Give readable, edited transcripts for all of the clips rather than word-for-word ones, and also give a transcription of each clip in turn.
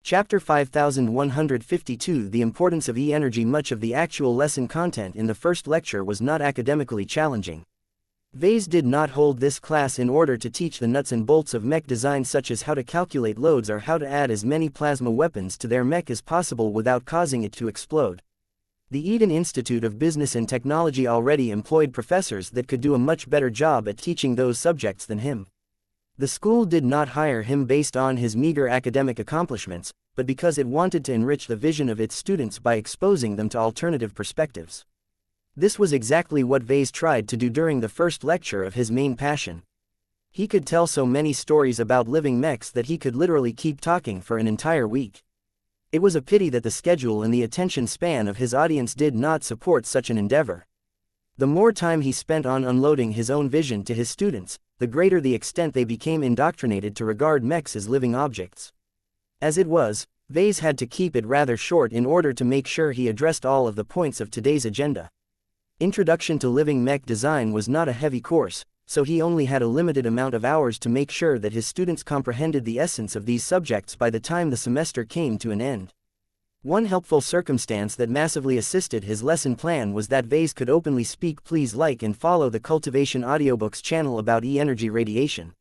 Chapter 5152 The Importance of E-Energy. Much of the actual lesson content in the first lecture was not academically challenging. Vase did not hold this class in order to teach the nuts and bolts of mech design, such as how to calculate loads or how to add as many plasma weapons to their mech as possible without causing it to explode. The Eden Institute of Business and Technology already employed professors that could do a much better job at teaching those subjects than him. The school did not hire him based on his meager academic accomplishments, but because it wanted to enrich the vision of its students by exposing them to alternative perspectives. This was exactly what Vase tried to do during the first lecture of his main passion. He could tell so many stories about living mechs that he could literally keep talking for an entire week. It was a pity that the schedule and the attention span of his audience did not support such an endeavor. The more time he spent on unloading his own vision to his students, the greater the extent they became indoctrinated to regard mechs as living objects. As it was, Vase had to keep it rather short in order to make sure he addressed all of the points of today's agenda. Introduction to Living Mech Design was not a heavy course, so he only had a limited amount of hours to make sure that his students comprehended the essence of these subjects by the time the semester came to an end. One helpful circumstance that massively assisted his lesson plan was that Vase could openly speak. Please like and follow the Cultivation Audiobooks channel about E-energy radiation.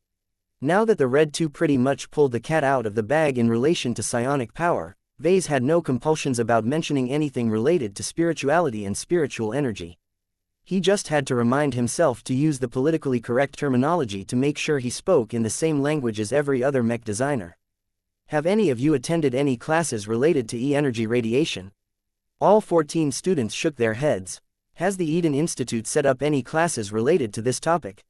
Now that the Red 2 pretty much pulled the cat out of the bag in relation to psionic power, Vase had no compulsions about mentioning anything related to spirituality and spiritual energy. He just had to remind himself to use the politically correct terminology to make sure he spoke in the same language as every other mech designer. Have any of you attended any classes related to E-energy radiation? All 14 students shook their heads. Has the Eden Institute set up any classes related to this topic?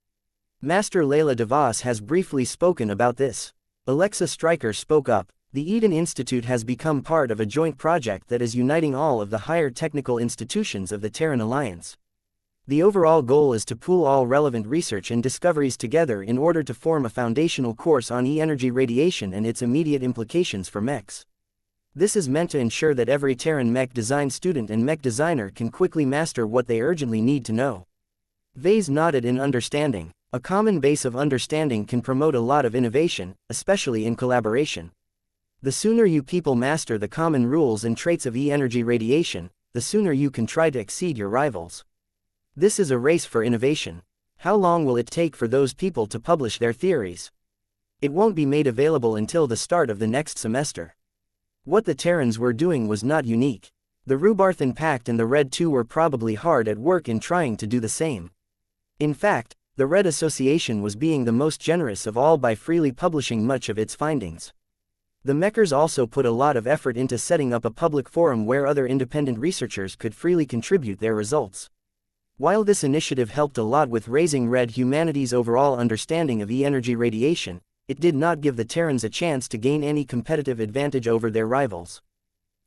Master Layla DeVos has briefly spoken about this. Alexa Stryker spoke up. The Eden Institute has become part of a joint project that is uniting all of the higher technical institutions of the Terran Alliance. The overall goal is to pool all relevant research and discoveries together in order to form a foundational course on E-energy radiation and its immediate implications for mechs. This is meant to ensure that every Terran mech design student and mech designer can quickly master what they urgently need to know. Vase nodded in understanding. A common base of understanding can promote a lot of innovation, especially in collaboration. The sooner you people master the common rules and traits of E-energy radiation, the sooner you can try to exceed your rivals. This is a race for innovation. How long will it take for those people to publish their theories? It won't be made available until the start of the next semester. What the Terrans were doing was not unique. The Rubarthan Pact and the Red 2 were probably hard at work in trying to do the same. In fact, the Red Association was being the most generous of all by freely publishing much of its findings. The Mechers also put a lot of effort into setting up a public forum where other independent researchers could freely contribute their results. While this initiative helped a lot with raising Red humanity's overall understanding of E-energy radiation, it did not give the Terrans a chance to gain any competitive advantage over their rivals.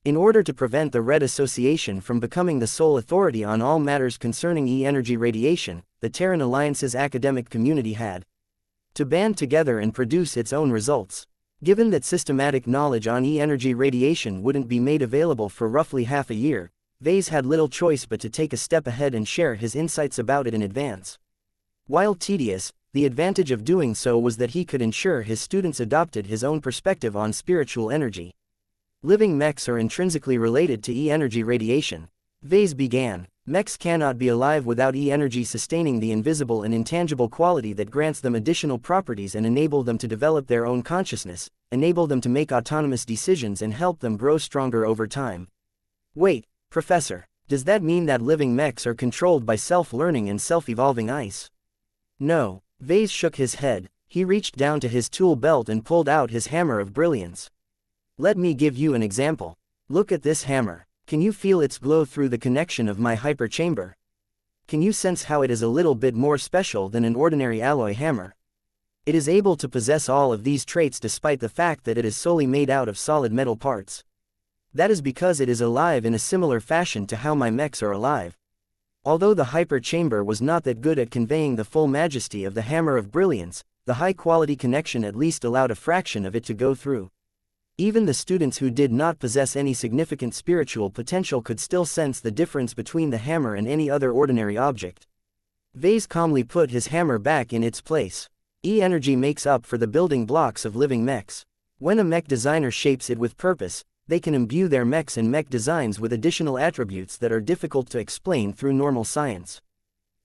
In order to prevent the Red Association from becoming the sole authority on all matters concerning E-energy radiation, the Terran Alliance's academic community had to band together and produce its own results. Given that systematic knowledge on E-energy radiation wouldn't be made available for roughly half a year, Vase had little choice but to take a step ahead and share his insights about it in advance. While tedious, the advantage of doing so was that he could ensure his students adopted his own perspective on spiritual energy. Living mechs are intrinsically related to E-energy radiation. Vase began. Mechs cannot be alive without E-energy sustaining the invisible and intangible quality that grants them additional properties and enable them to develop their own consciousness, enable them to make autonomous decisions and help them grow stronger over time. Wait, Professor, does that mean that living mechs are controlled by self-learning and self-evolving ice? No. Vase shook his head. He reached down to his tool belt and pulled out his hammer of brilliance. Let me give you an example. Look at this hammer. Can you feel its glow through the connection of my hyperchamber? Can you sense how it is a little bit more special than an ordinary alloy hammer? It is able to possess all of these traits despite the fact that it is solely made out of solid metal parts. That is because it is alive in a similar fashion to how my mechs are alive. Although the hyperchamber was not that good at conveying the full majesty of the hammer of brilliance, the high-quality connection at least allowed a fraction of it to go through. Even the students who did not possess any significant spiritual potential could still sense the difference between the hammer and any other ordinary object. Vase calmly put his hammer back in its place. E-energy makes up for the building blocks of living mechs. When a mech designer shapes it with purpose, they can imbue their mechs and mech designs with additional attributes that are difficult to explain through normal science.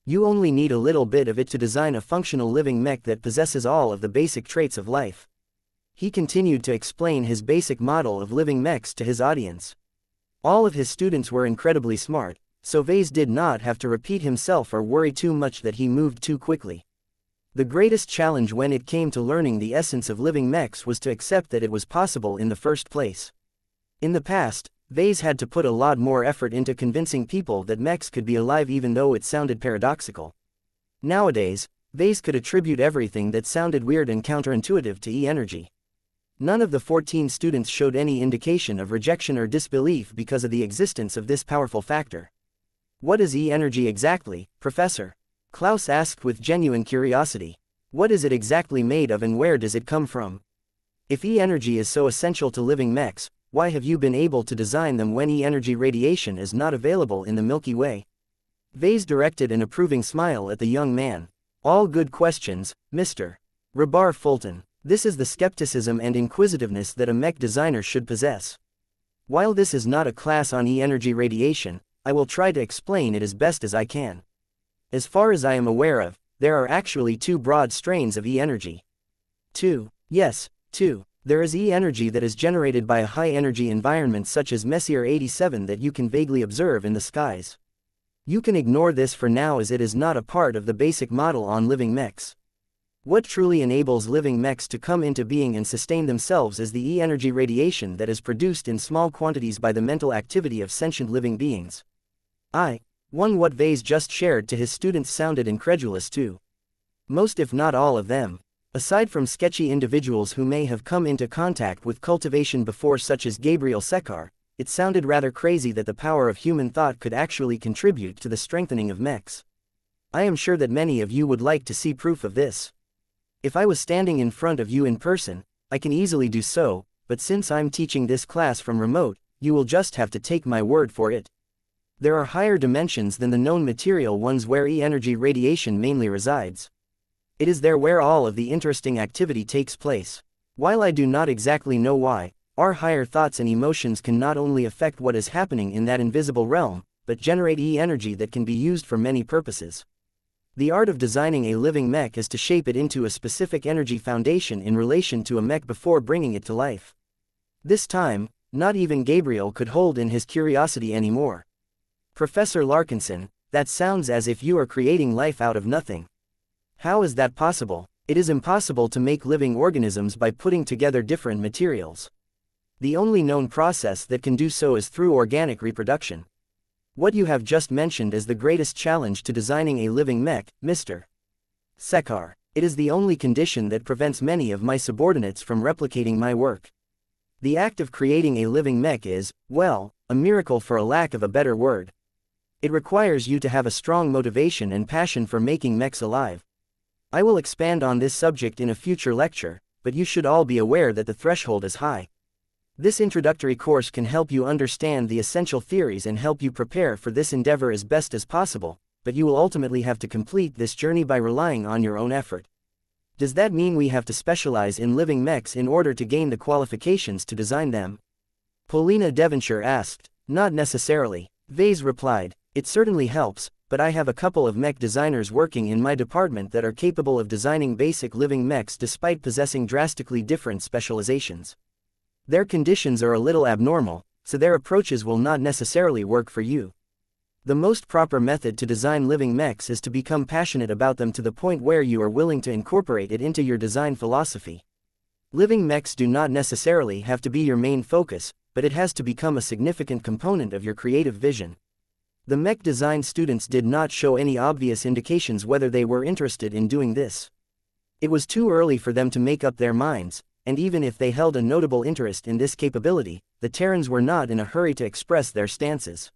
You only need a little bit of it to design a functional living mech that possesses all of the basic traits of life. He continued to explain his basic model of living mechs to his audience. All of his students were incredibly smart, so Vase did not have to repeat himself or worry too much that he moved too quickly. The greatest challenge when it came to learning the essence of living mechs was to accept that it was possible in the first place. In the past, Vase had to put a lot more effort into convincing people that mechs could be alive even though it sounded paradoxical. Nowadays, Vase could attribute everything that sounded weird and counterintuitive to E-energy. None of the 14 students showed any indication of rejection or disbelief because of the existence of this powerful factor. "What is E-energy exactly, Professor?" Klaus asked with genuine curiosity. "What is it exactly made of and where does it come from? If E-energy is so essential to living mechs, why have you been able to design them when E-energy radiation is not available in the Milky Way?" Vase directed an approving smile at the young man. "All good questions, Mr. Rabar Fulton. This is the skepticism and inquisitiveness that a mech designer should possess. While this is not a class on E-energy radiation, I will try to explain it as best as I can. As far as I am aware of, there are actually two broad strains of E-energy. Two. Yes, two. There is E-energy that is generated by a high-energy environment such as Messier 87 that you can vaguely observe in the skies. You can ignore this for now as it is not a part of the basic model on living mechs. What truly enables living mechs to come into being and sustain themselves is the E-energy radiation that is produced in small quantities by the mental activity of sentient living beings. What Vase just shared to his students sounded incredulous too. Most if not all of them. Aside from sketchy individuals who may have come into contact with cultivation before such as Gabriel Sekar, it sounded rather crazy that the power of human thought could actually contribute to the strengthening of mechs. I am sure that many of you would like to see proof of this. If I was standing in front of you in person, I can easily do so, but since I'm teaching this class from remote, you will just have to take my word for it. There are higher dimensions than the known material ones where E-energy radiation mainly resides. It is there where all of the interesting activity takes place. While I do not exactly know why, our higher thoughts and emotions can not only affect what is happening in that invisible realm, but generate E-energy that can be used for many purposes. The art of designing a living mech is to shape it into a specific energy foundation in relation to a mech before bringing it to life. This time, not even Gabriel could hold in his curiosity anymore. "Professor Larkinson, that sounds as if you are creating life out of nothing. How is that possible?" "It is impossible to make living organisms by putting together different materials. The only known process that can do so is through organic reproduction. What you have just mentioned is the greatest challenge to designing a living mech, Mr. Sekar. It is the only condition that prevents many of my subordinates from replicating my work. The act of creating a living mech is, well, a miracle for a lack of a better word. It requires you to have a strong motivation and passion for making mechs alive. I will expand on this subject in a future lecture, but you should all be aware that the threshold is high. This introductory course can help you understand the essential theories and help you prepare for this endeavor as best as possible, but you will ultimately have to complete this journey by relying on your own effort. Does that mean we have to specialize in living mechs in order to gain the qualifications to design them?" Paulina Devonshire asked. "Not necessarily," Vase replied. "It certainly helps, but I have a couple of mech designers working in my department that are capable of designing basic living mechs despite possessing drastically different specializations. Their conditions are a little abnormal, so their approaches will not necessarily work for you. The most proper method to design living mechs is to become passionate about them to the point where you are willing to incorporate it into your design philosophy. Living mechs do not necessarily have to be your main focus, but it has to become a significant component of your creative vision." The mech design students did not show any obvious indications whether they were interested in doing this. It was too early for them to make up their minds, and even if they held a notable interest in this capability, the Terrans were not in a hurry to express their stances.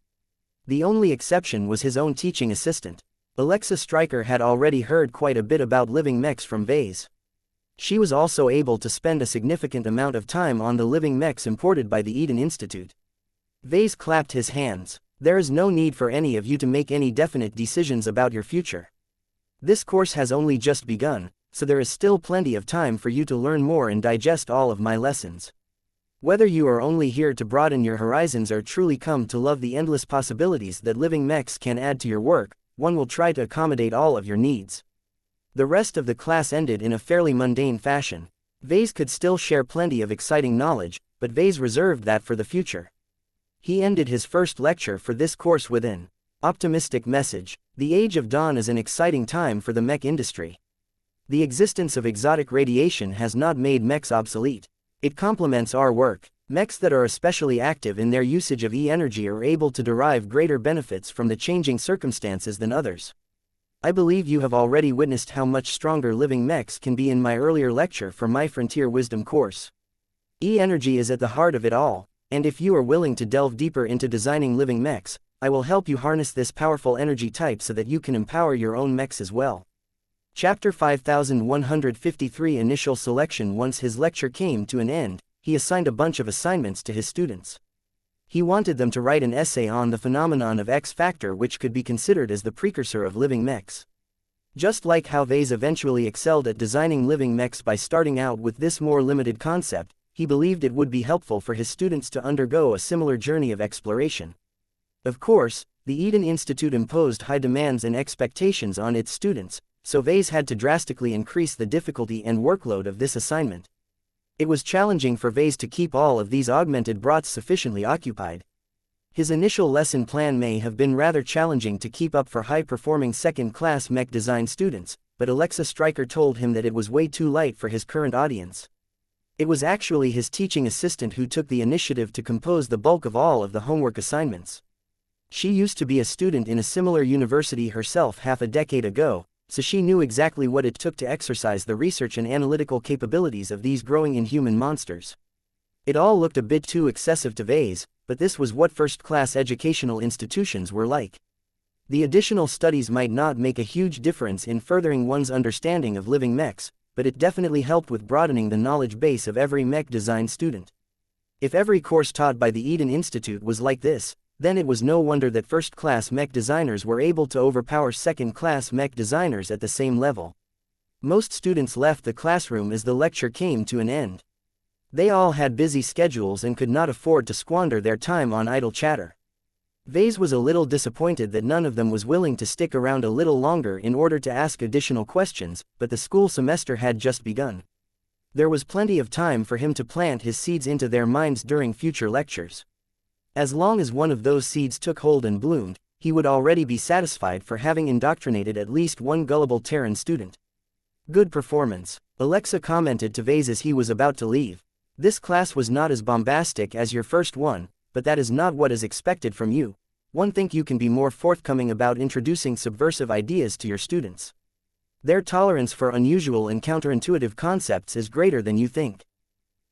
The only exception was his own teaching assistant. Alexa Stryker had already heard quite a bit about living mechs from Vase. She was also able to spend a significant amount of time on the living mechs imported by the Eden Institute. Vase clapped his hands. "There is no need for any of you to make any definite decisions about your future. This course has only just begun, so there is still plenty of time for you to learn more and digest all of my lessons. Whether you are only here to broaden your horizons or truly come to love the endless possibilities that living mechs can add to your work, one will try to accommodate all of your needs. The rest of the class ended in a fairly mundane fashion. Vase could still share plenty of exciting knowledge, but Vase reserved that for the future. He ended his first lecture for this course with an optimistic message. The Age of Dawn is an exciting time for the mech industry. The existence of exotic radiation has not made mechs obsolete. It complements our work. Mechs that are especially active in their usage of E-energy are able to derive greater benefits from the changing circumstances than others. I believe you have already witnessed how much stronger living mechs can be in my earlier lecture for my Frontier Wisdom course. E-energy is at the heart of it all, and if you are willing to delve deeper into designing living mechs, I will help you harness this powerful energy type so that you can empower your own mechs as well. Chapter 5153 Initial Selection. Once his lecture came to an end, he assigned a bunch of assignments to his students. He wanted them to write an essay on the phenomenon of X Factor, which could be considered as the precursor of living mechs. Just like how Vase eventually excelled at designing living mechs by starting out with this more limited concept, he believed it would be helpful for his students to undergo a similar journey of exploration. Of course, the Eden Institute imposed high demands and expectations on its students, so Vase had to drastically increase the difficulty and workload of this assignment. It was challenging for Vase to keep all of these augmented brats sufficiently occupied. His initial lesson plan may have been rather challenging to keep up for high-performing second-class mech design students, but Alexa Stryker told him that it was way too light for his current audience. It was actually his teaching assistant who took the initiative to compose the bulk of all of the homework assignments. She used to be a student in a similar university herself half a decade ago, so she knew exactly what it took to exercise the research and analytical capabilities of these growing inhuman monsters. It all looked a bit too excessive to Vase, but this was what first-class educational institutions were like. The additional studies might not make a huge difference in furthering one's understanding of living mechs, but it definitely helped with broadening the knowledge base of every mech design student. If every course taught by the Eden Institute was like this, then it was no wonder that first-class mech designers were able to overpower second-class mech designers at the same level. Most students left the classroom as the lecture came to an end. They all had busy schedules and could not afford to squander their time on idle chatter. Vase was a little disappointed that none of them was willing to stick around a little longer in order to ask additional questions, but the school semester had just begun. There was plenty of time for him to plant his seeds into their minds during future lectures. As long as one of those seeds took hold and bloomed, he would already be satisfied for having indoctrinated at least one gullible Terran student. Good performance, Alexa commented to Vase as he was about to leave. This class was not as bombastic as your first one, but that is not what is expected from you. One think you can be more forthcoming about introducing subversive ideas to your students. Their tolerance for unusual and counterintuitive concepts is greater than you think.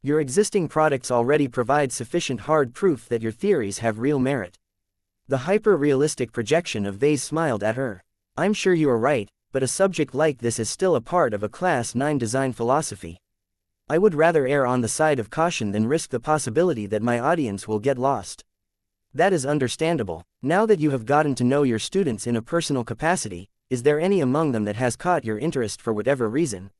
Your existing products already provide sufficient hard proof that your theories have real merit. The hyper-realistic projection of Vase smiled at her. I'm sure you are right, but a subject like this is still a part of a Class 9 design philosophy. I would rather err on the side of caution than risk the possibility that my audience will get lost. That is understandable. Now that you have gotten to know your students in a personal capacity, is there any among them that has caught your interest for whatever reason?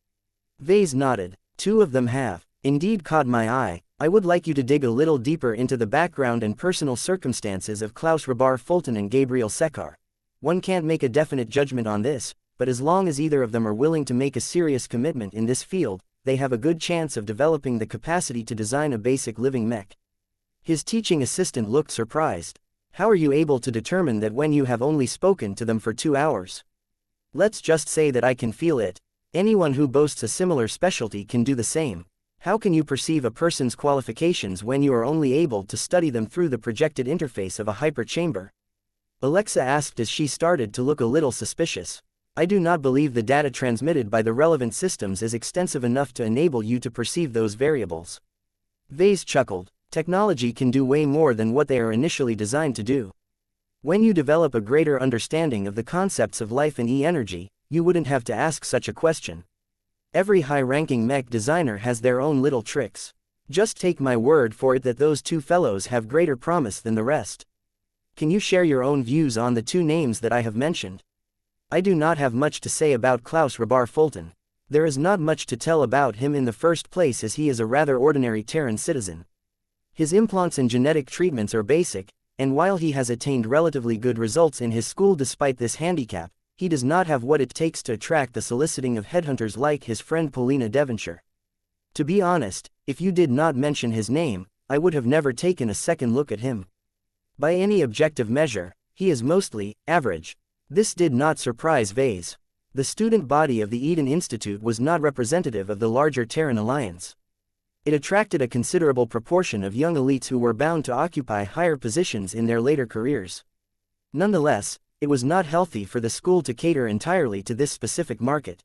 Vase nodded. 2 of them have indeed caught my eye. I would like you to dig a little deeper into the background and personal circumstances of Klaus Rabar Fulton and Gabriel Sekar. One can't make a definite judgment on this, but as long as either of them are willing to make a serious commitment in this field, they have a good chance of developing the capacity to design a basic living mech. His teaching assistant looked surprised. How are you able to determine that when you have only spoken to them for 2 hours? Let's just say that I can feel it. Anyone who boasts a similar specialty can do the same. How can you perceive a person's qualifications when you are only able to study them through the projected interface of a hyperchamber? Alexa asked as she started to look a little suspicious. I do not believe the data transmitted by the relevant systems is extensive enough to enable you to perceive those variables. Vase chuckled. Technology can do way more than what they are initially designed to do. When you develop a greater understanding of the concepts of life and E-energy, you wouldn't have to ask such a question. Every high-ranking mech designer has their own little tricks. Just take my word for it that those 2 fellows have greater promise than the rest. Can you share your own views on the 2 names that I have mentioned? I do not have much to say about Klaus Rabar Fulton. There is not much to tell about him in the first place, as he is a rather ordinary Terran citizen. His implants and genetic treatments are basic, and while he has attained relatively good results in his school despite this handicap, he does not have what it takes to attract the soliciting of headhunters like his friend Paulina Devonshire. To be honest, if you did not mention his name, I would have never taken a second look at him. By any objective measure, he is mostly average. This did not surprise Vase. The student body of the Eden Institute was not representative of the larger Terran alliance. It attracted a considerable proportion of young elites who were bound to occupy higher positions in their later careers. Nonetheless, it was not healthy for the school to cater entirely to this specific market.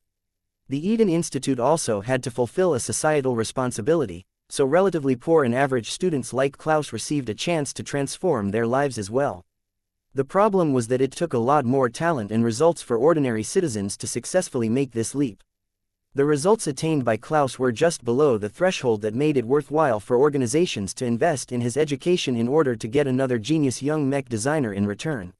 The Eden Institute also had to fulfill a societal responsibility, so relatively poor and average students like Klaus received a chance to transform their lives as well. The problem was that it took a lot more talent and results for ordinary citizens to successfully make this leap. The results attained by Klaus were just below the threshold that made it worthwhile for organizations to invest in his education in order to get another genius young mech designer in return.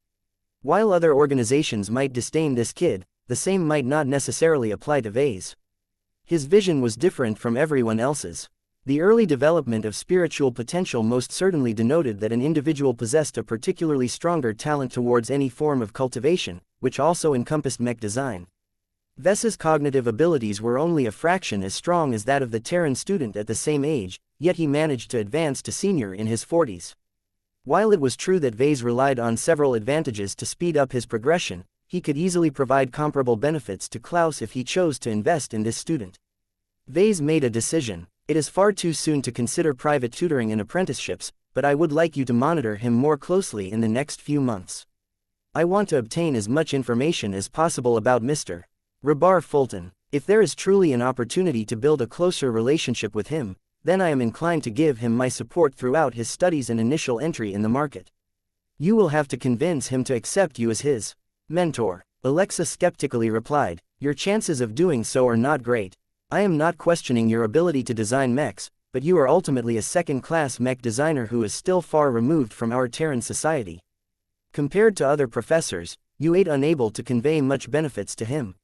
While other organizations might disdain this kid, the same might not necessarily apply to Vase. His vision was different from everyone else's. The early development of spiritual potential most certainly denoted that an individual possessed a particularly stronger talent towards any form of cultivation, which also encompassed mech design. Ves's cognitive abilities were only a fraction as strong as that of the Terran student at the same age, yet he managed to advance to senior in his 40s. While it was true that Vase relied on several advantages to speed up his progression, he could easily provide comparable benefits to Klaus if he chose to invest in this student. Vase made a decision. It is far too soon to consider private tutoring and apprenticeships, but I would like you to monitor him more closely in the next few months. I want to obtain as much information as possible about Mr. Rabar Fulton. If there is truly an opportunity to build a closer relationship with him, then I am inclined to give him my support throughout his studies and initial entry in the market. You will have to convince him to accept you as his mentor. Alexa skeptically replied, your chances of doing so are not great. I am not questioning your ability to design mechs, but you are ultimately a second-class mech designer who is still far removed from our Terran society. Compared to other professors, you ain't unable to convey much benefits to him.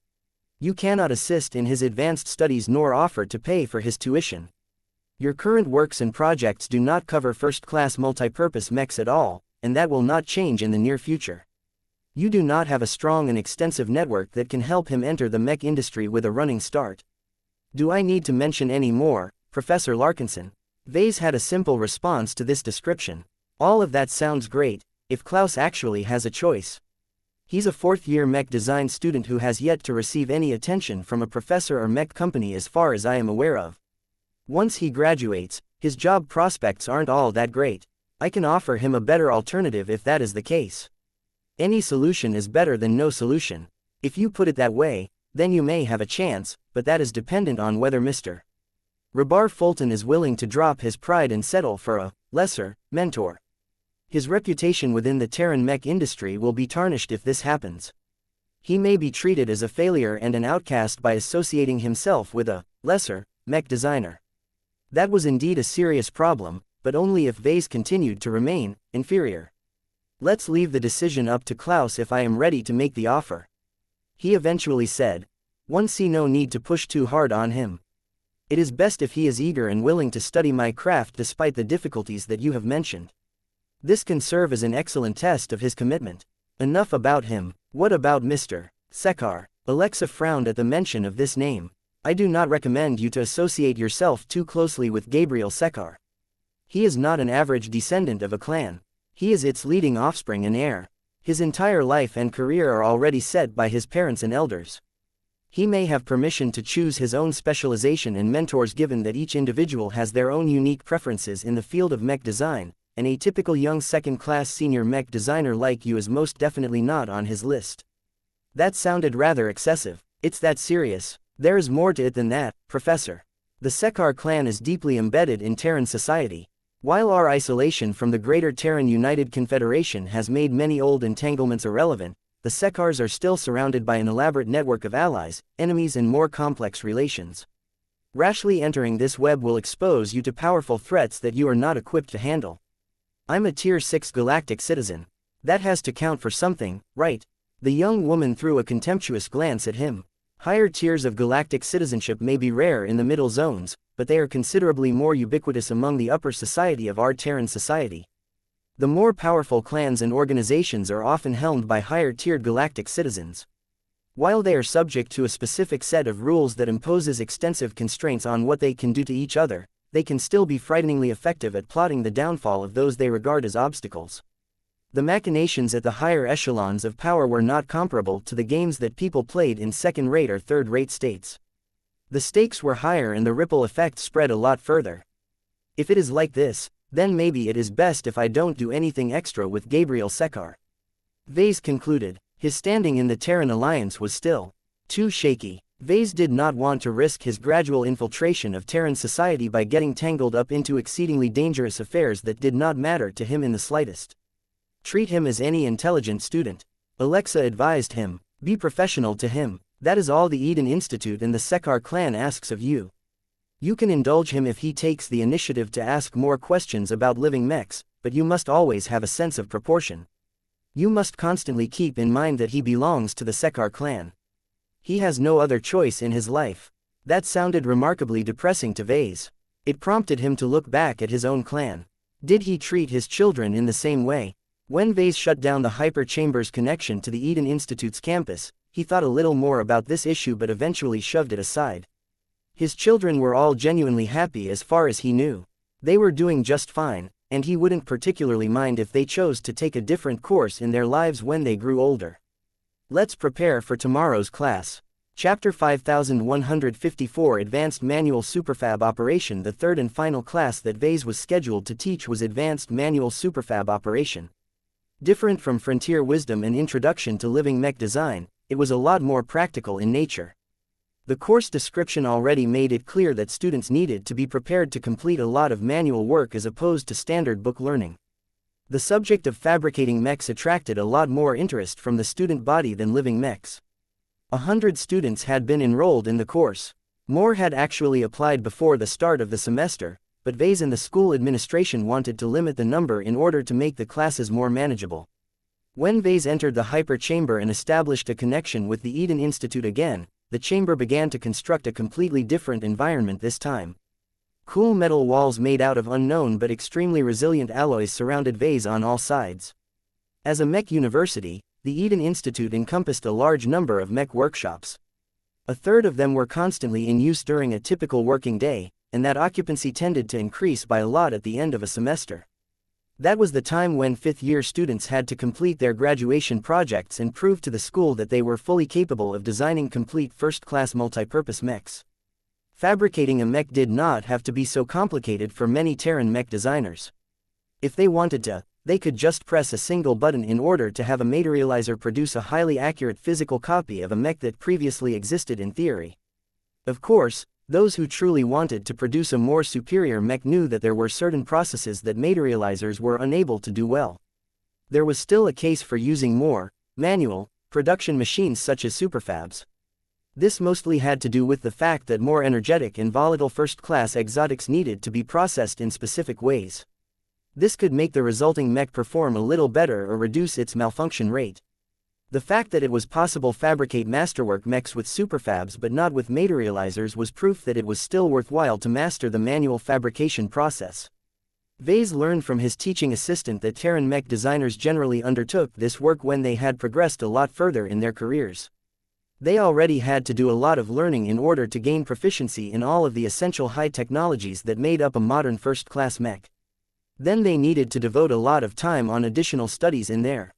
You cannot assist in his advanced studies nor offer to pay for his tuition. Your current works and projects do not cover first-class multipurpose mechs at all, and that will not change in the near future. You do not have a strong and extensive network that can help him enter the mech industry with a running start. Do I need to mention any more, Professor Larkinson? Vase had a simple response to this description. All of that sounds great, if Klaus actually has a choice. He's a fourth-year mech design student who has yet to receive any attention from a professor or mech company as far as I am aware of. Once he graduates, his job prospects aren't all that great. I can offer him a better alternative if that is the case. Any solution is better than no solution. If you put it that way, then you may have a chance, but that is dependent on whether Mr. Rabar Fulton is willing to drop his pride and settle for a lesser mentor. His reputation within the Terran mech industry will be tarnished if this happens. He may be treated as a failure and an outcast by associating himself with a lesser mech designer. That was indeed a serious problem, but only if Vase continued to remain inferior. Let's leave the decision up to Klaus if I am ready to make the offer. He eventually said, one see no need to push too hard on him. It is best if he is eager and willing to study my craft despite the difficulties that you have mentioned. This can serve as an excellent test of his commitment. Enough about him. What about Mr. Sekar? Alexa frowned at the mention of this name. I do not recommend you to associate yourself too closely with Gabriel Sekar. He is not an average descendant of a clan. He is its leading offspring and heir. His entire life and career are already set by his parents and elders. He may have permission to choose his own specialization and mentors given that each individual has their own unique preferences in the field of mech design. And a typical young second-class senior mech designer like you is most definitely not on his list. That sounded rather excessive. It's that serious. There is more to it than that, Professor. The Sekar clan is deeply embedded in Terran society. While our isolation from the greater Terran United Confederation has made many old entanglements irrelevant, the Sekars are still surrounded by an elaborate network of allies, enemies and more complex relations. Rashly entering this web will expose you to powerful threats that you are not equipped to handle. I'm a Tier 6 galactic citizen. That has to count for something, right? The young woman threw a contemptuous glance at him. Higher tiers of galactic citizenship may be rare in the middle zones, but they are considerably more ubiquitous among the upper society of our Terran society. The more powerful clans and organizations are often helmed by higher-tiered galactic citizens. While they are subject to a specific set of rules that imposes extensive constraints on what they can do to each other, they can still be frighteningly effective at plotting the downfall of those they regard as obstacles. The machinations at the higher echelons of power were not comparable to the games that people played in second-rate or third-rate states. The stakes were higher and the ripple effect spread a lot further. If it is like this, then maybe it is best if I don't do anything extra with Gabriel Sekar. Vase concluded. His standing in the Terran Alliance was still too shaky. Vase did not want to risk his gradual infiltration of Terran society by getting tangled up into exceedingly dangerous affairs that did not matter to him in the slightest. Treat him as any intelligent student, Alexa advised him. Be professional to him. That is all the Eden Institute and the Sekar clan asks of you. You can indulge him if he takes the initiative to ask more questions about living mechs, but you must always have a sense of proportion. You must constantly keep in mind that he belongs to the Sekar clan. He has no other choice in his life. That sounded remarkably depressing to Vase. It prompted him to look back at his own clan. Did he treat his children in the same way? When Vase shut down the hyper-chamber's connection to the Eden Institute's campus, he thought a little more about this issue but eventually shoved it aside. His children were all genuinely happy as far as he knew. They were doing just fine, and he wouldn't particularly mind if they chose to take a different course in their lives when they grew older. Let's prepare for tomorrow's class. Chapter 5154 Advanced Manual Superfab Operation. The third and final class that Vase was scheduled to teach was Advanced Manual Superfab Operation. Different from Frontier Wisdom and Introduction to Living Mech Design, it was a lot more practical in nature. The course description already made it clear that students needed to be prepared to complete a lot of manual work as opposed to standard book learning. The subject of fabricating mechs attracted a lot more interest from the student body than living mechs. 100 students had been enrolled in the course. More had actually applied before the start of the semester, but Vase and the school administration wanted to limit the number in order to make the classes more manageable. When Vase entered the hyper chamber and established a connection with the Eden Institute again, the chamber began to construct a completely different environment this time. Cool metal walls made out of unknown but extremely resilient alloys surrounded Vase on all sides. As a mech university, the Eden Institute encompassed a large number of mech workshops. A third of them were constantly in use during a typical working day, and that occupancy tended to increase by a lot at the end of a semester. That was the time when fifth-year students had to complete their graduation projects and prove to the school that they were fully capable of designing complete first-class multipurpose mechs. Fabricating a mech did not have to be so complicated for many Terran mech designers. If they wanted to, they could just press a single button in order to have a materializer produce a highly accurate physical copy of a mech that previously existed in theory. Of course, those who truly wanted to produce a more superior mech knew that there were certain processes that materializers were unable to do well. There was still a case for using more manual production machines such as superfabs. This mostly had to do with the fact that more energetic and volatile first-class exotics needed to be processed in specific ways. This could make the resulting mech perform a little better or reduce its malfunction rate. The fact that it was possible to fabricate masterwork mechs with superfabs but not with materializers was proof that it was still worthwhile to master the manual fabrication process. Vase learned from his teaching assistant that Terran mech designers generally undertook this work when they had progressed a lot further in their careers. They already had to do a lot of learning in order to gain proficiency in all of the essential high technologies that made up a modern first-class mech. Then they needed to devote a lot of time on additional studies in their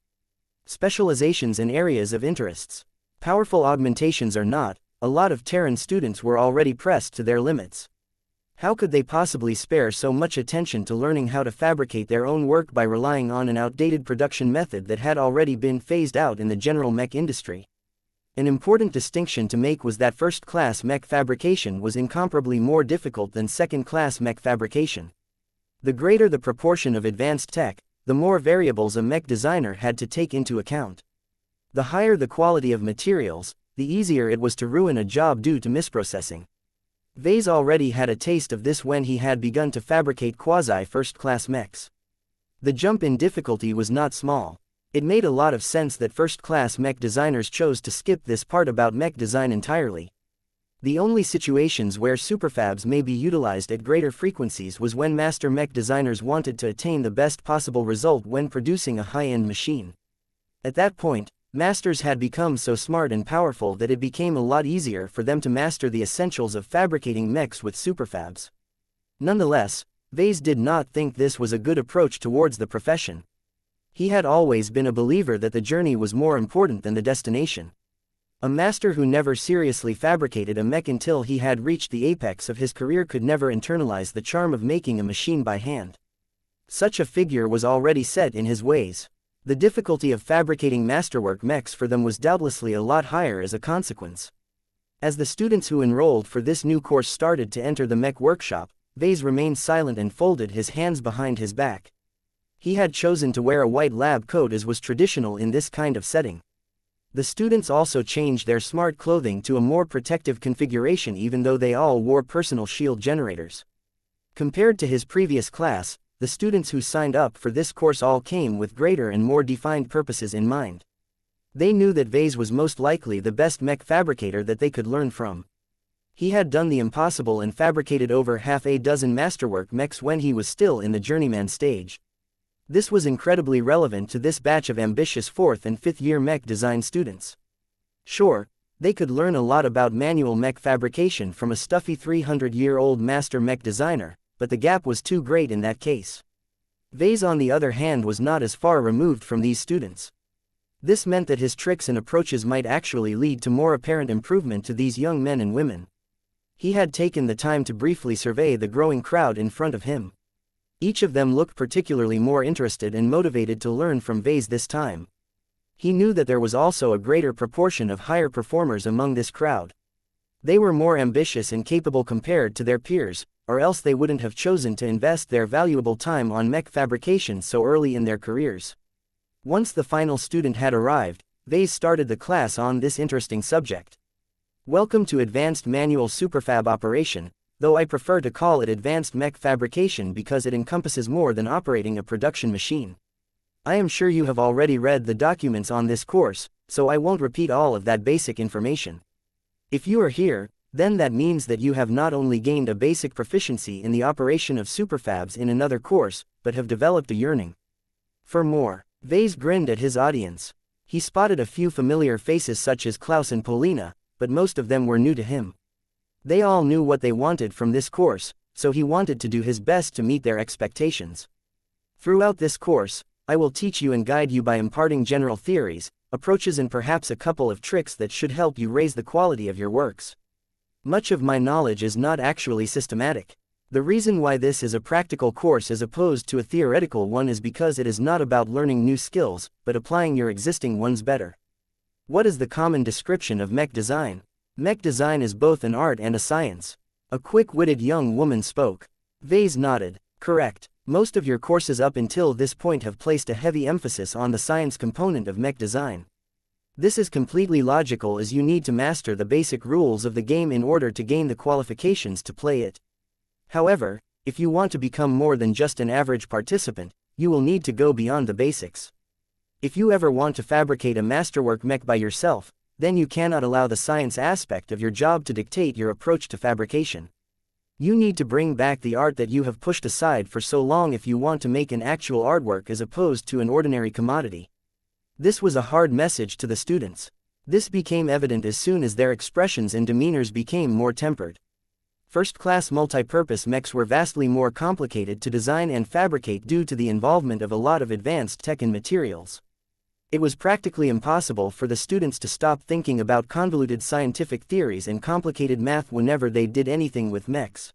specializations and areas of interests. Powerful augmentations or not, a lot of Terran students were already pressed to their limits. How could they possibly spare so much attention to learning how to fabricate their own work by relying on an outdated production method that had already been phased out in the general mech industry? An important distinction to make was that first-class mech fabrication was incomparably more difficult than second-class mech fabrication. The greater the proportion of advanced tech, the more variables a mech designer had to take into account. The higher the quality of materials, the easier it was to ruin a job due to misprocessing. Vase already had a taste of this when he had begun to fabricate quasi-first-class mechs. The jump in difficulty was not small. It made a lot of sense that first-class mech designers chose to skip this part about mech design entirely. The only situations where superfabs may be utilized at greater frequencies was when master mech designers wanted to attain the best possible result when producing a high-end machine. At that point, masters had become so smart and powerful that it became a lot easier for them to master the essentials of fabricating mechs with superfabs. Nonetheless, Vase did not think this was a good approach towards the profession. He had always been a believer that the journey was more important than the destination. A master who never seriously fabricated a mech until he had reached the apex of his career could never internalize the charm of making a machine by hand. Such a figure was already set in his ways. The difficulty of fabricating masterwork mechs for them was doubtlessly a lot higher as a consequence. As the students who enrolled for this new course started to enter the mech workshop, Vase remained silent and folded his hands behind his back. He had chosen to wear a white lab coat as was traditional in this kind of setting. The students also changed their smart clothing to a more protective configuration even though they all wore personal shield generators. Compared to his previous class, the students who signed up for this course all came with greater and more defined purposes in mind. They knew that Vase was most likely the best mech fabricator that they could learn from. He had done the impossible and fabricated over half a dozen masterwork mechs when he was still in the journeyman stage. This was incredibly relevant to this batch of ambitious 4th and 5th year mech design students. Sure, they could learn a lot about manual mech fabrication from a stuffy 300-year-old master mech designer, but the gap was too great in that case. Vase on the other hand was not as far removed from these students. This meant that his tricks and approaches might actually lead to more apparent improvement to these young men and women. He had taken the time to briefly survey the growing crowd in front of him. Each of them looked particularly more interested and motivated to learn from Vase this time. He knew that there was also a greater proportion of higher performers among this crowd. They were more ambitious and capable compared to their peers, or else they wouldn't have chosen to invest their valuable time on mech fabrication so early in their careers. Once the final student had arrived, Vase started the class on this interesting subject. Welcome to Advanced Manual Superfab Operation, though I prefer to call it Advanced Mech Fabrication because it encompasses more than operating a production machine. I am sure you have already read the documents on this course, so I won't repeat all of that basic information. If you are here, then that means that you have not only gained a basic proficiency in the operation of superfabs in another course, but have developed a yearning for more. Vase grinned at his audience. He spotted a few familiar faces such as Klaus and Polina, but most of them were new to him. They all knew what they wanted from this course, so he wanted to do his best to meet their expectations. Throughout this course, I will teach you and guide you by imparting general theories, approaches and perhaps a couple of tricks that should help you raise the quality of your works. Much of my knowledge is not actually systematic. The reason why this is a practical course as opposed to a theoretical one is because it is not about learning new skills, but applying your existing ones better. What is the common description of mech design? Mech design is both an art and a science. A quick-witted young woman spoke. Vase nodded. Correct. Most of your courses up until this point have placed a heavy emphasis on the science component of mech design. This is completely logical as you need to master the basic rules of the game in order to gain the qualifications to play it. However, if you want to become more than just an average participant, you will need to go beyond the basics. If you ever want to fabricate a masterwork mech by yourself, then you cannot allow the science aspect of your job to dictate your approach to fabrication. You need to bring back the art that you have pushed aside for so long if you want to make an actual artwork as opposed to an ordinary commodity. This was a hard message to the students. This became evident as soon as their expressions and demeanors became more tempered. First-class multi-purpose mechs were vastly more complicated to design and fabricate due to the involvement of a lot of advanced tech and materials. It was practically impossible for the students to stop thinking about convoluted scientific theories and complicated math whenever they did anything with mechs.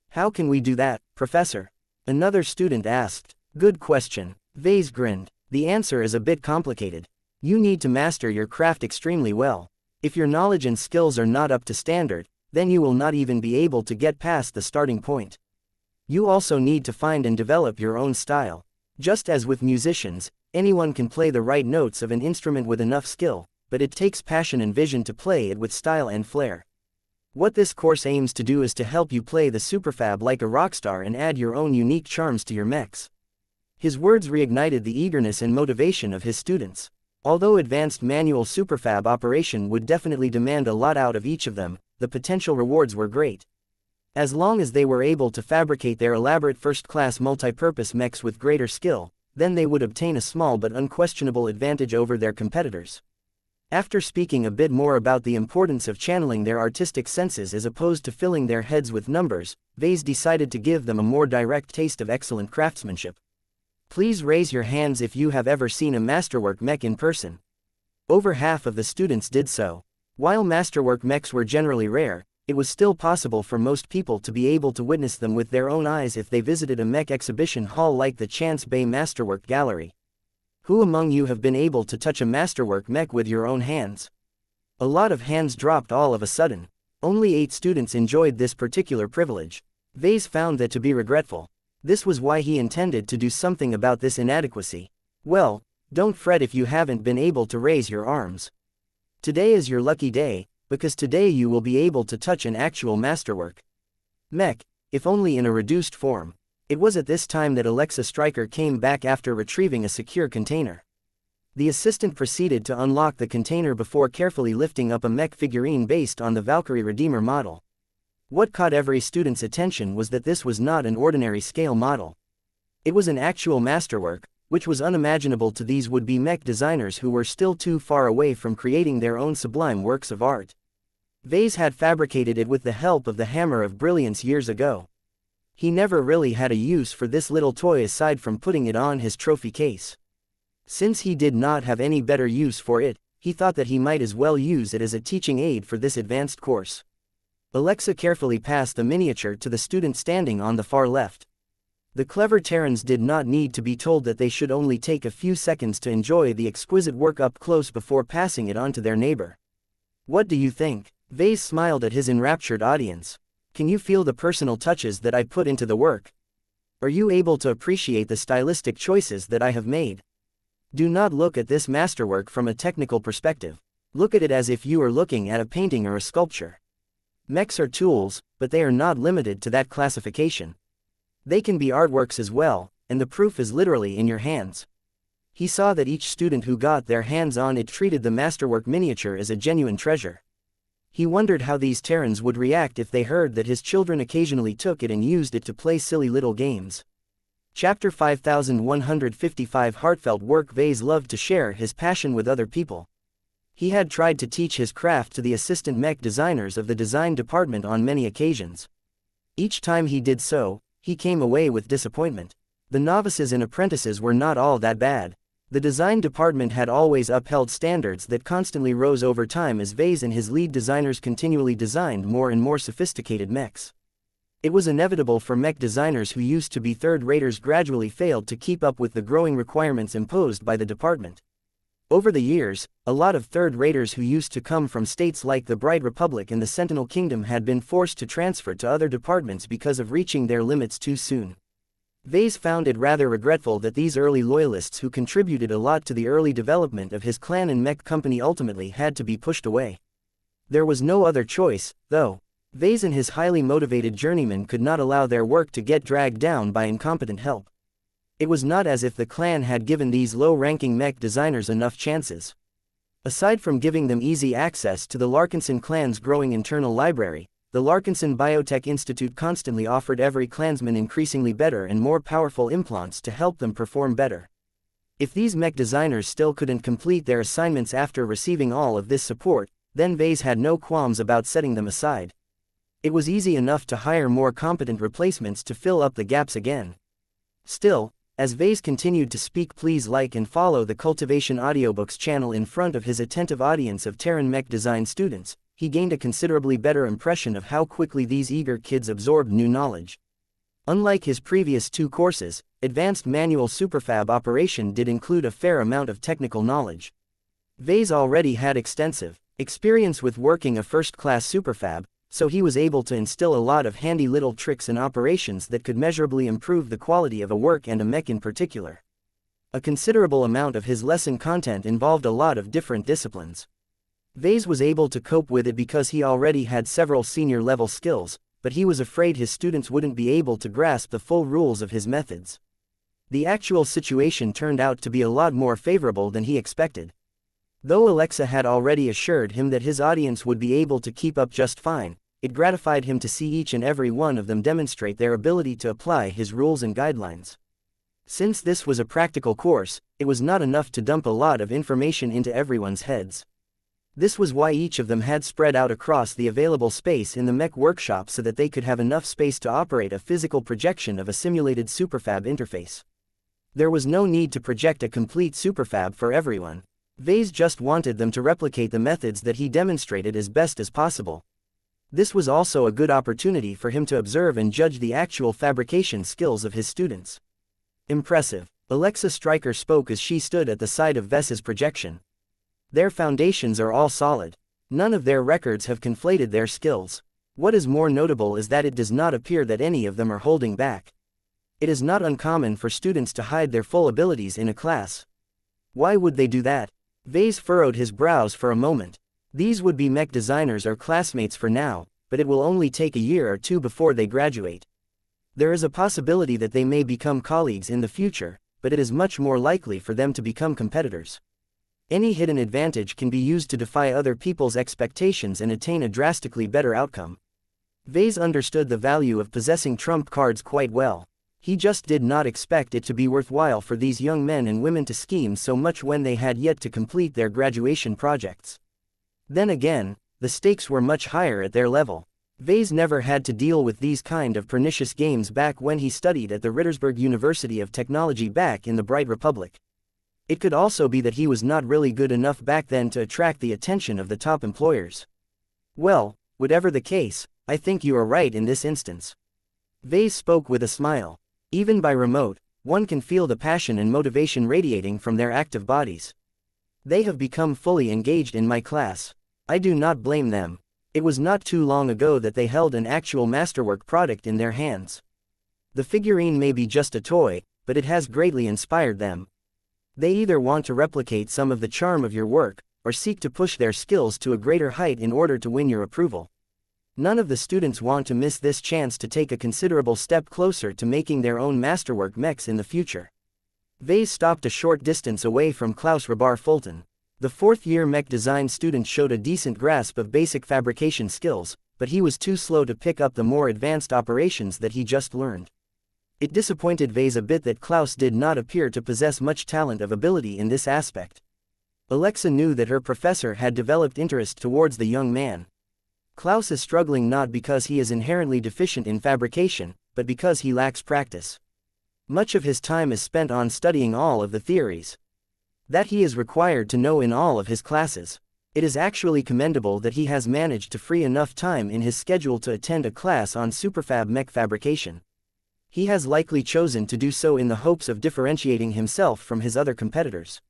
How can we do that, Professor? Another student asked. Good question. Vase grinned. The answer is a bit complicated. You need to master your craft extremely well. If your knowledge and skills are not up to standard, then you will not even be able to get past the starting point. You also need to find and develop your own style. Just as with musicians, anyone can play the right notes of an instrument with enough skill, but it takes passion and vision to play it with style and flair. What this course aims to do is to help you play the superfab like a rockstar and add your own unique charms to your mechs. His words reignited the eagerness and motivation of his students. Although advanced manual superfab operation would definitely demand a lot out of each of them, the potential rewards were great. As long as they were able to fabricate their elaborate first-class multi-purpose mechs with greater skill, then they would obtain a small but unquestionable advantage over their competitors. After speaking a bit more about the importance of channeling their artistic senses as opposed to filling their heads with numbers, Vase decided to give them a more direct taste of excellent craftsmanship. Please raise your hands if you have ever seen a masterwork mech in person. Over half of the students did so. While masterwork mechs were generally rare, it was still possible for most people to be able to witness them with their own eyes if they visited a mech exhibition hall like the Chance Bay Masterwork Gallery. Who among you have been able to touch a masterwork mech with your own hands? A lot of hands dropped all of a sudden. Only 8 students enjoyed this particular privilege. Vase found that to be regretful. This was why he intended to do something about this inadequacy. Well, don't fret if you haven't been able to raise your arms. Today is your lucky day, because today you will be able to touch an actual masterwork mech, if only in a reduced form. It was at this time that Alexa Stryker came back after retrieving a secure container. The assistant proceeded to unlock the container before carefully lifting up a mech figurine based on the Valkyrie Redeemer model. What caught every student's attention was that this was not an ordinary scale model. It was an actual masterwork, which was unimaginable to these would-be mech designers who were still too far away from creating their own sublime works of art. Vase had fabricated it with the help of the Hammer of Brilliance years ago. He never really had a use for this little toy aside from putting it on his trophy case. Since he did not have any better use for it, he thought that he might as well use it as a teaching aid for this advanced course. Alexa carefully passed the miniature to the student standing on the far left. The clever Terrans did not need to be told that they should only take a few seconds to enjoy the exquisite work up close before passing it on to their neighbor. What do you think? Vase smiled at his enraptured audience. Can you feel the personal touches that I put into the work? Are you able to appreciate the stylistic choices that I have made? Do not look at this masterwork from a technical perspective. Look at it as if you are looking at a painting or a sculpture. Mechs are tools, but they are not limited to that classification. They can be artworks as well, and the proof is literally in your hands. He saw that each student who got their hands on it treated the masterwork miniature as a genuine treasure. He wondered how these Terrans would react if they heard that his children occasionally took it and used it to play silly little games. Chapter 5155 Heartfelt Work. Vase loved to share his passion with other people. He had tried to teach his craft to the assistant mech designers of the design department on many occasions. Each time he did so, he came away with disappointment. The novices and apprentices were not all that bad. The design department had always upheld standards that constantly rose over time as Vase and his lead designers continually designed more and more sophisticated mechs. It was inevitable for mech designers who used to be third-raters gradually failed to keep up with the growing requirements imposed by the department. Over the years, a lot of third-raters who used to come from states like the Bright Republic and the Sentinel Kingdom had been forced to transfer to other departments because of reaching their limits too soon. Vase found it rather regretful that these early loyalists who contributed a lot to the early development of his clan and mech company ultimately had to be pushed away. There was no other choice, though. Vase and his highly motivated journeymen could not allow their work to get dragged down by incompetent help. It was not as if the clan had given these low-ranking mech designers enough chances. Aside from giving them easy access to the Larkinson clan's growing internal library, the Larkinson Biotech Institute constantly offered every clansman increasingly better and more powerful implants to help them perform better. If these mech designers still couldn't complete their assignments after receiving all of this support, then Vase had no qualms about setting them aside. It was easy enough to hire more competent replacements to fill up the gaps again. Still, as Vase continued to speak, please like and follow the Cultivation Audiobooks channel in front of his attentive audience of Terran mech design students. He gained a considerably better impression of how quickly these eager kids absorbed new knowledge. Unlike his previous 2 courses, Advanced Manual Superfab Operation did include a fair amount of technical knowledge. Vase already had extensive experience with working a first-class superfab, so he was able to instill a lot of handy little tricks and operations that could measurably improve the quality of a work and a mech in particular. A considerable amount of his lesson content involved a lot of different disciplines. Vase was able to cope with it because he already had several senior-level skills, but he was afraid his students wouldn't be able to grasp the full rules of his methods. The actual situation turned out to be a lot more favorable than he expected. Though Alexa had already assured him that his audience would be able to keep up just fine, it gratified him to see each and every one of them demonstrate their ability to apply his rules and guidelines. Since this was a practical course, it was not enough to dump a lot of information into everyone's heads. This was why each of them had spread out across the available space in the Mech workshop so that they could have enough space to operate a physical projection of a simulated superfab interface. There was no need to project a complete superfab for everyone. Vase just wanted them to replicate the methods that he demonstrated as best as possible. This was also a good opportunity for him to observe and judge the actual fabrication skills of his students. Impressive. Alexa Stryker spoke as she stood at the side of Ves's projection. Their foundations are all solid. None of their records have conflated their skills. What is more notable is that it does not appear that any of them are holding back. It is not uncommon for students to hide their full abilities in a class. Why would they do that? Vase furrowed his brows for a moment. These would be Mech designers or classmates for now, but it will only take a year or two before they graduate. There is a possibility that they may become colleagues in the future, but it is much more likely for them to become competitors. Any hidden advantage can be used to defy other people's expectations and attain a drastically better outcome. Vase understood the value of possessing trump cards quite well. He just did not expect it to be worthwhile for these young men and women to scheme so much when they had yet to complete their graduation projects. Then again, the stakes were much higher at their level. Vase never had to deal with these kind of pernicious games back when he studied at the Rittersberg University of Technology back in the Bright Republic. It could also be that he was not really good enough back then to attract the attention of the top employers. Well, whatever the case, I think you are right in this instance. Vase spoke with a smile. Even by remote, one can feel the passion and motivation radiating from their active bodies. They have become fully engaged in my class. I do not blame them. It was not too long ago that they held an actual masterwork product in their hands. The figurine may be just a toy, but it has greatly inspired them. They either want to replicate some of the charm of your work, or seek to push their skills to a greater height in order to win your approval. None of the students want to miss this chance to take a considerable step closer to making their own masterwork mechs in the future. Vase stopped a short distance away from Klaus Rabar Fulton. The fourth-year mech design student showed a decent grasp of basic fabrication skills, but he was too slow to pick up the more advanced operations that he just learned. It disappointed Vase a bit that Klaus did not appear to possess much talent of ability in this aspect. Alexa knew that her professor had developed interest towards the young man. Klaus is struggling not because he is inherently deficient in fabrication, but because he lacks practice. Much of his time is spent on studying all of the theories that he is required to know in all of his classes. It is actually commendable that he has managed to free enough time in his schedule to attend a class on superfab mech fabrication. He has likely chosen to do so in the hopes of differentiating himself from his other competitors.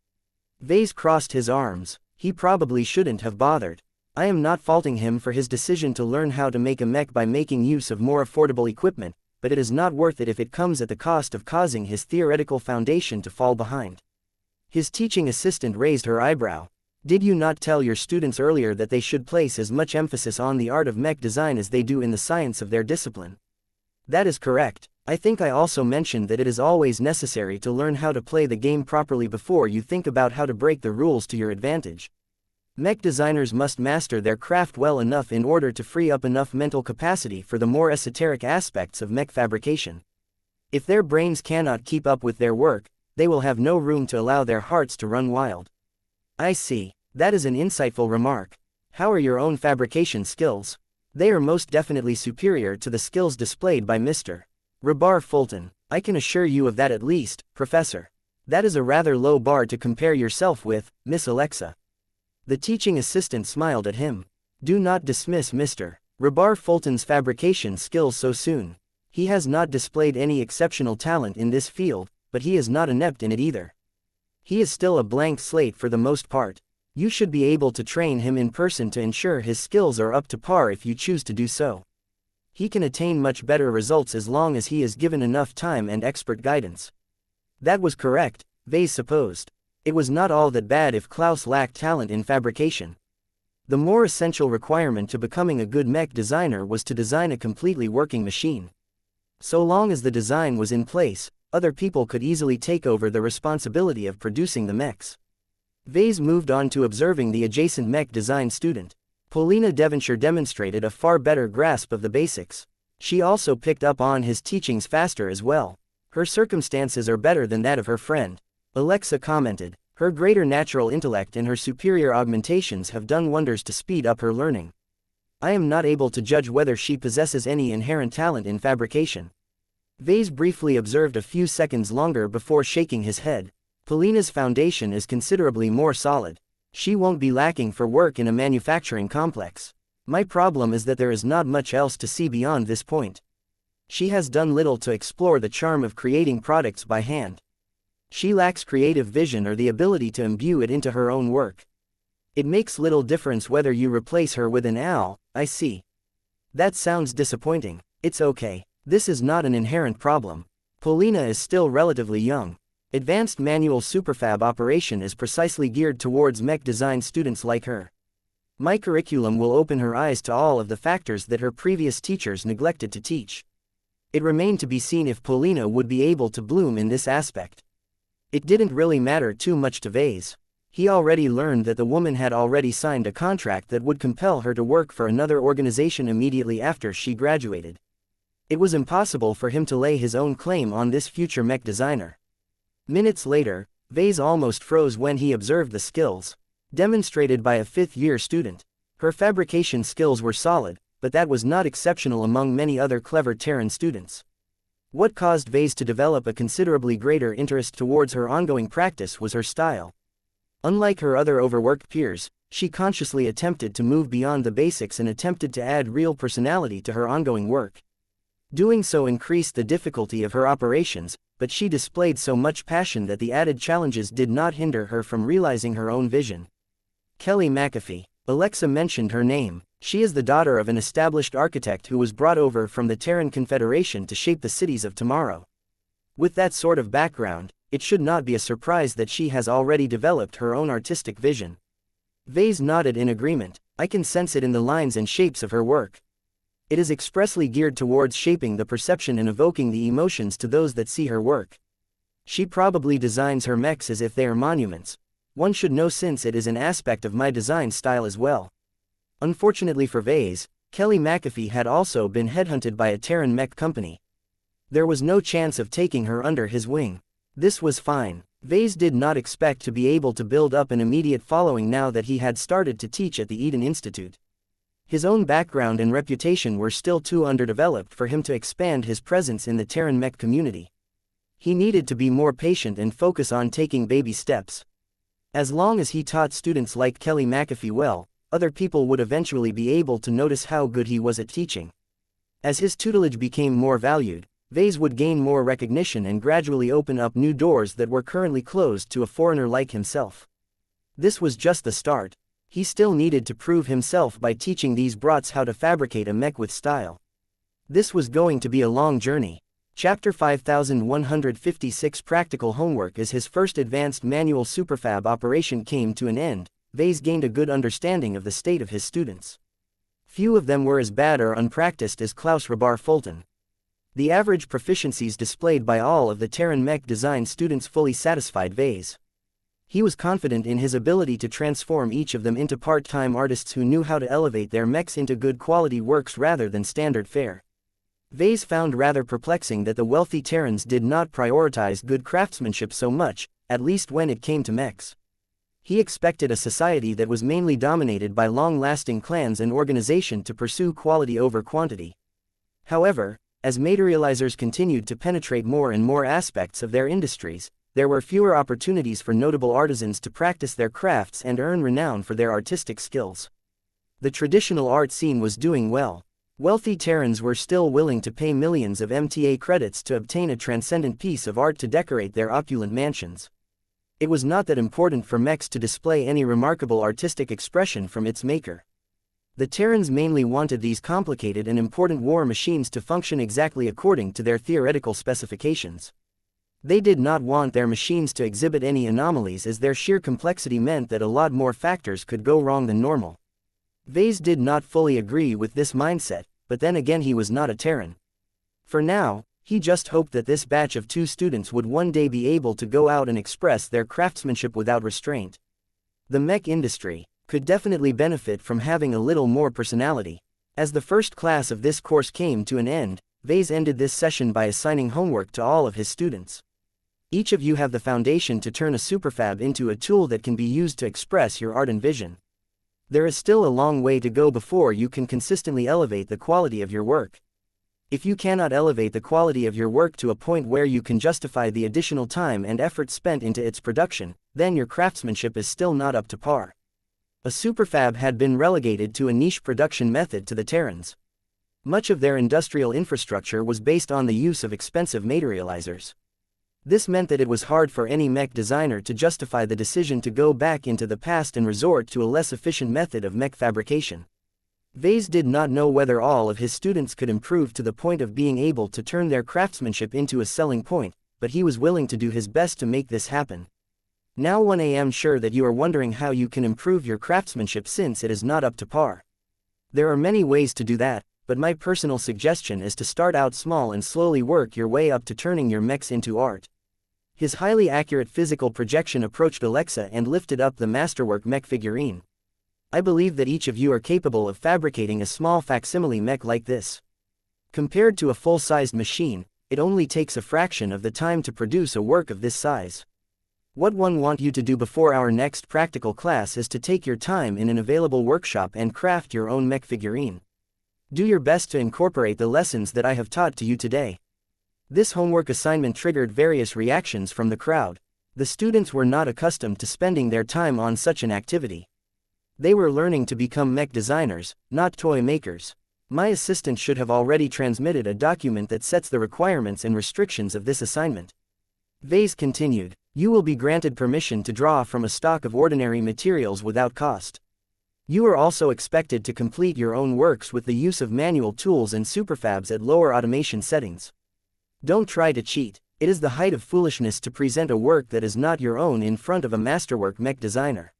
Vase crossed his arms. He probably shouldn't have bothered. I am not faulting him for his decision to learn how to make a mech by making use of more affordable equipment, but it is not worth it if it comes at the cost of causing his theoretical foundation to fall behind. His teaching assistant raised her eyebrow. Did you not tell your students earlier that they should place as much emphasis on the art of mech design as they do in the science of their discipline? That is correct. I think I also mentioned that it is always necessary to learn how to play the game properly before you think about how to break the rules to your advantage. Mech designers must master their craft well enough in order to free up enough mental capacity for the more esoteric aspects of mech fabrication. If their brains cannot keep up with their work, they will have no room to allow their hearts to run wild. I see. That is an insightful remark. How are your own fabrication skills? They are most definitely superior to the skills displayed by Mr. Rabar Fulton. I can assure you of that at least, Professor. That is a rather low bar to compare yourself with, Miss Alexa. The teaching assistant smiled at him. Do not dismiss Mr. Rabar Fulton's fabrication skills so soon. He has not displayed any exceptional talent in this field, but he is not inept in it either. He is still a blank slate for the most part. You should be able to train him in person to ensure his skills are up to par if you choose to do so. He can attain much better results as long as he is given enough time and expert guidance. That was correct, Vase supposed. It was not all that bad if Klaus lacked talent in fabrication. The more essential requirement to becoming a good mech designer was to design a completely working machine. So long as the design was in place, other people could easily take over the responsibility of producing the mechs. Vase moved on to observing the adjacent mech design student. Paulina Devonshire demonstrated a far better grasp of the basics. She also picked up on his teachings faster as well. Her circumstances are better than that of her friend. Alexa commented. Her greater natural intellect and her superior augmentations have done wonders to speed up her learning. I am not able to judge whether she possesses any inherent talent in fabrication. Vase briefly observed a few seconds longer before shaking his head. Paulina's foundation is considerably more solid. She won't be lacking for work in a manufacturing complex. My problem is that there is not much else to see beyond this point. She has done little to explore the charm of creating products by hand. She lacks creative vision or the ability to imbue it into her own work. It makes little difference whether you replace her with an owl. I see. That sounds disappointing. It's okay. This is not an inherent problem. Paulina is still relatively young. Advanced manual superfab operation is precisely geared towards mech design students like her. My curriculum will open her eyes to all of the factors that her previous teachers neglected to teach. It remained to be seen if Paulina would be able to bloom in this aspect. It didn't really matter too much to Vase. He already learned that the woman had already signed a contract that would compel her to work for another organization immediately after she graduated. It was impossible for him to lay his own claim on this future mech designer. Minutes later, Vase almost froze when he observed the skills demonstrated by a fifth-year student. Her fabrication skills were solid, but that was not exceptional among many other clever Terran students. What caused Vase to develop a considerably greater interest towards her ongoing practice was her style. Unlike her other overworked peers, she consciously attempted to move beyond the basics and attempted to add real personality to her ongoing work. Doing so increased the difficulty of her operations, but she displayed so much passion that the added challenges did not hinder her from realizing her own vision. Kelly McAfee. Alexa mentioned her name. She is the daughter of an established architect who was brought over from the Terran Confederation to shape the cities of tomorrow. With that sort of background, it should not be a surprise that she has already developed her own artistic vision. Vase nodded in agreement. I can sense it in the lines and shapes of her work. It is expressly geared towards shaping the perception and evoking the emotions to those that see her work. She probably designs her mechs as if they are monuments. One should know since it is an aspect of my design style as well. Unfortunately for Vase, Kelly McAfee had also been headhunted by a Terran mech company. There was no chance of taking her under his wing. This was fine. Vase did not expect to be able to build up an immediate following now that he had started to teach at the Eden Institute. His own background and reputation were still too underdeveloped for him to expand his presence in the Terran mech community. He needed to be more patient and focus on taking baby steps. As long as he taught students like Kelly McAfee well, other people would eventually be able to notice how good he was at teaching. As his tutelage became more valued, Vase would gain more recognition and gradually open up new doors that were currently closed to a foreigner like himself. This was just the start. He still needed to prove himself by teaching these brats how to fabricate a mech with style. This was going to be a long journey. Chapter 5156 Practical Homework. As his first advanced manual superfab operation came to an end, Vase gained a good understanding of the state of his students. Few of them were as bad or unpracticed as Klaus Rabar Fulton. The average proficiencies displayed by all of the Terran mech design students fully satisfied Vase. He was confident in his ability to transform each of them into part-time artists who knew how to elevate their mechs into good quality works rather than standard fare. Vase found rather perplexing that the wealthy Terrans did not prioritize good craftsmanship so much, at least when it came to mechs. He expected a society that was mainly dominated by long-lasting clans and organization to pursue quality over quantity. However, as materializers continued to penetrate more and more aspects of their industries, there were fewer opportunities for notable artisans to practice their crafts and earn renown for their artistic skills. The traditional art scene was doing well. Wealthy Terrans were still willing to pay millions of MTA credits to obtain a transcendent piece of art to decorate their opulent mansions. It was not that important for mechs to display any remarkable artistic expression from its maker. The Terrans mainly wanted these complicated and important war machines to function exactly according to their theoretical specifications. They did not want their machines to exhibit any anomalies, as their sheer complexity meant that a lot more factors could go wrong than normal. Vase did not fully agree with this mindset, but then again he was not a Terran. For now, He just hoped that this batch of 2 students would one day be able to go out and express their craftsmanship without restraint. The mech industry could definitely benefit from having a little more personality. As the first class of this course came to an end, Vase ended this session by assigning homework to all of his students. Each of you have the foundation to turn a superfab into a tool that can be used to express your art and vision. There is still a long way to go before you can consistently elevate the quality of your work. If you cannot elevate the quality of your work to a point where you can justify the additional time and effort spent into its production, then your craftsmanship is still not up to par. A superfab had been relegated to a niche production method to the Terrans. Much of their industrial infrastructure was based on the use of expensive materializers. This meant that it was hard for any mech designer to justify the decision to go back into the past and resort to a less efficient method of mech fabrication. Vase did not know whether all of his students could improve to the point of being able to turn their craftsmanship into a selling point, but he was willing to do his best to make this happen. Now I am sure that you are wondering how you can improve your craftsmanship since it is not up to par. There are many ways to do that, but my personal suggestion is to start out small and slowly work your way up to turning your mechs into art. His highly accurate physical projection approached Alexa and lifted up the masterwork mech figurine. I believe that each of you are capable of fabricating a small facsimile mech like this. Compared to a full-sized machine, it only takes a fraction of the time to produce a work of this size. What I want you to do before our next practical class is to take your time in an available workshop and craft your own mech figurine. Do your best to incorporate the lessons that I have taught to you today. This homework assignment triggered various reactions from the crowd. The students were not accustomed to spending their time on such an activity. They were learning to become mech designers, not toy makers. My assistant should have already transmitted a document that sets the requirements and restrictions of this assignment. Vase continued, you will be granted permission to draw from a stock of ordinary materials without cost. You are also expected to complete your own works with the use of manual tools and superfabs at lower automation settings. Don't try to cheat. It is the height of foolishness to present a work that is not your own in front of a masterwork mech designer.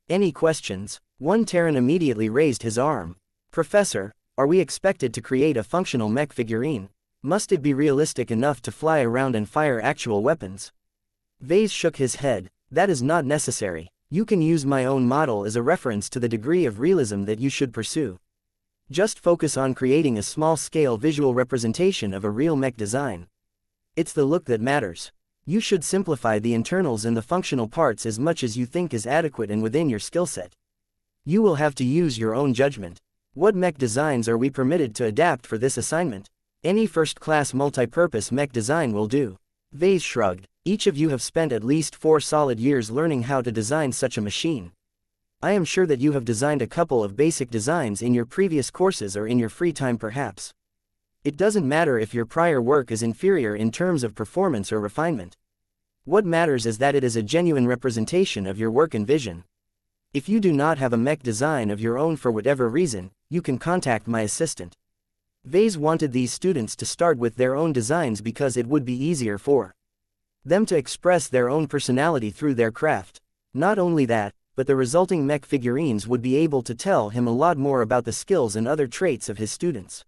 Any questions? One Terran immediately raised his arm. Professor, are we expected to create a functional mech figurine? Must it be realistic enough to fly around and fire actual weapons? Vase shook his head. That is not necessary. You can use my own model as a reference to the degree of realism that you should pursue. Just focus on creating a small-scale visual representation of a real mech design. It's the look that matters. You should simplify the internals and the functional parts as much as you think is adequate and within your skill set. You will have to use your own judgment. What mech designs are we permitted to adapt for this assignment? Any first-class multi-purpose mech design will do. Vase shrugged. Each of you have spent at least 4 solid years learning how to design such a machine. I am sure that you have designed a couple of basic designs in your previous courses or in your free time perhaps. It doesn't matter if your prior work is inferior in terms of performance or refinement. What matters is that it is a genuine representation of your work and vision. If you do not have a mech design of your own for whatever reason, you can contact my assistant. Vase wanted these students to start with their own designs because it would be easier for them to express their own personality through their craft. Not only that, but the resulting mech figurines would be able to tell him a lot more about the skills and other traits of his students.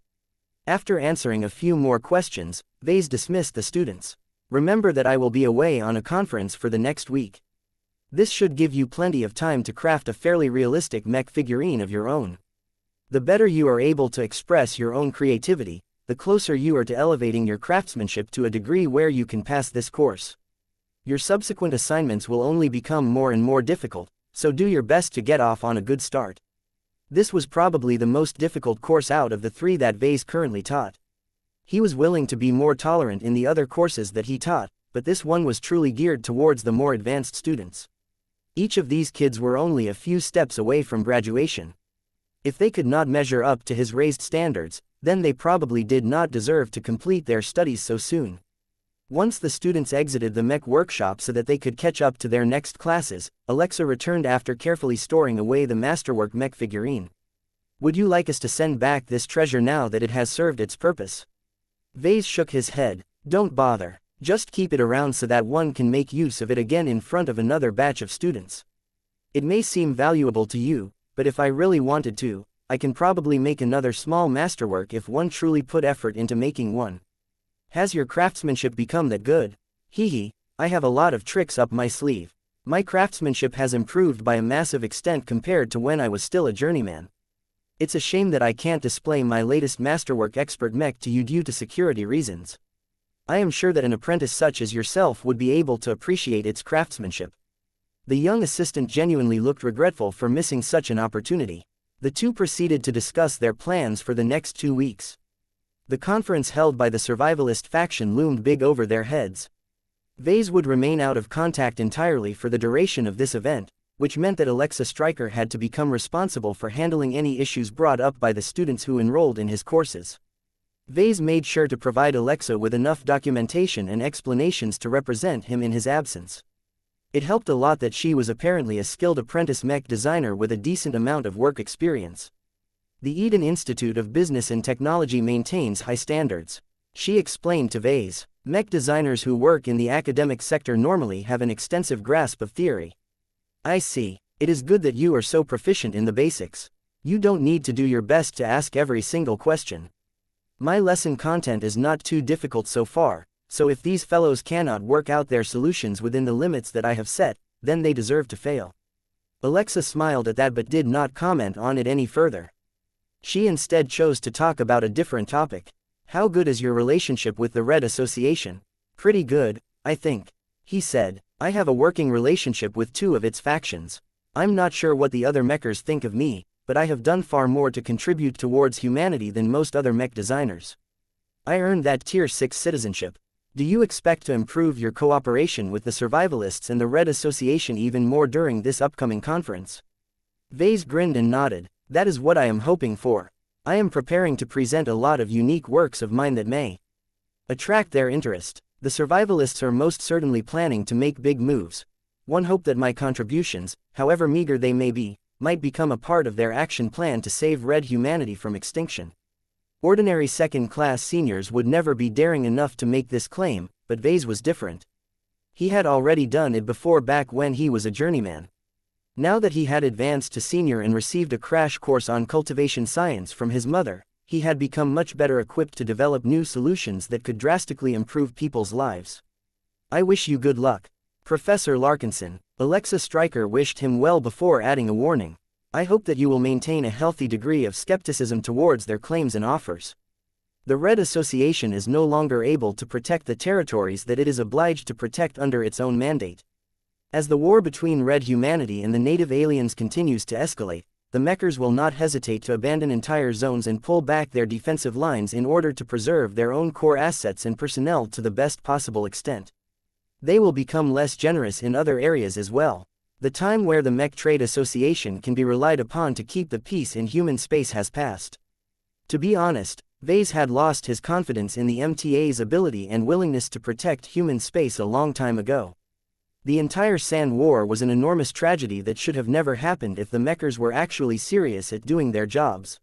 After answering a few more questions, Vase dismissed the students. Remember that I will be away on a conference for the next week. This should give you plenty of time to craft a fairly realistic mech figurine of your own. The better you are able to express your own creativity, the closer you are to elevating your craftsmanship to a degree where you can pass this course. Your subsequent assignments will only become more and more difficult, so do your best to get off on a good start. This was probably the most difficult course out of the 3 that Vase currently taught. He was willing to be more tolerant in the other courses that he taught, but this one was truly geared towards the more advanced students. Each of these kids were only a few steps away from graduation. If they could not measure up to his raised standards, then they probably did not deserve to complete their studies so soon. Once the students exited the mech workshop so that they could catch up to their next classes, Alexa returned after carefully storing away the masterwork mech figurine. Would you like us to send back this treasure now that it has served its purpose? Vase shook his head. Don't bother. Just keep it around so that one can make use of it again in front of another batch of students. It may seem valuable to you, but if I really wanted to, I can probably make another small masterwork if one truly put effort into making one. Has your craftsmanship become that good? Hee, I have a lot of tricks up my sleeve. My craftsmanship has improved by a massive extent compared to when I was still a journeyman. It's a shame that I can't display my latest masterwork expert mech to you due to security reasons. I am sure that an apprentice such as yourself would be able to appreciate its craftsmanship. The young assistant genuinely looked regretful for missing such an opportunity. The two proceeded to discuss their plans for the next 2 weeks. The conference held by the survivalist faction loomed big over their heads. Vase would remain out of contact entirely for the duration of this event, which meant that Alexa Stryker had to become responsible for handling any issues brought up by the students who enrolled in his courses. Vase made sure to provide Alexa with enough documentation and explanations to represent him in his absence. It helped a lot that she was apparently a skilled apprentice mech designer with a decent amount of work experience. The Eden Institute of Business and Technology maintains high standards, she explained to Vase. Mech designers who work in the academic sector normally have an extensive grasp of theory. I see. It is good that you are so proficient in the basics. You don't need to do your best to ask every single question. My lesson content is not too difficult so far, so if these fellows cannot work out their solutions within the limits that I have set, then they deserve to fail. Alexa smiled at that but did not comment on it any further. She instead chose to talk about a different topic. How good is your relationship with the Red Association? Pretty good, I think. He said, I have a working relationship with 2 of its factions. I'm not sure what the other mechers think of me, but I have done far more to contribute towards humanity than most other mech designers. I earned that Tier 6 citizenship. Do you expect to improve your cooperation with the survivalists and the Red Association even more during this upcoming conference? Vase grinned and nodded. That is what I am hoping for. I am preparing to present a lot of unique works of mine that may attract their interest. The survivalists are most certainly planning to make big moves. One hope that my contributions, however meager they may be, might become a part of their action plan to save red humanity from extinction. Ordinary second-class seniors would never be daring enough to make this claim, but Vase was different. He had already done it before back when he was a journeyman. Now that he had advanced to senior and received a crash course on cultivation science from his mother, he had become much better equipped to develop new solutions that could drastically improve people's lives. I wish you good luck, Professor Larkinson. Alexa Stryker wished him well before adding a warning. I hope that you will maintain a healthy degree of skepticism towards their claims and offers. The Red Association is no longer able to protect the territories that it is obliged to protect under its own mandate. As the war between red humanity and the native aliens continues to escalate, the mechers will not hesitate to abandon entire zones and pull back their defensive lines in order to preserve their own core assets and personnel to the best possible extent. They will become less generous in other areas as well. The time where the Mech Trade Association can be relied upon to keep the peace in human space has passed. To be honest, Vase had lost his confidence in the MTA's ability and willingness to protect human space a long time ago. The entire Sand War was an enormous tragedy that should have never happened if the mechers were actually serious at doing their jobs.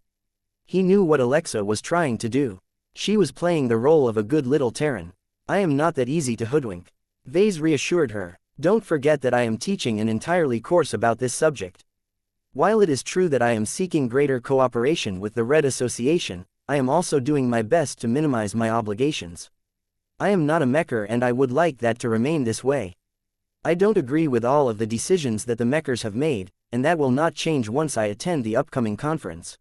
He knew what Alexa was trying to do. She was playing the role of a good little Terran. I am not that easy to hoodwink. Vase reassured her. Don't forget that I am teaching an entirely course about this subject. While it is true that I am seeking greater cooperation with the Red Association, I am also doing my best to minimize my obligations. I am not a mecher and I would like that to remain this way. I don't agree with all of the decisions that the mechers have made, and that will not change once I attend the upcoming conference.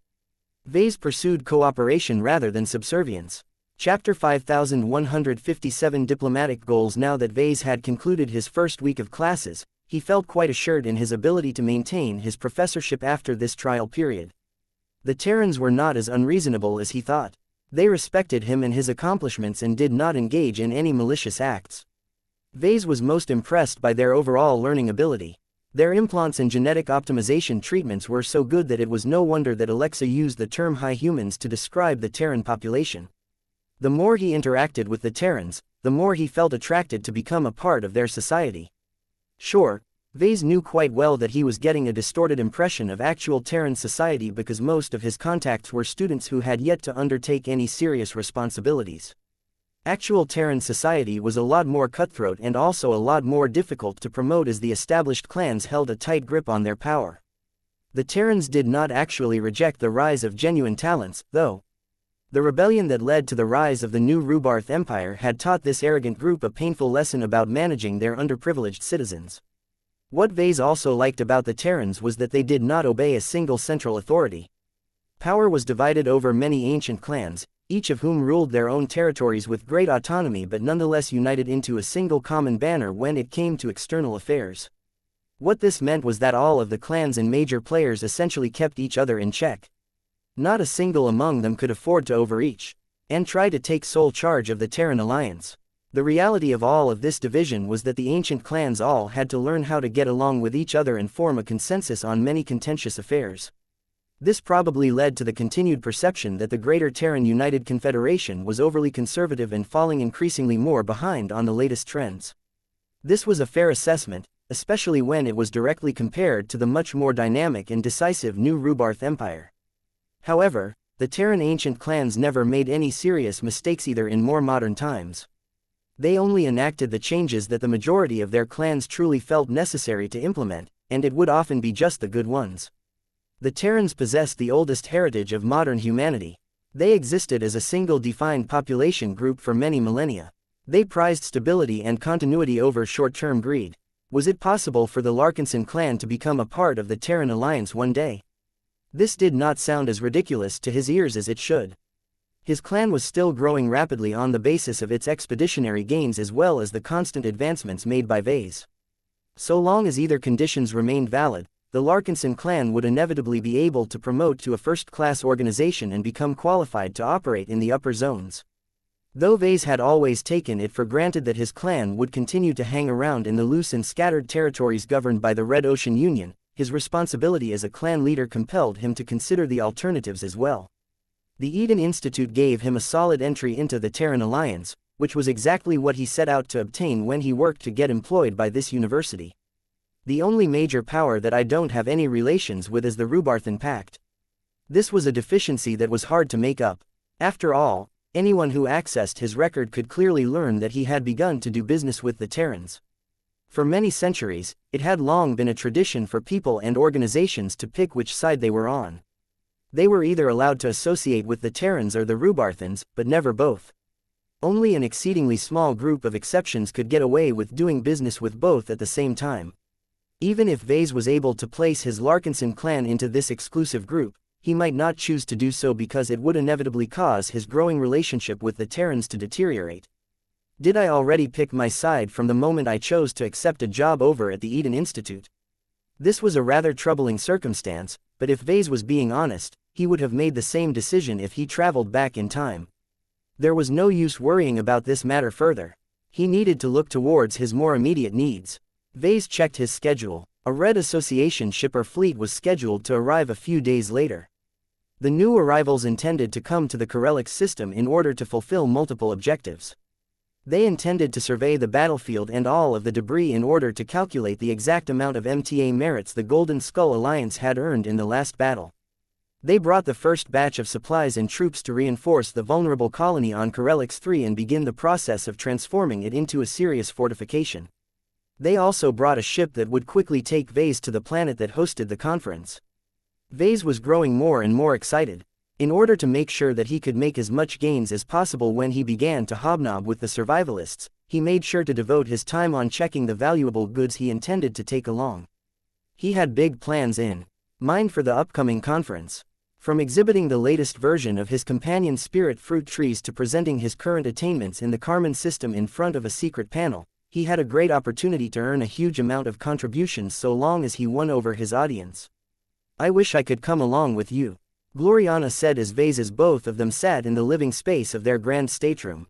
Vase pursued cooperation rather than subservience. Chapter 5157 Diplomatic Goals. Now that Vase had concluded his first week of classes, he felt quite assured in his ability to maintain his professorship after this trial period. The Terrans were not as unreasonable as he thought. They respected him and his accomplishments and did not engage in any malicious acts. Vase was most impressed by their overall learning ability. Their implants and genetic optimization treatments were so good that it was no wonder that Alexa used the term high humans to describe the Terran population. The more he interacted with the Terrans, the more he felt attracted to become a part of their society. Sure, Vase knew quite well that he was getting a distorted impression of actual Terran society because most of his contacts were students who had yet to undertake any serious responsibilities. Actual Terran society was a lot more cutthroat and also a lot more difficult to promote as the established clans held a tight grip on their power. The Terrans did not actually reject the rise of genuine talents, though. The rebellion that led to the rise of the new Rubarth Empire had taught this arrogant group a painful lesson about managing their underprivileged citizens. What Vase also liked about the Terrans was that they did not obey a single central authority. Power was divided over many ancient clans, each of whom ruled their own territories with great autonomy but nonetheless united into a single common banner when it came to external affairs. What this meant was that all of the clans and major players essentially kept each other in check. Not a single among them could afford to overreach and try to take sole charge of the Terran alliance. The reality of all of this division was that the ancient clans all had to learn how to get along with each other and form a consensus on many contentious affairs. This probably led to the continued perception that the Greater Terran United Confederation was overly conservative and falling increasingly more behind on the latest trends. This was a fair assessment, especially when it was directly compared to the much more dynamic and decisive new Rubarth Empire. However, the Terran ancient clans never made any serious mistakes either in more modern times. They only enacted the changes that the majority of their clans truly felt necessary to implement, and it would often be just the good ones. The Terrans possessed the oldest heritage of modern humanity. They existed as a single defined population group for many millennia. They prized stability and continuity over short-term greed. Was it possible for the Larkinson clan to become a part of the Terran alliance one day? This did not sound as ridiculous to his ears as it should. His clan was still growing rapidly on the basis of its expeditionary gains as well as the constant advancements made by Vase. So long as either conditions remained valid, the Larkinson clan would inevitably be able to promote to a first-class organization and become qualified to operate in the upper zones. Though Vase had always taken it for granted that his clan would continue to hang around in the loose and scattered territories governed by the Red Ocean Union, his responsibility as a clan leader compelled him to consider the alternatives as well. The Eden Institute gave him a solid entry into the Terran Alliance, which was exactly what he set out to obtain when he worked to get employed by this university. The only major power that I don't have any relations with is the Rubarthan Pact. This was a deficiency that was hard to make up. After all, anyone who accessed his record could clearly learn that he had begun to do business with the Terrans. For many centuries, it had long been a tradition for people and organizations to pick which side they were on. They were either allowed to associate with the Terrans or the Rubarthans, but never both. Only an exceedingly small group of exceptions could get away with doing business with both at the same time. Even if Vase was able to place his Larkinson clan into this exclusive group, he might not choose to do so because it would inevitably cause his growing relationship with the Terrans to deteriorate. Did I already pick my side from the moment I chose to accept a job over at the Eden Institute? This was a rather troubling circumstance, but if Vase was being honest, he would have made the same decision if he traveled back in time. There was no use worrying about this matter further. He needed to look towards his more immediate needs. Vase checked his schedule. A Red Association shipper fleet was scheduled to arrive a few days later. The new arrivals intended to come to the Corelix system in order to fulfill multiple objectives. They intended to survey the battlefield and all of the debris in order to calculate the exact amount of MTA merits the Golden Skull Alliance had earned in the last battle. They brought the first batch of supplies and troops to reinforce the vulnerable colony on Corelix 3 and begin the process of transforming it into a serious fortification. They also brought a ship that would quickly take Vase to the planet that hosted the conference. Vase was growing more and more excited. In order to make sure that he could make as much gains as possible when he began to hobnob with the survivalists, he made sure to devote his time on checking the valuable goods he intended to take along. He had big plans in mind for the upcoming conference. From exhibiting the latest version of his companion spirit fruit trees to presenting his current attainments in the Karman system in front of a secret panel, he had a great opportunity to earn a huge amount of contributions so long as he won over his audience. "I wish I could come along with you," Gloriana said as Vases both of them sat in the living space of their grand stateroom.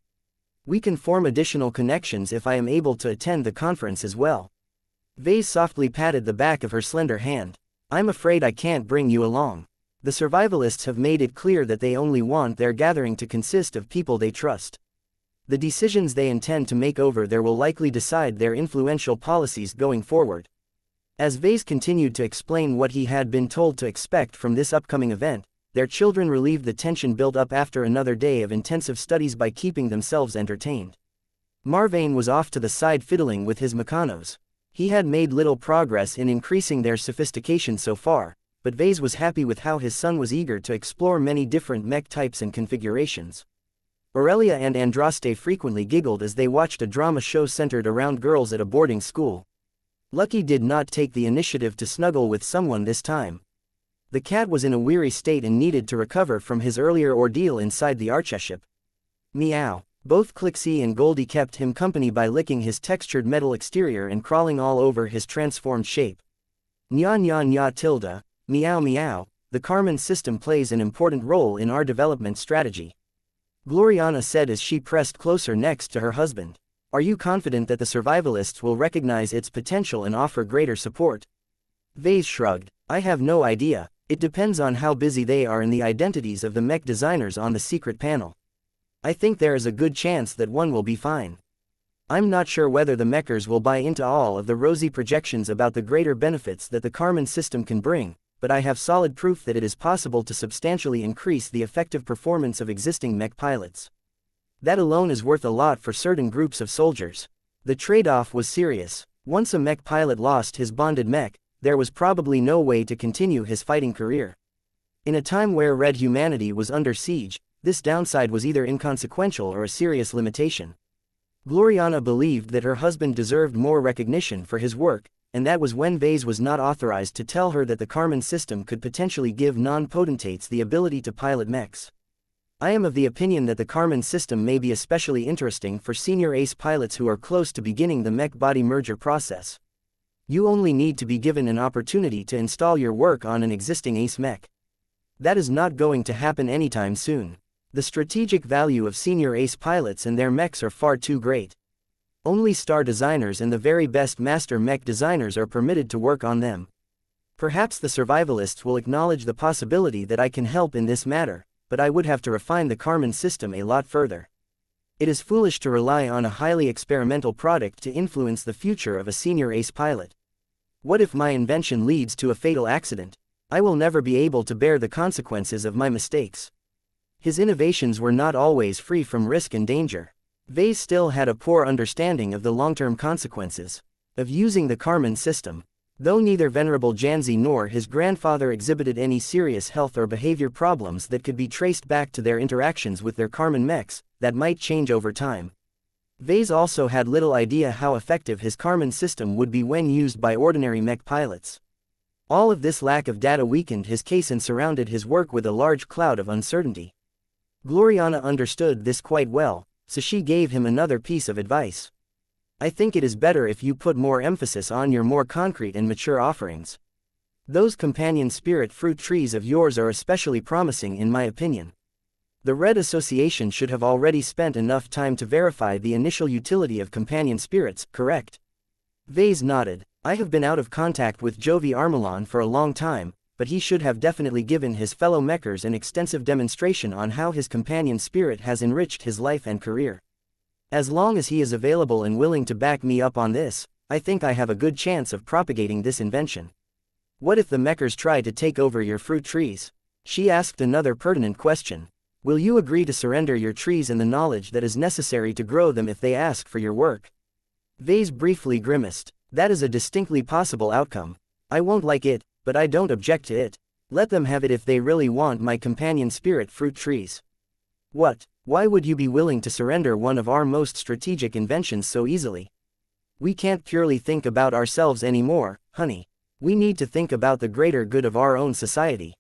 "We can form additional connections if I am able to attend the conference as well." Vase softly patted the back of her slender hand. "I'm afraid I can't bring you along. The survivalists have made it clear that they only want their gathering to consist of people they trust. The decisions they intend to make over there will likely decide their influential policies going forward." As Vase continued to explain what he had been told to expect from this upcoming event, their children relieved the tension built up after another day of intensive studies by keeping themselves entertained. Marvane was off to the side fiddling with his mechanos. He had made little progress in increasing their sophistication so far, but Vase was happy with how his son was eager to explore many different mech types and configurations. Aurelia and Andraste frequently giggled as they watched a drama show centered around girls at a boarding school. Lucky did not take the initiative to snuggle with someone this time. The cat was in a weary state and needed to recover from his earlier ordeal inside the archeship. Meow. Both Clixie and Goldie kept him company by licking his textured metal exterior and crawling all over his transformed shape. Nya nya nya tilde, meow meow, the Karman system plays an important role in our development strategy. Gloriana said as she pressed closer next to her husband. Are you confident that the survivalists will recognize its potential and offer greater support? Vase shrugged. I have no idea, it depends on how busy they are and the identities of the mech designers on the secret panel. I think there is a good chance that one will be fine. I'm not sure whether the mechers will buy into all of the rosy projections about the greater benefits that the Karman system can bring, but I have solid proof that it is possible to substantially increase the effective performance of existing mech pilots. That alone is worth a lot for certain groups of soldiers. The trade-off was serious. Once a mech pilot lost his bonded mech, there was probably no way to continue his fighting career. In a time where Red humanity was under siege, this downside was either inconsequential or a serious limitation. Gloriana believed that her husband deserved more recognition for his work, and that was when Vase was not authorized to tell her that the Karman system could potentially give non-potentates the ability to pilot mechs. I am of the opinion that the Karman system may be especially interesting for senior ace pilots who are close to beginning the mech-body merger process. You only need to be given an opportunity to install your work on an existing ace mech. That is not going to happen anytime soon. The strategic value of senior ace pilots and their mechs are far too great. Only star designers and the very best master mech designers are permitted to work on them. Perhaps the survivalists will acknowledge the possibility that I can help in this matter, but I would have to refine the Karman system a lot further. It is foolish to rely on a highly experimental product to influence the future of a senior ace pilot. What if my invention leads to a fatal accident? I will never be able to bear the consequences of my mistakes. His innovations were not always free from risk and danger. Vase still had a poor understanding of the long-term consequences of using the Karman system. Though neither Venerable Janzi nor his grandfather exhibited any serious health or behavior problems that could be traced back to their interactions with their Karman mechs, that might change over time. Vase also had little idea how effective his Karman system would be when used by ordinary mech pilots. All of this lack of data weakened his case and surrounded his work with a large cloud of uncertainty. Gloriana understood this quite well, so she gave him another piece of advice. I think it is better if you put more emphasis on your more concrete and mature offerings. Those companion spirit fruit trees of yours are especially promising in my opinion. The Red Association should have already spent enough time to verify the initial utility of companion spirits, correct? Vase nodded. I have been out of contact with Jovi Armelon for a long time, but he should have definitely given his fellow mechers an extensive demonstration on how his companion spirit has enriched his life and career. As long as he is available and willing to back me up on this, I think I have a good chance of propagating this invention. What if the mechers try to take over your fruit trees? She asked another pertinent question. Will you agree to surrender your trees and the knowledge that is necessary to grow them if they ask for your work? Vase briefly grimaced. That is a distinctly possible outcome. I won't like it, but I don't object to it. Let them have it if they really want my companion spirit fruit trees. What? Why would you be willing to surrender one of our most strategic inventions so easily? We can't purely think about ourselves anymore, honey. We need to think about the greater good of our own society.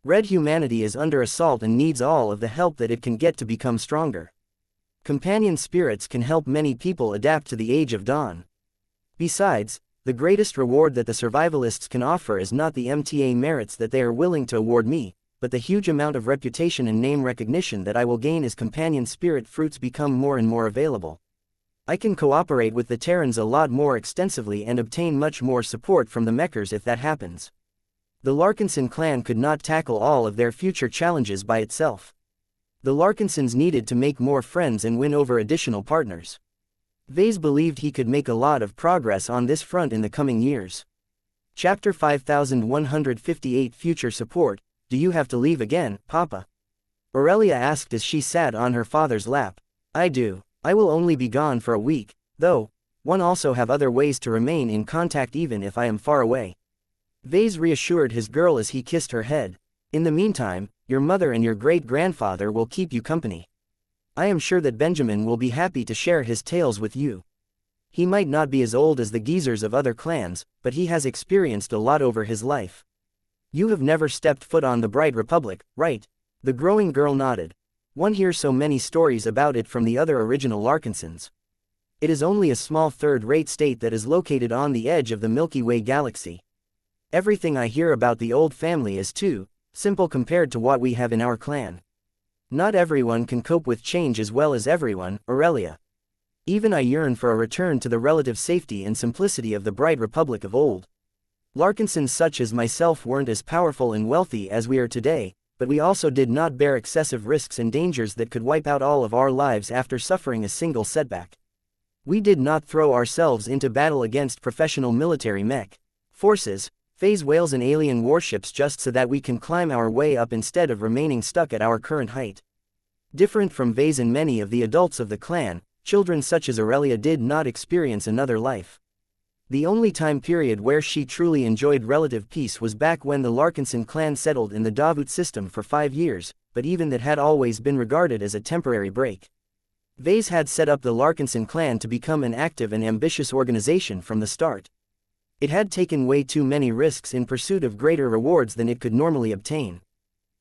Red humanity is under assault and needs all of the help that it can get to become stronger. Companion spirits can help many people adapt to the Age of Dawn. Besides, the greatest reward that the survivalists can offer is not the MTA merits that they are willing to award me, but the huge amount of reputation and name recognition that I will gain as companion spirit fruits become more and more available. I can cooperate with the Terrans a lot more extensively and obtain much more support from the mechers if that happens. The Larkinson clan could not tackle all of their future challenges by itself. The Larkinsons needed to make more friends and win over additional partners. Vase believed he could make a lot of progress on this front in the coming years. Chapter 5158 Future Support. Do you have to leave again, Papa? Aurelia asked as she sat on her father's lap. I do. I will only be gone for a week, though. One also have other ways to remain in contact even if I am far away. Vase reassured his girl as he kissed her head. In the meantime, your mother and your great-grandfather will keep you company. I am sure that Benjamin will be happy to share his tales with you. He might not be as old as the geezers of other clans, but he has experienced a lot over his life. You have never stepped foot on the Bright Republic, right? The growing girl nodded. One hears so many stories about it from the other original Larkinsons. It is only a small third-rate state that is located on the edge of the Milky Way galaxy. Everything I hear about the old family is too simple compared to what we have in our clan. Not everyone can cope with change as well as everyone, Aurelia. Even I yearn for a return to the relative safety and simplicity of the Bright Republic of old. Larkinsons such as myself weren't as powerful and wealthy as we are today, but we also did not bear excessive risks and dangers that could wipe out all of our lives after suffering a single setback. We did not throw ourselves into battle against professional military mech forces, phase whales and alien warships just so that we can climb our way up instead of remaining stuck at our current height. Different from Vase and many of the adults of the clan, children such as Aurelia did not experience another life. The only time period where she truly enjoyed relative peace was back when the Larkinson clan settled in the Davut system for 5 years, but even that had always been regarded as a temporary break. Vase had set up the Larkinson clan to become an active and ambitious organization from the start. It had taken way too many risks in pursuit of greater rewards than it could normally obtain.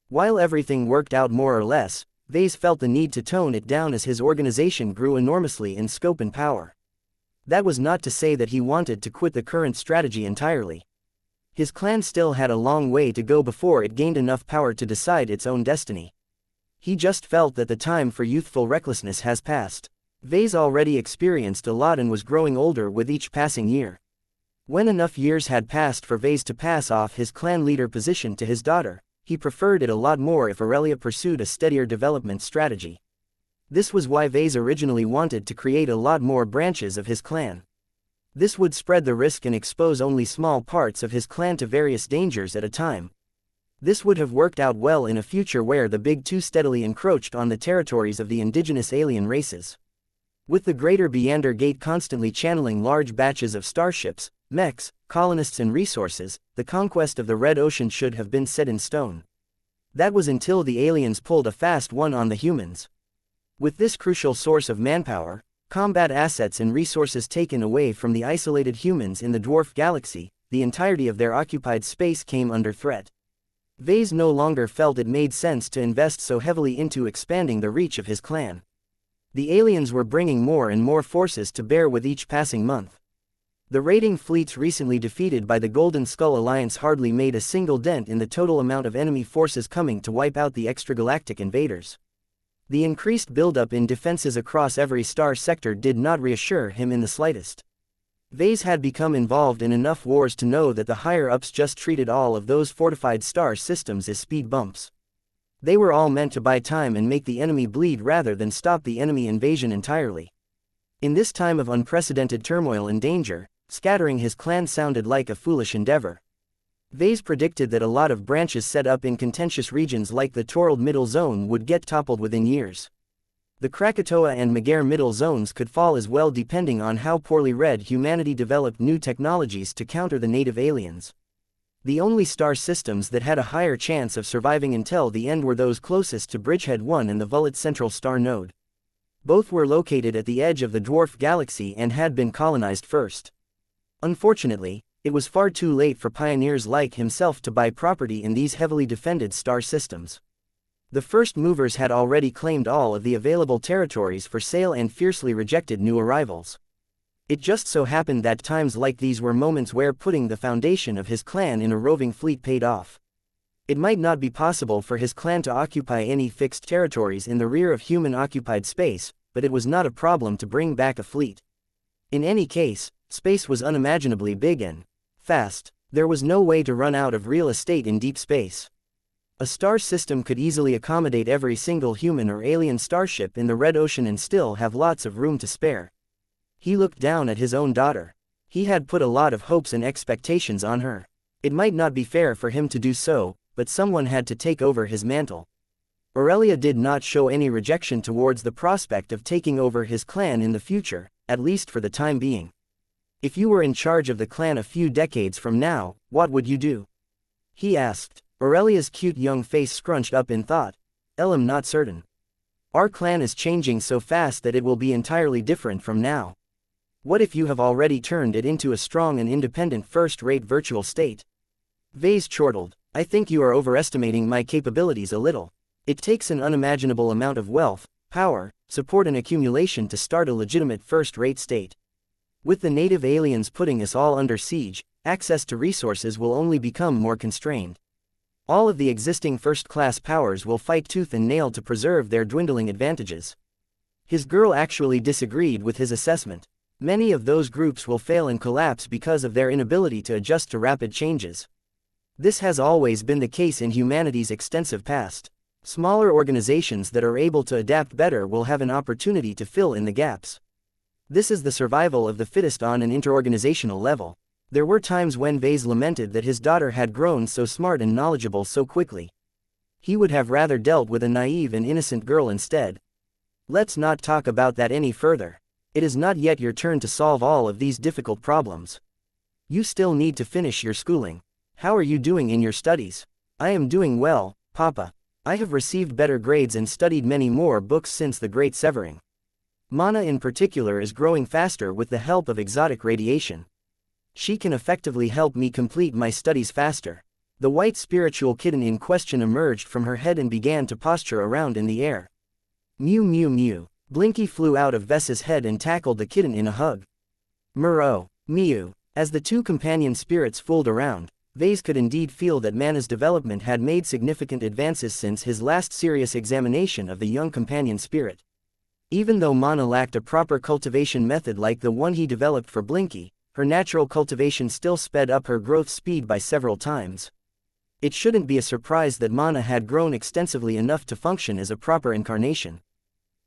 While everything worked out more or less, Vase felt the need to tone it down as his organization grew enormously in scope and power. That was not to say that he wanted to quit the current strategy entirely. His clan still had a long way to go before it gained enough power to decide its own destiny. He just felt that the time for youthful recklessness has passed. Vase already experienced a lot and was growing older with each passing year. When enough years had passed for Vase to pass off his clan leader position to his daughter, he preferred it a lot more if Aurelia pursued a steadier development strategy. This was why Vase originally wanted to create a lot more branches of his clan. This would spread the risk and expose only small parts of his clan to various dangers at a time. This would have worked out well in a future where the Big Two steadily encroached on the territories of the indigenous alien races. With the Greater Beander Gate constantly channeling large batches of starships, mechs, colonists and resources, the conquest of the Red Ocean should have been set in stone. That was until the aliens pulled a fast one on the humans. With this crucial source of manpower, combat assets and resources taken away from the isolated humans in the dwarf galaxy, the entirety of their occupied space came under threat. Vase no longer felt it made sense to invest so heavily into expanding the reach of his clan. The aliens were bringing more and more forces to bear with each passing month. The raiding fleets recently defeated by the Golden Skull Alliance hardly made a single dent in the total amount of enemy forces coming to wipe out the extragalactic invaders. The increased buildup in defenses across every star sector did not reassure him in the slightest. Vase had become involved in enough wars to know that the higher-ups just treated all of those fortified star systems as speed bumps. They were all meant to buy time and make the enemy bleed rather than stop the enemy invasion entirely. In this time of unprecedented turmoil and danger, scattering his clan sounded like a foolish endeavor. Vase predicted that a lot of branches set up in contentious regions like the Torald Middle Zone would get toppled within years. The Krakatoa and Megair Middle Zones could fall as well depending on how poorly read humanity developed new technologies to counter the native aliens. The only star systems that had a higher chance of surviving until the end were those closest to Bridgehead 1 and the Vullet Central Star Node. Both were located at the edge of the dwarf galaxy and had been colonized first. Unfortunately, it was far too late for pioneers like himself to buy property in these heavily defended star systems. The first movers had already claimed all of the available territories for sale and fiercely rejected new arrivals. It just so happened that times like these were moments where putting the foundation of his clan in a roving fleet paid off. It might not be possible for his clan to occupy any fixed territories in the rear of human-occupied space, but it was not a problem to bring back a fleet. In any case, space was unimaginably big and fast. There was no way to run out of real estate in deep space. A star system could easily accommodate every single human or alien starship in the Red Ocean and still have lots of room to spare. He looked down at his own daughter. He had put a lot of hopes and expectations on her. It might not be fair for him to do so, but someone had to take over his mantle. Aurelia did not show any rejection towards the prospect of taking over his clan in the future, at least for the time being. If you were in charge of the clan a few decades from now, what would you do? He asked. Aurelia's cute young face scrunched up in thought. I'm not certain. Our clan is changing so fast that it will be entirely different from now. What if you have already turned it into a strong and independent first-rate virtual state? Vase chortled. I think you are overestimating my capabilities a little. It takes an unimaginable amount of wealth, power, support and accumulation to start a legitimate first-rate state. With the native aliens putting us all under siege, access to resources will only become more constrained. All of the existing first-class powers will fight tooth and nail to preserve their dwindling advantages. His girl actually disagreed with his assessment. Many of those groups will fail and collapse because of their inability to adjust to rapid changes. This has always been the case in humanity's extensive past. Smaller organizations that are able to adapt better will have an opportunity to fill in the gaps. This is the survival of the fittest on an interorganizational level. There were times when Vase lamented that his daughter had grown so smart and knowledgeable so quickly. He would have rather dealt with a naive and innocent girl instead. Let's not talk about that any further. It is not yet your turn to solve all of these difficult problems. You still need to finish your schooling. How are you doing in your studies? I am doing well, Papa. I have received better grades and studied many more books since the Great Severing. Mana in particular is growing faster with the help of exotic radiation. She can effectively help me complete my studies faster. The white spiritual kitten in question emerged from her head and began to posture around in the air. Mew mew mew. Blinky flew out of Vess's head and tackled the kitten in a hug. Murrow, mew. As the two companion spirits fooled around, Vase could indeed feel that Mana's development had made significant advances since his last serious examination of the young companion spirit. Even though Mana lacked a proper cultivation method like the one he developed for Blinky, her natural cultivation still sped up her growth speed by several times. It shouldn't be a surprise that Mana had grown extensively enough to function as a proper incarnation.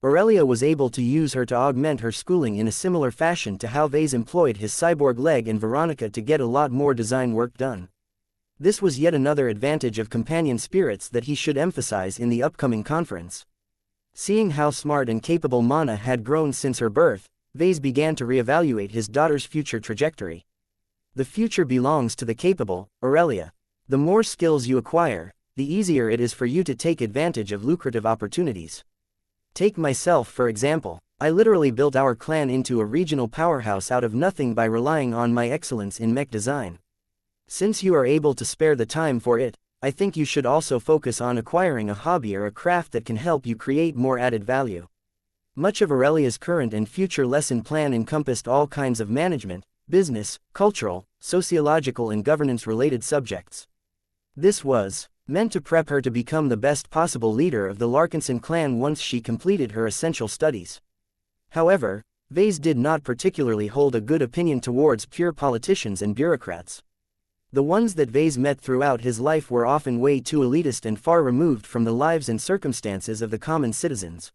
Aurelia was able to use her to augment her schooling in a similar fashion to how Vase employed his cyborg leg and Veronica to get a lot more design work done. This was yet another advantage of companion spirits that he should emphasize in the upcoming conference. Seeing how smart and capable Mana had grown since her birth, Vase began to reevaluate his daughter's future trajectory. The future belongs to the capable, Aurelia. The more skills you acquire, the easier it is for you to take advantage of lucrative opportunities. Take myself for example. I literally built our clan into a regional powerhouse out of nothing by relying on my excellence in mech design. Since you are able to spare the time for it, I think you should also focus on acquiring a hobby or a craft that can help you create more added value. Much of Aurelia's current and future lesson plan encompassed all kinds of management, business, cultural, sociological and governance-related subjects. This was meant to prep her to become the best possible leader of the Larkinson clan once she completed her essential studies. However, Vase did not particularly hold a good opinion towards pure politicians and bureaucrats. The ones that Vase met throughout his life were often way too elitist and far removed from the lives and circumstances of the common citizens.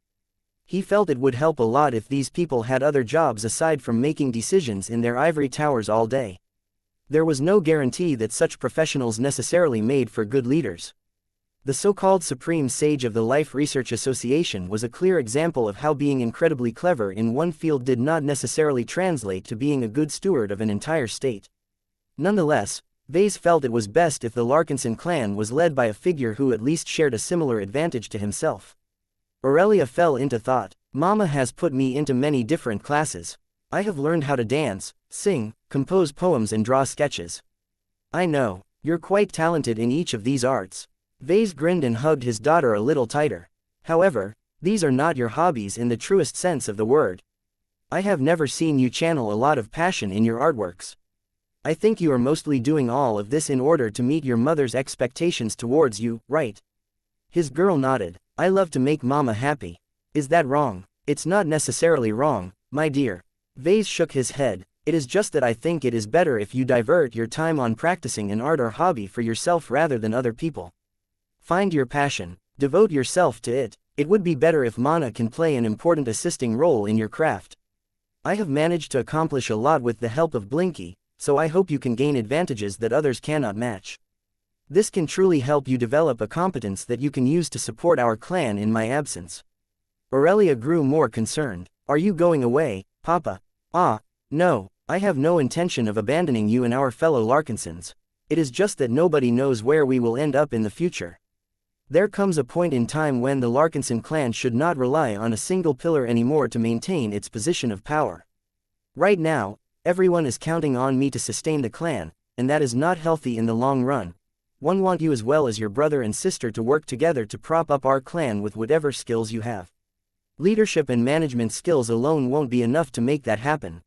He felt it would help a lot if these people had other jobs aside from making decisions in their ivory towers all day. There was no guarantee that such professionals necessarily made for good leaders. The so-called Supreme Sage of the Life Research Association was a clear example of how being incredibly clever in one field did not necessarily translate to being a good steward of an entire state. Nonetheless, Vase felt it was best if the Larkinson clan was led by a figure who at least shared a similar advantage to himself. Aurelia fell into thought. Mama has put me into many different classes. I have learned how to dance, sing, compose poems and draw sketches. I know, you're quite talented in each of these arts. Vase grinned and hugged his daughter a little tighter. However, these are not your hobbies in the truest sense of the word. I have never seen you channel a lot of passion in your artworks. I think you are mostly doing all of this in order to meet your mother's expectations towards you, right? His girl nodded. I love to make Mama happy. Is that wrong? It's not necessarily wrong, my dear. Vase shook his head. It is just that I think it is better if you divert your time on practicing an art or hobby for yourself rather than other people. Find your passion. Devote yourself to it. It would be better if Mana can play an important assisting role in your craft. I have managed to accomplish a lot with the help of Blinky, so I hope you can gain advantages that others cannot match. This can truly help you develop a competence that you can use to support our clan in my absence. Aurelia grew more concerned. Are you going away, Papa? Ah, no, I have no intention of abandoning you and our fellow Larkinsons. It is just that nobody knows where we will end up in the future. There comes a point in time when the Larkinson clan should not rely on a single pillar anymore to maintain its position of power. Right now, everyone is counting on me to sustain the clan, and that is not healthy in the long run. One want you as well as your brother and sister to work together to prop up our clan with whatever skills you have. Leadership and management skills alone won't be enough to make that happen.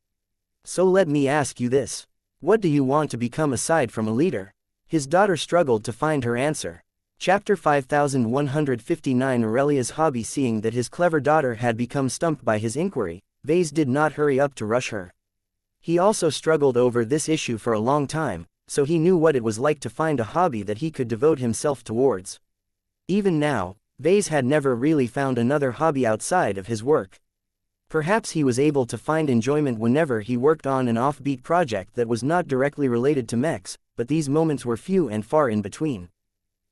So let me ask you this. What do you want to become aside from a leader? His daughter struggled to find her answer. Chapter 5159 Aurelia's hobby. Seeing that his clever daughter had become stumped by his inquiry, Vase did not hurry up to rush her. He also struggled over this issue for a long time, so he knew what it was like to find a hobby that he could devote himself towards. Even now, Vase had never really found another hobby outside of his work. Perhaps he was able to find enjoyment whenever he worked on an offbeat project that was not directly related to mechs, but these moments were few and far in between.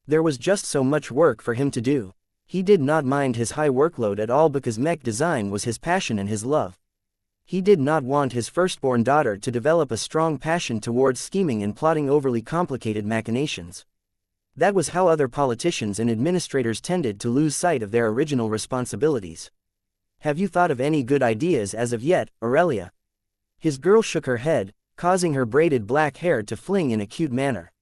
There was just so much work for him to do. He did not mind his high workload at all because mech design was his passion and his love. He did not want his firstborn daughter to develop a strong passion towards scheming and plotting overly complicated machinations. That was how other politicians and administrators tended to lose sight of their original responsibilities. Have you thought of any good ideas as of yet, Aurelia? His girl shook her head, causing her braided black hair to fling in a cute manner.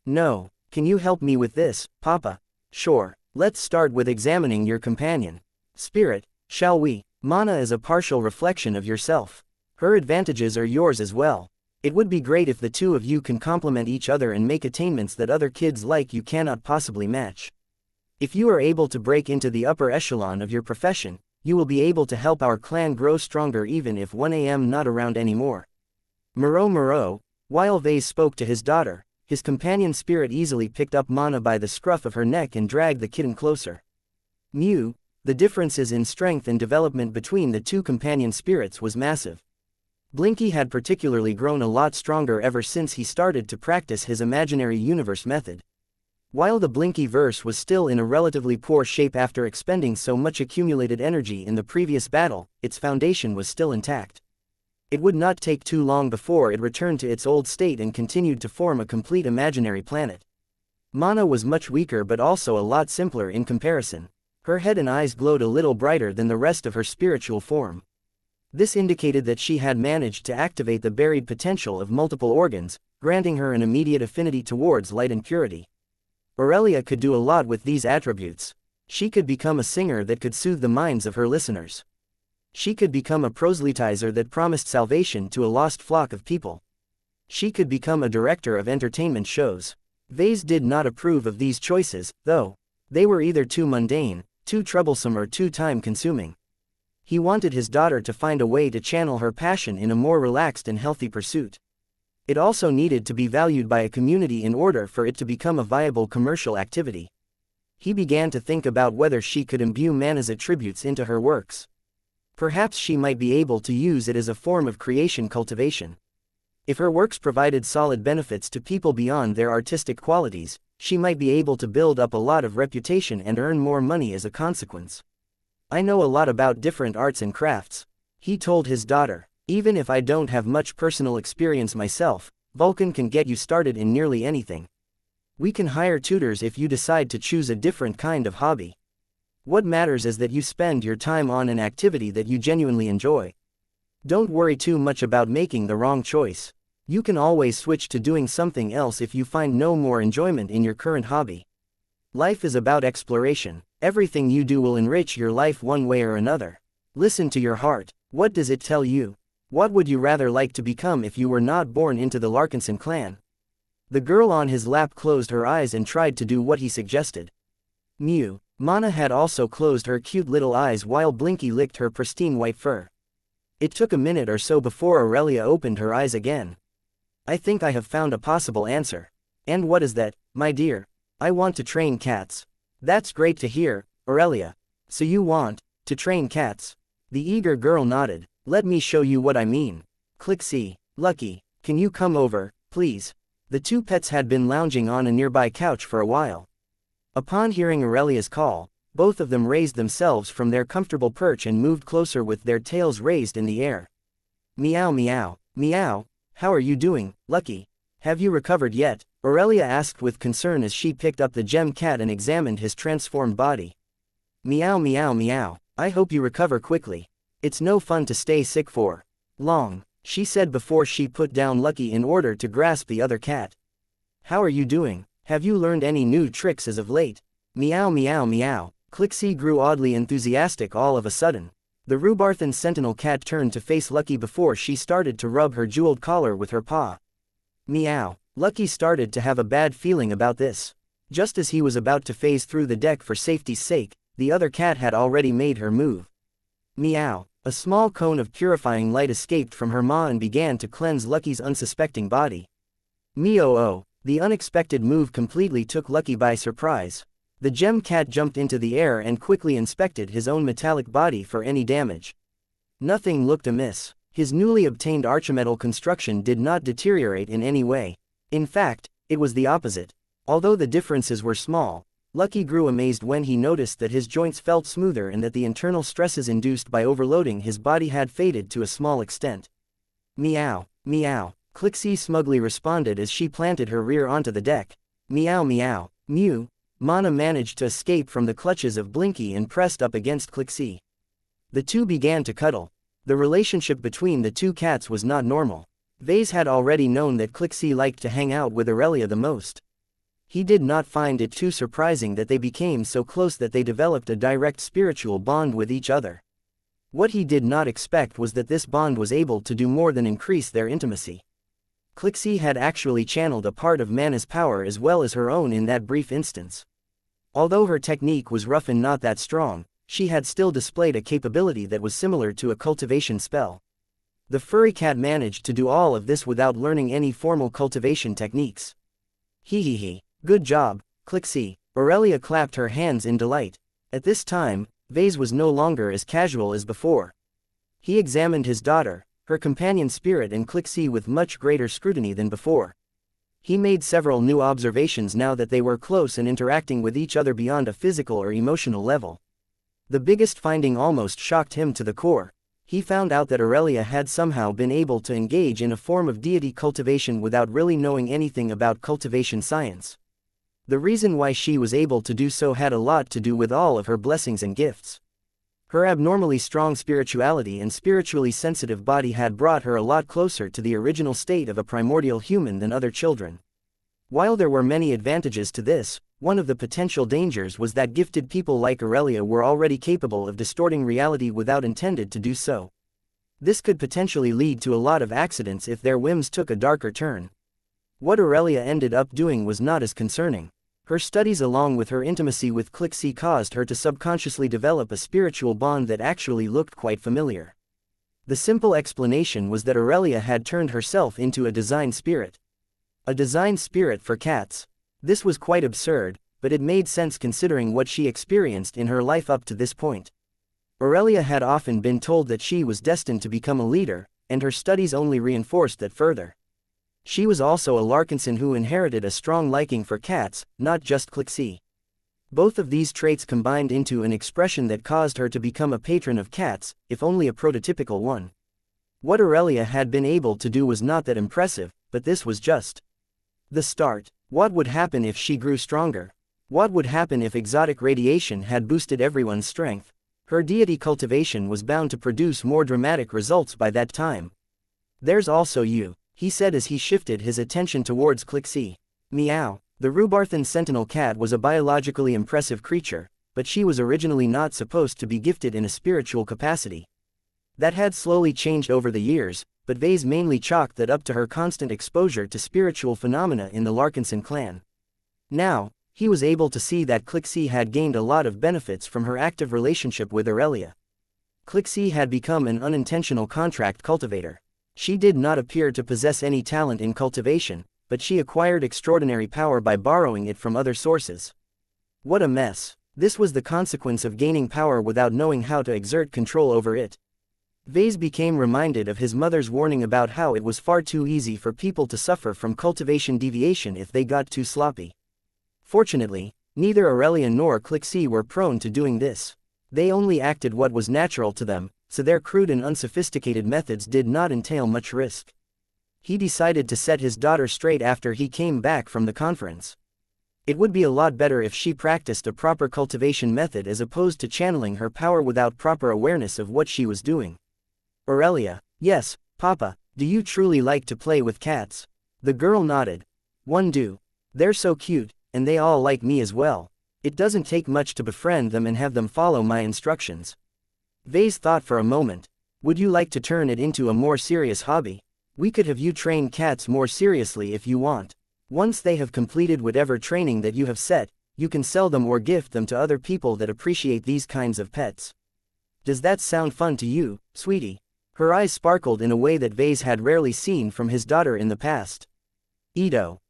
No. Can you help me with this, Papa? Sure. Let's start with examining your companion. Spirit, shall we? Mana is a partial reflection of yourself. Her advantages are yours as well. It would be great if the two of you can complement each other and make attainments that other kids like you cannot possibly match. If you are able to break into the upper echelon of your profession, you will be able to help our clan grow stronger even if 1am not around anymore. Moreau, while Vase spoke to his daughter, his companion spirit easily picked up Mana by the scruff of her neck and dragged the kitten closer. Mew, the differences in strength and development between the two companion spirits was massive. Blinky had particularly grown a lot stronger ever since he started to practice his imaginary universe method. While the Blinky verse was still in a relatively poor shape after expending so much accumulated energy in the previous battle, its foundation was still intact. It would not take too long before it returned to its old state and continued to form a complete imaginary planet. Mana was much weaker but also a lot simpler in comparison. Her head and eyes glowed a little brighter than the rest of her spiritual form. This indicated that she had managed to activate the buried potential of multiple organs, granting her an immediate affinity towards light and purity. Aurelia could do a lot with these attributes. She could become a singer that could soothe the minds of her listeners. She could become a proselytizer that promised salvation to a lost flock of people. She could become a director of entertainment shows. Vase did not approve of these choices, though. They were either too mundane, too troublesome or too time-consuming. He wanted his daughter to find a way to channel her passion in a more relaxed and healthy pursuit. It also needed to be valued by a community in order for it to become a viable commercial activity. He began to think about whether she could imbue Mana's attributes into her works. Perhaps she might be able to use it as a form of creation cultivation. If her works provided solid benefits to people beyond their artistic qualities, she might be able to build up a lot of reputation and earn more money as a consequence. I know a lot about different arts and crafts, he told his daughter. Even if I don't have much personal experience myself, Vulcan can get you started in nearly anything. We can hire tutors if you decide to choose a different kind of hobby. What matters is that you spend your time on an activity that you genuinely enjoy. Don't worry too much about making the wrong choice. You can always switch to doing something else if you find no more enjoyment in your current hobby. Life is about exploration. Everything you do will enrich your life one way or another. Listen to your heart. What does it tell you? What would you rather like to become if you were not born into the Larkinson clan? The girl on his lap closed her eyes and tried to do what he suggested. Mew. Mana had also closed her cute little eyes while Blinky licked her pristine white fur. It took a minute or so before Aurelia opened her eyes again. I think I have found a possible answer. And what is that, my dear? I want to train cats. That's great to hear, Aurelia. So you want to train cats? The eager girl nodded. Let me show you what I mean. Click see. Lucky, can you come over, please? The two pets had been lounging on a nearby couch for a while. Upon hearing Aurelia's call, both of them raised themselves from their comfortable perch and moved closer with their tails raised in the air. Meow meow. Meow, how are you doing, Lucky? Have you recovered yet? Aurelia asked with concern as she picked up the gem cat and examined his transformed body. Meow meow meow, I hope you recover quickly. It's no fun to stay sick for long, she said before she put down Lucky in order to grasp the other cat. How are you doing? Have you learned any new tricks as of late? Meow meow meow. Clixie grew oddly enthusiastic all of a sudden. The Rhubarthan sentinel cat turned to face Lucky before she started to rub her jeweled collar with her paw. Meow. Lucky started to have a bad feeling about this. Just as he was about to phase through the deck for safety's sake, the other cat had already made her move. Meow. A small cone of purifying light escaped from her maw and began to cleanse Lucky's unsuspecting body. Meow. The unexpected move completely took Lucky by surprise. The gem cat jumped into the air and quickly inspected his own metallic body for any damage. Nothing looked amiss. His newly obtained archimetal construction did not deteriorate in any way. In fact, it was the opposite. Although the differences were small, Lucky grew amazed when he noticed that his joints felt smoother and that the internal stresses induced by overloading his body had faded to a small extent. Meow, meow, Clixie smugly responded as she planted her rear onto the deck. Meow meow, mew. Mana managed to escape from the clutches of Blinky and pressed up against Clixie. The two began to cuddle. The relationship between the two cats was not normal. Vase had already known that Clixie liked to hang out with Aurelia the most. He did not find it too surprising that they became so close that they developed a direct spiritual bond with each other. What he did not expect was that this bond was able to do more than increase their intimacy. Clixie had actually channeled a part of Mana's power as well as her own in that brief instance. Although her technique was rough and not that strong, she had still displayed a capability that was similar to a cultivation spell. The furry cat managed to do all of this without learning any formal cultivation techniques. Hee. Good job, Clixie. Aurelia clapped her hands in delight. At this time, Vase was no longer as casual as before. He examined his daughter, her companion spirit and Clixie with much greater scrutiny than before. He made several new observations now that they were close and interacting with each other beyond a physical or emotional level. The biggest finding almost shocked him to the core. He found out that Aurelia had somehow been able to engage in a form of deity cultivation without really knowing anything about cultivation science. The reason why she was able to do so had a lot to do with all of her blessings and gifts. Her abnormally strong spirituality and spiritually sensitive body had brought her a lot closer to the original state of a primordial human than other children. While there were many advantages to this, one of the potential dangers was that gifted people like Aurelia were already capable of distorting reality without intended to do so. This could potentially lead to a lot of accidents if their whims took a darker turn. What Aurelia ended up doing was not as concerning. Her studies along with her intimacy with Clixie caused her to subconsciously develop a spiritual bond that actually looked quite familiar. The simple explanation was that Aurelia had turned herself into a design spirit. A design spirit for cats. This was quite absurd, but it made sense considering what she experienced in her life up to this point. Aurelia had often been told that she was destined to become a leader, and her studies only reinforced that further. She was also a Larkinson who inherited a strong liking for cats, not just Clixie. Both of these traits combined into an expression that caused her to become a patron of cats, if only a prototypical one. What Aurelia had been able to do was not that impressive, but this was just the start. What would happen if she grew stronger? What would happen if exotic radiation had boosted everyone's strength? Her deity cultivation was bound to produce more dramatic results by that time. There's also you, he said as he shifted his attention towards Clixie. Meow. The Rhubarthan sentinel cat was a biologically impressive creature, but she was originally not supposed to be gifted in a spiritual capacity. That had slowly changed over the years, but Vase mainly chalked that up to her constant exposure to spiritual phenomena in the Larkinson clan. Now, he was able to see that Clixie had gained a lot of benefits from her active relationship with Aurelia. Clixie had become an unintentional contract cultivator. She did not appear to possess any talent in cultivation, but she acquired extraordinary power by borrowing it from other sources. What a mess. This was the consequence of gaining power without knowing how to exert control over it. Vase became reminded of his mother's warning about how it was far too easy for people to suffer from cultivation deviation if they got too sloppy. Fortunately, neither Aurelia nor Clixie were prone to doing this. They only acted what was natural to them, so their crude and unsophisticated methods did not entail much risk. He decided to set his daughter straight after he came back from the conference. It would be a lot better if she practiced a proper cultivation method as opposed to channeling her power without proper awareness of what she was doing. Aurelia: yes, Papa, do you truly like to play with cats? The girl nodded. One do. They're so cute, and they all like me as well. It doesn't take much to befriend them and have them follow my instructions. Vase thought for a moment. Would you like to turn it into a more serious hobby? We could have you train cats more seriously if you want. Once they have completed whatever training that you have set, you can sell them or gift them to other people that appreciate these kinds of pets. Does that sound fun to you, sweetie? Her eyes sparkled in a way that Vase had rarely seen from his daughter in the past. Edo.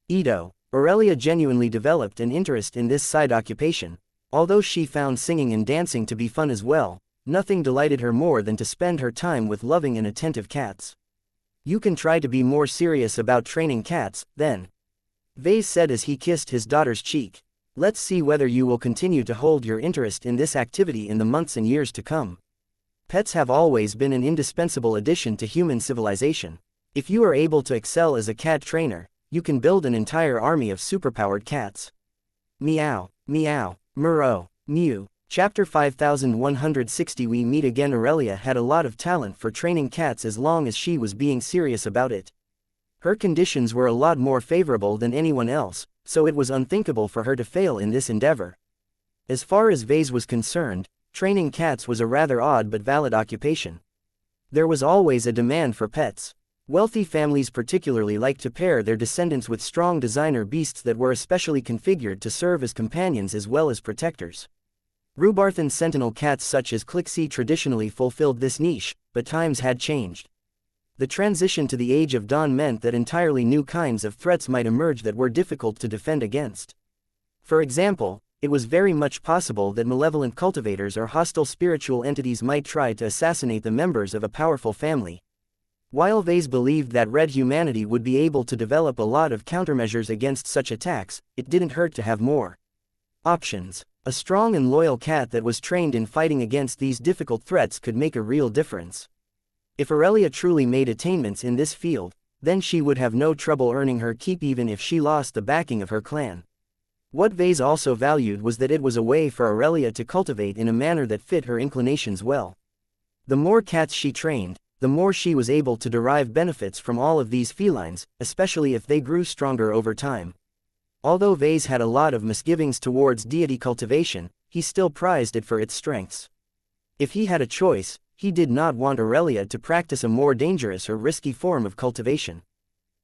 Aurelia genuinely developed an interest in this side occupation. Although she found singing and dancing to be fun as well, nothing delighted her more than to spend her time with loving and attentive cats. You can try to be more serious about training cats, then. Vase said as he kissed his daughter's cheek. Let's see whether you will continue to hold your interest in this activity in the months and years to come. Pets have always been an indispensable addition to human civilization. If you are able to excel as a cat trainer, you can build an entire army of superpowered cats. Meow, meow, murrow, mew. Chapter 5160. We meet again. Aurelia had a lot of talent for training cats as long as she was being serious about it. Her conditions were a lot more favorable than anyone else, so it was unthinkable for her to fail in this endeavor. As far as Vase was concerned, training cats was a rather odd but valid occupation. There was always a demand for pets. Wealthy families particularly liked to pair their descendants with strong designer beasts that were especially configured to serve as companions as well as protectors. Rhubarthan sentinel cats such as Clixie traditionally fulfilled this niche, but times had changed. The transition to the Age of Dawn meant that entirely new kinds of threats might emerge that were difficult to defend against. For example, it was very much possible that malevolent cultivators or hostile spiritual entities might try to assassinate the members of a powerful family. While Vase believed that red humanity would be able to develop a lot of countermeasures against such attacks, it didn't hurt to have more options. A strong and loyal cat that was trained in fighting against these difficult threats could make a real difference. If Aurelia truly made attainments in this field, then she would have no trouble earning her keep even if she lost the backing of her clan. What Vase also valued was that it was a way for Aurelia to cultivate in a manner that fit her inclinations well. The more cats she trained, the more she was able to derive benefits from all of these felines, especially if they grew stronger over time. Although Vase had a lot of misgivings towards deity cultivation, he still prized it for its strengths. If he had a choice, he did not want Aurelia to practice a more dangerous or risky form of cultivation.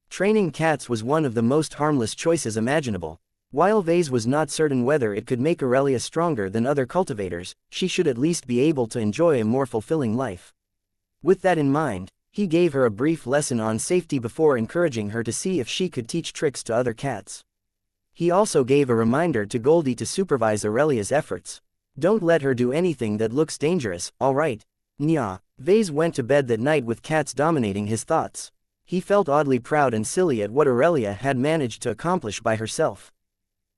Training cats was one of the most harmless choices imaginable. While Vase was not certain whether it could make Aurelia stronger than other cultivators, she should at least be able to enjoy a more fulfilling life. With that in mind, he gave her a brief lesson on safety before encouraging her to see if she could teach tricks to other cats. He also gave a reminder to Goldie to supervise Aurelia's efforts. Don't let her do anything that looks dangerous, alright? Nya. Vase went to bed that night with cats dominating his thoughts. He felt oddly proud and silly at what Aurelia had managed to accomplish by herself.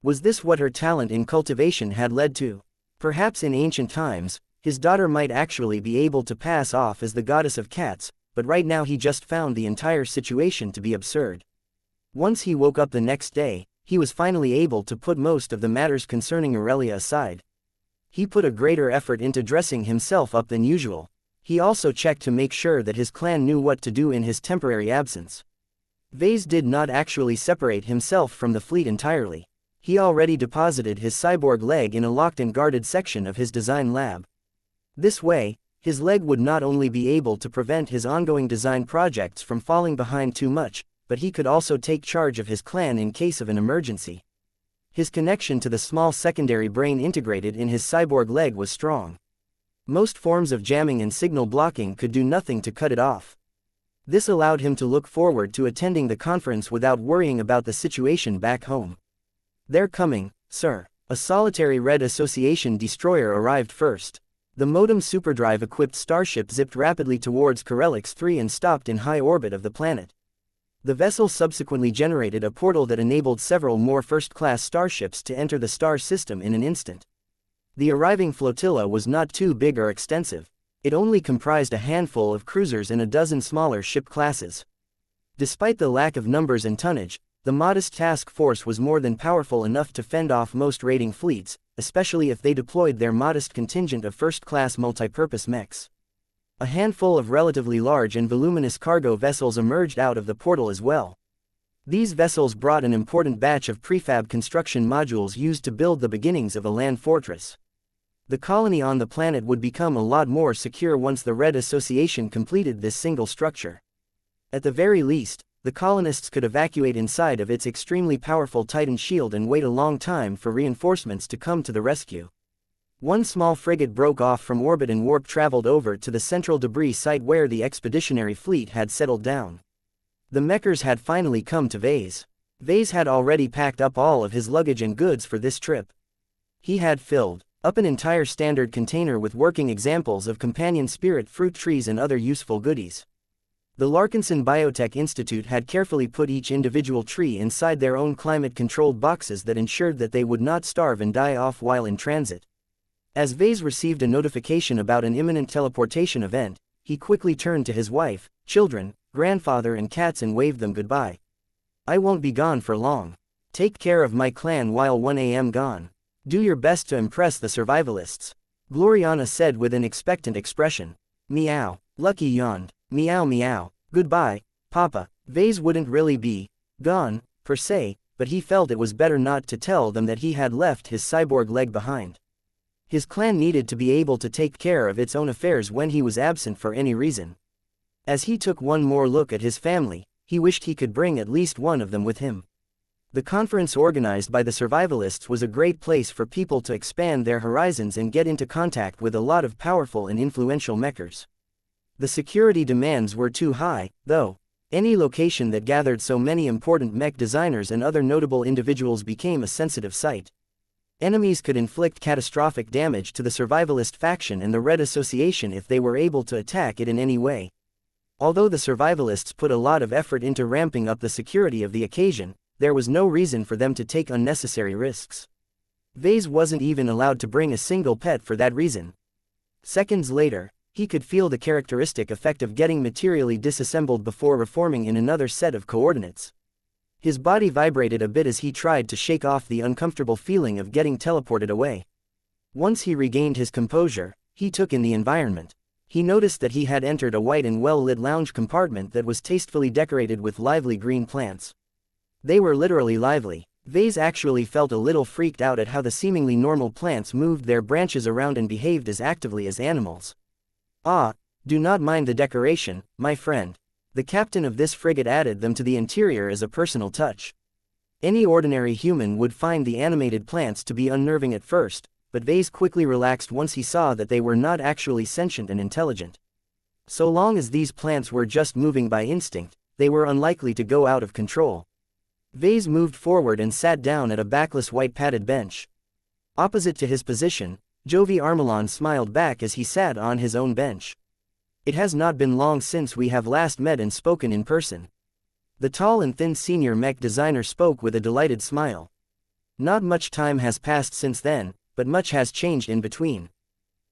Was this what her talent in cultivation had led to? Perhaps in ancient times, his daughter might actually be able to pass off as the goddess of cats, but right now he just found the entire situation to be absurd. Once he woke up the next day, he was finally able to put most of the matters concerning Aurelia aside. He put a greater effort into dressing himself up than usual. He also checked to make sure that his clan knew what to do in his temporary absence. Vase did not actually separate himself from the fleet entirely. He already deposited his cyborg leg in a locked and guarded section of his design lab. This way, his leg would not only be able to prevent his ongoing design projects from falling behind too much, but he could also take charge of his clan in case of an emergency. His connection to the small secondary brain integrated in his cyborg leg was strong. Most forms of jamming and signal blocking could do nothing to cut it off. This allowed him to look forward to attending the conference without worrying about the situation back home. They're coming, sir. A solitary Red Association destroyer arrived first. The modem superdrive-equipped starship zipped rapidly towards Corellix 3 and stopped in high orbit of the planet. The vessel subsequently generated a portal that enabled several more first-class starships to enter the star system in an instant. The arriving flotilla was not too big or extensive. It only comprised a handful of cruisers and a dozen smaller ship classes. Despite the lack of numbers and tonnage, the modest task force was more than powerful enough to fend off most raiding fleets, especially if they deployed their modest contingent of first-class multipurpose mechs. A handful of relatively large and voluminous cargo vessels emerged out of the portal as well. These vessels brought an important batch of prefab construction modules used to build the beginnings of a land fortress. The colony on the planet would become a lot more secure once the Red Association completed this single structure. At the very least, the colonists could evacuate inside of its extremely powerful Titan shield and wait a long time for reinforcements to come to the rescue. One small frigate broke off from orbit and warp-traveled over to the central debris site where the expeditionary fleet had settled down. The Mechers had finally come to Vase. Vase had already packed up all of his luggage and goods for this trip. He had filled up an entire standard container with working examples of companion spirit fruit trees and other useful goodies. The Larkinson Biotech Institute had carefully put each individual tree inside their own climate-controlled boxes that ensured that they would not starve and die off while in transit. As Vase received a notification about an imminent teleportation event, he quickly turned to his wife, children, grandfather and cats and waved them goodbye. "I won't be gone for long. Take care of my clan while 1 a.m. gone. Do your best to impress the survivalists," Gloriana said with an expectant expression. "Meow." Lucky yawned. "Meow meow. Goodbye, Papa." Vase wouldn't really be gone, per se, but he felt it was better not to tell them that he had left his cyborg leg behind. His clan needed to be able to take care of its own affairs when he was absent for any reason. As he took one more look at his family, he wished he could bring at least one of them with him. The conference organized by the survivalists was a great place for people to expand their horizons and get into contact with a lot of powerful and influential mechers. The security demands were too high, though. Any location that gathered so many important mech designers and other notable individuals became a sensitive site. Enemies could inflict catastrophic damage to the survivalist faction and the Red Association if they were able to attack it in any way. Although the survivalists put a lot of effort into ramping up the security of the occasion, there was no reason for them to take unnecessary risks. Vase wasn't even allowed to bring a single pet for that reason. Seconds later, he could feel the characteristic effect of getting materially disassembled before reforming in another set of coordinates. His body vibrated a bit as he tried to shake off the uncomfortable feeling of getting teleported away. Once he regained his composure, he took in the environment. He noticed that he had entered a white and well-lit lounge compartment that was tastefully decorated with lively green plants. They were literally lively. Vase actually felt a little freaked out at how the seemingly normal plants moved their branches around and behaved as actively as animals. "Ah, do not mind the decoration, my friend." The captain of this frigate added them to the interior as a personal touch. Any ordinary human would find the animated plants to be unnerving at first, but Vase quickly relaxed once he saw that they were not actually sentient and intelligent. So long as these plants were just moving by instinct, they were unlikely to go out of control. Vase moved forward and sat down at a backless white padded bench. Opposite to his position, Jovi Armelon smiled back as he sat on his own bench. "It has not been long since we have last met and spoken in person." The tall and thin senior mech designer spoke with a delighted smile. "Not much time has passed since then, but much has changed in between."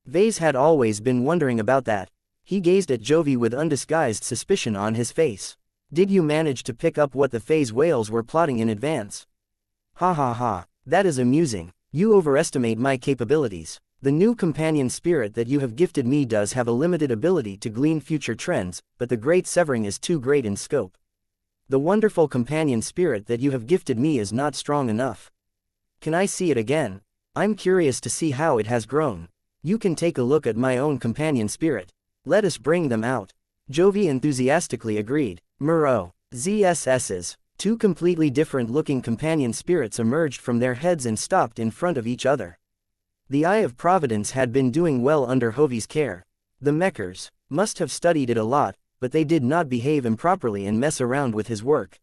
Vase had always been wondering about that. He gazed at Jovi with undisguised suspicion on his face. "Did you manage to pick up what the phase whales were plotting in advance?" "Ha ha ha, that is amusing. You overestimate my capabilities. The new companion spirit that you have gifted me does have a limited ability to glean future trends, but the great severing is too great in scope. The wonderful companion spirit that you have gifted me is not strong enough. Can I see it again? I'm curious to see how it has grown. You can take a look at my own companion spirit. Let us bring them out." Jovi enthusiastically agreed. Muro. ZSS's. Two completely different-looking companion spirits emerged from their heads and stopped in front of each other. The Eye of Providence had been doing well under Hovi's care. The Mechers must have studied it a lot, but they did not behave improperly and mess around with his work.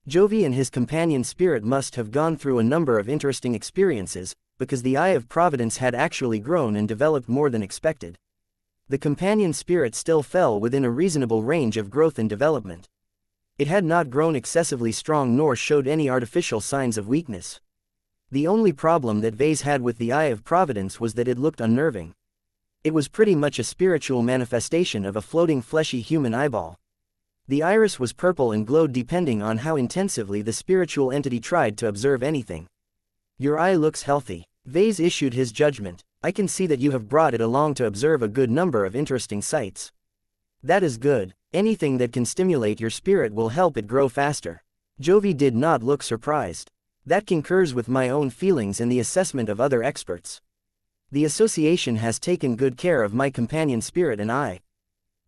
Jovi and his companion spirit must have gone through a number of interesting experiences, because the Eye of Providence had actually grown and developed more than expected. The companion spirit still fell within a reasonable range of growth and development. It had not grown excessively strong nor showed any artificial signs of weakness. The only problem that Vase had with the Eye of Providence was that it looked unnerving. It was pretty much a spiritual manifestation of a floating fleshy human eyeball. The iris was purple and glowed depending on how intensively the spiritual entity tried to observe anything. Your eye looks healthy. Vase issued his judgment. I can see that you have brought it along to observe a good number of interesting sights. That is good. Anything that can stimulate your spirit will help it grow faster. Jovi did not look surprised. That concurs with my own feelings and the assessment of other experts. The association has taken good care of my companion spirit and I.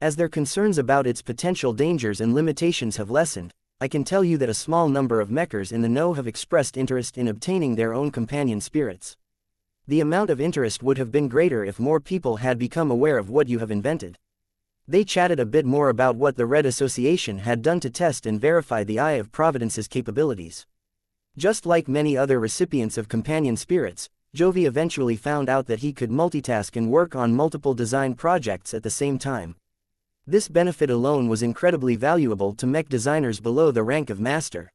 As their concerns about its potential dangers and limitations have lessened, I can tell you that a small number of mechers in the know have expressed interest in obtaining their own companion spirits. The amount of interest would have been greater if more people had become aware of what you have invented. They chatted a bit more about what the Red Association had done to test and verify the Eye of Providence's capabilities. Just like many other recipients of companion spirits, Jovi eventually found out that he could multitask and work on multiple design projects at the same time. This benefit alone was incredibly valuable to mech designers below the rank of master.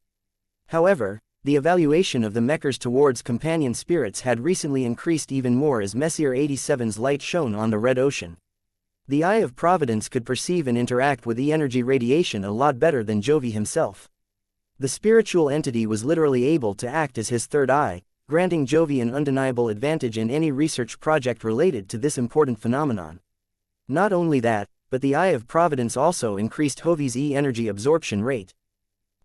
However, the evaluation of the mechers towards companion spirits had recently increased even more as Messier 87's light shone on the red ocean. The Eye of Providence could perceive and interact with E-energy radiation a lot better than Jovi himself. The spiritual entity was literally able to act as his third eye, granting Jovi an undeniable advantage in any research project related to this important phenomenon. Not only that, but the Eye of Providence also increased Jovi's E-energy absorption rate.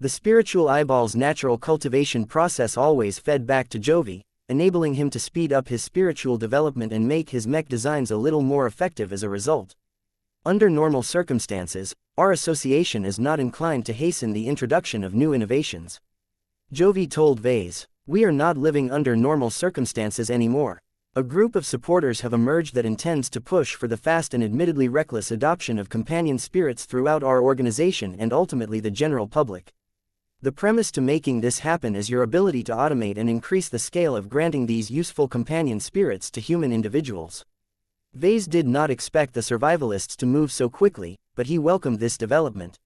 The spiritual eyeball's natural cultivation process always fed back to Jovi, enabling him to speed up his spiritual development and make his mech designs a little more effective as a result. Under normal circumstances, our association is not inclined to hasten the introduction of new innovations. Jovi told Vase, "We are not living under normal circumstances anymore. A group of supporters have emerged that intends to push for the fast and admittedly reckless adoption of companion spirits throughout our organization and ultimately the general public. The premise to making this happen is your ability to automate and increase the scale of granting these useful companion spirits to human individuals." Vase did not expect the survivalists to move so quickly, but he welcomed this development.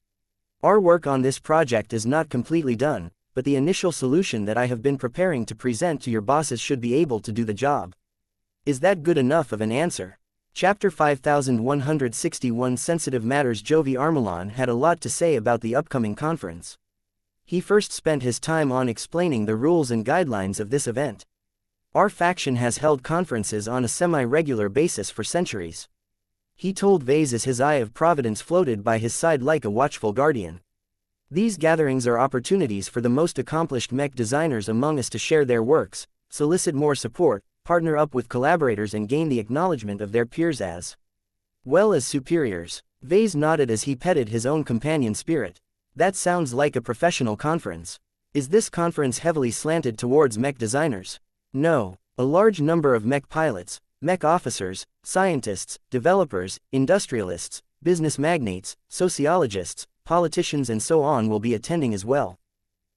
"Our work on this project is not completely done, but the initial solution that I have been preparing to present to your bosses should be able to do the job." Is that good enough of an answer? Chapter 5161 Sensitive Matters. Jovi Armelon had a lot to say about the upcoming conference. He first spent his time on explaining the rules and guidelines of this event. Our faction has held conferences on a semi-regular basis for centuries. He told Vase as his Eye of Providence floated by his side like a watchful guardian. These gatherings are opportunities for the most accomplished mech designers among us to share their works, solicit more support, partner up with collaborators and gain the acknowledgement of their peers as well as superiors. Vase nodded as he petted his own companion spirit. That sounds like a professional conference. Is this conference heavily slanted towards mech designers? No. A large number of mech pilots, mech officers, scientists, developers, industrialists, business magnates, sociologists, politicians and so on will be attending as well.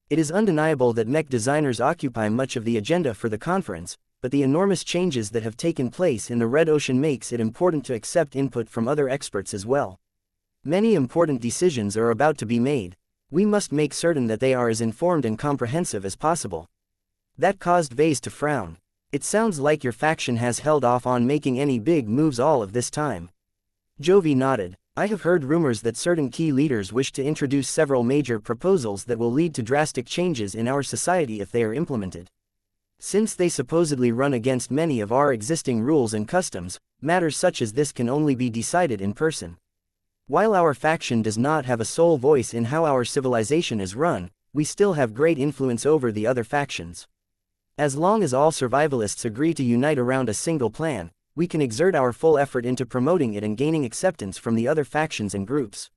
It is undeniable that mech designers occupy much of the agenda for the conference, but the enormous changes that have taken place in the Red Ocean makes it important to accept input from other experts as well. Many important decisions are about to be made. We must make certain that they are as informed and comprehensive as possible. That caused Vase to frown. It sounds like your faction has held off on making any big moves all of this time. Jovi nodded. I have heard rumors that certain key leaders wish to introduce several major proposals that will lead to drastic changes in our society if they are implemented. Since they supposedly run against many of our existing rules and customs, matters such as this can only be decided in person. While our faction does not have a sole voice in how our civilization is run, we still have great influence over the other factions. As long as all survivalists agree to unite around a single plan, we can exert our full effort into promoting it and gaining acceptance from the other factions and groups.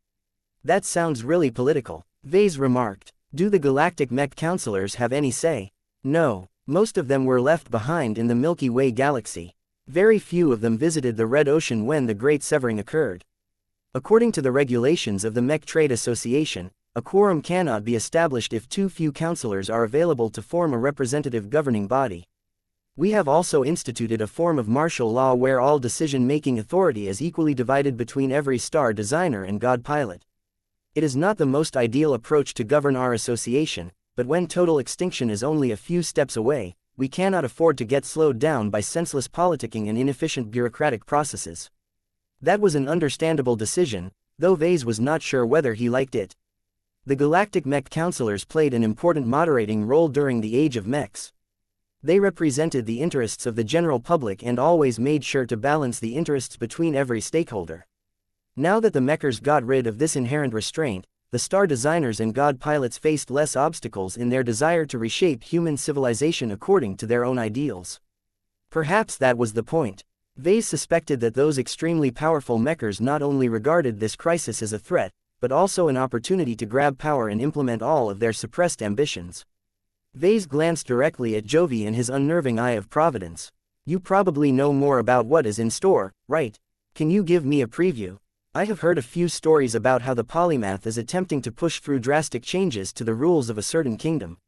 That sounds really political, Vase remarked. Do the Galactic Mech Counselors have any say? No. Most of them were left behind in the Milky Way galaxy. Very few of them visited the Red Ocean when the Great Severing occurred. According to the regulations of the Mech Trade Association, a quorum cannot be established if too few counselors are available to form a representative governing body. We have also instituted a form of martial law where all decision-making authority is equally divided between every star designer and god pilot. It is not the most ideal approach to govern our association, but when total extinction is only a few steps away, we cannot afford to get slowed down by senseless politicking and inefficient bureaucratic processes. That was an understandable decision, though Vase was not sure whether he liked it. The Galactic Mech Counselors played an important moderating role during the Age of Mechs. They represented the interests of the general public and always made sure to balance the interests between every stakeholder. Now that the Mechers got rid of this inherent restraint, the star designers and god pilots faced less obstacles in their desire to reshape human civilization according to their own ideals. Perhaps that was the point. Vase suspected that those extremely powerful Mechers not only regarded this crisis as a threat, but also an opportunity to grab power and implement all of their suppressed ambitions. Vase glanced directly at Jovi in his unnerving eye of providence. You probably know more about what is in store, right? Can you give me a preview? I have heard a few stories about how the polymath is attempting to push through drastic changes to the rules of a certain kingdom.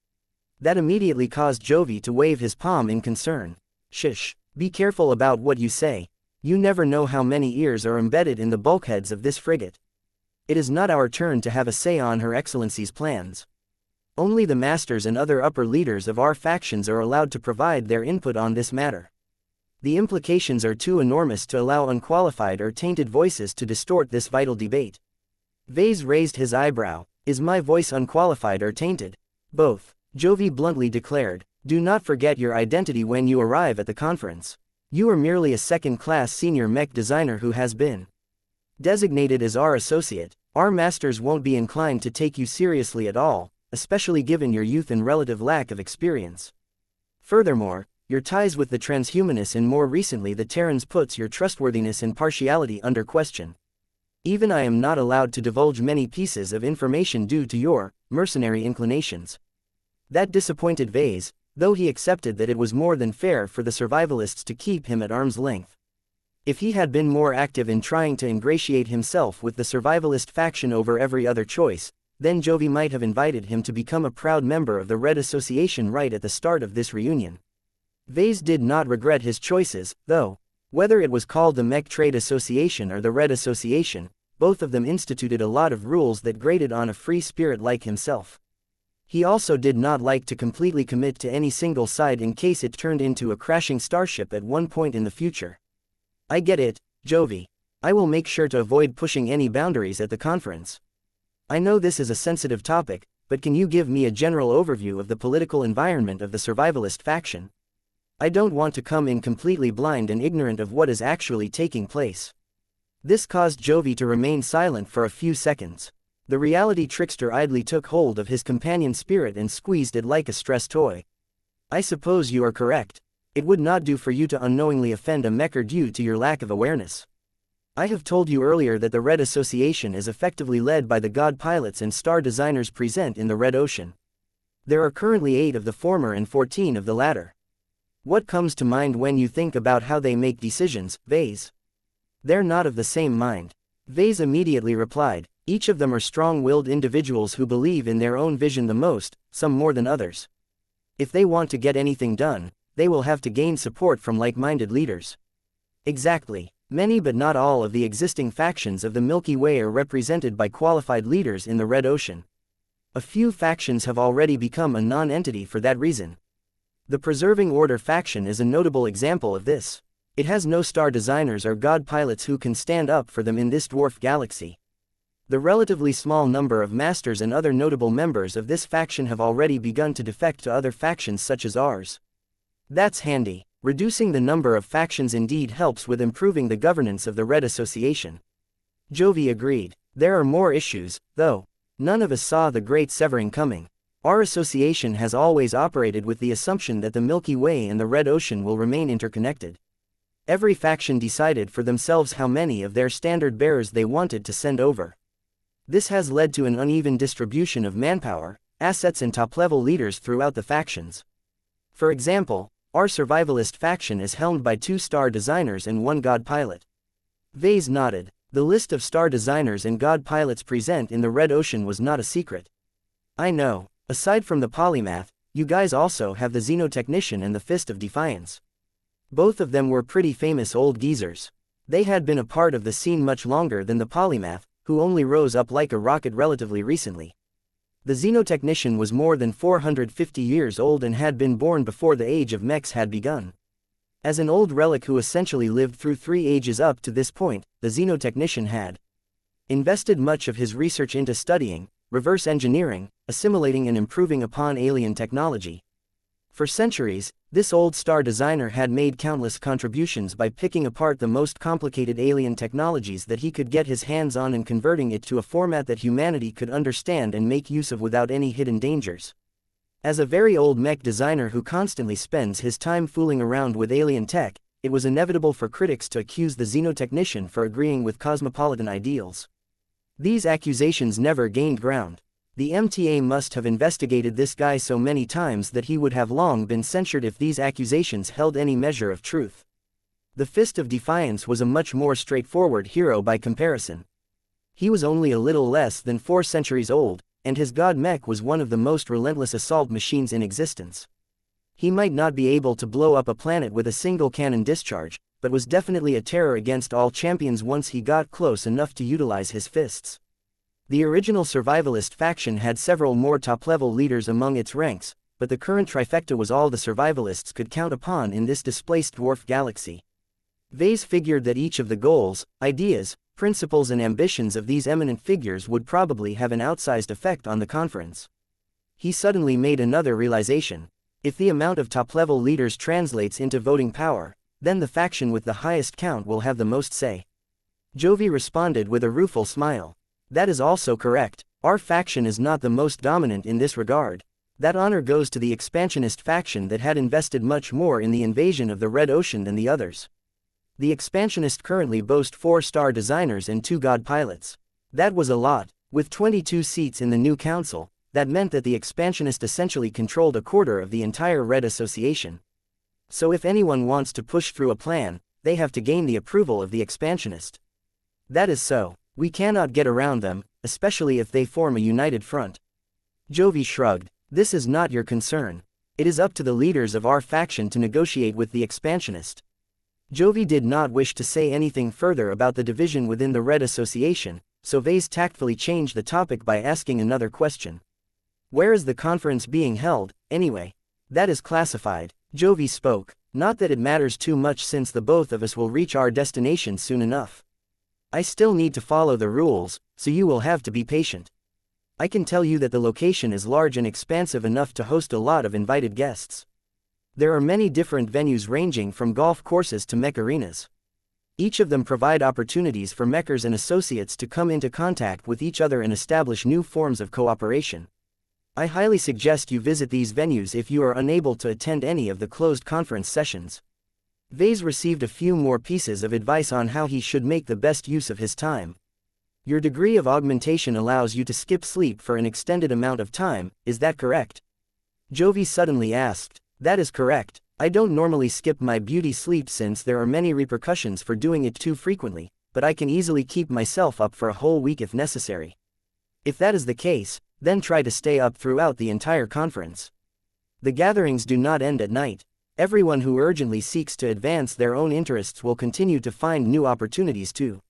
That immediately caused Jovi to wave his palm in concern. Shush, be careful about what you say. You never know how many ears are embedded in the bulkheads of this frigate. It is not our turn to have a say on Her Excellency's plans. Only the masters and other upper leaders of our factions are allowed to provide their input on this matter. The implications are too enormous to allow unqualified or tainted voices to distort this vital debate. Vase raised his eyebrow. Is my voice unqualified or tainted? Both, Jovi bluntly declared. Do not forget your identity when you arrive at the conference. You are merely a second-class senior mech designer who has been designated as our associate. Our masters won't be inclined to take you seriously at all, especially given your youth and relative lack of experience. Furthermore, your ties with the transhumanists and more recently the Terrans puts your trustworthiness and partiality under question. Even I am not allowed to divulge many pieces of information due to your mercenary inclinations. That disappointed Vase, though he accepted that it was more than fair for the survivalists to keep him at arm's length. If he had been more active in trying to ingratiate himself with the survivalist faction over every other choice, then Jovi might have invited him to become a proud member of the Red Association right at the start of this reunion. Vase did not regret his choices, though. Whether it was called the Mech Trade Association or the Red Association, both of them instituted a lot of rules that grated on a free spirit like himself. He also did not like to completely commit to any single side in case it turned into a crashing starship at one point in the future. I get it, Jovi. I will make sure to avoid pushing any boundaries at the conference. I know this is a sensitive topic, but can you give me a general overview of the political environment of the survivalist faction? I don't want to come in completely blind and ignorant of what is actually taking place. This caused Jovi to remain silent for a few seconds. The reality trickster idly took hold of his companion's spirit and squeezed it like a stress toy. I suppose you are correct. It would not do for you to unknowingly offend a Mecher due to your lack of awareness. I have told you earlier that the Red Association is effectively led by the god pilots and star designers present in the Red Ocean. There are currently 8 of the former and 14 of the latter. What comes to mind when you think about how they make decisions, Vase? They're not of the same mind. Vase immediately replied, each of them are strong-willed individuals who believe in their own vision the most, some more than others. If they want to get anything done, they will have to gain support from like-minded leaders. Exactly. Many but not all of the existing factions of the Milky Way are represented by qualified leaders in the Red Ocean. A few factions have already become a non-entity for that reason. The Preserving Order faction is a notable example of this. It has no star designers or god pilots who can stand up for them in this dwarf galaxy. The relatively small number of masters and other notable members of this faction have already begun to defect to other factions such as ours. That's handy. Reducing the number of factions indeed helps with improving the governance of the Red Association. Jovi agreed. There are more issues, though. None of us saw the Great Severing coming. Our association has always operated with the assumption that the Milky Way and the Red Ocean will remain interconnected. Every faction decided for themselves how many of their standard bearers they wanted to send over. This has led to an uneven distribution of manpower, assets and top-level leaders throughout the factions. For example, our survivalist faction is helmed by 2 star designers and 1 god pilot. Vase nodded. The list of star designers and god pilots present in the Red Ocean was not a secret. I know. Aside from the polymath, you guys also have the xenotechnician and the Fist of Defiance. Both of them were pretty famous old geezers. They had been a part of the scene much longer than the polymath, who only rose up like a rocket relatively recently. The xenotechnician was more than 450 years old and had been born before the age of mechs had begun. As an old relic who essentially lived through 3 ages up to this point, the xenotechnician had invested much of his research into studying, reverse engineering, assimilating and improving upon alien technology. For centuries, this old star designer had made countless contributions by picking apart the most complicated alien technologies that he could get his hands on and converting it to a format that humanity could understand and make use of without any hidden dangers. As a very old mech designer who constantly spends his time fooling around with alien tech, it was inevitable for critics to accuse the xenotechnician for agreeing with cosmopolitan ideals. These accusations never gained ground. The MTA must have investigated this guy so many times that he would have long been censured if these accusations held any measure of truth. The Fist of Defiance was a much more straightforward hero by comparison. He was only a little less than 4 centuries old, and his god Mech was one of the most relentless assault machines in existence. He might not be able to blow up a planet with a single cannon discharge, but was definitely a terror against all champions once he got close enough to utilize his fists. The original survivalist faction had several more top-level leaders among its ranks, but the current trifecta was all the survivalists could count upon in this displaced dwarf galaxy. Vase figured that each of the goals, ideas, principles and ambitions of these eminent figures would probably have an outsized effect on the conference. He suddenly made another realization. If the amount of top-level leaders translates into voting power, then the faction with the highest count will have the most say. Jovi responded with a rueful smile. That is also correct. Our faction is not the most dominant in this regard. That honor goes to the expansionist faction that had invested much more in the invasion of the Red Ocean than the others. The expansionists currently boast 4-star designers and 2 god pilots. That was a lot. With 22 seats in the new council, that meant that the expansionist essentially controlled a quarter of the entire Red Association. So if anyone wants to push through a plan, they have to gain the approval of the expansionist. That is so. We cannot get around them, especially if they form a united front. Jovi shrugged. This is not your concern. It is up to the leaders of our faction to negotiate with the expansionist. Jovi did not wish to say anything further about the division within the Red Association, so Vase tactfully changed the topic by asking another question. Where is the conference being held, anyway? That is classified. Jovi spoke. Not that it matters too much since the both of us will reach our destination soon enough. I still need to follow the rules, so you will have to be patient. I can tell you that the location is large and expansive enough to host a lot of invited guests. There are many different venues ranging from golf courses to mech arenas. Each of them provide opportunities for mechers and associates to come into contact with each other and establish new forms of cooperation. I highly suggest you visit these venues if you are unable to attend any of the closed conference sessions. Vase received a few more pieces of advice on how he should make the best use of his time. Your degree of augmentation allows you to skip sleep for an extended amount of time, is that correct? Jovi suddenly asked. That is correct. I don't normally skip my beauty sleep since there are many repercussions for doing it too frequently, but I can easily keep myself up for a whole week if necessary. If that is the case, then try to stay up throughout the entire conference. The gatherings do not end at night. Everyone who urgently seeks to advance their own interests will continue to find new opportunities to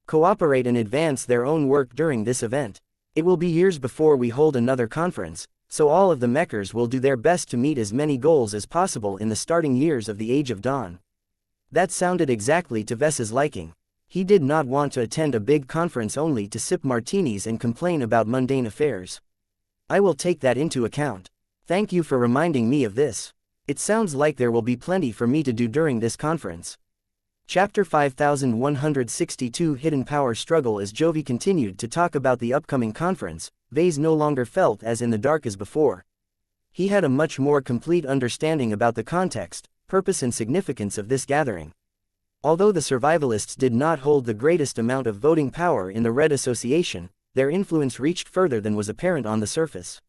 cooperate and advance their own work during this event. It will be years before we hold another conference, so all of the mechers will do their best to meet as many goals as possible in the starting years of the Age of Dawn. That sounded exactly to Ves's liking. He did not want to attend a big conference only to sip martinis and complain about mundane affairs. I will take that into account. Thank you for reminding me of this. It sounds like there will be plenty for me to do during this conference. Chapter 5162 Hidden Power Struggle. As Jovi continued to talk about the upcoming conference, Vase no longer felt as in the dark as before. He had a much more complete understanding about the context, purpose and significance of this gathering. Although the survivalists did not hold the greatest amount of voting power in the Red Association, their influence reached further than was apparent on the surface.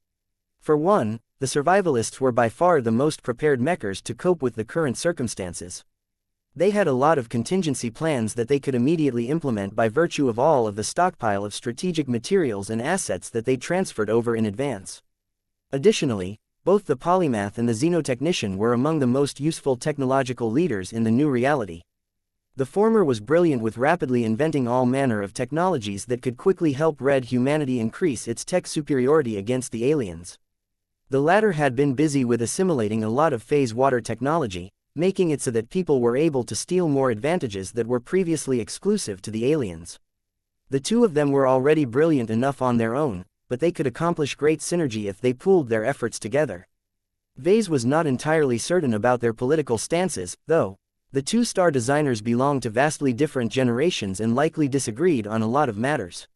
For one, the survivalists were by far the most prepared mechers to cope with the current circumstances. They had a lot of contingency plans that they could immediately implement by virtue of all of the stockpile of strategic materials and assets that they transferred over in advance. Additionally, both the polymath and the xenotechnician were among the most useful technological leaders in the new reality. The former was brilliant with rapidly inventing all manner of technologies that could quickly help Red humanity increase its tech superiority against the aliens. The latter had been busy with assimilating a lot of phase water technology, making it so that people were able to steal more advantages that were previously exclusive to the aliens. The two of them were already brilliant enough on their own, but they could accomplish great synergy if they pooled their efforts together. Vase was not entirely certain about their political stances, though. The two star designers belonged to vastly different generations and likely disagreed on a lot of matters.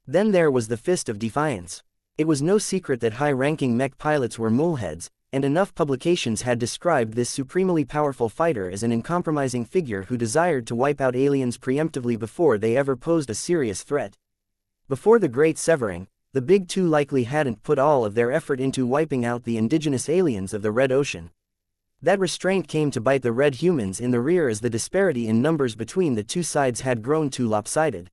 Then there was the Fist of Defiance. It was no secret that high-ranking mech pilots were moleheads, and enough publications had described this supremely powerful fighter as an uncompromising figure who desired to wipe out aliens preemptively before they ever posed a serious threat. Before the Great Severing, the Big Two likely hadn't put all of their effort into wiping out the indigenous aliens of the Red Ocean. That restraint came to bite the red humans in the rear as the disparity in numbers between the two sides had grown too lopsided.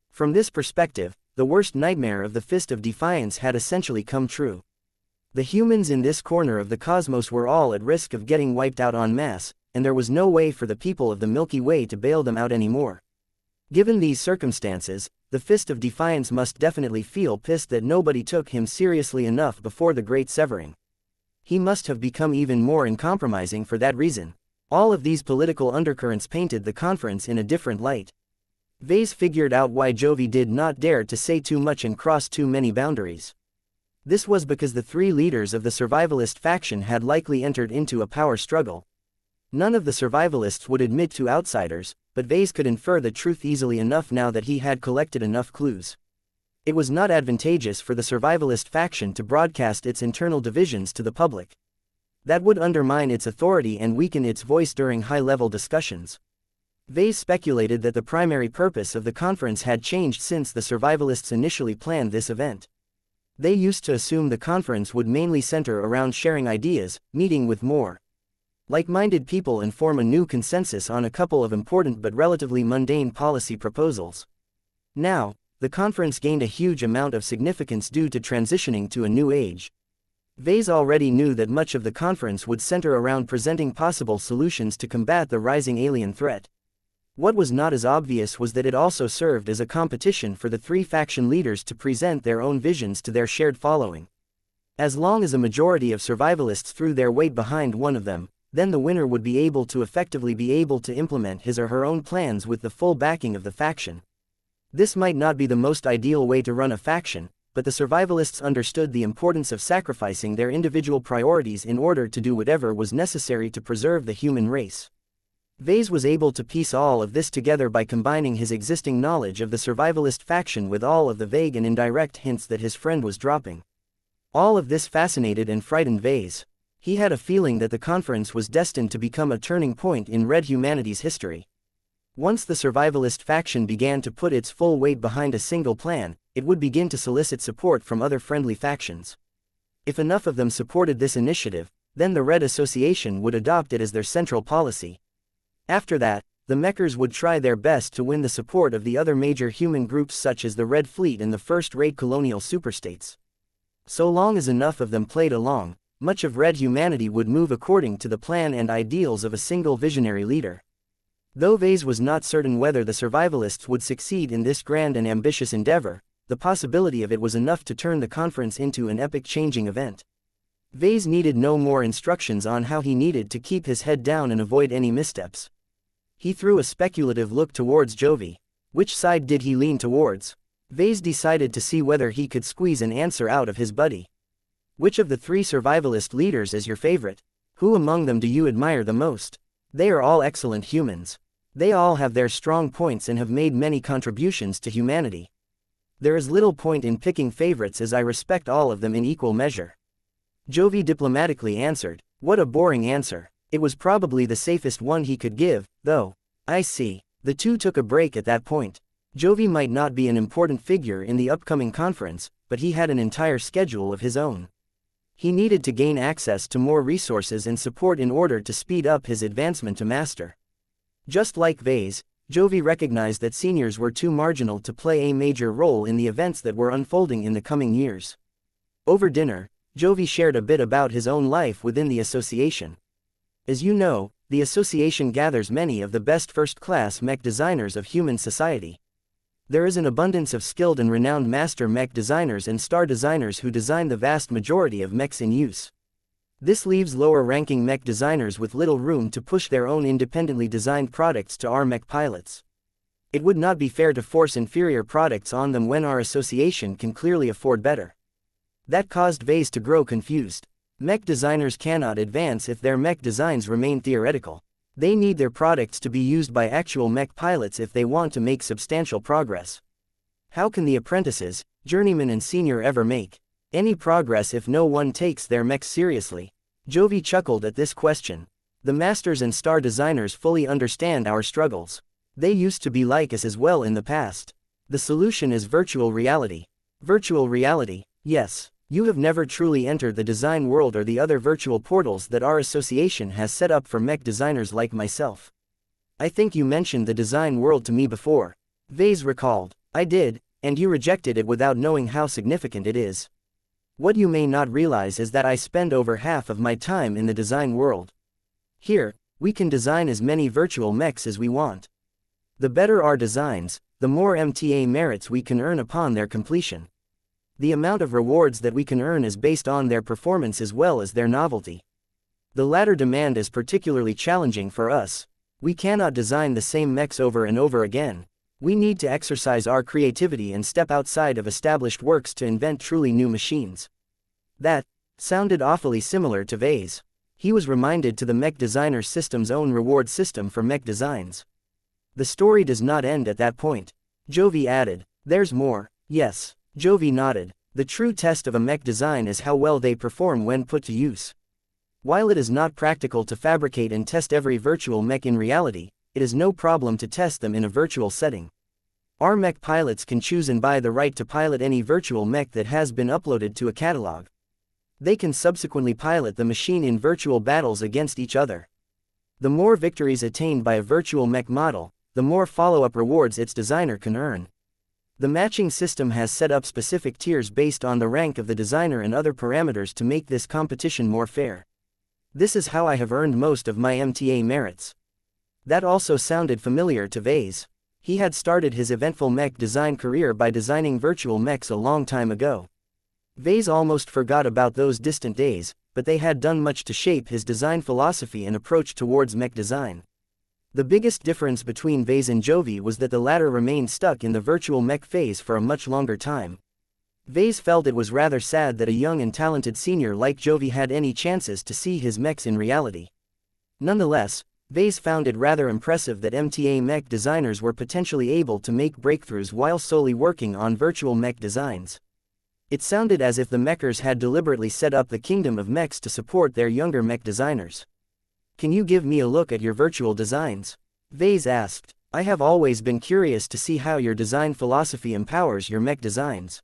From this perspective, the worst nightmare of the Fist of Defiance had essentially come true. The humans in this corner of the cosmos were all at risk of getting wiped out en masse, and there was no way for the people of the Milky Way to bail them out anymore. Given these circumstances, the Fist of Defiance must definitely feel pissed that nobody took him seriously enough before the Great Severing. He must have become even more uncompromising for that reason. All of these political undercurrents painted the conference in a different light. Vase figured out why Jovi did not dare to say too much and cross too many boundaries. This was because the three leaders of the survivalist faction had likely entered into a power struggle. None of the survivalists would admit to outsiders, but Vase could infer the truth easily enough now that he had collected enough clues. It was not advantageous for the survivalist faction to broadcast its internal divisions to the public. That would undermine its authority and weaken its voice during high-level discussions. Vase speculated that the primary purpose of the conference had changed since the survivalists initially planned this event. They used to assume the conference would mainly center around sharing ideas, meeting with more like-minded people and form a new consensus on a couple of important but relatively mundane policy proposals. Now, the conference gained a huge amount of significance due to transitioning to a new age. Vase already knew that much of the conference would center around presenting possible solutions to combat the rising alien threat. What was not as obvious was that it also served as a competition for the three faction leaders to present their own visions to their shared following. As long as a majority of survivalists threw their weight behind one of them, then the winner would be able to effectively implement his or her own plans with the full backing of the faction. This might not be the most ideal way to run a faction, but the survivalists understood the importance of sacrificing their individual priorities in order to do whatever was necessary to preserve the human race. Vase was able to piece all of this together by combining his existing knowledge of the survivalist faction with all of the vague and indirect hints that his friend was dropping. All of this fascinated and frightened Vase. He had a feeling that the conference was destined to become a turning point in red humanity's history. Once the survivalist faction began to put its full weight behind a single plan, it would begin to solicit support from other friendly factions. If enough of them supported this initiative, then the Red Association would adopt it as their central policy. After that, the Mechers would try their best to win the support of the other major human groups such as the Red Fleet and the first-rate colonial superstates. So long as enough of them played along, much of red humanity would move according to the plan and ideals of a single visionary leader. Though Vase was not certain whether the survivalists would succeed in this grand and ambitious endeavor, the possibility of it was enough to turn the conference into an epic-changing event. Vase needed no more instructions on how he needed to keep his head down and avoid any missteps. He threw a speculative look towards Jovi. Which side did he lean towards? Vase decided to see whether he could squeeze an answer out of his buddy. Which of the three survivalist leaders is your favorite? Who among them do you admire the most? They are all excellent humans. They all have their strong points and have made many contributions to humanity. There is little point in picking favorites as I respect all of them in equal measure. Jovi diplomatically answered. What a boring answer. It was probably the safest one he could give, though. I see. The two took a break at that point. Jovi might not be an important figure in the upcoming conference, but he had an entire schedule of his own. He needed to gain access to more resources and support in order to speed up his advancement to master. Just like Vase, Jovi recognized that seniors were too marginal to play a major role in the events that were unfolding in the coming years. Over dinner, Jovi shared a bit about his own life within the association. As you know, the association gathers many of the best first-class mech designers of human society. There is an abundance of skilled and renowned master mech designers and star designers who design the vast majority of mechs in use. This leaves lower-ranking mech designers with little room to push their own independently designed products to our mech pilots. It would not be fair to force inferior products on them when our association can clearly afford better. That caused Vase to grow confused. Mech designers cannot advance if their mech designs remain theoretical. They need their products to be used by actual mech pilots if they want to make substantial progress. How can the apprentices, journeyman and senior ever make any progress if no one takes their mechs seriously? Jovi chuckled at this question. The masters and star designers fully understand our struggles. They used to be like us as well in the past. The solution is virtual reality. Virtual reality, yes. You have never truly entered the design world or the other virtual portals that our association has set up for mech designers like myself. I think you mentioned the design world to me before. Vase recalled. I did, and you rejected it without knowing how significant it is. What you may not realize is that I spend over half of my time in the design world. Here, we can design as many virtual mechs as we want. The better our designs, the more MTA merits we can earn upon their completion. The amount of rewards that we can earn is based on their performance as well as their novelty. The latter demand is particularly challenging for us. We cannot design the same mechs over and over again. We need to exercise our creativity and step outside of established works to invent truly new machines. That sounded awfully similar to Vase. He was reminded to the mech designer system's own reward system for mech designs. The story does not end at that point. Jovi added, there's more. Yes. Jovi nodded. The true test of a mech design is how well they perform when put to use. While it is not practical to fabricate and test every virtual mech in reality, it is no problem to test them in a virtual setting. Our mech pilots can choose and buy the right to pilot any virtual mech that has been uploaded to a catalog. They can subsequently pilot the machine in virtual battles against each other. The more victories attained by a virtual mech model, the more follow-up rewards its designer can earn. The matching system has set up specific tiers based on the rank of the designer and other parameters to make this competition more fair. This is how I have earned most of my MTA merits. That also sounded familiar to Vase. He had started his eventful mech design career by designing virtual mechs a long time ago. Vase almost forgot about those distant days, but they had done much to shape his design philosophy and approach towards mech design. The biggest difference between Vase and Jovi was that the latter remained stuck in the virtual mech phase for a much longer time. Vase felt it was rather sad that a young and talented senior like Jovi had any chances to see his mechs in reality. Nonetheless, Vase found it rather impressive that MTA mech designers were potentially able to make breakthroughs while solely working on virtual mech designs. It sounded as if the mechers had deliberately set up the kingdom of mechs to support their younger mech designers. Can you give me a look at your virtual designs? Vase asked. I have always been curious to see how your design philosophy empowers your mech designs.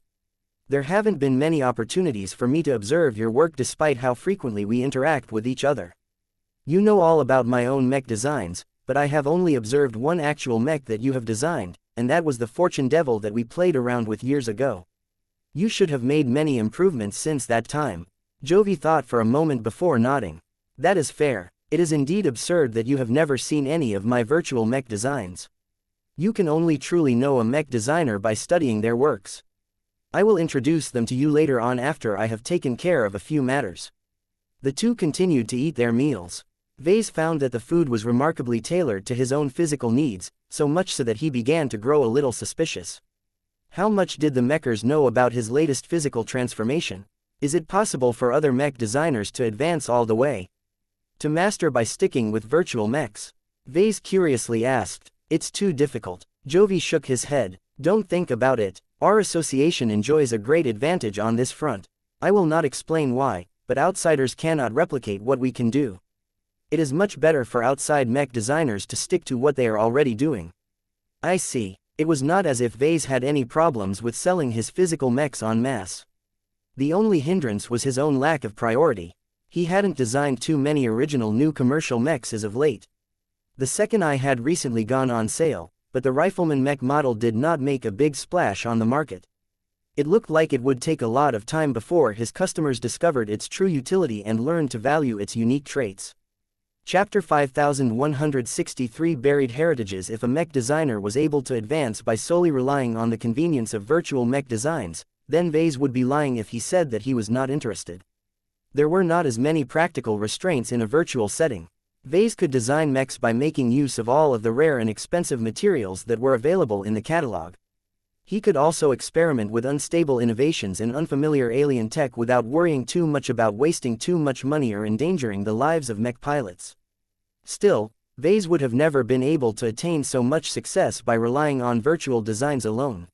There haven't been many opportunities for me to observe your work despite how frequently we interact with each other. You know all about my own mech designs, but I have only observed one actual mech that you have designed, and that was the Fortune Devil that we played around with years ago. You should have made many improvements since that time. Jovi thought for a moment before nodding. That is fair. It is indeed absurd that you have never seen any of my virtual mech designs. You can only truly know a mech designer by studying their works. I will introduce them to you later on after I have taken care of a few matters. The two continued to eat their meals. Vase found that the food was remarkably tailored to his own physical needs, so much so that he began to grow a little suspicious. How much did the mechers know about his latest physical transformation? Is it possible for other mech designers to advance all the way to master by sticking with virtual mechs? Vase curiously asked. It's too difficult. Jovi shook his head. Don't think about it. Our association enjoys a great advantage on this front. I will not explain why, but outsiders cannot replicate what we can do. It is much better for outside mech designers to stick to what they are already doing. I see. It was not as if Vase had any problems with selling his physical mechs en masse. The only hindrance was his own lack of priority. He hadn't designed too many original new commercial mechs as of late. The second eye had recently gone on sale, but the Rifleman mech model did not make a big splash on the market. It looked like it would take a lot of time before his customers discovered its true utility and learned to value its unique traits. Chapter 5163 Buried Heritages. If a mech designer was able to advance by solely relying on the convenience of virtual mech designs, then Vase would be lying if he said that he was not interested. There were not as many practical restraints in a virtual setting. Vase could design mechs by making use of all of the rare and expensive materials that were available in the catalog. He could also experiment with unstable innovations and unfamiliar alien tech without worrying too much about wasting too much money or endangering the lives of mech pilots. Still, Vase would have never been able to attain so much success by relying on virtual designs alone.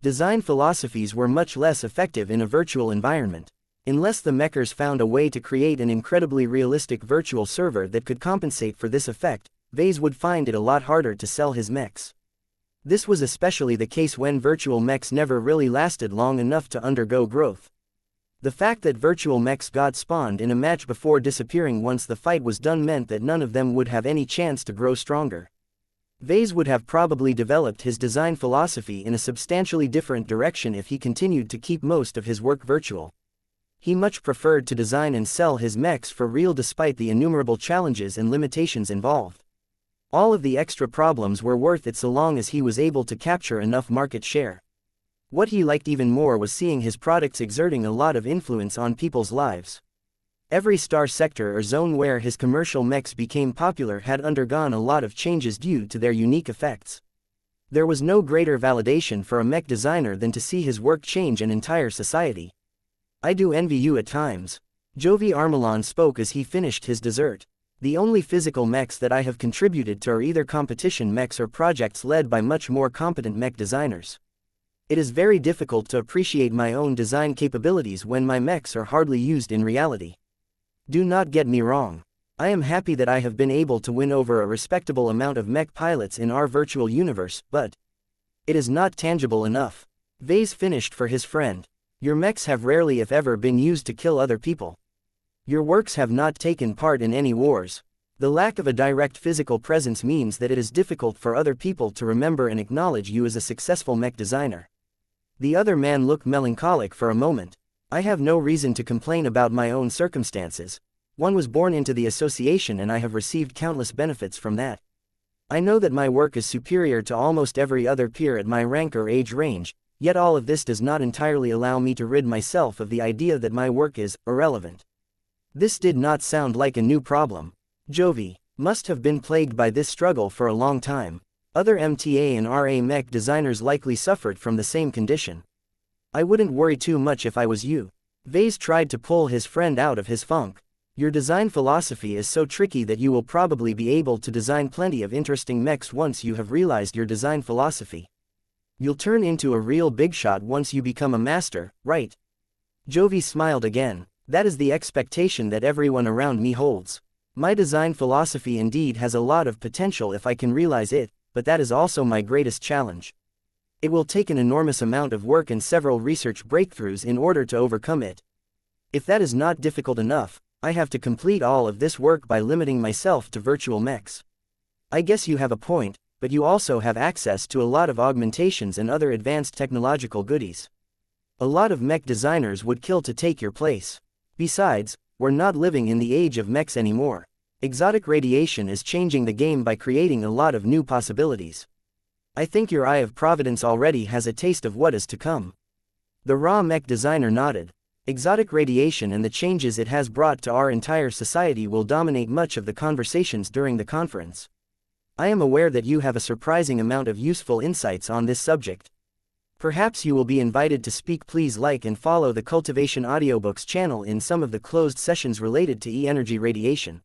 Design philosophies were much less effective in a virtual environment. Unless the mechers found a way to create an incredibly realistic virtual server that could compensate for this effect, Vase would find it a lot harder to sell his mechs. This was especially the case when virtual mechs never really lasted long enough to undergo growth. The fact that virtual mechs got spawned in a match before disappearing once the fight was done meant that none of them would have any chance to grow stronger. Vase would have probably developed his design philosophy in a substantially different direction if he continued to keep most of his work virtual. He much preferred to design and sell his mechs for real despite the innumerable challenges and limitations involved. All of the extra problems were worth it so long as he was able to capture enough market share. What he liked even more was seeing his products exerting a lot of influence on people's lives. Every star sector or zone where his commercial mechs became popular had undergone a lot of changes due to their unique effects. There was no greater validation for a mech designer than to see his work change an entire society. I do envy you at times. Jovi Armelon spoke as he finished his dessert. The only physical mechs that I have contributed to are either competition mechs or projects led by much more competent mech designers. It is very difficult to appreciate my own design capabilities when my mechs are hardly used in reality. Do not get me wrong. I am happy that I have been able to win over a respectable amount of mech pilots in our virtual universe, but it is not tangible enough. Vase finished for his friend. Your mechs have rarely if ever been used to kill other people. Your works have not taken part in any wars. The lack of a direct physical presence means that it is difficult for other people to remember and acknowledge you as a successful mech designer. The other man looked melancholic for a moment. I have no reason to complain about my own circumstances. One was born into the association and I have received countless benefits from that. I know that my work is superior to almost every other peer at my rank or age range, yet all of this does not entirely allow me to rid myself of the idea that my work is irrelevant. This did not sound like a new problem. Jovi must have been plagued by this struggle for a long time. Other MTA and RA mech designers likely suffered from the same condition. I wouldn't worry too much if I was you. Vase tried to pull his friend out of his funk. Your design philosophy is so tricky that you will probably be able to design plenty of interesting mechs once you have realized your design philosophy. You'll turn into a real big shot once you become a master, right? Jovi smiled again. That is the expectation that everyone around me holds. My design philosophy indeed has a lot of potential if I can realize it, but that is also my greatest challenge. It will take an enormous amount of work and several research breakthroughs in order to overcome it. If that is not difficult enough, I have to complete all of this work by limiting myself to virtual mechs. I guess you have a point, but you also have access to a lot of augmentations and other advanced technological goodies. A lot of mech designers would kill to take your place. Besides, we're not living in the age of mechs anymore. Exotic radiation is changing the game by creating a lot of new possibilities. I think your Eye of Providence already has a taste of what is to come. The raw mech designer nodded. Exotic radiation and the changes it has brought to our entire society will dominate much of the conversations during the conference. I am aware that you have a surprising amount of useful insights on this subject. Perhaps you will be invited to speak. Please like and follow the Cultivation Audiobooks channel in some of the closed sessions related to E-energy radiation.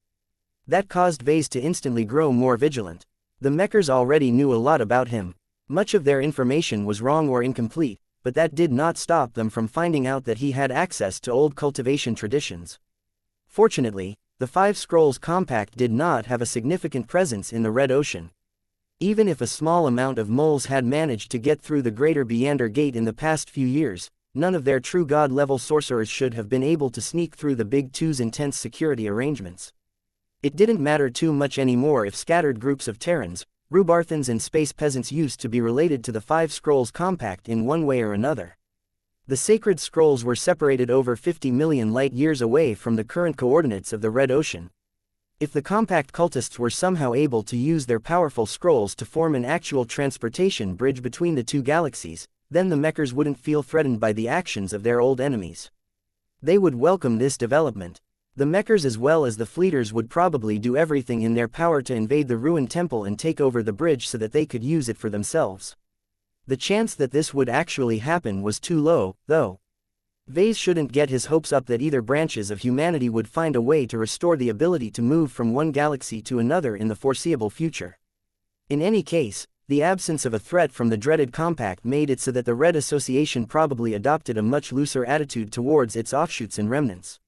That caused Vase to instantly grow more vigilant. The mechers already knew a lot about him. Much of their information was wrong or incomplete, but that did not stop them from finding out that he had access to old cultivation traditions. Fortunately, the Five Scrolls Compact did not have a significant presence in the Red Ocean. Even if a small amount of moles had managed to get through the Greater Beander Gate in the past few years, none of their true god-level sorcerers should have been able to sneak through the Big Two's intense security arrangements. It didn't matter too much anymore if scattered groups of Terrans, Rubarthans and space peasants used to be related to the Five Scrolls Compact in one way or another. The sacred scrolls were separated over 50 million light-years away from the current coordinates of the Red Ocean. If the compact cultists were somehow able to use their powerful scrolls to form an actual transportation bridge between the two galaxies, then the mechers wouldn't feel threatened by the actions of their old enemies. They would welcome this development. The Mechers as well as the Fleeters would probably do everything in their power to invade the ruined temple and take over the bridge so that they could use it for themselves. The chance that this would actually happen was too low, though. Vase shouldn't get his hopes up that either branches of humanity would find a way to restore the ability to move from one galaxy to another in the foreseeable future. In any case, the absence of a threat from the dreaded compact made it so that the Red Association probably adopted a much looser attitude towards its offshoots and remnants.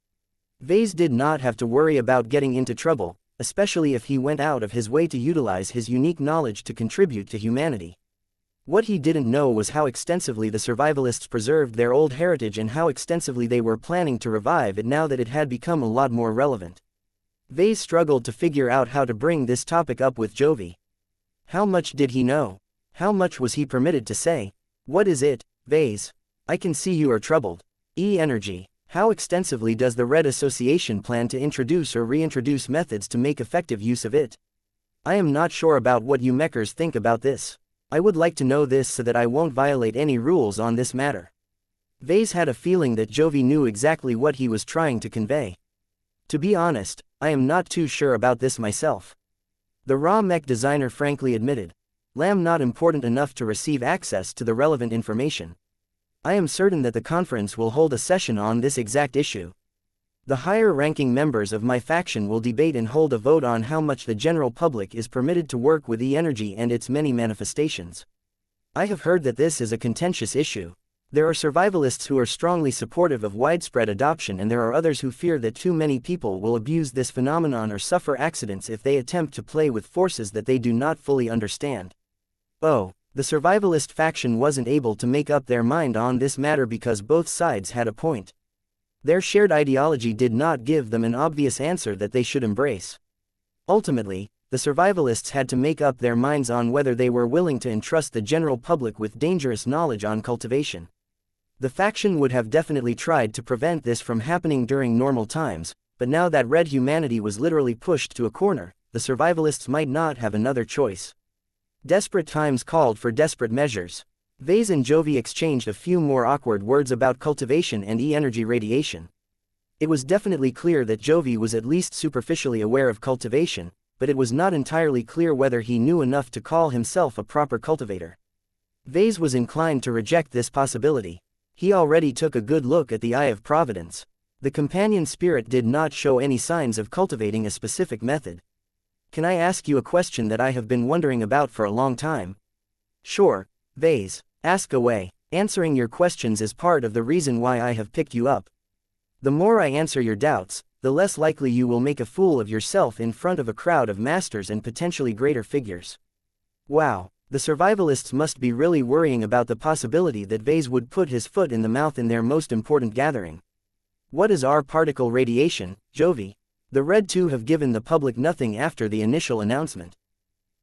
Vase did not have to worry about getting into trouble, especially if he went out of his way to utilize his unique knowledge to contribute to humanity. What he didn't know was how extensively the survivalists preserved their old heritage and how extensively they were planning to revive it now that it had become a lot more relevant. Vase struggled to figure out how to bring this topic up with Jovi. How much did he know? How much was he permitted to say? What is it, Vase? I can see you are troubled. E-energy. How extensively does the Red Association plan to introduce or reintroduce methods to make effective use of it? I am not sure about what you Mechers think about this. I would like to know this so that I won't violate any rules on this matter. Vase had a feeling that Jovi knew exactly what he was trying to convey. To be honest, I am not too sure about this myself. The raw mech designer frankly admitted. "Lam not important enough to receive access to the relevant information. I am certain that the conference will hold a session on this exact issue. The higher-ranking members of my faction will debate and hold a vote on how much the general public is permitted to work with E-energy and its many manifestations. I have heard that this is a contentious issue. There are survivalists who are strongly supportive of widespread adoption and there are others who fear that too many people will abuse this phenomenon or suffer accidents if they attempt to play with forces that they do not fully understand." Oh. The survivalist faction wasn't able to make up their mind on this matter because both sides had a point. Their shared ideology did not give them an obvious answer that they should embrace. Ultimately, the survivalists had to make up their minds on whether they were willing to entrust the general public with dangerous knowledge on cultivation. The faction would have definitely tried to prevent this from happening during normal times, but now that red humanity was literally pushed to a corner, the survivalists might not have another choice. Desperate times called for desperate measures. Vase and Jovi exchanged a few more awkward words about cultivation and E-energy radiation. It was definitely clear that Jovi was at least superficially aware of cultivation, but it was not entirely clear whether he knew enough to call himself a proper cultivator. Vase was inclined to reject this possibility. He already took a good look at the Eye of Providence. The companion spirit did not show any signs of cultivating a specific method. "Can I ask you a question that I have been wondering about for a long time?" "Sure, Vase, ask away. Answering your questions is part of the reason why I have picked you up. The more I answer your doubts, the less likely you will make a fool of yourself in front of a crowd of masters and potentially greater figures." Wow, the survivalists must be really worrying about the possibility that Vase would put his foot in the mouth in their most important gathering. What is our particle radiation, Jovi? The Red 2 have given the public nothing after the initial announcement.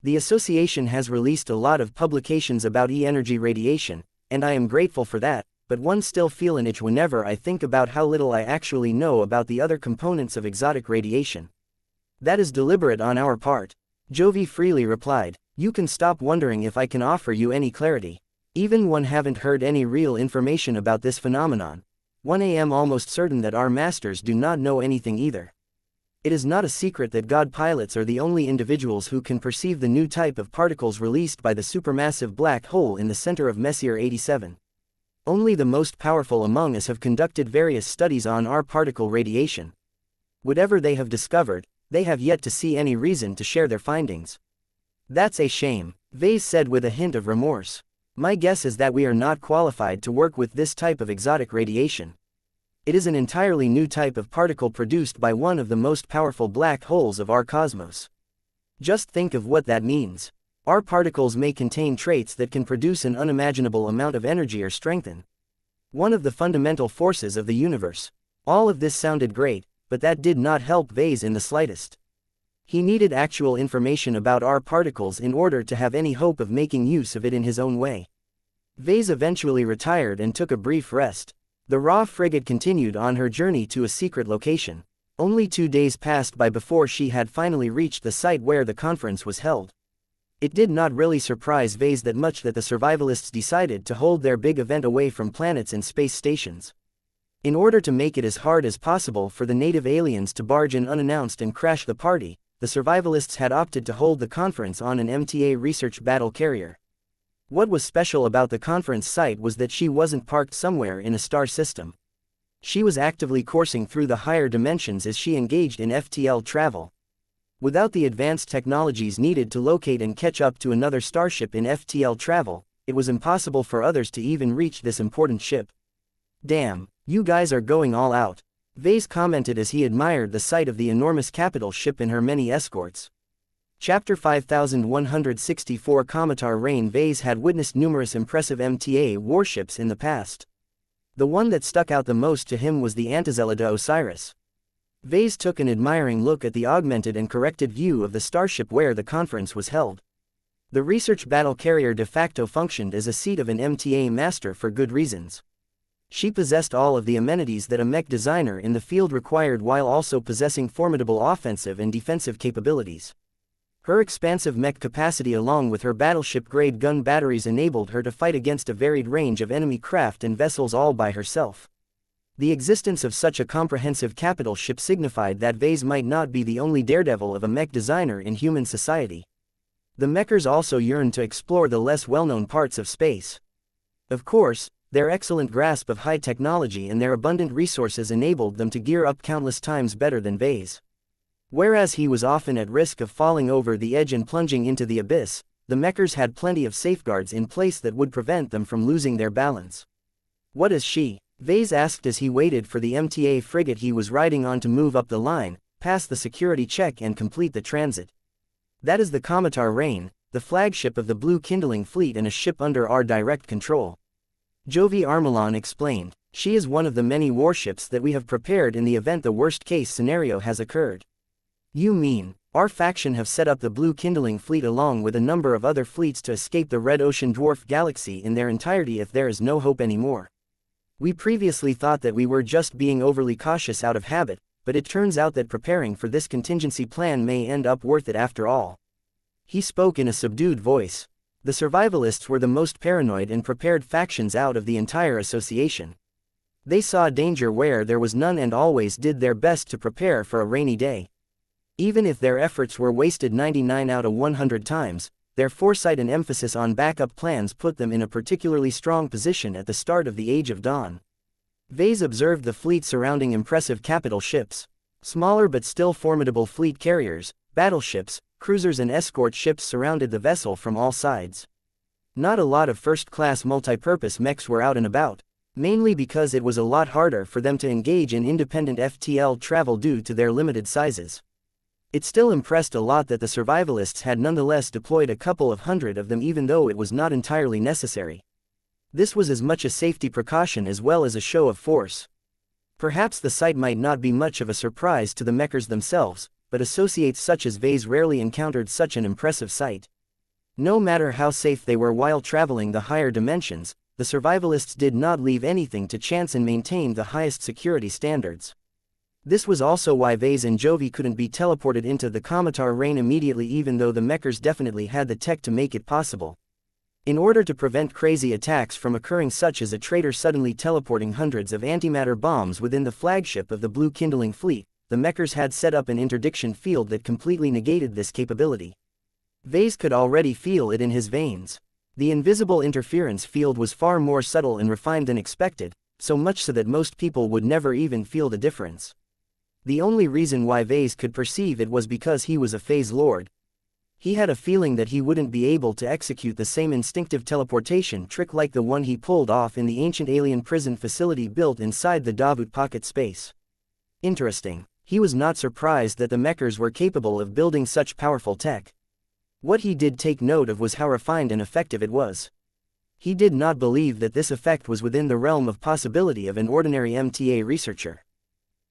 The association has released a lot of publications about E-energy radiation, and I am grateful for that, but one still feel an itch whenever I think about how little I actually know about the other components of exotic radiation. That is deliberate on our part. Jovi freely replied, "You can stop wondering if I can offer you any clarity. Even one haven't heard any real information about this phenomenon. 1 am almost certain that our masters do not know anything either. It is not a secret that God pilots are the only individuals who can perceive the new type of particles released by the supermassive black hole in the center of Messier 87. Only the most powerful among us have conducted various studies on our particle radiation. Whatever they have discovered, they have yet to see any reason to share their findings." "That's a shame," Vase said with a hint of remorse. "My guess is that we are not qualified to work with this type of exotic radiation. It is an entirely new type of particle produced by one of the most powerful black holes of our cosmos. Just think of what that means. Our particles may contain traits that can produce an unimaginable amount of energy or strengthen one of the fundamental forces of the universe." All of this sounded great, but that did not help Vase in the slightest. He needed actual information about our particles in order to have any hope of making use of it in his own way. Vase eventually retired and took a brief rest. The Ra frigate continued on her journey to a secret location. Only 2 days passed by before she had finally reached the site where the conference was held. It did not really surprise Vase that much that the survivalists decided to hold their big event away from planets and space stations. In order to make it as hard as possible for the native aliens to barge in unannounced and crash the party, the survivalists had opted to hold the conference on an MTA research battle carrier. What was special about the conference site was that she wasn't parked somewhere in a star system. She was actively coursing through the higher dimensions as she engaged in FTL travel. Without the advanced technologies needed to locate and catch up to another starship in FTL travel, it was impossible for others to even reach this important ship. "Damn, you guys are going all out," Vase commented as he admired the sight of the enormous capital ship and her many escorts. Chapter 5164 Comitar Reign. Vase had witnessed numerous impressive MTA warships in the past. The one that stuck out the most to him was the Antizelida Osiris. Vase took an admiring look at the augmented and corrected view of the starship where the conference was held. The research battle carrier de facto functioned as a seat of an MTA master for good reasons. She possessed all of the amenities that a mech designer in the field required while also possessing formidable offensive and defensive capabilities. Her expansive mech capacity along with her battleship-grade gun batteries enabled her to fight against a varied range of enemy craft and vessels all by herself. The existence of such a comprehensive capital ship signified that Vase might not be the only daredevil of a mech designer in human society. The mechers also yearned to explore the less well-known parts of space. Of course, their excellent grasp of high technology and their abundant resources enabled them to gear up countless times better than Vase. Whereas he was often at risk of falling over the edge and plunging into the abyss, the mechers had plenty of safeguards in place that would prevent them from losing their balance. "What is she?" Vase asked as he waited for the MTA frigate he was riding on to move up the line, pass the security check and complete the transit. "That is the Comitar Reign, the flagship of the Blue Kindling Fleet and a ship under our direct control," Jovi Armelon explained. "She is one of the many warships that we have prepared in the event the worst-case scenario has occurred." "You mean, our faction have set up the Blue Kindling Fleet along with a number of other fleets to escape the Red Ocean Dwarf Galaxy in their entirety if there is no hope anymore? We previously thought that we were just being overly cautious out of habit, but it turns out that preparing for this contingency plan may end up worth it after all." He spoke in a subdued voice. The survivalists were the most paranoid and prepared factions out of the entire association. They saw danger where there was none and always did their best to prepare for a rainy day. Even if their efforts were wasted 99 out of 100 times, their foresight and emphasis on backup plans put them in a particularly strong position at the start of the Age of Dawn. Vase observed the fleet surrounding impressive capital ships. Smaller but still formidable fleet carriers, battleships, cruisers and escort ships surrounded the vessel from all sides. Not a lot of first-class multi-purpose mechs were out and about, mainly because it was a lot harder for them to engage in independent FTL travel due to their limited sizes. It still impressed a lot that the survivalists had nonetheless deployed a couple of hundred of them even though it was not entirely necessary. This was as much a safety precaution as well as a show of force. Perhaps the sight might not be much of a surprise to the mechers themselves, but associates such as Vase rarely encountered such an impressive sight. No matter how safe they were while traveling the higher dimensions, the survivalists did not leave anything to chance and maintained the highest security standards. This was also why Vase and Jovi couldn't be teleported into the Comitar Reign immediately even though the mechers definitely had the tech to make it possible. In order to prevent crazy attacks from occurring such as a traitor suddenly teleporting hundreds of antimatter bombs within the flagship of the Blue Kindling Fleet, the mechers had set up an interdiction field that completely negated this capability. Vase could already feel it in his veins. The invisible interference field was far more subtle and refined than expected, so much so that most people would never even feel the difference. The only reason why Vase could perceive it was because he was a phase lord. He had a feeling that he wouldn't be able to execute the same instinctive teleportation trick like the one he pulled off in the ancient alien prison facility built inside the Davut pocket space. Interesting. He was not surprised that the mechers were capable of building such powerful tech. What he did take note of was how refined and effective it was. He did not believe that this effect was within the realm of possibility of an ordinary MTA researcher.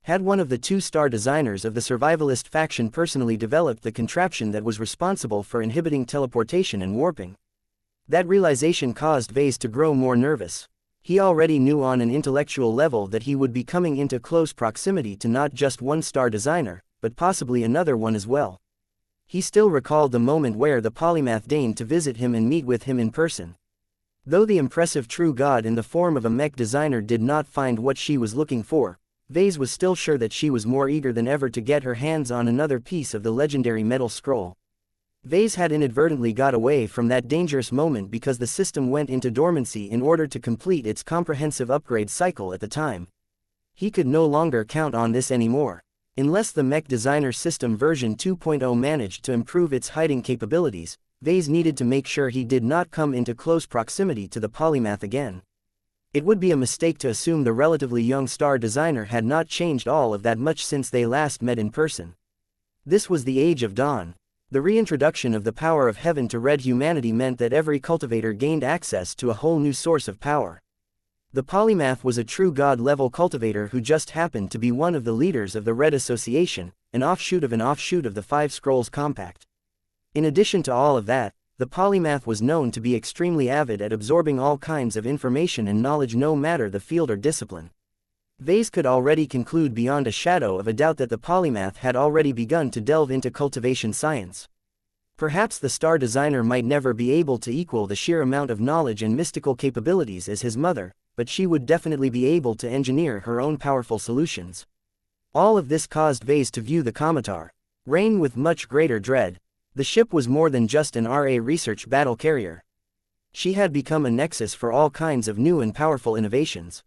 Had one of the two-star designers of the survivalist faction personally developed the contraption that was responsible for inhibiting teleportation and warping? That realization caused Vase to grow more nervous. He already knew on an intellectual level that he would be coming into close proximity to not just one-star designer, but possibly another one as well. He still recalled the moment where the polymath deigned to visit him and meet with him in person. Though the impressive true god in the form of a mech designer did not find what she was looking for, Vase was still sure that she was more eager than ever to get her hands on another piece of the legendary metal scroll. Vase had inadvertently got away from that dangerous moment because the system went into dormancy in order to complete its comprehensive upgrade cycle at the time. He could no longer count on this anymore. Unless the Mech Designer System version 2.0 managed to improve its hiding capabilities, Vase needed to make sure he did not come into close proximity to the polymath again. It would be a mistake to assume the relatively young star designer had not changed all of that much since they last met in person. This was the Age of Dawn. The reintroduction of the power of heaven to red humanity meant that every cultivator gained access to a whole new source of power. The polymath was a true god-level cultivator who just happened to be one of the leaders of the Red Association, an offshoot of the Five Scrolls Compact. In addition to all of that, the polymath was known to be extremely avid at absorbing all kinds of information and knowledge no matter the field or discipline. Vase could already conclude beyond a shadow of a doubt that the polymath had already begun to delve into cultivation science. Perhaps the star designer might never be able to equal the sheer amount of knowledge and mystical capabilities as his mother, but she would definitely be able to engineer her own powerful solutions. All of this caused Vase to view the Comitar Rain with much greater dread. The ship was more than just an RA research battle carrier. She had become a nexus for all kinds of new and powerful innovations.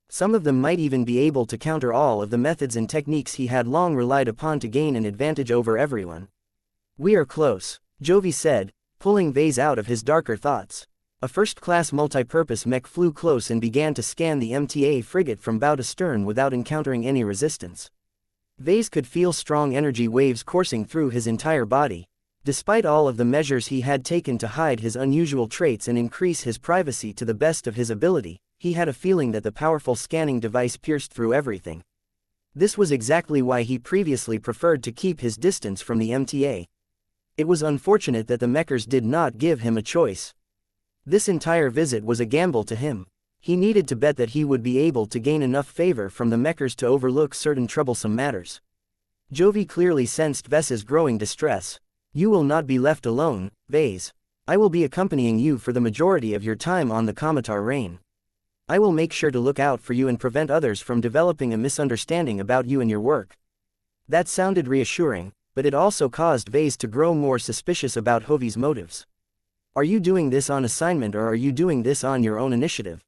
Some of them might even be able to counter all of the methods and techniques he had long relied upon to gain an advantage over everyone. "We are close," Jovi said, pulling Vase out of his darker thoughts. A first-class multi-purpose mech flew close and began to scan the MTA frigate from bow to stern without encountering any resistance. Vase could feel strong energy waves coursing through his entire body. Despite all of the measures he had taken to hide his unusual traits and increase his privacy to the best of his ability, he had a feeling that the powerful scanning device pierced through everything. This was exactly why he previously preferred to keep his distance from the MTA. It was unfortunate that the Mechers did not give him a choice. This entire visit was a gamble to him. He needed to bet that he would be able to gain enough favor from the Mechers to overlook certain troublesome matters. Jovi clearly sensed Vase's growing distress. "You will not be left alone, Vase. I will be accompanying you for the majority of your time on the Comitar Rain. I will make sure to look out for you and prevent others from developing a misunderstanding about you and your work." That sounded reassuring, but it also caused Vase to grow more suspicious about Jovi's motives. "Are you doing this on assignment or are you doing this on your own initiative?"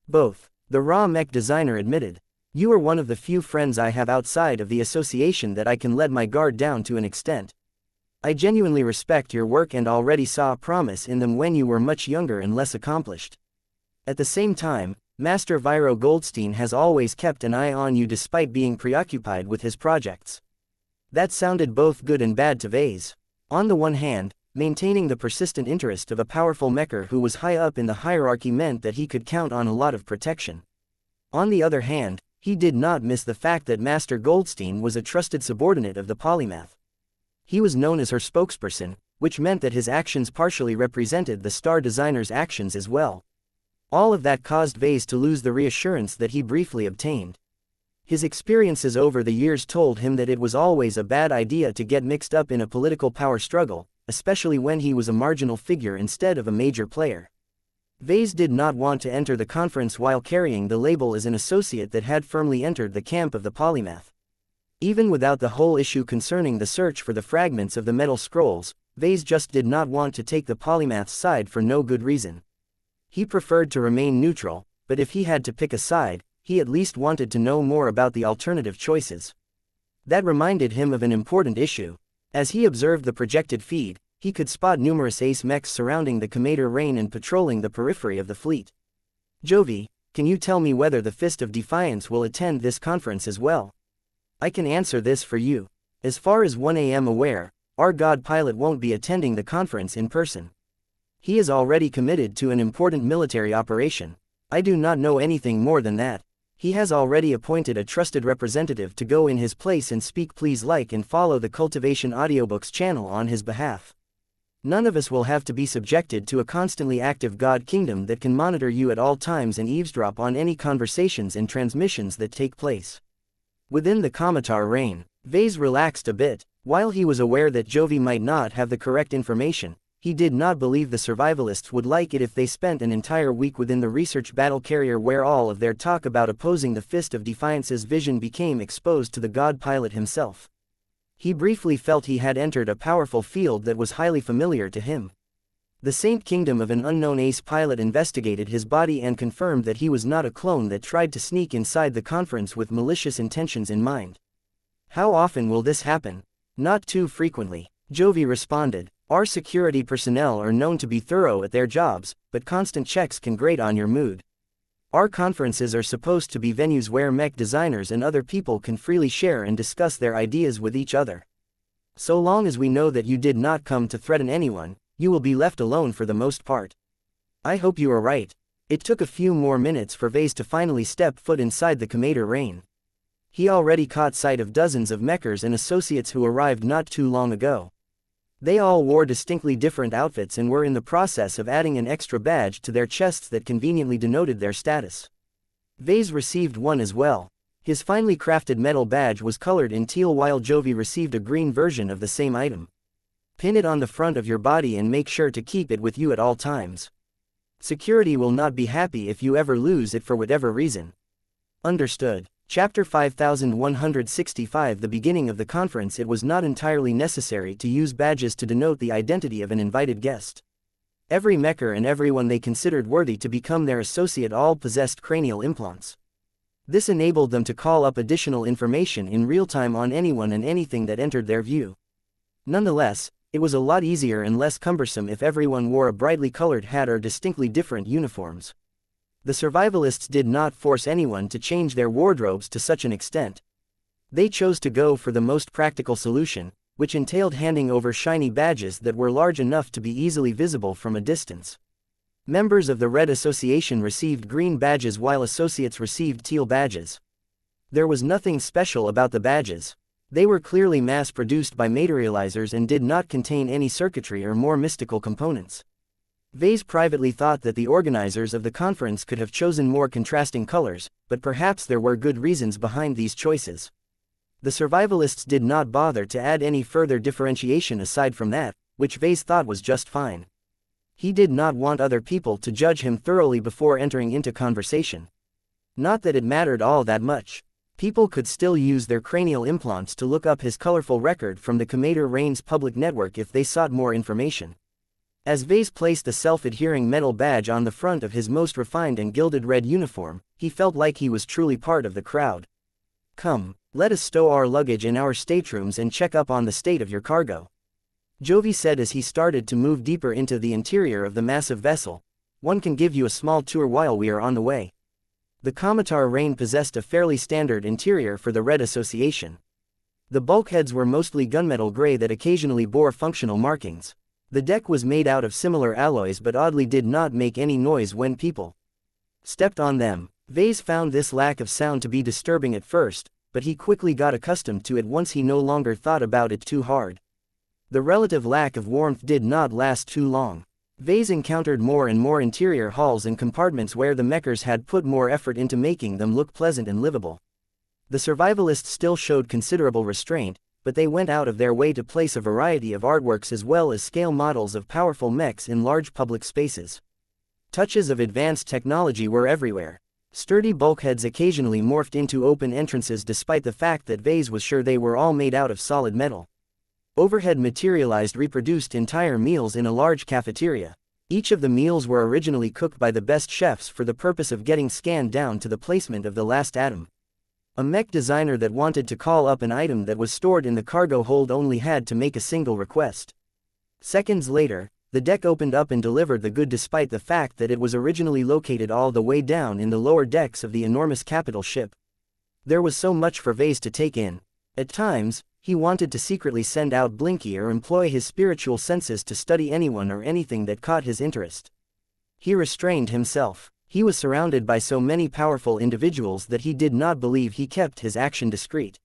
"Both," the raw mech designer admitted. "You are one of the few friends I have outside of the association that I can let my guard down to an extent. I genuinely respect your work and already saw promise in them when you were much younger and less accomplished. At the same time, Master Viro Goldstein has always kept an eye on you despite being preoccupied with his projects." That sounded both good and bad to Vase. On the one hand, maintaining the persistent interest of a powerful mecher who was high up in the hierarchy meant that he could count on a lot of protection. On the other hand, he did not miss the fact that Master Goldstein was a trusted subordinate of the polymath. He was known as her spokesperson, which meant that his actions partially represented the star designer's actions as well. All of that caused Vase to lose the reassurance that he briefly obtained. His experiences over the years told him that it was always a bad idea to get mixed up in a political power struggle, especially when he was a marginal figure instead of a major player. Vase did not want to enter the conference while carrying the label as an associate that had firmly entered the camp of the polymath. Even without the whole issue concerning the search for the fragments of the metal scrolls, Vase just did not want to take the polymath's side for no good reason. He preferred to remain neutral, but if he had to pick a side, he at least wanted to know more about the alternative choices. That reminded him of an important issue. As he observed the projected feed, he could spot numerous ace mechs surrounding the Comitar Rain and patrolling the periphery of the fleet. "Jovi, can you tell me whether the Fist of Defiance will attend this conference as well?" "I can answer this for you. As far as 1 am aware, our god pilot won't be attending the conference in person. He is already committed to an important military operation. I do not know anything more than that. He has already appointed a trusted representative to go in his place and speak. Please like and follow the Cultivation Audiobooks channel on his behalf. None of us will have to be subjected to a constantly active god kingdom that can monitor you at all times and eavesdrop on any conversations and transmissions that take place." Within the Comitar Rain, Vase relaxed a bit. While he was aware that Jovi might not have the correct information, He did not believe the survivalists would like it if they spent an entire week within the research battle carrier where all of their talk about opposing the Fist of Defiance's vision became exposed to the god pilot himself. He briefly felt he had entered a powerful field that was highly familiar to him. The Saint Kingdom of an unknown ace pilot investigated his body and confirmed that he was not a clone that tried to sneak inside the conference with malicious intentions in mind. How often will this happen? Not too frequently, Jovi responded. Our security personnel are known to be thorough at their jobs, but constant checks can grate on your mood. Our conferences are supposed to be venues where mech designers and other people can freely share and discuss their ideas with each other. So long as we know that you did not come to threaten anyone, you will be left alone for the most part. I hope you are right. It took a few more minutes for Vase to finally step foot inside the Commander Rain. He already caught sight of dozens of mechers and associates who arrived not too long ago. They all wore distinctly different outfits and were in the process of adding an extra badge to their chests that conveniently denoted their status. Vase received one as well. His finely crafted metal badge was colored in teal while Jovi received a green version of the same item. Pin it on the front of your body and make sure to keep it with you at all times. Security will not be happy if you ever lose it for whatever reason. Understood. Chapter 5165. The beginning of the conference. It was not entirely necessary to use badges to denote the identity of an invited guest. Every mecher and everyone they considered worthy to become their associate all possessed cranial implants. This enabled them to call up additional information in real time on anyone and anything that entered their view. Nonetheless, it was a lot easier and less cumbersome if everyone wore a brightly colored hat or distinctly different uniforms. The survivalists did not force anyone to change their wardrobes to such an extent. They chose to go for the most practical solution, which entailed handing over shiny badges that were large enough to be easily visible from a distance. Members of the Red Association received green badges while associates received teal badges. There was nothing special about the badges. They were clearly mass-produced by materializers and did not contain any circuitry or more mystical components. Vase privately thought that the organizers of the conference could have chosen more contrasting colors, but perhaps there were good reasons behind these choices. The survivalists did not bother to add any further differentiation aside from that, which Vase thought was just fine. He did not want other people to judge him thoroughly before entering into conversation. Not that it mattered all that much. People could still use their cranial implants to look up his colorful record from the Commander Rain's public network if they sought more information. As Vase placed the self-adhering metal badge on the front of his most refined and gilded red uniform, he felt like he was truly part of the crowd. Come, let us stow our luggage in our staterooms and check up on the state of your cargo. Jovi said as he started to move deeper into the interior of the massive vessel. One can give you a small tour while we are on the way. The Commodore Rain possessed a fairly standard interior for the Red Association. The bulkheads were mostly gunmetal gray that occasionally bore functional markings. The deck was made out of similar alloys but oddly did not make any noise when people stepped on them. Vase found this lack of sound to be disturbing at first, but he quickly got accustomed to it once he no longer thought about it too hard. The relative lack of warmth did not last too long. Vase encountered more and more interior halls and compartments where the mechers had put more effort into making them look pleasant and livable. The survivalists still showed considerable restraint, but they went out of their way to place a variety of artworks as well as scale models of powerful mechs in large public spaces. Touches of advanced technology were everywhere. Sturdy bulkheads occasionally morphed into open entrances despite the fact that Vase was sure they were all made out of solid metal. Overhead materialized reproduced entire meals in a large cafeteria. Each of the meals were originally cooked by the best chefs for the purpose of getting scanned down to the placement of the last atom. A mech designer that wanted to call up an item that was stored in the cargo hold only had to make a single request. Seconds later, the deck opened up and delivered the good despite the fact that it was originally located all the way down in the lower decks of the enormous capital ship. There was so much for Vase to take in. At times, he wanted to secretly send out Blinky or employ his spiritual senses to study anyone or anything that caught his interest. He restrained himself. He was surrounded by so many powerful individuals that he did not believe he kept his action discreet.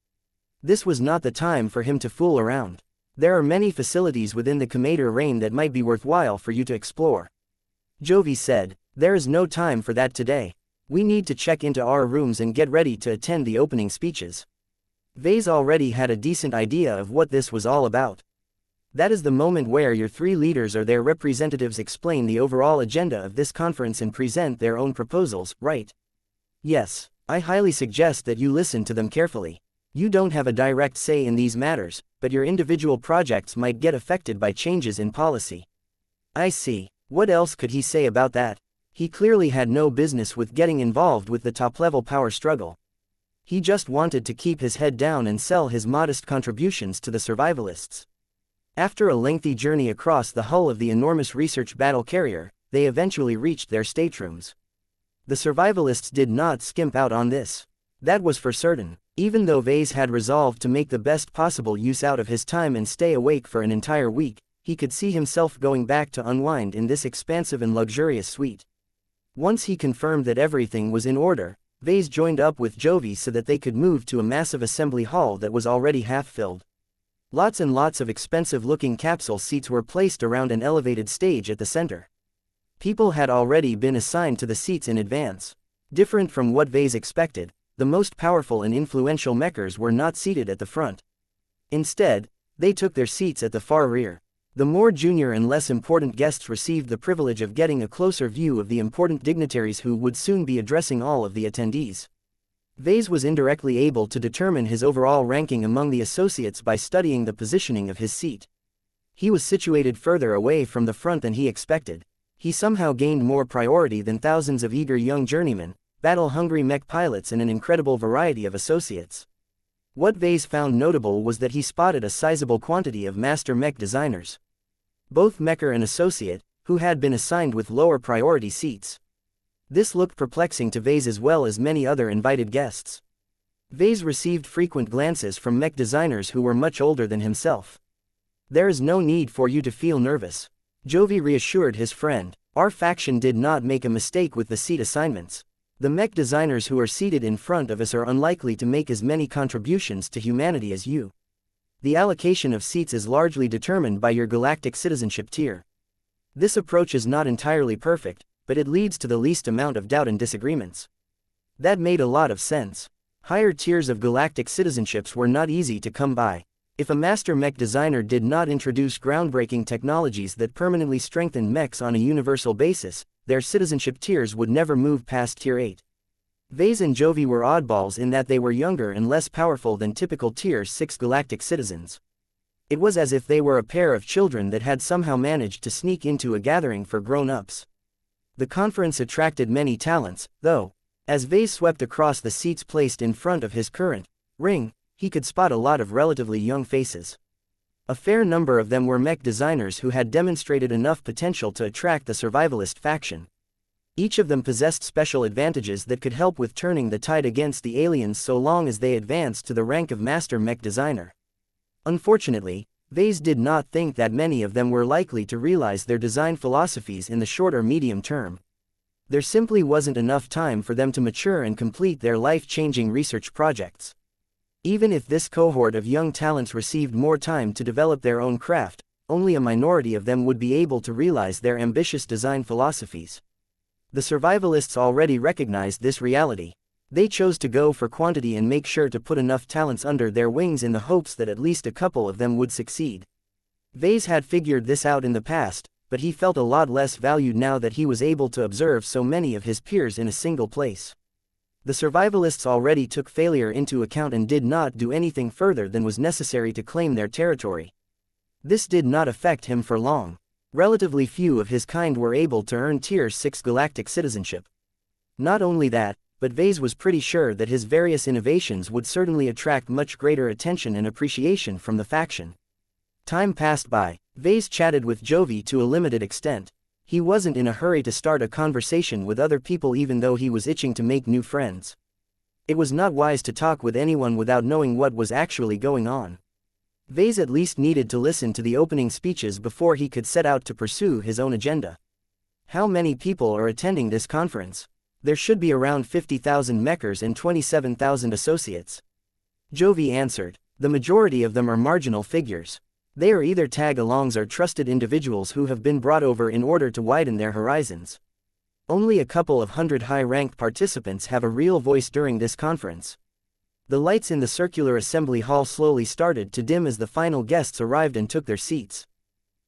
This was not the time for him to fool around. There are many facilities within the Commander Rain that might be worthwhile for you to explore. Jovi said, there is no time for that today. We need to check into our rooms and get ready to attend the opening speeches. Vase already had a decent idea of what this was all about. That is the moment where your 3 leaders or their representatives explain the overall agenda of this conference and present their own proposals, right? Yes, I highly suggest that you listen to them carefully. You don't have a direct say in these matters, but your individual projects might get affected by changes in policy. I see. What else could he say about that? He clearly had no business with getting involved with the top-level power struggle. He just wanted to keep his head down and sell his modest contributions to the survivalists. After a lengthy journey across the hull of the enormous research battle carrier, they eventually reached their staterooms. The survivalists did not skimp out on this. That was for certain. Even though Vase had resolved to make the best possible use out of his time and stay awake for an entire week, he could see himself going back to unwind in this expansive and luxurious suite. Once he confirmed that everything was in order, Vase joined up with Jovi so that they could move to a massive assembly hall that was already half-filled. Lots and lots of expensive-looking capsule seats were placed around an elevated stage at the center. People had already been assigned to the seats in advance. Different from what Vase expected, the most powerful and influential mechers were not seated at the front. Instead, they took their seats at the far rear. The more junior and less important guests received the privilege of getting a closer view of the important dignitaries who would soon be addressing all of the attendees. Vase was indirectly able to determine his overall ranking among the associates by studying the positioning of his seat. He was situated further away from the front than he expected. He somehow gained more priority than thousands of eager young journeymen, battle-hungry mech pilots and an incredible variety of associates. What Vase found notable was that he spotted a sizable quantity of master mech designers. Both mecher and associate, who had been assigned with lower priority seats. This looked perplexing to Vase as well as many other invited guests. Vase received frequent glances from mech designers who were much older than himself. "There is no need for you to feel nervous," Jovi reassured his friend. "Our faction did not make a mistake with the seat assignments. The mech designers who are seated in front of us are unlikely to make as many contributions to humanity as you. The allocation of seats is largely determined by your galactic citizenship tier. This approach is not entirely perfect, but it leads to the least amount of doubt and disagreements." That made a lot of sense. Higher tiers of galactic citizenships were not easy to come by. If a master mech designer did not introduce groundbreaking technologies that permanently strengthened mechs on a universal basis, their citizenship tiers would never move past Tier 8. Vase and Jovi were oddballs in that they were younger and less powerful than typical Tier 6 galactic citizens. It was as if they were a pair of children that had somehow managed to sneak into a gathering for grown-ups. The conference attracted many talents, though. As Vase swept across the seats placed in front of his current ring, he could spot a lot of relatively young faces. A fair number of them were mech designers who had demonstrated enough potential to attract the survivalist faction. Each of them possessed special advantages that could help with turning the tide against the aliens so long as they advanced to the rank of master mech designer. Unfortunately, Vase did not think that many of them were likely to realize their design philosophies in the short or medium term. There simply wasn't enough time for them to mature and complete their life-changing research projects. Even if this cohort of young talents received more time to develop their own craft, only a minority of them would be able to realize their ambitious design philosophies. The survivalists already recognized this reality. They chose to go for quantity and make sure to put enough talents under their wings in the hopes that at least a couple of them would succeed. Vase had figured this out in the past, but he felt a lot less valued now that he was able to observe so many of his peers in a single place. The survivalists already took failure into account and did not do anything further than was necessary to claim their territory. This did not affect him for long. Relatively few of his kind were able to earn Tier 6 galactic citizenship. Not only that, but Vase was pretty sure that his various innovations would certainly attract much greater attention and appreciation from the faction. Time passed by. Vase chatted with Jovi to a limited extent. He wasn't in a hurry to start a conversation with other people even though he was itching to make new friends. It was not wise to talk with anyone without knowing what was actually going on. Vase at least needed to listen to the opening speeches before he could set out to pursue his own agenda. How many people are attending this conference? There should be around 50,000 mechers and 27,000 associates. Jovi answered. The majority of them are marginal figures. They are either tag-alongs or trusted individuals who have been brought over in order to widen their horizons. Only a couple of hundred high-ranked participants have a real voice during this conference. The lights in the circular assembly hall slowly started to dim as the final guests arrived and took their seats.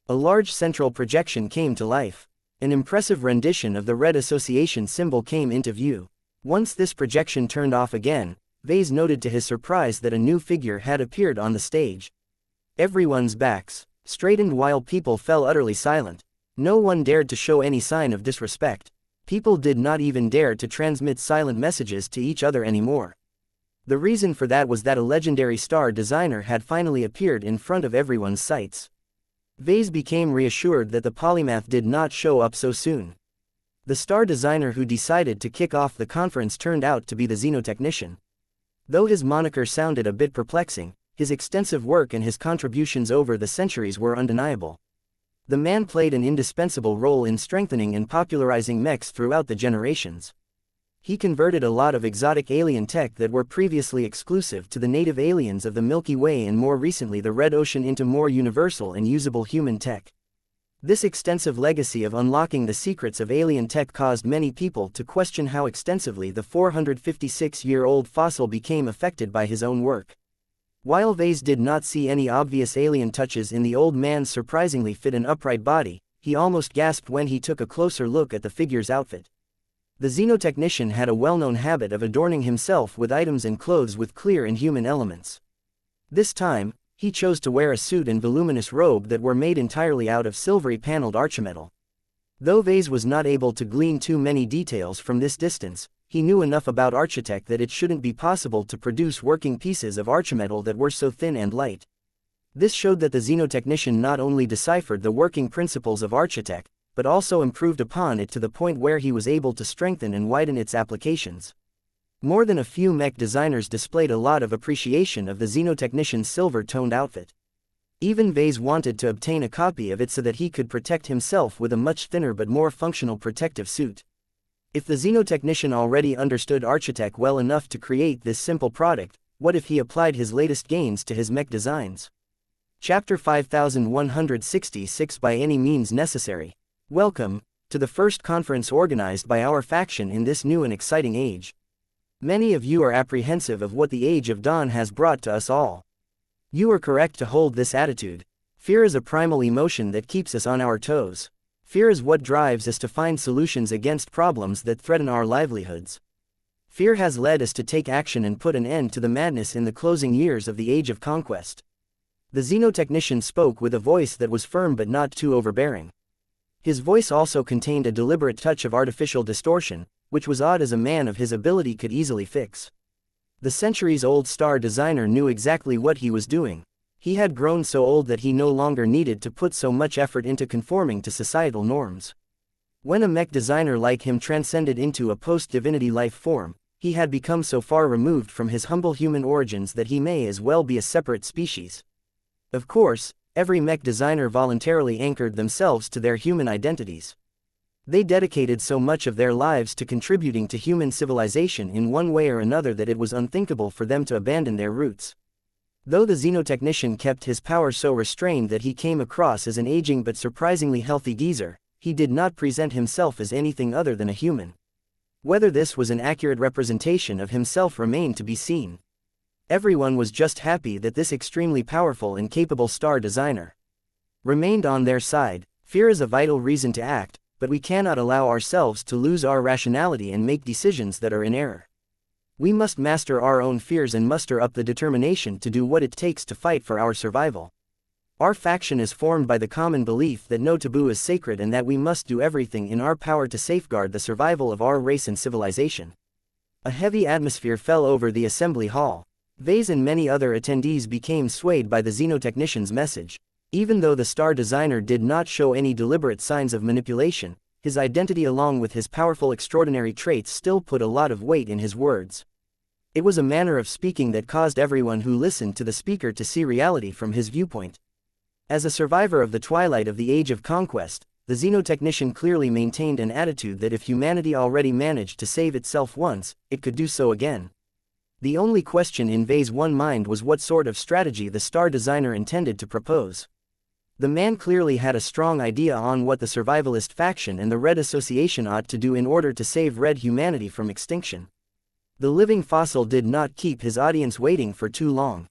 A large central projection came to life. An impressive rendition of the Red Association symbol came into view. Once this projection turned off again, Vase noted to his surprise that a new figure had appeared on the stage. Everyone's backs straightened while people fell utterly silent. No one dared to show any sign of disrespect. People did not even dare to transmit silent messages to each other anymore. The reason for that was that a legendary star designer had finally appeared in front of everyone's sights. Vase became reassured that the polymath did not show up so soon. The star designer who decided to kick off the conference turned out to be the xenotechnician. Though his moniker sounded a bit perplexing, his extensive work and his contributions over the centuries were undeniable. The man played an indispensable role in strengthening and popularizing mechs throughout the generations. He converted a lot of exotic alien tech that were previously exclusive to the native aliens of the Milky Way and more recently the Red Ocean into more universal and usable human tech. This extensive legacy of unlocking the secrets of alien tech caused many people to question how extensively the 456-year-old fossil became affected by his own work. While Vase did not see any obvious alien touches in the old man's surprisingly fit and upright body, he almost gasped when he took a closer look at the figure's outfit. The xenotechnician had a well-known habit of adorning himself with items and clothes with clear and human elements. This time, he chose to wear a suit and voluminous robe that were made entirely out of silvery paneled archimetal. Though Vase was not able to glean too many details from this distance, he knew enough about architect that it shouldn't be possible to produce working pieces of archimetal that were so thin and light. This showed that the xenotechnician not only deciphered the working principles of architect, but also improved upon it to the point where he was able to strengthen and widen its applications. More than a few mech designers displayed a lot of appreciation of the xenotechnician's silver-toned outfit. Even Vase wanted to obtain a copy of it so that he could protect himself with a much thinner but more functional protective suit. If the xenotechnician already understood architect well enough to create this simple product, what if he applied his latest gains to his mech designs? Chapter 5166 By any means necessary. Welcome to the first conference organized by our faction in this new and exciting age. Many of you are apprehensive of what the Age of Dawn has brought to us all. You are correct to hold this attitude. Fear is a primal emotion that keeps us on our toes. Fear is what drives us to find solutions against problems that threaten our livelihoods. Fear has led us to take action and put an end to the madness in the closing years of the Age of Conquest. The xenotechnician spoke with a voice that was firm but not too overbearing. His voice also contained a deliberate touch of artificial distortion, which was odd as a man of his ability could easily fix. The centuries-old star designer knew exactly what he was doing. He had grown so old that he no longer needed to put so much effort into conforming to societal norms. When a mech designer like him transcended into a post-divinity life form, he had become so far removed from his humble human origins that he may as well be a separate species. Of course, every mech designer voluntarily anchored themselves to their human identities. They dedicated so much of their lives to contributing to human civilization in one way or another that it was unthinkable for them to abandon their roots. Though the xenotechnician kept his power so restrained that he came across as an aging but surprisingly healthy geezer, he did not present himself as anything other than a human. Whether this was an accurate representation of himself remained to be seen. Everyone was just happy that this extremely powerful and capable star designer remained on their side. Fear is a vital reason to act, but we cannot allow ourselves to lose our rationality and make decisions that are in error. We must master our own fears and muster up the determination to do what it takes to fight for our survival. Our faction is formed by the common belief that no taboo is sacred and that we must do everything in our power to safeguard the survival of our race and civilization. A heavy atmosphere fell over the assembly hall. Vase and many other attendees became swayed by the xenotechnician's message. Even though the star designer did not show any deliberate signs of manipulation, his identity along with his powerful extraordinary traits still put a lot of weight in his words. It was a manner of speaking that caused everyone who listened to the speaker to see reality from his viewpoint. As a survivor of the twilight of the Age of Conquest, the xenotechnician clearly maintained an attitude that if humanity already managed to save itself once, it could do so again. The only question in Vase's mind was what sort of strategy the star designer intended to propose. The man clearly had a strong idea on what the survivalist faction and the Red Association ought to do in order to save Red humanity from extinction. The living fossil did not keep his audience waiting for too long.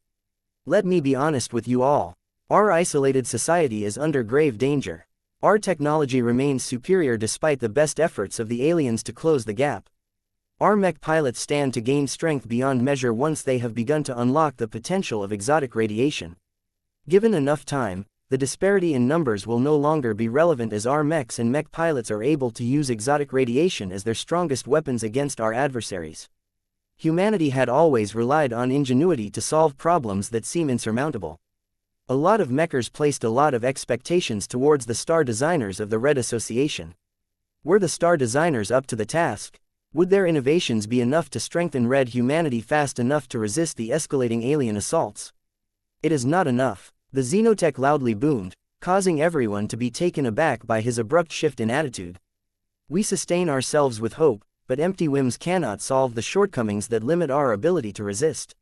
Let me be honest with you all. Our isolated society is under grave danger. Our technology remains superior despite the best efforts of the aliens to close the gap. Our mech pilots stand to gain strength beyond measure once they have begun to unlock the potential of exotic radiation. Given enough time, the disparity in numbers will no longer be relevant as our mechs and mech pilots are able to use exotic radiation as their strongest weapons against our adversaries. Humanity had always relied on ingenuity to solve problems that seem insurmountable. A lot of mechers placed a lot of expectations towards the star designers of the Red Association. Were the star designers up to the task? Would their innovations be enough to strengthen Red humanity fast enough to resist the escalating alien assaults? It is not enough. The xenotech loudly boomed, causing everyone to be taken aback by his abrupt shift in attitude. We sustain ourselves with hope, but empty whims cannot solve the shortcomings that limit our ability to resist.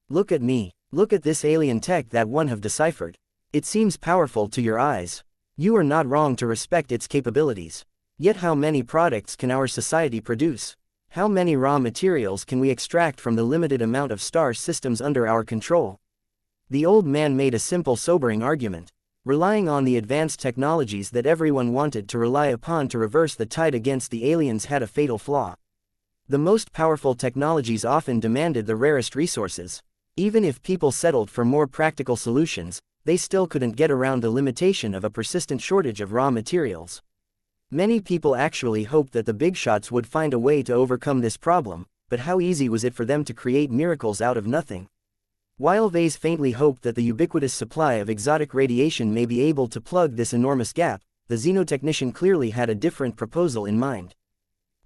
Look at me. Look at this alien tech that one have deciphered. It seems powerful to your eyes. You are not wrong to respect its capabilities. Yet how many products can our society produce? How many raw materials can we extract from the limited amount of star systems under our control? The old man made a simple, sobering argument. Relying on the advanced technologies that everyone wanted to rely upon to reverse the tide against the aliens had a fatal flaw. The most powerful technologies often demanded the rarest resources. Even if people settled for more practical solutions, they still couldn't get around the limitation of a persistent shortage of raw materials. Many people actually hoped that the big shots would find a way to overcome this problem, but how easy was it for them to create miracles out of nothing? While Vase faintly hoped that the ubiquitous supply of exotic radiation may be able to plug this enormous gap, the xenotechnician clearly had a different proposal in mind.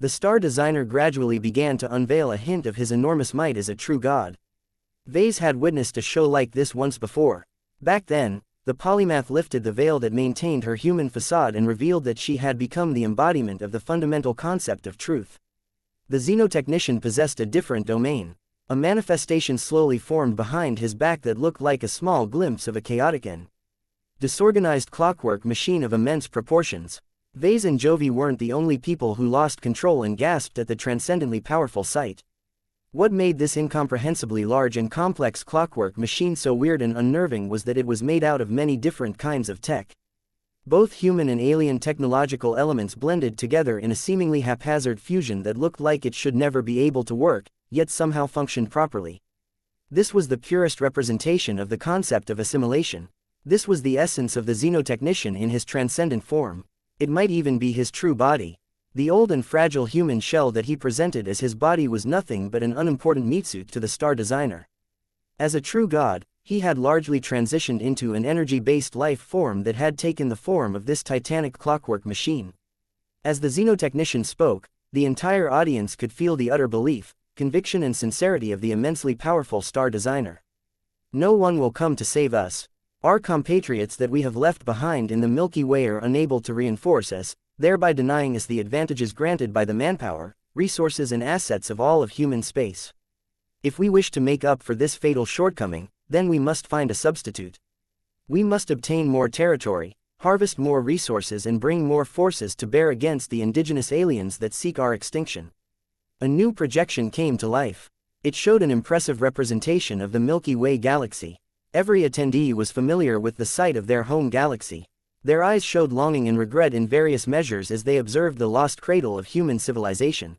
The star designer gradually began to unveil a hint of his enormous might as a true god. Vase had witnessed a show like this once before. Back then, the polymath lifted the veil that maintained her human facade and revealed that she had become the embodiment of the fundamental concept of truth. The xenotechnician possessed a different domain. A manifestation slowly formed behind his back that looked like a small glimpse of a chaotic and disorganized clockwork machine of immense proportions. Vase and Jovi weren't the only people who lost control and gasped at the transcendently powerful sight. What made this incomprehensibly large and complex clockwork machine so weird and unnerving was that it was made out of many different kinds of tech. Both human and alien technological elements blended together in a seemingly haphazard fusion that looked like it should never be able to work, yet somehow functioned properly. This was the purest representation of the concept of assimilation. This was the essence of the xenotechnician in his transcendent form. It might even be his true body. The old and fragile human shell that he presented as his body was nothing but an unimportant meatsuit to the star designer. As a true god, he had largely transitioned into an energy-based life form that had taken the form of this titanic clockwork machine. As the xenotechnician spoke, the entire audience could feel the utter belief, conviction and sincerity of the immensely powerful star designer. No one will come to save us. Our compatriots that we have left behind in the Milky Way are unable to reinforce us, thereby denying us the advantages granted by the manpower, resources and assets of all of human space. If we wish to make up for this fatal shortcoming, then we must find a substitute. We must obtain more territory, harvest more resources and bring more forces to bear against the indigenous aliens that seek our extinction. A new projection came to life. It showed an impressive representation of the Milky Way galaxy. Every attendee was familiar with the sight of their home galaxy. Their eyes showed longing and regret in various measures as they observed the lost cradle of human civilization.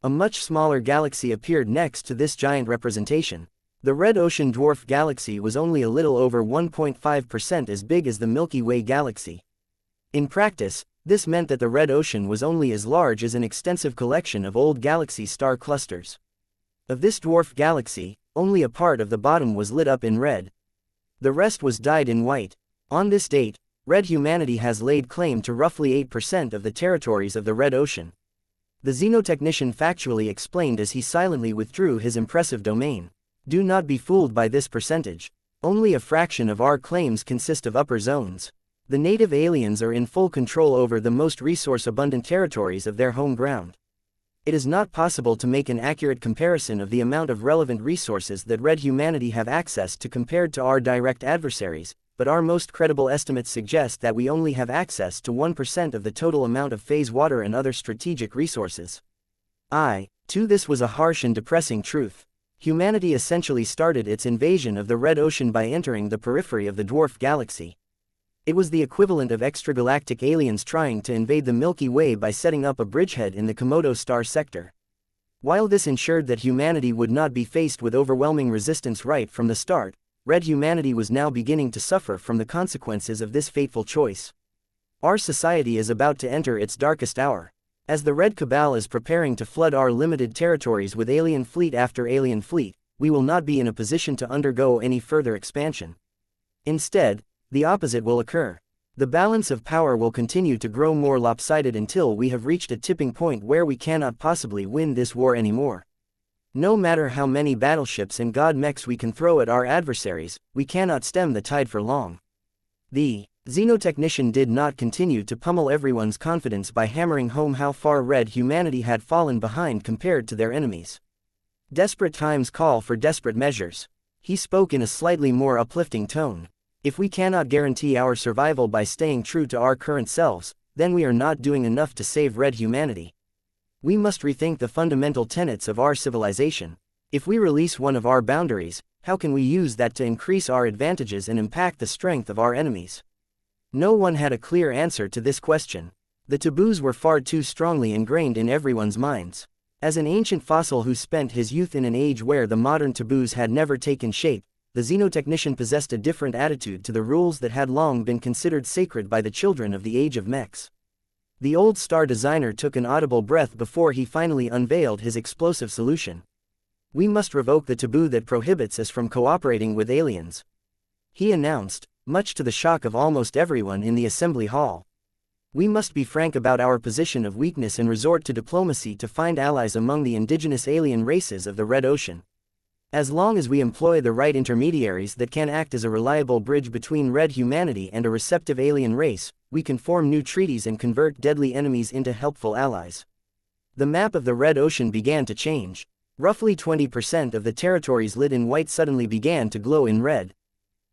A much smaller galaxy appeared next to this giant representation. The Red Ocean Dwarf Galaxy was only a little over 1.5% as big as the Milky Way galaxy. In practice, this meant that the Red Ocean was only as large as an extensive collection of old galaxy star clusters. Of this dwarf galaxy, only a part of the bottom was lit up in red. The rest was dyed in white. On this date, Red humanity has laid claim to roughly 8% of the territories of the Red Ocean. The xenotechnician factually explained as he silently withdrew his impressive domain. Do not be fooled by this percentage. Only a fraction of our claims consist of upper zones. The native aliens are in full control over the most resource-abundant territories of their home ground. It is not possible to make an accurate comparison of the amount of relevant resources that Red humanity have access to compared to our direct adversaries, but our most credible estimates suggest that we only have access to 1% of the total amount of phase water and other strategic resources. 2. This was a harsh and depressing truth. Humanity essentially started its invasion of the Red Ocean by entering the periphery of the dwarf galaxy. It was the equivalent of extragalactic aliens trying to invade the Milky Way by setting up a bridgehead in the Komodo star sector. While this ensured that humanity would not be faced with overwhelming resistance right from the start, Red humanity was now beginning to suffer from the consequences of this fateful choice. Our society is about to enter its darkest hour. As the Red Cabal is preparing to flood our limited territories with alien fleet after alien fleet, we will not be in a position to undergo any further expansion. Instead, the opposite will occur. The balance of power will continue to grow more lopsided until we have reached a tipping point where we cannot possibly win this war anymore. No matter how many battleships and god mechs we can throw at our adversaries, we cannot stem the tide for long. The xenotechnician did not continue to pummel everyone's confidence by hammering home how far Red humanity had fallen behind compared to their enemies. Desperate times call for desperate measures. He spoke in a slightly more uplifting tone. If we cannot guarantee our survival by staying true to our current selves, then we are not doing enough to save Red humanity. We must rethink the fundamental tenets of our civilization. If we release one of our boundaries, how can we use that to increase our advantages and impact the strength of our enemies? No one had a clear answer to this question. The taboos were far too strongly ingrained in everyone's minds. As an ancient fossil who spent his youth in an age where the modern taboos had never taken shape, the xenotechnician possessed a different attitude to the rules that had long been considered sacred by the children of the age of mechs. The old star designer took an audible breath before he finally unveiled his explosive solution. We must revoke the taboo that prohibits us from cooperating with aliens, he announced, much to the shock of almost everyone in the assembly hall. We must be frank about our position of weakness and resort to diplomacy to find allies among the indigenous alien races of the Red Ocean. As long as we employ the right intermediaries that can act as a reliable bridge between Red humanity and a receptive alien race, we can form new treaties and convert deadly enemies into helpful allies. The map of the Red Ocean began to change. Roughly 20% of the territories lit in white suddenly began to glow in red.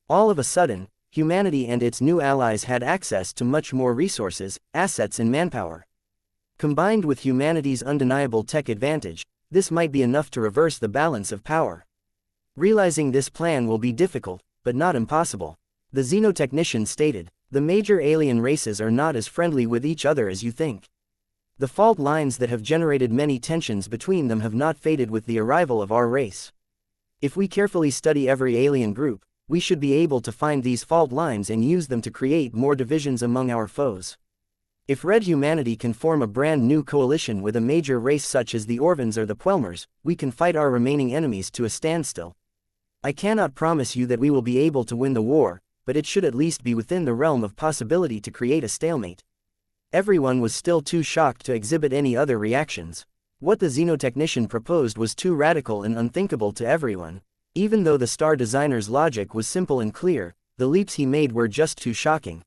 All of a sudden, humanity and its new allies had access to much more resources, assets and manpower. Combined with humanity's undeniable tech advantage, this might be enough to reverse the balance of power. Realizing this plan will be difficult, but not impossible. The xenotechnician stated, the major alien races are not as friendly with each other as you think. The fault lines that have generated many tensions between them have not faded with the arrival of our race. If we carefully study every alien group, we should be able to find these fault lines and use them to create more divisions among our foes. If Red humanity can form a brand new coalition with a major race such as the Orvans or the Puelmers, we can fight our remaining enemies to a standstill. I cannot promise you that we will be able to win the war, but it should at least be within the realm of possibility to create a stalemate. Everyone was still too shocked to exhibit any other reactions. What the xenotechnician proposed was too radical and unthinkable to everyone. Even though the star designer's logic was simple and clear, the leaps he made were just too shocking.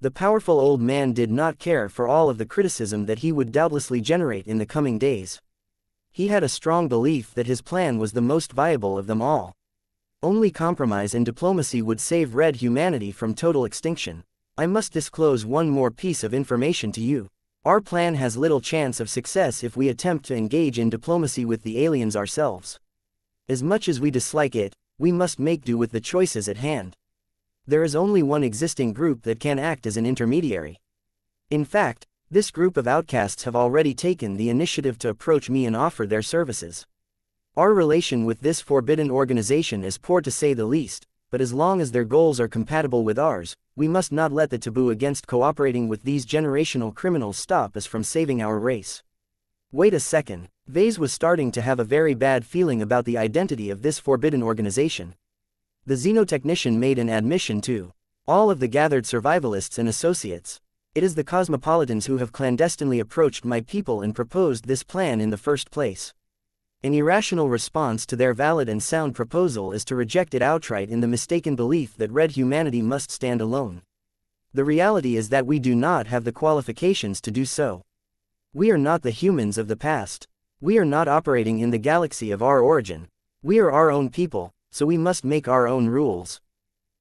The powerful old man did not care for all of the criticism that he would doubtlessly generate in the coming days. He had a strong belief that his plan was the most viable of them all. Only compromise and diplomacy would save Red humanity from total extinction. I must disclose one more piece of information to you. Our plan has little chance of success if we attempt to engage in diplomacy with the aliens ourselves. As much as we dislike it, we must make do with the choices at hand. There is only one existing group that can act as an intermediary. In fact, this group of outcasts have already taken the initiative to approach me and offer their services. Our relation with this forbidden organization is poor to say the least, but as long as their goals are compatible with ours, we must not let the taboo against cooperating with these generational criminals stop us from saving our race. Wait a second. Vase was starting to have a very bad feeling about the identity of this forbidden organization. The xenotechnician made an admission to all of the gathered survivalists and associates. It is the cosmopolitans who have clandestinely approached my people and proposed this plan in the first place. An irrational response to their valid and sound proposal is to reject it outright in the mistaken belief that Red humanity must stand alone. The reality is that we do not have the qualifications to do so. We are not the humans of the past. We are not operating in the galaxy of our origin. We are our own people, so we must make our own rules.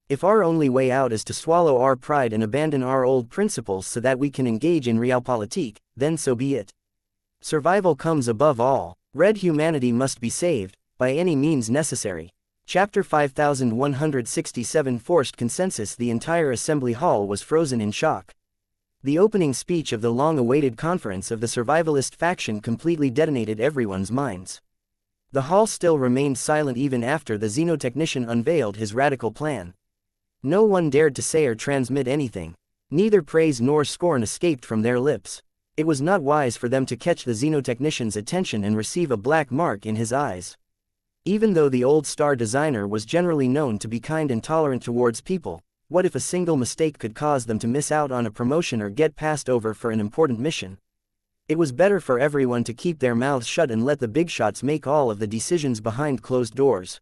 If our only way out is to swallow our pride and abandon our old principles so that we can engage in realpolitik, then so be it. Survival comes above all. Red humanity must be saved, by any means necessary. Chapter 5167 Forced consensus. The entire assembly hall was frozen in shock. The opening speech of the long-awaited conference of the survivalist faction completely detonated everyone's minds. The hall still remained silent even after the xenotechnician unveiled his radical plan. No one dared to say or transmit anything. Neither praise nor scorn escaped from their lips. It was not wise for them to catch the xenotechnician's attention and receive a black mark in his eyes. Even though the old star designer was generally known to be kind and tolerant towards people, what if a single mistake could cause them to miss out on a promotion or get passed over for an important mission? It was better for everyone to keep their mouths shut and let the big shots make all of the decisions behind closed doors.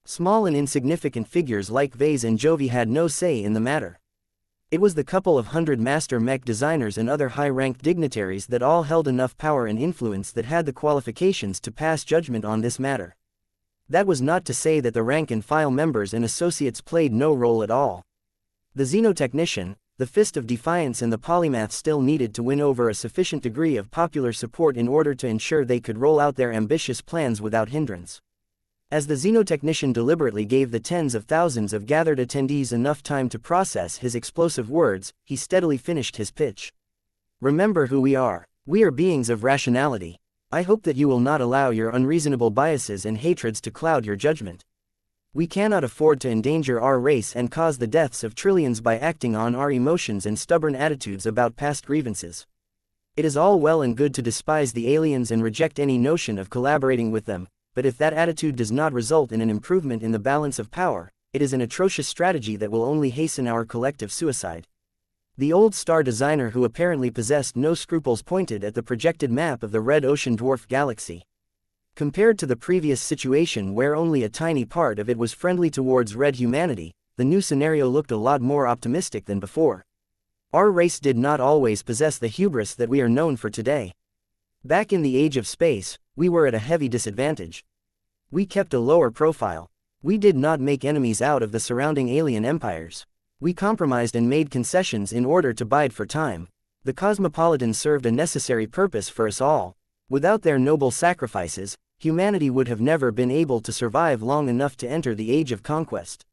Small and insignificant figures like Vase and Jovi had no say in the matter. It was the couple of hundred master mech designers and other high-ranked dignitaries that all held enough power and influence that had the qualifications to pass judgment on this matter. That was not to say that the rank-and-file members and associates played no role at all. The xenotechnician, the Fist of Defiance and the polymath still needed to win over a sufficient degree of popular support in order to ensure they could roll out their ambitious plans without hindrance. As the xenotechnician deliberately gave the tens of thousands of gathered attendees enough time to process his explosive words, he steadily finished his pitch. Remember who we are. We are beings of rationality. I hope that you will not allow your unreasonable biases and hatreds to cloud your judgment. We cannot afford to endanger our race and cause the deaths of trillions by acting on our emotions and stubborn attitudes about past grievances. It is all well and good to despise the aliens and reject any notion of collaborating with them, but if that attitude does not result in an improvement in the balance of power, it is an atrocious strategy that will only hasten our collective suicide. The old star designer, who apparently possessed no scruples, pointed at the projected map of the red ocean dwarf galaxy. Compared to the previous situation where only a tiny part of it was friendly towards red humanity, the new scenario looked a lot more optimistic than before. Our race did not always possess the hubris that we are known for today. Back in the age of space, we were at a heavy disadvantage. We kept a lower profile. We did not make enemies out of the surrounding alien empires. We compromised and made concessions in order to bide for time. The cosmopolitans served a necessary purpose for us all. Without their noble sacrifices, humanity would have never been able to survive long enough to enter the age of conquest.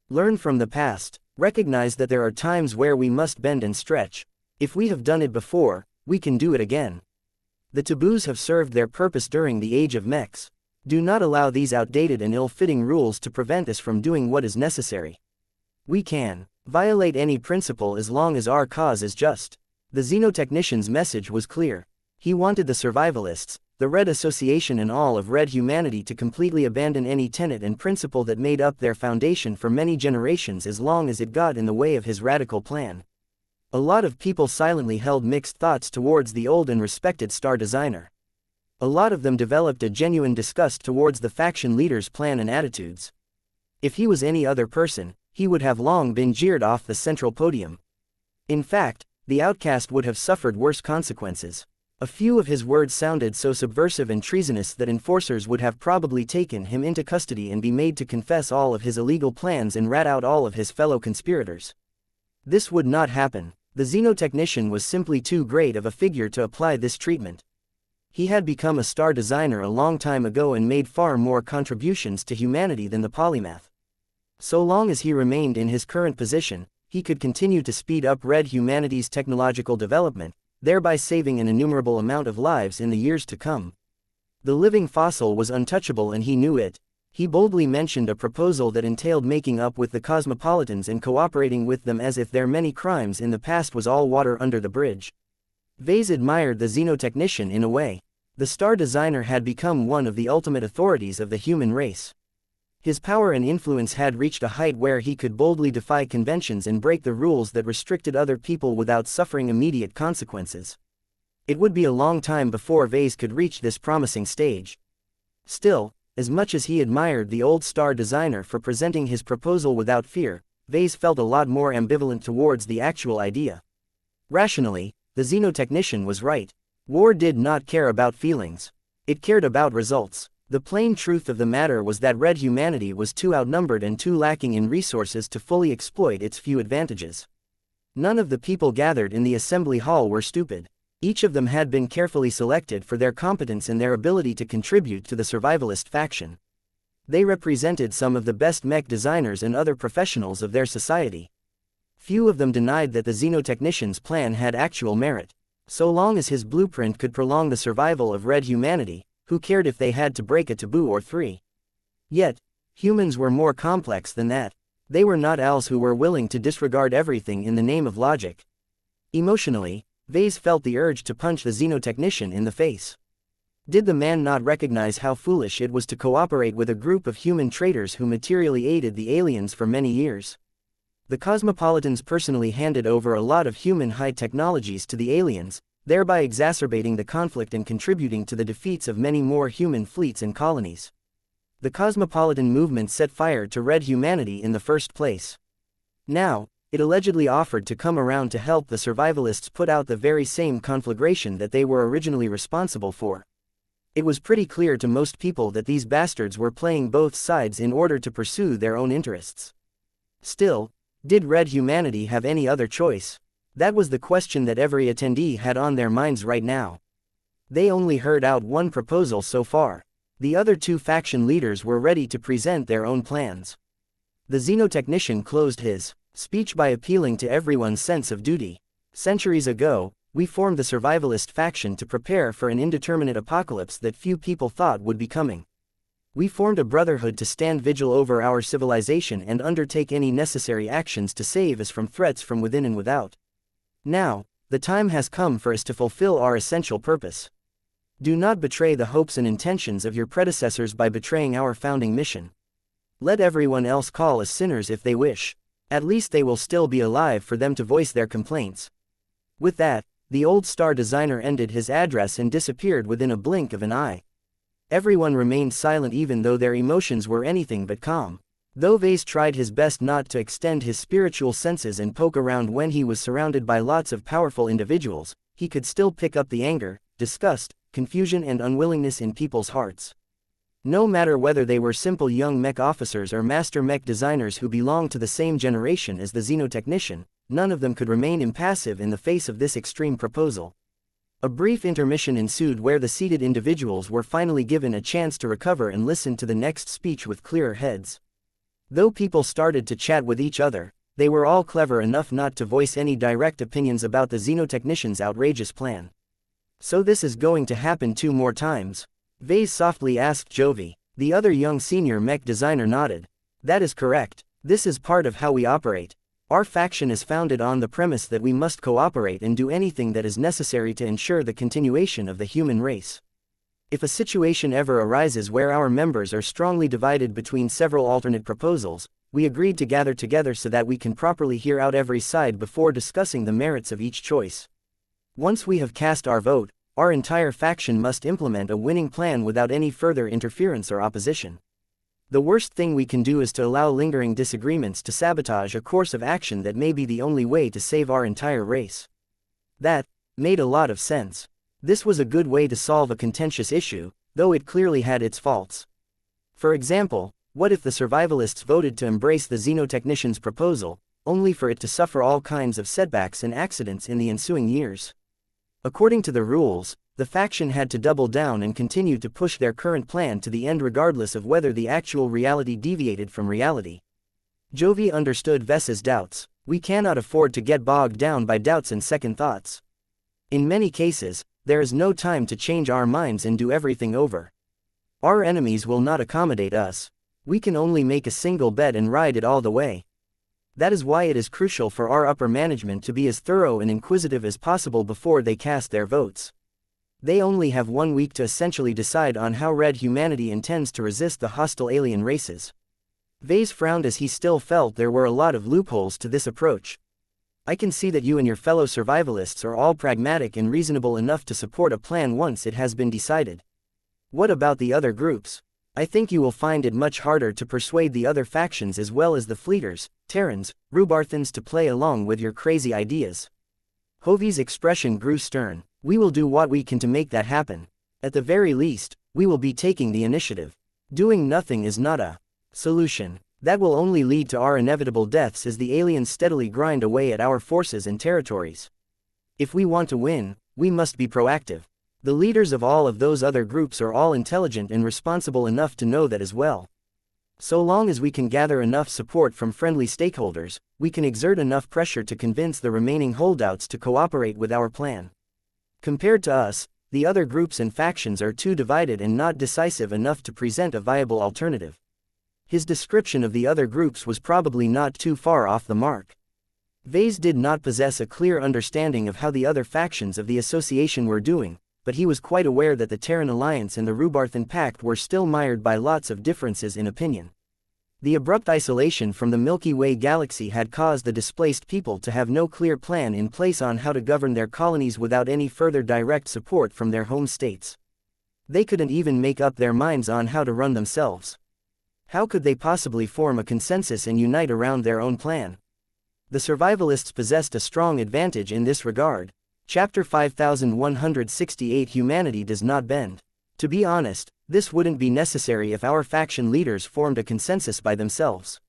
Learn from the past. Recognize that there are times where we must bend and stretch. If we have done it before, we can do it again. The taboos have served their purpose during the age of mechs. Do not allow these outdated and ill-fitting rules to prevent us from doing what is necessary. We can violate any principle as long as our cause is just. The xenotechnician's message was clear. He wanted the survivalists, the Red Association and all of red humanity to completely abandon any tenet and principle that made up their foundation for many generations as long as it got in the way of his radical plan. A lot of people silently held mixed thoughts towards the old and respected star designer. A lot of them developed a genuine disgust towards the faction leader's plan and attitudes. If he was any other person, he would have long been jeered off the central podium. In fact, the outcast would have suffered worse consequences. A few of his words sounded so subversive and treasonous that enforcers would have probably taken him into custody and be made to confess all of his illegal plans and rat out all of his fellow conspirators. This would not happen. The xenotechnician was simply too great of a figure to apply this treatment. He had become a star designer a long time ago and made far more contributions to humanity than the polymath. So long as he remained in his current position, he could continue to speed up red humanity's technological development, thereby saving an innumerable amount of lives in the years to come. The living fossil was untouchable and he knew it. He boldly mentioned a proposal that entailed making up with the cosmopolitans and cooperating with them as if their many crimes in the past was all water under the bridge. Vase admired the xenotechnician in a way. The star designer had become one of the ultimate authorities of the human race. His power and influence had reached a height where he could boldly defy conventions and break the rules that restricted other people without suffering immediate consequences. It would be a long time before Vase could reach this promising stage. Still, as much as he admired the old star designer for presenting his proposal without fear, Vase felt a lot more ambivalent towards the actual idea. Rationally, the xenotechnician was right. War did not care about feelings. It cared about results. The plain truth of the matter was that red humanity was too outnumbered and too lacking in resources to fully exploit its few advantages. None of the people gathered in the assembly hall were stupid. Each of them had been carefully selected for their competence and their ability to contribute to the survivalist faction. They represented some of the best mech designers and other professionals of their society. Few of them denied that the xenotechnician's plan had actual merit. So long as his blueprint could prolong the survival of red humanity, who cared if they had to break a taboo or three? Yet, humans were more complex than that. They were not owls who were willing to disregard everything in the name of logic. Emotionally, Vase felt the urge to punch the xenotechnician in the face. Did the man not recognize how foolish it was to cooperate with a group of human traitors who materially aided the aliens for many years? The Cosmopolitans personally handed over a lot of human high technologies to the aliens, thereby exacerbating the conflict and contributing to the defeats of many more human fleets and colonies. The Cosmopolitan movement set fire to red humanity in the first place. Now, it allegedly offered to come around to help the survivalists put out the very same conflagration that they were originally responsible for. It was pretty clear to most people that these bastards were playing both sides in order to pursue their own interests. Still, did red humanity have any other choice? That was the question that every attendee had on their minds right now. They only heard out one proposal so far. The other two faction leaders were ready to present their own plans. The xenotechnician closed his speech by appealing to everyone's sense of duty. Centuries ago, we formed the survivalist faction to prepare for an indeterminate apocalypse that few people thought would be coming. We formed a brotherhood to stand vigil over our civilization and undertake any necessary actions to save us from threats from within and without. Now, the time has come for us to fulfill our essential purpose. Do not betray the hopes and intentions of your predecessors by betraying our founding mission. Let everyone else call us sinners if they wish. At least they will still be alive for them to voice their complaints. With that, the old star designer ended his address and disappeared within a blink of an eye. Everyone remained silent even though their emotions were anything but calm. Though Vase tried his best not to extend his spiritual senses and poke around when he was surrounded by lots of powerful individuals, he could still pick up the anger, disgust, confusion and unwillingness in people's hearts. No matter whether they were simple young mech officers or master mech designers who belonged to the same generation as the xenotechnician, none of them could remain impassive in the face of this extreme proposal. A brief intermission ensued where the seated individuals were finally given a chance to recover and listen to the next speech with clearer heads. Though people started to chat with each other, they were all clever enough not to voice any direct opinions about the xenotechnician's outrageous plan. So this is going to happen 2 more times? Vase softly asked Jovi. The other young senior mech designer nodded. That is correct. This is part of how we operate. Our faction is founded on the premise that we must cooperate and do anything that is necessary to ensure the continuation of the human race. If a situation ever arises where our members are strongly divided between several alternate proposals, we agreed to gather together so that we can properly hear out every side before discussing the merits of each choice. Once we have cast our vote, our entire faction must implement a winning plan without any further interference or opposition. The worst thing we can do is to allow lingering disagreements to sabotage a course of action that may be the only way to save our entire race. That made a lot of sense. This was a good way to solve a contentious issue, though it clearly had its faults. For example, what if the survivalists voted to embrace the xenotechnician's proposal, only for it to suffer all kinds of setbacks and accidents in the ensuing years? According to the rules, the faction had to double down and continue to push their current plan to the end regardless of whether the actual reality deviated from reality. Jovi understood Vess's doubts. We cannot afford to get bogged down by doubts and second thoughts. In many cases, there is no time to change our minds and do everything over. Our enemies will not accommodate us. We can only make a single bet and ride it all the way. That is why it is crucial for our upper management to be as thorough and inquisitive as possible before they cast their votes. They only have 1 week to essentially decide on how red humanity intends to resist the hostile alien races. Vase frowned as he still felt there were a lot of loopholes to this approach. I can see that you and your fellow survivalists are all pragmatic and reasonable enough to support a plan once it has been decided. What about the other groups? I think you will find it much harder to persuade the other factions as well as the Fleeters, Terrans, Rubarthans to play along with your crazy ideas. Hovi's expression grew stern. We will do what we can to make that happen. At the very least, we will be taking the initiative. Doing nothing is not a solution. That will only lead to our inevitable deaths as the aliens steadily grind away at our forces and territories. If we want to win, we must be proactive. The leaders of all of those other groups are all intelligent and responsible enough to know that as well. So long as we can gather enough support from friendly stakeholders, we can exert enough pressure to convince the remaining holdouts to cooperate with our plan. Compared to us, the other groups and factions are too divided and not decisive enough to present a viable alternative. His description of the other groups was probably not too far off the mark. Vase did not possess a clear understanding of how the other factions of the association were doing, but he was quite aware that the Terran Alliance and the Rubarthan Pact were still mired by lots of differences in opinion. The abrupt isolation from the Milky Way galaxy had caused the displaced people to have no clear plan in place on how to govern their colonies without any further direct support from their home states. They couldn't even make up their minds on how to run themselves. How could they possibly form a consensus and unite around their own plan? The survivalists possessed a strong advantage in this regard. Chapter 5168 Humanity Does Not Bend. To be honest, this wouldn't be necessary if our faction leaders formed a consensus by themselves.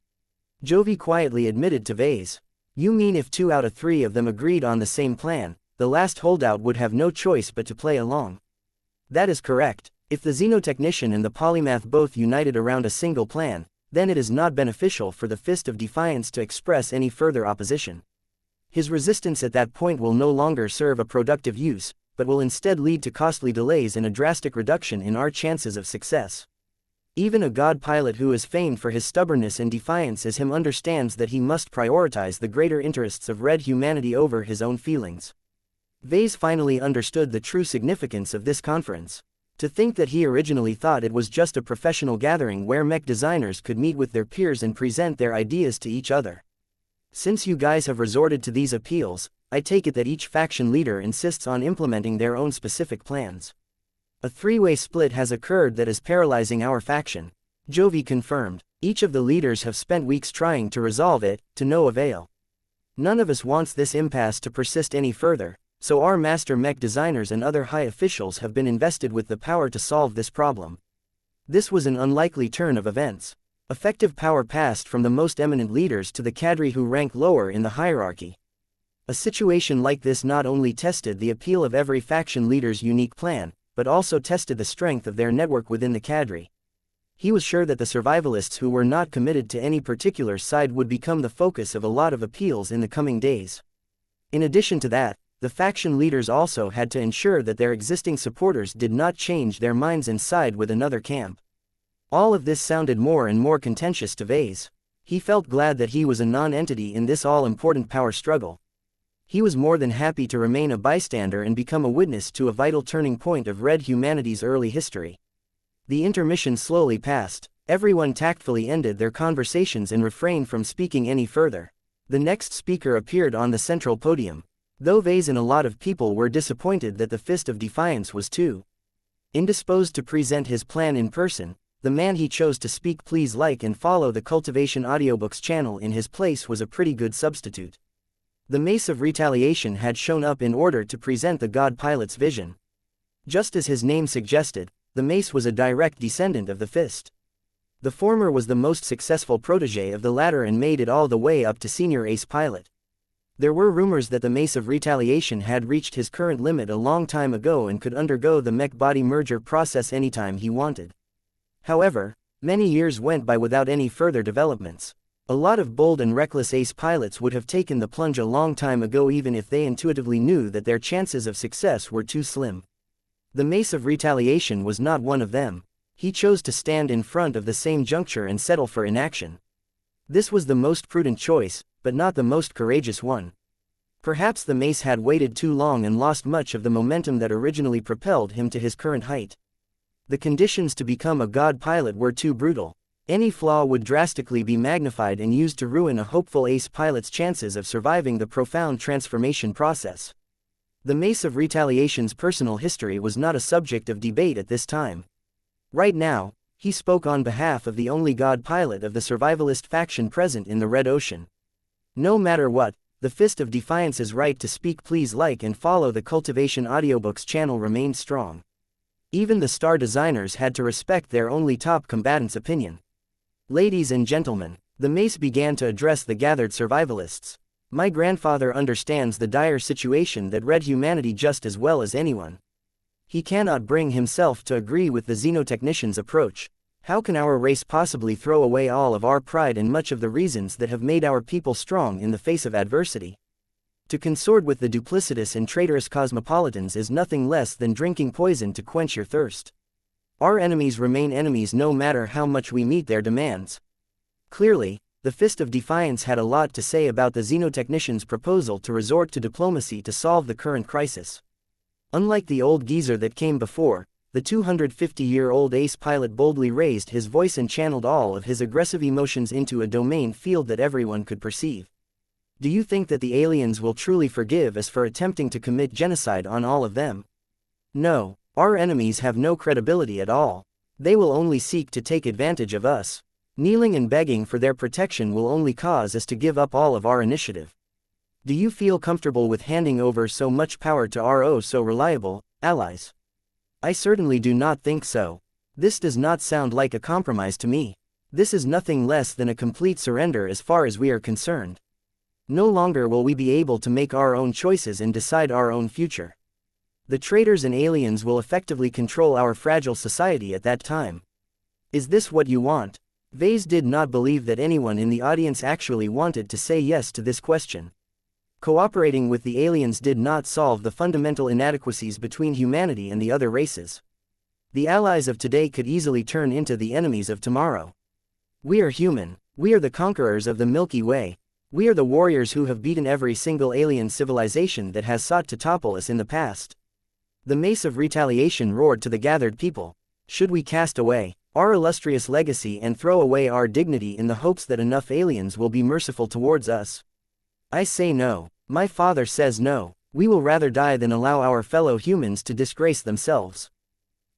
Jovi quietly admitted to Vase. You mean if 2 out of 3 of them agreed on the same plan, the last holdout would have no choice but to play along? That is correct. If the xenotechnician and the polymath both united around a single plan, then it is not beneficial for the Fist of Defiance to express any further opposition. His resistance at that point will no longer serve a productive use, but will instead lead to costly delays and a drastic reduction in our chances of success. Even a god pilot who is famed for his stubbornness and defiance as him understands that he must prioritize the greater interests of red humanity over his own feelings. Vase finally understood the true significance of this conference. To think that he originally thought it was just a professional gathering where mech designers could meet with their peers and present their ideas to each other. Since you guys have resorted to these appeals, I take it that each faction leader insists on implementing their own specific plans. A 3-way split has occurred that is paralyzing our faction. Jovi confirmed. Each of the leaders have spent weeks trying to resolve it, to no avail. None of us wants this impasse to persist any further, so our master mech designers and other high officials have been invested with the power to solve this problem. This was an unlikely turn of events. Effective power passed from the most eminent leaders to the cadre who rank lower in the hierarchy. A situation like this not only tested the appeal of every faction leader's unique plan, but also tested the strength of their network within the cadre. He was sure that the survivalists who were not committed to any particular side would become the focus of a lot of appeals in the coming days. In addition to that, the faction leaders also had to ensure that their existing supporters did not change their minds and side with another camp. All of this sounded more and more contentious to Vase. He felt glad that he was a non-entity in this all-important power struggle. He was more than happy to remain a bystander and become a witness to a vital turning point of red humanity's early history. The intermission slowly passed. Everyone tactfully ended their conversations and refrained from speaking any further. The next speaker appeared on the central podium. Though Vase and a lot of people were disappointed that the Fist of Defiance was too indisposed to present his plan in person, the man he chose to speak please like and follow the Cultivation Audiobooks channel in his place was a pretty good substitute. The Mace of Retaliation had shown up in order to present the God Pilot's vision. Just as his name suggested, the Mace was a direct descendant of the Fist. The former was the most successful protege of the latter and made it all the way up to Senior Ace Pilot. There were rumors that the Mace of Retaliation had reached his current limit a long time ago and could undergo the mech-body merger process anytime he wanted. However, many years went by without any further developments. A lot of bold and reckless ace pilots would have taken the plunge a long time ago even if they intuitively knew that their chances of success were too slim. The Mace of Retaliation was not one of them. He chose to stand in front of the same juncture and settle for inaction. This was the most prudent choice, but not the most courageous one. Perhaps the Mace had waited too long and lost much of the momentum that originally propelled him to his current height. The conditions to become a god pilot were too brutal. Any flaw would drastically be magnified and used to ruin a hopeful ace pilot's chances of surviving the profound transformation process. The Mace of Retaliation's personal history was not a subject of debate at this time. Right now, he spoke on behalf of the only god pilot of the survivalist faction present in the Red Ocean. No matter what, the Fist of Defiance's right to speak please like and follow the Cultivation Audiobooks channel remained strong. Even the star designers had to respect their only top combatant's opinion. Ladies and gentlemen, the Mace began to address the gathered survivalists. My grandfather understands the dire situation that red humanity just as well as anyone. He cannot bring himself to agree with the xenotechnicians' approach. How can our race possibly throw away all of our pride and much of the reasons that have made our people strong in the face of adversity? To consort with the duplicitous and traitorous cosmopolitans is nothing less than drinking poison to quench your thirst. Our enemies remain enemies no matter how much we meet their demands. Clearly, the Fist of Defiance had a lot to say about the xenotechnicians' proposal to resort to diplomacy to solve the current crisis. Unlike the old geezer that came before, the 250-year-old ace pilot boldly raised his voice and channeled all of his aggressive emotions into a domain field that everyone could perceive. Do you think that the aliens will truly forgive us for attempting to commit genocide on all of them? No, our enemies have no credibility at all. They will only seek to take advantage of us. Kneeling and begging for their protection will only cause us to give up all of our initiative. Do you feel comfortable with handing over so much power to our so reliable allies? I certainly do not think so. This does not sound like a compromise to me. This is nothing less than a complete surrender as far as we are concerned. No longer will we be able to make our own choices and decide our own future. The traitors and aliens will effectively control our fragile society at that time. Is this what you want? Vase did not believe that anyone in the audience actually wanted to say yes to this question. Cooperating with the aliens did not solve the fundamental inadequacies between humanity and the other races. The allies of today could easily turn into the enemies of tomorrow. We are human. We are the conquerors of the Milky Way. We are the warriors who have beaten every single alien civilization that has sought to topple us in the past. The mace of retaliation roared to the gathered people. Should we cast away our illustrious legacy and throw away our dignity in the hopes that enough aliens will be merciful towards us? I say no. My father says no. We will rather die than allow our fellow humans to disgrace themselves.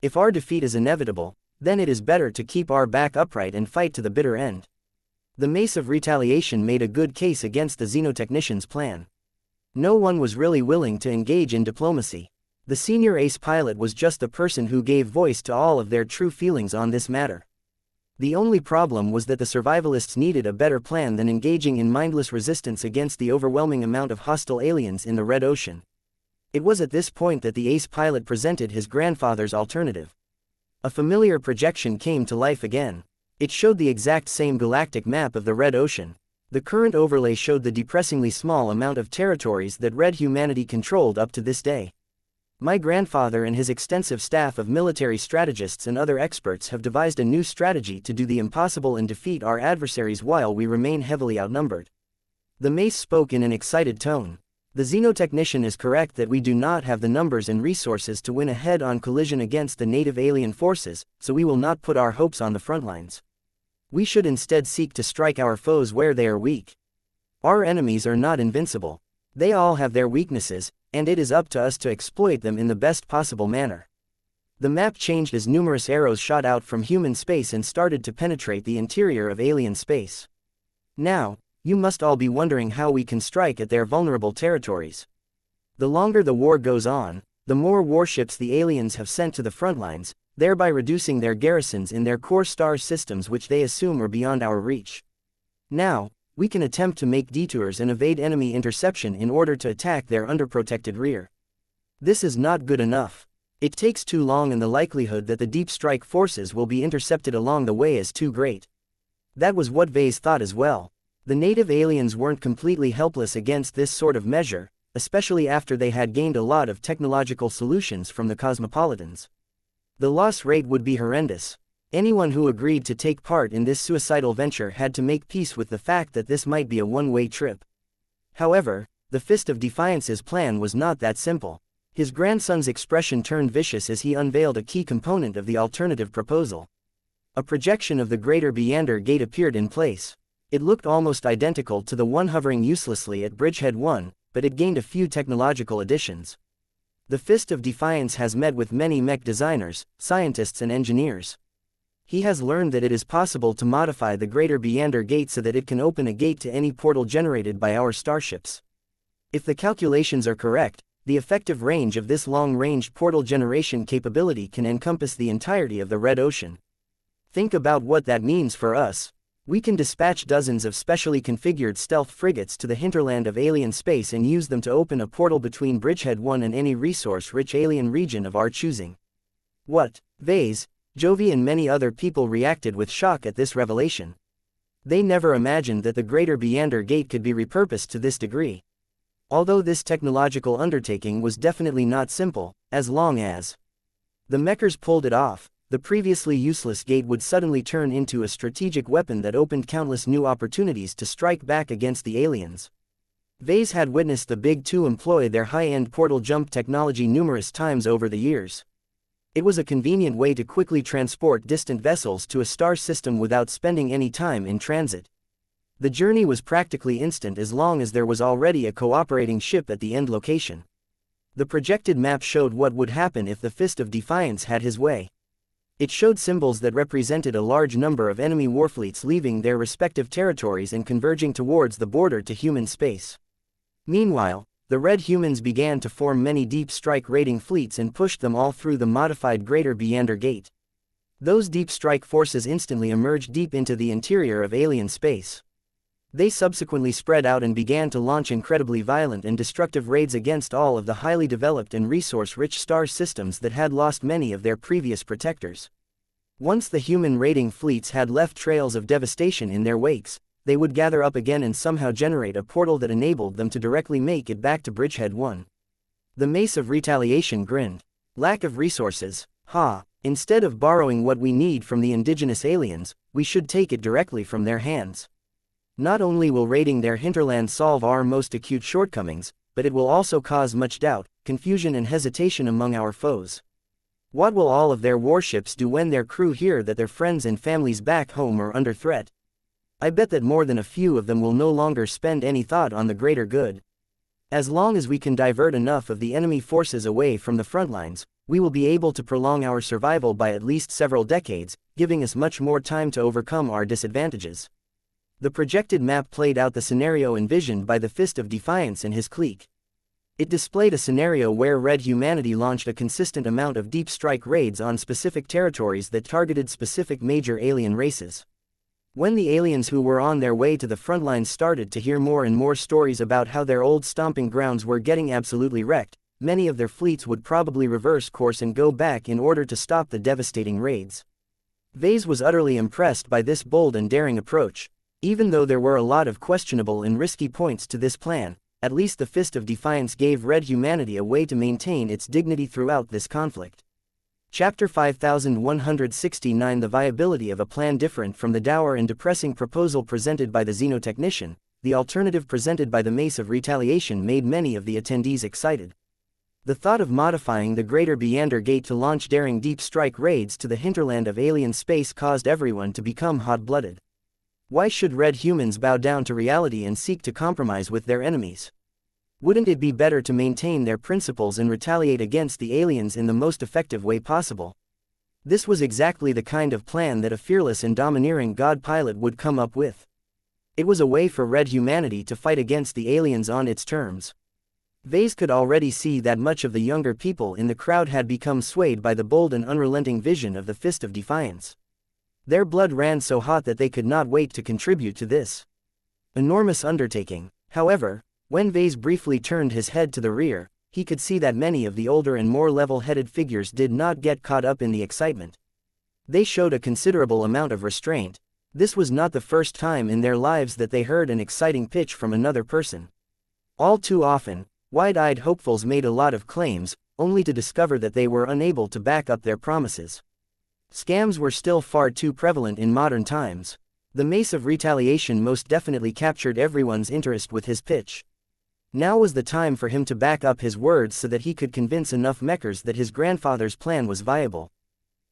If our defeat is inevitable, then it is better to keep our back upright and fight to the bitter end. The mace of retaliation made a good case against the xenotechnicians' plan. No one was really willing to engage in diplomacy. The senior ace pilot was just the person who gave voice to all of their true feelings on this matter. The only problem was that the survivalists needed a better plan than engaging in mindless resistance against the overwhelming amount of hostile aliens in the Red Ocean. It was at this point that the ace pilot presented his grandfather's alternative. A familiar projection came to life again. It showed the exact same galactic map of the Red Ocean. The current overlay showed the depressingly small amount of territories that red humanity controlled up to this day. My grandfather and his extensive staff of military strategists and other experts have devised a new strategy to do the impossible and defeat our adversaries while we remain heavily outnumbered. The mace spoke in an excited tone. The xenotechnician is correct that we do not have the numbers and resources to win a head-on collision against the native alien forces, so we will not put our hopes on the front lines. We should instead seek to strike our foes where they are weak. Our enemies are not invincible. They all have their weaknesses, and it is up to us to exploit them in the best possible manner. The map changed as numerous arrows shot out from human space and started to penetrate the interior of alien space. Now, you must all be wondering how we can strike at their vulnerable territories. The longer the war goes on, the more warships the aliens have sent to the front lines, thereby reducing their garrisons in their core star systems which they assume are beyond our reach. Now, we can attempt to make detours and evade enemy interception in order to attack their underprotected rear. This is not good enough. It takes too long and the likelihood that the deep strike forces will be intercepted along the way is too great. That was what Vase thought as well. The native aliens weren't completely helpless against this sort of measure, especially after they had gained a lot of technological solutions from the cosmopolitans. The loss rate would be horrendous. Anyone who agreed to take part in this suicidal venture had to make peace with the fact that this might be a one-way trip. However, the Fist of Defiance's plan was not that simple. His grandson's expression turned vicious as he unveiled a key component of the alternative proposal. A projection of the Greater Beander Gate appeared in place. It looked almost identical to the one hovering uselessly at Bridgehead 1, but it gained a few technological additions. The Fist of Defiance has met with many mech designers, scientists and engineers. He has learned that it is possible to modify the Greater Beander Gate so that it can open a gate to any portal generated by our starships. If the calculations are correct, the effective range of this long-range portal generation capability can encompass the entirety of the Red Ocean. Think about what that means for us. We can dispatch dozens of specially configured stealth frigates to the hinterland of alien space and use them to open a portal between Bridgehead 1 and any resource-rich alien region of our choosing. What? Vase, Jovi and many other people reacted with shock at this revelation. They never imagined that the Greater Beander Gate could be repurposed to this degree. Although this technological undertaking was definitely not simple, as long as the Mechers pulled it off, the previously useless gate would suddenly turn into a strategic weapon that opened countless new opportunities to strike back against the aliens. Vase had witnessed the Big Two employ their high-end portal jump technology numerous times over the years. It was a convenient way to quickly transport distant vessels to a star system without spending any time in transit. The journey was practically instant as long as there was already a cooperating ship at the end location. The projected map showed what would happen if the Fist of Defiance had his way. It showed symbols that represented a large number of enemy warfleets leaving their respective territories and converging towards the border to human space. Meanwhile, the Red Humans began to form many deep strike raiding fleets and pushed them all through the modified Greater Beander Gate. Those deep strike forces instantly emerged deep into the interior of alien space. They subsequently spread out and began to launch incredibly violent and destructive raids against all of the highly developed and resource-rich star systems that had lost many of their previous protectors. Once the human raiding fleets had left trails of devastation in their wakes, they would gather up again and somehow generate a portal that enabled them to directly make it back to Bridgehead 1. The Mace of Retaliation grinned. Lack of resources, ha! Instead of borrowing what we need from the indigenous aliens, we should take it directly from their hands. Not only will raiding their hinterland solve our most acute shortcomings, but it will also cause much doubt, confusion and hesitation among our foes. What will all of their warships do when their crew hear that their friends and families back home are under threat? I bet that more than a few of them will no longer spend any thought on the greater good. As long as we can divert enough of the enemy forces away from the front lines, we will be able to prolong our survival by at least several decades, giving us much more time to overcome our disadvantages. The projected map played out the scenario envisioned by the Fist of Defiance and his clique. It displayed a scenario where Red Humanity launched a consistent amount of deep strike raids on specific territories that targeted specific major alien races. When the aliens who were on their way to the front lines started to hear more and more stories about how their old stomping grounds were getting absolutely wrecked, many of their fleets would probably reverse course and go back in order to stop the devastating raids. Vase was utterly impressed by this bold and daring approach. Even though there were a lot of questionable and risky points to this plan, at least the Fist of Defiance gave Red Humanity a way to maintain its dignity throughout this conflict. Chapter 5169 The viability of a plan different from the dour and depressing proposal presented by the Xenotechnician, the alternative presented by the Mace of Retaliation made many of the attendees excited. The thought of modifying the Greater Beander Gate to launch daring deep strike raids to the hinterland of alien space caused everyone to become hot-blooded. Why should Red Humans bow down to reality and seek to compromise with their enemies? Wouldn't it be better to maintain their principles and retaliate against the aliens in the most effective way possible? This was exactly the kind of plan that a fearless and domineering god pilot would come up with. It was a way for Red Humanity to fight against the aliens on its terms. Vase could already see that much of the younger people in the crowd had become swayed by the bold and unrelenting vision of the Fist of Defiance. Their blood ran so hot that they could not wait to contribute to this enormous undertaking. However, when Vase briefly turned his head to the rear, he could see that many of the older and more level-headed figures did not get caught up in the excitement. They showed a considerable amount of restraint. This was not the first time in their lives that they heard an exciting pitch from another person. All too often, wide-eyed hopefuls made a lot of claims, only to discover that they were unable to back up their promises. Scams were still far too prevalent in modern times. The Mace of Retaliation most definitely captured everyone's interest with his pitch. Now was the time for him to back up his words so that he could convince enough Mechers that his grandfather's plan was viable.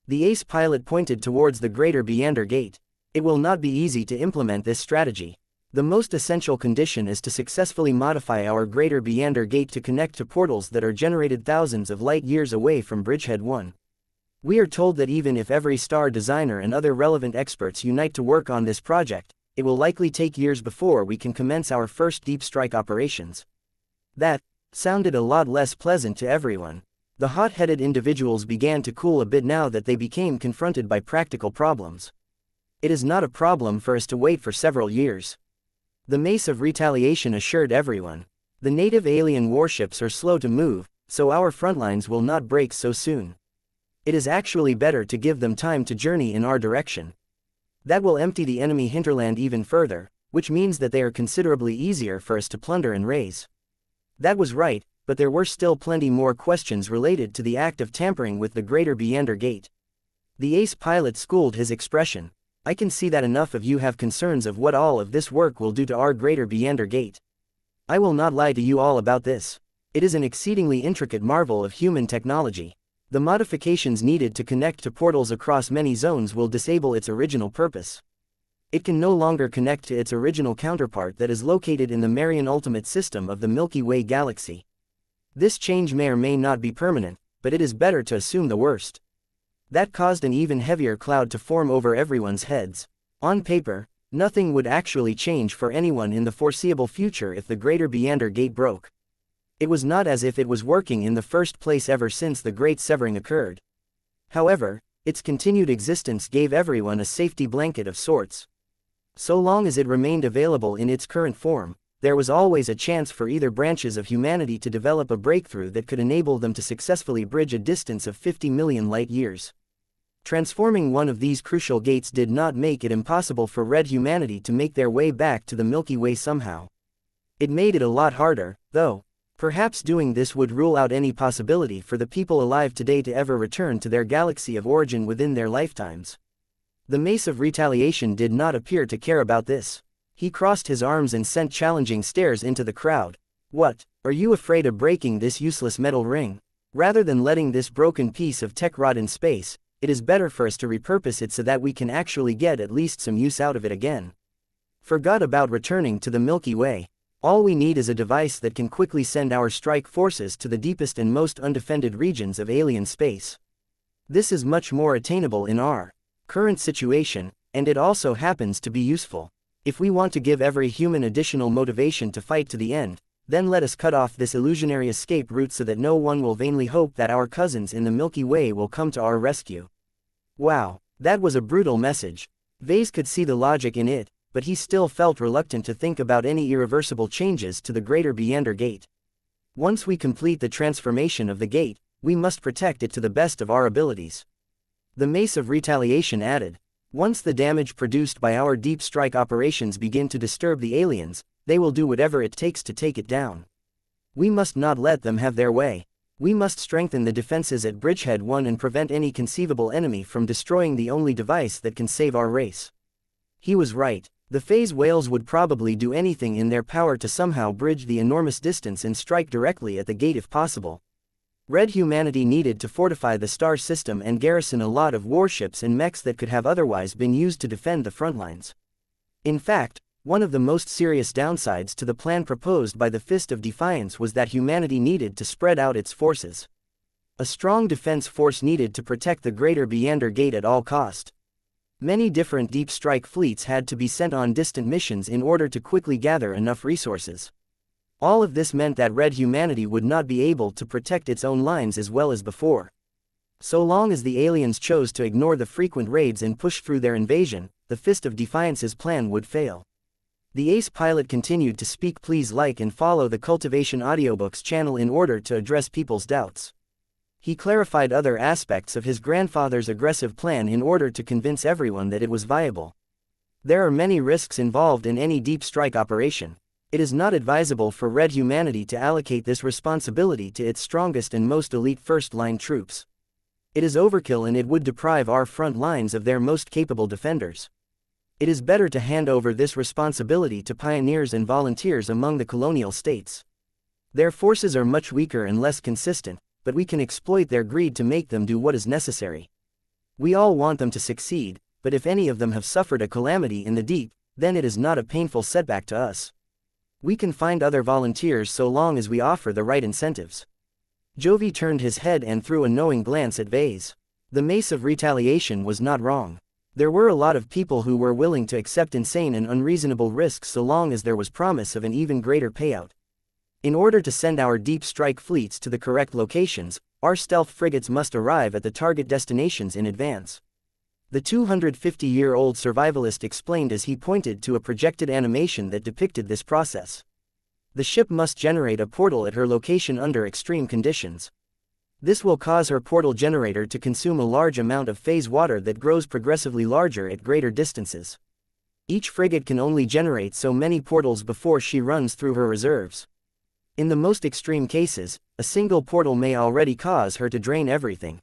The ace pilot pointed towards the Greater Beander Gate. It will not be easy to implement this strategy. The most essential condition is to successfully modify our Greater Beander Gate to connect to portals that are generated thousands of light years away from Bridgehead 1. We are told that even if every star designer and other relevant experts unite to work on this project, it will likely take years before we can commence our first deep strike operations. That sounded a lot less pleasant to everyone. The hot-headed individuals began to cool a bit now that they became confronted by practical problems. It is not a problem for us to wait for several years. The Mace of Retaliation assured everyone. The native alien warships are slow to move, so our frontlines will not break so soon. It is actually better to give them time to journey in our direction. That will empty the enemy hinterland even further, which means that they are considerably easier for us to plunder and raze. That was right, but there were still plenty more questions related to the act of tampering with the Greater Beander Gate. The ace pilot schooled his expression. I can see that enough of you have concerns of what all of this work will do to our Greater Beander Gate. I will not lie to you all about this. It is an exceedingly intricate marvel of human technology. The modifications needed to connect to portals across many zones will disable its original purpose. It can no longer connect to its original counterpart that is located in the Marian Ultimate System of the Milky Way galaxy. This change may or may not be permanent, but it is better to assume the worst. That caused an even heavier cloud to form over everyone's heads. On paper, nothing would actually change for anyone in the foreseeable future if the Greater Beander Gate broke. It was not as if it was working in the first place ever since the Great Severing occurred. However, its continued existence gave everyone a safety blanket of sorts. So long as it remained available in its current form, there was always a chance for either branches of humanity to develop a breakthrough that could enable them to successfully bridge a distance of 50 million light-years. Transforming one of these crucial gates did not make it impossible for red humanity to make their way back to the Milky Way somehow. It made it a lot harder, though. Perhaps doing this would rule out any possibility for the people alive today to ever return to their galaxy of origin within their lifetimes. The Mace of Retaliation did not appear to care about this. He crossed his arms and sent challenging stares into the crowd. What, are you afraid of breaking this useless metal ring? Rather than letting this broken piece of tech rot in space, it is better for us to repurpose it so that we can actually get at least some use out of it again. Forgot about returning to the Milky Way. All we need is a device that can quickly send our strike forces to the deepest and most undefended regions of alien space. This is much more attainable in our current situation, and it also happens to be useful. If we want to give every human additional motivation to fight to the end, then let us cut off this illusionary escape route so that no one will vainly hope that our cousins in the Milky Way will come to our rescue. Wow, that was a brutal message. Vase could see the logic in it, but he still felt reluctant to think about any irreversible changes to the Greater Beander Gate. Once we complete the transformation of the gate, we must protect it to the best of our abilities. The Mace of Retaliation added, once the damage produced by our deep strike operations begin to disturb the aliens, they will do whatever it takes to take it down. We must not let them have their way. We must strengthen the defenses at Bridgehead 1 and prevent any conceivable enemy from destroying the only device that can save our race. He was right. The phase whales would probably do anything in their power to somehow bridge the enormous distance and strike directly at the gate if possible. Red humanity needed to fortify the star system and garrison a lot of warships and mechs that could have otherwise been used to defend the frontlines. In fact, one of the most serious downsides to the plan proposed by the Fist of Defiance was that humanity needed to spread out its forces. A strong defense force needed to protect the Greater Beander Gate at all cost. Many different deep strike fleets had to be sent on distant missions in order to quickly gather enough resources. All of this meant that red humanity would not be able to protect its own lines as well as before. So long as the aliens chose to ignore the frequent raids and push through their invasion, the Fist of Defiance's plan would fail. The ace pilot continued to speak. Please like and follow the Cultivation Audiobooks channel in order to address people's doubts. He clarified other aspects of his grandfather's aggressive plan in order to convince everyone that it was viable. There are many risks involved in any deep strike operation. It is not advisable for red humanity to allocate this responsibility to its strongest and most elite first-line troops. It is overkill and it would deprive our front lines of their most capable defenders. It is better to hand over this responsibility to pioneers and volunteers among the colonial states. Their forces are much weaker and less consistent, but we can exploit their greed to make them do what is necessary. We all want them to succeed, but if any of them have suffered a calamity in the deep, then it is not a painful setback to us. We can find other volunteers so long as we offer the right incentives. Jovi turned his head and threw a knowing glance at Vase. The Mace of Retaliation was not wrong. There were a lot of people who were willing to accept insane and unreasonable risks so long as there was promise of an even greater payout. In order to send our deep strike fleets to the correct locations, our stealth frigates must arrive at the target destinations in advance. The 250-year-old survivalist explained as he pointed to a projected animation that depicted this process. The ship must generate a portal at her location under extreme conditions. This will cause her portal generator to consume a large amount of phase water that grows progressively larger at greater distances. Each frigate can only generate so many portals before she runs through her reserves. In the most extreme cases, a single portal may already cause her to drain everything.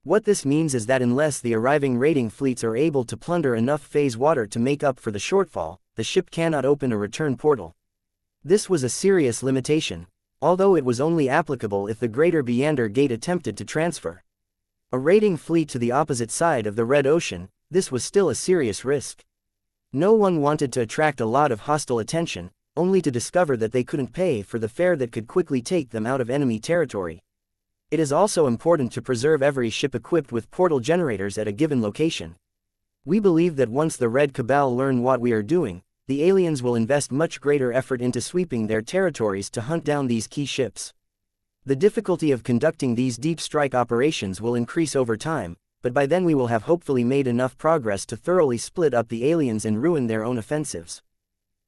What this means is that unless the arriving raiding fleets are able to plunder enough phase water to make up for the shortfall, the ship cannot open a return portal. This was a serious limitation, although it was only applicable if the Greater Meander Gate attempted to transfer a raiding fleet to the opposite side of the Red Ocean. This was still a serious risk. No one wanted to attract a lot of hostile attention, only to discover that they couldn't pay for the fare that could quickly take them out of enemy territory. It is also important to preserve every ship equipped with portal generators at a given location. We believe that once the Red Cabal learn what we are doing, the aliens will invest much greater effort into sweeping their territories to hunt down these key ships. The difficulty of conducting these deep strike operations will increase over time, but by then we will have hopefully made enough progress to thoroughly split up the aliens and ruin their own offensives.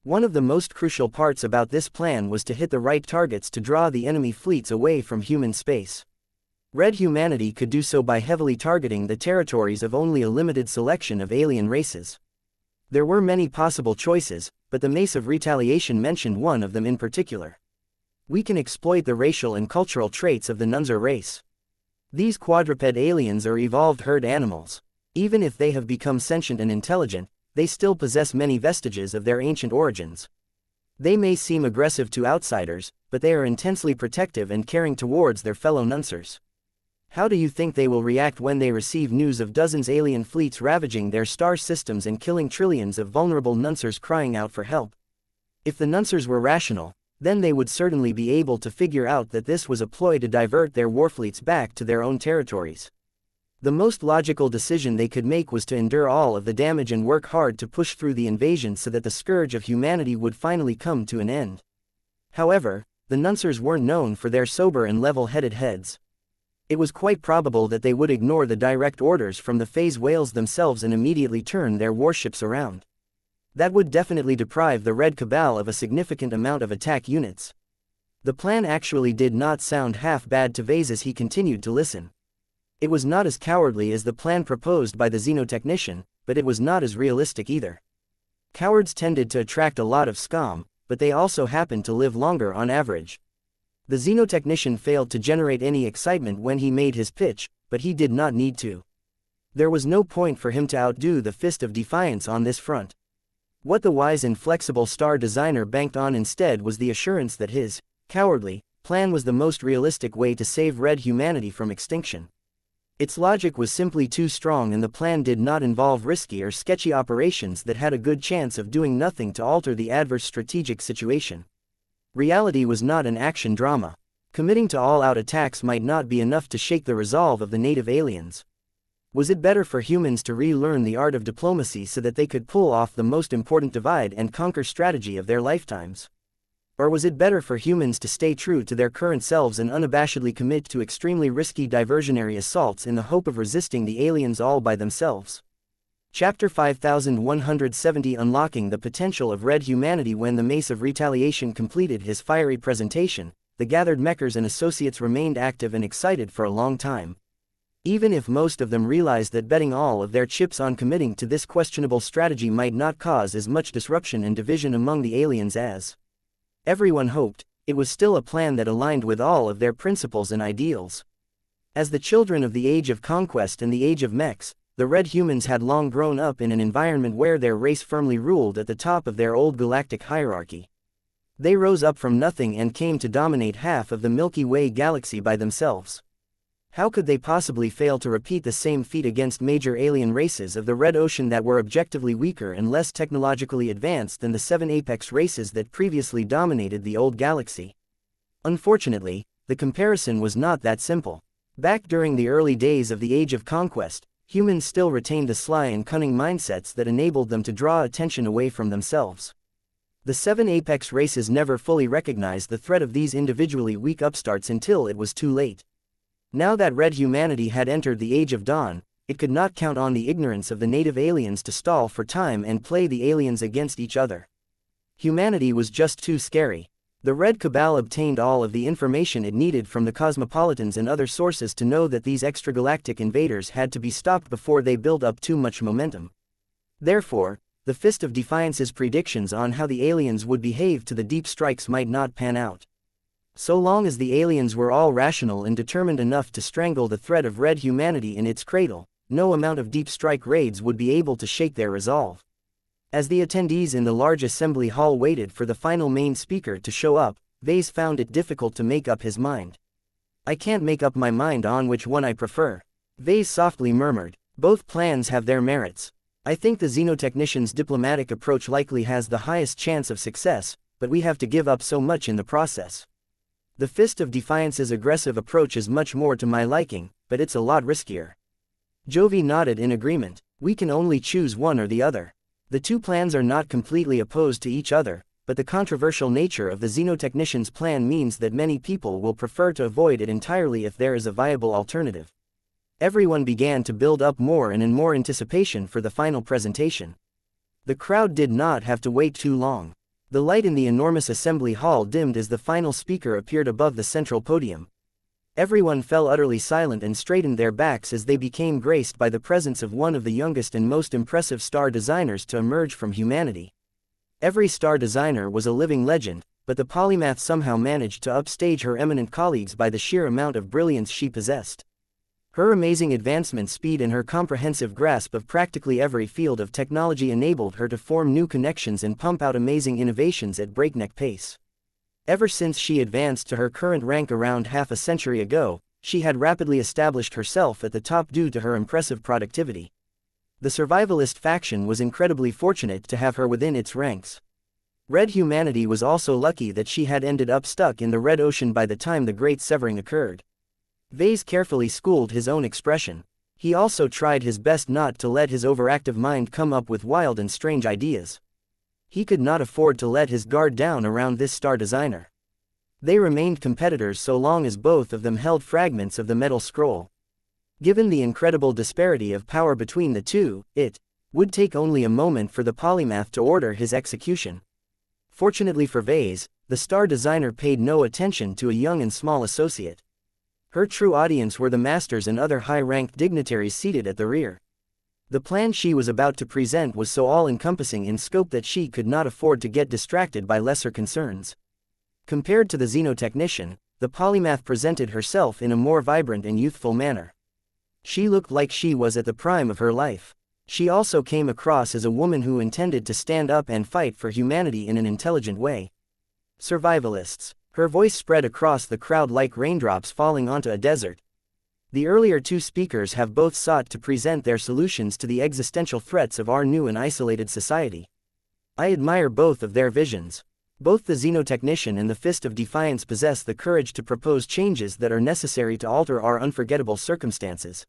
One of the most crucial parts about this plan was to hit the right targets to draw the enemy fleets away from human space. Red humanity could do so by heavily targeting the territories of only a limited selection of alien races. There were many possible choices, but the Mace of Retaliation mentioned one of them in particular. We can exploit the racial and cultural traits of the Nunzer race. These quadruped aliens are evolved herd animals. Even if they have become sentient and intelligent, they still possess many vestiges of their ancient origins. They may seem aggressive to outsiders, but they are intensely protective and caring towards their fellow Nuncers. How do you think they will react when they receive news of dozens alien fleets ravaging their star systems and killing trillions of vulnerable Nuncers crying out for help? If the Nuncers were rational, then they would certainly be able to figure out that this was a ploy to divert their warfleets back to their own territories. The most logical decision they could make was to endure all of the damage and work hard to push through the invasion so that the scourge of humanity would finally come to an end. However, the Nuncers weren't known for their sober and level-headed heads. It was quite probable that they would ignore the direct orders from the phase whales themselves and immediately turn their warships around. That would definitely deprive the Red Cabal of a significant amount of attack units. The plan actually did not sound half bad to Vase as he continued to listen. It was not as cowardly as the plan proposed by the xenotechnician, but it was not as realistic either. Cowards tended to attract a lot of scum, but they also happened to live longer on average. The xenotechnician failed to generate any excitement when he made his pitch, but he did not need to. There was no point for him to outdo the Fist of Defiance on this front. What the wise and flexible star designer banked on instead was the assurance that his cowardly plan was the most realistic way to save red humanity from extinction. Its logic was simply too strong, and the plan did not involve risky or sketchy operations that had a good chance of doing nothing to alter the adverse strategic situation. Reality was not an action drama. Committing to all-out attacks might not be enough to shake the resolve of the native aliens. Was it better for humans to relearn the art of diplomacy so that they could pull off the most important divide-and-conquer strategy of their lifetimes? Or was it better for humans to stay true to their current selves and unabashedly commit to extremely risky diversionary assaults in the hope of resisting the aliens all by themselves? Chapter 5170 Unlocking the Potential of Red Humanity. When the Mace of Retaliation completed his fiery presentation, the gathered Mechers and associates remained active and excited for a long time. Even if most of them realized that betting all of their chips on committing to this questionable strategy might not cause as much disruption and division among the aliens as everyone hoped, it was still a plan that aligned with all of their principles and ideals. As the children of the Age of Conquest and the Age of Mechs, the Red Humans had long grown up in an environment where their race firmly ruled at the top of their old galactic hierarchy. They rose up from nothing and came to dominate half of the Milky Way galaxy by themselves. How could they possibly fail to repeat the same feat against major alien races of the Red Ocean that were objectively weaker and less technologically advanced than the 7 apex races that previously dominated the old galaxy? Unfortunately, the comparison was not that simple. Back during the early days of the Age of Conquest, humans still retained the sly and cunning mindsets that enabled them to draw attention away from themselves. The 7 apex races never fully recognized the threat of these individually weak upstarts until it was too late. Now that Red Humanity had entered the Age of Dawn, it could not count on the ignorance of the native aliens to stall for time and play the aliens against each other. Humanity was just too scary. The Red Cabal obtained all of the information it needed from the cosmopolitans and other sources to know that these extragalactic invaders had to be stopped before they built up too much momentum. Therefore, the Fist of Defiance's predictions on how the aliens would behave to the deep strikes might not pan out. So long as the aliens were all rational and determined enough to strangle the threat of red humanity in its cradle, no amount of deep strike raids would be able to shake their resolve. As the attendees in the large assembly hall waited for the final main speaker to show up, Vase found it difficult to make up his mind. "I can't make up my mind on which one I prefer," Vase softly murmured. "Both plans have their merits. I think the xenotechnician's diplomatic approach likely has the highest chance of success, but we have to give up so much in the process. The Fist of Defiance's aggressive approach is much more to my liking, but it's a lot riskier." Jovi nodded in agreement. "We can only choose one or the other. The two plans are not completely opposed to each other, but the controversial nature of the xenotechnician's plan means that many people will prefer to avoid it entirely if there is a viable alternative." Everyone began to build up more and in more anticipation for the final presentation. The crowd did not have to wait too long. The light in the enormous assembly hall dimmed as the final speaker appeared above the central podium. Everyone fell utterly silent and straightened their backs as they became graced by the presence of one of the youngest and most impressive star designers to emerge from humanity. Every star designer was a living legend, but the polymath somehow managed to upstage her eminent colleagues by the sheer amount of brilliance she possessed. Her amazing advancement speed and her comprehensive grasp of practically every field of technology enabled her to form new connections and pump out amazing innovations at breakneck pace. Ever since she advanced to her current rank around half a century ago, she had rapidly established herself at the top due to her impressive productivity. The survivalist faction was incredibly fortunate to have her within its ranks. Red humanity was also lucky that she had ended up stuck in the Red Ocean by the time the Great Severing occurred. Vase carefully schooled his own expression. He also tried his best not to let his overactive mind come up with wild and strange ideas. He could not afford to let his guard down around this star designer. They remained competitors so long as both of them held fragments of the metal scroll. Given the incredible disparity of power between the two, it would take only a moment for the polymath to order his execution. Fortunately for Vase, the star designer paid no attention to a young and small associate. Her true audience were the masters and other high-ranked dignitaries seated at the rear. The plan she was about to present was so all-encompassing in scope that she could not afford to get distracted by lesser concerns. Compared to the xenotechnician, the polymath presented herself in a more vibrant and youthful manner. She looked like she was at the prime of her life. She also came across as a woman who intended to stand up and fight for humanity in an intelligent way. Survivalists. Her voice spread across the crowd like raindrops falling onto a desert. The earlier two speakers have both sought to present their solutions to the existential threats of our new and isolated society. I admire both of their visions. Both the xenotechnician and the Fist of Defiance possess the courage to propose changes that are necessary to alter our unforgettable circumstances.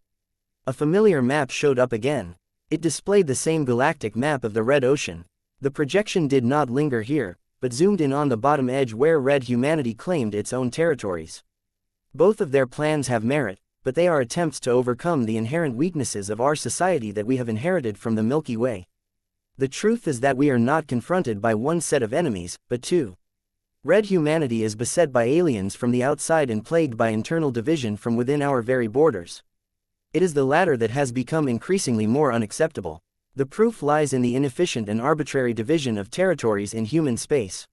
A familiar map showed up again. It displayed the same galactic map of the Red Ocean. The projection did not linger here, but zoomed in on the bottom edge where red humanity claimed its own territories. Both of their plans have merit, but they are attempts to overcome the inherent weaknesses of our society that we have inherited from the Milky Way. The truth is that we are not confronted by one set of enemies, but two. Red humanity is beset by aliens from the outside and plagued by internal division from within our very borders. It is the latter that has become increasingly more unacceptable. The proof lies in the inefficient and arbitrary division of territories in human space.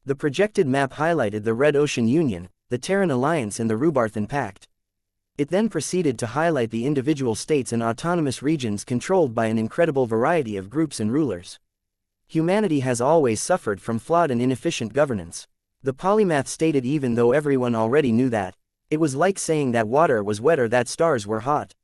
The projected map highlighted the Red Ocean Union, the Terran Alliance and the Rubarthan Pact. It then proceeded to highlight the individual states and autonomous regions controlled by an incredible variety of groups and rulers. Humanity has always suffered from flawed and inefficient governance. The polymath stated even though everyone already knew that. It was like saying that water was wet or that stars were hot.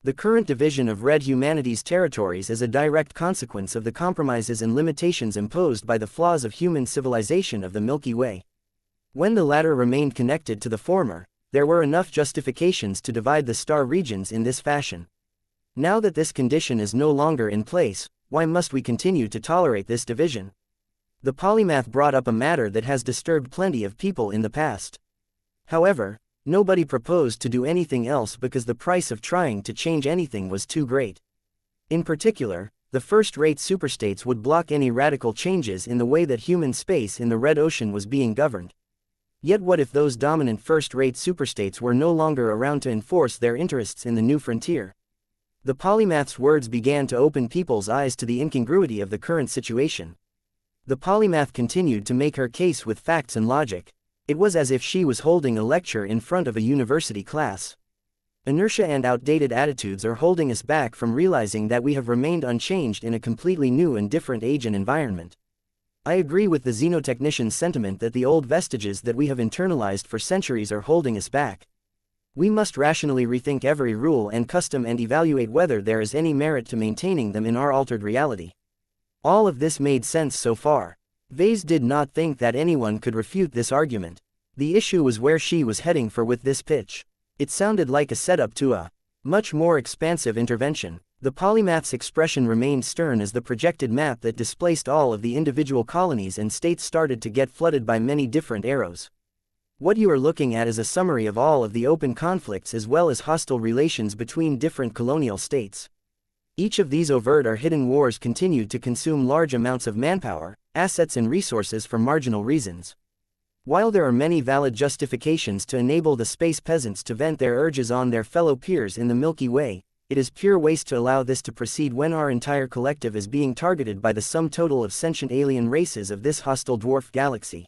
The current division of red humanity's territories is a direct consequence of the compromises and limitations imposed by the flaws of human civilization of the Milky Way. When the latter remained connected to the former, there were enough justifications to divide the star regions in this fashion. Now that this condition is no longer in place, why must we continue to tolerate this division? The polymath brought up a matter that has disturbed plenty of people in the past. However, Nobody proposed to do anything else because the price of trying to change anything was too great. In particular, the first-rate superstates would block any radical changes in the way that human space in the Red Ocean was being governed. Yet what if those dominant first-rate superstates were no longer around to enforce their interests in the new frontier? The polymath's words began to open people's eyes to the incongruity of the current situation. The polymath continued to make her case with facts and logic. It was as if she was holding a lecture in front of a university class. Inertia and outdated attitudes are holding us back from realizing that we have remained unchanged in a completely new and different age and environment. I agree with the xenotechnician's sentiment that the old vestiges that we have internalized for centuries are holding us back. We must rationally rethink every rule and custom and evaluate whether there is any merit to maintaining them in our altered reality. All of this made sense so far. Vase did not think that anyone could refute this argument. The issue was where she was heading for with this pitch. It sounded like a setup to a much more expansive intervention. The polymath's expression remained stern as the projected map that displaced all of the individual colonies and states started to get flooded by many different arrows. What you are looking at is a summary of all of the open conflicts as well as hostile relations between different colonial states. Each of these overt or hidden wars continued to consume large amounts of manpower, assets and resources for marginal reasons. While there are many valid justifications to enable the space peasants to vent their urges on their fellow peers in the Milky Way, it is pure waste to allow this to proceed when our entire collective is being targeted by the sum total of sentient alien races of this hostile dwarf galaxy.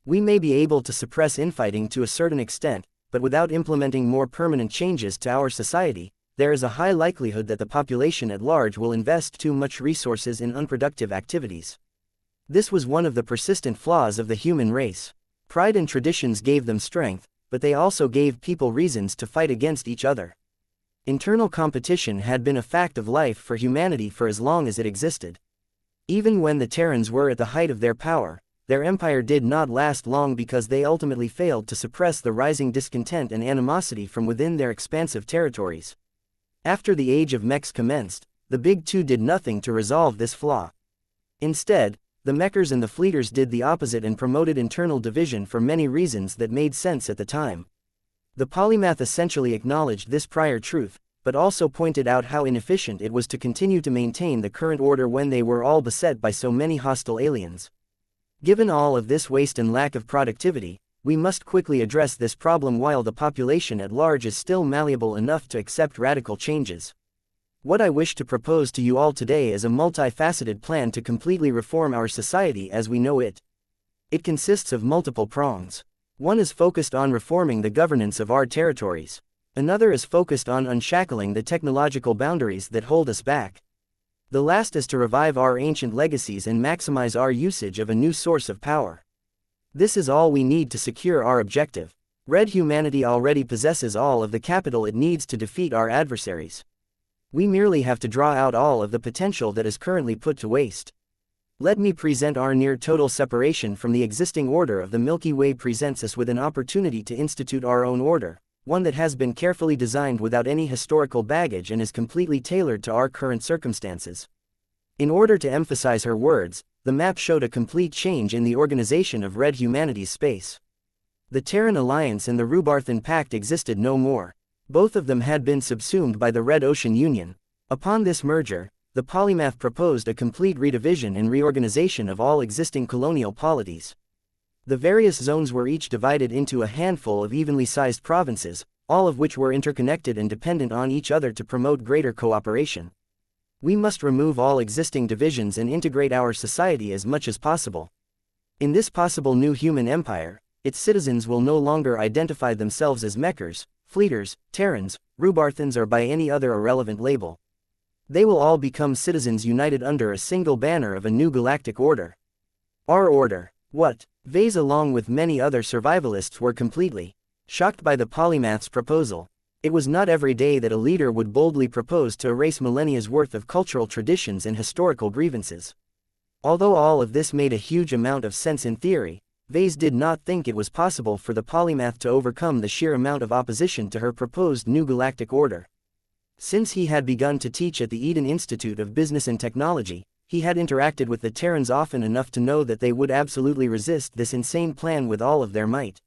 We may be able to suppress infighting to a certain extent, but without implementing more permanent changes to our society, there is a high likelihood that the population at large will invest too much resources in unproductive activities. This was one of the persistent flaws of the human race. Pride and traditions gave them strength, but they also gave people reasons to fight against each other. Internal competition had been a fact of life for humanity for as long as it existed. Even when the Terrans were at the height of their power, their empire did not last long because they ultimately failed to suppress the rising discontent and animosity from within their expansive territories. After the age of Mechs commenced, the Big Two did nothing to resolve this flaw. Instead, the Mechers and the Fleeters did the opposite and promoted internal division for many reasons that made sense at the time. The polymath essentially acknowledged this prior truth, but also pointed out how inefficient it was to continue to maintain the current order when they were all beset by so many hostile aliens. Given all of this waste and lack of productivity, we must quickly address this problem while the population at large is still malleable enough to accept radical changes. What I wish to propose to you all today is a multifaceted plan to completely reform our society as we know it. It consists of multiple prongs. One is focused on reforming the governance of our territories. Another is focused on unshackling the technological boundaries that hold us back. The last is to revive our ancient legacies and maximize our usage of a new source of power. This is all we need to secure our objective. Red humanity already possesses all of the capital it needs to defeat our adversaries. We merely have to draw out all of the potential that is currently put to waste. Let me present our near-total separation from the existing order of the Milky Way presents us with an opportunity to institute our own order, one that has been carefully designed without any historical baggage and is completely tailored to our current circumstances. In order to emphasize her words, the map showed a complete change in the organization of Red humanity's space. The Terran Alliance and the Rubarthan Pact existed no more. Both of them had been subsumed by the Red Ocean Union. Upon this merger, the polymath proposed a complete redivision and reorganization of all existing colonial polities. The various zones were each divided into a handful of evenly sized provinces, all of which were interconnected and dependent on each other to promote greater cooperation. We must remove all existing divisions and integrate our society as much as possible. In this possible new human empire, its citizens will no longer identify themselves as Mechers, Fleeters, Terrans, Rubarthans or by any other irrelevant label. They will all become citizens united under a single banner of a new galactic order. Our order. What? Vase along with many other survivalists were completely shocked by the polymath's proposal. It was not every day that a leader would boldly propose to erase millennia's worth of cultural traditions and historical grievances. Although all of this made a huge amount of sense in theory, Vase did not think it was possible for the polymath to overcome the sheer amount of opposition to her proposed new galactic order. Since he had begun to teach at the Eden Institute of Business and Technology, he had interacted with the Terrans often enough to know that they would absolutely resist this insane plan with all of their might.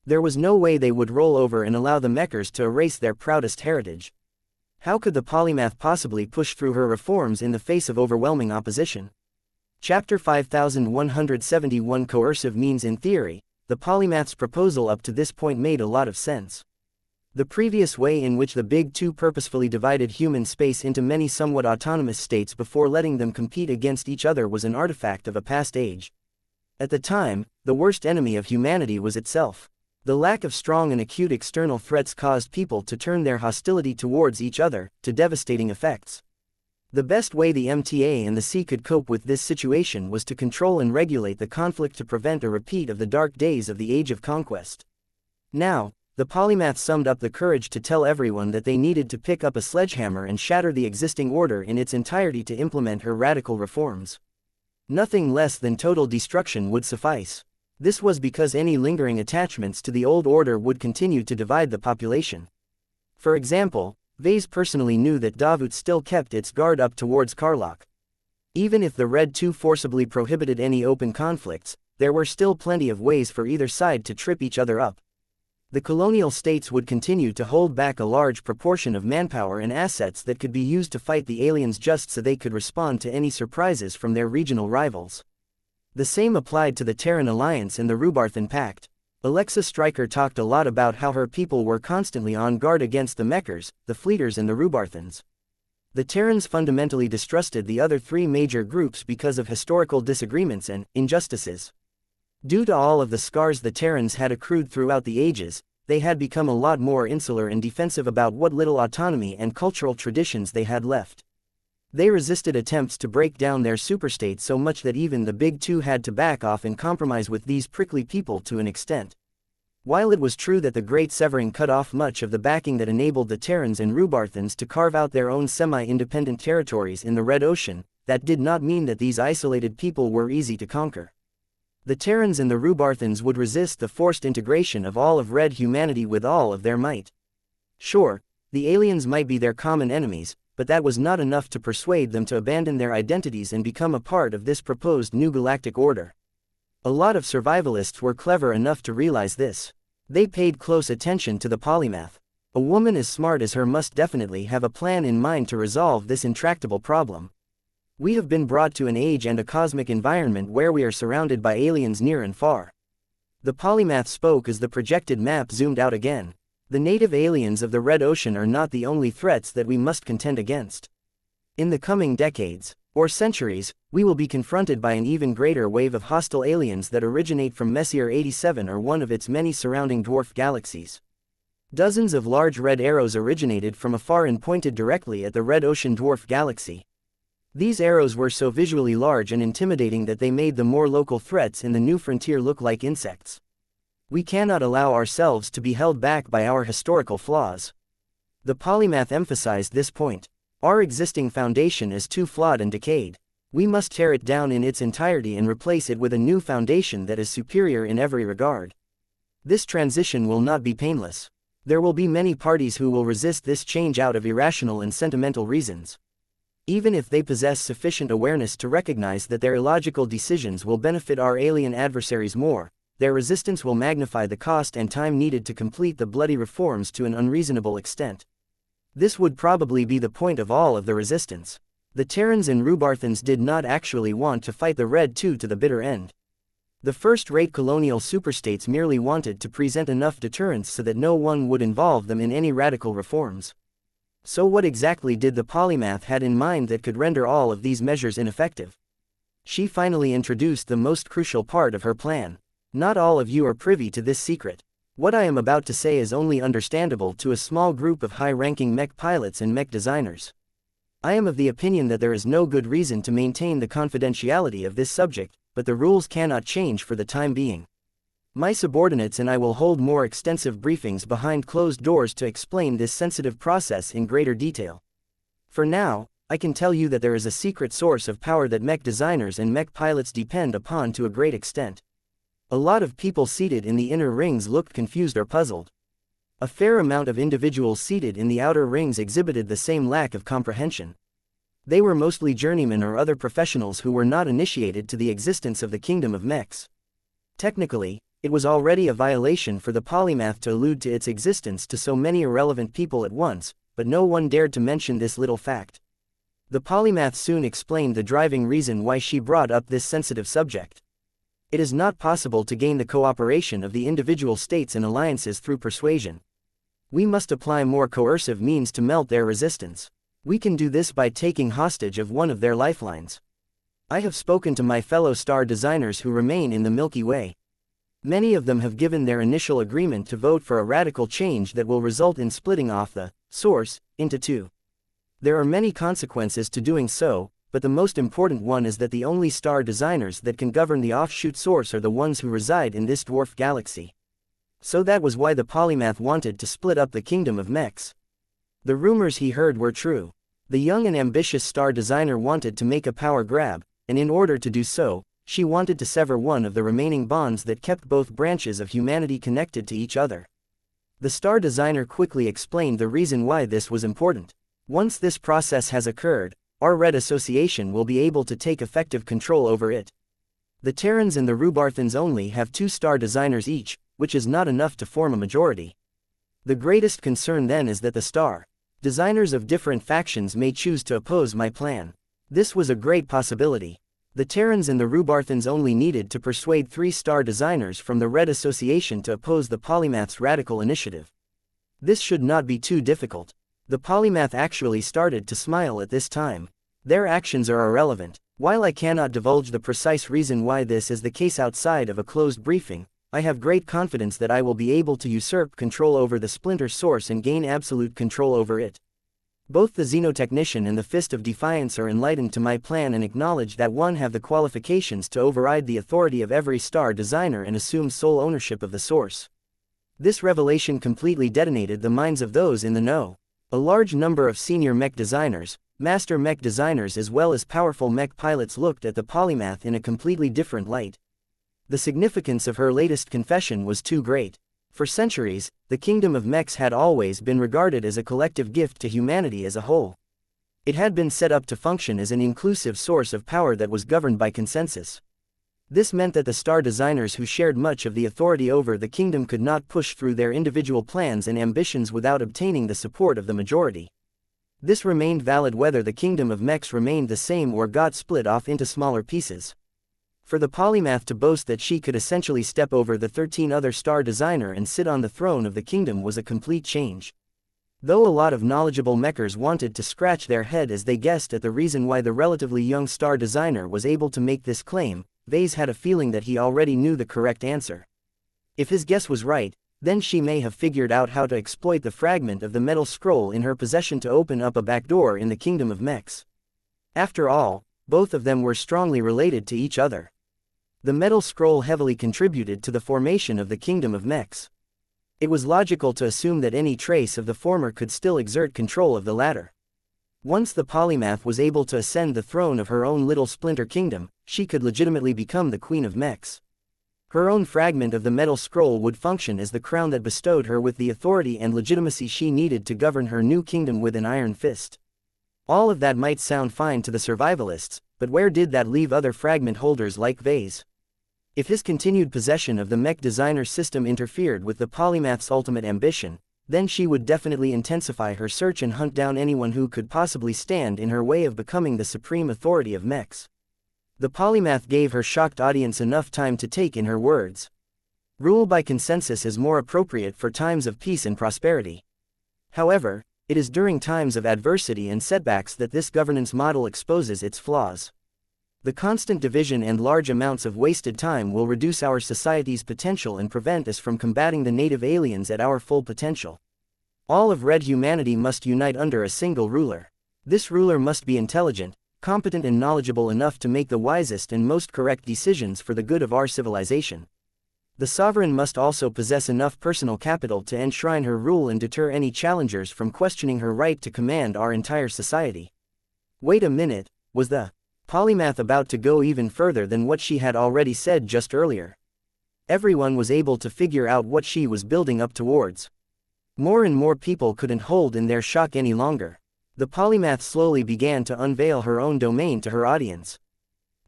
There was no way they would roll over and allow the Mechers to erase their proudest heritage. How could the polymath possibly push through her reforms in the face of overwhelming opposition? Chapter 5171 Coercive Means. In theory, the polymath's proposal up to this point made a lot of sense. The previous way in which the Big Two purposefully divided human space into many somewhat autonomous states before letting them compete against each other was an artifact of a past age. At the time, the worst enemy of humanity was itself. The lack of strong and acute external threats caused people to turn their hostility towards each other, to devastating effects. The best way the MTA and the sea could cope with this situation was to control and regulate the conflict to prevent a repeat of the dark days of the Age of Conquest. Now, the polymath summed up the courage to tell everyone that they needed to pick up a sledgehammer and shatter the existing order in its entirety to implement her radical reforms. Nothing less than total destruction would suffice. This was because any lingering attachments to the old order would continue to divide the population. For example, Vase personally knew that Davut still kept its guard up towards Karlach. Even if the Red Two forcibly prohibited any open conflicts, there were still plenty of ways for either side to trip each other up. The colonial states would continue to hold back a large proportion of manpower and assets that could be used to fight the aliens just so they could respond to any surprises from their regional rivals. The same applied to the Terran Alliance and the Rubarthan Pact. Alexa Stryker talked a lot about how her people were constantly on guard against the Mechers, the Fleeters and the Rubarthans. The Terrans fundamentally distrusted the other three major groups because of historical disagreements and injustices. Due to all of the scars the Terrans had accrued throughout the ages, they had become a lot more insular and defensive about what little autonomy and cultural traditions they had left. They resisted attempts to break down their superstate so much that even the Big Two had to back off and compromise with these prickly people to an extent. While it was true that the Great Severing cut off much of the backing that enabled the Terrans and Rubarthans to carve out their own semi-independent territories in the Red Ocean, that did not mean that these isolated people were easy to conquer. The Terrans and the Rubarthans would resist the forced integration of all of red humanity with all of their might. Sure, the aliens might be their common enemies, but that was not enough to persuade them to abandon their identities and become a part of this proposed new galactic order. A lot of survivalists were clever enough to realize this. They paid close attention to the polymath. A woman as smart as her must definitely have a plan in mind to resolve this intractable problem. We have been brought to an age and a cosmic environment where we are surrounded by aliens near and far. The polymath spoke as the projected map zoomed out again. The native aliens of the Red Ocean are not the only threats that we must contend against. In the coming decades, or centuries, we will be confronted by an even greater wave of hostile aliens that originate from Messier 87 or one of its many surrounding dwarf galaxies. Dozens of large red arrows originated from afar and pointed directly at the Red Ocean dwarf galaxy. These arrows were so visually large and intimidating that they made the more local threats in the new frontier look like insects. We cannot allow ourselves to be held back by our historical flaws. The polymath emphasized this point. Our existing foundation is too flawed and decayed. We must tear it down in its entirety and replace it with a new foundation that is superior in every regard. This transition will not be painless. There will be many parties who will resist this change out of irrational and sentimental reasons. Even if they possess sufficient awareness to recognize that their illogical decisions will benefit our alien adversaries more, their resistance will magnify the cost and time needed to complete the bloody reforms to an unreasonable extent. This would probably be the point of all of the resistance. The Terrans and Rubarthans did not actually want to fight the Red Two to the bitter end. The first-rate colonial superstates merely wanted to present enough deterrence so that no one would involve them in any radical reforms. So what exactly did the polymath had in mind that could render all of these measures ineffective? She finally introduced the most crucial part of her plan. Not all of you are privy to this secret. What I am about to say is only understandable to a small group of high-ranking mech pilots and mech designers. I am of the opinion that there is no good reason to maintain the confidentiality of this subject, but the rules cannot change for the time being. My subordinates and I will hold more extensive briefings behind closed doors to explain this sensitive process in greater detail. For now, I can tell you that there is a secret source of power that mech designers and mech pilots depend upon to a great extent. A lot of people seated in the inner rings looked confused or puzzled. A fair amount of individuals seated in the outer rings exhibited the same lack of comprehension. They were mostly journeymen or other professionals who were not initiated to the existence of the kingdom of mechs. Technically, It was already a violation for the polymath to allude to its existence to so many irrelevant people at once, but no one dared to mention this little fact. The polymath soon explained the driving reason why she brought up this sensitive subject. It is not possible to gain the cooperation of the individual states and alliances through persuasion. We must apply more coercive means to melt their resistance. We can do this by taking hostage of one of their lifelines. I have spoken to my fellow star designers who remain in the Milky Way. Many of them have given their initial agreement to vote for a radical change that will result in splitting off the source into two. There are many consequences to doing so, but the most important one is that the only star designers that can govern the offshoot source are the ones who reside in this dwarf galaxy. So that was why the polymath wanted to split up the kingdom of Mechs. The rumors he heard were true. The young and ambitious star designer wanted to make a power grab, and in order to do so, she wanted to sever one of the remaining bonds that kept both branches of humanity connected to each other. The star designer quickly explained the reason why this was important. Once this process has occurred, our Red Association will be able to take effective control over it. The Terrans and the Rubarthans only have 2 star designers each, which is not enough to form a majority. The greatest concern then is that the star designers of different factions may choose to oppose my plan. This was a great possibility. The Terrans and the Rubarthans only needed to persuade 3 star designers from the Red Association to oppose the polymath's radical initiative. This should not be too difficult. The polymath actually started to smile at this time. Their actions are irrelevant. While I cannot divulge the precise reason why this is the case outside of a closed briefing, I have great confidence that I will be able to usurp control over the splinter source and gain absolute control over it. Both the Xenotechnician and the Fist of Defiance are enlightened to my plan and acknowledge that one have the qualifications to override the authority of every star designer and assume sole ownership of the source. This revelation completely detonated the minds of those in the know. A large number of senior mech designers, master mech designers as well as powerful mech pilots looked at the polymath in a completely different light. The significance of her latest confession was too great. For centuries, the kingdom of Mechs had always been regarded as a collective gift to humanity as a whole. It had been set up to function as an inclusive source of power that was governed by consensus. This meant that the star designers who shared much of the authority over the kingdom could not push through their individual plans and ambitions without obtaining the support of the majority. This remained valid whether the kingdom of Mechs remained the same or got split off into smaller pieces. For the polymath to boast that she could essentially step over the 13 other star designer and sit on the throne of the kingdom was a complete change. Though a lot of knowledgeable mechers wanted to scratch their head as they guessed at the reason why the relatively young star designer was able to make this claim, Vase had a feeling that he already knew the correct answer. If his guess was right, then she may have figured out how to exploit the fragment of the metal scroll in her possession to open up a backdoor in the kingdom of Mechs. After all, both of them were strongly related to each other. The metal scroll heavily contributed to the formation of the kingdom of Mechs. It was logical to assume that any trace of the former could still exert control of the latter. Once the polymath was able to ascend the throne of her own little splinter kingdom, she could legitimately become the queen of Mechs. Her own fragment of the metal scroll would function as the crown that bestowed her with the authority and legitimacy she needed to govern her new kingdom with an iron fist. All of that might sound fine to the survivalists, but where did that leave other fragment holders like Vase? If his continued possession of the mech designer system interfered with the polymath's ultimate ambition, then she would definitely intensify her search and hunt down anyone who could possibly stand in her way of becoming the supreme authority of Mechs. The polymath gave her shocked audience enough time to take in her words. Rule by consensus is more appropriate for times of peace and prosperity. However, it is during times of adversity and setbacks that this governance model exposes its flaws. The constant division and large amounts of wasted time will reduce our society's potential and prevent us from combating the native aliens at our full potential. All of red humanity must unite under a single ruler. This ruler must be intelligent, competent and knowledgeable enough to make the wisest and most correct decisions for the good of our civilization. The sovereign must also possess enough personal capital to enshrine her rule and deter any challengers from questioning her right to command our entire society. Wait a minute, was the polymath about to go even further than what she had already said just earlier? Everyone was able to figure out what she was building up towards. More and more people couldn't hold in their shock any longer. The polymath slowly began to unveil her own domain to her audience.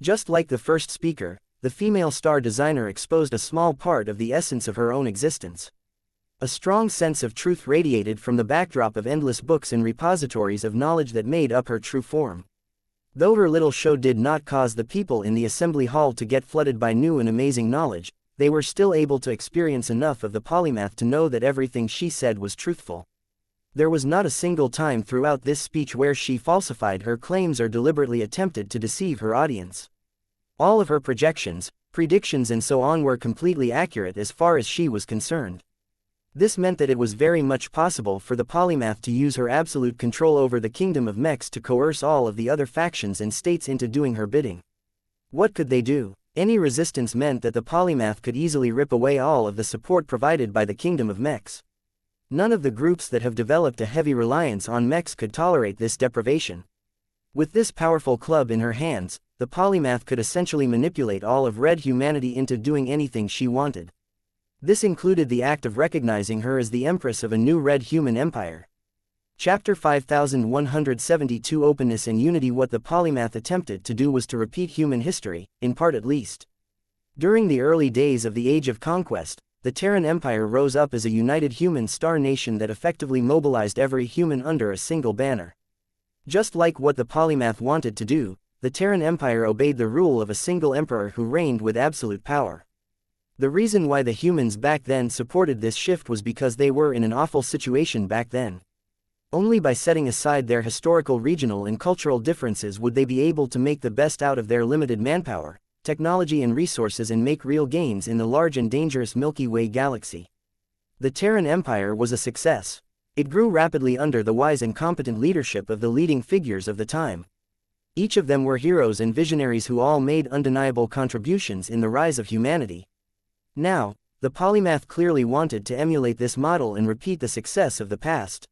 Just like the first speaker, the female star designer exposed a small part of the essence of her own existence. A strong sense of truth radiated from the backdrop of endless books and repositories of knowledge that made up her true form. Though her little show did not cause the people in the assembly hall to get flooded by new and amazing knowledge, they were still able to experience enough of the polymath to know that everything she said was truthful. There was not a single time throughout this speech where she falsified her claims or deliberately attempted to deceive her audience. All of her projections, predictions and so on were completely accurate as far as she was concerned. This meant that it was very much possible for the polymath to use her absolute control over the kingdom of Mech to coerce all of the other factions and states into doing her bidding. What could they do? Any resistance meant that the polymath could easily rip away all of the support provided by the kingdom of Mech. None of the groups that have developed a heavy reliance on Mech could tolerate this deprivation. With this powerful club in her hands, the polymath could essentially manipulate all of red humanity into doing anything she wanted. This included the act of recognizing her as the empress of a new red human empire. Chapter 5172 Openness and Unity. What the polymath attempted to do was to repeat human history, in part at least. During the early days of the Age of Conquest, the Terran Empire rose up as a united human star nation that effectively mobilized every human under a single banner. Just like what the polymath wanted to do, the Terran Empire obeyed the rule of a single emperor who reigned with absolute power. The reason why the humans back then supported this shift was because they were in an awful situation back then. Only by setting aside their historical, regional and cultural differences would they be able to make the best out of their limited manpower, technology and resources and make real gains in the large and dangerous Milky Way galaxy. The Terran Empire was a success. It grew rapidly under the wise and competent leadership of the leading figures of the time. Each of them were heroes and visionaries who all made undeniable contributions in the rise of humanity. Now, the polymath clearly wanted to emulate this model and repeat the success of the past.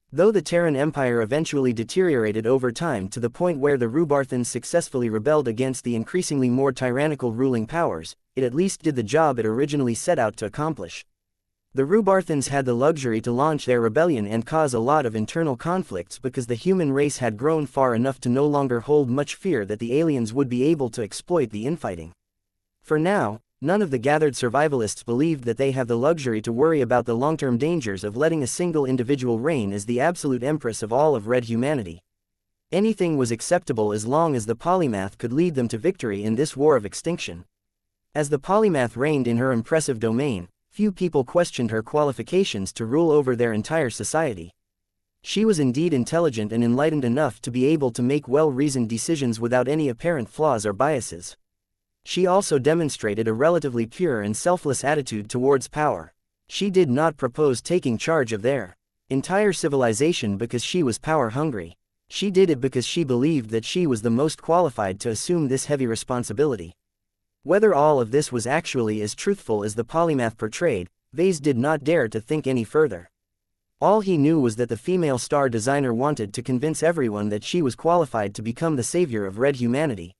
Though the Terran Empire eventually deteriorated over time to the point where the Rubarthans successfully rebelled against the increasingly more tyrannical ruling powers, it at least did the job it originally set out to accomplish. The Rubarthans had the luxury to launch their rebellion and cause a lot of internal conflicts because the human race had grown far enough to no longer hold much fear that the aliens would be able to exploit the infighting. For now, none of the gathered survivalists believed that they have the luxury to worry about the long-term dangers of letting a single individual reign as the absolute empress of all of red humanity. Anything was acceptable as long as the polymath could lead them to victory in this war of extinction. As the polymath reigned in her impressive domain, few people questioned her qualifications to rule over their entire society. She was indeed intelligent and enlightened enough to be able to make well-reasoned decisions without any apparent flaws or biases. She also demonstrated a relatively pure and selfless attitude towards power. She did not propose taking charge of their entire civilization because she was power-hungry. She did it because she believed that she was the most qualified to assume this heavy responsibility. Whether all of this was actually as truthful as the polymath portrayed, Vase did not dare to think any further. All he knew was that the female star designer wanted to convince everyone that she was qualified to become the savior of red humanity.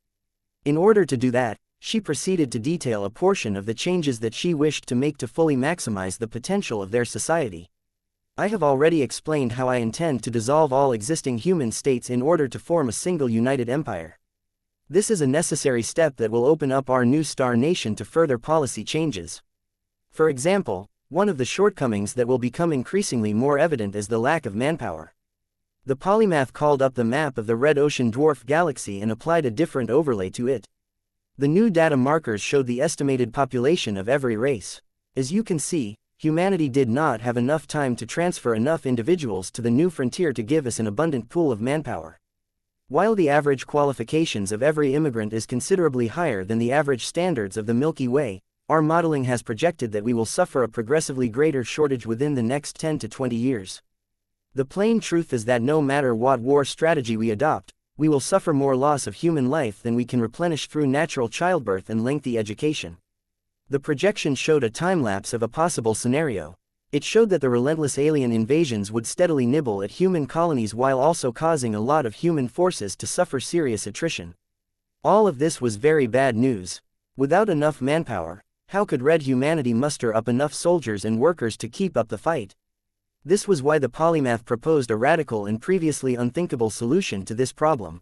In order to do that, she proceeded to detail a portion of the changes that she wished to make to fully maximize the potential of their society. I have already explained how I intend to dissolve all existing human states in order to form a single united empire. This is a necessary step that will open up our new star nation to further policy changes. For example, one of the shortcomings that will become increasingly more evident is the lack of manpower. The polymath called up the map of the red ocean dwarf galaxy and applied a different overlay to it. The new data markers showed the estimated population of every race. As you can see, humanity did not have enough time to transfer enough individuals to the new frontier to give us an abundant pool of manpower. While the average qualifications of every immigrant is considerably higher than the average standards of the Milky Way, our modeling has projected that we will suffer a progressively greater shortage within the next 10 to 20 years. The plain truth is that no matter what war strategy we adopt, we will suffer more loss of human life than we can replenish through natural childbirth and lengthy education. The projection showed a time-lapse of a possible scenario. It showed that the relentless alien invasions would steadily nibble at human colonies while also causing a lot of human forces to suffer serious attrition. All of this was very bad news. Without enough manpower, how could red humanity muster up enough soldiers and workers to keep up the fight? This was why the polymath proposed a radical and previously unthinkable solution to this problem.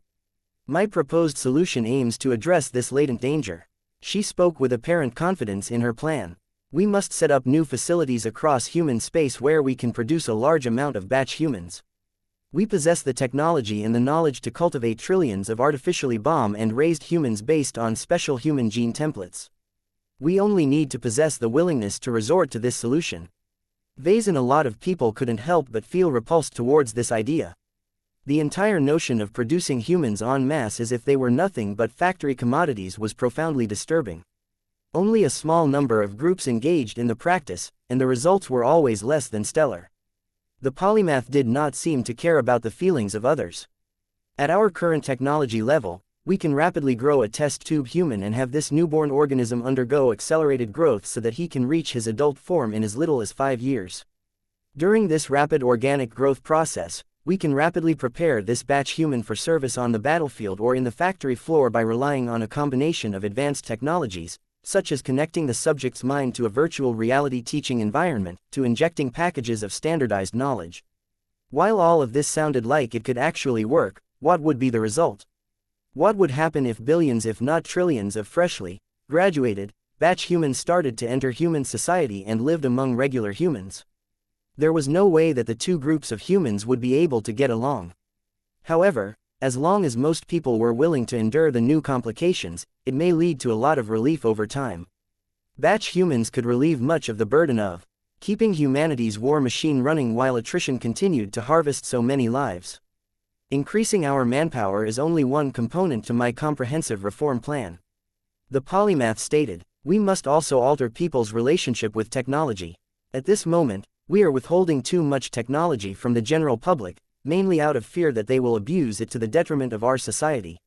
My proposed solution aims to address this latent danger. She spoke with apparent confidence in her plan. We must set up new facilities across human space where we can produce a large amount of batch humans. We possess the technology and the knowledge to cultivate trillions of artificially bomb and raised humans based on special human gene templates. We only need to possess the willingness to resort to this solution. Vase and a lot of people couldn't help but feel repulsed towards this idea. The entire notion of producing humans en masse as if they were nothing but factory commodities was profoundly disturbing. Only a small number of groups engaged in the practice, and the results were always less than stellar. The polymath did not seem to care about the feelings of others. At our current technology level, we can rapidly grow a test tube human and have this newborn organism undergo accelerated growth so that he can reach his adult form in as little as 5 years. During this rapid organic growth process, we can rapidly prepare this batch human for service on the battlefield or in the factory floor by relying on a combination of advanced technologies, such as connecting the subject's mind to a virtual reality teaching environment, to injecting packages of standardized knowledge. While all of this sounded like it could actually work, what would be the result? What would happen if billions if not trillions of freshly graduated, batch humans started to enter human society and lived among regular humans? There was no way that the two groups of humans would be able to get along. However, as long as most people were willing to endure the new complications, it may lead to a lot of relief over time. Batch humans could relieve much of the burden of keeping humanity's war machine running while attrition continued to harvest so many lives. Increasing our manpower is only one component to my comprehensive reform plan. The polymath stated, we must also alter people's relationship with technology. At this moment, we are withholding too much technology from the general public, mainly out of fear that they will abuse it to the detriment of our society.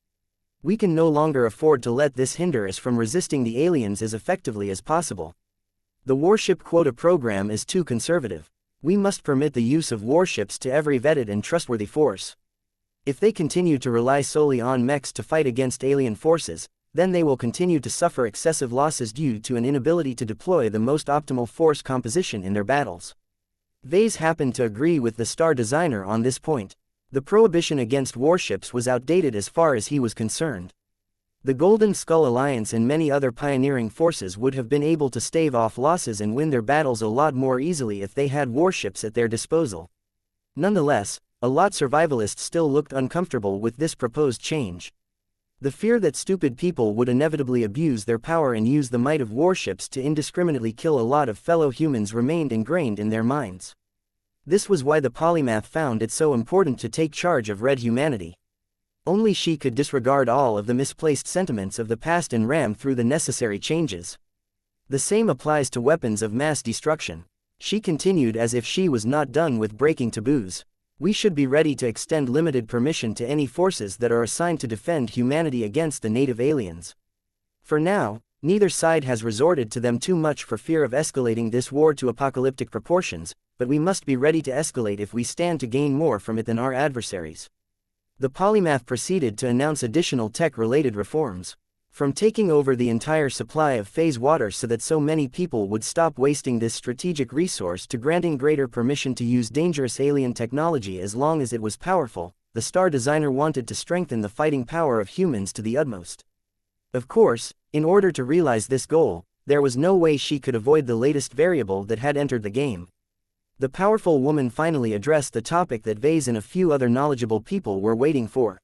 We can no longer afford to let this hinder us from resisting the aliens as effectively as possible. The warship quota program is too conservative. We must permit the use of warships to every vetted and trustworthy force. If they continue to rely solely on mechs to fight against alien forces, then they will continue to suffer excessive losses due to an inability to deploy the most optimal force composition in their battles. Vase happened to agree with the Star Designer on this point. The prohibition against warships was outdated as far as he was concerned. The Golden Skull Alliance and many other pioneering forces would have been able to stave off losses and win their battles a lot more easily if they had warships at their disposal. Nonetheless, a lot survivalists still looked uncomfortable with this proposed change. The fear that stupid people would inevitably abuse their power and use the might of warships to indiscriminately kill a lot of fellow humans remained ingrained in their minds. This was why the polymath found it so important to take charge of Red humanity. Only she could disregard all of the misplaced sentiments of the past and ram through the necessary changes. The same applies to weapons of mass destruction. She continued as if she was not done with breaking taboos. We should be ready to extend limited permission to any forces that are assigned to defend humanity against the native aliens. For now, neither side has resorted to them too much for fear of escalating this war to apocalyptic proportions, but we must be ready to escalate if we stand to gain more from it than our adversaries. The polymath proceeded to announce additional tech-related reforms. From taking over the entire supply of phase water so that so many people would stop wasting this strategic resource to granting greater permission to use dangerous alien technology as long as it was powerful, the Star Designer wanted to strengthen the fighting power of humans to the utmost. Of course, in order to realize this goal, there was no way she could avoid the latest variable that had entered the game. The powerful woman finally addressed the topic that Vase and a few other knowledgeable people were waiting for.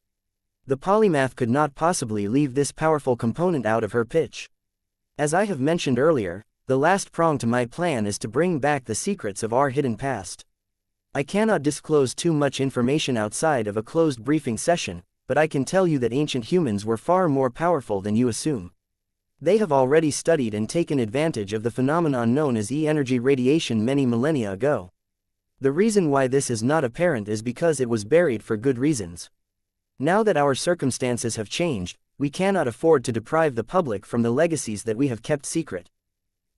The polymath could not possibly leave this powerful component out of her pitch. As I have mentioned earlier, the last prong to my plan is to bring back the secrets of our hidden past. I cannot disclose too much information outside of a closed briefing session, but I can tell you that ancient humans were far more powerful than you assume. They have already studied and taken advantage of the phenomenon known as E-energy radiation many millennia ago. The reason why this is not apparent is because it was buried for good reasons. Now that our circumstances have changed, we cannot afford to deprive the public from the legacies that we have kept secret.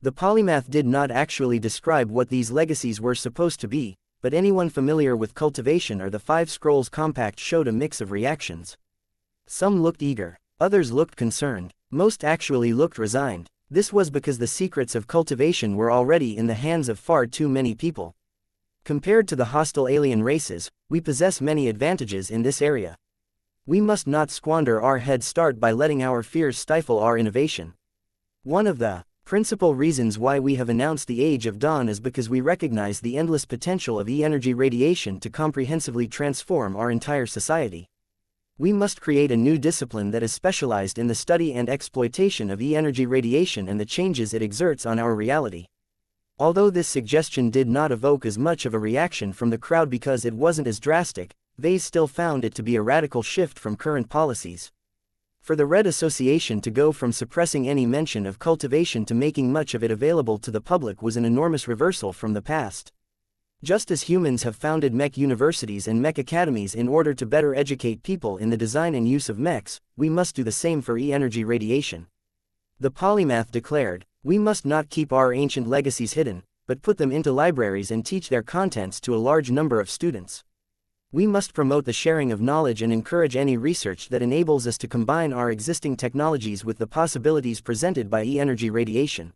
The polymath did not actually describe what these legacies were supposed to be, but anyone familiar with cultivation or the 5 Scrolls Compact showed a mix of reactions. Some looked eager, others looked concerned, most actually looked resigned. This was because the secrets of cultivation were already in the hands of far too many people. Compared to the hostile alien races, we possess many advantages in this area. We must not squander our head start by letting our fears stifle our innovation. One of the principal reasons why we have announced the Age of Dawn is because we recognize the endless potential of E-energy radiation to comprehensively transform our entire society. We must create a new discipline that is specialized in the study and exploitation of E-energy radiation and the changes it exerts on our reality. Although this suggestion did not evoke as much of a reaction from the crowd because it wasn't as drastic, Vase still found it to be a radical shift from current policies. For the Red Association to go from suppressing any mention of cultivation to making much of it available to the public was an enormous reversal from the past. Just as humans have founded mech universities and mech academies in order to better educate people in the design and use of mechs, we must do the same for E-energy radiation. The polymath declared, "We must not keep our ancient legacies hidden, but put them into libraries and teach their contents to a large number of students. We must promote the sharing of knowledge and encourage any research that enables us to combine our existing technologies with the possibilities presented by E-energy radiation."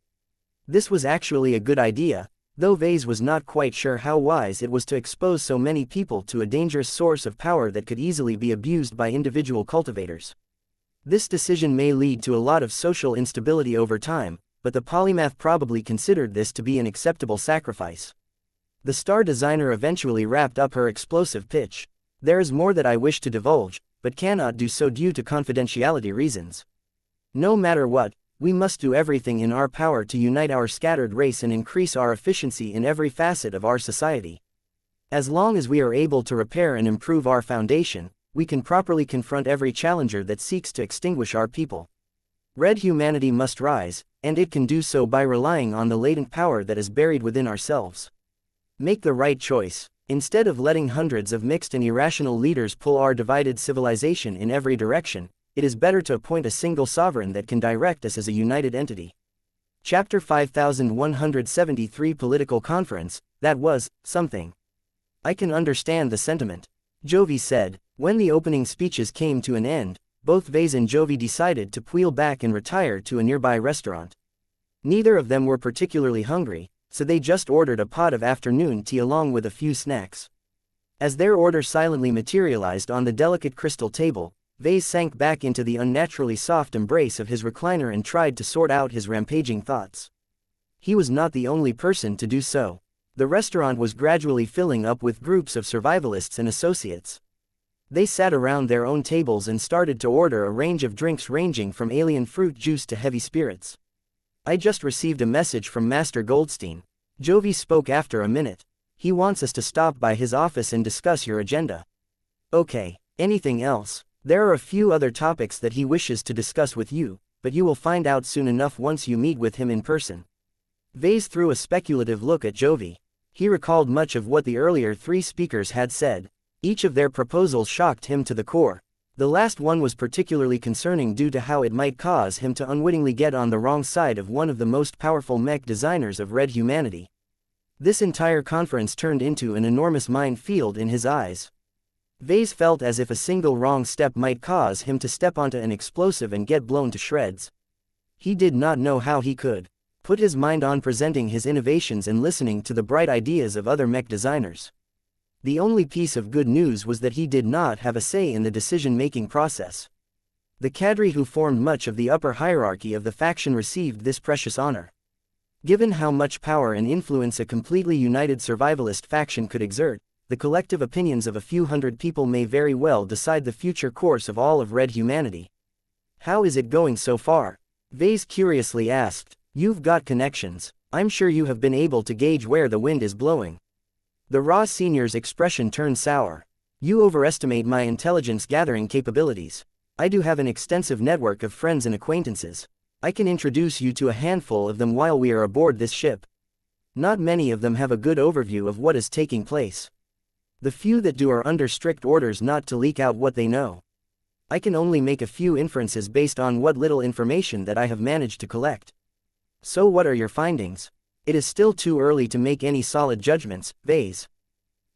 This was actually a good idea, though Vase was not quite sure how wise it was to expose so many people to a dangerous source of power that could easily be abused by individual cultivators. This decision may lead to a lot of social instability over time, but the polymath probably considered this to be an acceptable sacrifice. The star designer eventually wrapped up her explosive pitch. "There is more that I wish to divulge, but cannot do so due to confidentiality reasons. No matter what, we must do everything in our power to unite our scattered race and increase our efficiency in every facet of our society. As long as we are able to repair and improve our foundation, we can properly confront every challenger that seeks to extinguish our people. Red humanity must rise, and it can do so by relying on the latent power that is buried within ourselves. Make the right choice. Instead of letting hundreds of mixed and irrational leaders pull our divided civilization in every direction, it is better to appoint a single sovereign that can direct us as a united entity." Chapter 5173 Political Conference. That was something. "I can understand the sentiment," Jovi said. When the opening speeches came to an end, both Vase and Jovi decided to wheel back and retire to a nearby restaurant. Neither of them were particularly hungry, so they just ordered a pot of afternoon tea along with a few snacks. As their order silently materialized on the delicate crystal table, Vase sank back into the unnaturally soft embrace of his recliner and tried to sort out his rampaging thoughts. He was not the only person to do so. The restaurant was gradually filling up with groups of survivalists and associates. They sat around their own tables and started to order a range of drinks ranging from alien fruit juice to heavy spirits. "I just received a message from Master Goldstein," Jovi spoke after a minute. "He wants us to stop by his office and discuss your agenda." "Okay, anything else?" "There are a few other topics that he wishes to discuss with you, but you will find out soon enough once you meet with him in person." Vase threw a speculative look at Jovi. He recalled much of what the earlier three speakers had said. Each of their proposals shocked him to the core. The last one was particularly concerning due to how it might cause him to unwittingly get on the wrong side of one of the most powerful mech designers of Red humanity. This entire conference turned into an enormous minefield in his eyes. Vase felt as if a single wrong step might cause him to step onto an explosive and get blown to shreds. He did not know how he could put his mind on presenting his innovations and listening to the bright ideas of other mech designers. The only piece of good news was that he did not have a say in the decision-making process. The cadre who formed much of the upper hierarchy of the faction received this precious honor. Given how much power and influence a completely united survivalist faction could exert, the collective opinions of a few hundred people may very well decide the future course of all of Red humanity. "How is it going so far?" Vase curiously asked. "You've got connections. I'm sure you have been able to gauge where the wind is blowing." The Raw Senior's expression turned sour. "You overestimate my intelligence-gathering capabilities. I do have an extensive network of friends and acquaintances. I can introduce you to a handful of them while we are aboard this ship. Not many of them have a good overview of what is taking place. The few that do are under strict orders not to leak out what they know. I can only make a few inferences based on what little information that I have managed to collect." "So what are your findings?" "It is still too early to make any solid judgments, Vase.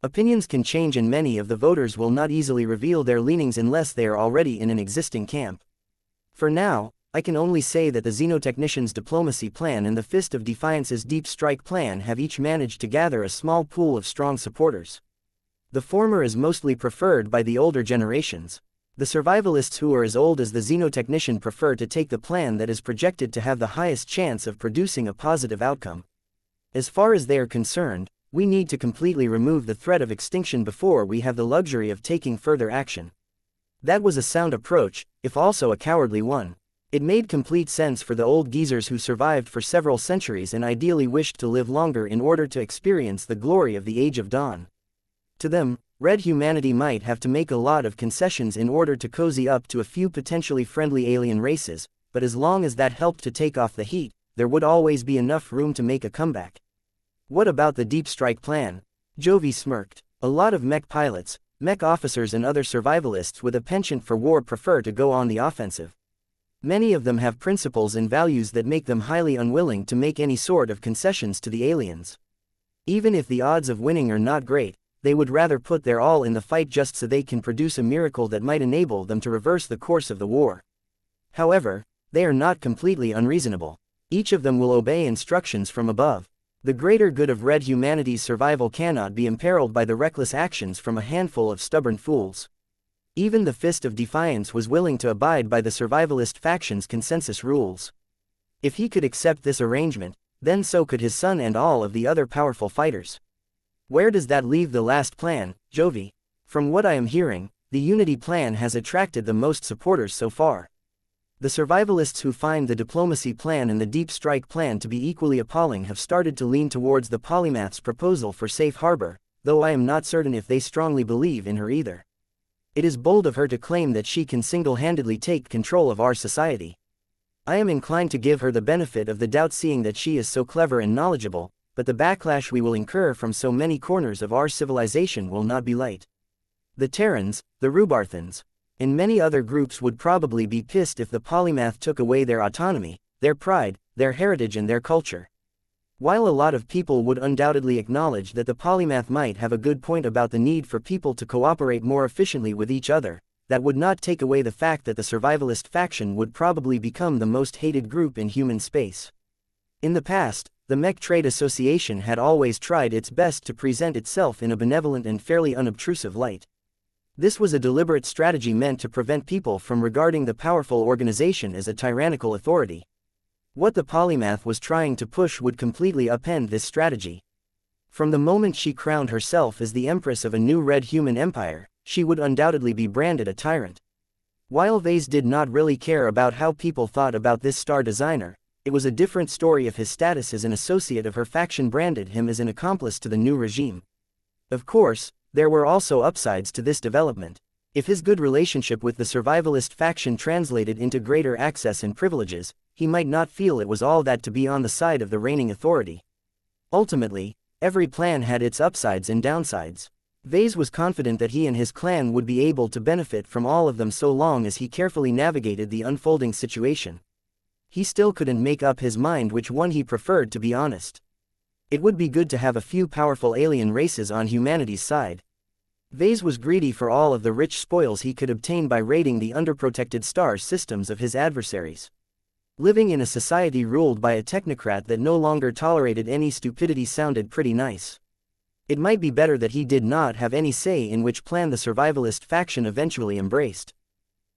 Opinions can change and many of the voters will not easily reveal their leanings unless they are already in an existing camp. For now, I can only say that the Xenotechnician's diplomacy plan and the Fist of Defiance's deep strike plan have each managed to gather a small pool of strong supporters. The former is mostly preferred by the older generations. The survivalists who are as old as the xenotechnician prefer to take the plan that is projected to have the highest chance of producing a positive outcome. As far as they are concerned, we need to completely remove the threat of extinction before we have the luxury of taking further action. That was a sound approach, if also a cowardly one. It made complete sense for the old geezers who survived for several centuries and ideally wished to live longer in order to experience the glory of the Age of Dawn. To them, red humanity might have to make a lot of concessions in order to cozy up to a few potentially friendly alien races, but as long as that helped to take off the heat, there would always be enough room to make a comeback. What about the deep strike plan? Jovi smirked. A lot of mech pilots, mech officers and other survivalists with a penchant for war prefer to go on the offensive. Many of them have principles and values that make them highly unwilling to make any sort of concessions to the aliens. Even if the odds of winning are not great, they would rather put their all in the fight just so they can produce a miracle that might enable them to reverse the course of the war. However, they are not completely unreasonable. Each of them will obey instructions from above. The greater good of red humanity's survival cannot be imperiled by the reckless actions from a handful of stubborn fools. Even the Fist of Defiance was willing to abide by the survivalist faction's consensus rules. If he could accept this arrangement, then so could his son and all of the other powerful fighters. Where does that leave the last plan, Jovi? From what I am hearing, the Unity plan has attracted the most supporters so far. The survivalists who find the diplomacy plan and the deep strike plan to be equally appalling have started to lean towards the polymath's proposal for safe harbor, though I am not certain if they strongly believe in her either. It is bold of her to claim that she can single-handedly take control of our society. I am inclined to give her the benefit of the doubt seeing that she is so clever and knowledgeable, but the backlash we will incur from so many corners of our civilization will not be light. The Terrans, the Rubarthans, and many other groups would probably be pissed if the polymath took away their autonomy, their pride, their heritage and their culture. While a lot of people would undoubtedly acknowledge that the polymath might have a good point about the need for people to cooperate more efficiently with each other, that would not take away the fact that the survivalist faction would probably become the most hated group in human space. In the past, the Mech Trade Association had always tried its best to present itself in a benevolent and fairly unobtrusive light. This was a deliberate strategy meant to prevent people from regarding the powerful organization as a tyrannical authority. What the polymath was trying to push would completely upend this strategy. From the moment she crowned herself as the empress of a new red human empire, she would undoubtedly be branded a tyrant. While Vase did not really care about how people thought about this star designer, it was a different story if his status as an associate of her faction branded him as an accomplice to the new regime. Of course, there were also upsides to this development. If his good relationship with the survivalist faction translated into greater access and privileges, he might not feel it was all that to be on the side of the reigning authority. Ultimately, every plan had its upsides and downsides. Vase was confident that he and his clan would be able to benefit from all of them so long as he carefully navigated the unfolding situation. He still couldn't make up his mind which one he preferred, to be honest. It would be good to have a few powerful alien races on humanity's side. Vase was greedy for all of the rich spoils he could obtain by raiding the underprotected star systems of his adversaries. Living in a society ruled by a technocrat that no longer tolerated any stupidity sounded pretty nice. It might be better that he did not have any say in which plan the survivalist faction eventually embraced.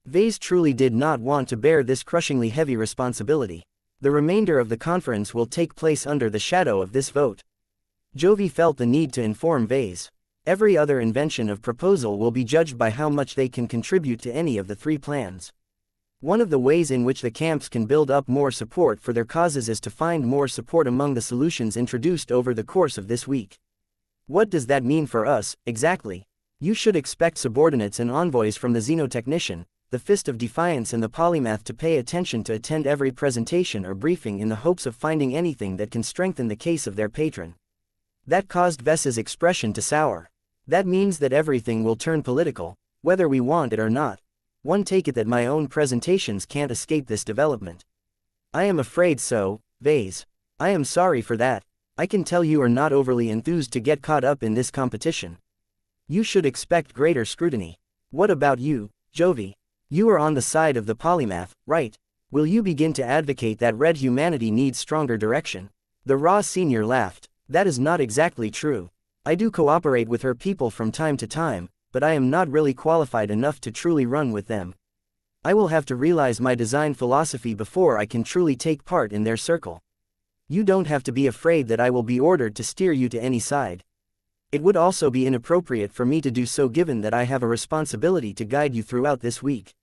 Vase truly did not want to bear this crushingly heavy responsibility. The remainder of the conference will take place under the shadow of this vote. Jovi felt the need to inform Vase. Every other invention of proposal will be judged by how much they can contribute to any of the three plans. One of the ways in which the camps can build up more support for their causes is to find more support among the solutions introduced over the course of this week. What does that mean for us, exactly? You should expect subordinates and envoys from the xenotechnician, the Fist of Defiance and the polymath to pay attention to attend every presentation or briefing in the hopes of finding anything that can strengthen the case of their patron. That caused Vess's expression to sour. That means that everything will turn political, whether we want it or not. One take it that my own presentations can't escape this development. I am afraid so, Vase. I am sorry for that. I can tell you are not overly enthused to get caught up in this competition. You should expect greater scrutiny. What about you, Jovi? You are on the side of the polymath, right? Will you begin to advocate that red humanity needs stronger direction? The Ra senior laughed. That is not exactly true. I do cooperate with her people from time to time, but I am not really qualified enough to truly run with them. I will have to realize my design philosophy before I can truly take part in their circle. You don't have to be afraid that I will be ordered to steer you to any side. It would also be inappropriate for me to do so given that I have a responsibility to guide you throughout this week.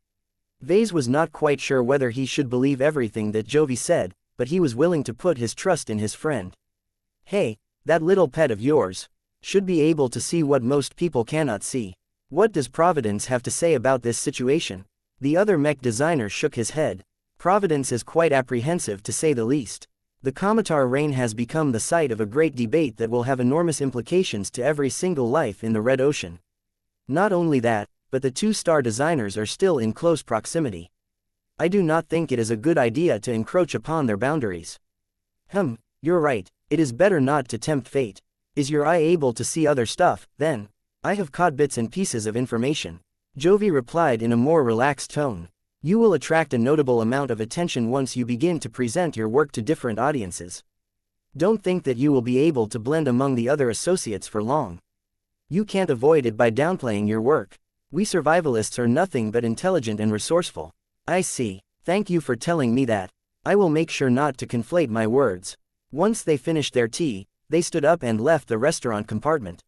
Vase was not quite sure whether he should believe everything that Jovi said, but he was willing to put his trust in his friend. Hey, that little pet of yours should be able to see what most people cannot see. What does Providence have to say about this situation? The other mech designer shook his head. Providence is quite apprehensive to say the least. The Comitar Rain has become the site of a great debate that will have enormous implications to every single life in the Red Ocean. Not only that, but the two-star designers are still in close proximity. I do not think it is a good idea to encroach upon their boundaries. You're right, it is better not to tempt fate. Is your eye able to see other stuff, then? I have caught bits and pieces of information. Jovi replied in a more relaxed tone. You will attract a notable amount of attention once you begin to present your work to different audiences. Don't think that you will be able to blend among the other associates for long. You can't avoid it by downplaying your work. We survivalists are nothing but intelligent and resourceful. I see. Thank you for telling me that. I will make sure not to conflate my words. Once they finished their tea, they stood up and left the restaurant compartment.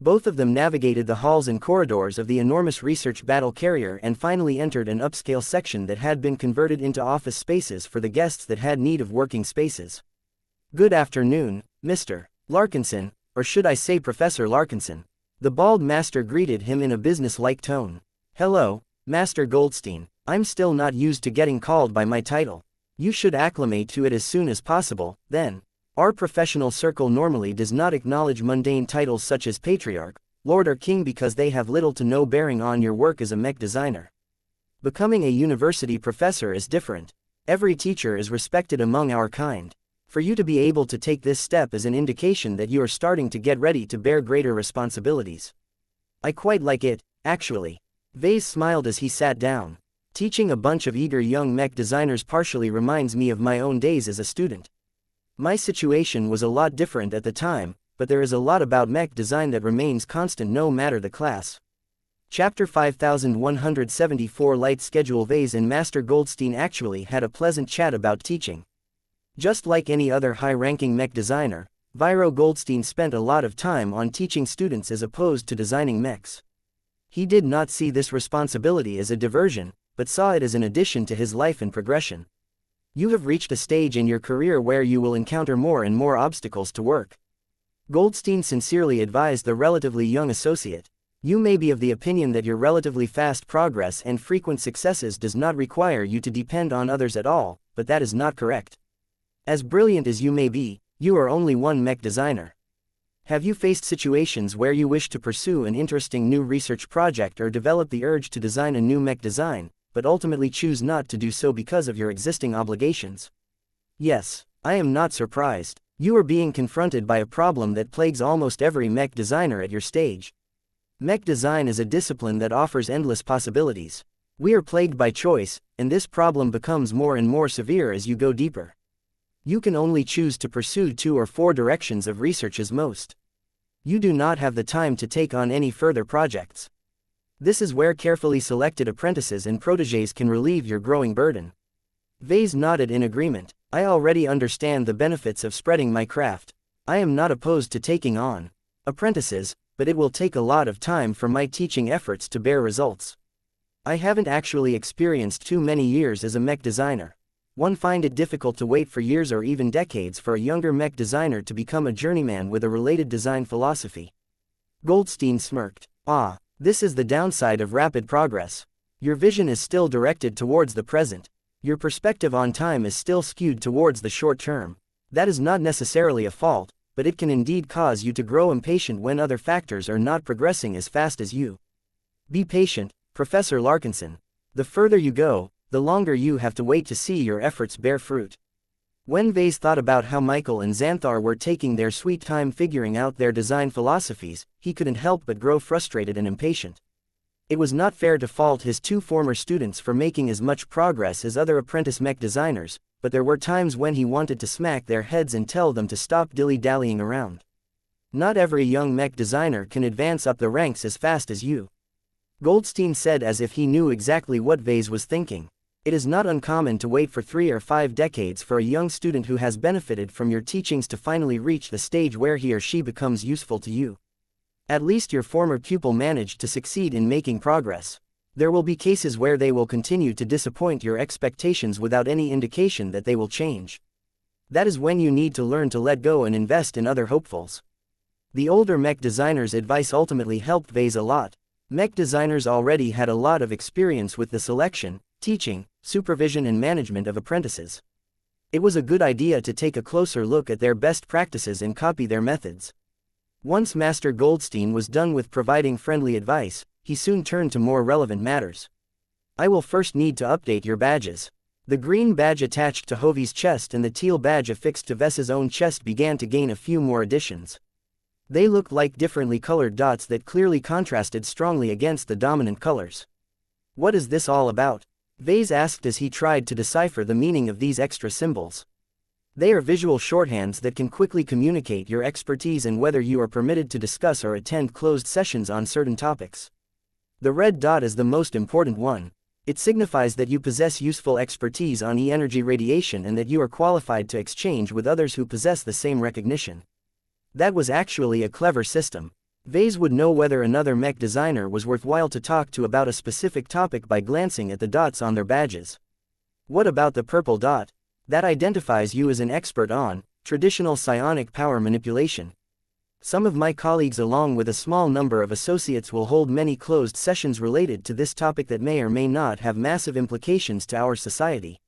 Both of them navigated the halls and corridors of the enormous research battle carrier and finally entered an upscale section that had been converted into office spaces for the guests that had need of working spaces. Good afternoon, Mr. Larkinson, or should I say Professor Larkinson. The bald master greeted him in a business-like tone. Hello, Master Goldstein. I'm still not used to getting called by my title. You should acclimate to it as soon as possible, then. Our professional circle normally does not acknowledge mundane titles such as Patriarch, Lord or King because they have little to no bearing on your work as a mech designer. Becoming a university professor is different. Every teacher is respected among our kind. For you to be able to take this step is an indication that you are starting to get ready to bear greater responsibilities. I quite like it, actually. Vase smiled as he sat down. Teaching a bunch of eager young mech designers partially reminds me of my own days as a student. My situation was a lot different at the time, but there is a lot about mech design that remains constant no matter the class. Chapter 5174 Light Schedule. Vase and Master Goldstein actually had a pleasant chat about teaching. Just like any other high-ranking mech designer, Viro Goldstein spent a lot of time on teaching students as opposed to designing mechs. He did not see this responsibility as a diversion, but saw it as an addition to his life and progression. You have reached a stage in your career where you will encounter more and more obstacles to work. Goldstein sincerely advised the relatively young associate. You may be of the opinion that your relatively fast progress and frequent successes does not require you to depend on others at all, but that is not correct. As brilliant as you may be, you are only one mech designer. Have you faced situations where you wish to pursue an interesting new research project or develop the urge to design a new mech design, but ultimately choose not to do so because of your existing obligations? Yes, I am not surprised. You are being confronted by a problem that plagues almost every mech designer at your stage. Mech design is a discipline that offers endless possibilities. We are plagued by choice, and this problem becomes more and more severe as you go deeper. You can only choose to pursue 2 or 4 directions of research as most. You do not have the time to take on any further projects. This is where carefully selected apprentices and protégés can relieve your growing burden. Vase nodded in agreement. I already understand the benefits of spreading my craft. I am not opposed to taking on apprentices, but it will take a lot of time for my teaching efforts to bear results. I haven't actually experienced too many years as a mech designer. One finds it difficult to wait for years or even decades for a younger mech designer to become a journeyman with a related design philosophy. Goldstein smirked. This is the downside of rapid progress. Your vision is still directed towards the present. Your perspective on time is still skewed towards the short term. That is not necessarily a fault, but it can indeed cause you to grow impatient when other factors are not progressing as fast as you. Be patient, Professor Larkinson. The further you go, the longer you have to wait to see your efforts bear fruit. When Vase thought about how Michael and Xanthar were taking their sweet time figuring out their design philosophies, he couldn't help but grow frustrated and impatient. It was not fair to fault his 2 former students for making as much progress as other apprentice mech designers, but there were times when he wanted to smack their heads and tell them to stop dilly-dallying around. Not every young mech designer can advance up the ranks as fast as you. Goldstein said as if he knew exactly what Vase was thinking. It is not uncommon to wait for 3 or 5 decades for a young student who has benefited from your teachings to finally reach the stage where he or she becomes useful to you. At least your former pupil managed to succeed in making progress. There will be cases where they will continue to disappoint your expectations without any indication that they will change. That is when you need to learn to let go and invest in other hopefuls. The older mech designer's advice ultimately helped Vase a lot. Mech designers already had a lot of experience with the selection, teaching, supervision and management of apprentices. It was a good idea to take a closer look at their best practices and copy their methods. Once Master Goldstein was done with providing friendly advice, he soon turned to more relevant matters. I will first need to update your badges. The green badge attached to Hovey's chest and the teal badge affixed to Vess's own chest began to gain a few more additions. They looked like differently colored dots that clearly contrasted strongly against the dominant colors. What is this all about? Vase asked as he tried to decipher the meaning of these extra symbols. They are visual shorthands that can quickly communicate your expertise and whether you are permitted to discuss or attend closed sessions on certain topics. The red dot is the most important one. It signifies that you possess useful expertise on E-energy radiation and that you are qualified to exchange with others who possess the same recognition. That was actually a clever system. Vase would know whether another mech designer was worthwhile to talk to about a specific topic by glancing at the dots on their badges. What about the purple dot? That identifies you as an expert on traditional psionic power manipulation. Some of my colleagues along with a small number of associates will hold many closed sessions related to this topic that may or may not have massive implications to our society.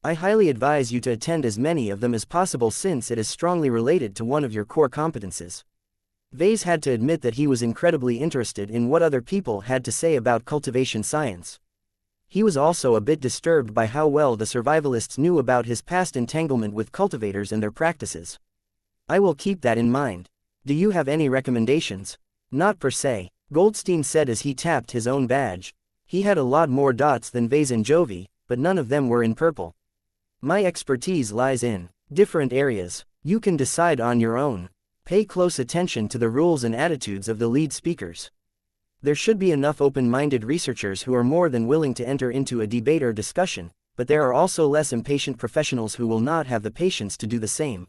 I highly advise you to attend as many of them as possible since it is strongly related to one of your core competences. Vase had to admit that he was incredibly interested in what other people had to say about cultivation science. He was also a bit disturbed by how well the survivalists knew about his past entanglement with cultivators and their practices. I will keep that in mind. Do you have any recommendations? Not per se, Goldstein said as he tapped his own badge. He had a lot more dots than Vase and Jovi, but none of them were in purple. My expertise lies in different areas. You can decide on your own. Pay close attention to the rules and attitudes of the lead speakers. There should be enough open-minded researchers who are more than willing to enter into a debate or discussion, but there are also less impatient professionals who will not have the patience to do the same.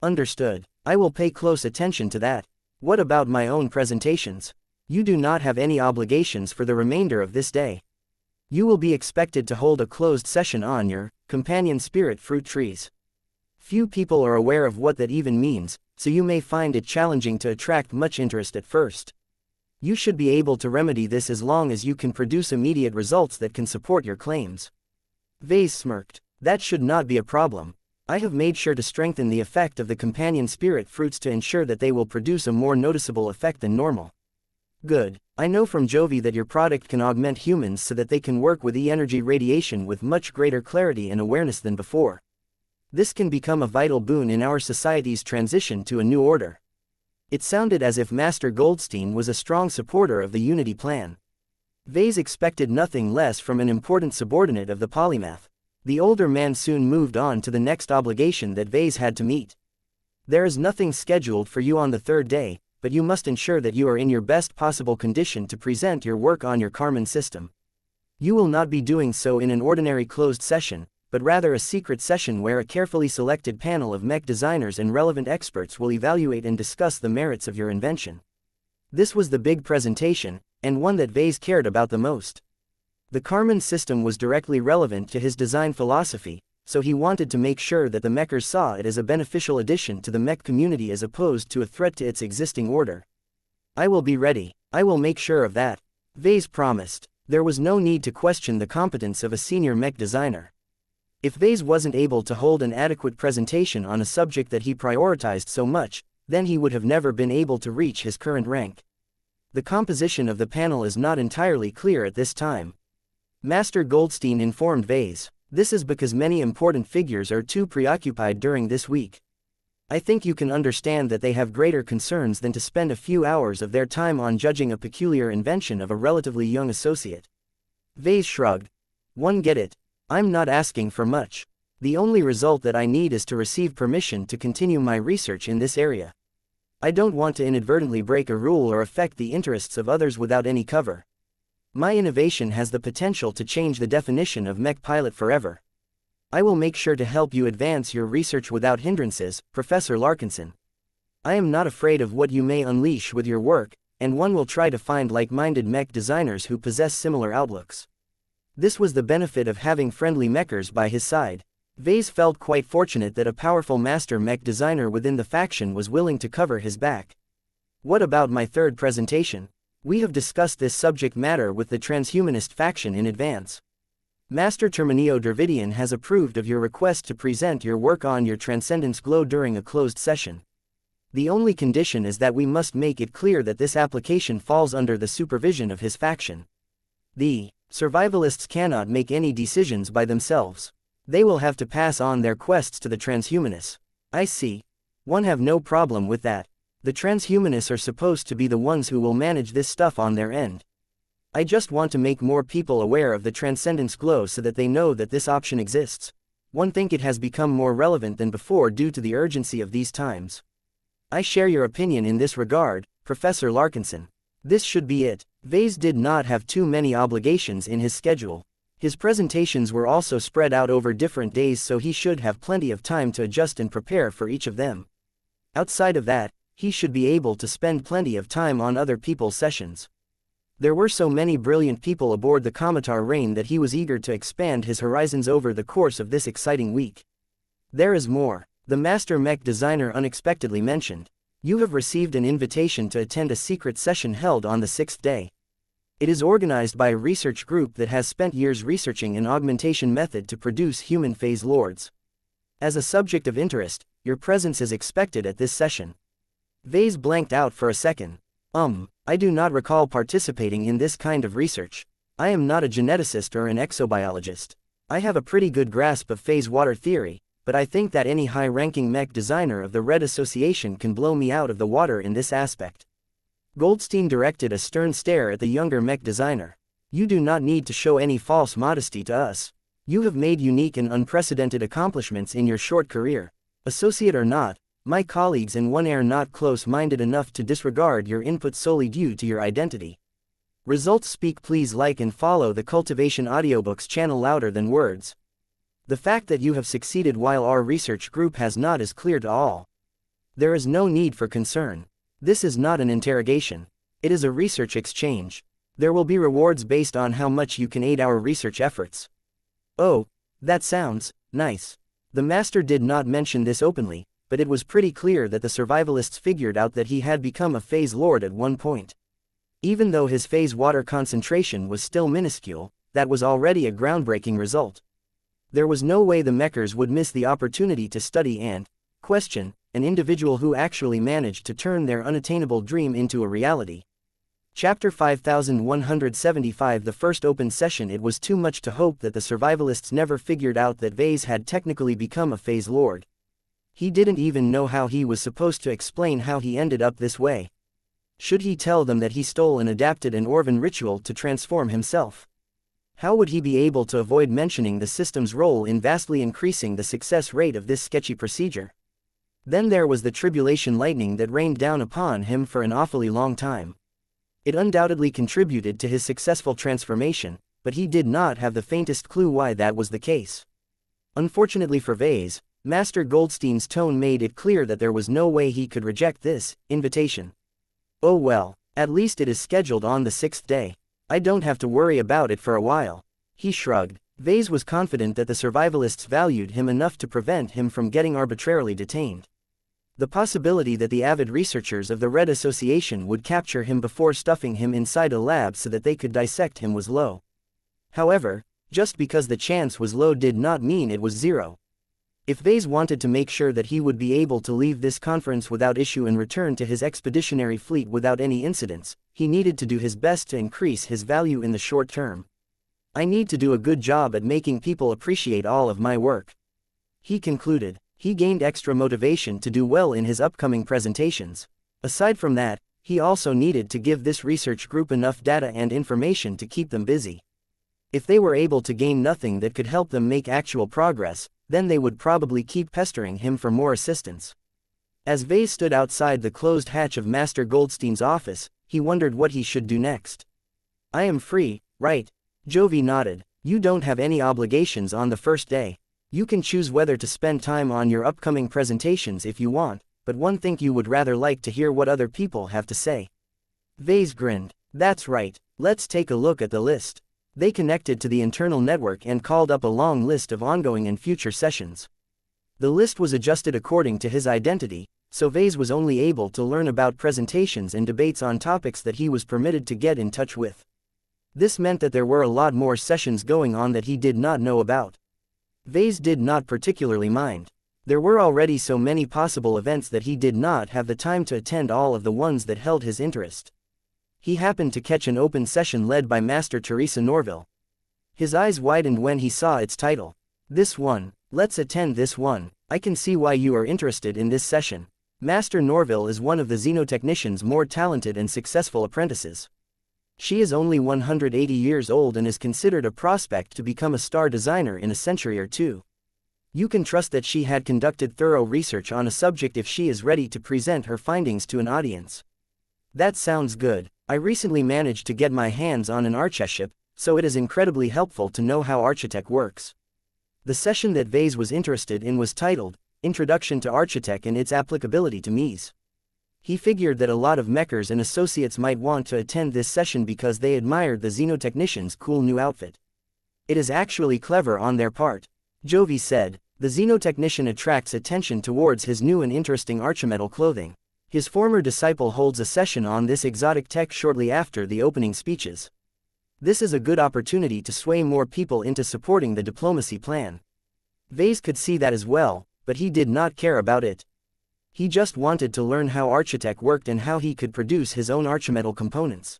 Understood. I will pay close attention to that. What about my own presentations? You do not have any obligations for the remainder of this day. You will be expected to hold a closed session on your companion spirit fruit trees. Few people are aware of what that even means, so you may find it challenging to attract much interest at first. You should be able to remedy this as long as you can produce immediate results that can support your claims. Vase smirked. That should not be a problem. I have made sure to strengthen the effect of the companion spirit fruits to ensure that they will produce a more noticeable effect than normal. Good. I know from Jovi that your product can augment humans so that they can work with E-energy radiation with much greater clarity and awareness than before. This can become a vital boon in our society's transition to a new order. It sounded as if Master Goldstein was a strong supporter of the Unity Plan. Vase expected nothing less from an important subordinate of the polymath. The older man soon moved on to the next obligation that Vase had to meet. There is nothing scheduled for you on the third day, but you must ensure that you are in your best possible condition to present your work on your Karman system. You will not be doing so in an ordinary closed session, but rather a secret session where a carefully selected panel of mech designers and relevant experts will evaluate and discuss the merits of your invention. This was the big presentation, and one that Vase cared about the most. The Karman system was directly relevant to his design philosophy, so he wanted to make sure that the mechers saw it as a beneficial addition to the mech community as opposed to a threat to its existing order. I will be ready. I will make sure of that. Vase promised. There was no need to question the competence of a senior mech designer. If Vase wasn't able to hold an adequate presentation on a subject that he prioritized so much, then he would have never been able to reach his current rank. The composition of the panel is not entirely clear at this time. Master Goldstein informed Vase. This is because many important figures are too preoccupied during this week. I think you can understand that they have greater concerns than to spend a few hours of their time on judging a peculiar invention of a relatively young associate. Vase shrugged. One get it. I'm not asking for much. The only result that I need is to receive permission to continue my research in this area. I don't want to inadvertently break a rule or affect the interests of others without any cover. My innovation has the potential to change the definition of mech pilot forever. I will make sure to help you advance your research without hindrances, Professor Larkinson. I am not afraid of what you may unleash with your work, and one will try to find like-minded mech designers who possess similar outlooks. This was the benefit of having friendly mechers by his side. Vase felt quite fortunate that a powerful master mech designer within the faction was willing to cover his back. What about my third presentation? We have discussed this subject matter with the transhumanist faction in advance. Master Terminio Dervidian has approved of your request to present your work on your Transcendence Glow during a closed session. The only condition is that we must make it clear that this application falls under the supervision of his faction. The survivalists cannot make any decisions by themselves. They will have to pass on their quests to the transhumanists. I see. One have no problem with that. The transhumanists are supposed to be the ones who will manage this stuff on their end. I just want to make more people aware of the Transcendence Glow so that they know that this option exists. One think it has become more relevant than before due to the urgency of these times. I share your opinion in this regard, Professor Larkinson. This should be it. Vase did not have too many obligations in his schedule. His presentations were also spread out over different days, so he should have plenty of time to adjust and prepare for each of them. Outside of that, he should be able to spend plenty of time on other people's sessions. There were so many brilliant people aboard the Comitar Rain that he was eager to expand his horizons over the course of this exciting week. There is more. The master mech designer unexpectedly mentioned. You have received an invitation to attend a secret session held on the 6th day. It is organized by a research group that has spent years researching an augmentation method to produce human phase lords. As a subject of interest, your presence is expected at this session. Vase blanked out for a second. I do not recall participating in this kind of research. I am not a geneticist or an exobiologist. I have a pretty good grasp of phase water theory, but I think that any high-ranking mech designer of the Red Association can blow me out of the water in this aspect. Goldstein directed a stern stare at the younger mech designer. You do not need to show any false modesty to us. You have made unique and unprecedented accomplishments in your short career. Associate or not, my colleagues and one are not close-minded enough to disregard your input solely due to your identity. Results speak. Please like and follow the Cultivation Audiobooks channel louder than words. The fact that you have succeeded while our research group has not is clear to all. There is no need for concern. This is not an interrogation. It is a research exchange. There will be rewards based on how much you can aid our research efforts. Oh, that sounds nice. The master did not mention this openly, but it was pretty clear that the survivalists figured out that he had become a phase lord at one point. Even though his phase water concentration was still minuscule, that was already a groundbreaking result. There was no way the mechers would miss the opportunity to study and question an individual who actually managed to turn their unattainable dream into a reality. Chapter 5175. The first open session. It was too much to hope that the survivalists never figured out that Vase had technically become a phase lord. He didn't even know how he was supposed to explain how he ended up this way. Should he tell them that he stole and adapted an Orvan ritual to transform himself? How would he be able to avoid mentioning the system's role in vastly increasing the success rate of this sketchy procedure? Then there was the tribulation lightning that rained down upon him for an awfully long time. It undoubtedly contributed to his successful transformation, but he did not have the faintest clue why that was the case. Unfortunately for Vase, Master Goldstein's tone made it clear that there was no way he could reject this invitation. Oh well, at least it is scheduled on the 6th day. I don't have to worry about it for a while. He shrugged. Vase was confident that the survivalists valued him enough to prevent him from getting arbitrarily detained. The possibility that the avid researchers of the Red Association would capture him before stuffing him inside a lab so that they could dissect him was low. However, just because the chance was low did not mean it was zero. If Vase wanted to make sure that he would be able to leave this conference without issue and return to his expeditionary fleet without any incidents, he needed to do his best to increase his value in the short term. I need to do a good job at making people appreciate all of my work. He concluded. He gained extra motivation to do well in his upcoming presentations. Aside from that, he also needed to give this research group enough data and information to keep them busy. If they were able to gain nothing that could help them make actual progress, then they would probably keep pestering him for more assistance. As Vase stood outside the closed hatch of Master Goldstein's office, he wondered what he should do next. I am free, right? Jovi nodded. You don't have any obligations on the first day. You can choose whether to spend time on your upcoming presentations if you want, but one thing you would rather like to hear what other people have to say. Vase grinned. That's right, let's take a look at the list. They connected to the internal network and called up a long list of ongoing and future sessions. The list was adjusted according to his identity, so Vase was only able to learn about presentations and debates on topics that he was permitted to get in touch with. This meant that there were a lot more sessions going on that he did not know about. Vase did not particularly mind. There were already so many possible events that he did not have the time to attend all of the ones that held his interest. He happened to catch an open session led by Master Teresa Norville. His eyes widened when he saw its title. This one. Let's attend this one. I can see why you are interested in this session. Master Norville is one of the xenotechnician's more talented and successful apprentices. She is only 180 years old and is considered a prospect to become a star designer in a century or two. You can trust that she had conducted thorough research on a subject if she is ready to present her findings to an audience. That sounds good. I recently managed to get my hands on an architectship, so it is incredibly helpful to know how architect works. The session that Vase was interested in was titled, Introduction to Architect and Its Applicability to Mies. He figured that a lot of mechers and associates might want to attend this session because they admired the xenotechnician's cool new outfit. It is actually clever on their part. Jovi said, the xenotechnician attracts attention towards his new and interesting archimetal clothing. His former disciple holds a session on this exotic tech shortly after the opening speeches. This is a good opportunity to sway more people into supporting the diplomacy plan. Vase could see that as well, but he did not care about it. He just wanted to learn how architect worked and how he could produce his own archimetal components.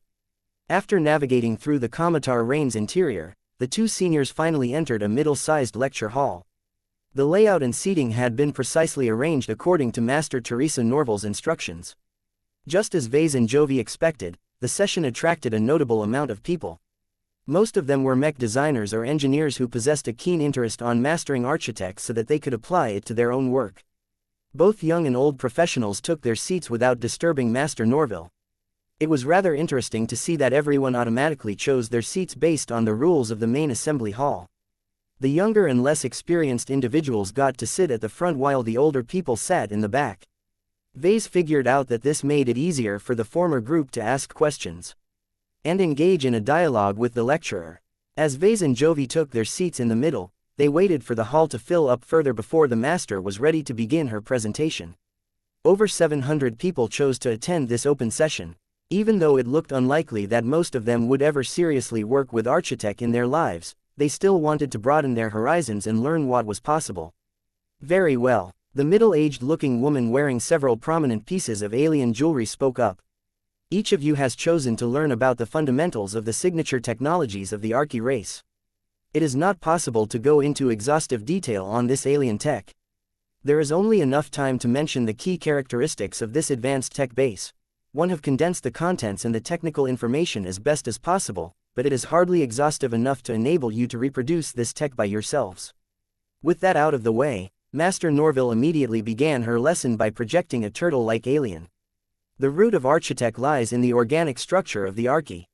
After navigating through the Comitar Rain's interior, the two seniors finally entered a middle-sized lecture hall. The layout and seating had been precisely arranged according to Master Teresa Norville's instructions. Just as Vase and Jovi expected, the session attracted a notable amount of people. Most of them were mech designers or engineers who possessed a keen interest on mastering architects so that they could apply it to their own work. Both young and old professionals took their seats without disturbing Master Norville. It was rather interesting to see that everyone automatically chose their seats based on the rules of the main assembly hall. The younger and less experienced individuals got to sit at the front while the older people sat in the back. Vase figured out that this made it easier for the former group to ask questions and engage in a dialogue with the lecturer. As Vase and Jovi took their seats in the middle, they waited for the hall to fill up further before the master was ready to begin her presentation. Over 700 people chose to attend this open session, even though it looked unlikely that most of them would ever seriously work with architect in their lives. They still wanted to broaden their horizons and learn what was possible. Very well. The middle-aged looking woman wearing several prominent pieces of alien jewelry spoke up. Each of you has chosen to learn about the fundamentals of the signature technologies of the Archi race. It is not possible to go into exhaustive detail on this alien tech. There is only enough time to mention the key characteristics of this advanced tech base. One have condensed the contents and the technical information as best as possible, but it is hardly exhaustive enough to enable you to reproduce this tech by yourselves. With that out of the way, Master Norville immediately began her lesson by projecting a turtle-like alien. The root of architect lies in the organic structure of the archi.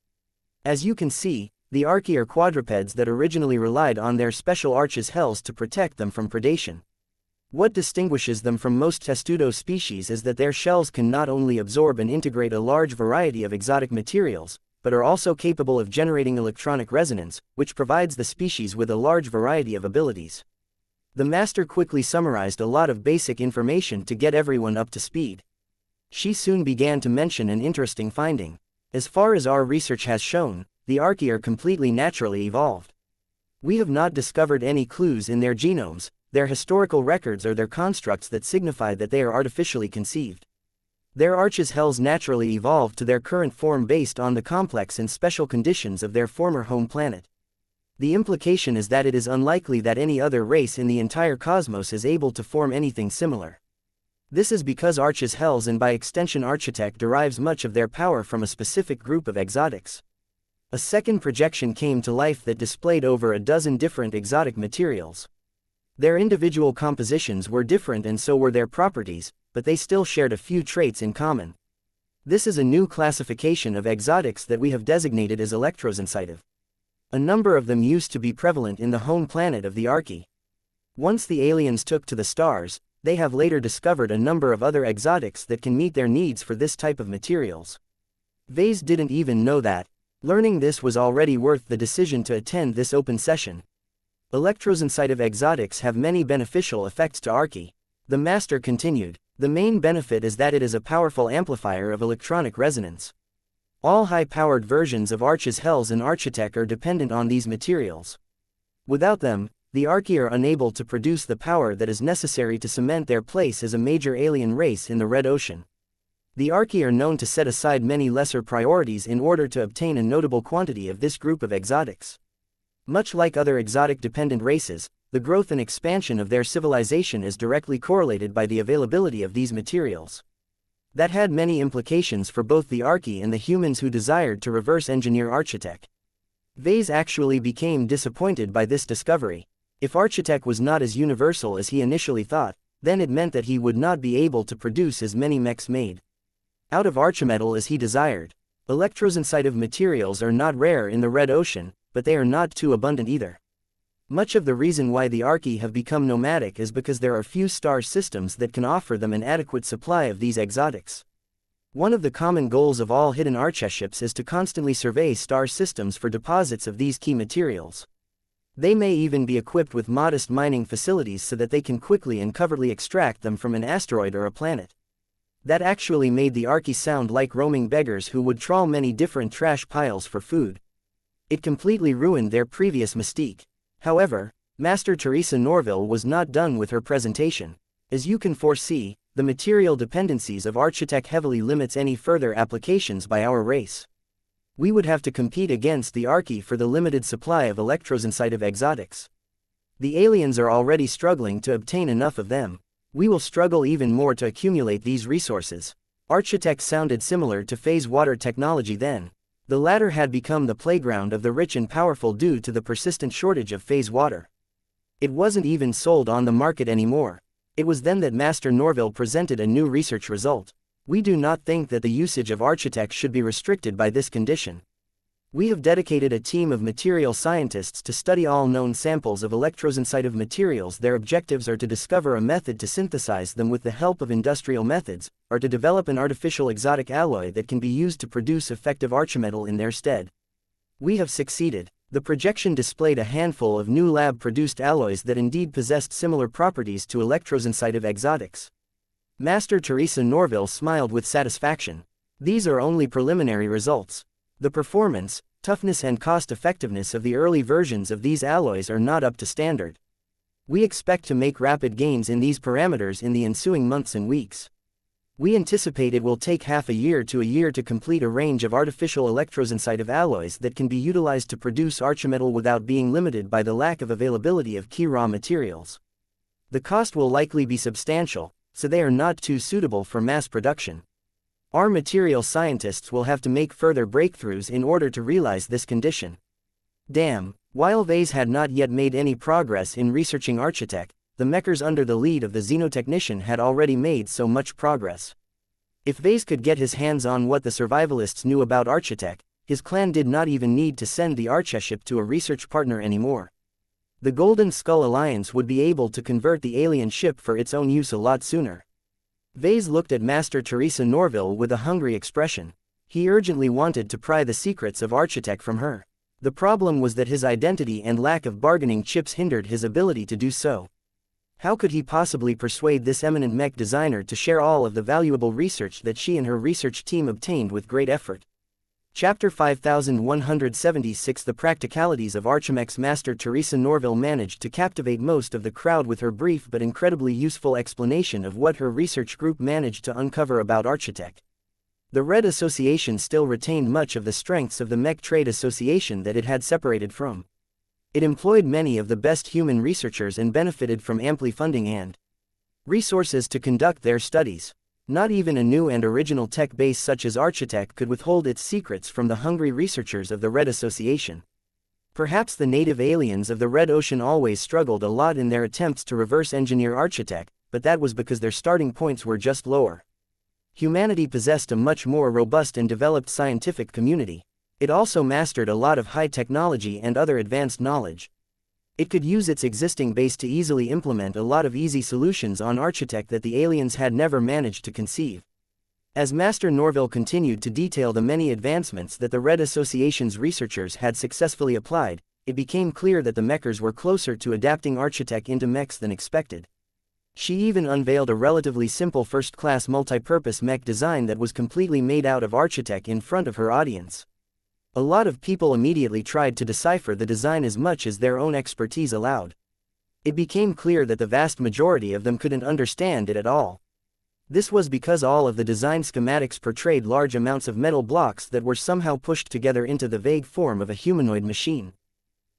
As you can see, the archi are quadrupeds that originally relied on their special arches hells to protect them from predation. What distinguishes them from most testudo species is that their shells can not only absorb and integrate a large variety of exotic materials, but are also capable of generating electronic resonance, which provides the species with a large variety of abilities. The master quickly summarized a lot of basic information to get everyone up to speed. She soon began to mention an interesting finding. As far as our research has shown, the archi are completely naturally evolved. We have not discovered any clues in their genomes, their historical records or their constructs that signify that they are artificially conceived. Their arches hells naturally evolved to their current form based on the complex and special conditions of their former home planet. The implication is that it is unlikely that any other race in the entire cosmos is able to form anything similar. This is because arches hells and by extension architect derives much of their power from a specific group of exotics. A second projection came to life that displayed over a dozen different exotic materials. Their individual compositions were different and so were their properties, but they still shared a few traits in common. This is a new classification of exotics that we have designated as electrosensitive. A number of them used to be prevalent in the home planet of the Archaea. Once the aliens took to the stars, they have later discovered a number of other exotics that can meet their needs for this type of materials. Vase didn't even know that. Learning this was already worth the decision to attend this open session. Electrosensitive exotics have many beneficial effects to Archaea. The master continued. The main benefit is that it is a powerful amplifier of electronic resonance. All high-powered versions of Archaea's Hells and Architect are dependent on these materials. Without them, the Archaea are unable to produce the power that is necessary to cement their place as a major alien race in the Red Ocean. The Archaea are known to set aside many lesser priorities in order to obtain a notable quantity of this group of exotics. Much like other exotic-dependent races, the growth and expansion of their civilization is directly correlated by the availability of these materials. That had many implications for both the Archaea and the humans who desired to reverse-engineer Architect. Vase actually became disappointed by this discovery. If Architect was not as universal as he initially thought, then it meant that he would not be able to produce as many mechs made out of Archimetal as he desired. Electrosensitive materials are not rare in the Red Ocean, but they are not too abundant either. Much of the reason why the Archaea have become nomadic is because there are few star systems that can offer them an adequate supply of these exotics. One of the common goals of all hidden archeships is to constantly survey star systems for deposits of these key materials. They may even be equipped with modest mining facilities so that they can quickly and covertly extract them from an asteroid or a planet. That actually made the Archaea sound like roaming beggars who would trawl many different trash piles for food. It completely ruined their previous mystique. However, Master Teresa Norville was not done with her presentation. As you can foresee, the material dependencies of Architect heavily limits any further applications by our race. We would have to compete against the Archaea for the limited supply of electrosensitive exotics. The aliens are already struggling to obtain enough of them. We will struggle even more to accumulate these resources. Architect sounded similar to phase water technology then. The latter had become the playground of the rich and powerful due to the persistent shortage of phase water. It wasn't even sold on the market anymore. It was then that Master Norville presented a new research result. We do not think that the usage of Architect should be restricted by this condition. We have dedicated a team of material scientists to study all known samples of electrosensitive materials. Their objectives are to discover a method to synthesize them with the help of industrial methods, or to develop an artificial exotic alloy that can be used to produce effective archimetal in their stead. We have succeeded. The projection displayed a handful of new lab-produced alloys that indeed possessed similar properties to electrosensitive exotics. Master Teresa Norville smiled with satisfaction. These are only preliminary results. The performance, toughness and cost-effectiveness of the early versions of these alloys are not up to standard. We expect to make rapid gains in these parameters in the ensuing months and weeks. We anticipate it will take half a year to complete a range of artificial electrosensitive alloys that can be utilized to produce archimetal without being limited by the lack of availability of key raw materials. The cost will likely be substantial, so they are not too suitable for mass production. Our material scientists will have to make further breakthroughs in order to realize this condition. Damn, while Vase had not yet made any progress in researching Architect, the mechers under the lead of the xenotechnician had already made so much progress. If Vase could get his hands on what the survivalists knew about Architect, his clan did not even need to send the archeship to a research partner anymore. The Golden Skull Alliance would be able to convert the alien ship for its own use a lot sooner. Vase looked at Master Teresa Norville with a hungry expression. He urgently wanted to pry the secrets of Architect from her. The problem was that his identity and lack of bargaining chips hindered his ability to do so. How could he possibly persuade this eminent mech designer to share all of the valuable research that she and her research team obtained with great effort? Chapter 5176. The practicalities of Archimech's. Master Teresa Norville managed to captivate most of the crowd with her brief but incredibly useful explanation of what her research group managed to uncover about Architect. The Red Association still retained much of the strengths of the Mech Trade Association that it had separated from. It employed many of the best human researchers and benefited from ample funding and resources to conduct their studies. Not even a new and original tech base such as Architect could withhold its secrets from the hungry researchers of the Red Association. Perhaps the native aliens of the Red Ocean always struggled a lot in their attempts to reverse engineer Architect, but that was because their starting points were just lower. Humanity possessed a much more robust and developed scientific community. It also mastered a lot of high technology and other advanced knowledge. It could use its existing base to easily implement a lot of easy solutions on architect that the aliens had never managed to conceive. As Master Norville continued to detail the many advancements that the Red Association's researchers had successfully applied, it became clear that the Mechers were closer to adapting architect into mechs than expected. She even unveiled a relatively simple first-class multi-purpose mech design that was completely made out of architect in front of her audience. A lot of people immediately tried to decipher the design as much as their own expertise allowed. It became clear that the vast majority of them couldn't understand it at all. This was because all of the design schematics portrayed large amounts of metal blocks that were somehow pushed together into the vague form of a humanoid machine.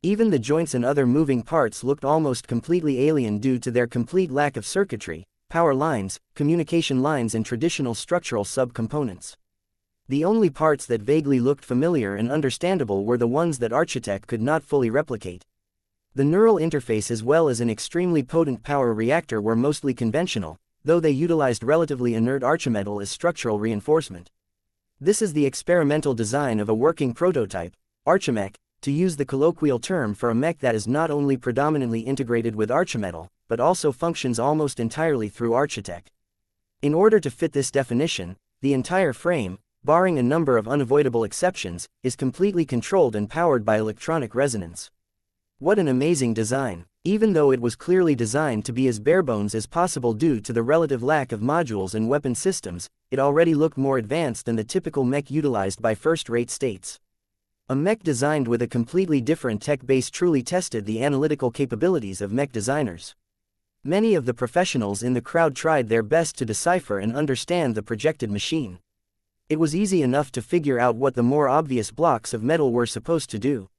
Even the joints and other moving parts looked almost completely alien due to their complete lack of circuitry, power lines, communication lines and traditional structural subcomponents. The only parts that vaguely looked familiar and understandable were the ones that architect could not fully replicate. The neural interface as well as an extremely potent power reactor were mostly conventional, though they utilized relatively inert archimetal as structural reinforcement. This is the experimental design of a working prototype, Archimech, to use the colloquial term for a mech that is not only predominantly integrated with archimetal, but also functions almost entirely through architect. In order to fit this definition, the entire frame, barring a number of unavoidable exceptions, is completely controlled and powered by electronic resonance. What an amazing design! Even though it was clearly designed to be as barebones as possible due to the relative lack of modules and weapon systems, it already looked more advanced than the typical mech utilized by first-rate states. A mech designed with a completely different tech base truly tested the analytical capabilities of mech designers. Many of the professionals in the crowd tried their best to decipher and understand the projected machine. It was easy enough to figure out what the more obvious blocks of metal were supposed to do.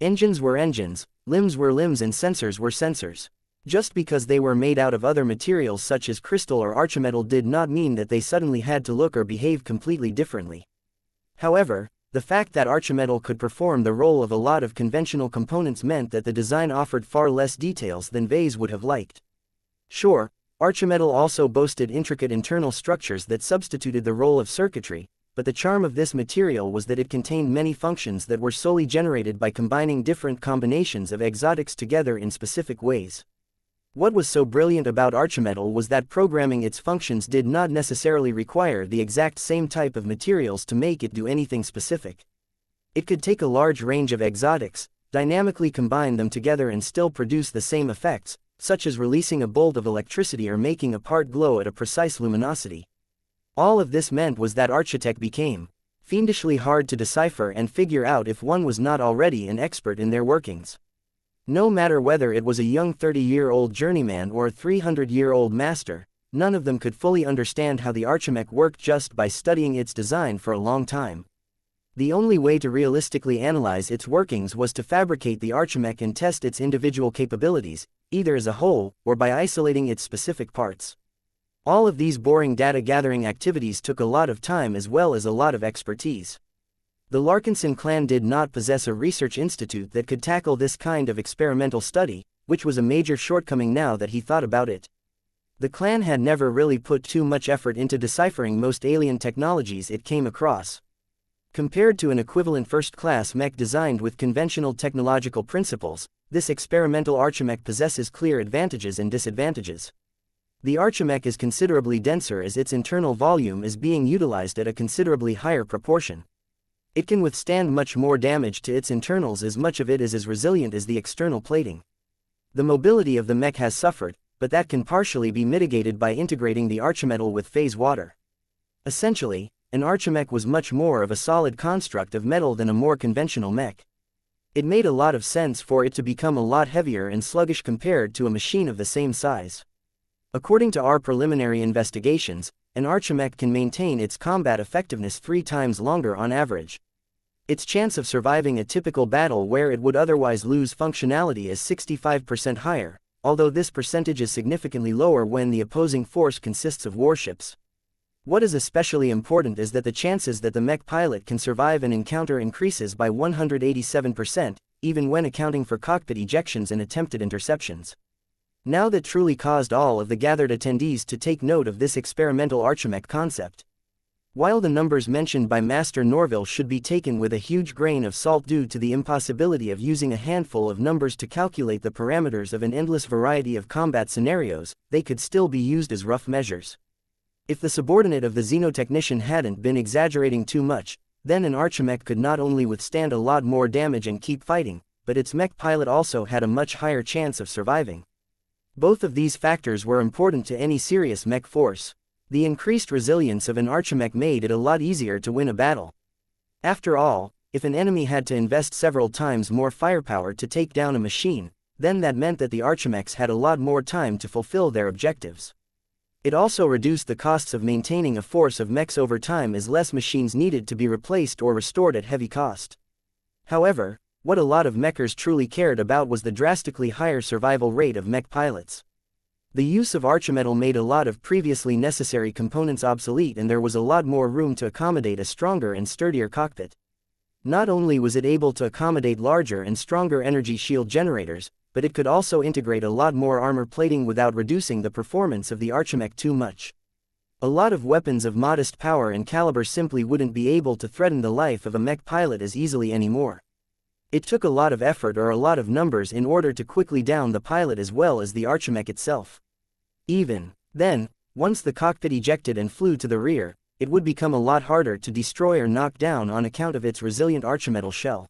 Engines were engines, limbs were limbs and sensors were sensors. Just because they were made out of other materials such as crystal or archimetal did not mean that they suddenly had to look or behave completely differently. However, the fact that archimetal could perform the role of a lot of conventional components meant that the design offered far less details than Vase would have liked. Sure, archimetal also boasted intricate internal structures that substituted the role of circuitry, but the charm of this material was that it contained many functions that were solely generated by combining different combinations of exotics together in specific ways. What was so brilliant about archimetal was that programming its functions did not necessarily require the exact same type of materials to make it do anything specific. It could take a large range of exotics, dynamically combine them together and still produce the same effects, such as releasing a bolt of electricity or making a part glow at a precise luminosity. All of this meant was that architect became fiendishly hard to decipher and figure out if one was not already an expert in their workings. No matter whether it was a young 30-year-old journeyman or a 300-year-old master, none of them could fully understand how the Archimech worked just by studying its design for a long time. The only way to realistically analyze its workings was to fabricate the Archimech and test its individual capabilities, either as a whole, or by isolating its specific parts. All of these boring data-gathering activities took a lot of time as well as a lot of expertise. The Larkinson clan did not possess a research institute that could tackle this kind of experimental study, which was a major shortcoming now that he thought about it. The clan had never really put too much effort into deciphering most alien technologies it came across. Compared to an equivalent first-class mech designed with conventional technological principles, this experimental Archimech possesses clear advantages and disadvantages. The Archimech is considerably denser as its internal volume is being utilized at a considerably higher proportion. It can withstand much more damage to its internals as much of it is as resilient as the external plating. The mobility of the mech has suffered, but that can partially be mitigated by integrating the archimetal with phase water. Essentially, an Archimech was much more of a solid construct of metal than a more conventional mech. It made a lot of sense for it to become a lot heavier and sluggish compared to a machine of the same size. According to our preliminary investigations, an Archimech can maintain its combat effectiveness 3 times longer on average. Its chance of surviving a typical battle where it would otherwise lose functionality is 65% higher, although this percentage is significantly lower when the opposing force consists of warships. What is especially important is that the chances that the mech pilot can survive an encounter increases by 187%, even when accounting for cockpit ejections and attempted interceptions. Now that truly caused all of the gathered attendees to take note of this experimental Archimech concept. While the numbers mentioned by Master Norville should be taken with a huge grain of salt due to the impossibility of using a handful of numbers to calculate the parameters of an endless variety of combat scenarios, they could still be used as rough measures. If the subordinate of the xenotechnician hadn't been exaggerating too much, then an Archimech could not only withstand a lot more damage and keep fighting, but its mech pilot also had a much higher chance of surviving. Both of these factors were important to any serious mech force. The increased resilience of an Archimech made it a lot easier to win a battle. After all, if an enemy had to invest several times more firepower to take down a machine, then that meant that the Archimechs had a lot more time to fulfill their objectives. It also reduced the costs of maintaining a force of mechs over time as less machines needed to be replaced or restored at heavy cost. However, what a lot of mechers truly cared about was the drastically higher survival rate of mech pilots. The use of archimetal made a lot of previously necessary components obsolete, and there was a lot more room to accommodate a stronger and sturdier cockpit. Not only was it able to accommodate larger and stronger energy shield generators, but it could also integrate a lot more armor plating without reducing the performance of the Archimech too much. A lot of weapons of modest power and caliber simply wouldn't be able to threaten the life of a mech pilot as easily anymore. It took a lot of effort or a lot of numbers in order to quickly down the pilot as well as the Archimech itself. Even then, once the cockpit ejected and flew to the rear, it would become a lot harder to destroy or knock down on account of its resilient archimetal shell.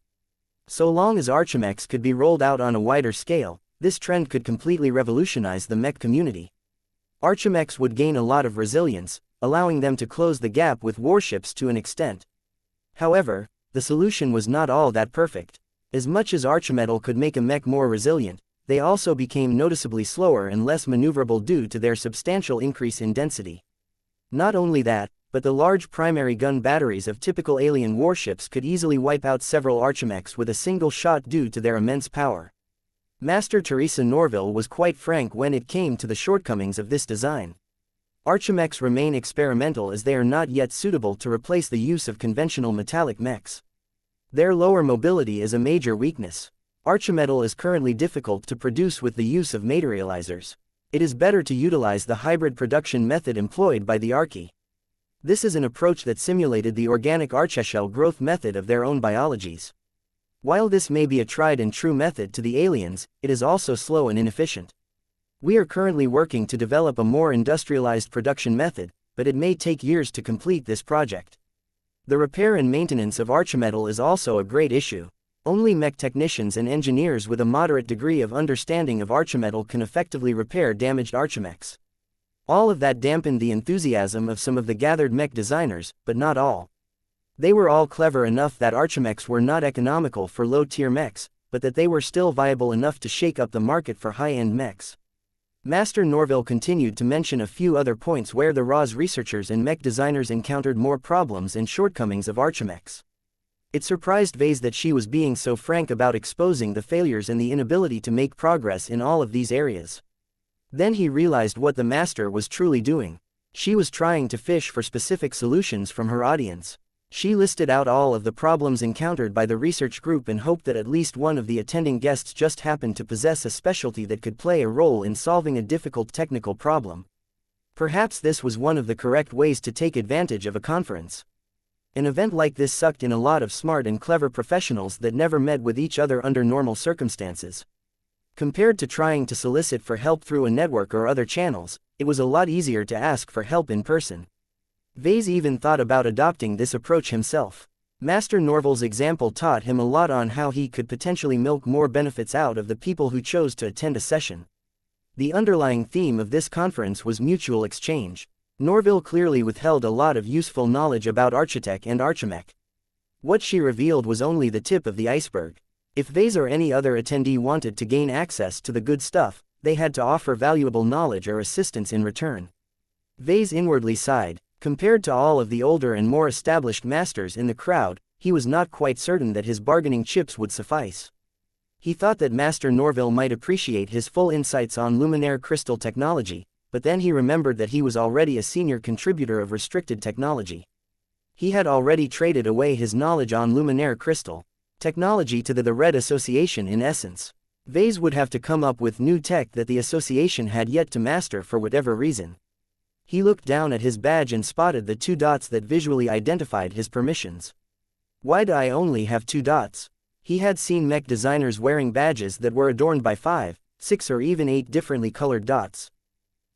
So long as Archimechs could be rolled out on a wider scale, this trend could completely revolutionize the mech community. Archimechs would gain a lot of resilience, allowing them to close the gap with warships to an extent. However, the solution was not all that perfect. As much as archimetal could make a mech more resilient, they also became noticeably slower and less maneuverable due to their substantial increase in density. Not only that, but the large primary gun batteries of typical alien warships could easily wipe out several Archimechs with a single shot due to their immense power. Master Teresa Norville was quite frank when it came to the shortcomings of this design. Archimechs remain experimental as they are not yet suitable to replace the use of conventional metallic mechs. Their lower mobility is a major weakness. Archimetal is currently difficult to produce with the use of materializers. It is better to utilize the hybrid production method employed by the Archi. This is an approach that simulated the organic archeshell growth method of their own biologies. While this may be a tried and true method to the aliens, it is also slow and inefficient. We are currently working to develop a more industrialized production method, but it may take years to complete this project. The repair and maintenance of archimetal is also a great issue. Only mech technicians and engineers with a moderate degree of understanding of archimetal can effectively repair damaged Archimechs. All of that dampened the enthusiasm of some of the gathered mech designers, but not all. They were all clever enough that Archimechs were not economical for low-tier mechs, but that they were still viable enough to shake up the market for high-end mechs. Master Norville continued to mention a few other points where the RAS researchers and mech designers encountered more problems and shortcomings of Archimechs. It surprised Vase that she was being so frank about exposing the failures and the inability to make progress in all of these areas. Then he realized what the master was truly doing. She was trying to fish for specific solutions from her audience. She listed out all of the problems encountered by the research group and hoped that at least one of the attending guests just happened to possess a specialty that could play a role in solving a difficult technical problem. Perhaps this was one of the correct ways to take advantage of a conference. An event like this sucked in a lot of smart and clever professionals that never met with each other under normal circumstances. Compared to trying to solicit for help through a network or other channels, it was a lot easier to ask for help in person. Vase even thought about adopting this approach himself. Master Norville's example taught him a lot on how he could potentially milk more benefits out of the people who chose to attend a session. The underlying theme of this conference was mutual exchange. Norville clearly withheld a lot of useful knowledge about Architech and Archimech. What she revealed was only the tip of the iceberg. If Vase or any other attendee wanted to gain access to the good stuff, they had to offer valuable knowledge or assistance in return. Vase inwardly sighed. Compared to all of the older and more established masters in the crowd, he was not quite certain that his bargaining chips would suffice. He thought that Master Norville might appreciate his full insights on luminaire crystal technology, but then he remembered that he was already a senior contributor of restricted technology. He had already traded away his knowledge on luminaire crystal technology to the Red Association in essence. Vase would have to come up with new tech that the association had yet to master for whatever reason. He looked down at his badge and spotted the 2 dots that visually identified his permissions. Why'd I only have 2 dots? He had seen mech designers wearing badges that were adorned by 5, 6 or even 8 differently colored dots.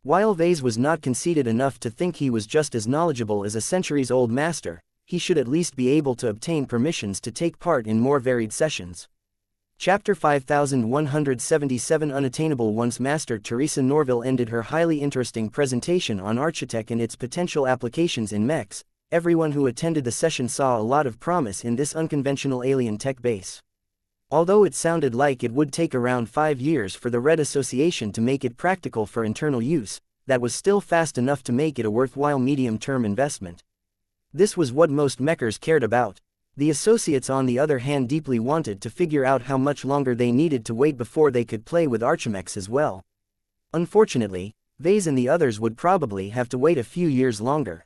While Vase was not conceited enough to think he was just as knowledgeable as a centuries-old master, he should at least be able to obtain permissions to take part in more varied sessions. Chapter 5177 Unattainable. Once Master Teresa Norville ended her highly interesting presentation on Architect and its potential applications in mechs, everyone who attended the session saw a lot of promise in this unconventional alien tech base. Although it sounded like it would take around 5 years for the Red Association to make it practical for internal use, that was still fast enough to make it a worthwhile medium-term investment. This was what most mechers cared about. The associates on the other hand deeply wanted to figure out how much longer they needed to wait before they could play with Archimechs as well. Unfortunately, Vase and the others would probably have to wait a few years longer.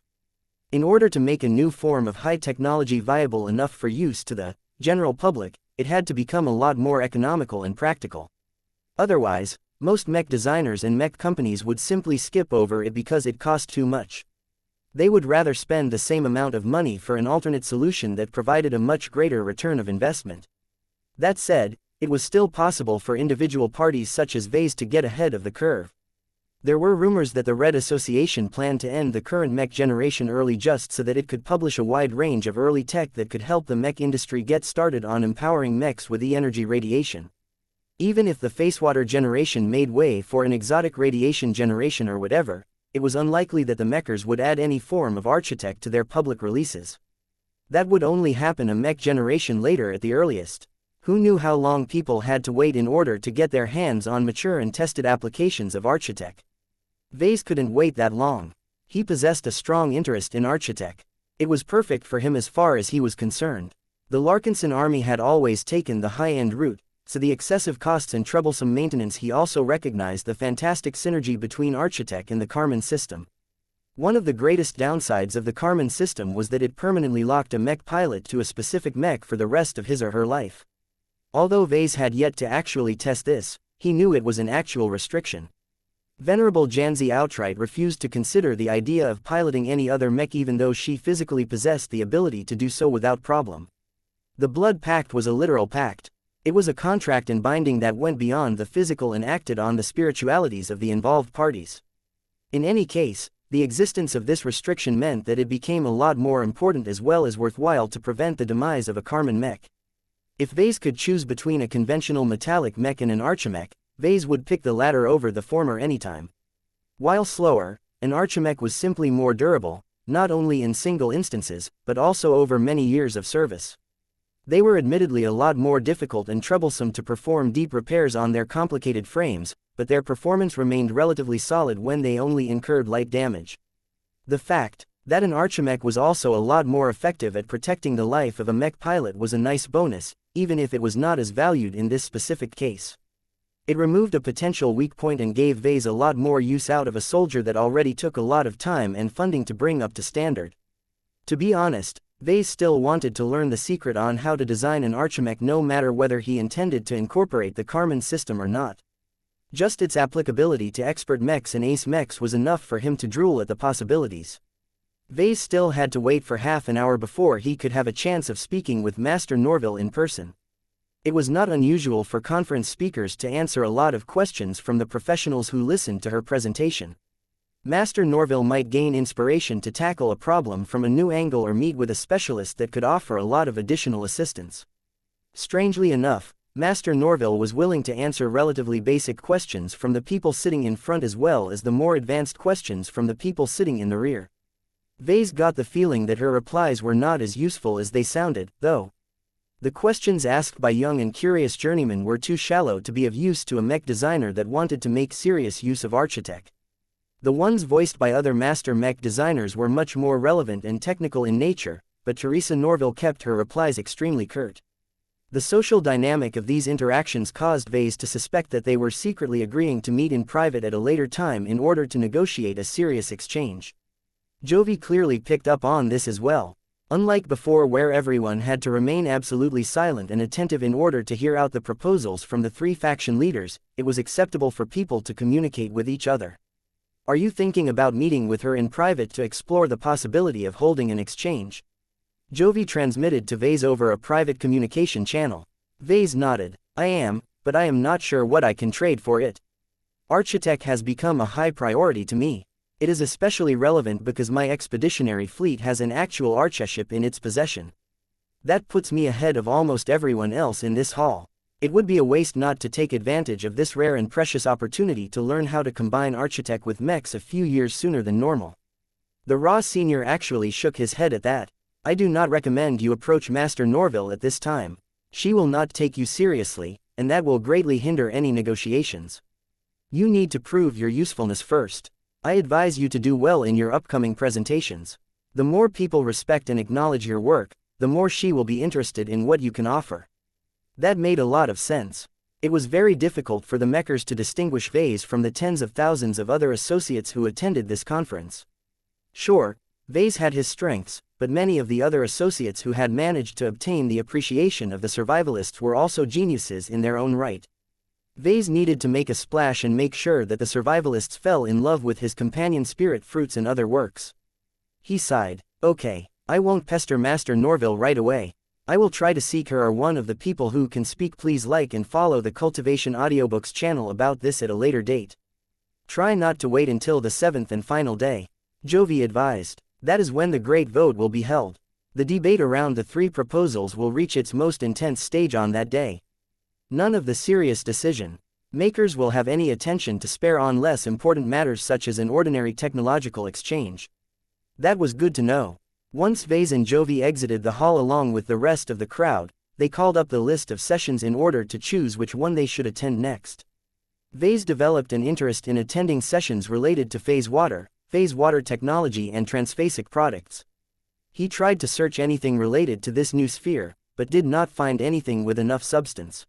In order to make a new form of high technology viable enough for use to the general public, it had to become a lot more economical and practical. Otherwise, most mech designers and mech companies would simply skip over it because it cost too much. They would rather spend the same amount of money for an alternate solution that provided a much greater return of investment. That said, it was still possible for individual parties such as Vase to get ahead of the curve. There were rumors that the Red Association planned to end the current mech generation early just so that it could publish a wide range of early tech that could help the mech industry get started on empowering mechs with E-energy radiation. Even if the facewater generation made way for an exotic radiation generation or whatever, it was unlikely that the mechers would add any form of Architect to their public releases. That would only happen a mech generation later at the earliest. Who knew how long people had to wait in order to get their hands on mature and tested applications of Architect? Vase couldn't wait that long. He possessed a strong interest in Architect. It was perfect for him as far as he was concerned. The Larkinson army had always taken the high-end route, so the excessive costs and troublesome maintenance. He also recognized the fantastic synergy between Architect and the Karman system. One of the greatest downsides of the Karman system was that it permanently locked a mech pilot to a specific mech for the rest of his or her life. Although Vase had yet to actually test this, he knew it was an actual restriction. Venerable Janzi outright refused to consider the idea of piloting any other mech even though she physically possessed the ability to do so without problem. The Blood Pact was a literal pact. It was a contract and binding that went beyond the physical and acted on the spiritualities of the involved parties. In any case, the existence of this restriction meant that it became a lot more important as well as worthwhile to prevent the demise of a Karman mech. If Vase could choose between a conventional metallic mech and an Archimech, Vase would pick the latter over the former anytime. While slower, an Archimech was simply more durable, not only in single instances, but also over many years of service. They were admittedly a lot more difficult and troublesome to perform deep repairs on their complicated frames, but their performance remained relatively solid when they only incurred light damage. The fact that an Archimech was also a lot more effective at protecting the life of a mech pilot was a nice bonus, even if it was not as valued in this specific case. It removed a potential weak point and gave Vase a lot more use out of a soldier that already took a lot of time and funding to bring up to standard. To be honest, Vase still wanted to learn the secret on how to design an Archimech no matter whether he intended to incorporate the Karman system or not. Just its applicability to expert mechs and ace mechs was enough for him to drool at the possibilities. Vase still had to wait for half an hour before he could have a chance of speaking with Master Norville in person. It was not unusual for conference speakers to answer a lot of questions from the professionals who listened to her presentation. Master Norville might gain inspiration to tackle a problem from a new angle or meet with a specialist that could offer a lot of additional assistance. Strangely enough, Master Norville was willing to answer relatively basic questions from the people sitting in front as well as the more advanced questions from the people sitting in the rear. Vase got the feeling that her replies were not as useful as they sounded, though. The questions asked by young and curious journeymen were too shallow to be of use to a mech designer that wanted to make serious use of Architect. The ones voiced by other master mech designers were much more relevant and technical in nature, but Teresa Norville kept her replies extremely curt. The social dynamic of these interactions caused Vase to suspect that they were secretly agreeing to meet in private at a later time in order to negotiate a serious exchange. Jovi clearly picked up on this as well. Unlike before where everyone had to remain absolutely silent and attentive in order to hear out the proposals from the three faction leaders, it was acceptable for people to communicate with each other. Are you thinking about meeting with her in private to explore the possibility of holding an exchange? Jovi transmitted to Vase over a private communication channel. Vase nodded. I am, but I am not sure what I can trade for it. Architect has become a high priority to me. It is especially relevant because my expeditionary fleet has an actual archship in its possession. That puts me ahead of almost everyone else in this hall. It would be a waste not to take advantage of this rare and precious opportunity to learn how to combine architect with mechs a few years sooner than normal. The Ra Senior actually shook his head at that. I do not recommend you approach Master Norville at this time. She will not take you seriously, and that will greatly hinder any negotiations. You need to prove your usefulness first. I advise you to do well in your upcoming presentations. The more people respect and acknowledge your work, the more she will be interested in what you can offer. That made a lot of sense. It was very difficult for the Mechers to distinguish Vase from the tens of thousands of other associates who attended this conference. Sure, Vase had his strengths, but many of the other associates who had managed to obtain the appreciation of the survivalists were also geniuses in their own right. Vase needed to make a splash and make sure that the survivalists fell in love with his companion spirit fruits and other works. He sighed. Okay, I won't pester Master Norville right away. I will try to seek her or one of the people who can speak. Please like and follow the Cultivation Audiobooks channel about this at a later date. Try not to wait until the 7th and final day. Jovi advised. That is when the great vote will be held. The debate around the three proposals will reach its most intense stage on that day. None of the serious decision makers will have any attention to spare on less important matters such as an ordinary technological exchange. That was good to know. Once Vase and Jovi exited the hall along with the rest of the crowd, they called up the list of sessions in order to choose which one they should attend next. Vase developed an interest in attending sessions related to phase water technology and transphasic products. He tried to search anything related to this new sphere, but did not find anything with enough substance.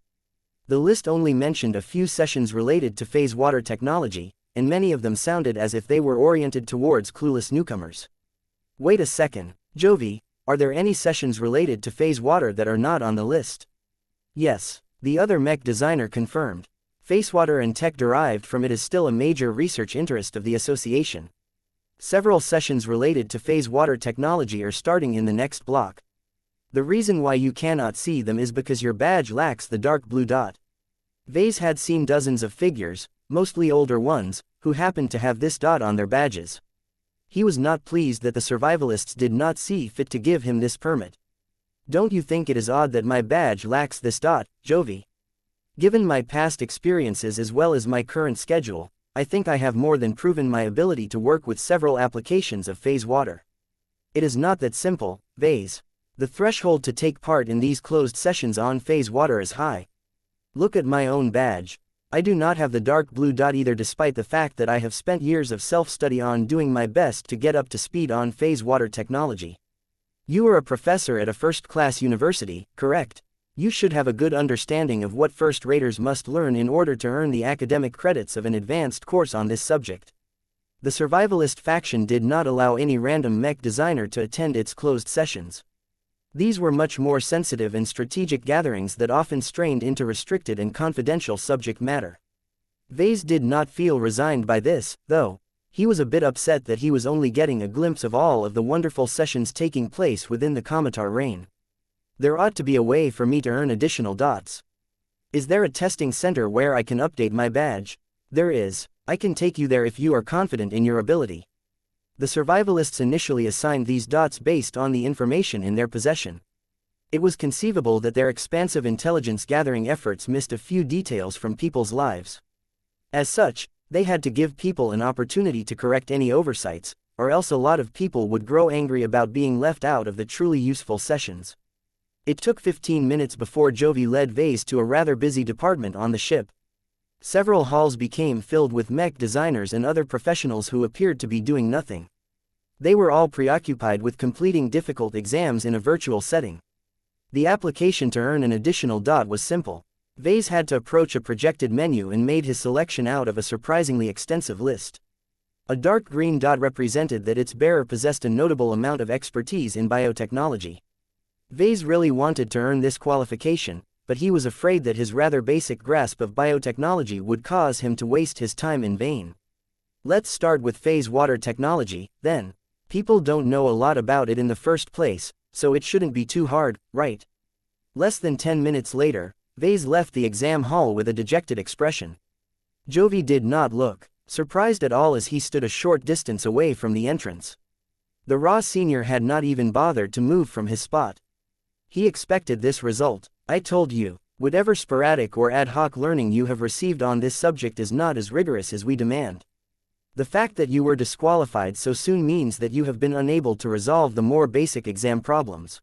The list only mentioned a few sessions related to phase water technology, and many of them sounded as if they were oriented towards clueless newcomers. Wait a second, Jovi, are there any sessions related to phase water that are not on the list? Yes, the other mech designer confirmed. Phase water and tech derived from it is still a major research interest of the association. Several sessions related to phase water technology are starting in the next block. The reason why you cannot see them is because your badge lacks the dark blue dot. Vase had seen dozens of figures, mostly older ones, who happened to have this dot on their badges. He was not pleased that the survivalists did not see fit to give him this permit. Don't you think it is odd that my badge lacks this dot, Jovi? Given my past experiences as well as my current schedule, I think I have more than proven my ability to work with several applications of phase water. It is not that simple, Vase. The threshold to take part in these closed sessions on phase water is high. Look at my own badge. I do not have the dark blue dot either, despite the fact that I have spent years of self-study on doing my best to get up to speed on phase water technology. You are a professor at a first-class university, correct? You should have a good understanding of what first-raters must learn in order to earn the academic credits of an advanced course on this subject. The survivalist faction did not allow any random mech designer to attend its closed sessions. These were much more sensitive and strategic gatherings that often strained into restricted and confidential subject matter. Vase did not feel resigned by this, though. He was a bit upset that he was only getting a glimpse of all of the wonderful sessions taking place within the Comitar reign. There ought to be a way for me to earn additional dots. Is there a testing center where I can update my badge? There is. I can take you there if you are confident in your ability. The survivalists initially assigned these dots based on the information in their possession. It was conceivable that their expansive intelligence-gathering efforts missed a few details from people's lives. As such, they had to give people an opportunity to correct any oversights, or else a lot of people would grow angry about being left out of the truly useful sessions. It took 15 minutes before Jovi led Vase to a rather busy department on the ship. Several halls became filled with mech designers and other professionals who appeared to be doing nothing. They were all preoccupied with completing difficult exams in a virtual setting. The application to earn an additional dot was simple. Vase had to approach a projected menu and made his selection out of a surprisingly extensive list. A dark green dot represented that its bearer possessed a notable amount of expertise in biotechnology. Vase really wanted to earn this qualification, but he was afraid that his rather basic grasp of biotechnology would cause him to waste his time in vain. Let's start with phase water technology, then. People don't know a lot about it in the first place, so it shouldn't be too hard, right? Less than 10 minutes later, Vase left the exam hall with a dejected expression. Jovi did not look surprised at all as he stood a short distance away from the entrance. The Raw senior had not even bothered to move from his spot. He expected this result. I told you, whatever sporadic or ad hoc learning you have received on this subject is not as rigorous as we demand. The fact that you were disqualified so soon means that you have been unable to resolve the more basic exam problems.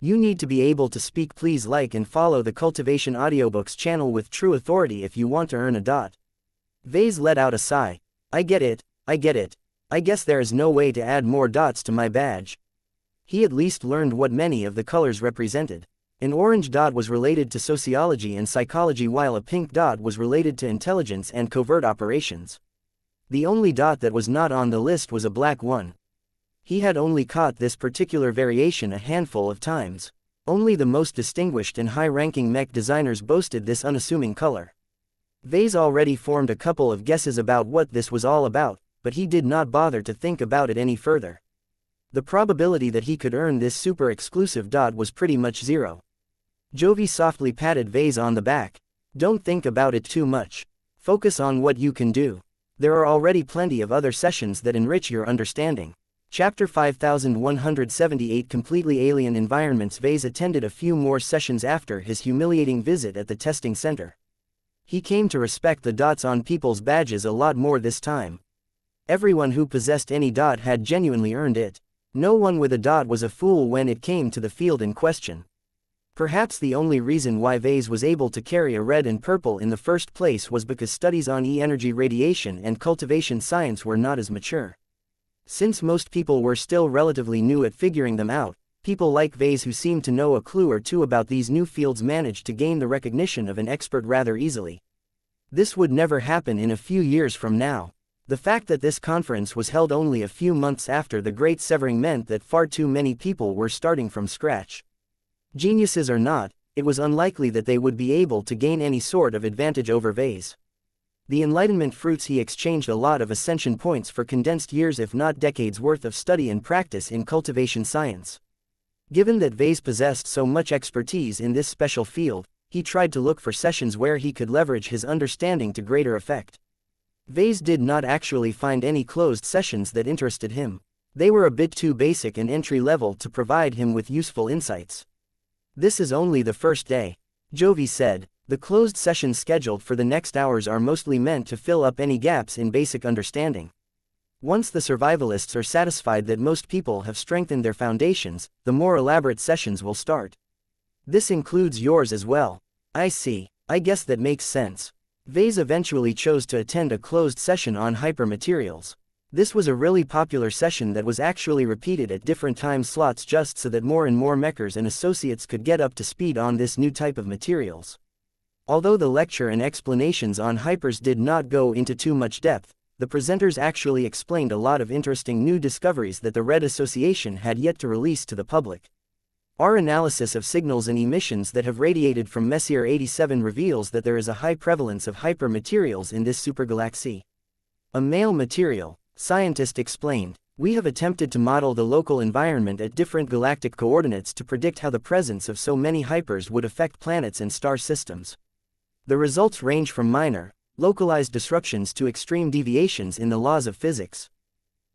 You need to be able to speak. Please like and follow the Cultivation Audiobooks channel with true authority if you want to earn a dot. Vase let out a sigh. I get it. I guess there is no way to add more dots to my badge. He at least learned what many of the colors represented. An orange dot was related to sociology and psychology, while a pink dot was related to intelligence and covert operations. The only dot that was not on the list was a black one. He had only caught this particular variation a handful of times. Only the most distinguished and high-ranking mech designers boasted this unassuming color. Vase already formed a couple of guesses about what this was all about, but he did not bother to think about it any further. The probability that he could earn this super exclusive dot was pretty much zero. Jovi softly patted Vase on the back. Don't think about it too much. Focus on what you can do. There are already plenty of other sessions that enrich your understanding. Chapter 5178 Completely Alien Environments. Vase attended a few more sessions after his humiliating visit at the testing center. He came to respect the dots on people's badges a lot more this time. Everyone who possessed any dot had genuinely earned it. No one with a dot was a fool when it came to the field in question. Perhaps the only reason why Vase was able to carry a red and purple in the first place was because studies on E-energy radiation and cultivation science were not as mature. Since most people were still relatively new at figuring them out, people like Vase who seemed to know a clue or two about these new fields managed to gain the recognition of an expert rather easily. This would never happen in a few years from now. The fact that this conference was held only a few months after the Great Severing meant that far too many people were starting from scratch. Geniuses or not, it was unlikely that they would be able to gain any sort of advantage over Vase. The Enlightenment fruits. He exchanged a lot of ascension points for condensed years if not decades worth of study and practice in cultivation science. Given that Vase possessed so much expertise in this special field, he tried to look for sessions where he could leverage his understanding to greater effect. Vase did not actually find any closed sessions that interested him. They were a bit too basic and entry-level to provide him with useful insights. This is only the first day, Jovi said. The closed sessions scheduled for the next hours are mostly meant to fill up any gaps in basic understanding. Once the survivalists are satisfied that most people have strengthened their foundations, the more elaborate sessions will start. This includes yours as well. I see. I guess that makes sense. Vase eventually chose to attend a closed session on hypermaterials. This was a really popular session that was actually repeated at different time slots just so that more and more mechers and associates could get up to speed on this new type of materials. Although the lecture and explanations on hypers did not go into too much depth, the presenters actually explained a lot of interesting new discoveries that the Red Association had yet to release to the public. Our analysis of signals and emissions that have radiated from Messier 87 reveals that there is a high prevalence of hypermaterials in this supergalaxy. A male material, scientist explained. We have attempted to model the local environment at different galactic coordinates to predict how the presence of so many hypers would affect planets and star systems. The results range from minor, localized disruptions to extreme deviations in the laws of physics.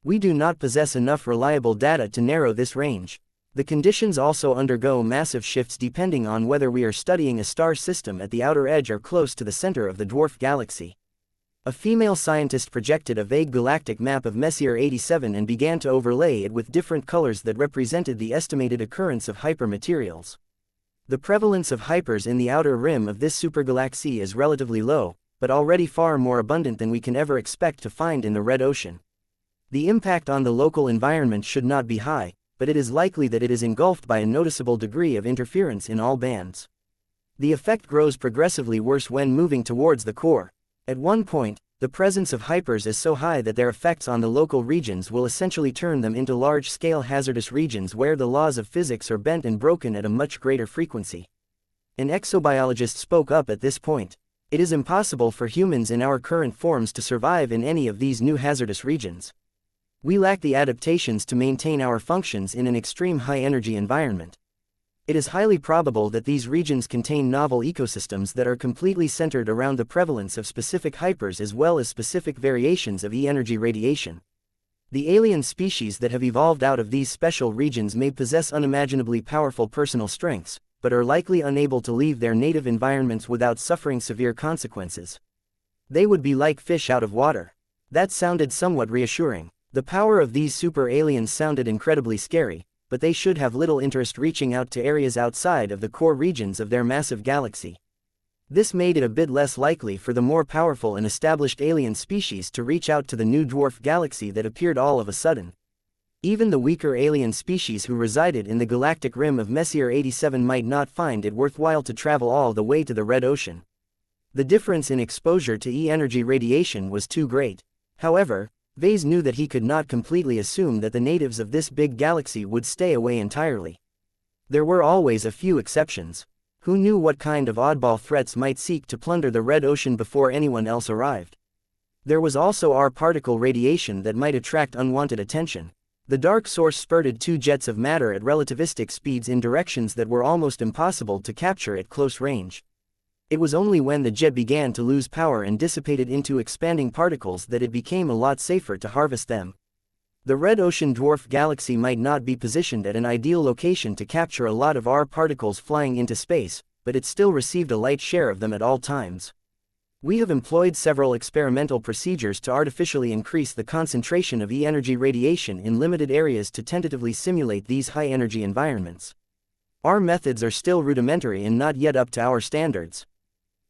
We do not possess enough reliable data to narrow this range. The conditions also undergo massive shifts depending on whether we are studying a star system at the outer edge or close to the center of the dwarf galaxy. A female scientist projected a vague galactic map of Messier 87 and began to overlay it with different colors that represented the estimated occurrence of hypermaterials. The prevalence of hypers in the outer rim of this supergalaxy is relatively low, but already far more abundant than we can ever expect to find in the Red Ocean. The impact on the local environment should not be high, but it is likely that it is engulfed by a noticeable degree of interference in all bands. The effect grows progressively worse when moving towards the core. At one point, the presence of hypers is so high that their effects on the local regions will essentially turn them into large-scale hazardous regions where the laws of physics are bent and broken at a much greater frequency. An exobiologist spoke up at this point. It is impossible for humans in our current forms to survive in any of these new hazardous regions. We lack the adaptations to maintain our functions in an extreme high-energy environment. It is highly probable that these regions contain novel ecosystems that are completely centered around the prevalence of specific hypers as well as specific variations of E-energy radiation. The alien species that have evolved out of these special regions may possess unimaginably powerful personal strengths, but are likely unable to leave their native environments without suffering severe consequences. They would be like fish out of water. That sounded somewhat reassuring. The power of these super aliens sounded incredibly scary, but they should have little interest reaching out to areas outside of the core regions of their massive galaxy. This made it a bit less likely for the more powerful and established alien species to reach out to the new dwarf galaxy that appeared all of a sudden. Even the weaker alien species who resided in the galactic rim of Messier 87 might not find it worthwhile to travel all the way to the Red Ocean. The difference in exposure to E-energy radiation was too great. However, Vase knew that he could not completely assume that the natives of this big galaxy would stay away entirely. There were always a few exceptions. Who knew what kind of oddball threats might seek to plunder the Red Ocean before anyone else arrived? There was also R-particle radiation that might attract unwanted attention. The dark source spurted 2 jets of matter at relativistic speeds in directions that were almost impossible to capture at close range. It was only when the jet began to lose power and dissipated into expanding particles that it became a lot safer to harvest them. The Red Ocean dwarf galaxy might not be positioned at an ideal location to capture a lot of R particles flying into space, but it still received a light share of them at all times. We have employed several experimental procedures to artificially increase the concentration of E-energy radiation in limited areas to tentatively simulate these high-energy environments. Our methods are still rudimentary and not yet up to our standards.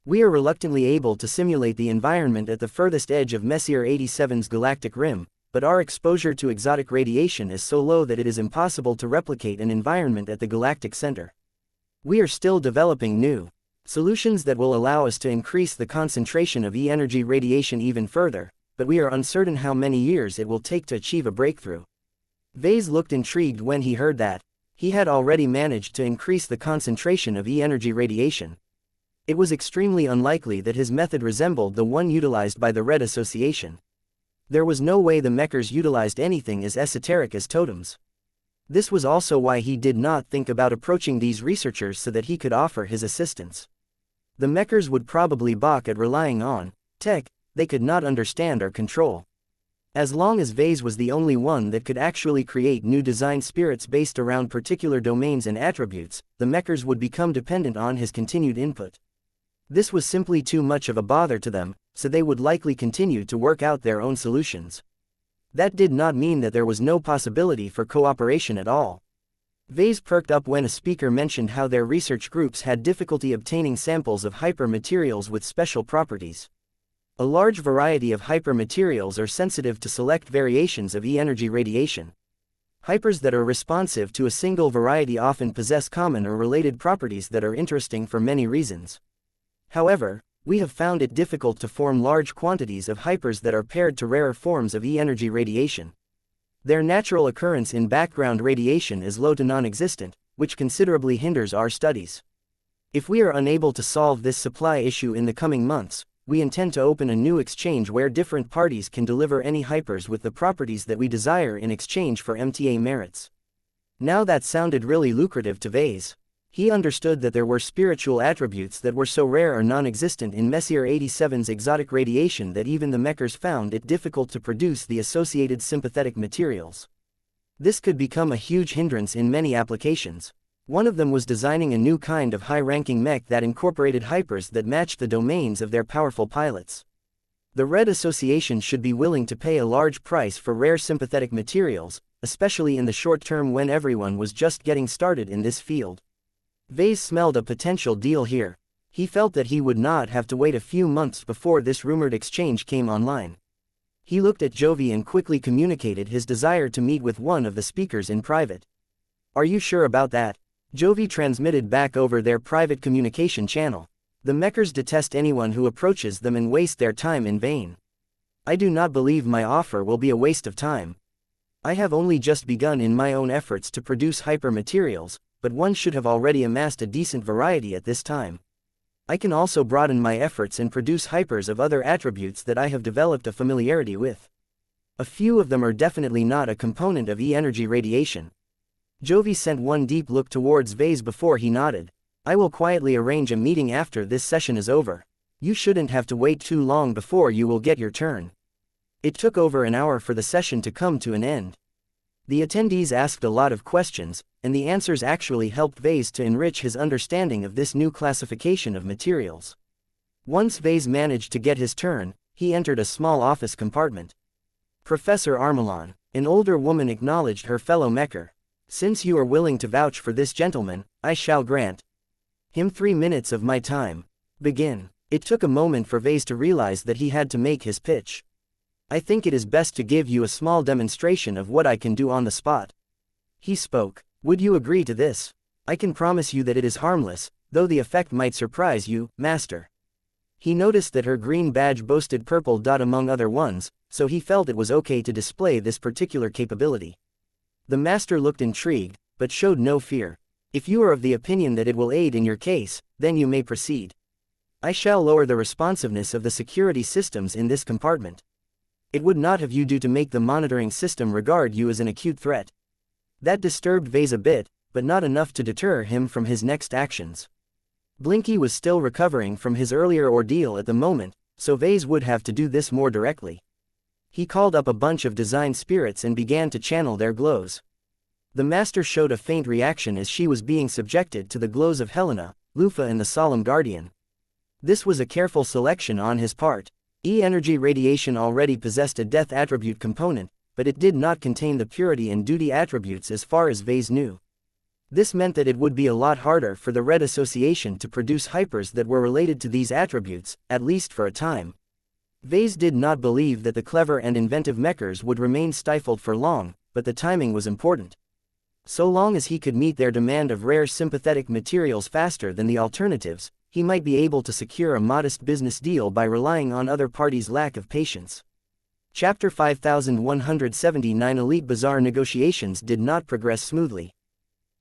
We are reluctantly able to simulate the environment at the furthest edge of Messier 87's galactic rim, but our exposure to exotic radiation is so low that it is impossible to replicate an environment at the galactic center. We are still developing new solutions that will allow us to increase the concentration of E-energy radiation even further, but we are uncertain how many years it will take to achieve a breakthrough. Vase looked intrigued when he heard that. He had already managed to increase the concentration of E-energy radiation. It was extremely unlikely that his method resembled the one utilized by the Red Association. There was no way the Mechers utilized anything as esoteric as totems. This was also why he did not think about approaching these researchers so that he could offer his assistance. The Mechers would probably balk at relying on tech they could not understand or control. As long as Vase was the only one that could actually create new design spirits based around particular domains and attributes, the Mechers would become dependent on his continued input. This was simply too much of a bother to them, so they would likely continue to work out their own solutions. That did not mean that there was no possibility for cooperation at all. Vase perked up when a speaker mentioned how their research groups had difficulty obtaining samples of hyper-materials with special properties. A large variety of hyper-materials are sensitive to select variations of E-energy radiation. Hypers that are responsive to a single variety often possess common or related properties that are interesting for many reasons. However, we have found it difficult to form large quantities of hypers that are paired to rarer forms of E-energy radiation. Their natural occurrence in background radiation is low to non-existent, which considerably hinders our studies. If we are unable to solve this supply issue in the coming months, we intend to open a new exchange where different parties can deliver any hypers with the properties that we desire in exchange for MTA merits. Now that sounded really lucrative to Vase. He understood that there were spiritual attributes that were so rare or non-existent in Messier 87's exotic radiation that even the Mechers found it difficult to produce the associated sympathetic materials. This could become a huge hindrance in many applications. One of them was designing a new kind of high-ranking mech that incorporated hypers that matched the domains of their powerful pilots. The Red Association should be willing to pay a large price for rare sympathetic materials, especially in the short term when everyone was just getting started in this field. Vase smelled a potential deal here. He felt that he would not have to wait a few months before this rumored exchange came online. He looked at Jovi and quickly communicated his desire to meet with one of the speakers in private. "Are you sure about that?" Jovi transmitted back over their private communication channel. The Mechers detest anyone who approaches them and waste their time in vain. I do not believe my offer will be a waste of time. I have only just begun in my own efforts to produce hyper materials, but one should have already amassed a decent variety at this time. I can also broaden my efforts and produce hypers of other attributes that I have developed a familiarity with. A few of them are definitely not a component of E-energy radiation. Jovi sent one deep look towards Vase before he nodded. I will quietly arrange a meeting after this session is over. You shouldn't have to wait too long before you will get your turn. It took over an hour for the session to come to an end. The attendees asked a lot of questions, and the answers actually helped Vase to enrich his understanding of this new classification of materials. Once Vase managed to get his turn, he entered a small office compartment. Professor Armelon, an older woman, acknowledged her fellow Mecher. Since you are willing to vouch for this gentleman, I shall grant him 3 minutes of my time. Begin. It took a moment for Vase to realize that he had to make his pitch. I think it is best to give you a small demonstration of what I can do on the spot. He spoke. Would you agree to this? I can promise you that it is harmless, though the effect might surprise you, Master. He noticed that her green badge boasted purple dot among other ones, so he felt it was okay to display this particular capability. The Master looked intrigued, but showed no fear. If you are of the opinion that it will aid in your case, then you may proceed. I shall lower the responsiveness of the security systems in this compartment. It would not have you do to make the monitoring system regard you as an acute threat. That disturbed Vase a bit, but not enough to deter him from his next actions. Blinky was still recovering from his earlier ordeal at the moment, so Vase would have to do this more directly. He called up a bunch of design spirits and began to channel their glows. The Master showed a faint reaction as she was being subjected to the glows of Helena, Lufa and the Solemn Guardian. This was a careful selection on his part. E-energy radiation already possessed a death attribute component, but it did not contain the purity and duty attributes as far as Vase knew. This meant that it would be a lot harder for the Red Association to produce hypers that were related to these attributes, at least for a time. Vase did not believe that the clever and inventive Mechers would remain stifled for long, but the timing was important. So long as he could meet their demand of rare sympathetic materials faster than the alternatives, he might be able to secure a modest business deal by relying on other parties' lack of patience. Chapter 5179 Elite Bazaar negotiations did not progress smoothly.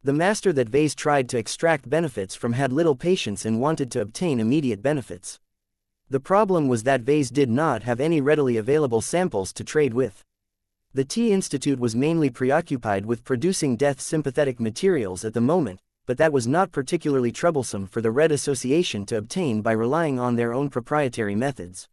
The Master that Vase tried to extract benefits from had little patience and wanted to obtain immediate benefits. The problem was that Vase did not have any readily available samples to trade with. The T-Institute was mainly preoccupied with producing death-sympathetic materials at the moment, but that was not particularly troublesome for the Red Association to obtain by relying on their own proprietary methods.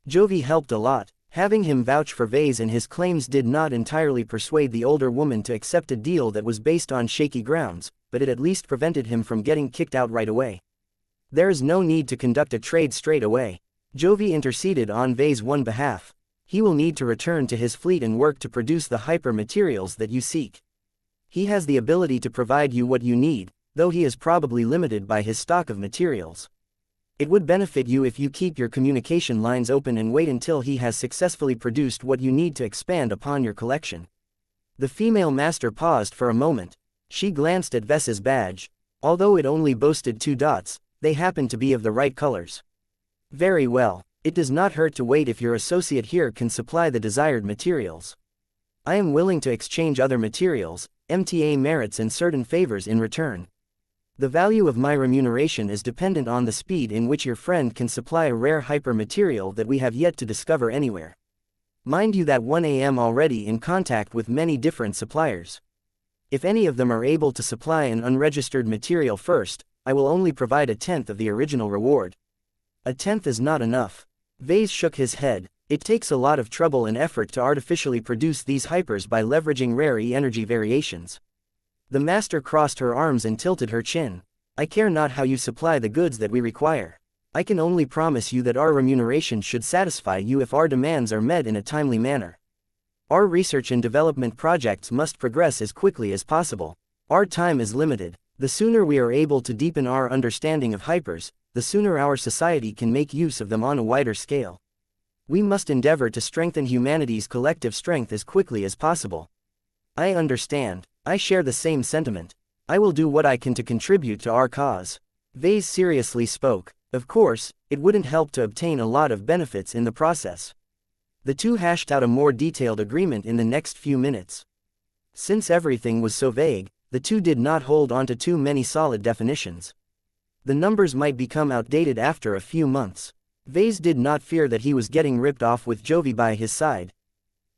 Jovi helped a lot. Having him vouch for Vase and his claims did not entirely persuade the older woman to accept a deal that was based on shaky grounds, but it at least prevented him from getting kicked out right away. There is no need to conduct a trade straight away. Jovi interceded on Vase's one behalf. He will need to return to his fleet and work to produce the hyper materials that you seek. He has the ability to provide you what you need, though he is probably limited by his stock of materials. It would benefit you if you keep your communication lines open and wait until he has successfully produced what you need to expand upon your collection. The female Master paused for a moment. She glanced at Vess's badge. Although it only boasted 2 dots, they happened to be of the right colors. Very well. It does not hurt to wait if your associate here can supply the desired materials. I am willing to exchange other materials, MTA merits and certain favors in return. The value of my remuneration is dependent on the speed in which your friend can supply a rare hyper material that we have yet to discover anywhere. Mind you that 1 am already in contact with many different suppliers. If any of them are able to supply an unregistered material first, I will only provide 1/10 of the original reward. 1/10 is not enough. Vase shook his head. It takes a lot of trouble and effort to artificially produce these hypers by leveraging rare E-energy variations. The Master crossed her arms and tilted her chin. I care not how you supply the goods that we require. I can only promise you that our remuneration should satisfy you if our demands are met in a timely manner. Our research and development projects must progress as quickly as possible. Our time is limited. The sooner we are able to deepen our understanding of hypers, the sooner our society can make use of them on a wider scale. We must endeavor to strengthen humanity's collective strength as quickly as possible. I understand. I share the same sentiment. I will do what I can to contribute to our cause. Vase seriously spoke. Of course, it wouldn't help to obtain a lot of benefits in the process. The two hashed out a more detailed agreement in the next few minutes. Since everything was so vague, the two did not hold on to too many solid definitions. The numbers might become outdated after a few months. Vase did not fear that he was getting ripped off with Jovi by his side.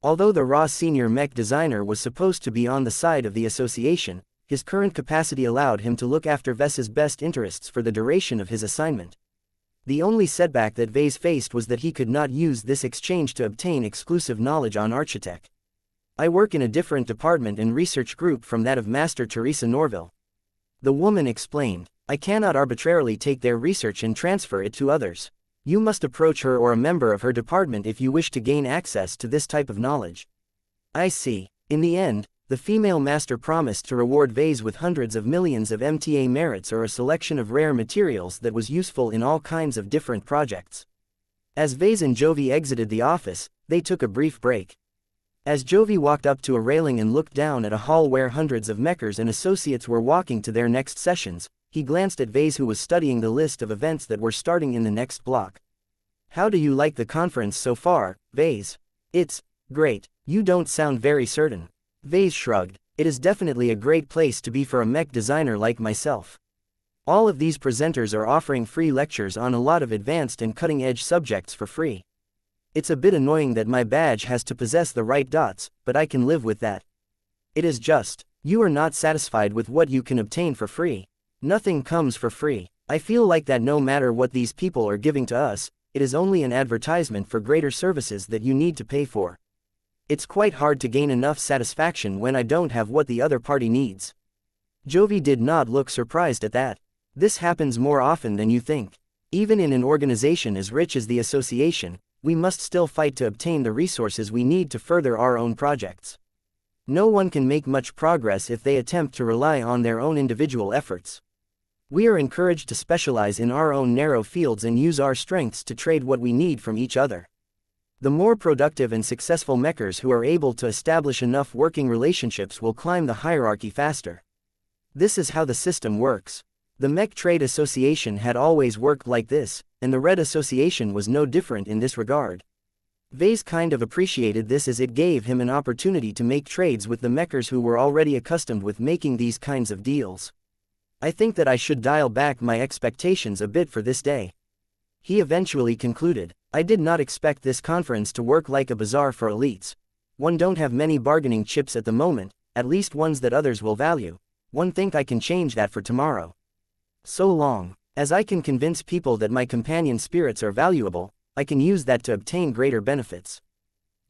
Although the raw senior mech designer was supposed to be on the side of the association, his current capacity allowed him to look after Ves's best interests for the duration of his assignment. The only setback that Vase faced was that he could not use this exchange to obtain exclusive knowledge on Architect. I work in a different department and research group from that of Master Teresa Norville. The woman explained. I cannot arbitrarily take their research and transfer it to others. You must approach her or a member of her department if you wish to gain access to this type of knowledge. I see. In the end, the female master promised to reward Vase with hundreds of millions of MTA merits or a selection of rare materials that was useful in all kinds of different projects. As Vase and Jovi exited the office, they took a brief break. As Jovi walked up to a railing and looked down at a hall where hundreds of mechers and associates were walking to their next sessions, he glanced at Vase, who was studying the list of events that were starting in the next block. How do you like the conference so far, Vase? It's great. You don't sound very certain. Vase shrugged. It is definitely a great place to be for a mech designer like myself. All of these presenters are offering free lectures on a lot of advanced and cutting-edge subjects for free. It's a bit annoying that my badge has to possess the right dots, but I can live with that. It is just, you are not satisfied with what you can obtain for free. Nothing comes for free. I feel like that no matter what these people are giving to us, it is only an advertisement for greater services that you need to pay for. It's quite hard to gain enough satisfaction when I don't have what the other party needs. Jovi did not look surprised at that. This happens more often than you think. Even in an organization as rich as the association, we must still fight to obtain the resources we need to further our own projects. No one can make much progress if they attempt to rely on their own individual efforts. We are encouraged to specialize in our own narrow fields and use our strengths to trade what we need from each other. The more productive and successful mechers who are able to establish enough working relationships will climb the hierarchy faster. This is how the system works. The Mech Trade Association had always worked like this, and the Red Association was no different in this regard. Vase kind of appreciated this as it gave him an opportunity to make trades with the mechers who were already accustomed with making these kinds of deals. I think that I should dial back my expectations a bit for this day. He eventually concluded. I did not expect this conference to work like a bazaar for elites. One don't have many bargaining chips at the moment, at least ones that others will value. One think I can change that for tomorrow. So long as I can convince people that my companion spirits are valuable, I can use that to obtain greater benefits.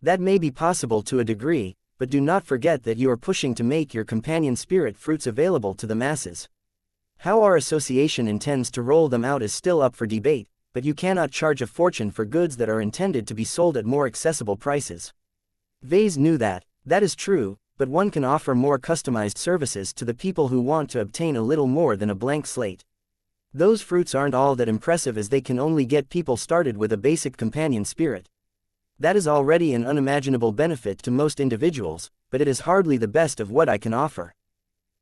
That may be possible to a degree, but do not forget that you are pushing to make your companion spirit fruits available to the masses. How our association intends to roll them out is still up for debate, but you cannot charge a fortune for goods that are intended to be sold at more accessible prices. Vase knew that. That is true, but one can offer more customized services to the people who want to obtain a little more than a blank slate. Those fruits aren't all that impressive, as they can only get people started with a basic companion spirit. That is already an unimaginable benefit to most individuals, but it is hardly the best of what I can offer.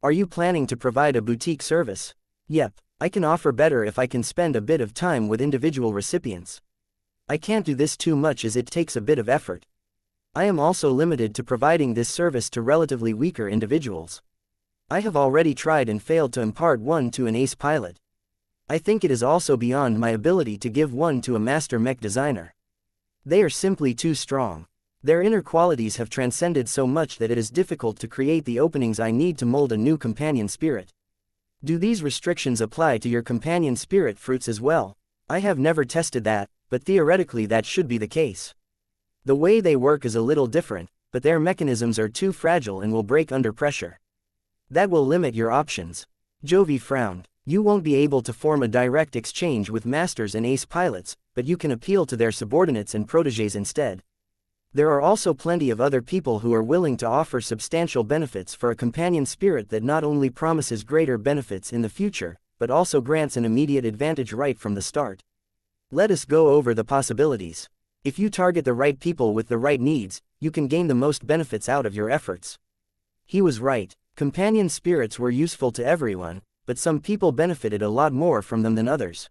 Are you planning to provide a boutique service? Yep, I can offer better if I can spend a bit of time with individual recipients. I can't do this too much as it takes a bit of effort. I am also limited to providing this service to relatively weaker individuals. I have already tried and failed to impart one to an ace pilot. I think it is also beyond my ability to give one to a master mech designer. They are simply too strong. Their inner qualities have transcended so much that it is difficult to create the openings I need to mold a new companion spirit. Do these restrictions apply to your companion spirit fruits as well? I have never tested that, but theoretically that should be the case. The way they work is a little different, but their mechanisms are too fragile and will break under pressure. That will limit your options. Jovi frowned. You won't be able to form a direct exchange with masters and ace pilots, but you can appeal to their subordinates and protégés instead. There are also plenty of other people who are willing to offer substantial benefits for a companion spirit that not only promises greater benefits in the future, but also grants an immediate advantage right from the start. Let us go over the possibilities. If you target the right people with the right needs, you can gain the most benefits out of your efforts. He was right. Companion spirits were useful to everyone, but some people benefited a lot more from them than others.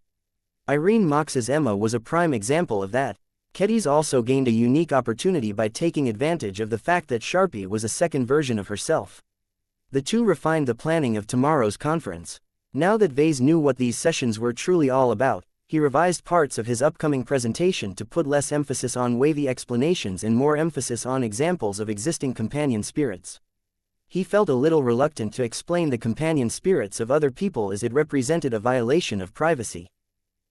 Irene Mox's Emma was a prime example of that. Kedis also gained a unique opportunity by taking advantage of the fact that Sharpie was a second version of herself. The two refined the planning of tomorrow's conference. Now that Vase knew what these sessions were truly all about, he revised parts of his upcoming presentation to put less emphasis on wavy explanations and more emphasis on examples of existing companion spirits. He felt a little reluctant to explain the companion spirits of other people as it represented a violation of privacy.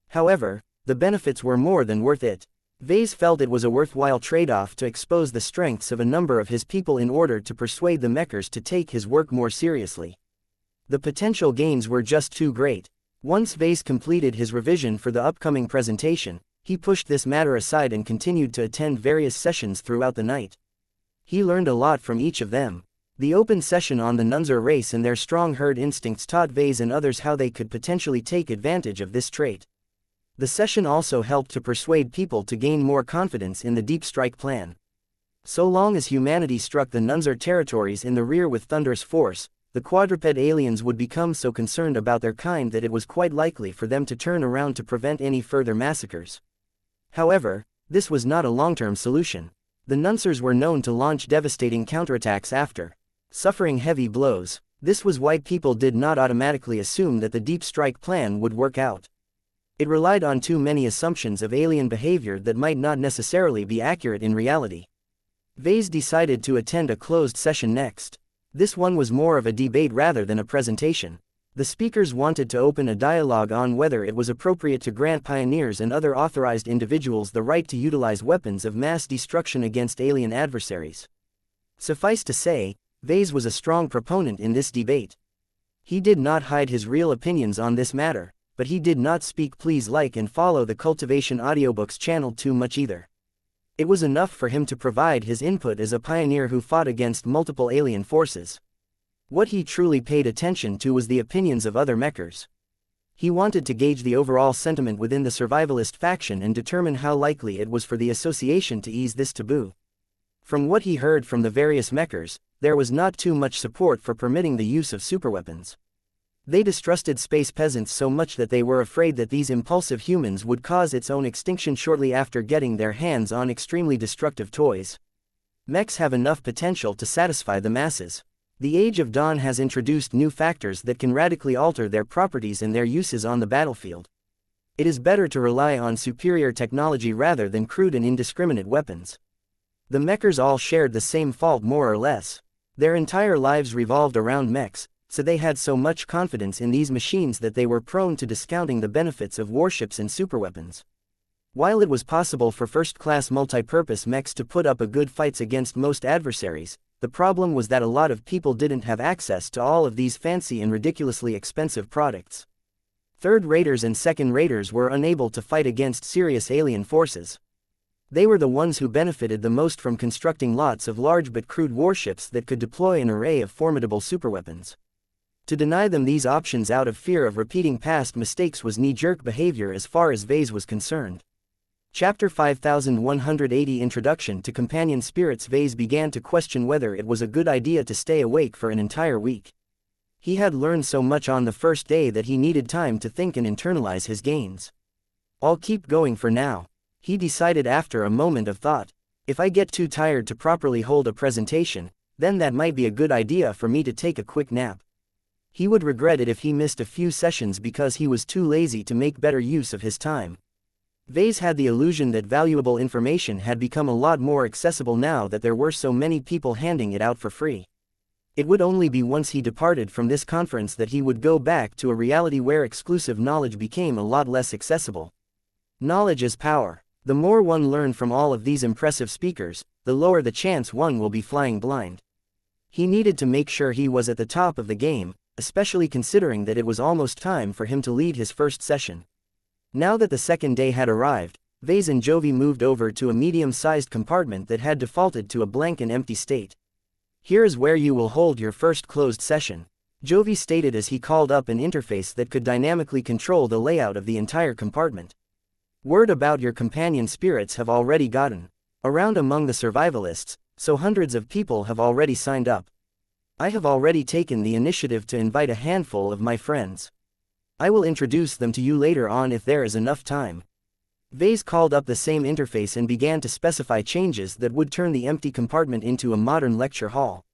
However, the benefits were more than worth it. Vase felt it was a worthwhile trade-off to expose the strengths of a number of his people in order to persuade the Mechers to take his work more seriously. The potential gains were just too great. Once Vase completed his revision for the upcoming presentation, he pushed this matter aside and continued to attend various sessions throughout the night. He learned a lot from each of them. The open session on the Nunzer race and their strong herd instincts taught Vase and others how they could potentially take advantage of this trait. The session also helped to persuade people to gain more confidence in the Deep Strike plan. So long as humanity struck the Nunzer territories in the rear with thunderous force, the quadruped aliens would become so concerned about their kind that it was quite likely for them to turn around to prevent any further massacres. However, this was not a long-term solution. The Nuncers were known to launch devastating counterattacks after suffering heavy blows. This was why people did not automatically assume that the Deep Strike plan would work out. It relied on too many assumptions of alien behavior that might not necessarily be accurate in reality. Vase decided to attend a closed session next. This one was more of a debate rather than a presentation. The speakers wanted to open a dialogue on whether it was appropriate to grant pioneers and other authorized individuals the right to utilize weapons of mass destruction against alien adversaries. Suffice to say, Vase was a strong proponent in this debate. He did not hide his real opinions on this matter, but he did not speak please like and follow the Cultivation Audiobooks channel too much either. It was enough for him to provide his input as a pioneer who fought against multiple alien forces. What he truly paid attention to was the opinions of other Mechers. He wanted to gauge the overall sentiment within the survivalist faction and determine how likely it was for the association to ease this taboo. From what he heard from the various Mechers, there was not too much support for permitting the use of superweapons. They distrusted space peasants so much that they were afraid that these impulsive humans would cause its own extinction shortly after getting their hands on extremely destructive toys. Mechs have enough potential to satisfy the masses. The Age of Dawn has introduced new factors that can radically alter their properties and their uses on the battlefield. It is better to rely on superior technology rather than crude and indiscriminate weapons. The Mechers all shared the same fault more or less. Their entire lives revolved around mechs, so they had so much confidence in these machines that they were prone to discounting the benefits of warships and superweapons. While it was possible for first-class multi-purpose mechs to put up a good fights against most adversaries, the problem was that a lot of people didn't have access to all of these fancy and ridiculously expensive products. Third raters and second raters were unable to fight against serious alien forces. They were the ones who benefited the most from constructing lots of large but crude warships that could deploy an array of formidable superweapons. To deny them these options out of fear of repeating past mistakes was knee-jerk behavior as far as Vase was concerned. Chapter 5180 Introduction to Companion Spirits. Vase began to question whether it was a good idea to stay awake for an entire week. He had learned so much on the first day that he needed time to think and internalize his gains. "I'll keep going for now," he decided after a moment of thought. "If I get too tired to properly hold a presentation, then that might be a good idea for me to take a quick nap." He would regret it if he missed a few sessions because he was too lazy to make better use of his time. Vase had the illusion that valuable information had become a lot more accessible now that there were so many people handing it out for free. It would only be once he departed from this conference that he would go back to a reality where exclusive knowledge became a lot less accessible. Knowledge is power. The more one learned from all of these impressive speakers, the lower the chance one will be flying blind. He needed to make sure he was at the top of the game, especially considering that it was almost time for him to lead his first session. Now that the second day had arrived, Vase and Jovi moved over to a medium-sized compartment that had defaulted to a blank and empty state. "Here is where you will hold your first closed session," Jovi stated as he called up an interface that could dynamically control the layout of the entire compartment. "Word about your companion spirits have already gotten around among the survivalists, so hundreds of people have already signed up. I have already taken the initiative to invite a handful of my friends. I will introduce them to you later on if there is enough time." Vase called up the same interface and began to specify changes that would turn the empty compartment into a modern lecture hall.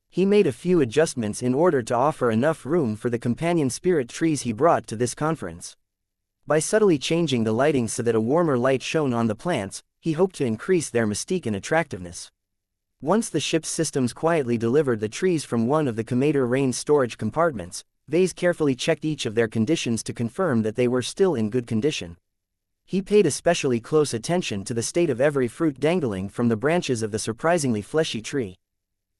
He made a few adjustments in order to offer enough room for the companion spirit trees he brought to this conference. By subtly changing the lighting so that a warmer light shone on the plants, he hoped to increase their mystique and attractiveness. Once the ship's systems quietly delivered the trees from one of the Commander Rain's storage compartments, Vase carefully checked each of their conditions to confirm that they were still in good condition. He paid especially close attention to the state of every fruit dangling from the branches of the surprisingly fleshy tree.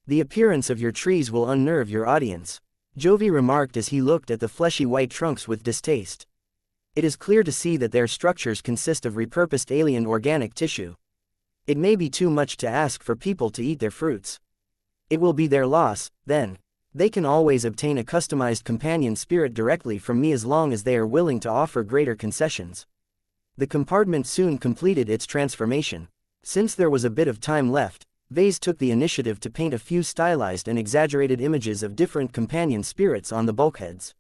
"The appearance of your trees will unnerve your audience," Jovi remarked as he looked at the fleshy white trunks with distaste. "It is clear to see that their structures consist of repurposed alien organic tissue. It may be too much to ask for people to eat their fruits. It will be their loss, then. They can always obtain a customized companion spirit directly from me as long as they are willing to offer greater concessions." The compartment soon completed its transformation. Since there was a bit of time left, Vase took the initiative to paint a few stylized and exaggerated images of different companion spirits on the bulkheads.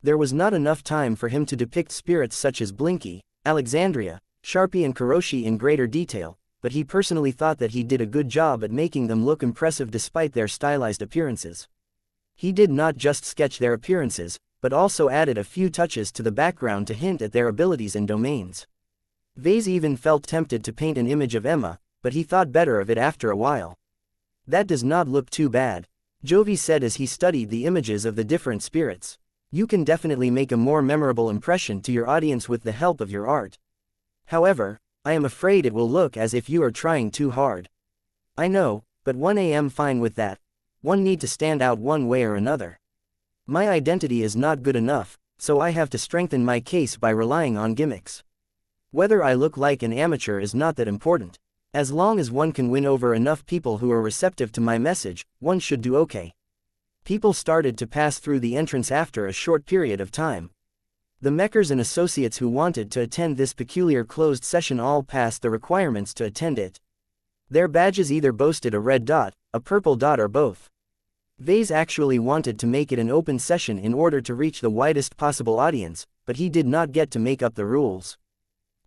There was not enough time for him to depict spirits such as Blinky, Alexandria, Sharpie and Kuroshi in greater detail, but he personally thought that he did a good job at making them look impressive despite their stylized appearances. He did not just sketch their appearances, but also added a few touches to the background to hint at their abilities and domains. Vase even felt tempted to paint an image of Emma, but he thought better of it after a while. "That does not look too bad," Jovi said as he studied the images of the different spirits. "You can definitely make a more memorable impression to your audience with the help of your art. However, I am afraid it will look as if you are trying too hard." "I know, but 1am fine with that. One need to stand out one way or another. My identity is not good enough, so I have to strengthen my case by relying on gimmicks. Whether I look like an amateur is not that important. As long as one can win over enough people who are receptive to my message, one should do okay." People started to pass through the entrance after a short period of time. The Mechers and associates who wanted to attend this peculiar closed session all passed the requirements to attend it. Their badges either boasted a red dot, a purple dot or both. Vase actually wanted to make it an open session in order to reach the widest possible audience, but he did not get to make up the rules.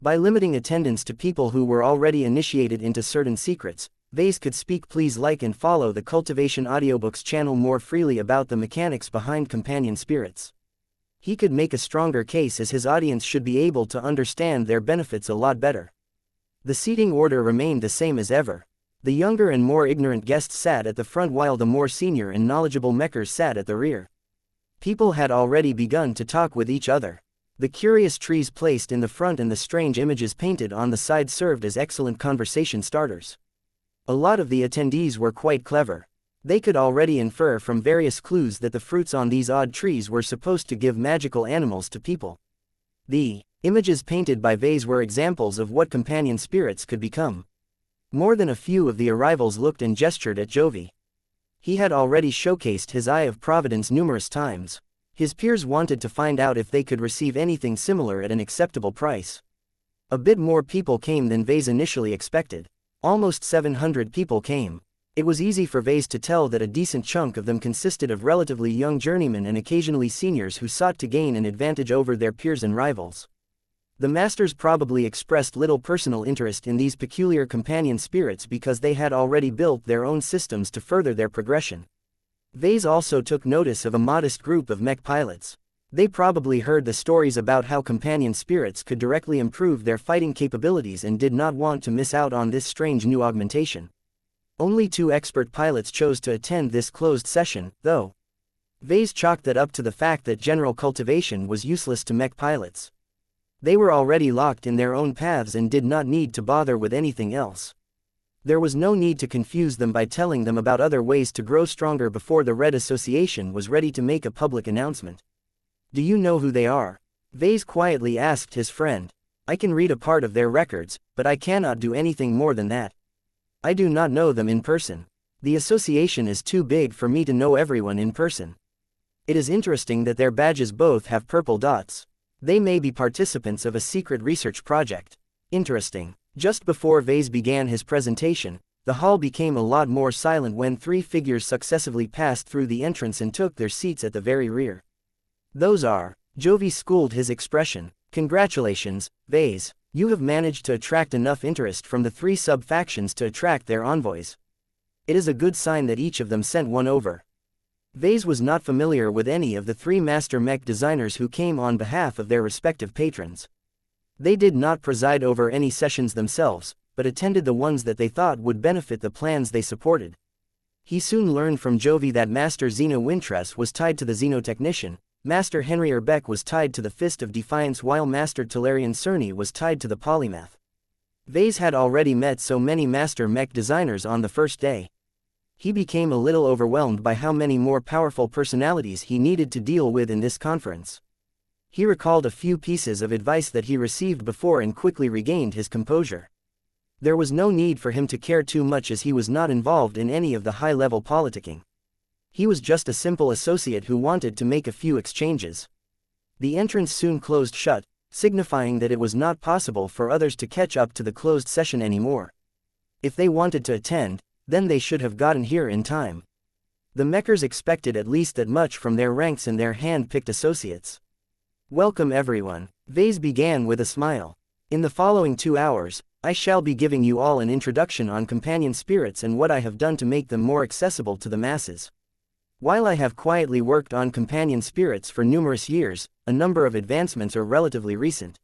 By limiting attendance to people who were already initiated into certain secrets, Vase could speak please like and follow the Cultivation Audiobooks channel more freely about the mechanics behind companion spirits. He could make a stronger case as his audience should be able to understand their benefits a lot better. The seating order remained the same as ever. The younger and more ignorant guests sat at the front while the more senior and knowledgeable Mechers sat at the rear. People had already begun to talk with each other. The curious trees placed in the front and the strange images painted on the side served as excellent conversation starters. A lot of the attendees were quite clever. They could already infer from various clues that the fruits on these odd trees were supposed to give magical animals to people. The images painted by Vase were examples of what companion spirits could become. More than a few of the arrivals looked and gestured at Jovi. He had already showcased his Eye of Providence numerous times. His peers wanted to find out if they could receive anything similar at an acceptable price. A bit more people came than Vase initially expected. Almost 700 people came. It was easy for Vase to tell that a decent chunk of them consisted of relatively young journeymen and occasionally seniors who sought to gain an advantage over their peers and rivals. The masters probably expressed little personal interest in these peculiar companion spirits because they had already built their own systems to further their progression. Vase also took notice of a modest group of mech pilots. They probably heard the stories about how companion spirits could directly improve their fighting capabilities and did not want to miss out on this strange new augmentation. Only 2 expert pilots chose to attend this closed session, though. Vase chalked that up to the fact that general cultivation was useless to mech pilots. They were already locked in their own paths and did not need to bother with anything else. There was no need to confuse them by telling them about other ways to grow stronger before the Red Association was ready to make a public announcement. "Do you know who they are?" Vase quietly asked his friend. "I can read a part of their records, but I cannot do anything more than that. I do not know them in person. The association is too big for me to know everyone in person. It is interesting that their badges both have purple dots. They may be participants of a secret research project. Interesting." Just before Vase began his presentation, the hall became a lot more silent when 3 figures successively passed through the entrance and took their seats at the very rear. "Those are," Jovi schooled his expression. "Congratulations, Vase. You have managed to attract enough interest from the 3 sub-factions to attract their envoys. It is a good sign that each of them sent one over. Vase was not familiar with any of the 3 master mech designers who came on behalf of their respective patrons. They did not preside over any sessions themselves, but attended the ones that they thought would benefit the plans they supported. He soon learned from Jovi that Master Zeno Wintress was tied to the Xenotechnician, Master Henry Erbeck was tied to the Fist of Defiance, while Master Talarian Cerny was tied to the Polymath. Vase had already met so many master mech designers on the first day. He became a little overwhelmed by how many more powerful personalities he needed to deal with in this conference. He recalled a few pieces of advice that he received before and quickly regained his composure. There was no need for him to care too much, as he was not involved in any of the high-level politicking. He was just a simple associate who wanted to make a few exchanges. The entrance soon closed shut, signifying that it was not possible for others to catch up to the closed session anymore. If they wanted to attend, then they should have gotten here in time. The Mechers expected at least that much from their ranks and their hand-picked associates. Welcome everyone, Vase began with a smile. In the following 2 hours, I shall be giving you all an introduction on companion spirits and what I have done to make them more accessible to the masses. While I have quietly worked on companion spirits for numerous years, a number of advancements are relatively recent.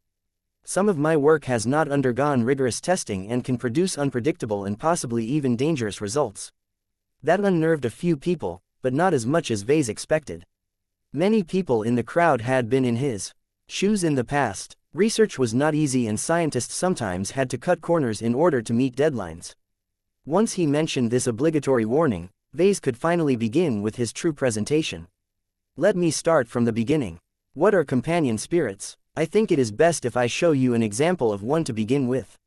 Some of my work has not undergone rigorous testing and can produce unpredictable and possibly even dangerous results. That unnerved a few people, but not as much as Vase expected. Many people in the crowd had been in his shoes in the past. Research was not easy and scientists sometimes had to cut corners in order to meet deadlines. Once he mentioned this obligatory warning, Vase could finally begin with his true presentation. Let me start from the beginning. What are companion spirits? I think it is best if I show you an example of one to begin with.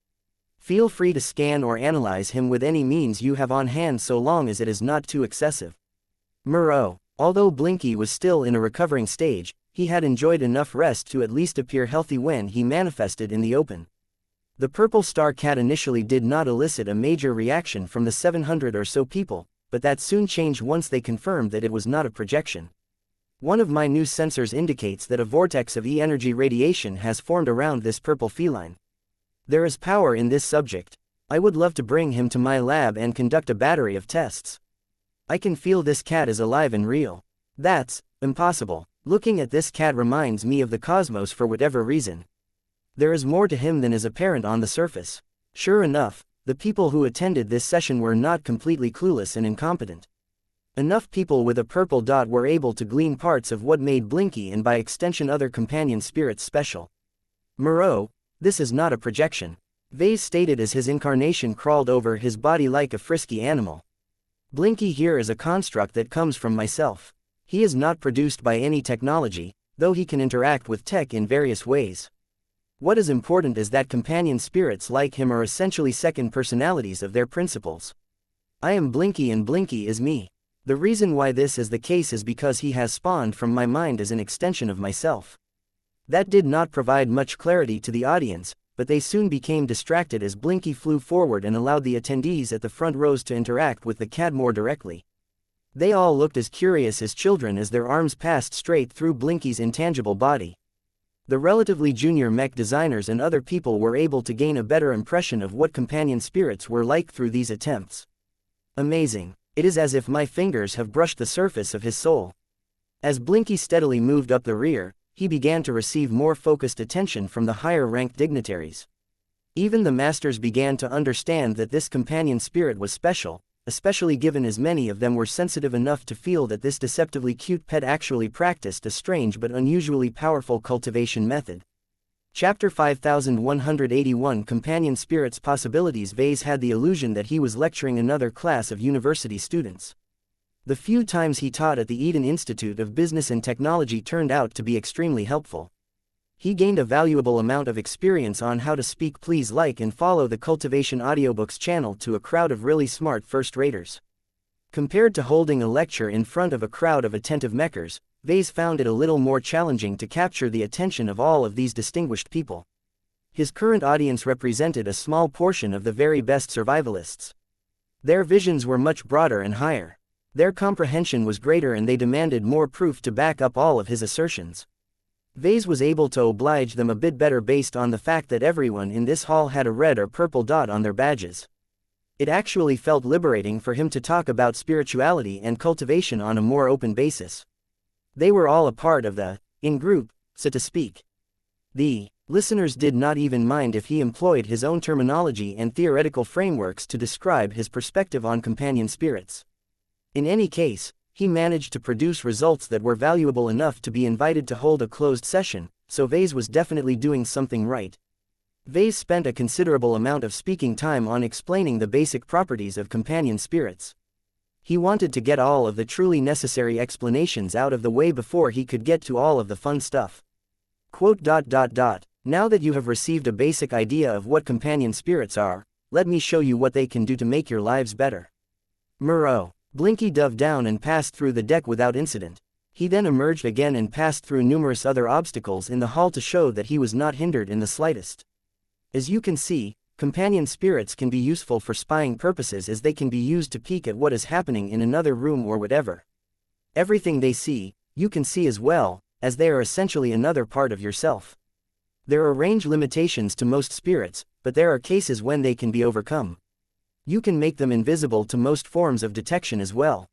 Feel free to scan or analyze him with any means you have on hand so long as it is not too excessive. Muro. Although Blinky was still in a recovering stage, he had enjoyed enough rest to at least appear healthy when he manifested in the open. The purple star cat initially did not elicit a major reaction from the 700 or so people, but that soon changed once they confirmed that it was not a projection. One of my new sensors indicates that a vortex of E-energy radiation has formed around this purple feline. There is power in this subject. I would love to bring him to my lab and conduct a battery of tests. I can feel this cat is alive and real. That's impossible. Looking at this cat reminds me of the cosmos for whatever reason. There is more to him than is apparent on the surface. Sure enough, the people who attended this session were not completely clueless and incompetent. Enough people with a purple dot were able to glean parts of what made Blinky and by extension other companion spirits special. Muro, this is not a projection, Vase stated as his incarnation crawled over his body like a frisky animal. Blinky here is a construct that comes from myself. He is not produced by any technology, though he can interact with tech in various ways. What is important is that companion spirits like him are essentially second personalities of their principles. I am Blinky and Blinky is me. The reason why this is the case is because he has spawned from my mind as an extension of myself. That did not provide much clarity to the audience, but they soon became distracted as Blinky flew forward and allowed the attendees at the front rows to interact with the cat more directly. They all looked as curious as children as their arms passed straight through Blinky's intangible body. The relatively junior mech designers and other people were able to gain a better impression of what companion spirits were like through these attempts. Amazing. It is as if my fingers have brushed the surface of his soul. As Blinky steadily moved up the rear, he began to receive more focused attention from the higher-ranked dignitaries. Even the masters began to understand that this companion spirit was special, especially given as many of them were sensitive enough to feel that this deceptively cute pet actually practiced a strange but unusually powerful cultivation method. Chapter 5181 Companion Spirits Possibilities. Vase had the illusion that he was lecturing another class of university students. The few times he taught at the Eden Institute of Business and Technology turned out to be extremely helpful. He gained a valuable amount of experience on how to speak please like and follow the Cultivation Audiobooks channel to a crowd of really smart first-raters. Compared to holding a lecture in front of a crowd of attentive mechers, Vase found it a little more challenging to capture the attention of all of these distinguished people. His current audience represented a small portion of the very best survivalists. Their visions were much broader and higher. Their comprehension was greater and they demanded more proof to back up all of his assertions. Vase was able to oblige them a bit better based on the fact that everyone in this hall had a red or purple dot on their badges. It actually felt liberating for him to talk about spirituality and cultivation on a more open basis. They were all a part of the in-group, so to speak. The listeners did not even mind if he employed his own terminology and theoretical frameworks to describe his perspective on companion spirits. In any case, he managed to produce results that were valuable enough to be invited to hold a closed session, so Vase was definitely doing something right. Vase spent a considerable amount of speaking time on explaining the basic properties of companion spirits. He wanted to get all of the truly necessary explanations out of the way before he could get to all of the fun stuff. Quote, "Now that you have received a basic idea of what companion spirits are, let me show you what they can do to make your lives better." Murrow. Blinky dove down and passed through the deck without incident. He then emerged again and passed through numerous other obstacles in the hall to show that he was not hindered in the slightest. As you can see, companion spirits can be useful for spying purposes as they can be used to peek at what is happening in another room or whatever. Everything they see, you can see as well, as they are essentially another part of yourself. There are range limitations to most spirits, but there are cases when they can be overcome. You can make them invisible to most forms of detection as well.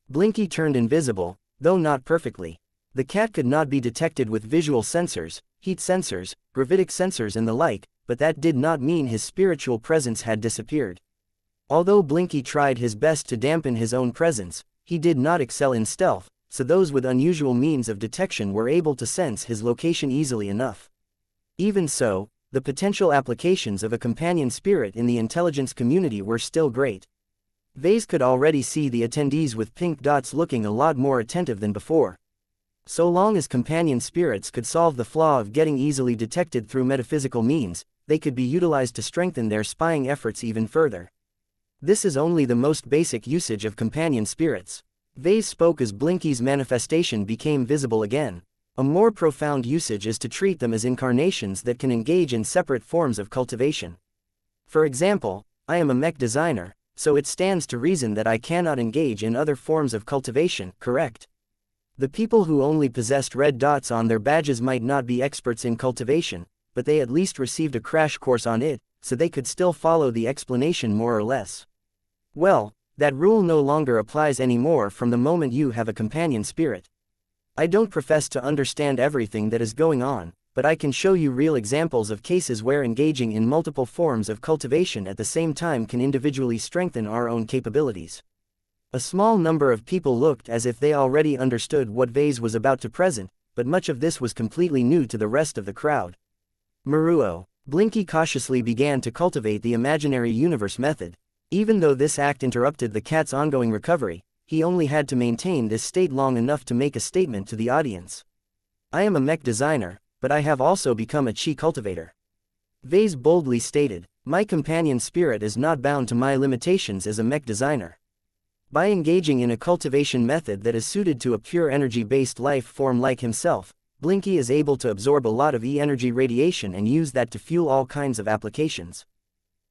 Blinky turned invisible, though not perfectly. The cat could not be detected with visual sensors, heat sensors, gravitic sensors and the like, but that did not mean his spiritual presence had disappeared. Although Blinky tried his best to dampen his own presence, he did not excel in stealth, so those with unusual means of detection were able to sense his location easily enough. Even so, the potential applications of a companion spirit in the intelligence community were still great. Vase could already see the attendees with pink dots looking a lot more attentive than before. So long as companion spirits could solve the flaw of getting easily detected through metaphysical means, they could be utilized to strengthen their spying efforts even further. This is only the most basic usage of companion spirits. Vase spoke as Blinky's manifestation became visible again. A more profound usage is to treat them as incarnations that can engage in separate forms of cultivation. For example, I am a mech designer, so it stands to reason that I cannot engage in other forms of cultivation, correct? The people who only possessed red dots on their badges might not be experts in cultivation, but they at least received a crash course on it, so they could still follow the explanation more or less. Well, that rule no longer applies anymore from the moment you have a companion spirit. I don't profess to understand everything that is going on, but I can show you real examples of cases where engaging in multiple forms of cultivation at the same time can individually strengthen our own capabilities. A small number of people looked as if they already understood what Vase was about to present, but much of this was completely new to the rest of the crowd. Maruo. Blinky cautiously began to cultivate the imaginary universe method. Even though this act interrupted the cat's ongoing recovery, he only had to maintain this state long enough to make a statement to the audience. I am a mech designer, but I have also become a chi cultivator. Vase boldly stated, my companion spirit is not bound to my limitations as a mech designer. By engaging in a cultivation method that is suited to a pure energy-based life form like himself, Blinky is able to absorb a lot of E-energy radiation and use that to fuel all kinds of applications.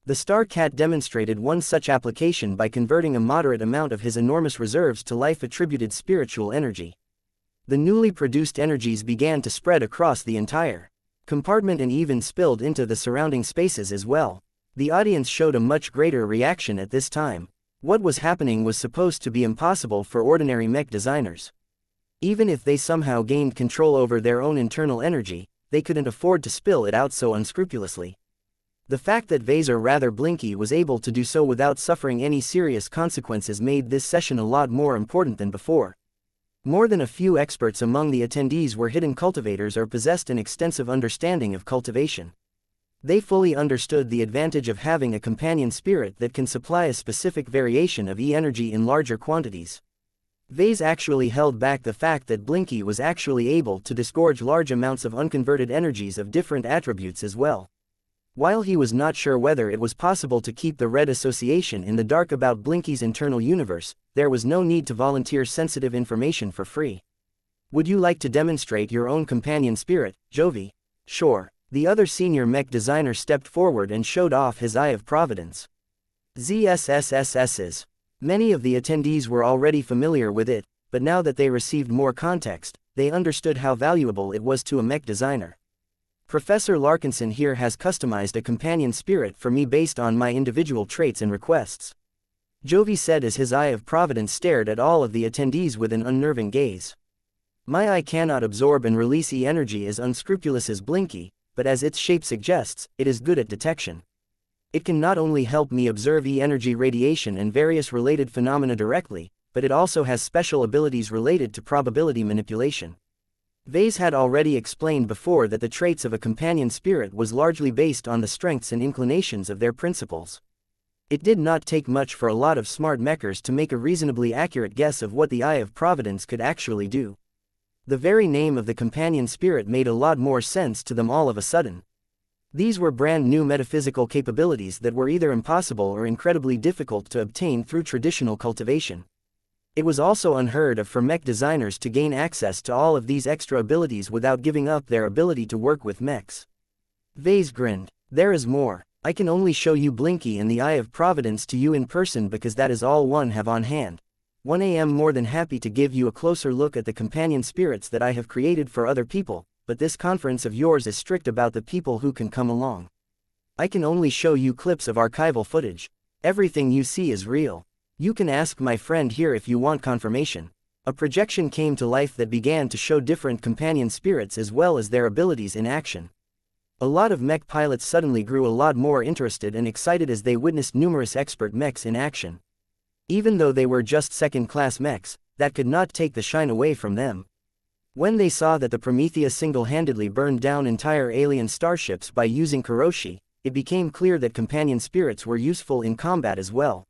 The Star Cat demonstrated one such application by converting a moderate amount of his enormous reserves to life-attributed spiritual energy. The newly produced energies began to spread across the entire compartment and even spilled into the surrounding spaces as well. The audience showed a much greater reaction at this time. What was happening was supposed to be impossible for ordinary mech designers. Even if they somehow gained control over their own internal energy, they couldn't afford to spill it out so unscrupulously. The fact that Vase, or rather Blinky, was able to do so without suffering any serious consequences made this session a lot more important than before. More than a few experts among the attendees were hidden cultivators or possessed an extensive understanding of cultivation. They fully understood the advantage of having a companion spirit that can supply a specific variation of E-energy in larger quantities. Vase actually held back the fact that Blinky was actually able to disgorge large amounts of unconverted energies of different attributes as well. While he was not sure whether it was possible to keep the red association in the dark about Blinky's internal universe, there was no need to volunteer sensitive information for free. Would you like to demonstrate your own companion spirit, Jovi? Sure. The other senior mech designer stepped forward and showed off his Eye of Providence. ZSSSSs. Many of the attendees were already familiar with it, but now that they received more context, they understood how valuable it was to a mech designer. Professor Larkinson here has customized a companion spirit for me based on my individual traits and requests. Jovi said as his eye of providence stared at all of the attendees with an unnerving gaze. My eye cannot absorb and release E-energy as unscrupulous as Blinky, but as its shape suggests, it is good at detection. It can not only help me observe E-energy radiation and various related phenomena directly, but it also has special abilities related to probability manipulation. Vase had already explained before that the traits of a companion spirit was largely based on the strengths and inclinations of their principals. It did not take much for a lot of smart mechers to make a reasonably accurate guess of what the Eye of Providence could actually do. The very name of the companion spirit made a lot more sense to them all of a sudden. These were brand new metaphysical capabilities that were either impossible or incredibly difficult to obtain through traditional cultivation. It was also unheard of for mech designers to gain access to all of these extra abilities without giving up their ability to work with mechs. Vase grinned. There is more. I can only show you Blinky and the Eye of Providence to you in person because that is all one have on hand. 1 am more than happy to give you a closer look at the companion spirits that I have created for other people, but this conference of yours is strict about the people who can come along. I can only show you clips of archival footage. Everything you see is real. You can ask my friend here if you want confirmation. A projection came to life that began to show different companion spirits as well as their abilities in action. A lot of mech pilots suddenly grew a lot more interested and excited as they witnessed numerous expert mechs in action. Even though they were just second-class mechs, that could not take the shine away from them. When they saw that the Prometheus single-handedly burned down entire alien starships by using Kuroshi, it became clear that companion spirits were useful in combat as well.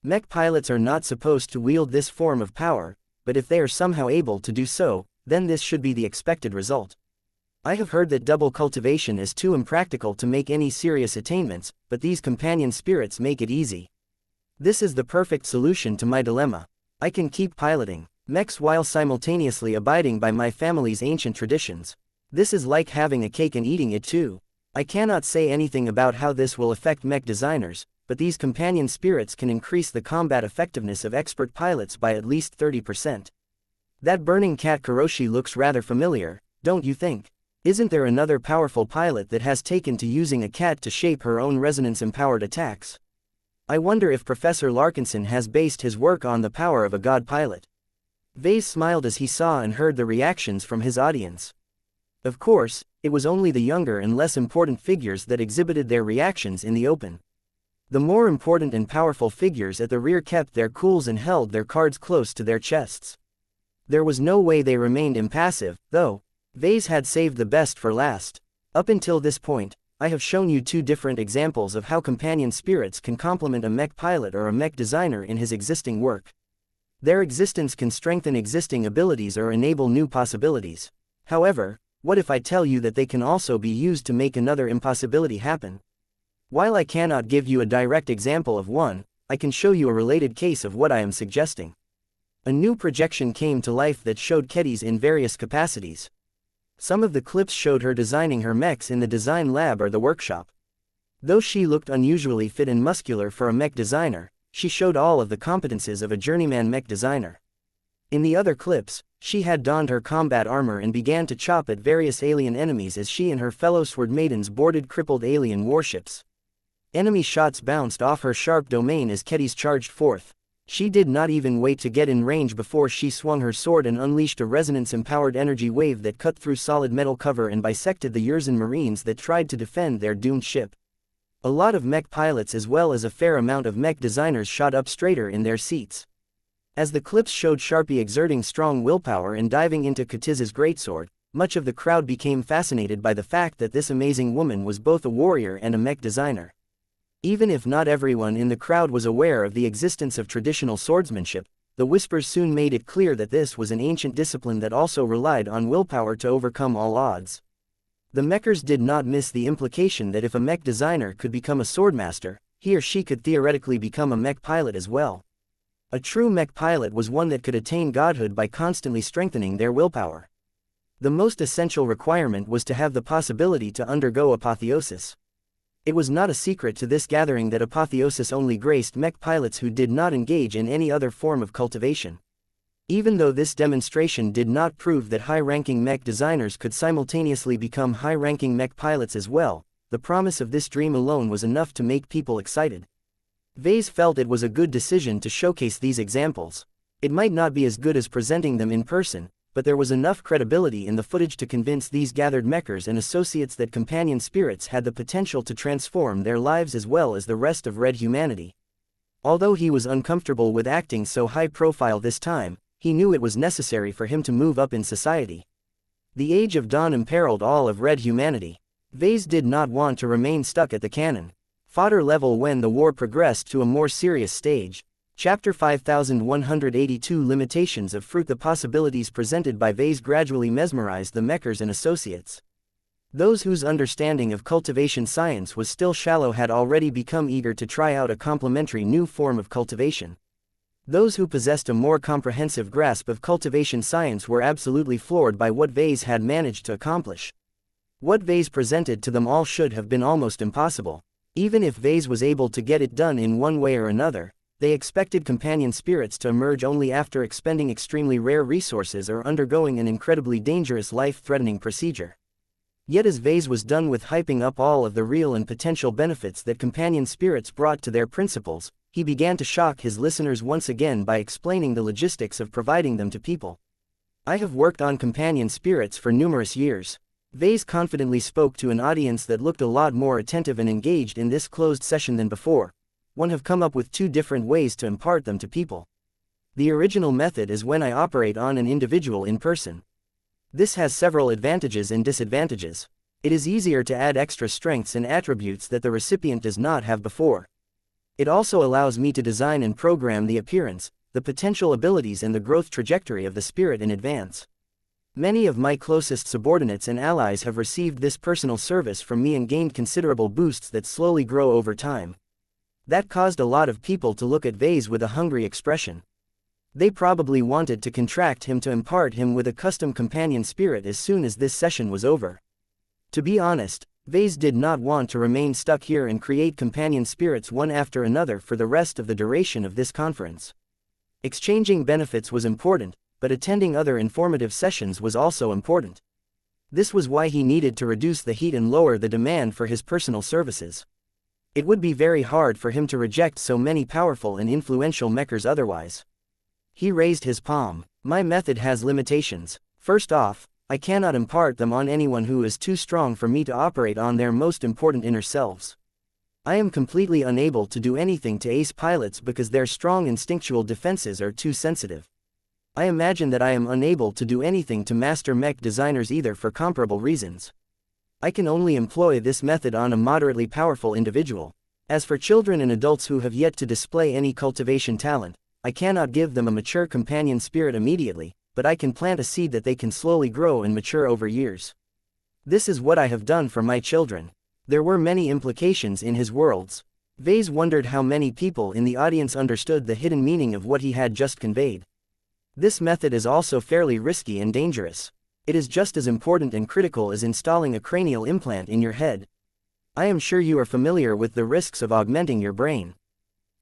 Mech pilots are not supposed to wield this form of power, but if they are somehow able to do so, then this should be the expected result. I have heard that double cultivation is too impractical to make any serious attainments, but these companion spirits make it easy. This is the perfect solution to my dilemma. I can keep piloting mechs while simultaneously abiding by my family's ancient traditions. This is like having a cake and eating it too. I cannot say anything about how this will affect mech designers, but these companion spirits can increase the combat effectiveness of expert pilots by at least 30%. That burning cat Kuroshi looks rather familiar, don't you think? Isn't there another powerful pilot that has taken to using a cat to shape her own resonance-empowered attacks? I wonder if Professor Larkinson has based his work on the power of a god pilot. Vase smiled as he saw and heard the reactions from his audience. Of course, it was only the younger and less important figures that exhibited their reactions in the open. The more important and powerful figures at the rear kept their cools and held their cards close to their chests. There was no way they remained impassive, though. Vase had saved the best for last. Up until this point, I have shown you two different examples of how companion spirits can complement a mech pilot or a mech designer in his existing work. Their existence can strengthen existing abilities or enable new possibilities. However, what if I tell you that they can also be used to make another impossibility happen? While I cannot give you a direct example of one, I can show you a related case of what I am suggesting. A new projection came to life that showed Kedis in various capacities. Some of the clips showed her designing her mechs in the design lab or the workshop. Though she looked unusually fit and muscular for a mech designer, she showed all of the competences of a journeyman mech designer. In the other clips, she had donned her combat armor and began to chop at various alien enemies as she and her fellow sword maidens boarded crippled alien warships. Enemy shots bounced off her sharp domain as Kedis charged forth. She did not even wait to get in range before she swung her sword and unleashed a resonance-empowered energy wave that cut through solid metal cover and bisected the Yurzan Marines that tried to defend their doomed ship. A lot of mech pilots as well as a fair amount of mech designers shot up straighter in their seats. As the clips showed Sharpie exerting strong willpower and diving into Katiz's greatsword, much of the crowd became fascinated by the fact that this amazing woman was both a warrior and a mech designer. Even if not everyone in the crowd was aware of the existence of traditional swordsmanship, the whispers soon made it clear that this was an ancient discipline that also relied on willpower to overcome all odds. The mechers did not miss the implication that if a mech designer could become a swordmaster, he or she could theoretically become a mech pilot as well. A true mech pilot was one that could attain godhood by constantly strengthening their willpower. The most essential requirement was to have the possibility to undergo apotheosis. It was not a secret to this gathering that apotheosis only graced mech pilots who did not engage in any other form of cultivation. Even though this demonstration did not prove that high-ranking mech designers could simultaneously become high-ranking mech pilots as well, the promise of this dream alone was enough to make people excited. Vase felt it was a good decision to showcase these examples. It might not be as good as presenting them in person, but there was enough credibility in the footage to convince these gathered mechers and associates that companion spirits had the potential to transform their lives as well as the rest of Red humanity. Although he was uncomfortable with acting so high profile this time, he knew it was necessary for him to move up in society. The Age of Dawn imperiled all of Red humanity. Vase did not want to remain stuck at the cannon fodder level when the war progressed to a more serious stage. Chapter 5182 Limitations of Fruit. The possibilities presented by Vase gradually mesmerized the mechers and associates. Those whose understanding of cultivation science was still shallow had already become eager to try out a complementary new form of cultivation. Those who possessed a more comprehensive grasp of cultivation science were absolutely floored by what Vase had managed to accomplish. What Vase presented to them all should have been almost impossible. Even if Vase was able to get it done in one way or another, they expected companion spirits to emerge only after expending extremely rare resources or undergoing an incredibly dangerous life-threatening procedure. Yet as Vase was done with hyping up all of the real and potential benefits that companion spirits brought to their principles, he began to shock his listeners once again by explaining the logistics of providing them to people. I have worked on companion spirits for numerous years. Vase confidently spoke to an audience that looked a lot more attentive and engaged in this closed session than before. One have come up with two different ways to impart them to people. The original method is when I operate on an individual in person. This has several advantages and disadvantages. It is easier to add extra strengths and attributes that the recipient does not have before. It also allows me to design and program the appearance, the potential abilities and the growth trajectory of the spirit in advance. Many of my closest subordinates and allies have received this personal service from me and gained considerable boosts that slowly grow over time. That caused a lot of people to look at Vase with a hungry expression. They probably wanted to contract him to impart him with a custom companion spirit as soon as this session was over. To be honest, Vase did not want to remain stuck here and create companion spirits one after another for the rest of the duration of this conference. Exchanging benefits was important, but attending other informative sessions was also important. This was why he needed to reduce the heat and lower the demand for his personal services. It would be very hard for him to reject so many powerful and influential mechers otherwise. He raised his palm. My method has limitations. First off, I cannot impart them on anyone who is too strong for me to operate on their most important inner selves. I am completely unable to do anything to ace pilots because their strong instinctual defenses are too sensitive. I imagine that I am unable to do anything to master mech designers either for comparable reasons. I can only employ this method on a moderately powerful individual. As for children and adults who have yet to display any cultivation talent, I cannot give them a mature companion spirit immediately, but I can plant a seed that they can slowly grow and mature over years. This is what I have done for my children. There were many implications in his words. Vase wondered how many people in the audience understood the hidden meaning of what he had just conveyed. This method is also fairly risky and dangerous. It is just as important and critical as installing a cranial implant in your head. I am sure you are familiar with the risks of augmenting your brain.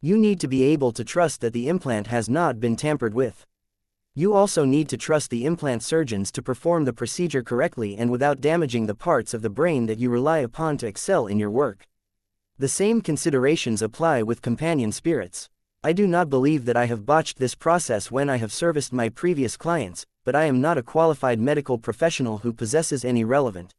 You need to be able to trust that the implant has not been tampered with. You also need to trust the implant surgeons to perform the procedure correctly and without damaging the parts of the brain that you rely upon to excel in your work. The same considerations apply with companion spirits. I do not believe that I have botched this process when I have serviced my previous clients, but I am not a qualified medical professional who possesses any relevant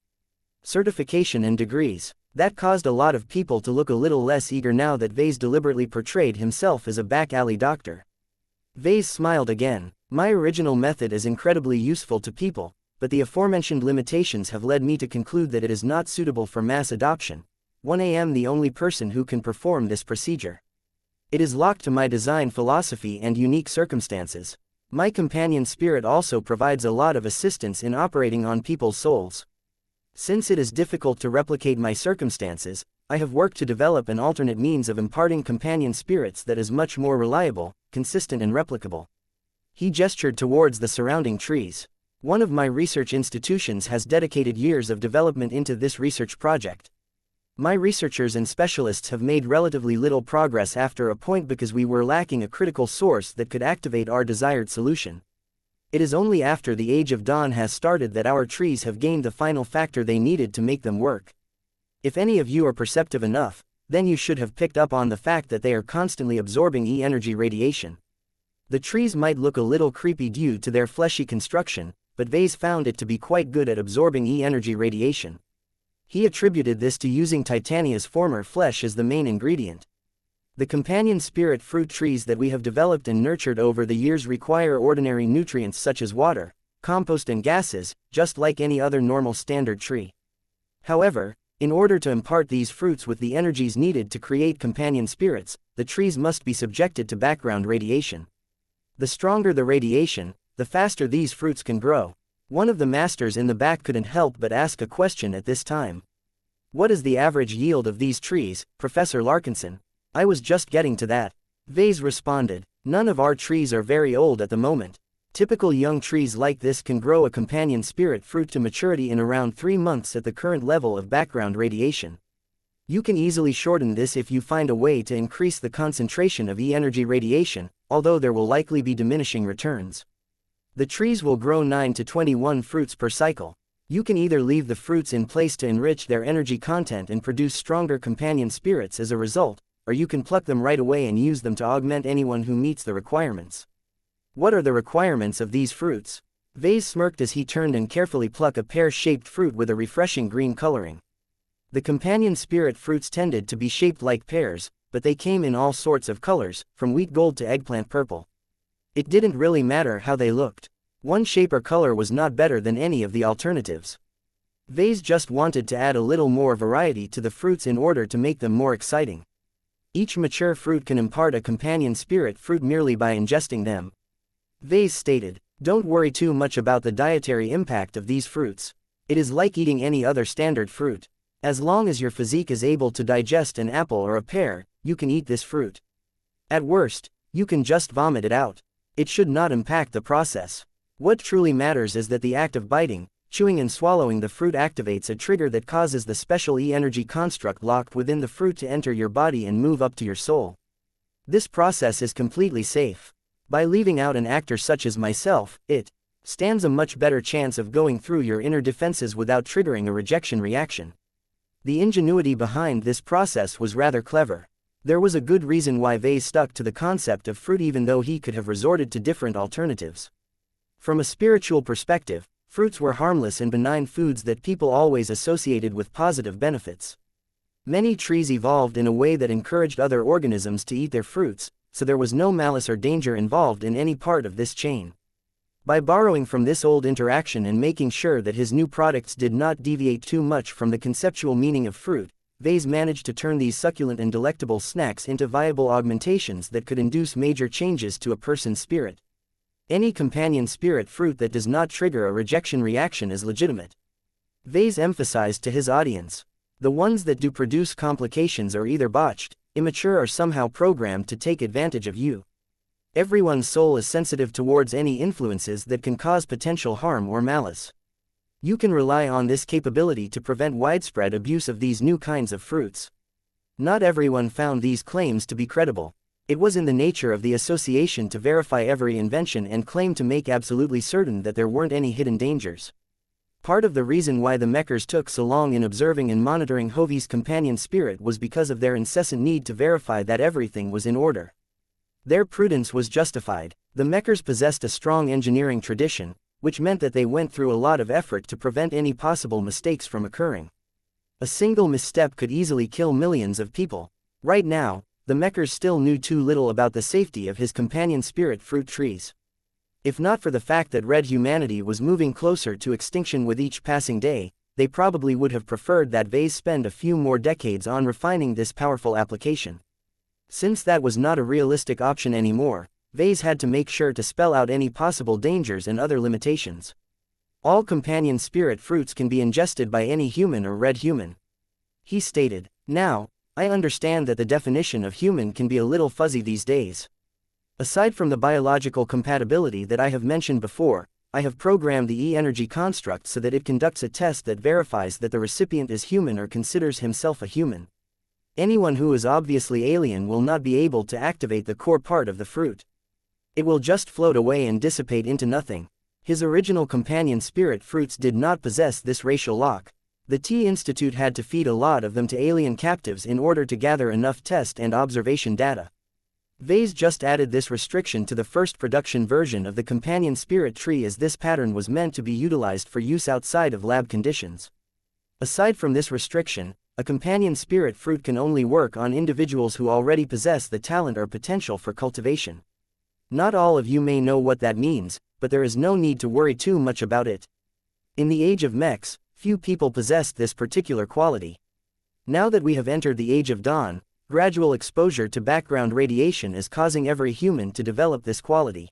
certification and degrees. That caused a lot of people to look a little less eager now that Vase deliberately portrayed himself as a back-alley doctor. Vase smiled again. My original method is incredibly useful to people, but the aforementioned limitations have led me to conclude that it is not suitable for mass adoption. I am the only person who can perform this procedure. It is locked to my design philosophy and unique circumstances. My companion spirit also provides a lot of assistance in operating on people's souls. Since it is difficult to replicate my circumstances, I have worked to develop an alternate means of imparting companion spirits that is much more reliable, consistent and replicable. He gestured towards the surrounding trees. One of my research institutions has dedicated years of development into this research project. My researchers and specialists have made relatively little progress after a point because we were lacking a critical source that could activate our desired solution. It is only after the age of dawn has started that our trees have gained the final factor they needed to make them work. If any of you are perceptive enough, then you should have picked up on the fact that they are constantly absorbing E-energy radiation. The trees might look a little creepy due to their fleshy construction, but Vase found it to be quite good at absorbing E-energy radiation. He attributed this to using Titania's former flesh as the main ingredient. The companion spirit fruit trees that we have developed and nurtured over the years require ordinary nutrients such as water, compost and gases, just like any other normal standard tree. However, in order to impart these fruits with the energies needed to create companion spirits, the trees must be subjected to background radiation. The stronger the radiation, the faster these fruits can grow. One of the masters in the back couldn't help but ask a question at this time. What is the average yield of these trees, Professor Larkinson? I was just getting to that. Vase responded. None of our trees are very old at the moment. Typical young trees like this can grow a companion spirit fruit to maturity in around 3 months at the current level of background radiation. You can easily shorten this if you find a way to increase the concentration of E-energy radiation, although there will likely be diminishing returns. The trees will grow 9 to 21 fruits per cycle. You can either leave the fruits in place to enrich their energy content and produce stronger companion spirits as a result, or you can pluck them right away and use them to augment anyone who meets the requirements. What are the requirements of these fruits? Vase smirked as he turned and carefully plucked a pear-shaped fruit with a refreshing green coloring. The companion spirit fruits tended to be shaped like pears, but they came in all sorts of colors, from wheat gold to eggplant purple. It didn't really matter how they looked. One shape or color was not better than any of the alternatives. Vase just wanted to add a little more variety to the fruits in order to make them more exciting. Each mature fruit can impart a companion spirit fruit merely by ingesting them. Vase stated, don't worry too much about the dietary impact of these fruits. It is like eating any other standard fruit. As long as your physique is able to digest an apple or a pear, you can eat this fruit. At worst, you can just vomit it out. It should not impact the process. What truly matters is that the act of biting, chewing and swallowing the fruit activates a trigger that causes the special E-energy construct locked within the fruit to enter your body and move up to your soul. This process is completely safe. By leaving out an actor such as myself, it stands a much better chance of going through your inner defenses without triggering a rejection reaction. The ingenuity behind this process was rather clever. There was a good reason why Vase stuck to the concept of fruit even though he could have resorted to different alternatives. From a spiritual perspective, fruits were harmless and benign foods that people always associated with positive benefits. Many trees evolved in a way that encouraged other organisms to eat their fruits, so there was no malice or danger involved in any part of this chain. By borrowing from this old interaction and making sure that his new products did not deviate too much from the conceptual meaning of fruit, Vase managed to turn these succulent and delectable snacks into viable augmentations that could induce major changes to a person's spirit. Any companion spirit fruit that does not trigger a rejection reaction is legitimate. Vase emphasized to his audience. The ones that do produce complications are either botched, immature or somehow programmed to take advantage of you. Everyone's soul is sensitive towards any influences that can cause potential harm or malice. You can rely on this capability to prevent widespread abuse of these new kinds of fruits. Not everyone found these claims to be credible. It was in the nature of the association to verify every invention and claim to make absolutely certain that there weren't any hidden dangers. Part of the reason why the Mechers took so long in observing and monitoring Hovey's companion spirit was because of their incessant need to verify that everything was in order. Their prudence was justified. The Mechers possessed a strong engineering tradition, which meant that they went through a lot of effort to prevent any possible mistakes from occurring. A single misstep could easily kill millions of people. Right now, the Mechers still knew too little about the safety of his companion spirit fruit trees. If not for the fact that red humanity was moving closer to extinction with each passing day, they probably would have preferred that Vase spend a few more decades on refining this powerful application. Since that was not a realistic option anymore, Vase had to make sure to spell out any possible dangers and other limitations. All companion spirit fruits can be ingested by any human or red human. He stated, "Now, I understand that the definition of human can be a little fuzzy these days. Aside from the biological compatibility that I have mentioned before, I have programmed the E-energy construct so that it conducts a test that verifies that the recipient is human or considers himself a human. Anyone who is obviously alien will not be able to activate the core part of the fruit. It will just float away and dissipate into nothing. His original companion spirit fruits did not possess this racial lock. The T Institute had to feed a lot of them to alien captives in order to gather enough test and observation data. Vase just added this restriction to the first production version of the companion spirit tree, as this pattern was meant to be utilized for use outside of lab conditions. Aside from this restriction, a companion spirit fruit can only work on individuals who already possess the talent or potential for cultivation. Not all of you may know what that means, but there is no need to worry too much about it. In the age of mechs, few people possessed this particular quality. Now that we have entered the age of dawn, gradual exposure to background radiation is causing every human to develop this quality.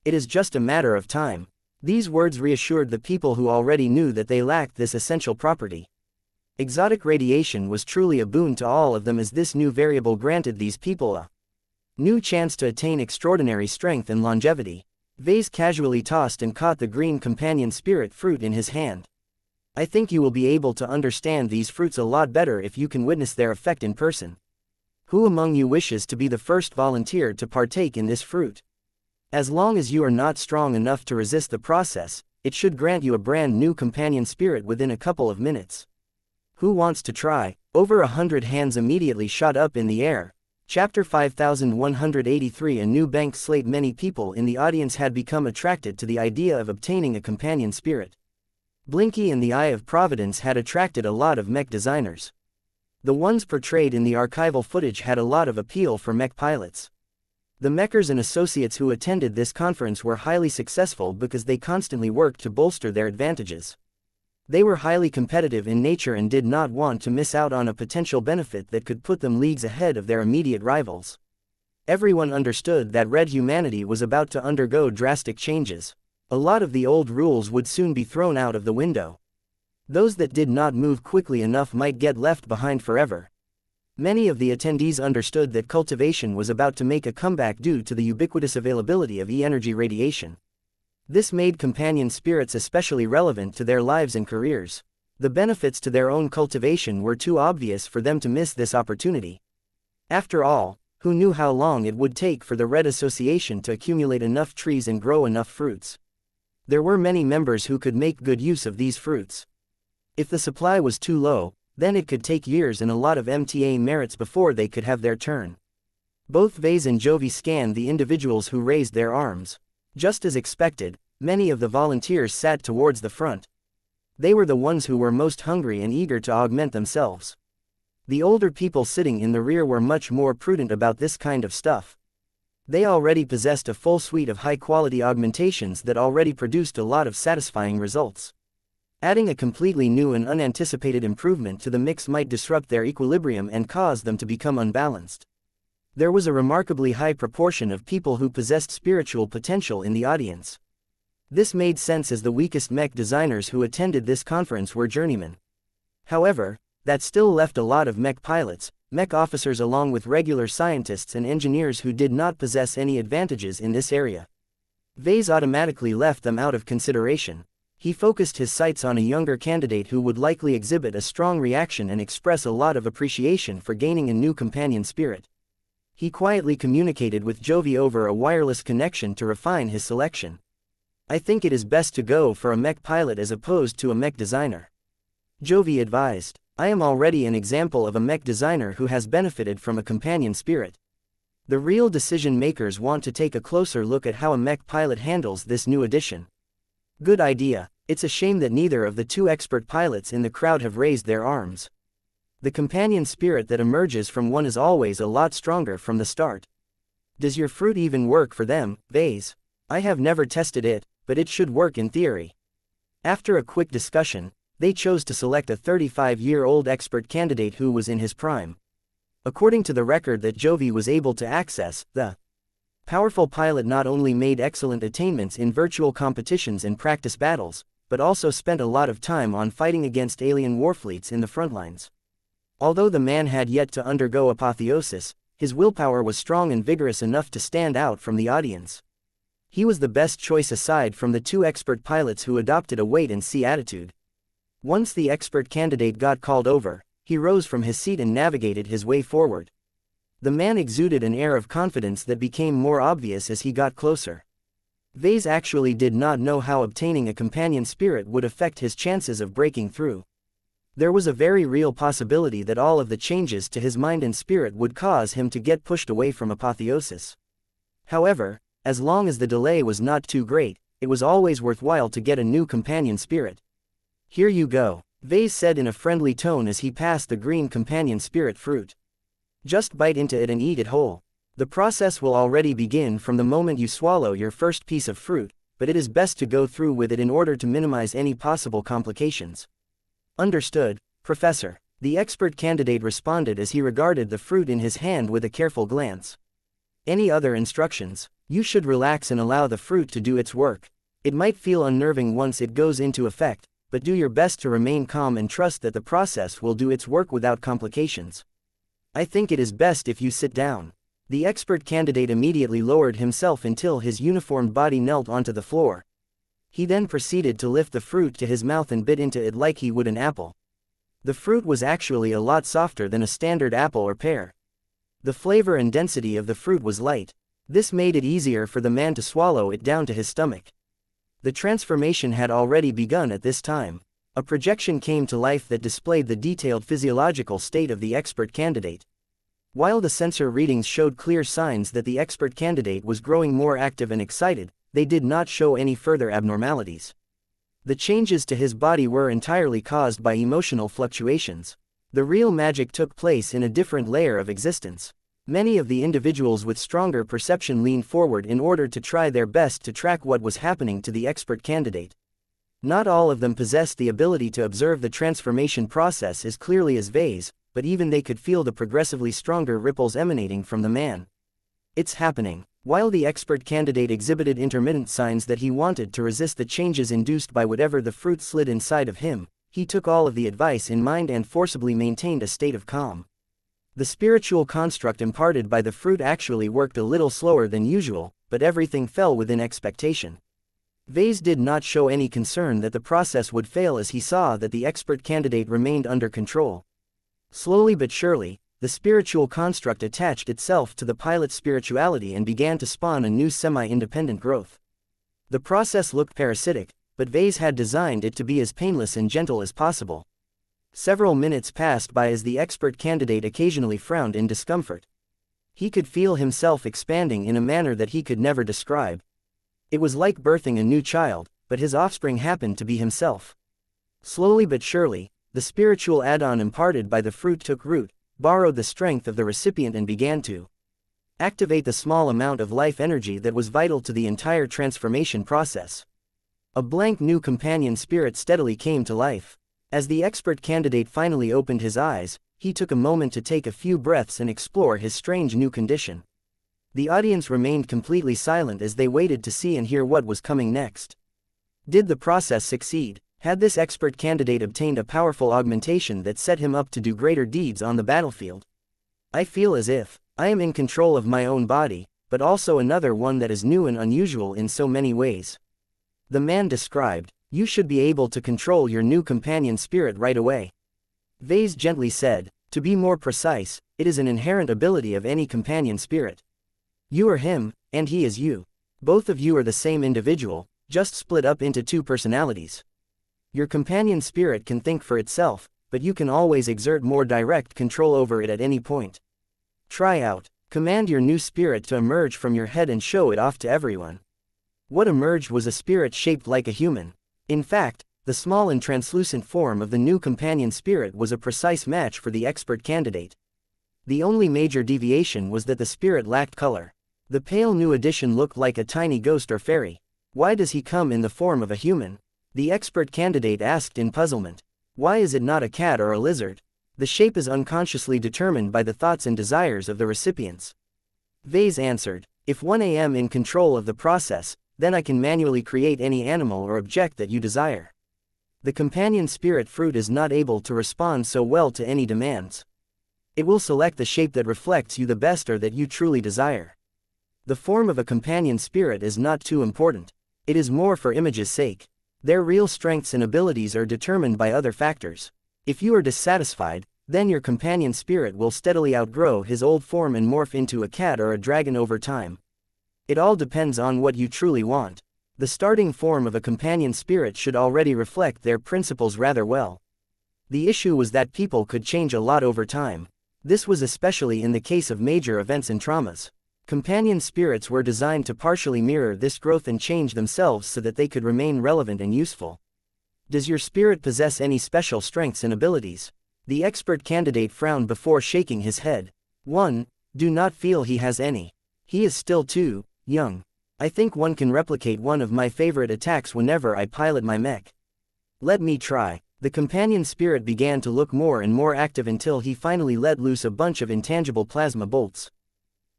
It is just a matter of time. These words reassured the people who already knew that they lacked this essential property. Exotic radiation was truly a boon to all of them, as this new variable granted these people a new chance to attain extraordinary strength and longevity. Vase casually tossed and caught the green companion spirit fruit in his hand. I think you will be able to understand these fruits a lot better if you can witness their effect in person. Who among you wishes to be the first volunteer to partake in this fruit? As long as you are not strong enough to resist the process, it should grant you a brand new companion spirit within a couple of minutes. Who wants to try? Over 100 hands immediately shot up in the air. Chapter 5183. A new bank slate. Many people in the audience had become attracted to the idea of obtaining a companion spirit. Blinky and the Eye of Providence had attracted a lot of mech designers. The ones portrayed in the archival footage had a lot of appeal for mech pilots. The mechers and associates who attended this conference were highly successful because they constantly worked to bolster their advantages. They were highly competitive in nature and did not want to miss out on a potential benefit that could put them leagues ahead of their immediate rivals. Everyone understood that red humanity was about to undergo drastic changes. A lot of the old rules would soon be thrown out of the window. Those that did not move quickly enough might get left behind forever. Many of the attendees understood that cultivation was about to make a comeback due to the ubiquitous availability of E-energy radiation. This made companion spirits especially relevant to their lives and careers. The benefits to their own cultivation were too obvious for them to miss this opportunity. After all, who knew how long it would take for the Red Association to accumulate enough trees and grow enough fruits? There were many members who could make good use of these fruits. If the supply was too low, then it could take years and a lot of MTA merits before they could have their turn. Both Vase and Jovi scanned the individuals who raised their arms. Just as expected, many of the volunteers sat towards the front. They were the ones who were most hungry and eager to augment themselves. The older people sitting in the rear were much more prudent about this kind of stuff. They already possessed a full suite of high-quality augmentations that already produced a lot of satisfying results. Adding a completely new and unanticipated improvement to the mix might disrupt their equilibrium and cause them to become unbalanced. There was a remarkably high proportion of people who possessed spiritual potential in the audience. This made sense as the weakest mech designers who attended this conference were journeymen. However, that still left a lot of mech pilots, mech officers along with regular scientists and engineers who did not possess any advantages in this area. Vase automatically left them out of consideration. He focused his sights on a younger candidate who would likely exhibit a strong reaction and express a lot of appreciation for gaining a new companion spirit. He quietly communicated with Jovi over a wireless connection to refine his selection. I think it is best to go for a mech pilot as opposed to a mech designer. Jovi advised. I am already an example of a mech designer who has benefited from a companion spirit. The real decision makers want to take a closer look at how a mech pilot handles this new addition. Good idea. It's a shame that neither of the two expert pilots in the crowd have raised their arms. The companion spirit that emerges from one is always a lot stronger from the start. Does your fruit even work for them, Vase? I have never tested it, but it should work in theory. After a quick discussion, they chose to select a 35-year-old expert candidate who was in his prime. According to the record that Jovi was able to access, the powerful pilot not only made excellent attainments in virtual competitions and practice battles, but also spent a lot of time on fighting against alien warfleets in the front lines. Although the man had yet to undergo apotheosis, his willpower was strong and vigorous enough to stand out from the audience. He was the best choice aside from the two expert pilots who adopted a wait-and-see attitude. Once the expert candidate got called over, he rose from his seat and navigated his way forward. The man exuded an air of confidence that became more obvious as he got closer. Vase actually did not know how obtaining a companion spirit would affect his chances of breaking through. There was a very real possibility that all of the changes to his mind and spirit would cause him to get pushed away from apotheosis. However, as long as the delay was not too great, it was always worthwhile to get a new companion spirit. Here you go, Vase said in a friendly tone as he passed the green companion spirit fruit. Just bite into it and eat it whole. The process will already begin from the moment you swallow your first piece of fruit, but it is best to go through with it in order to minimize any possible complications. Understood, Professor, the expert candidate responded as he regarded the fruit in his hand with a careful glance. Any other instructions? You should relax and allow the fruit to do its work. It might feel unnerving once it goes into effect, but do your best to remain calm and trust that the process will do its work without complications. I think it is best if you sit down. The expert candidate immediately lowered himself until his uniformed body knelt onto the floor. He then proceeded to lift the fruit to his mouth and bit into it like he would an apple. The fruit was actually a lot softer than a standard apple or pear. The flavor and density of the fruit was light. This made it easier for the man to swallow it down to his stomach. The transformation had already begun at this time. A projection came to life that displayed the detailed physiological state of the expert candidate. While the sensor readings showed clear signs that the expert candidate was growing more active and excited, they did not show any further abnormalities. The changes to his body were entirely caused by emotional fluctuations. The real magic took place in a different layer of existence. Many of the individuals with stronger perception leaned forward in order to try their best to track what was happening to the expert candidate. Not all of them possessed the ability to observe the transformation process as clearly as Vase, but even they could feel the progressively stronger ripples emanating from the man. It's happening. While the expert candidate exhibited intermittent signs that he wanted to resist the changes induced by whatever the fruit slid inside of him, he took all of the advice in mind and forcibly maintained a state of calm. The spiritual construct imparted by the fruit actually worked a little slower than usual, but everything fell within expectation. Vase did not show any concern that the process would fail as he saw that the expert candidate remained under control. Slowly but surely, the spiritual construct attached itself to the pilot's spirituality and began to spawn a new semi-independent growth. The process looked parasitic, but Vase had designed it to be as painless and gentle as possible. Several minutes passed by as the expert candidate occasionally frowned in discomfort. He could feel himself expanding in a manner that he could never describe. It was like birthing a new child, but his offspring happened to be himself. Slowly but surely, the spiritual add-on imparted by the fruit took root, borrowed the strength of the recipient and began to activate the small amount of life energy that was vital to the entire transformation process. A blank new companion spirit steadily came to life. As the expert candidate finally opened his eyes, he took a moment to take a few breaths and explore his strange new condition. The audience remained completely silent as they waited to see and hear what was coming next. Did the process succeed? Had this expert candidate obtained a powerful augmentation that set him up to do greater deeds on the battlefield? I feel as if I am in control of my own body, but also another one that is new and unusual in so many ways. The man described, you should be able to control your new companion spirit right away. Vase gently said, to be more precise, it is an inherent ability of any companion spirit. You are him, and he is you. Both of you are the same individual, just split up into two personalities. Your companion spirit can think for itself, but you can always exert more direct control over it at any point. Try out. Command your new spirit to emerge from your head and show it off to everyone. What emerged was a spirit shaped like a human. In fact, the small and translucent form of the new companion spirit was a precise match for the expert candidate. The only major deviation was that the spirit lacked color. The pale new addition looked like a tiny ghost or fairy. Why does he come in the form of a human? The expert candidate asked in puzzlement. Why is it not a cat or a lizard? The shape is unconsciously determined by the thoughts and desires of the recipients. Vase answered, if I am in control of the process, then I can manually create any animal or object that you desire. The companion spirit fruit is not able to respond so well to any demands. It will select the shape that reflects you the best or that you truly desire. The form of a companion spirit is not too important. It is more for image's sake. Their real strengths and abilities are determined by other factors. If you are dissatisfied, then your companion spirit will steadily outgrow his old form and morph into a cat or a dragon over time. It all depends on what you truly want. The starting form of a companion spirit should already reflect their principles rather well. The issue was that people could change a lot over time. This was especially in the case of major events and traumas. Companion spirits were designed to partially mirror this growth and change themselves so that they could remain relevant and useful. Does your spirit possess any special strengths and abilities? The expert candidate frowned before shaking his head. 1. Do not feel he has any. He is still too young. I think one can replicate one of my favorite attacks whenever I pilot my mech. Let me try. The companion spirit began to look more and more active until he finally let loose a bunch of intangible plasma bolts.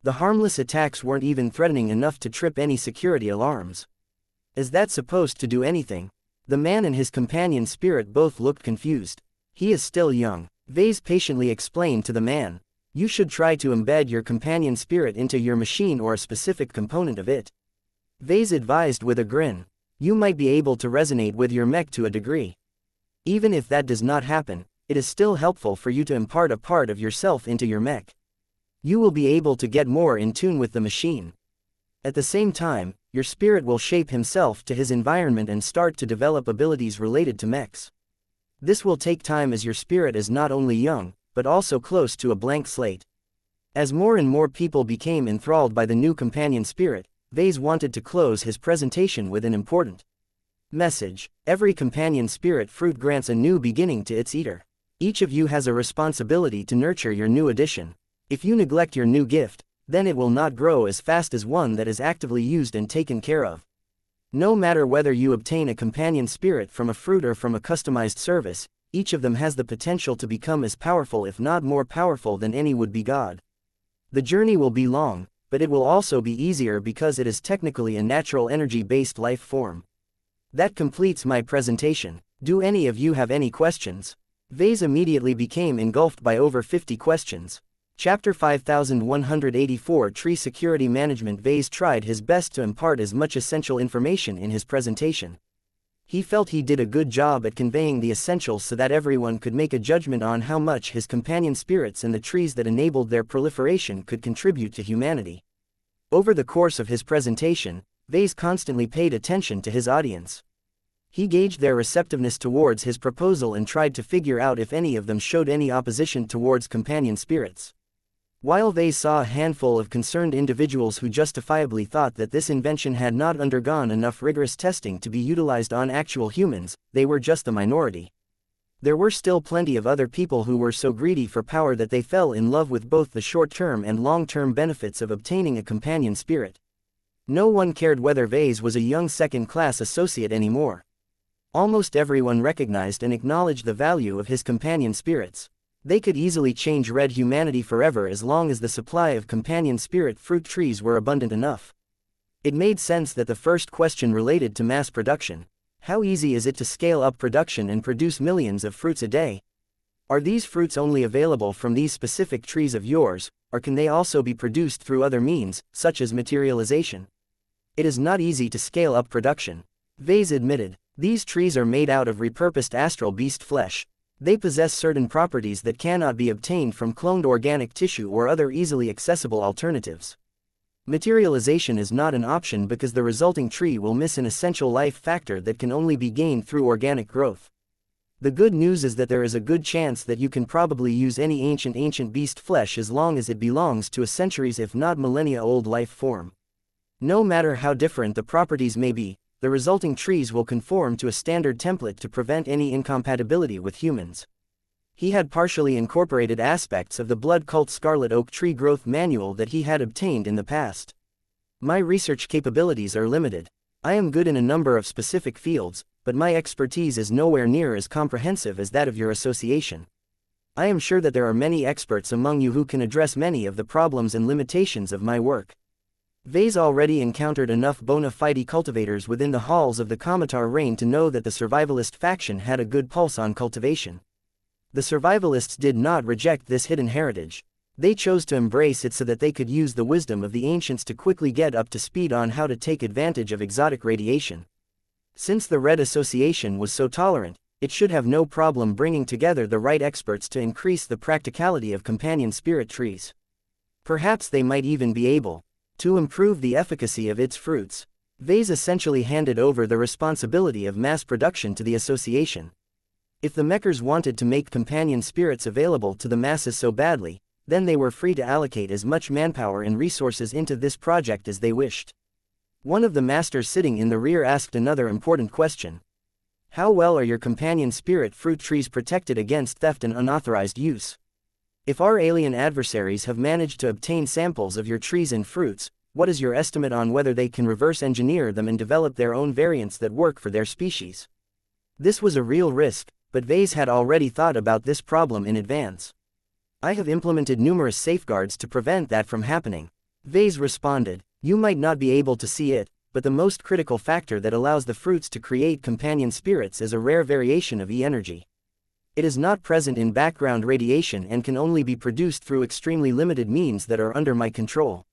The harmless attacks weren't even threatening enough to trip any security alarms. Is that supposed to do anything? The man and his companion spirit both looked confused. He is still young. Vase patiently explained to the man. You should try to embed your companion spirit into your machine or a specific component of it. Vase advised with a grin. You might be able to resonate with your mech to a degree. Even if that does not happen, it is still helpful for you to impart a part of yourself into your mech. You will be able to get more in tune with the machine. At the same time, your spirit will shape himself to his environment and start to develop abilities related to mechs. This will take time as your spirit is not only young, but also close to a blank slate. As more and more people became enthralled by the new companion spirit, Vase wanted to close his presentation with an important message. Every companion spirit fruit grants a new beginning to its eater. Each of you has a responsibility to nurture your new addition. If you neglect your new gift, then it will not grow as fast as one that is actively used and taken care of. No matter whether you obtain a companion spirit from a fruit or from a customized service, each of them has the potential to become as powerful if not more powerful than any would-be god. The journey will be long, but it will also be easier because it is technically a natural energy-based life form. That completes my presentation. Do any of you have any questions? Vase immediately became engulfed by over 50 questions. Chapter 5184 Tree Security Management. Vase tried his best to impart as much essential information in his presentation. He felt he did a good job at conveying the essentials so that everyone could make a judgment on how much his companion spirits and the trees that enabled their proliferation could contribute to humanity. Over the course of his presentation, Vase constantly paid attention to his audience. He gauged their receptiveness towards his proposal and tried to figure out if any of them showed any opposition towards companion spirits. While Vase saw a handful of concerned individuals who justifiably thought that this invention had not undergone enough rigorous testing to be utilized on actual humans, they were just the minority. There were still plenty of other people who were so greedy for power that they fell in love with both the short-term and long-term benefits of obtaining a companion spirit. No one cared whether Vase was a young second-class associate anymore. Almost everyone recognized and acknowledged the value of his companion spirits. They could easily change red humanity forever as long as the supply of companion spirit fruit trees were abundant enough. It made sense that the first question related to mass production. How easy is it to scale up production and produce millions of fruits a day? Are these fruits only available from these specific trees of yours, or can they also be produced through other means, such as materialization? It is not easy to scale up production. Vase admitted. These trees are made out of repurposed astral beast flesh. They possess certain properties that cannot be obtained from cloned organic tissue or other easily accessible alternatives. Materialization is not an option because the resulting tree will miss an essential life factor that can only be gained through organic growth. The good news is that there is a good chance that you can probably use any ancient beast flesh as long as it belongs to a centuries if not millennia old life form. No matter how different the properties may be, the resulting trees will conform to a standard template to prevent any incompatibility with humans. He had partially incorporated aspects of the blood cult scarlet oak tree growth manual that he had obtained in the past. My research capabilities are limited. I am good in a number of specific fields, but my expertise is nowhere near as comprehensive as that of your association. I am sure that there are many experts among you who can address many of the problems and limitations of my work. Vase already encountered enough bona fide cultivators within the halls of the Comitar reign to know that the survivalist faction had a good pulse on cultivation. The survivalists did not reject this hidden heritage. They chose to embrace it so that they could use the wisdom of the ancients to quickly get up to speed on how to take advantage of exotic radiation. Since the Red Association was so tolerant, it should have no problem bringing together the right experts to increase the practicality of companion spirit trees. Perhaps they might even be able to improve the efficacy of its fruits. Vase essentially handed over the responsibility of mass production to the association. If the Mechers wanted to make companion spirits available to the masses so badly, then they were free to allocate as much manpower and resources into this project as they wished. One of the masters sitting in the rear asked another important question. How well are your companion spirit fruit trees protected against theft and unauthorized use? If our alien adversaries have managed to obtain samples of your trees and fruits, what is your estimate on whether they can reverse engineer them and develop their own variants that work for their species? This was a real risk, but Vase had already thought about this problem in advance. I have implemented numerous safeguards to prevent that from happening. Vase responded. You might not be able to see it, but the most critical factor that allows the fruits to create companion spirits is a rare variation of E-energy. It is not present in background radiation and can only be produced through extremely limited means that are under my control.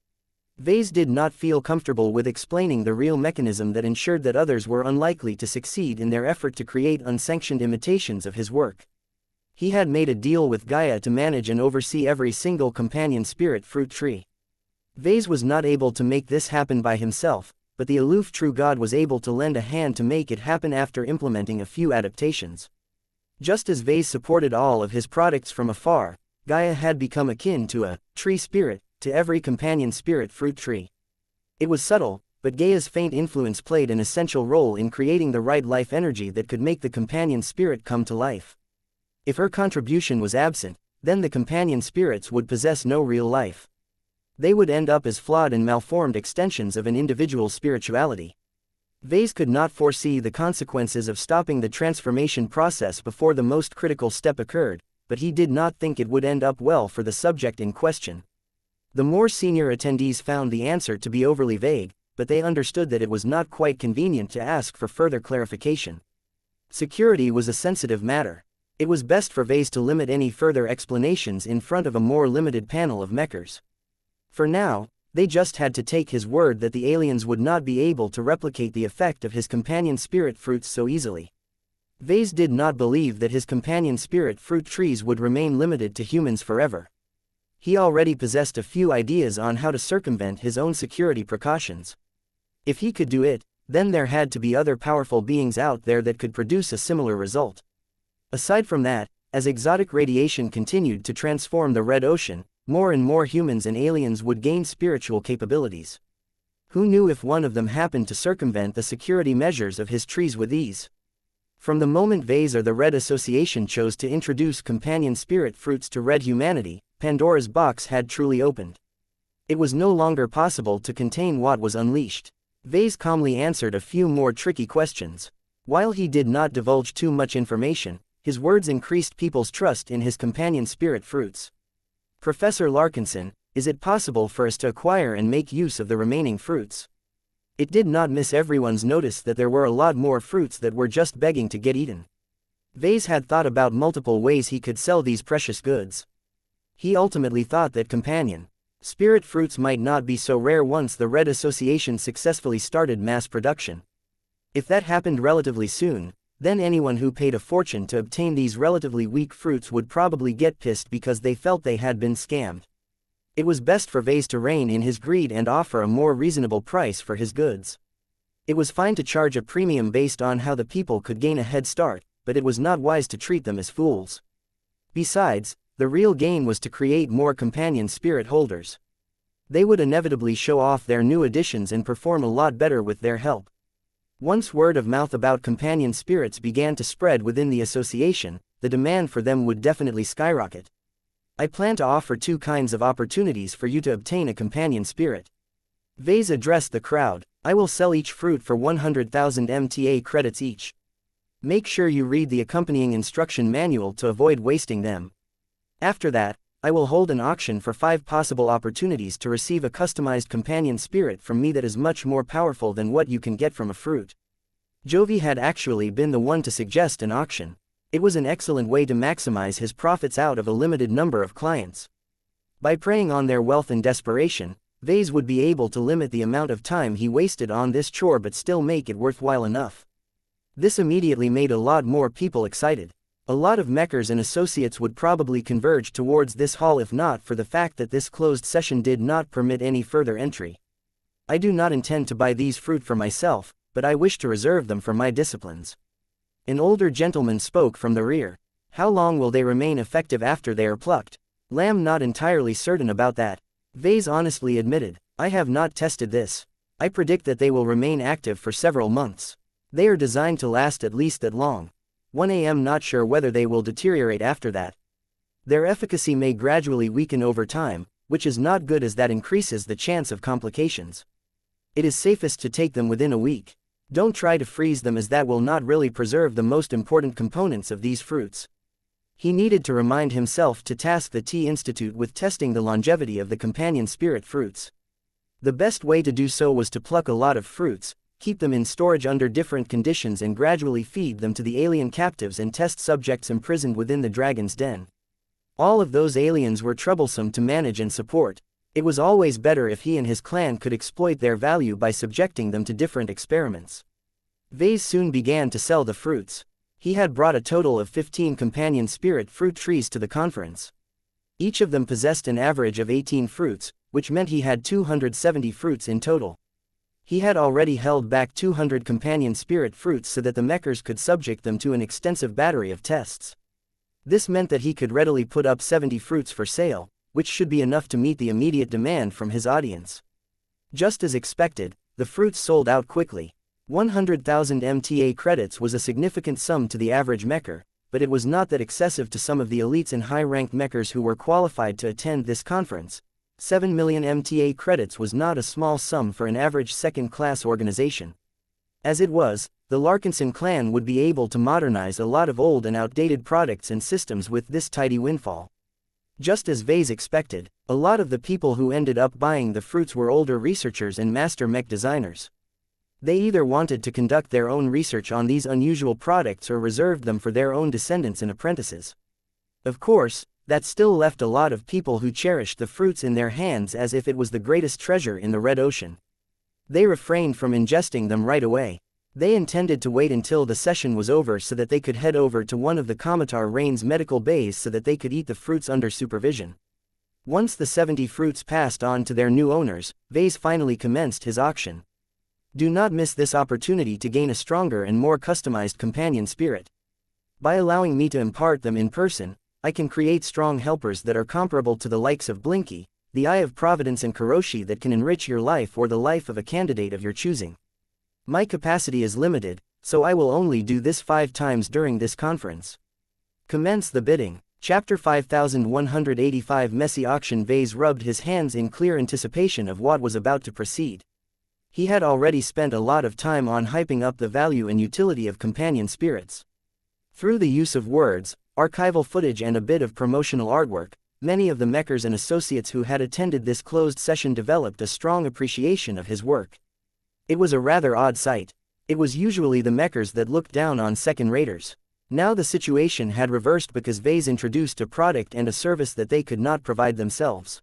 Vase did not feel comfortable with explaining the real mechanism that ensured that others were unlikely to succeed in their effort to create unsanctioned imitations of his work. He had made a deal with Gaia to manage and oversee every single companion spirit fruit tree. Vase was not able to make this happen by himself, but the aloof true god was able to lend a hand to make it happen after implementing a few adaptations. Just as Vase supported all of his products from afar, Gaia had become akin to a tree spirit to every companion spirit fruit tree. It was subtle, but Gaia's faint influence played an essential role in creating the right life energy that could make the companion spirit come to life. If her contribution was absent, then the companion spirits would possess no real life. They would end up as flawed and malformed extensions of an individual's spirituality. Vase could not foresee the consequences of stopping the transformation process before the most critical step occurred, but he did not think it would end up well for the subject in question. The more senior attendees found the answer to be overly vague, but they understood that it was not quite convenient to ask for further clarification. Security was a sensitive matter. It was best for Vase to limit any further explanations in front of a more limited panel of Mechers. For now, they just had to take his word that the aliens would not be able to replicate the effect of his companion spirit fruits so easily. Vase did not believe that his companion spirit fruit trees would remain limited to humans forever. He already possessed a few ideas on how to circumvent his own security precautions. If he could do it, then there had to be other powerful beings out there that could produce a similar result. Aside from that, as exotic radiation continued to transform the Red Ocean, more and more humans and aliens would gain spiritual capabilities. Who knew if one of them happened to circumvent the security measures of his trees with ease? From the moment Vase or the Red Association chose to introduce companion spirit fruits to Red humanity, Pandora's box had truly opened. It was no longer possible to contain what was unleashed. Vase calmly answered a few more tricky questions. While he did not divulge too much information, his words increased people's trust in his companion spirit fruits. Professor Larkinson, is it possible for us to acquire and make use of the remaining fruits? It did not miss everyone's notice that there were a lot more fruits that were just begging to get eaten. Vase had thought about multiple ways he could sell these precious goods. He ultimately thought that companion spirit fruits might not be so rare once the Red Association successfully started mass production. If that happened relatively soon, then anyone who paid a fortune to obtain these relatively weak fruits would probably get pissed because they felt they had been scammed. It was best for Vase to rein in his greed and offer a more reasonable price for his goods. It was fine to charge a premium based on how the people could gain a head start, but it was not wise to treat them as fools. Besides, the real gain was to create more companion spirit holders. They would inevitably show off their new additions and perform a lot better with their help. Once word of mouth about companion spirits began to spread within the association, the demand for them would definitely skyrocket. I plan to offer two kinds of opportunities for you to obtain a companion spirit. Vase addressed the crowd. I will sell each fruit for 100,000 MTA credits each. Make sure you read the accompanying instruction manual to avoid wasting them. After that, I will hold an auction for 5 possible opportunities to receive a customized companion spirit from me that is much more powerful than what you can get from a fruit. Jovi had actually been the one to suggest an auction. It was an excellent way to maximize his profits out of a limited number of clients. By preying on their wealth and desperation, Vase would be able to limit the amount of time he wasted on this chore but still make it worthwhile enough. This immediately made a lot more people excited. A lot of Mechers and associates would probably converge towards this hall if not for the fact that this closed session did not permit any further entry. I do not intend to buy these fruit for myself, but I wish to reserve them for my disciplines. An older gentleman spoke from the rear. How long will they remain effective after they are plucked? Lamb not entirely certain about that. Vase honestly admitted, I have not tested this. I predict that they will remain active for several months. They are designed to last at least that long. 1 am not sure whether they will deteriorate after that. Their efficacy may gradually weaken over time, which is not good as that increases the chance of complications. It is safest to take them within a week. Don't try to freeze them as that will not really preserve the most important components of these fruits. He needed to remind himself to task the Tea Institute with testing the longevity of the companion spirit fruits. The best way to do so was to pluck a lot of fruits, keep them in storage under different conditions and gradually feed them to the alien captives and test subjects imprisoned within the dragon's den. All of those aliens were troublesome to manage and support. It was always better if he and his clan could exploit their value by subjecting them to different experiments. Vase soon began to sell the fruits. He had brought a total of 15 companion spirit fruit trees to the conference. Each of them possessed an average of 18 fruits, which meant he had 270 fruits in total. He had already held back 200 companion spirit fruits so that the mechers could subject them to an extensive battery of tests. This meant that he could readily put up 70 fruits for sale, which should be enough to meet the immediate demand from his audience. Just as expected, the fruits sold out quickly. 100,000 MTA credits was a significant sum to the average mecher, but it was not that excessive to some of the elites and high-ranked mechers who were qualified to attend this conference. 7 million MTA credits was not a small sum for an average second-class organization. As it was, the Larkinson clan would be able to modernize a lot of old and outdated products and systems with this tidy windfall. Just as Vase expected, a lot of the people who ended up buying the fruits were older researchers and master mech designers. They either wanted to conduct their own research on these unusual products or reserved them for their own descendants and apprentices. Of course, that still left a lot of people who cherished the fruits in their hands as if it was the greatest treasure in the Red Ocean. They refrained from ingesting them right away. They intended to wait until the session was over so that they could head over to one of the Comitar Rain's medical bays so that they could eat the fruits under supervision. Once the 70 fruits passed on to their new owners, Vase finally commenced his auction. Do not miss this opportunity to gain a stronger and more customized companion spirit. By allowing me to impart them in person, I can create strong helpers that are comparable to the likes of Blinky, the Eye of Providence and Kuroshi that can enrich your life or the life of a candidate of your choosing. My capacity is limited, so I will only do this 5 times during this conference. Commence the bidding. Chapter 5185 Messy Auction. Vase rubbed his hands in clear anticipation of what was about to proceed. He had already spent a lot of time on hyping up the value and utility of companion spirits. Through the use of words, archival footage and a bit of promotional artwork, many of the mechers and associates who had attended this closed session developed a strong appreciation of his work. It was a rather odd sight. It was usually the mechers that looked down on second-raters. Now the situation had reversed because Vase introduced a product and a service that they could not provide themselves.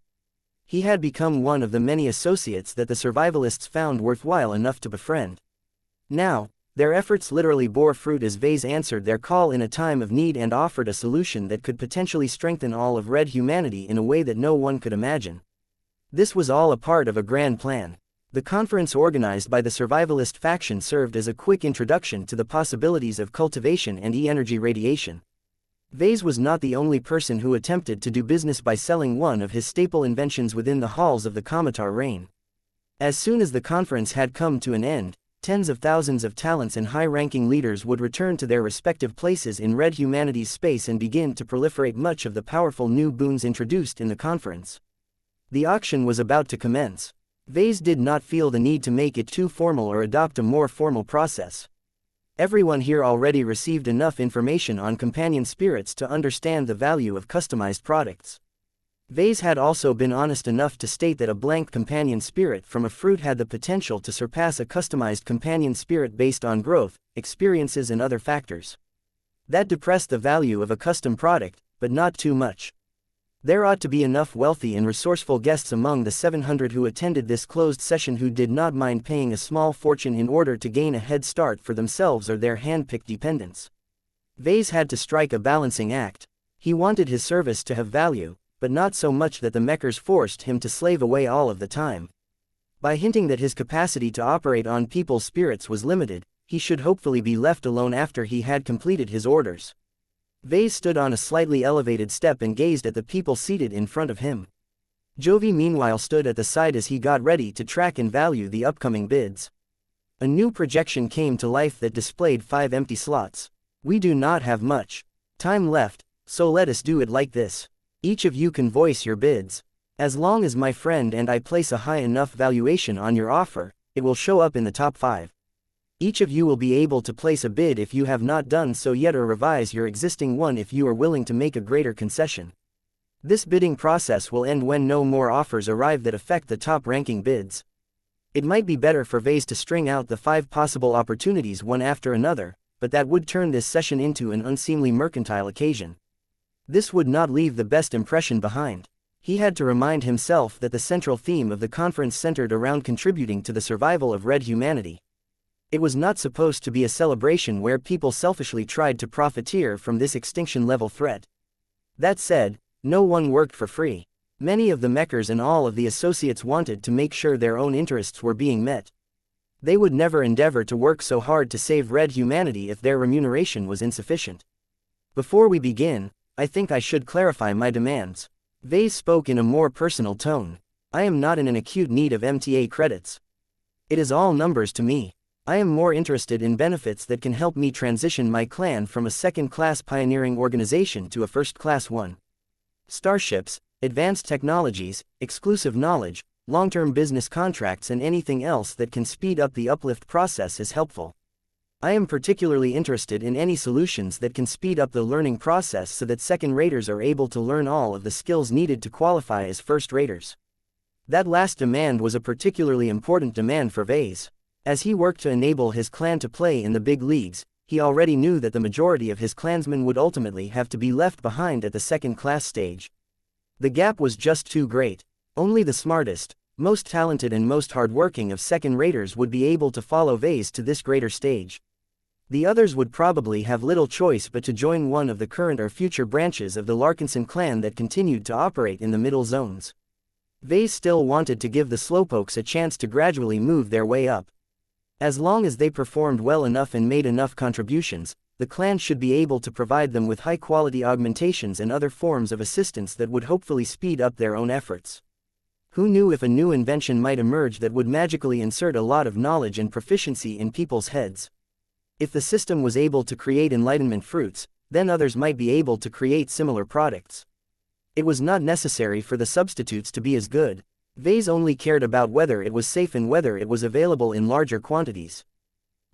He had become one of the many associates that the survivalists found worthwhile enough to befriend. Now, their efforts literally bore fruit as Vase answered their call in a time of need and offered a solution that could potentially strengthen all of Red humanity in a way that no one could imagine. This was all a part of a grand plan. The conference organized by the survivalist faction served as a quick introduction to the possibilities of cultivation and E-energy radiation. Vase was not the only person who attempted to do business by selling one of his staple inventions within the halls of the Comitar Rain. As soon as the conference had come to an end, tens of thousands of talents and high-ranking leaders would return to their respective places in Red humanity's space and begin to proliferate much of the powerful new boons introduced in the conference. The auction was about to commence. Vase did not feel the need to make it too formal or adopt a more formal process. Everyone here already received enough information on companion spirits to understand the value of customized products. Vase had also been honest enough to state that a blank companion spirit from a fruit had the potential to surpass a customized companion spirit based on growth, experiences and other factors. That depressed the value of a custom product, but not too much. There ought to be enough wealthy and resourceful guests among the 700 who attended this closed session who did not mind paying a small fortune in order to gain a head start for themselves or their hand-picked dependents. Vase had to strike a balancing act. He wanted his service to have value, but not so much that the mechers forced him to slave away all of the time. By hinting that his capacity to operate on people's spirits was limited, he should hopefully be left alone after he had completed his orders. Vase stood on a slightly elevated step and gazed at the people seated in front of him. Jovi meanwhile stood at the side as he got ready to track and value the upcoming bids. A new projection came to life that displayed 5 empty slots. We do not have much time left, so let us do it like this. Each of you can voice your bids. As long as my friend and I place a high enough valuation on your offer, it will show up in the top 5. Each of you will be able to place a bid if you have not done so yet, or revise your existing one if you are willing to make a greater concession. This bidding process will end when no more offers arrive that affect the top-ranking bids. It might be better for Vase to string out the 5 possible opportunities one after another, but that would turn this session into an unseemly mercantile occasion. This would not leave the best impression behind. He had to remind himself that the central theme of the conference centered around contributing to the survival of red humanity. It was not supposed to be a celebration where people selfishly tried to profiteer from this extinction-level threat. That said, no one worked for free. Many of the Mechers and all of the associates wanted to make sure their own interests were being met. They would never endeavor to work so hard to save red humanity if their remuneration was insufficient. Before we begin, I think I should clarify my demands. Vase spoke in a more personal tone. I am not in an acute need of MTA credits. It is all numbers to me. I am more interested in benefits that can help me transition my clan from a second-class pioneering organization to a first-class one. Starships, advanced technologies, exclusive knowledge, long-term business contracts, and anything else that can speed up the uplift process is helpful. I am particularly interested in any solutions that can speed up the learning process so that second-raters are able to learn all of the skills needed to qualify as first-raters. That last demand was a particularly important demand for Vase. As he worked to enable his clan to play in the big leagues, he already knew that the majority of his clansmen would ultimately have to be left behind at the second-class stage. The gap was just too great. Only the smartest, most talented and most hard-working of second-raters would be able to follow Vase to this greater stage. The others would probably have little choice but to join one of the current or future branches of the Larkinson clan that continued to operate in the middle zones. Vase still wanted to give the Slowpokes a chance to gradually move their way up. As long as they performed well enough and made enough contributions, the clan should be able to provide them with high-quality augmentations and other forms of assistance that would hopefully speed up their own efforts. Who knew if a new invention might emerge that would magically insert a lot of knowledge and proficiency in people's heads? If the system was able to create enlightenment fruits, then others might be able to create similar products. It was not necessary for the substitutes to be as good. Vase only cared about whether it was safe and whether it was available in larger quantities.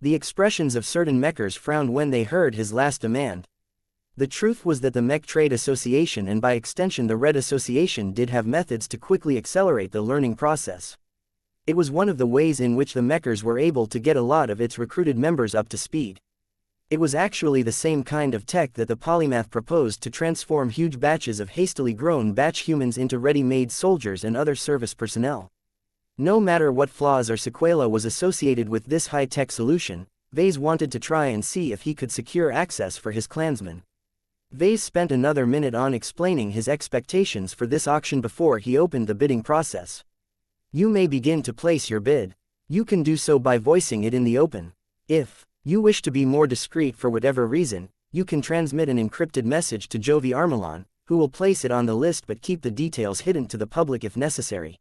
The expressions of certain Mechers frowned when they heard his last demand. The truth was that the Mech Trade Association and by extension the Red Association did have methods to quickly accelerate the learning process. It was one of the ways in which the Mechers were able to get a lot of its recruited members up to speed. It was actually the same kind of tech that the polymath proposed to transform huge batches of hastily grown batch humans into ready-made soldiers and other service personnel. No matter what flaws or sequela was associated with this high-tech solution, Vase wanted to try and see if he could secure access for his clansmen. Vase spent another minute on explaining his expectations for this auction before he opened the bidding process. You may begin to place your bid. You can do so by voicing it in the open. If you wish to be more discreet for whatever reason, you can transmit an encrypted message to Jovi Armelon, who will place it on the list but keep the details hidden to the public if necessary.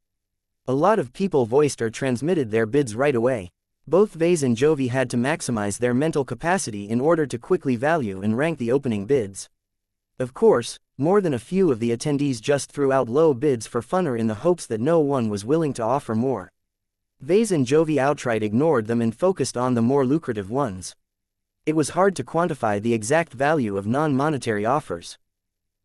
A lot of people voiced or transmitted their bids right away. Both Vase and Jovi had to maximize their mental capacity in order to quickly value and rank the opening bids. Of course, more than a few of the attendees just threw out low bids for fun or in the hopes that no one was willing to offer more. Vase and Jovi outright ignored them and focused on the more lucrative ones. It was hard to quantify the exact value of non-monetary offers.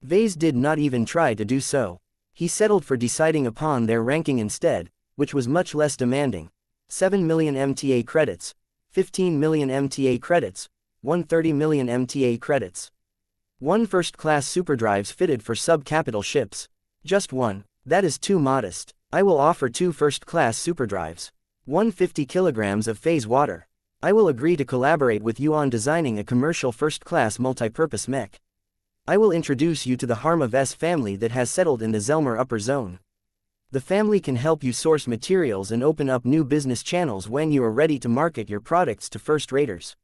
Vase did not even try to do so. He settled for deciding upon their ranking instead, which was much less demanding. 7 million MTA credits, 15 million MTA credits, 130 million MTA credits. 1 first-class superdrives fitted for sub-capital ships. Just 1. That is too modest. I will offer 2 first-class superdrives. 150 kilograms of phase water. I will agree to collaborate with you on designing a commercial first-class multipurpose mech. I will introduce you to the Harma Vess family that has settled in the Zelmer upper zone. The family can help you source materials and open up new business channels when you are ready to market your products to first-raters.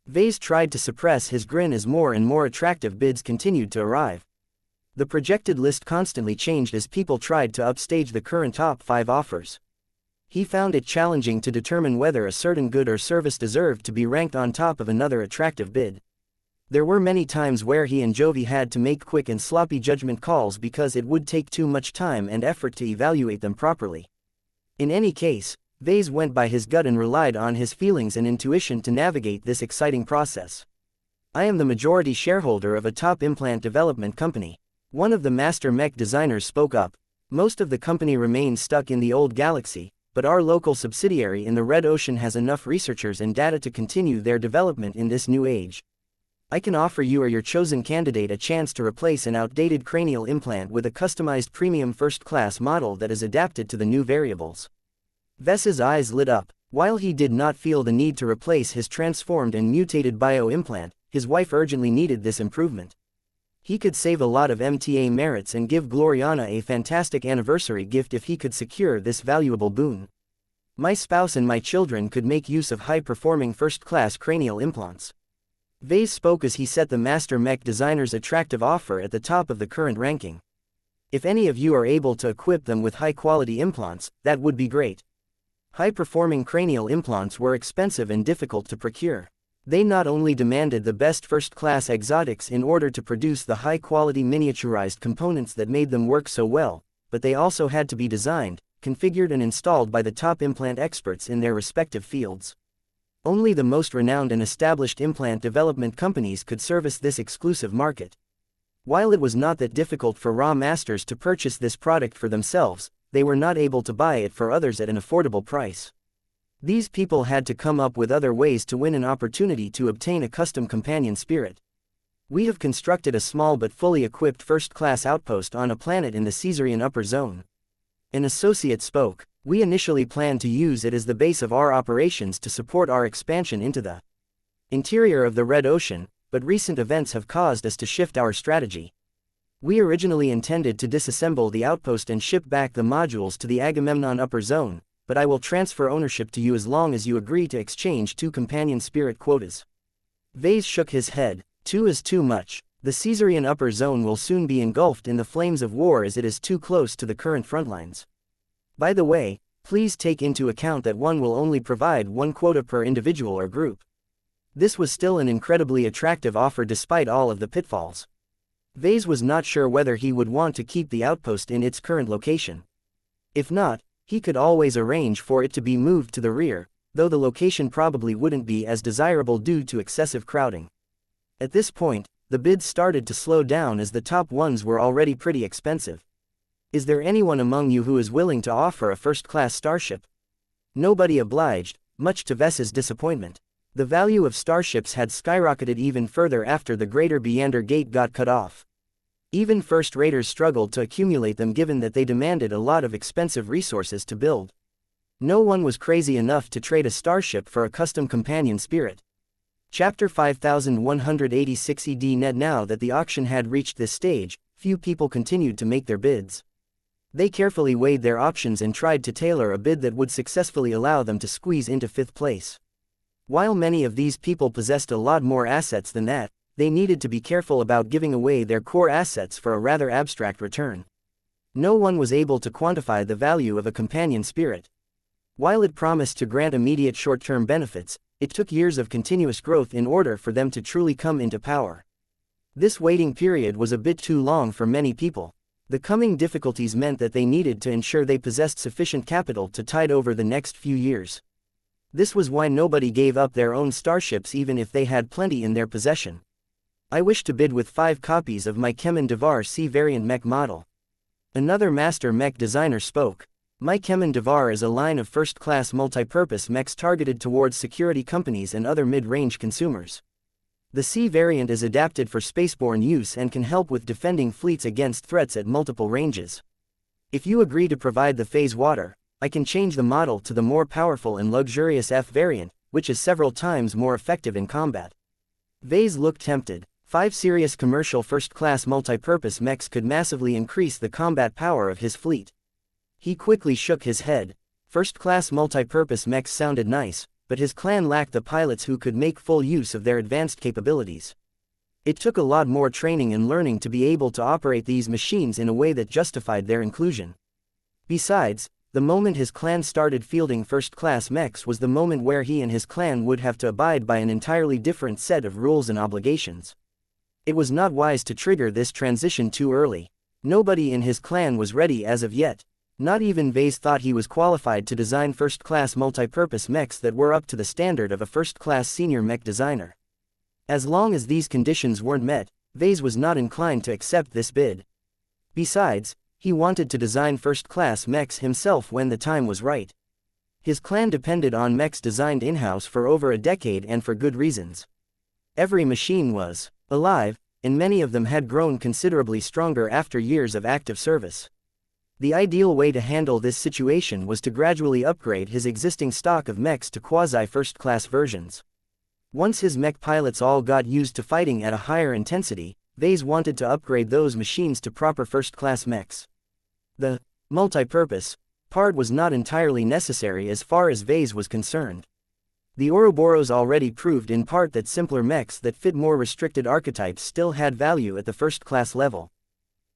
Vase tried to suppress his grin as more and more attractive bids continued to arrive. The projected list constantly changed as people tried to upstage the current top 5 offers. He found it challenging to determine whether a certain good or service deserved to be ranked on top of another attractive bid. There were many times where he and Jovi had to make quick and sloppy judgment calls because it would take too much time and effort to evaluate them properly. In any case, Vase went by his gut and relied on his feelings and intuition to navigate this exciting process. I am the majority shareholder of a top implant development company. One of the master mech designers spoke up. Most of the company remains stuck in the old galaxy, but our local subsidiary in the Red Ocean has enough researchers and data to continue their development in this new age. I can offer you or your chosen candidate a chance to replace an outdated cranial implant with a customized premium first-class model that is adapted to the new variables. Ves's eyes lit up. While he did not feel the need to replace his transformed and mutated bio-implant, his wife urgently needed this improvement. He could save a lot of MTA merits and give Gloriana a fantastic anniversary gift if he could secure this valuable boon. My spouse and my children could make use of high-performing first-class cranial implants. Vase spoke as he set the master mech designer's attractive offer at the top of the current ranking. If any of you are able to equip them with high-quality implants, that would be great. High-performing cranial implants were expensive and difficult to procure. They not only demanded the best first-class exotics in order to produce the high-quality miniaturized components that made them work so well, but they also had to be designed, configured and installed by the top implant experts in their respective fields. Only the most renowned and established implant development companies could service this exclusive market. While it was not that difficult for raw masters to purchase this product for themselves, they were not able to buy it for others at an affordable price. These people had to come up with other ways to win an opportunity to obtain a custom companion spirit. We have constructed a small but fully equipped first-class outpost on a planet in the Caesarian upper zone. An associate spoke. We initially planned to use it as the base of our operations to support our expansion into the interior of the Red Ocean, but recent events have caused us to shift our strategy. We originally intended to disassemble the outpost and ship back the modules to the Agamemnon upper zone, but I will transfer ownership to you as long as you agree to exchange 2 companion spirit quotas. Vase shook his head. 2 is too much. The Caesarian upper zone will soon be engulfed in the flames of war as it is too close to the current frontlines. By the way, please take into account that one will only provide 1 quota per individual or group. This was still an incredibly attractive offer despite all of the pitfalls. Vase was not sure whether he would want to keep the outpost in its current location. If not, he could always arrange for it to be moved to the rear, though the location probably wouldn't be as desirable due to excessive crowding. At this point, the bids started to slow down as the top ones were already pretty expensive. Is there anyone among you who is willing to offer a first-class starship? Nobody obliged, much to Ves's disappointment. The value of starships had skyrocketed even further after the Greater Beander Gate got cut off. Even first-raters struggled to accumulate them given that they demanded a lot of expensive resources to build. No one was crazy enough to trade a starship for a custom companion spirit. Chapter 5186 ED Net. Now that the auction had reached this stage, few people continued to make their bids. They carefully weighed their options and tried to tailor a bid that would successfully allow them to squeeze into 5th place. While many of these people possessed a lot more assets than that, they needed to be careful about giving away their core assets for a rather abstract return. No one was able to quantify the value of a companion spirit. While it promised to grant immediate short-term benefits, it took years of continuous growth in order for them to truly come into power. This waiting period was a bit too long for many people. The coming difficulties meant that they needed to ensure they possessed sufficient capital to tide over the next few years. This was why nobody gave up their own starships even if they had plenty in their possession. I wish to bid with 5 copies of my Kemen Devar C variant mech model. Another master mech designer spoke. My Kemen Devar is a line of first-class multi-purpose mechs targeted towards security companies and other mid-range consumers. The C variant is adapted for spaceborne use and can help with defending fleets against threats at multiple ranges. If you agree to provide the phase water, I can change the model to the more powerful and luxurious F variant, which is several times more effective in combat. Vase looked tempted. 5 serious commercial first-class multi-purpose mechs could massively increase the combat power of his fleet. He quickly shook his head. First-class multi-purpose mechs sounded nice, but his clan lacked the pilots who could make full use of their advanced capabilities. It took a lot more training and learning to be able to operate these machines in a way that justified their inclusion. Besides, the moment his clan started fielding first-class mechs was the moment where he and his clan would have to abide by an entirely different set of rules and obligations. It was not wise to trigger this transition too early. Nobody in his clan was ready as of yet. Not even Vase thought he was qualified to design first-class multi-purpose mechs that were up to the standard of a first-class senior mech designer. As long as these conditions weren't met, Vase was not inclined to accept this bid. Besides, he wanted to design first-class mechs himself when the time was right. His clan depended on mechs designed in-house for over a decade and for good reasons. Every machine was alive, and many of them had grown considerably stronger after years of active service. The ideal way to handle this situation was to gradually upgrade his existing stock of mechs to quasi-first-class versions. Once his mech pilots all got used to fighting at a higher intensity, Vase wanted to upgrade those machines to proper first-class mechs. The multi-purpose part was not entirely necessary as far as Vase was concerned. The Ouroboros already proved in part that simpler mechs that fit more restricted archetypes still had value at the first-class level.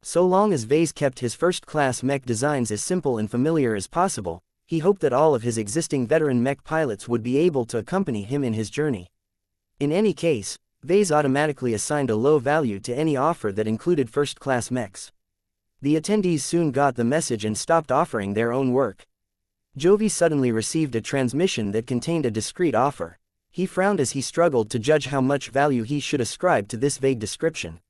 So long as Vase kept his first-class mech designs as simple and familiar as possible, he hoped that all of his existing veteran mech pilots would be able to accompany him in his journey. In any case, Vase automatically assigned a low value to any offer that included first-class mechs. The attendees soon got the message and stopped offering their own work. Jovi suddenly received a transmission that contained a discreet offer. He frowned as he struggled to judge how much value he should ascribe to this vague description.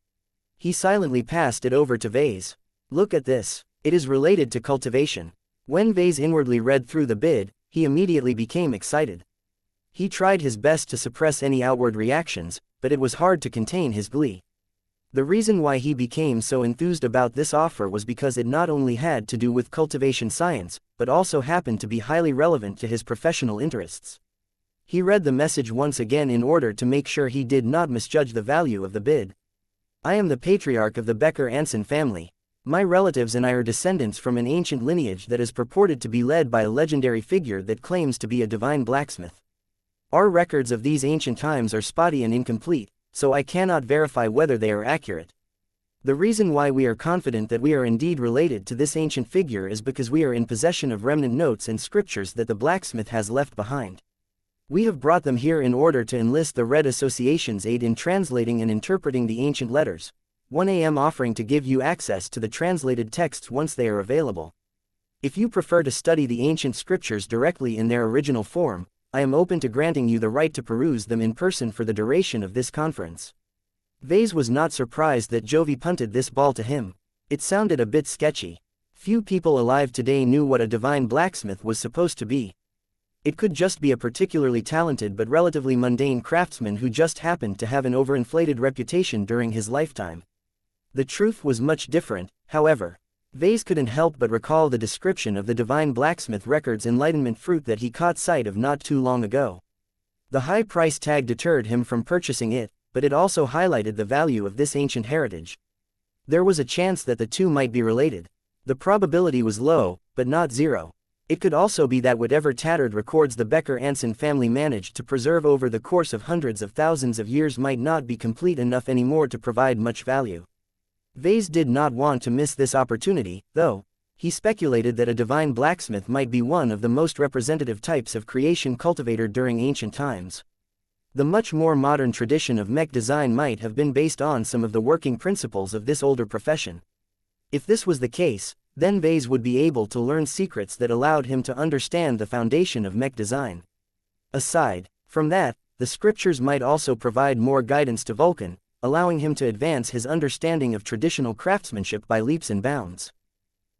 He silently passed it over to Vase. "Look at this. It is related to cultivation." When Vase inwardly read through the bid, he immediately became excited. He tried his best to suppress any outward reactions, but it was hard to contain his glee. The reason why he became so enthused about this offer was because it not only had to do with cultivation science, but also happened to be highly relevant to his professional interests. He read the message once again in order to make sure he did not misjudge the value of the bid. "I am the patriarch of the Becker-Anson family. My relatives and I are descendants from an ancient lineage that is purported to be led by a legendary figure that claims to be a divine blacksmith. Our records of these ancient times are spotty and incomplete, so I cannot verify whether they are accurate. The reason why we are confident that we are indeed related to this ancient figure is because we are in possession of remnant notes and scriptures that the blacksmith has left behind. We have brought them here in order to enlist the Red Association's aid in translating and interpreting the ancient letters. 1 a.m. offering to give you access to the translated texts once they are available. If you prefer to study the ancient scriptures directly in their original form, I am open to granting you the right to peruse them in person for the duration of this conference." Vase was not surprised that Jovi punted this ball to him. It sounded a bit sketchy. Few people alive today knew what a divine blacksmith was supposed to be. It could just be a particularly talented but relatively mundane craftsman who just happened to have an overinflated reputation during his lifetime. The truth was much different, however. Vase couldn't help but recall the description of the divine blacksmith record's enlightenment fruit that he caught sight of not too long ago. The high price tag deterred him from purchasing it, but it also highlighted the value of this ancient heritage. There was a chance that the two might be related. The probability was low, but not zero. It could also be that whatever tattered records the Becker-Anson family managed to preserve over the course of hundreds of thousands of years might not be complete enough anymore to provide much value. Vase did not want to miss this opportunity, though. He speculated that a divine blacksmith might be one of the most representative types of creation cultivator during ancient times. The much more modern tradition of mech design might have been based on some of the working principles of this older profession. If this was the case, then Vase would be able to learn secrets that allowed him to understand the foundation of mech design. Aside from that, the scriptures might also provide more guidance to Vulcan, allowing him to advance his understanding of traditional craftsmanship by leaps and bounds.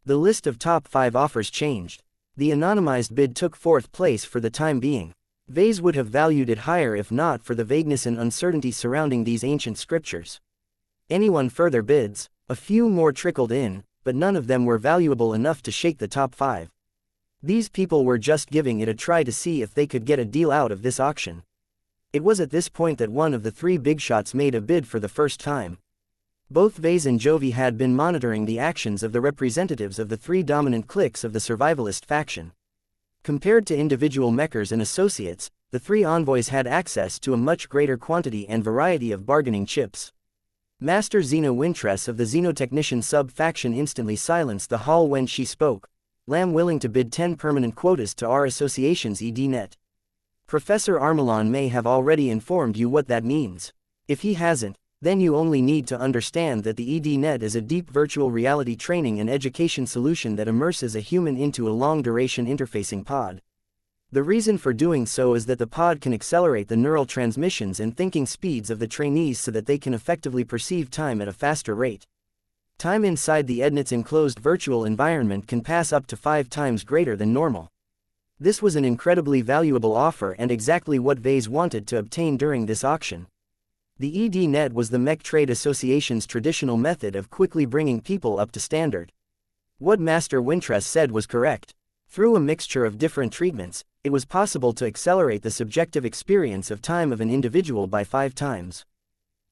The list of top 5 offers changed. The anonymized bid took 4th place for the time being. Vase would have valued it higher if not for the vagueness and uncertainty surrounding these ancient scriptures. Anyone further bids, a few more trickled in, but none of them were valuable enough to shake the top 5. These people were just giving it a try to see if they could get a deal out of this auction. It was at this point that one of the 3 big shots made a bid for the first time. Both Vase and Jovi had been monitoring the actions of the representatives of the three dominant cliques of the survivalist faction. Compared to individual mechers and associates, the three envoys had access to a much greater quantity and variety of bargaining chips. Master Xeno Wintress of the Xenotechnician sub-faction instantly silenced the hall when she spoke. "Lam willing to bid 10 permanent quotas to our association's ED-net. Professor Armelon may have already informed you what that means. If he hasn't, then you only need to understand that the ED-net is a deep virtual reality training and education solution that immerses a human into a long-duration interfacing pod. The reason for doing so is that the pod can accelerate the neural transmissions and thinking speeds of the trainees so that they can effectively perceive time at a faster rate. Time inside the ED-net's enclosed virtual environment can pass up to 5 times greater than normal. This was an incredibly valuable offer and exactly what Vase wanted to obtain during this auction. The ED-net was the Mech Trade Association's traditional method of quickly bringing people up to standard. What Master Wintress said was correct. Through a mixture of different treatments, it was possible to accelerate the subjective experience of time of an individual by 5 times.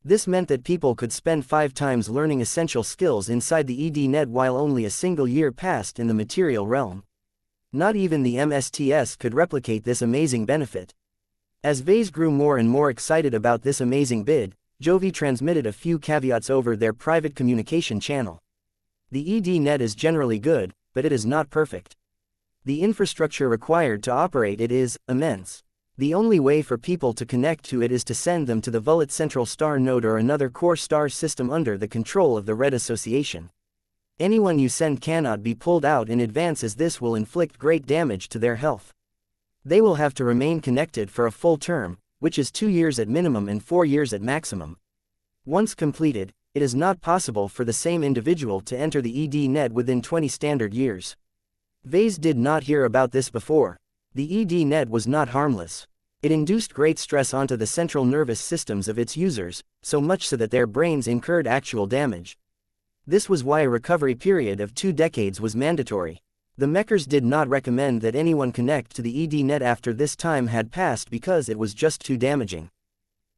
This meant that people could spend 5 times learning essential skills inside the ED-net while only a single year passed in the material realm. Not even the MSTS could replicate this amazing benefit. As Vase grew more and more excited about this amazing bid, Jovi transmitted a few caveats over their private communication channel. The ED-net is generally good, but it is not perfect. The infrastructure required to operate it is immense. The only way for people to connect to it is to send them to the Vullet Central Star Node or another core star system under the control of the Red Association. Anyone you send cannot be pulled out in advance as this will inflict great damage to their health. They will have to remain connected for a full term, which is 2 years at minimum and 4 years at maximum. Once completed, it is not possible for the same individual to enter the ED-net within 20 standard years. Vase did not hear about this before. The ED-net was not harmless. It induced great stress onto the central nervous systems of its users, so much so that their brains incurred actual damage. This was why a recovery period of 2 decades was mandatory. The mechers did not recommend that anyone connect to the ED-net after this time had passed because it was just too damaging.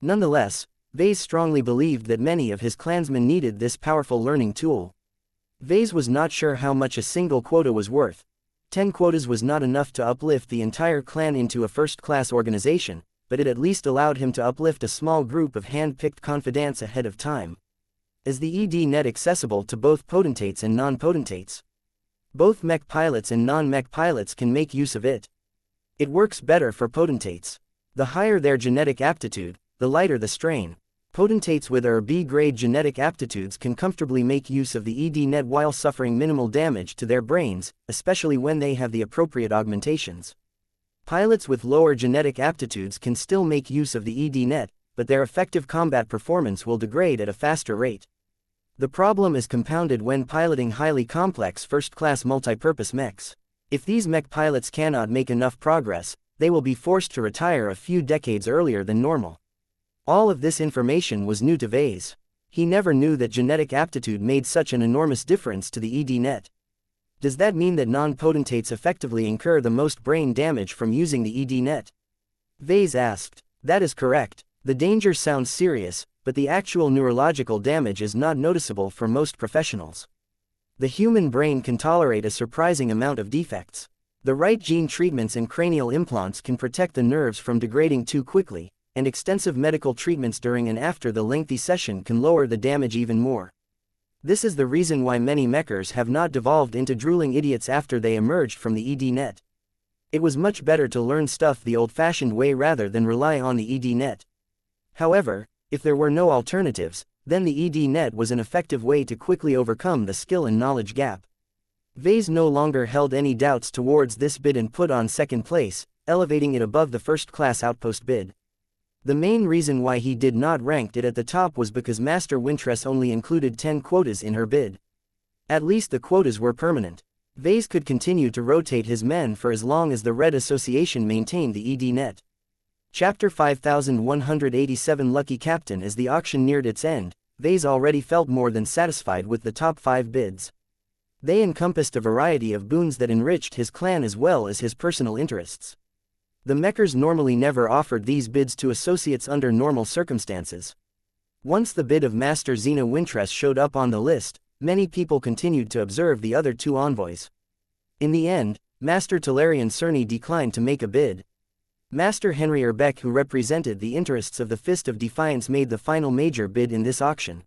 Nonetheless, Vase strongly believed that many of his clansmen needed this powerful learning tool. Vase was not sure how much a single quota was worth. 10 quotas was not enough to uplift the entire clan into a first-class organization, but it at least allowed him to uplift a small group of hand-picked confidants ahead of time. Is the ED-net accessible to both potentates and non-potentates? Both mech pilots and non-mech pilots can make use of it. It works better for potentates. The higher their genetic aptitude, the lighter the strain. Potentates with A or B grade genetic aptitudes can comfortably make use of the ED-net while suffering minimal damage to their brains, especially when they have the appropriate augmentations. Pilots with lower genetic aptitudes can still make use of the ED-net, but their effective combat performance will degrade at a faster rate. The problem is compounded when piloting highly complex first-class multipurpose mechs. If these mech pilots cannot make enough progress, they will be forced to retire a few decades earlier than normal. All of this information was new to Vase. He never knew that genetic aptitude made such an enormous difference to the ED-net. Does that mean that non-potentates effectively incur the most brain damage from using the ED-net? Vase asked. That is correct. The danger sounds serious, but the actual neurological damage is not noticeable for most professionals. The human brain can tolerate a surprising amount of defects. The right gene treatments and cranial implants can protect the nerves from degrading too quickly, and extensive medical treatments during and after the lengthy session can lower the damage even more. This is the reason why many mechers have not devolved into drooling idiots after they emerged from the ED-net. It was much better to learn stuff the old-fashioned way rather than rely on the ED-net. However, if there were no alternatives, then the ED-net was an effective way to quickly overcome the skill and knowledge gap. Vase no longer held any doubts towards this bid and put on second place, elevating it above the first-class outpost bid. The main reason why he did not rank it at the top was because Master Wintress only included 10 quotas in her bid. At least the quotas were permanent. Vase could continue to rotate his men for as long as the Red Association maintained the ED-net. Chapter 5187 Lucky Captain. As the auction neared its end, Vase already felt more than satisfied with the top 5 bids. They encompassed a variety of boons that enriched his clan as well as his personal interests. The mechers normally never offered these bids to associates under normal circumstances. Once the bid of Master Xena Wintress showed up on the list, many people continued to observe the other two envoys. In the end, Master Talarian Cerny declined to make a bid. Master Henry Erbeck, who represented the interests of the Fist of Defiance, made the final major bid in this auction.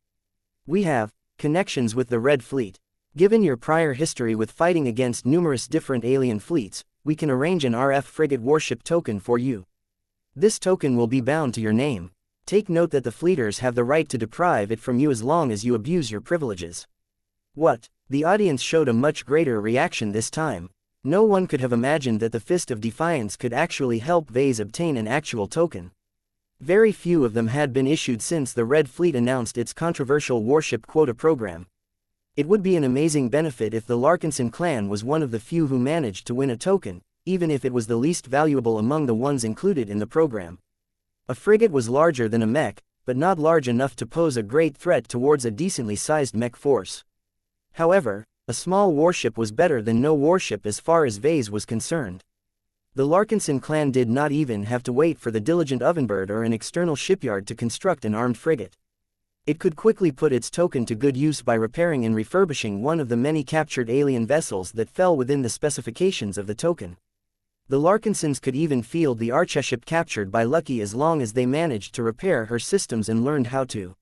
We have connections with the Red Fleet. Given your prior history with fighting against numerous different alien fleets, we can arrange an RF frigate warship token for you. This token will be bound to your name. Take note that the fleeters have the right to deprive it from you as long as you abuse your privileges. What? The audience showed a much greater reaction this time. No one could have imagined that the Fist of Defiance could actually help Vase obtain an actual token. Very few of them had been issued since the Red Fleet announced its controversial warship quota program. It would be an amazing benefit if the Larkinson clan was one of the few who managed to win a token, even if it was the least valuable among the ones included in the program. A frigate was larger than a mech, but not large enough to pose a great threat towards a decently sized mech force. However, a small warship was better than no warship as far as Vase was concerned. The Larkinson clan did not even have to wait for the diligent Ovenbird or an external shipyard to construct an armed frigate. It could quickly put its token to good use by repairing and refurbishing one of the many captured alien vessels that fell within the specifications of the token. The Larkinsons could even field the Archeship captured by Lucky as long as they managed to repair her systems and learned how to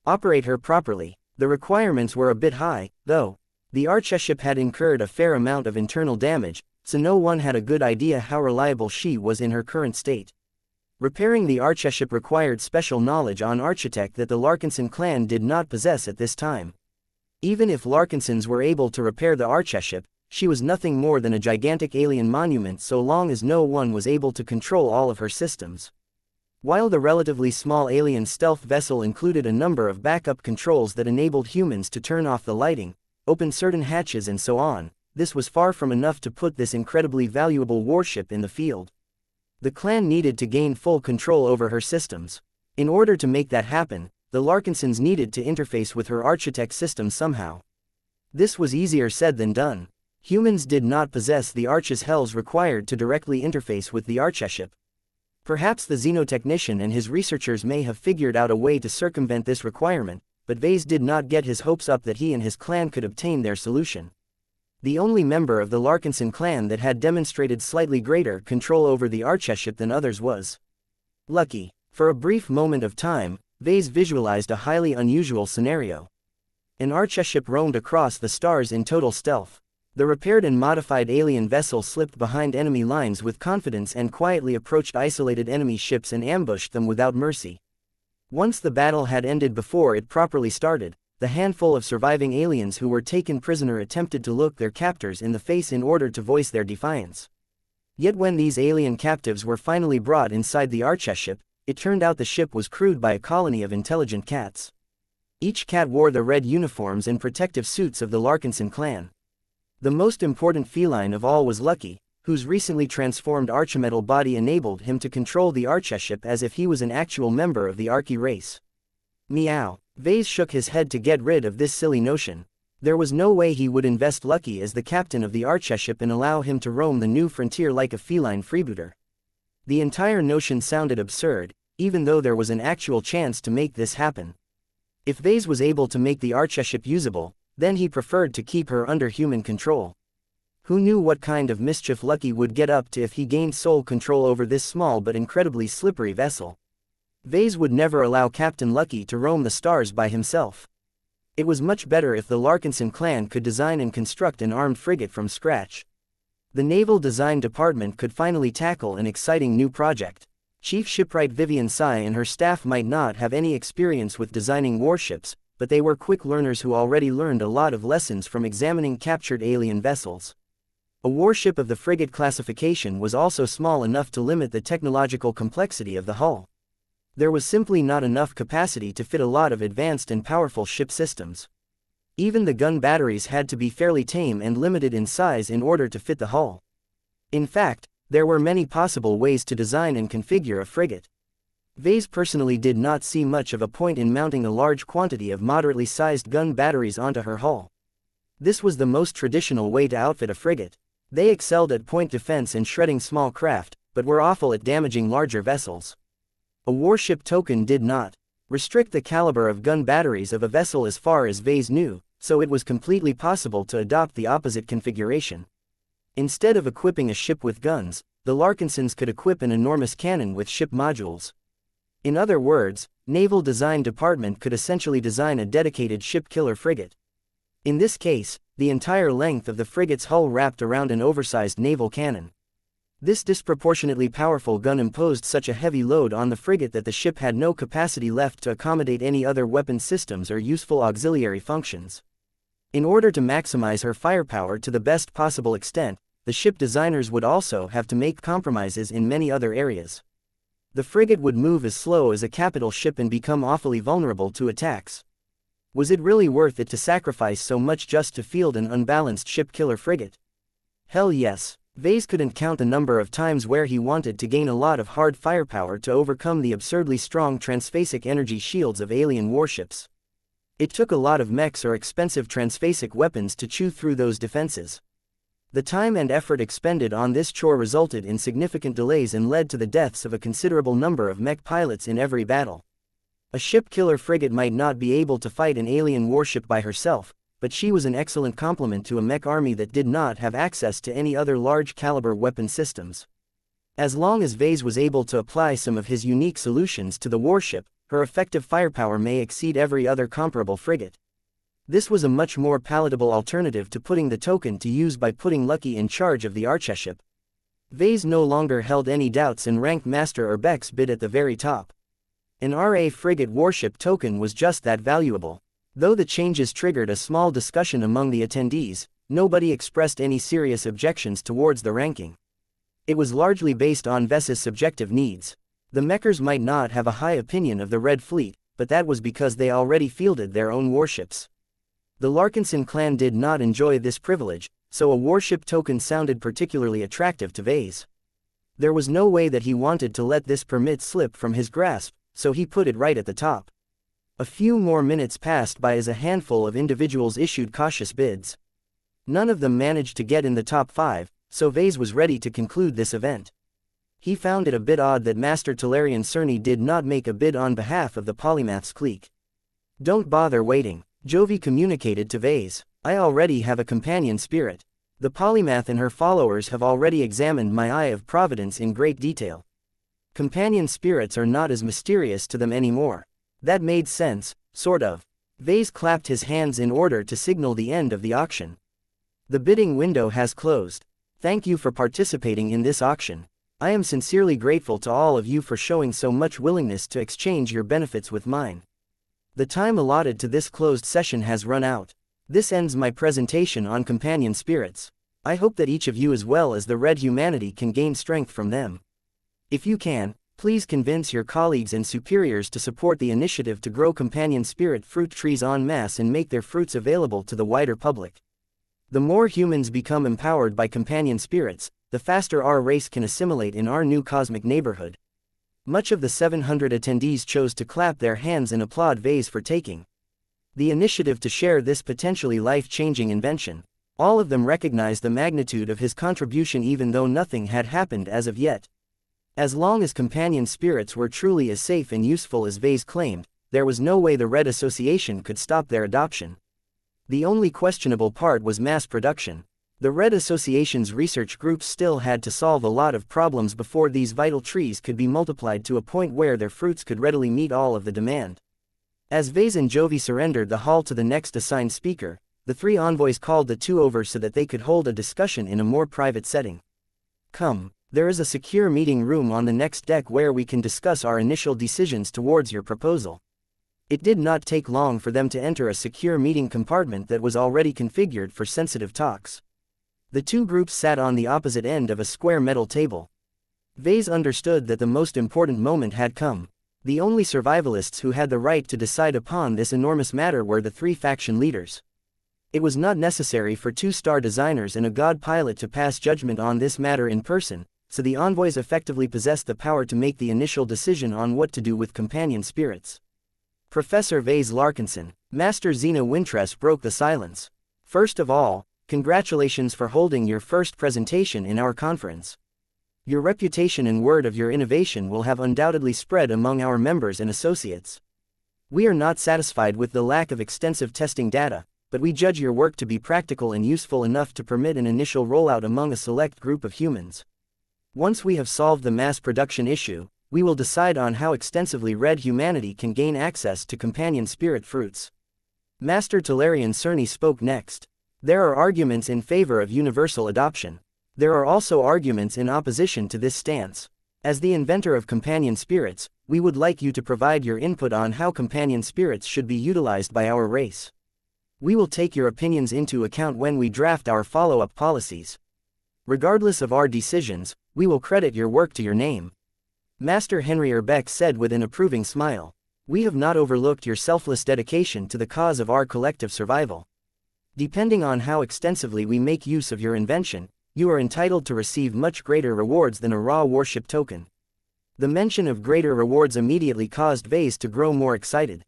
operate her properly. The requirements were a bit high, though. The Archeship had incurred a fair amount of internal damage, so no one had a good idea how reliable she was in her current state. Repairing the Archeship required special knowledge on Architect that the Larkinson clan did not possess at this time. Even if Larkinsons were able to repair the Archeship, she was nothing more than a gigantic alien monument so long as no one was able to control all of her systems. While the relatively small alien stealth vessel included a number of backup controls that enabled humans to turn off the lighting, open certain hatches and so on, this was far from enough to put this incredibly valuable warship in the field. The clan needed to gain full control over her systems. In order to make that happen, the Larkinsons needed to interface with her Architect system somehow. This was easier said than done. Humans did not possess the Arch's hells required to directly interface with the Archeship. Perhaps the Xenotechnician and his researchers may have figured out a way to circumvent this requirement, but Vase did not get his hopes up that he and his clan could obtain their solution. The only member of the Larkinson clan that had demonstrated slightly greater control over the Archeship than others was Lucky. For a brief moment of time, Vase visualized a highly unusual scenario. An Archeship roamed across the stars in total stealth. The repaired and modified alien vessel slipped behind enemy lines with confidence and quietly approached isolated enemy ships and ambushed them without mercy. Once the battle had ended before it properly started, the handful of surviving aliens who were taken prisoner attempted to look their captors in the face in order to voice their defiance. Yet when these alien captives were finally brought inside the Archeship, it turned out the ship was crewed by a colony of intelligent cats. Each cat wore the red uniforms and protective suits of the Larkinson clan. The most important feline of all was Lucky, whose recently transformed archimetal body enabled him to control the Archeship as if he was an actual member of the Archie race. Meow. Vase shook his head to get rid of this silly notion. There was no way he would invest Lucky as the captain of the Archeship and allow him to roam the new frontier like a feline freebooter. The entire notion sounded absurd, even though there was an actual chance to make this happen. If Vase was able to make the Archeship usable, then he preferred to keep her under human control. Who knew what kind of mischief Lucky would get up to if he gained sole control over this small but incredibly slippery vessel? Vase would never allow Captain Lucky to roam the stars by himself. It was much better if the Larkinson clan could design and construct an armed frigate from scratch. The Naval Design Department could finally tackle an exciting new project. Chief Shipwright Vivian Tsai and her staff might not have any experience with designing warships, but they were quick learners who already learned a lot of lessons from examining captured alien vessels. A warship of the frigate classification was also small enough to limit the technological complexity of the hull. There was simply not enough capacity to fit a lot of advanced and powerful ship systems. Even the gun batteries had to be fairly tame and limited in size in order to fit the hull. In fact, there were many possible ways to design and configure a frigate. Vase personally did not see much of a point in mounting a large quantity of moderately sized gun batteries onto her hull. This was the most traditional way to outfit a frigate. They excelled at point defense and shredding small craft, but were awful at damaging larger vessels. A warship token did not. restrict the caliber of gun batteries of a vessel as far as Vase knew, so it was completely possible to adopt the opposite configuration. Instead of equipping a ship with guns, the Larkinsons could equip an enormous cannon with ship modules. In other words, Naval Design Department could essentially design a dedicated ship-killer frigate. In this case, the entire length of the frigate's hull wrapped around an oversized naval cannon. This disproportionately powerful gun imposed such a heavy load on the frigate that the ship had no capacity left to accommodate any other weapon systems or useful auxiliary functions. In order to maximize her firepower to the best possible extent, the ship designers would also have to make compromises in many other areas. The frigate would move as slow as a capital ship and become awfully vulnerable to attacks. Was it really worth it to sacrifice so much just to field an unbalanced ship-killer frigate? Hell yes. Vase couldn't count the number of times where he wanted to gain a lot of hard firepower to overcome the absurdly strong transphasic energy shields of alien warships. It took a lot of mechs or expensive transphasic weapons to chew through those defenses. The time and effort expended on this chore resulted in significant delays and led to the deaths of a considerable number of mech pilots in every battle. A ship-killer frigate might not be able to fight an alien warship by herself, but she was an excellent complement to a mech army that did not have access to any other large-caliber weapon systems. As long as Vase was able to apply some of his unique solutions to the warship, her effective firepower may exceed every other comparable frigate. This was a much more palatable alternative to putting the token to use by putting Lucky in charge of the Archeship. Vase no longer held any doubts and ranked Master Urbex's bid at the very top. An RA frigate warship token was just that valuable. Though the changes triggered a small discussion among the attendees, nobody expressed any serious objections towards the ranking. It was largely based on Ves's subjective needs. The Mechers might not have a high opinion of the Red Fleet, but that was because they already fielded their own warships. The Larkinson clan did not enjoy this privilege, so a warship token sounded particularly attractive to Vase. There was no way that he wanted to let this permit slip from his grasp, so he put it right at the top. A few more minutes passed by as a handful of individuals issued cautious bids. None of them managed to get in the top 5, so Vase was ready to conclude this event. He found it a bit odd that Master Talarian Cerny did not make a bid on behalf of the Polymath's clique. Don't bother waiting, Jovi communicated to Vase. I already have a companion spirit. The Polymath and her followers have already examined my Eye of Providence in great detail. Companion spirits are not as mysterious to them anymore. That made sense, sort of. Vase clapped his hands in order to signal the end of the auction. The bidding window has closed. Thank you for participating in this auction. I am sincerely grateful to all of you for showing so much willingness to exchange your benefits with mine. The time allotted to this closed session has run out. This ends my presentation on companion spirits. I hope that each of you as well as the Red Humanity can gain strength from them. If you can, please convince your colleagues and superiors to support the initiative to grow companion spirit fruit trees en masse and make their fruits available to the wider public. The more humans become empowered by companion spirits, the faster our race can assimilate in our new cosmic neighborhood. Much of the 700 attendees chose to clap their hands and applaud Vase for taking the initiative to share this potentially life-changing invention. All of them recognized the magnitude of his contribution even though nothing had happened as of yet. As long as companion spirits were truly as safe and useful as Vase claimed, there was no way the Red Association could stop their adoption. The only questionable part was mass production. The Red Association's research groups still had to solve a lot of problems before these vital trees could be multiplied to a point where their fruits could readily meet all of the demand. As Vase and Jovi surrendered the hall to the next assigned speaker, the 3 envoys called the 2 over so that they could hold a discussion in a more private setting. Come, there is a secure meeting room on the next deck where we can discuss our initial decisions towards your proposal. It did not take long for them to enter a secure meeting compartment that was already configured for sensitive talks. The 2 groups sat on the opposite end of a square metal table. Vase understood that the most important moment had come. The only survivalists who had the right to decide upon this enormous matter were the 3 faction leaders. It was not necessary for 2-star designers and a god pilot to pass judgment on this matter in person, so the envoys effectively possessed the power to make the initial decision on what to do with companion spirits. Professor Vase Larkinson, Master Xena Wintress broke the silence. First of all, congratulations for holding your first presentation in our conference. Your reputation and word of your innovation will have undoubtedly spread among our members and associates. We are not satisfied with the lack of extensive testing data, but we judge your work to be practical and useful enough to permit an initial rollout among a select group of humans. Once we have solved the mass production issue, we will decide on how extensively red humanity can gain access to companion spirit fruits. Master Talarian Cerny spoke next. There are arguments in favor of universal adoption. There are also arguments in opposition to this stance. As the inventor of companion spirits, we would like you to provide your input on how companion spirits should be utilized by our race. We will take your opinions into account when we draft our follow-up policies. Regardless of our decisions, we will credit your work to your name. Master Henry Erbeck said with an approving smile. We have not overlooked your selfless dedication to the cause of our collective survival. Depending on how extensively we make use of your invention, you are entitled to receive much greater rewards than a raw worship token. The mention of greater rewards immediately caused Vase to grow more excited.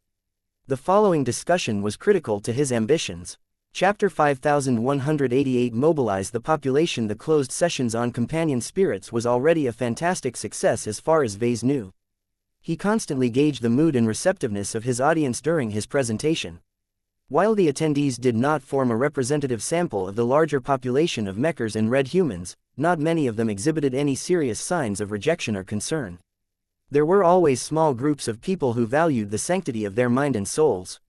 The following discussion was critical to his ambitions. Chapter 5188 Mobilize the population. The closed sessions on companion spirits was already a fantastic success as far as Vase knew. He constantly gauged the mood and receptiveness of his audience during his presentation. While the attendees did not form a representative sample of the larger population of mechers and red humans, not many of them exhibited any serious signs of rejection or concern. There were always small groups of people who valued the sanctity of their mind and souls.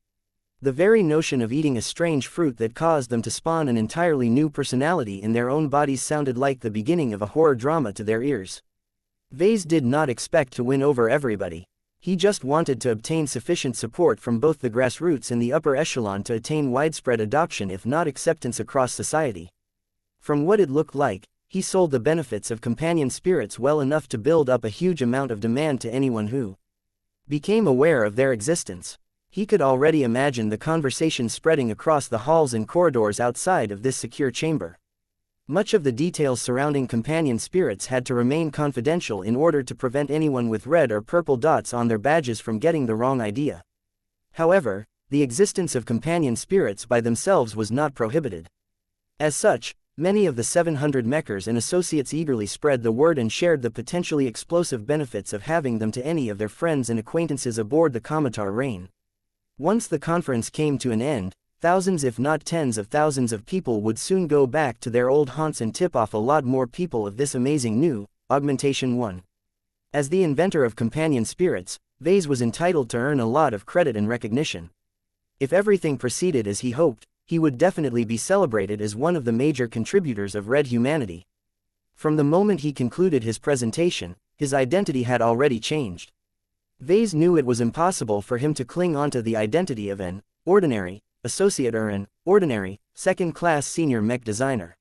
The very notion of eating a strange fruit that caused them to spawn an entirely new personality in their own bodies sounded like the beginning of a horror drama to their ears. Vase did not expect to win over everybody. He just wanted to obtain sufficient support from both the grassroots and the upper echelon to attain widespread adoption if not acceptance across society. From what it looked like, he sold the benefits of companion spirits well enough to build up a huge amount of demand to anyone who became aware of their existence. He could already imagine the conversation spreading across the halls and corridors outside of this secure chamber. Much of the details surrounding companion spirits had to remain confidential in order to prevent anyone with red or purple dots on their badges from getting the wrong idea. However, the existence of companion spirits by themselves was not prohibited. As such, many of the 700 mechers and associates eagerly spread the word and shared the potentially explosive benefits of having them to any of their friends and acquaintances aboard the Comitar Rain. Once the conference came to an end, thousands if not tens of thousands of people would soon go back to their old haunts and tip off a lot more people of this amazing new augmentation 1. As the inventor of companion spirits, Vase was entitled to earn a lot of credit and recognition. If everything proceeded as he hoped, he would definitely be celebrated as one of the major contributors of red humanity. From the moment he concluded his presentation, his identity had already changed. Vase knew it was impossible for him to cling onto the identity of an ordinary associate or an ordinary, second-class senior mech designer.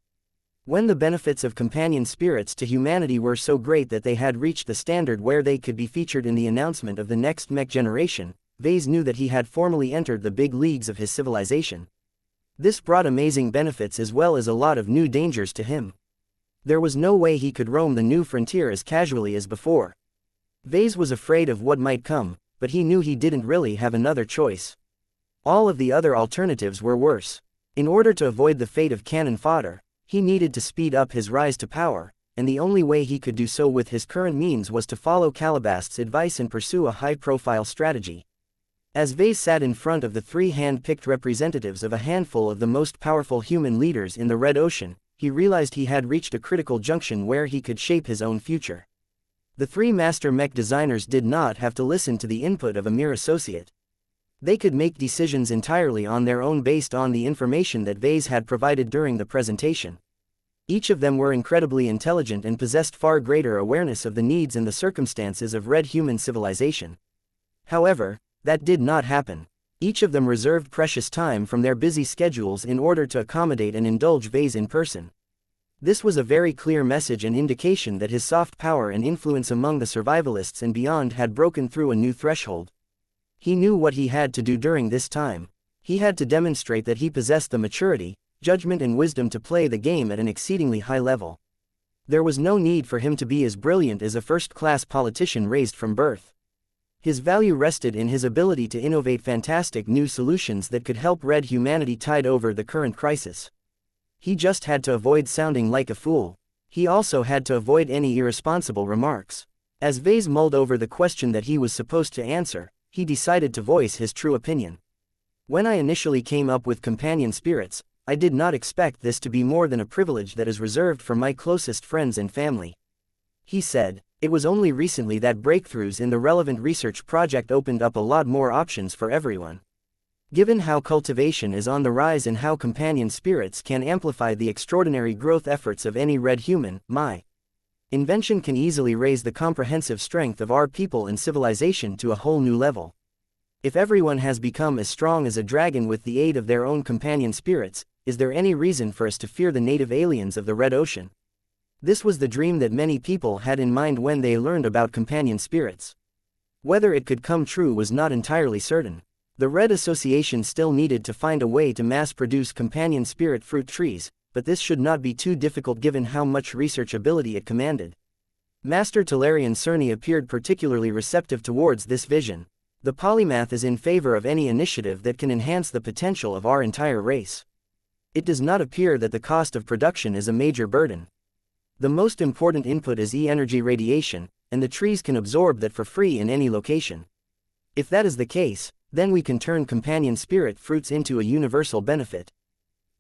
When the benefits of companion spirits to humanity were so great that they had reached the standard where they could be featured in the announcement of the next mech generation, Vase knew that he had formally entered the big leagues of his civilization. This brought amazing benefits as well as a lot of new dangers to him. There was no way he could roam the new frontier as casually as before. Vase was afraid of what might come, but he knew he didn't really have another choice. All of the other alternatives were worse. In order to avoid the fate of cannon fodder, he needed to speed up his rise to power, and the only way he could do so with his current means was to follow Calabast's advice and pursue a high-profile strategy. As Vase sat in front of the three hand-picked representatives of a handful of the most powerful human leaders in the Red Ocean, he realized he had reached a critical junction where he could shape his own future. The three master mech designers did not have to listen to the input of a mere associate. They could make decisions entirely on their own based on the information that Vase had provided during the presentation. Each of them were incredibly intelligent and possessed far greater awareness of the needs and the circumstances of red human civilization. However, that did not happen. Each of them reserved precious time from their busy schedules in order to accommodate and indulge Vase in person. This was a very clear message and indication that his soft power and influence among the survivalists and beyond had broken through a new threshold. He knew what he had to do during this time. He had to demonstrate that he possessed the maturity, judgment and wisdom to play the game at an exceedingly high level. There was no need for him to be as brilliant as a first-class politician raised from birth. His value rested in his ability to innovate fantastic new solutions that could help red humanity tide over the current crisis. He just had to avoid sounding like a fool. He also had to avoid any irresponsible remarks. As Vase mulled over the question that he was supposed to answer, he decided to voice his true opinion. When I initially came up with companion spirits, I did not expect this to be more than a privilege that is reserved for my closest friends and family. He said, it was only recently that breakthroughs in the relevant research project opened up a lot more options for everyone. Given how cultivation is on the rise and how companion spirits can amplify the extraordinary growth efforts of any red human, my invention can easily raise the comprehensive strength of our people and civilization to a whole new level. If everyone has become as strong as a dragon with the aid of their own companion spirits, is there any reason for us to fear the native aliens of the Red Ocean? This was the dream that many people had in mind when they learned about companion spirits. Whether it could come true was not entirely certain. The Red Association still needed to find a way to mass-produce companion spirit fruit trees, but this should not be too difficult given how much research ability it commanded. Master Talarian Cerny appeared particularly receptive towards this vision. The polymath is in favor of any initiative that can enhance the potential of our entire race. It does not appear that the cost of production is a major burden. The most important input is E-energy radiation, and the trees can absorb that for free in any location. If that is the case, then we can turn companion spirit fruits into a universal benefit.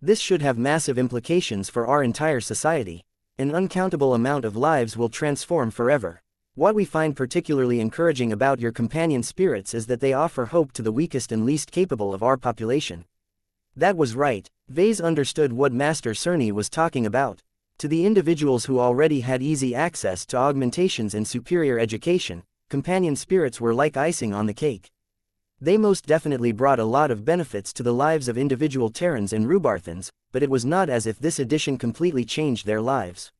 This should have massive implications for our entire society. An uncountable amount of lives will transform forever. What we find particularly encouraging about your companion spirits is that they offer hope to the weakest and least capable of our population. That was right. Vase understood what Master Cerny was talking about. To the individuals who already had easy access to augmentations and superior education, companion spirits were like icing on the cake. They most definitely brought a lot of benefits to the lives of individual Terrans and Rubarthans, but it was not as if this addition completely changed their lives.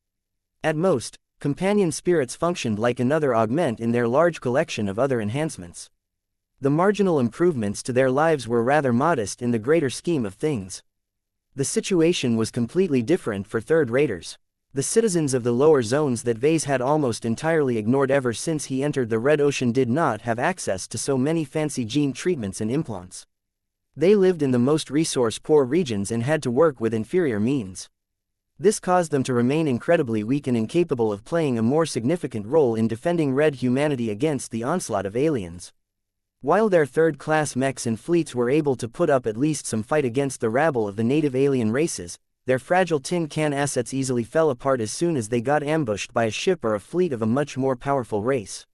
At most, companion spirits functioned like another augment in their large collection of other enhancements. The marginal improvements to their lives were rather modest in the greater scheme of things. The situation was completely different for third-raters. The citizens of the lower zones that Vase had almost entirely ignored ever since he entered the Red Ocean did not have access to so many fancy gene treatments and implants. They lived in the most resource-poor regions and had to work with inferior means. This caused them to remain incredibly weak and incapable of playing a more significant role in defending red humanity against the onslaught of aliens. While their third-class mechs and fleets were able to put up at least some fight against the rabble of the native alien races, their fragile tin can assets easily fell apart as soon as they got ambushed by a ship or a fleet of a much more powerful race.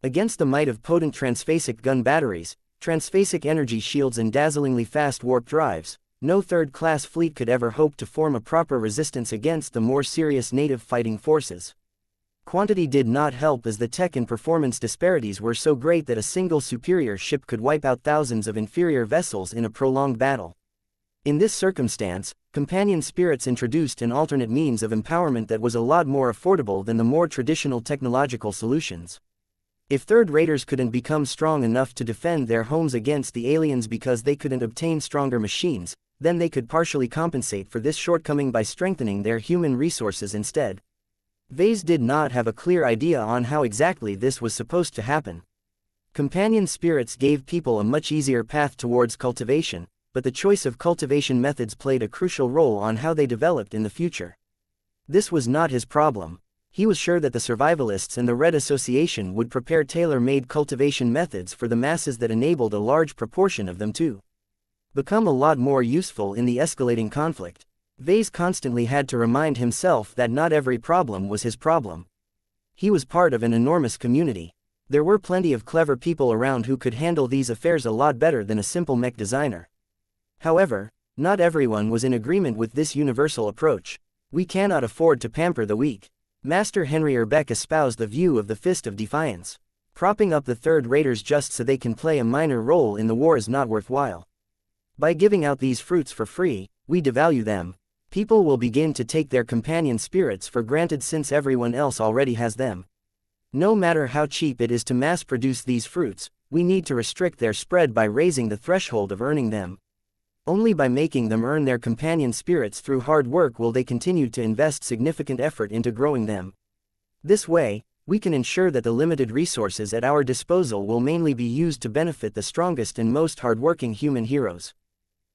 Against the might of potent transphasic gun batteries, transphasic energy shields and dazzlingly fast warp drives, no third-class fleet could ever hope to form a proper resistance against the more serious native fighting forces. Quantity did not help as the tech and performance disparities were so great that a single superior ship could wipe out thousands of inferior vessels in a prolonged battle. In this circumstance, companion spirits introduced an alternate means of empowerment that was a lot more affordable than the more traditional technological solutions. If third-raters couldn't become strong enough to defend their homes against the aliens because they couldn't obtain stronger machines, then they could partially compensate for this shortcoming by strengthening their human resources instead. Vase did not have a clear idea on how exactly this was supposed to happen. Companion spirits gave people a much easier path towards cultivation, but the choice of cultivation methods played a crucial role on how they developed in the future. This was not his problem. He was sure that the survivalists and the Red Association would prepare tailor-made cultivation methods for the masses that enabled a large proportion of them to become a lot more useful in the escalating conflict. Vase constantly had to remind himself that not every problem was his problem. He was part of an enormous community. There were plenty of clever people around who could handle these affairs a lot better than a simple mech designer. However, not everyone was in agreement with this universal approach. We cannot afford to pamper the weak. Master Henry Erbeck espoused the view of the Fist of Defiance. Propping up the third-raters just so they can play a minor role in the war is not worthwhile. By giving out these fruits for free, we devalue them. People will begin to take their companion spirits for granted since everyone else already has them. No matter how cheap it is to mass-produce these fruits, we need to restrict their spread by raising the threshold of earning them. Only by making them earn their companion spirits through hard work will they continue to invest significant effort into growing them. This way, we can ensure that the limited resources at our disposal will mainly be used to benefit the strongest and most hardworking human heroes.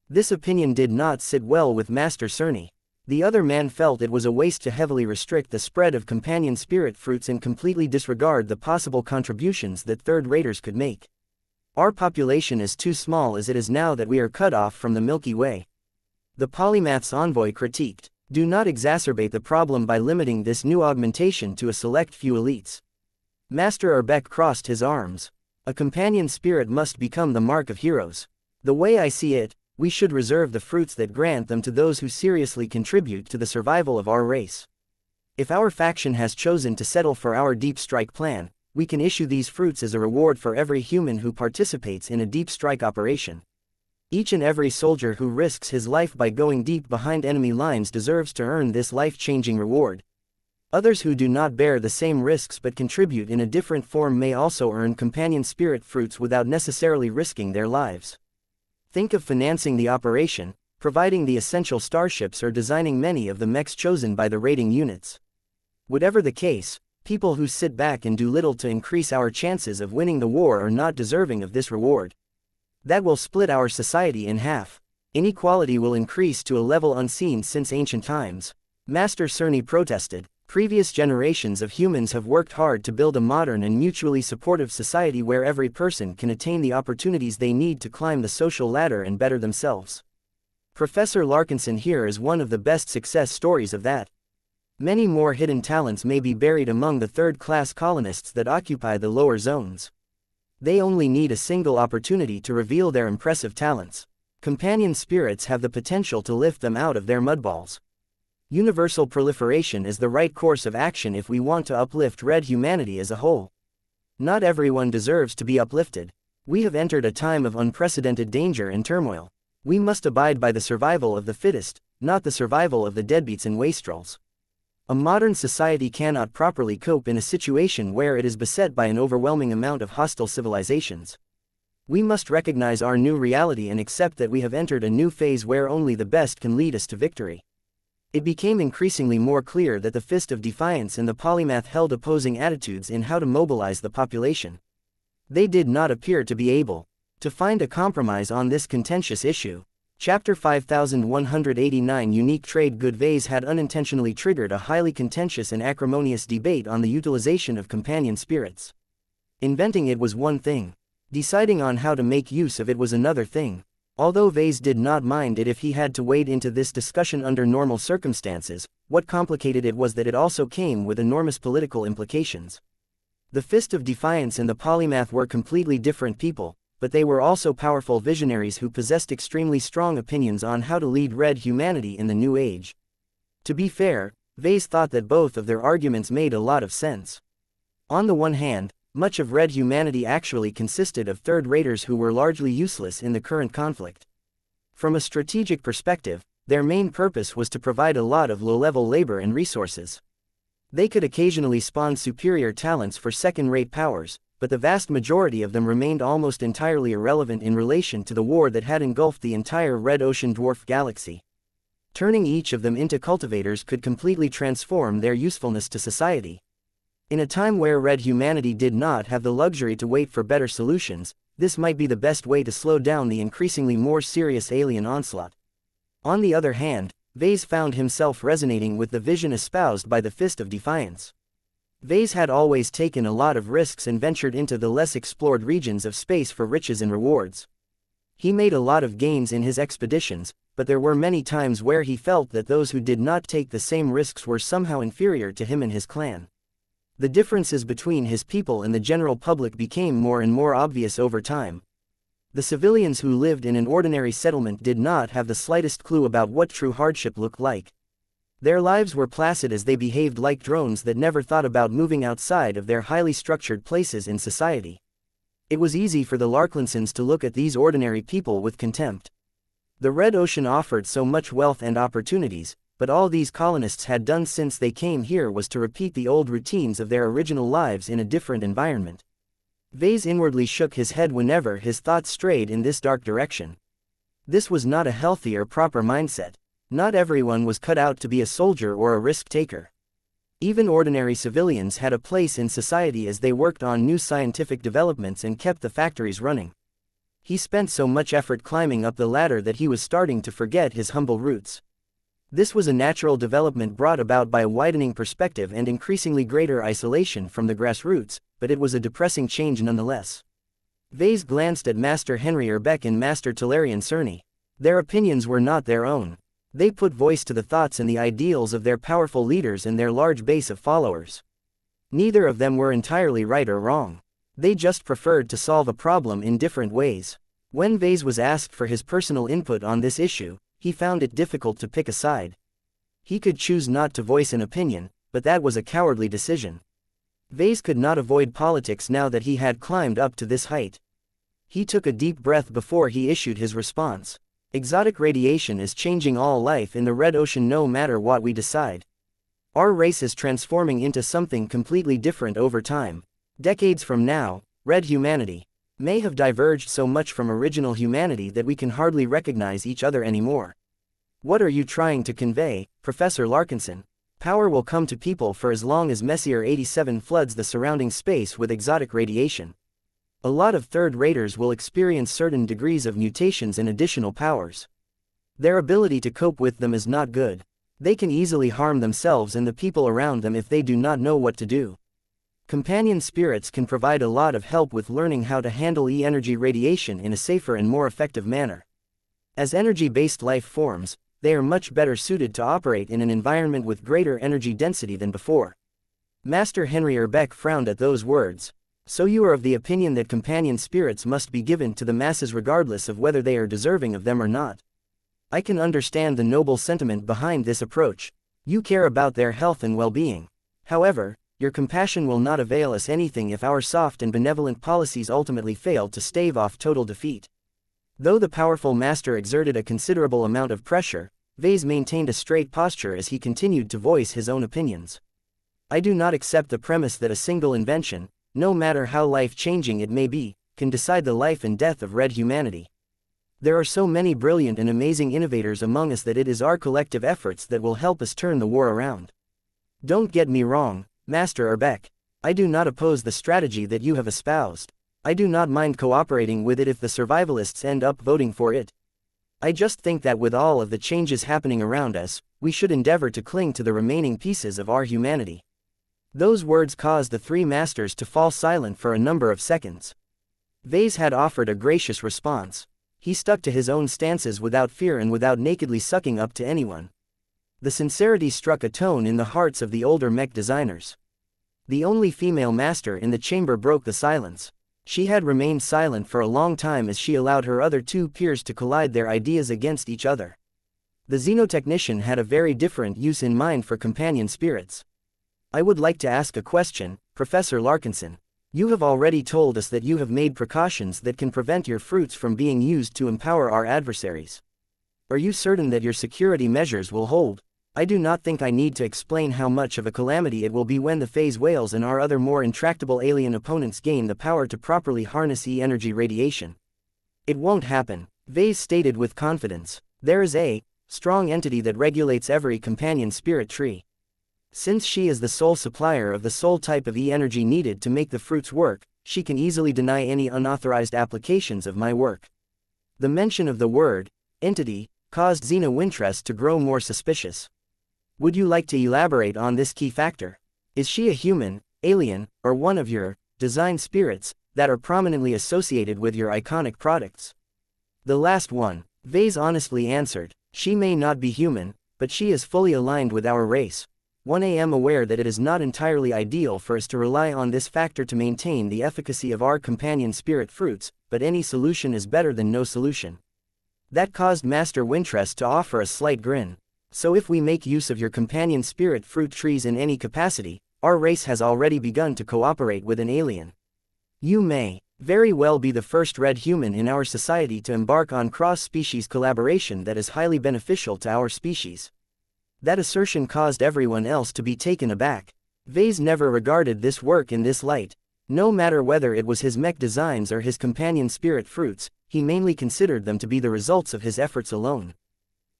This opinion did not sit well with Master Cerny. The other man felt it was a waste to heavily restrict the spread of companion spirit fruits and completely disregard the possible contributions that third-raters could make. Our population is too small as it is now that we are cut off from the Milky Way. The polymath's envoy critiqued, do not exacerbate the problem by limiting this new augmentation to a select few elites. Master Urbeck crossed his arms. A companion spirit must become the mark of heroes. The way I see it, we should reserve the fruits that grant them to those who seriously contribute to the survival of our race. If our faction has chosen to settle for our deep strike plan, we can issue these fruits as a reward for every human who participates in a deep strike operation. Each and every soldier who risks his life by going deep behind enemy lines deserves to earn this life-changing reward. Others who do not bear the same risks but contribute in a different form may also earn companion spirit fruits without necessarily risking their lives. Think of financing the operation, providing the essential starships or designing many of the mechs chosen by the raiding units. Whatever the case, people who sit back and do little to increase our chances of winning the war are not deserving of this reward. That will split our society in half. Inequality will increase to a level unseen since ancient times. Master Cerny protested. Previous generations of humans have worked hard to build a modern and mutually supportive society where every person can attain the opportunities they need to climb the social ladder and better themselves. Professor Larkinson here is one of the best success stories of that. Many more hidden talents may be buried among the third-class colonists that occupy the lower zones. They only need a single opportunity to reveal their impressive talents. Companion spirits have the potential to lift them out of their mudballs. Universal proliferation is the right course of action if we want to uplift red humanity as a whole. Not everyone deserves to be uplifted. We have entered a time of unprecedented danger and turmoil. We must abide by the survival of the fittest, not the survival of the deadbeats and wastrels. A modern society cannot properly cope in a situation where it is beset by an overwhelming amount of hostile civilizations. We must recognize our new reality and accept that we have entered a new phase where only the best can lead us to victory. It became increasingly more clear that the Fist of Defiance and the Polymath held opposing attitudes in how to mobilize the population. They did not appear to be able to find a compromise on this contentious issue. Chapter 5189 Unique Trade Good Vase had unintentionally triggered a highly contentious and acrimonious debate on the utilization of companion spirits. Inventing it was one thing. Deciding on how to make use of it was another thing. Although Vase did not mind it if he had to wade into this discussion under normal circumstances, what complicated it was that it also came with enormous political implications. The Fist of Defiance and the Polymath were completely different people, but they were also powerful visionaries who possessed extremely strong opinions on how to lead red humanity in the new age. To be fair, Vase thought that both of their arguments made a lot of sense. On the one hand, much of red humanity actually consisted of third-raters who were largely useless in the current conflict. From a strategic perspective, their main purpose was to provide a lot of low-level labor and resources. They could occasionally spawn superior talents for second-rate powers, but the vast majority of them remained almost entirely irrelevant in relation to the war that had engulfed the entire red ocean dwarf galaxy. Turning each of them into cultivators could completely transform their usefulness to society. In a time where red humanity did not have the luxury to wait for better solutions, this might be the best way to slow down the increasingly more serious alien onslaught. On the other hand, Vase found himself resonating with the vision espoused by the Fist of Defiance. Vase had always taken a lot of risks and ventured into the less explored regions of space for riches and rewards. He made a lot of gains in his expeditions, but there were many times where he felt that those who did not take the same risks were somehow inferior to him and his clan. The differences between his people and the general public became more and more obvious over time. The civilians who lived in an ordinary settlement did not have the slightest clue about what true hardship looked like. Their lives were placid as they behaved like drones that never thought about moving outside of their highly structured places in society. It was easy for the Larkinsons to look at these ordinary people with contempt. The Red Ocean offered so much wealth and opportunities, but all these colonists had done since they came here was to repeat the old routines of their original lives in a different environment. Vase inwardly shook his head whenever his thoughts strayed in this dark direction. This was not a healthy or proper mindset. Not everyone was cut out to be a soldier or a risk-taker. Even ordinary civilians had a place in society as they worked on new scientific developments and kept the factories running. He spent so much effort climbing up the ladder that he was starting to forget his humble roots. This was a natural development brought about by a widening perspective and increasingly greater isolation from the grassroots, but it was a depressing change nonetheless. Vase glanced at Master Henry Urbeck and Master Talarian Cerny. Their opinions were not their own. They put voice to the thoughts and the ideals of their powerful leaders and their large base of followers. Neither of them were entirely right or wrong. They just preferred to solve a problem in different ways. When Vase was asked for his personal input on this issue, he found it difficult to pick a side. He could choose not to voice an opinion, but that was a cowardly decision. Vase could not avoid politics now that he had climbed up to this height. He took a deep breath before he issued his response. Exotic radiation is changing all life in the Red Ocean no matter what we decide. Our race is transforming into something completely different over time. Decades from now, Red humanity may have diverged so much from original humanity that we can hardly recognize each other anymore. What are you trying to convey, Professor Larkinson? Power will come to people for as long as Messier 87 floods the surrounding space with exotic radiation. A lot of third-raters will experience certain degrees of mutations and additional powers. Their ability to cope with them is not good. They can easily harm themselves and the people around them if they do not know what to do. Companion spirits can provide a lot of help with learning how to handle E-energy radiation in a safer and more effective manner. As energy-based life forms, they are much better suited to operate in an environment with greater energy density than before. Master Henry Urbeck frowned at those words. So you are of the opinion that companion spirits must be given to the masses regardless of whether they are deserving of them or not. I can understand the noble sentiment behind this approach. You care about their health and well-being. However, your compassion will not avail us anything if our soft and benevolent policies ultimately fail to stave off total defeat. Though the powerful master exerted a considerable amount of pressure, Vase maintained a straight posture as he continued to voice his own opinions. I do not accept the premise that a single invention, no matter how life-changing it may be, can decide the life and death of Red humanity. There are so many brilliant and amazing innovators among us that it is our collective efforts that will help us turn the war around. Don't get me wrong, Master Urbeck. I do not oppose the strategy that you have espoused. I do not mind cooperating with it if the survivalists end up voting for it. I just think that with all of the changes happening around us, we should endeavor to cling to the remaining pieces of our humanity. Those words caused the three masters to fall silent for a number of seconds. Vase had offered a gracious response. He stuck to his own stances without fear and without nakedly sucking up to anyone. The sincerity struck a tone in the hearts of the older Mech designers. The only female master in the chamber broke the silence. She had remained silent for a long time as she allowed her other two peers to collide their ideas against each other. The xenotechnician had a very different use in mind for companion spirits. I would like to ask a question, Professor Larkinson. You have already told us that you have made precautions that can prevent your fruits from being used to empower our adversaries. Are you certain that your security measures will hold? I do not think I need to explain how much of a calamity it will be when the phase whales and our other more intractable alien opponents gain the power to properly harness E-energy radiation. It won't happen, Vase stated with confidence. There is a strong entity that regulates every companion spirit tree. Since she is the sole supplier of the sole type of E-energy needed to make the fruits work, she can easily deny any unauthorized applications of my work. The mention of the word entity caused Xena Wintress to grow more suspicious. Would you like to elaborate on this key factor? Is she a human, alien, or one of your design spirits that are prominently associated with your iconic products? The last one, Vase honestly answered. She may not be human, but she is fully aligned with our race. I am aware that it is not entirely ideal for us to rely on this factor to maintain the efficacy of our companion spirit fruits, but any solution is better than no solution. That caused Master Wintress to offer a slight grin. So if we make use of your companion spirit fruit trees in any capacity, our race has already begun to cooperate with an alien. You may very well be the first red human in our society to embark on cross-species collaboration that is highly beneficial to our species. That assertion caused everyone else to be taken aback. Vase never regarded this work in this light. No matter whether it was his mech designs or his companion spirit fruits, he mainly considered them to be the results of his efforts alone.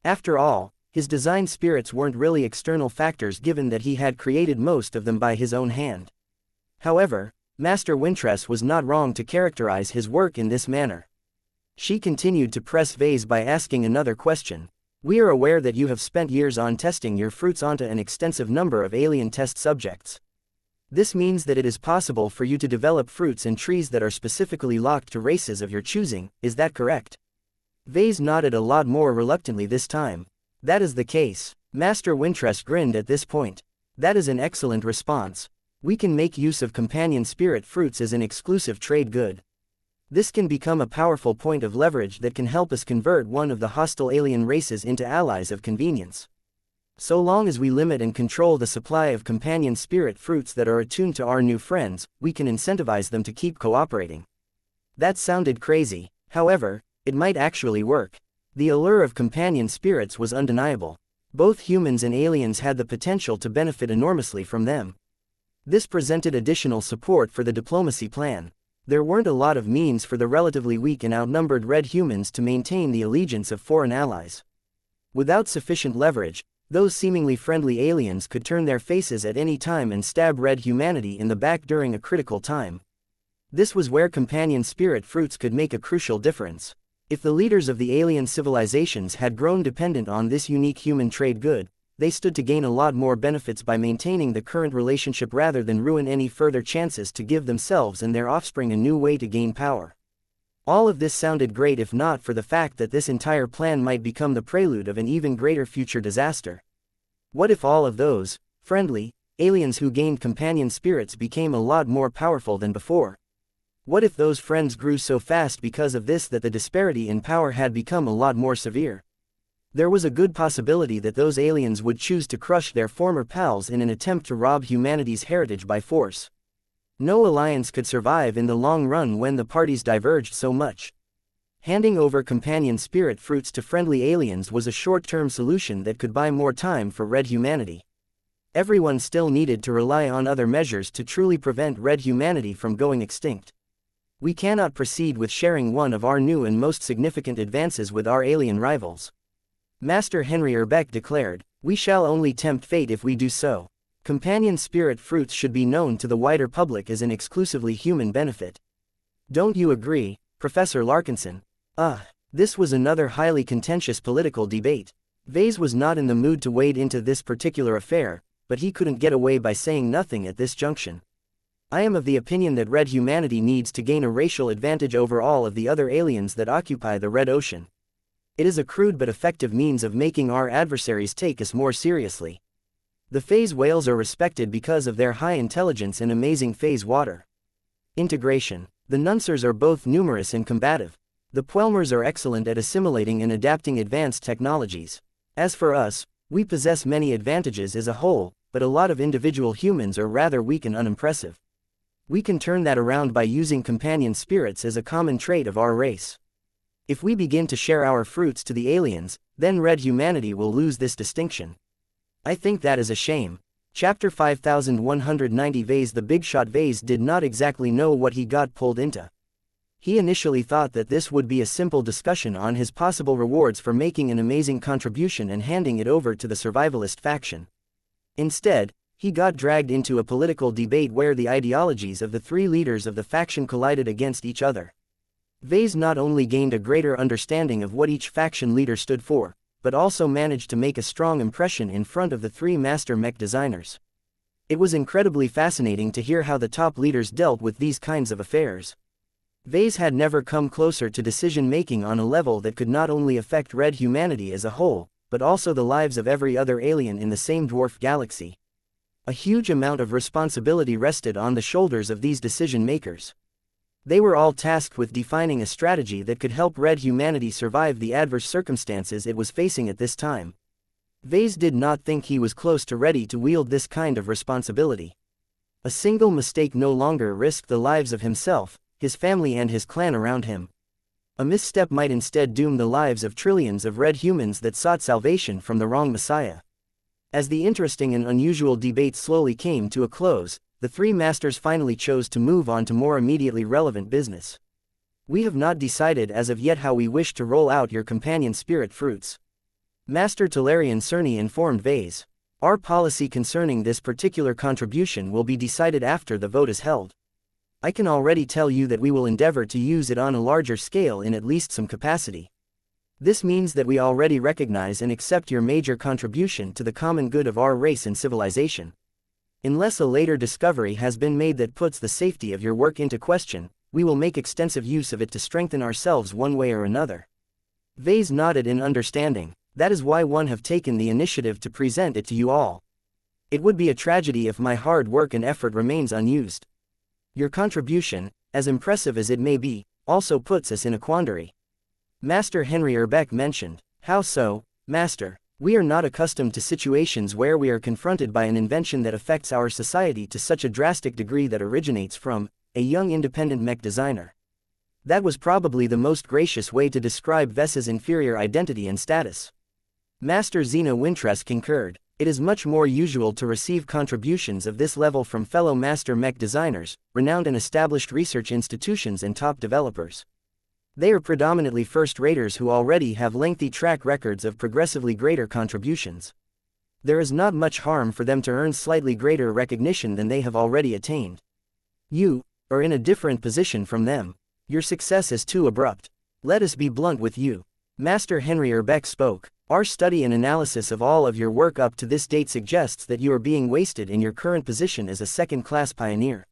After all, his design spirits weren't really external factors given that he had created most of them by his own hand. However, Master Wintress was not wrong to characterize his work in this manner. She continued to press Vase by asking another question. We are aware that you have spent years on testing your fruits onto an extensive number of alien test subjects. This means that it is possible for you to develop fruits and trees that are specifically locked to races of your choosing, is that correct? Vase nodded a lot more reluctantly this time. That is the case. Master Wintress grinned at this point. That is an excellent response. We can make use of companion spirit fruits as an exclusive trade good. This can become a powerful point of leverage that can help us convert one of the hostile alien races into allies of convenience. So long as we limit and control the supply of companion spirit fruits that are attuned to our new friends, we can incentivize them to keep cooperating. That sounded crazy. However, it might actually work. The allure of companion spirits was undeniable. Both humans and aliens had the potential to benefit enormously from them. This presented additional support for the diplomacy plan. There weren't a lot of means for the relatively weak and outnumbered red humans to maintain the allegiance of foreign allies. Without sufficient leverage, those seemingly friendly aliens could turn their faces at any time and stab red humanity in the back during a critical time. This was where companion spirit fruits could make a crucial difference. If the leaders of the alien civilizations had grown dependent on this unique human trade good, they stood to gain a lot more benefits by maintaining the current relationship rather than ruin any further chances to give themselves and their offspring a new way to gain power. All of this sounded great if not for the fact that this entire plan might become the prelude of an even greater future disaster. What if all of those friendly aliens who gained companion spirits became a lot more powerful than before? What if those friends grew so fast because of this that the disparity in power had become a lot more severe? There was a good possibility that those aliens would choose to crush their former pals in an attempt to rob humanity's heritage by force. No alliance could survive in the long run when the parties diverged so much. Handing over companion spirit fruits to friendly aliens was a short-term solution that could buy more time for red humanity. Everyone still needed to rely on other measures to truly prevent red humanity from going extinct. We cannot proceed with sharing one of our new and most significant advances with our alien rivals. Master Henry Erbeck declared, "We shall only tempt fate if we do so. Companion spirit fruits should be known to the wider public as an exclusively human benefit. Don't you agree, Professor Larkinson?" This was another highly contentious political debate. Vase was not in the mood to wade into this particular affair, but he couldn't get away by saying nothing at this junction. "I am of the opinion that red humanity needs to gain a racial advantage over all of the other aliens that occupy the Red Ocean. It is a crude but effective means of making our adversaries take us more seriously. The phase whales are respected because of their high intelligence and amazing phase water integration. The Nunsers are both numerous and combative. The Puelmers are excellent at assimilating and adapting advanced technologies. As for us, we possess many advantages as a whole, but a lot of individual humans are rather weak and unimpressive. We can turn that around by using companion spirits as a common trait of our race. If we begin to share our fruits to the aliens, then red humanity will lose this distinction. I think that is a shame." Chapter 5190 Vase. The big shot Vase did not exactly know what he got pulled into. He initially thought that this would be a simple discussion on his possible rewards for making an amazing contribution and handing it over to the survivalist faction. Instead, he got dragged into a political debate where the ideologies of the three leaders of the faction collided against each other. Vase not only gained a greater understanding of what each faction leader stood for, but also managed to make a strong impression in front of the three master mech designers. It was incredibly fascinating to hear how the top leaders dealt with these kinds of affairs. Vase had never come closer to decision-making on a level that could not only affect red humanity as a whole, but also the lives of every other alien in the same dwarf galaxy. A huge amount of responsibility rested on the shoulders of these decision-makers. They were all tasked with defining a strategy that could help red humanity survive the adverse circumstances it was facing at this time. Vase did not think he was close to ready to wield this kind of responsibility. A single mistake no longer risked the lives of himself, his family and his clan around him. A misstep might instead doom the lives of trillions of red humans that sought salvation from the wrong messiah. As the interesting and unusual debate slowly came to a close, the three masters finally chose to move on to more immediately relevant business. "We have not decided as of yet how we wish to roll out your companion spirit fruits," Master Talarian Cerny informed Vase. "Our policy concerning this particular contribution will be decided after the vote is held. I can already tell you that we will endeavor to use it on a larger scale in at least some capacity. This means that we already recognize and accept your major contribution to the common good of our race and civilization. Unless a later discovery has been made that puts the safety of your work into question, we will make extensive use of it to strengthen ourselves one way or another. Vase nodded in understanding. That is why one have taken the initiative to present it to you all. It would be a tragedy if my hard work and effort remains unused. Your contribution, as impressive as it may be, also puts us in a quandary. Master Henry Urbeck mentioned. How so, Master? We are not accustomed to situations where we are confronted by an invention that affects our society to such a drastic degree that originates from a young independent mech designer. That was probably the most gracious way to describe Vess's inferior identity and status. Master Xena Wintress concurred. It is much more usual to receive contributions of this level from fellow master mech designers, renowned and established research institutions and top developers. They are predominantly first-raters who already have lengthy track records of progressively greater contributions. There is not much harm for them to earn slightly greater recognition than they have already attained. You are in a different position from them. Your success is too abrupt. Let us be blunt with you. Master Henry Urbeck spoke. Our study and analysis of all of your work up to this date suggests that you are being wasted in your current position as a second-class pioneer.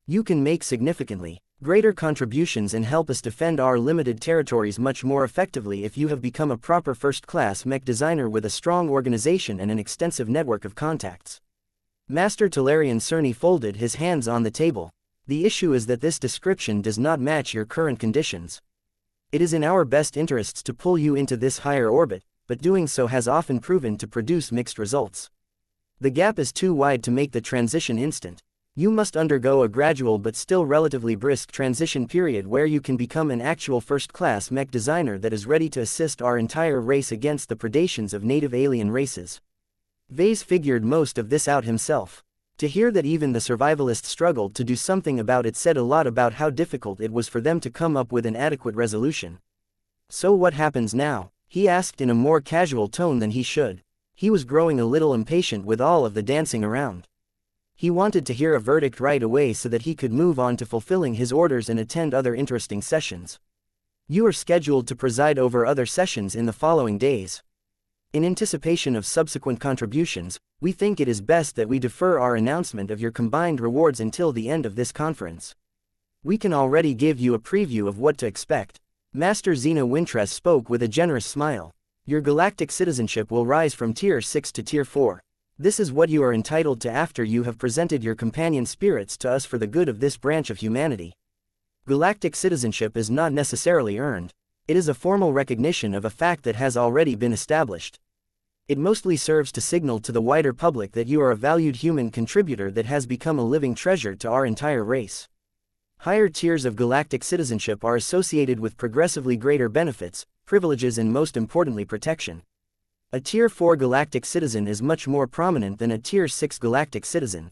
You can make significantly greater contributions and help us defend our limited territories much more effectively if you have become a proper first-class mech designer with a strong organization and an extensive network of contacts. Master Talarian Cerny folded his hands on the table. The issue is that this description does not match your current conditions. It is in our best interests to pull you into this higher orbit, but doing so has often proven to produce mixed results. The gap is too wide to make the transition instant. You must undergo a gradual but still relatively brisk transition period where you can become an actual first-class mech designer that is ready to assist our entire race against the predations of native alien races. Vase figured most of this out himself. To hear that even the survivalists struggled to do something about it said a lot about how difficult it was for them to come up with an adequate resolution. So what happens now? He asked in a more casual tone than he should. He was growing a little impatient with all of the dancing around. He wanted to hear a verdict right away so that he could move on to fulfilling his orders and attend other interesting sessions. You are scheduled to preside over other sessions in the following days. In anticipation of subsequent contributions, we think it is best that we defer our announcement of your combined rewards until the end of this conference. We can already give you a preview of what to expect. Master Xena Wintress spoke with a generous smile. Your galactic citizenship will rise from Tier 6 to Tier 4. This is what you are entitled to after you have presented your companion spirits to us for the good of this branch of humanity. Galactic citizenship is not necessarily earned. It is a formal recognition of a fact that has already been established. It mostly serves to signal to the wider public that you are a valued human contributor that has become a living treasure to our entire race. Higher tiers of galactic citizenship are associated with progressively greater benefits, privileges and most importantly protection. A Tier 4 galactic citizen is much more prominent than a Tier 6 galactic citizen.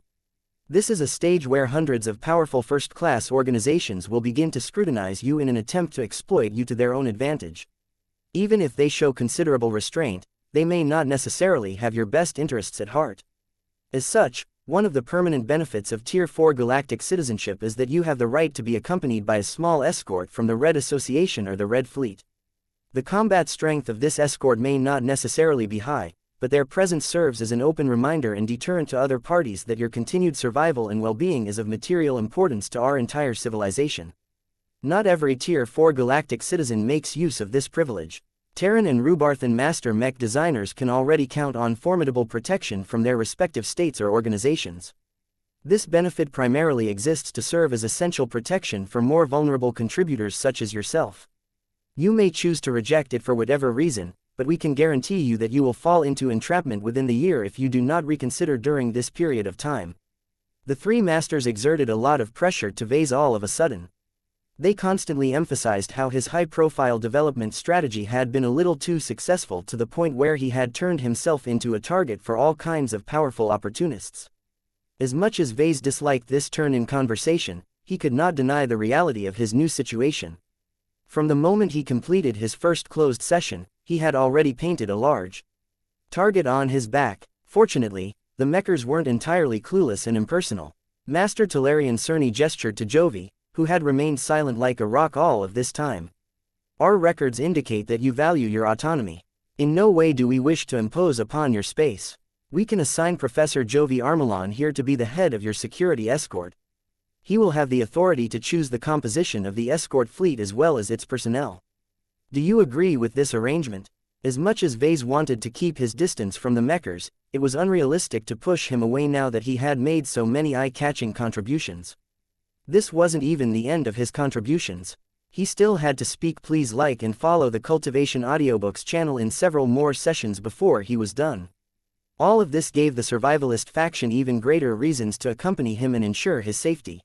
This is a stage where hundreds of powerful first-class organizations will begin to scrutinize you in an attempt to exploit you to their own advantage. Even if they show considerable restraint, they may not necessarily have your best interests at heart. As such, one of the permanent benefits of Tier 4 galactic citizenship is that you have the right to be accompanied by a small escort from the Red Association or the Red Fleet. The combat strength of this escort may not necessarily be high, but their presence serves as an open reminder and deterrent to other parties that your continued survival and well-being is of material importance to our entire civilization. Not every Tier 4 galactic citizen makes use of this privilege. Terran and Rubarthan master mech designers can already count on formidable protection from their respective states or organizations. This benefit primarily exists to serve as essential protection for more vulnerable contributors such as yourself. You may choose to reject it for whatever reason, but we can guarantee you that you will fall into entrapment within the year if you do not reconsider during this period of time. The three masters exerted a lot of pressure to Vase all of a sudden. They constantly emphasized how his high-profile development strategy had been a little too successful to the point where he had turned himself into a target for all kinds of powerful opportunists. As much as Vase disliked this turn in conversation, he could not deny the reality of his new situation. From the moment he completed his first closed session, he had already painted a large target on his back. Fortunately, the mechers weren't entirely clueless and impersonal. Master Talarian Cerny gestured to Jovi, who had remained silent like a rock all of this time. Our records indicate that you value your autonomy. In no way do we wish to impose upon your space. We can assign Professor Jovi Armelon here to be the head of your security escort. He will have the authority to choose the composition of the escort fleet as well as its personnel. Do you agree with this arrangement? As much as Vase wanted to keep his distance from the Mechers, it was unrealistic to push him away now that he had made so many eye-catching contributions. This wasn't even the end of his contributions. He still had to speak. Please like and follow the Cultivation Audiobooks channel in several more sessions before he was done. All of this gave the survivalist faction even greater reasons to accompany him and ensure his safety.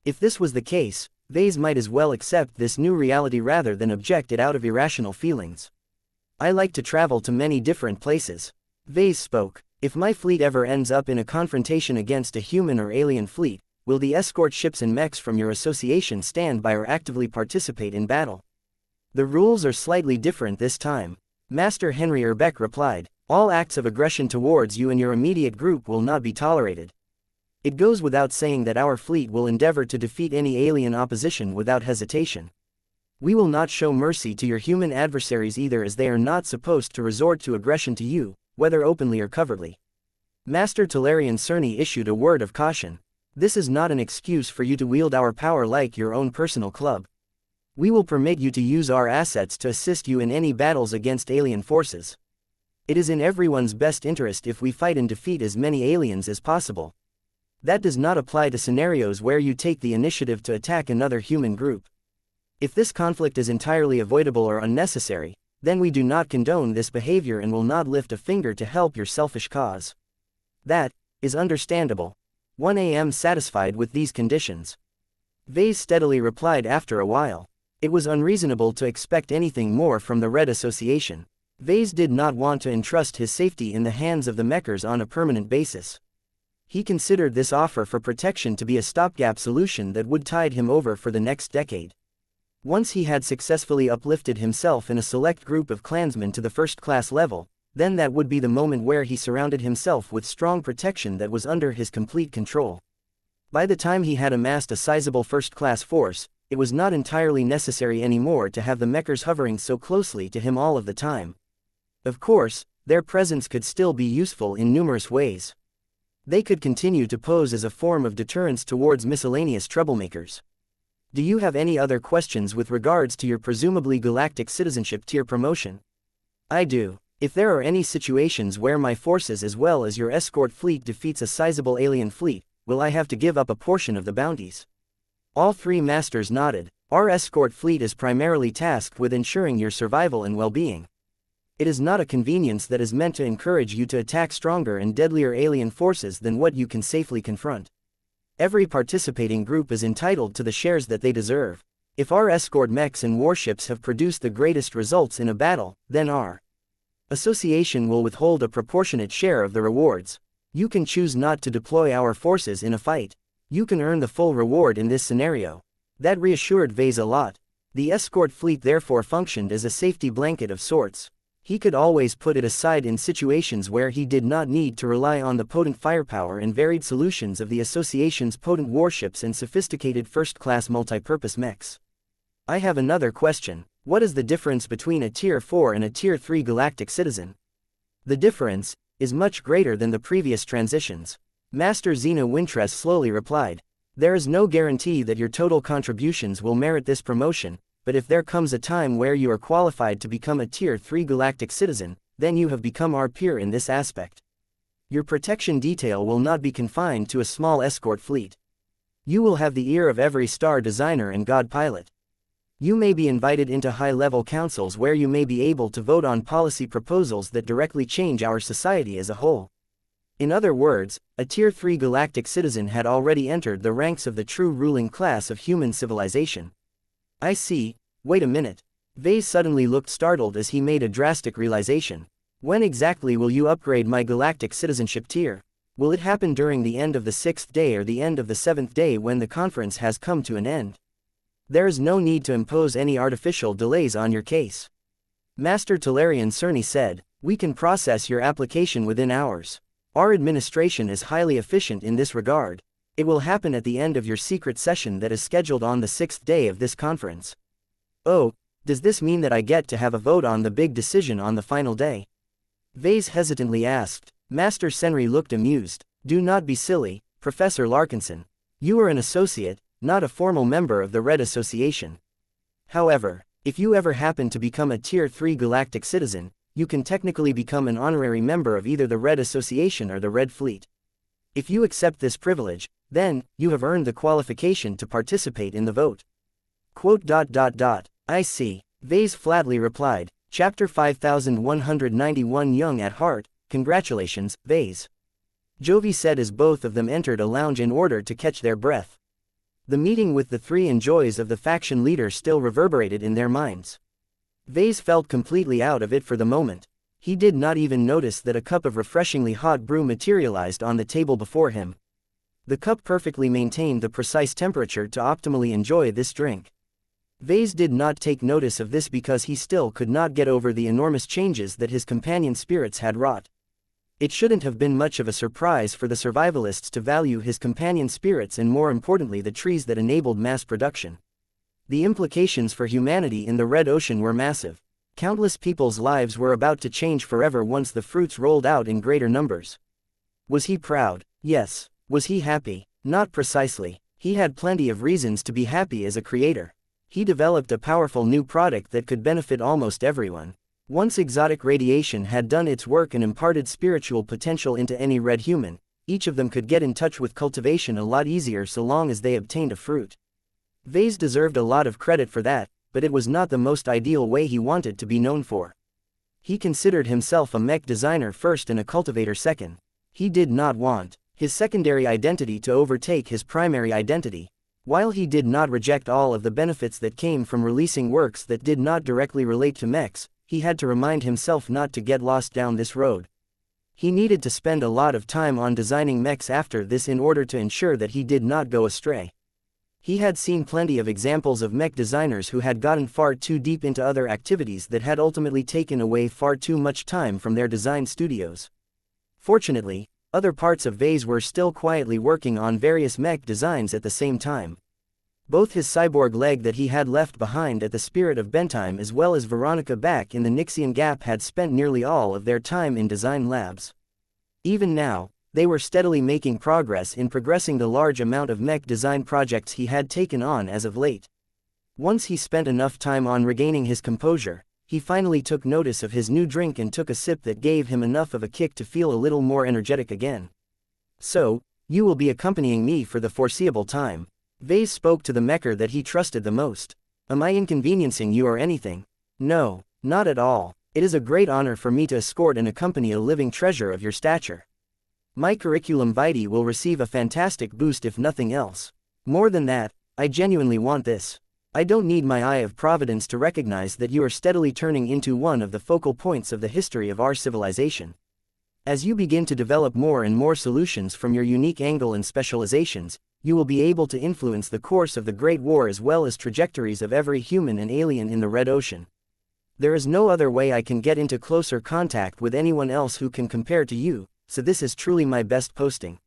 If this was the case, Vase might as well accept this new reality rather than object it out of irrational feelings. I like to travel to many different places. Vase spoke. If my fleet ever ends up in a confrontation against a human or alien fleet, will the escort ships and mechs from your association stand by or actively participate in battle? The rules are slightly different this time. Master Henry Urbeck replied. All acts of aggression towards you and your immediate group will not be tolerated. It goes without saying that our fleet will endeavor to defeat any alien opposition without hesitation. We will not show mercy to your human adversaries either, as they are not supposed to resort to aggression to you, whether openly or covertly. Master Talarian Cerny issued a word of caution. This is not an excuse for you to wield our power like your own personal club. We will permit you to use our assets to assist you in any battles against alien forces. It is in everyone's best interest if we fight and defeat as many aliens as possible. That does not apply to scenarios where you take the initiative to attack another human group. If this conflict is entirely avoidable or unnecessary, then we do not condone this behavior and will not lift a finger to help your selfish cause. That is understandable. 1 a.m. satisfied with these conditions. Vase steadily replied after a while. It was unreasonable to expect anything more from the Red Association. Vase did not want to entrust his safety in the hands of the Mechers on a permanent basis. He considered this offer for protection to be a stopgap solution that would tide him over for the next decade. Once he had successfully uplifted himself and a select group of clansmen to the first-class level, then that would be the moment where he surrounded himself with strong protection that was under his complete control. By the time he had amassed a sizable first-class force, it was not entirely necessary anymore to have the Mechers hovering so closely to him all of the time. Of course, their presence could still be useful in numerous ways. They could continue to pose as a form of deterrence towards miscellaneous troublemakers. Do you have any other questions with regards to your presumably galactic citizenship tier promotion? I do. If there are any situations where my forces as well as your escort fleet defeats a sizable alien fleet, will I have to give up a portion of the bounties? All three masters nodded. Our escort fleet is primarily tasked with ensuring your survival and well-being. It is not a convenience that is meant to encourage you to attack stronger and deadlier alien forces than what you can safely confront. Every participating group is entitled to the shares that they deserve. If our escort mechs and warships have produced the greatest results in a battle, then our association will withhold a proportionate share of the rewards. You can choose not to deploy our forces in a fight. You can earn the full reward in this scenario. That reassured Vase a lot. The escort fleet therefore functioned as a safety blanket of sorts. He could always put it aside in situations where he did not need to rely on the potent firepower and varied solutions of the Association's potent warships and sophisticated first-class multipurpose mechs. I have another question. What is the difference between a Tier 4 and a Tier 3 galactic citizen? The difference is much greater than the previous transitions. Master Xena Wintress slowly replied. There is no guarantee that your total contributions will merit this promotion, but if there comes a time where you are qualified to become a Tier 3 galactic citizen, then you have become our peer in this aspect. Your protection detail will not be confined to a small escort fleet. You will have the ear of every star designer and god pilot. You may be invited into high-level councils where you may be able to vote on policy proposals that directly change our society as a whole. In other words, a Tier 3 galactic citizen had already entered the ranks of the true ruling class of human civilization. I see. Wait a minute. Vase suddenly looked startled as he made a drastic realization. When exactly will you upgrade my galactic citizenship tier? Will it happen during the end of the 6th day or the end of the 7th day when the conference has come to an end? There is no need to impose any artificial delays on your case. Master Talarian Cerny said, we can process your application within hours. Our administration is highly efficient in this regard. It will happen at the end of your secret session that is scheduled on the 6th day of this conference. Oh, does this mean that I get to have a vote on the big decision on the final day? Vase hesitantly asked. Master Senri looked amused. Do not be silly, Professor Larkinson. You are an associate, not a formal member of the Red Association. However, if you ever happen to become a Tier 3 galactic citizen, you can technically become an honorary member of either the Red Association or the Red Fleet. If you accept this privilege, then, you have earned the qualification to participate in the vote. Quote. I see, Vase flatly replied. Chapter 5191 Young at heart, congratulations, Vase. Jovi said as both of them entered a lounge in order to catch their breath. The meeting with the three enjoys of the faction leader still reverberated in their minds. Vase felt completely out of it for the moment. He did not even notice that a cup of refreshingly hot brew materialized on the table before him. The cup perfectly maintained the precise temperature to optimally enjoy this drink. Vase did not take notice of this because he still could not get over the enormous changes that his companion spirits had wrought. It shouldn't have been much of a surprise for the survivalists to value his companion spirits and more importantly the trees that enabled mass production. The implications for humanity in the Red Ocean were massive. Countless people's lives were about to change forever once the fruits rolled out in greater numbers. Was he proud? Yes. Was he happy? Not precisely. He had plenty of reasons to be happy as a creator. He developed a powerful new product that could benefit almost everyone. Once exotic radiation had done its work and imparted spiritual potential into any red human, each of them could get in touch with cultivation a lot easier so long as they obtained a fruit. Vase deserved a lot of credit for that, but it was not the most ideal way he wanted to be known for. He considered himself a mech designer first and a cultivator second. He did not want his secondary identity to overtake his primary identity. While he did not reject all of the benefits that came from releasing works that did not directly relate to mechs, he had to remind himself not to get lost down this road. He needed to spend a lot of time on designing mechs after this in order to ensure that he did not go astray. He had seen plenty of examples of mech designers who had gotten far too deep into other activities that had ultimately taken away far too much time from their design studios. Fortunately, other parts of Vase were still quietly working on various mech designs at the same time. Both his cyborg leg that he had left behind at the Spirit of Bentime as well as Veronica back in the Nixian Gap had spent nearly all of their time in design labs. Even now, they were steadily making progress in progressing the large amount of mech design projects he had taken on as of late. Once he spent enough time on regaining his composure, he finally took notice of his new drink and took a sip that gave him enough of a kick to feel a little more energetic again. So, you will be accompanying me for the foreseeable time. Vase spoke to the mecher that he trusted the most. Am I inconveniencing you or anything? No, not at all. It is a great honor for me to escort and accompany a living treasure of your stature. My curriculum vitae will receive a fantastic boost if nothing else. More than that, I genuinely want this. I don't need my eye of providence to recognize that you are steadily turning into one of the focal points of the history of our civilization. As you begin to develop more and more solutions from your unique angle and specializations, you will be able to influence the course of the Great War as well as trajectories of every human and alien in the Red Ocean. There is no other way I can get into closer contact with anyone else who can compare to you, so this is truly my best posting.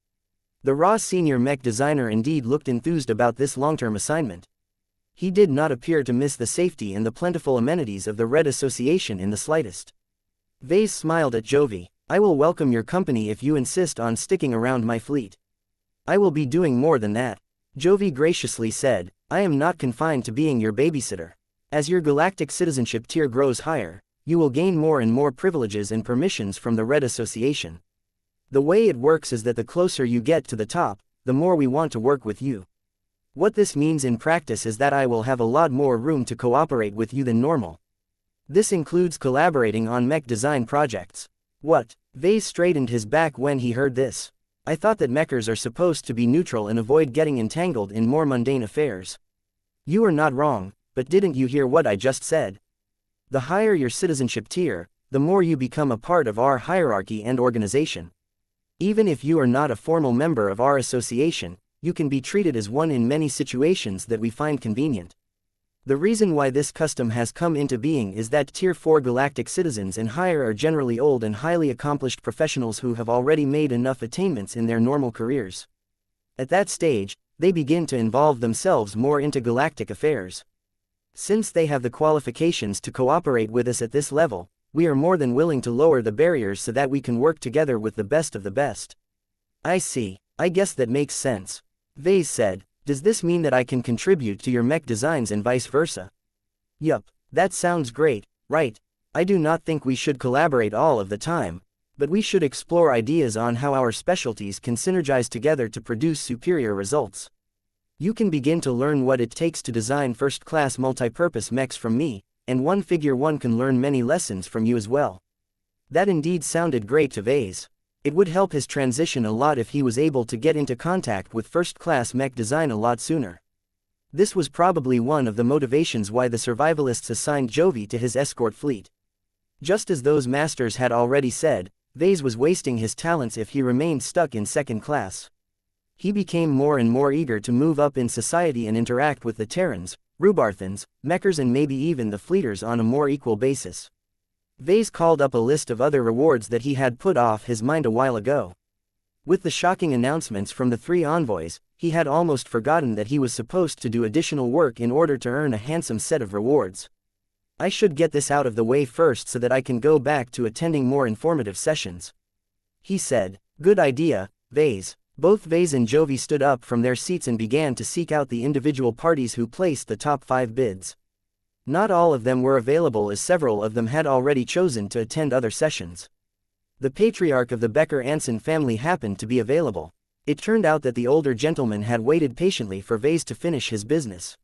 The raw senior mech designer indeed looked enthused about this long-term assignment. He did not appear to miss the safety and the plentiful amenities of the Red Association in the slightest. Vase smiled at Jovi. I will welcome your company if you insist on sticking around my fleet. I will be doing more than that. Jovi graciously said, I am not confined to being your babysitter. As your galactic citizenship tier grows higher, you will gain more and more privileges and permissions from the Red Association. The way it works is that the closer you get to the top, the more we want to work with you. What this means in practice is that I will have a lot more room to cooperate with you than normal. This includes collaborating on mech design projects. What? Vase straightened his back when he heard this. I thought that mechers are supposed to be neutral and avoid getting entangled in more mundane affairs. You are not wrong, but didn't you hear what I just said? The higher your citizenship tier, the more you become a part of our hierarchy and organization. Even if you are not a formal member of our association, you can be treated as one in many situations that we find convenient. The reason why this custom has come into being is that Tier 4 galactic citizens and higher are generally old and highly accomplished professionals who have already made enough attainments in their normal careers. At that stage, they begin to involve themselves more into galactic affairs. Since they have the qualifications to cooperate with us at this level, We are more than willing to lower the barriers so that we can work together with the best of the best. I see, I guess that makes sense. Vase said, does this mean that I can contribute to your mech designs and vice versa? Yup, that sounds great, right? I do not think we should collaborate all of the time, but we should explore ideas on how our specialties can synergize together to produce superior results. You can begin to learn what it takes to design first-class multi-purpose mechs from me, and one figure one can learn many lessons from you as well. That indeed sounded great to Vase. It would help his transition a lot if he was able to get into contact with first-class mech design a lot sooner. This was probably one of the motivations why the survivalists assigned Jovi to his escort fleet. Just as those masters had already said, Vase was wasting his talents if he remained stuck in second class. He became more and more eager to move up in society and interact with the Terrans, Rubarthans, Mechers and maybe even the Fleeters on a more equal basis. Vase called up a list of other rewards that he had put off his mind a while ago. With the shocking announcements from the 3 envoys, he had almost forgotten that he was supposed to do additional work in order to earn a handsome set of rewards. I should get this out of the way first so that I can go back to attending more informative sessions. He said, good idea, Vase. Both Vase and Jovi stood up from their seats and began to seek out the individual parties who placed the top 5 bids. Not all of them were available as several of them had already chosen to attend other sessions. The patriarch of the Becker-Anson family happened to be available. It turned out that the older gentleman had waited patiently for Vase to finish his business.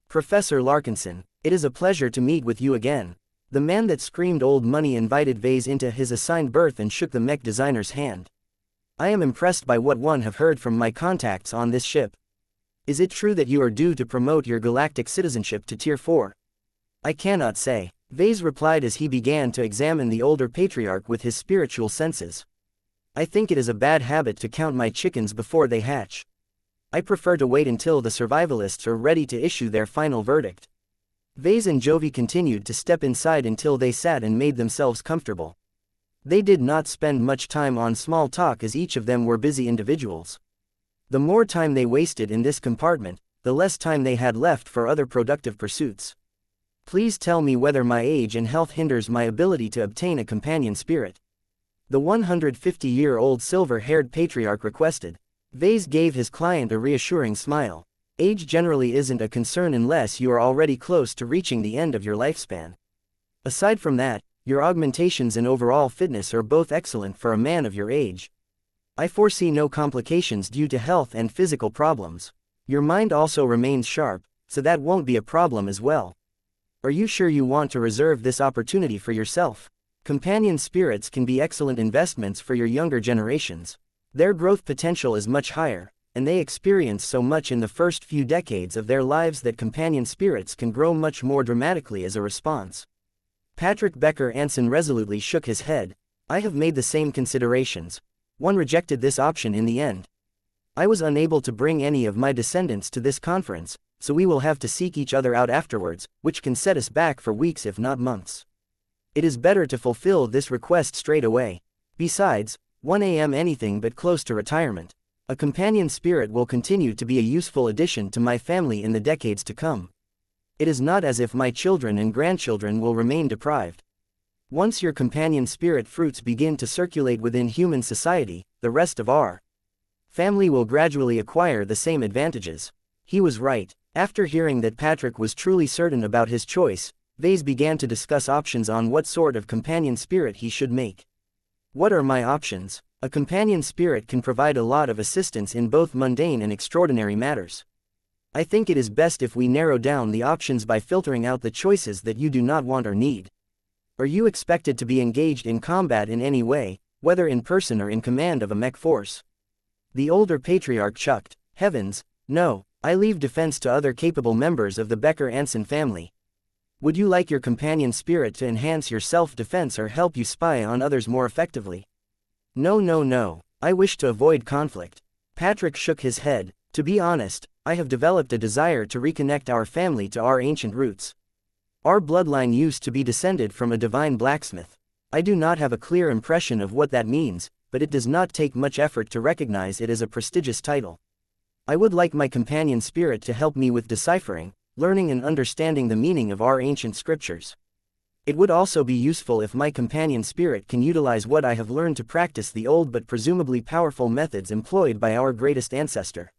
Professor Larkinson, it is a pleasure to meet with you again. The man that screamed old money invited Vase into his assigned berth and shook the mech designer's hand. I am impressed by what one have heard from my contacts on this ship. Is it true that you are due to promote your galactic citizenship to Tier 4? I cannot say, Vase replied as he began to examine the older patriarch with his spiritual senses. I think it is a bad habit to count my chickens before they hatch. I prefer to wait until the survivalists are ready to issue their final verdict. Vase and Jovi continued to step inside until they sat and made themselves comfortable. They did not spend much time on small talk as each of them were busy individuals. The more time they wasted in this compartment, the less time they had left for other productive pursuits. Please tell me whether my age and health hinders my ability to obtain a companion spirit. The 150-year-old silver-haired patriarch requested. Vase gave his client a reassuring smile. Age generally isn't a concern unless you are already close to reaching the end of your lifespan. Aside from that, your augmentations and overall fitness are both excellent for a man of your age. I foresee no complications due to health and physical problems. Your mind also remains sharp, so that won't be a problem as well. Are you sure you want to reserve this opportunity for yourself? Companion spirits can be excellent investments for your younger generations. Their growth potential is much higher, and they experience so much in the first few decades of their lives that companion spirits can grow much more dramatically as a response. Patrick Becker-Anson resolutely shook his head. I have made the same considerations. One rejected this option in the end. I was unable to bring any of my descendants to this conference, so we will have to seek each other out afterwards, which can set us back for weeks if not months. It is better to fulfill this request straight away. Besides, 1 a.m. anything but close to retirement. A companion spirit will continue to be a useful addition to my family in the decades to come. It is not as if my children and grandchildren will remain deprived. Once your companion spirit fruits begin to circulate within human society, the rest of our family will gradually acquire the same advantages. He was right. After hearing that Patrick was truly certain about his choice, Vase began to discuss options on what sort of companion spirit he should make. What are my options? A companion spirit can provide a lot of assistance in both mundane and extraordinary matters. I think it is best if we narrow down the options by filtering out the choices that you do not want or need. Are you expected to be engaged in combat in any way, whether in person or in command of a mech force? The older patriarch chucked. Heavens, no, I leave defense to other capable members of the Becker-Anson family. Would you like your companion spirit to enhance your self-defense or help you spy on others more effectively? No, I wish to avoid conflict. Patrick shook his head. To be honest, I have developed a desire to reconnect our family to our ancient roots. Our bloodline used to be descended from a divine blacksmith. I do not have a clear impression of what that means, but it does not take much effort to recognize it as a prestigious title. I would like my companion spirit to help me with deciphering, learning and understanding the meaning of our ancient scriptures. It would also be useful if my companion spirit can utilize what I have learned to practice the old but presumably powerful methods employed by our greatest ancestor.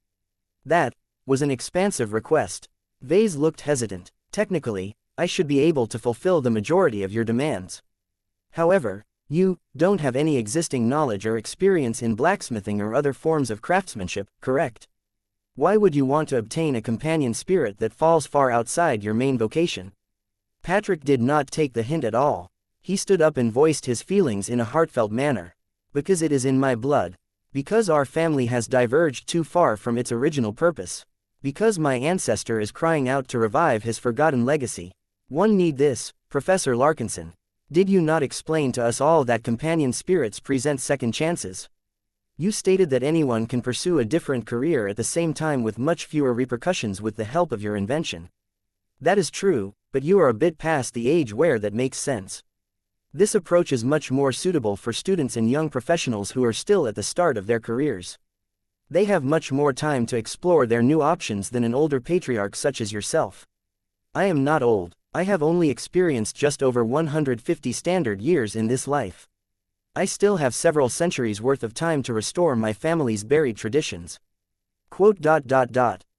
That was an expansive request. Vase looked hesitant. Technically, I should be able to fulfill the majority of your demands. However, you don't have any existing knowledge or experience in blacksmithing or other forms of craftsmanship, correct? Why would you want to obtain a companion spirit that falls far outside your main vocation? Patrick did not take the hint at all. He stood up and voiced his feelings in a heartfelt manner. Because it is in my blood. Because our family has diverged too far from its original purpose. Because my ancestor is crying out to revive his forgotten legacy. One need this, Professor Larkinson. Did you not explain to us all that companion spirits present second chances? You stated that anyone can pursue a different career at the same time with much fewer repercussions with the help of your invention. That is true, but you are a bit past the age where that makes sense. This approach is much more suitable for students and young professionals who are still at the start of their careers. They have much more time to explore their new options than an older patriarch such as yourself. I am not old. I have only experienced just over 150 standard years in this life. I still have several centuries worth of time to restore my family's buried traditions.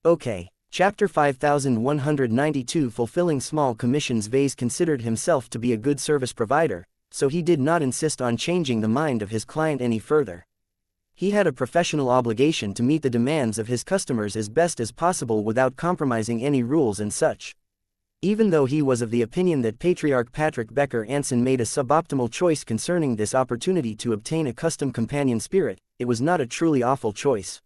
Okay. Chapter 5192 Fulfilling Small Commissions. Vase considered himself to be a good service provider, so he did not insist on changing the mind of his client any further. He had a professional obligation to meet the demands of his customers as best as possible without compromising any rules and such. Even though he was of the opinion that Patriarch Patrick Becker Anson made a suboptimal choice concerning this opportunity to obtain a custom companion spirit, it was not a truly awful choice.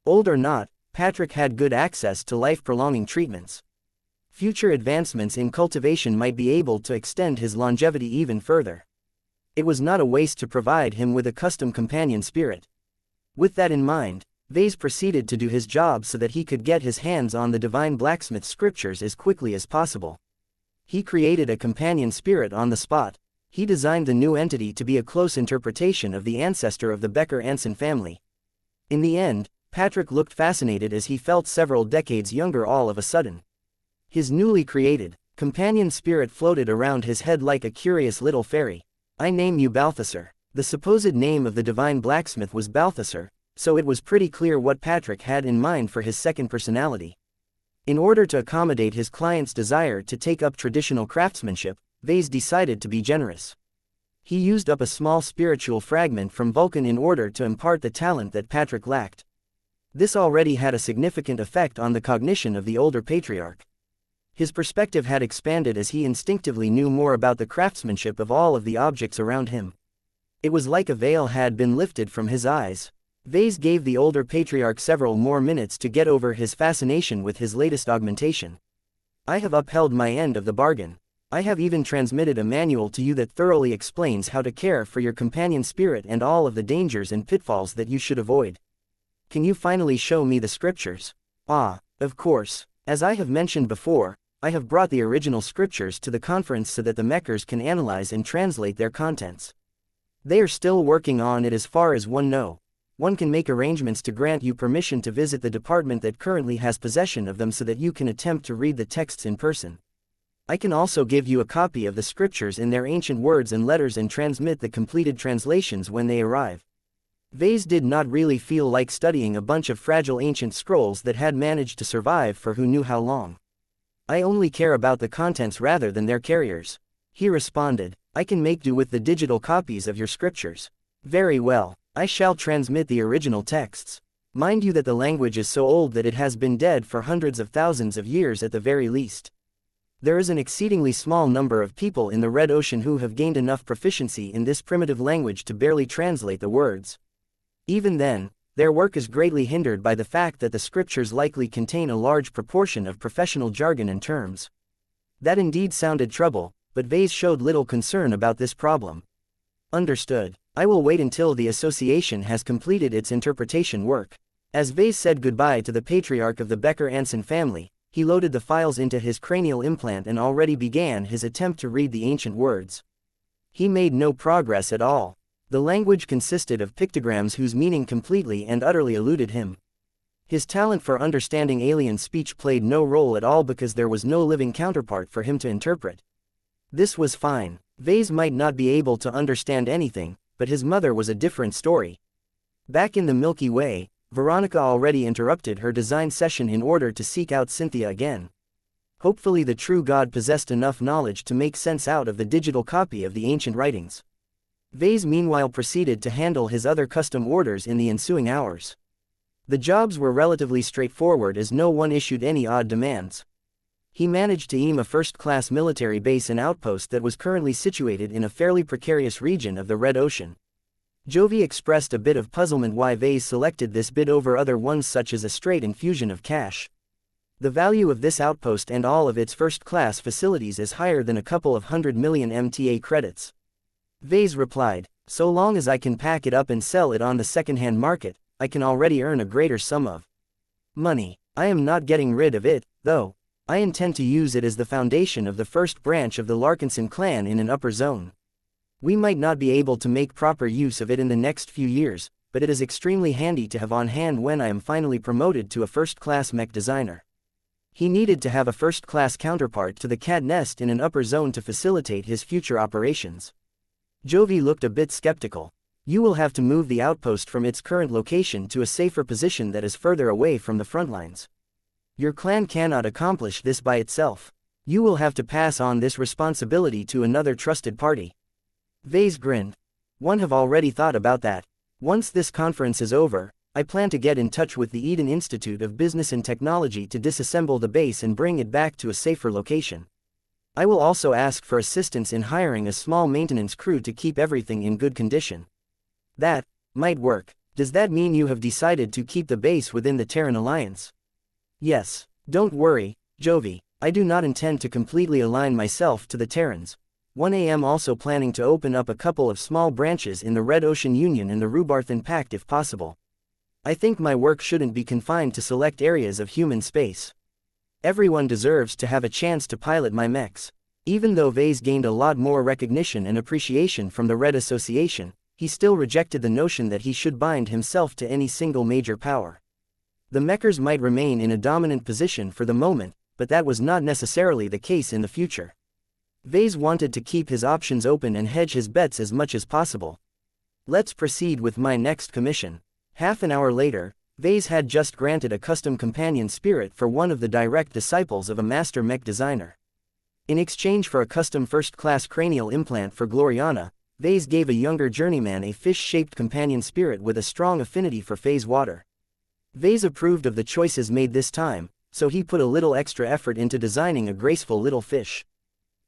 Old or not, Patrick had good access to life-prolonging treatments. Future advancements in cultivation might be able to extend his longevity even further. It was not a waste to provide him with a custom companion spirit. With that in mind, Vase proceeded to do his job so that he could get his hands on the divine blacksmith scriptures as quickly as possible. He created a companion spirit on the spot. He designed the new entity to be a close interpretation of the ancestor of the Becker Anson family. In the end, Patrick looked fascinated as he felt several decades younger all of a sudden. His newly created companion spirit floated around his head like a curious little fairy. I name you Balthasar. The supposed name of the divine blacksmith was Balthasar, so it was pretty clear what Patrick had in mind for his second personality. In order to accommodate his client's desire to take up traditional craftsmanship, Vase decided to be generous. He used up a small spiritual fragment from Vulcan in order to impart the talent that Patrick lacked. This already had a significant effect on the cognition of the older patriarch. His perspective had expanded as he instinctively knew more about the craftsmanship of all of the objects around him. It was like a veil had been lifted from his eyes. Vase gave the older patriarch several more minutes to get over his fascination with his latest augmentation. I have upheld my end of the bargain. I have even transmitted a manual to you that thoroughly explains how to care for your companion spirit and all of the dangers and pitfalls that you should avoid. Can you finally show me the scriptures? Ah, of course. As I have mentioned before, I have brought the original scriptures to the conference so that the Mechers can analyze and translate their contents. They are still working on it as far as one knows. One can make arrangements to grant you permission to visit the department that currently has possession of them so that you can attempt to read the texts in person. I can also give you a copy of the scriptures in their ancient words and letters and transmit the completed translations when they arrive. Vase did not really feel like studying a bunch of fragile ancient scrolls that had managed to survive for who knew how long. I only care about the contents rather than their carriers. He responded, I can make do with the digital copies of your scriptures. Very well. I shall transmit the original texts. Mind you that the language is so old that it has been dead for hundreds of thousands of years at the very least. There is an exceedingly small number of people in the Red Ocean who have gained enough proficiency in this primitive language to barely translate the words. Even then, their work is greatly hindered by the fact that the scriptures likely contain a large proportion of professional jargon and terms. That indeed sounded trouble, but Vase showed little concern about this problem. Understood. I will wait until the association has completed its interpretation work. As Vase said goodbye to the patriarch of the Becker Anson family, he loaded the files into his cranial implant and already began his attempt to read the ancient words. He made no progress at all. The language consisted of pictograms whose meaning completely and utterly eluded him. His talent for understanding alien speech played no role at all because there was no living counterpart for him to interpret. This was fine. Vase might not be able to understand anything, but his mother was a different story. Back in the Milky Way, Veronica already interrupted her design session in order to seek out Cynthia again. Hopefully the true god possessed enough knowledge to make sense out of the digital copy of the ancient writings. Vase meanwhile proceeded to handle his other custom orders in the ensuing hours. The jobs were relatively straightforward as no one issued any odd demands. He managed to aim a first-class military base and outpost that was currently situated in a fairly precarious region of the Red Ocean. Jovi expressed a bit of puzzlement why Vase selected this bid over other ones such as a straight infusion of cash. The value of this outpost and all of its first-class facilities is higher than a couple of 100 million MTA credits. Vase replied, "So long as I can pack it up and sell it on the second-hand market, I can already earn a greater sum of money. I am not getting rid of it, though. I intend to use it as the foundation of the first branch of the Larkinson clan in an upper zone. We might not be able to make proper use of it in the next few years, but it is extremely handy to have on hand when I am finally promoted to a first-class mech designer." He needed to have a first-class counterpart to the cat nest in an upper zone to facilitate his future operations. Jovi looked a bit skeptical. "You will have to move the outpost from its current location to a safer position that is further away from the front lines. Your clan cannot accomplish this by itself. You will have to pass on this responsibility to another trusted party." Vase grinned. "One have already thought about that. Once this conference is over, I plan to get in touch with the Eden Institute of Business and Technology to disassemble the base and bring it back to a safer location. I will also ask for assistance in hiring a small maintenance crew to keep everything in good condition." "That might work. Does that mean you have decided to keep the base within the Terran Alliance?" "Yes. Don't worry, Jovi, I do not intend to completely align myself to the Terrans. I am also planning to open up a couple of small branches in the Red Ocean Union and the Rubarthan Pact if possible. I think my work shouldn't be confined to select areas of human space. Everyone deserves to have a chance to pilot my mechs." Even though Vase gained a lot more recognition and appreciation from the Red Association, he still rejected the notion that he should bind himself to any single major power. The mechers might remain in a dominant position for the moment, but that was not necessarily the case in the future. Vase wanted to keep his options open and hedge his bets as much as possible. "Let's proceed with my next commission." Half an hour later, Vase had just granted a custom companion spirit for one of the direct disciples of a master mech designer. In exchange for a custom first-class cranial implant for Gloriana, Vase gave a younger journeyman a fish-shaped companion spirit with a strong affinity for phase water. Vase approved of the choices made this time, so he put a little extra effort into designing a graceful little fish.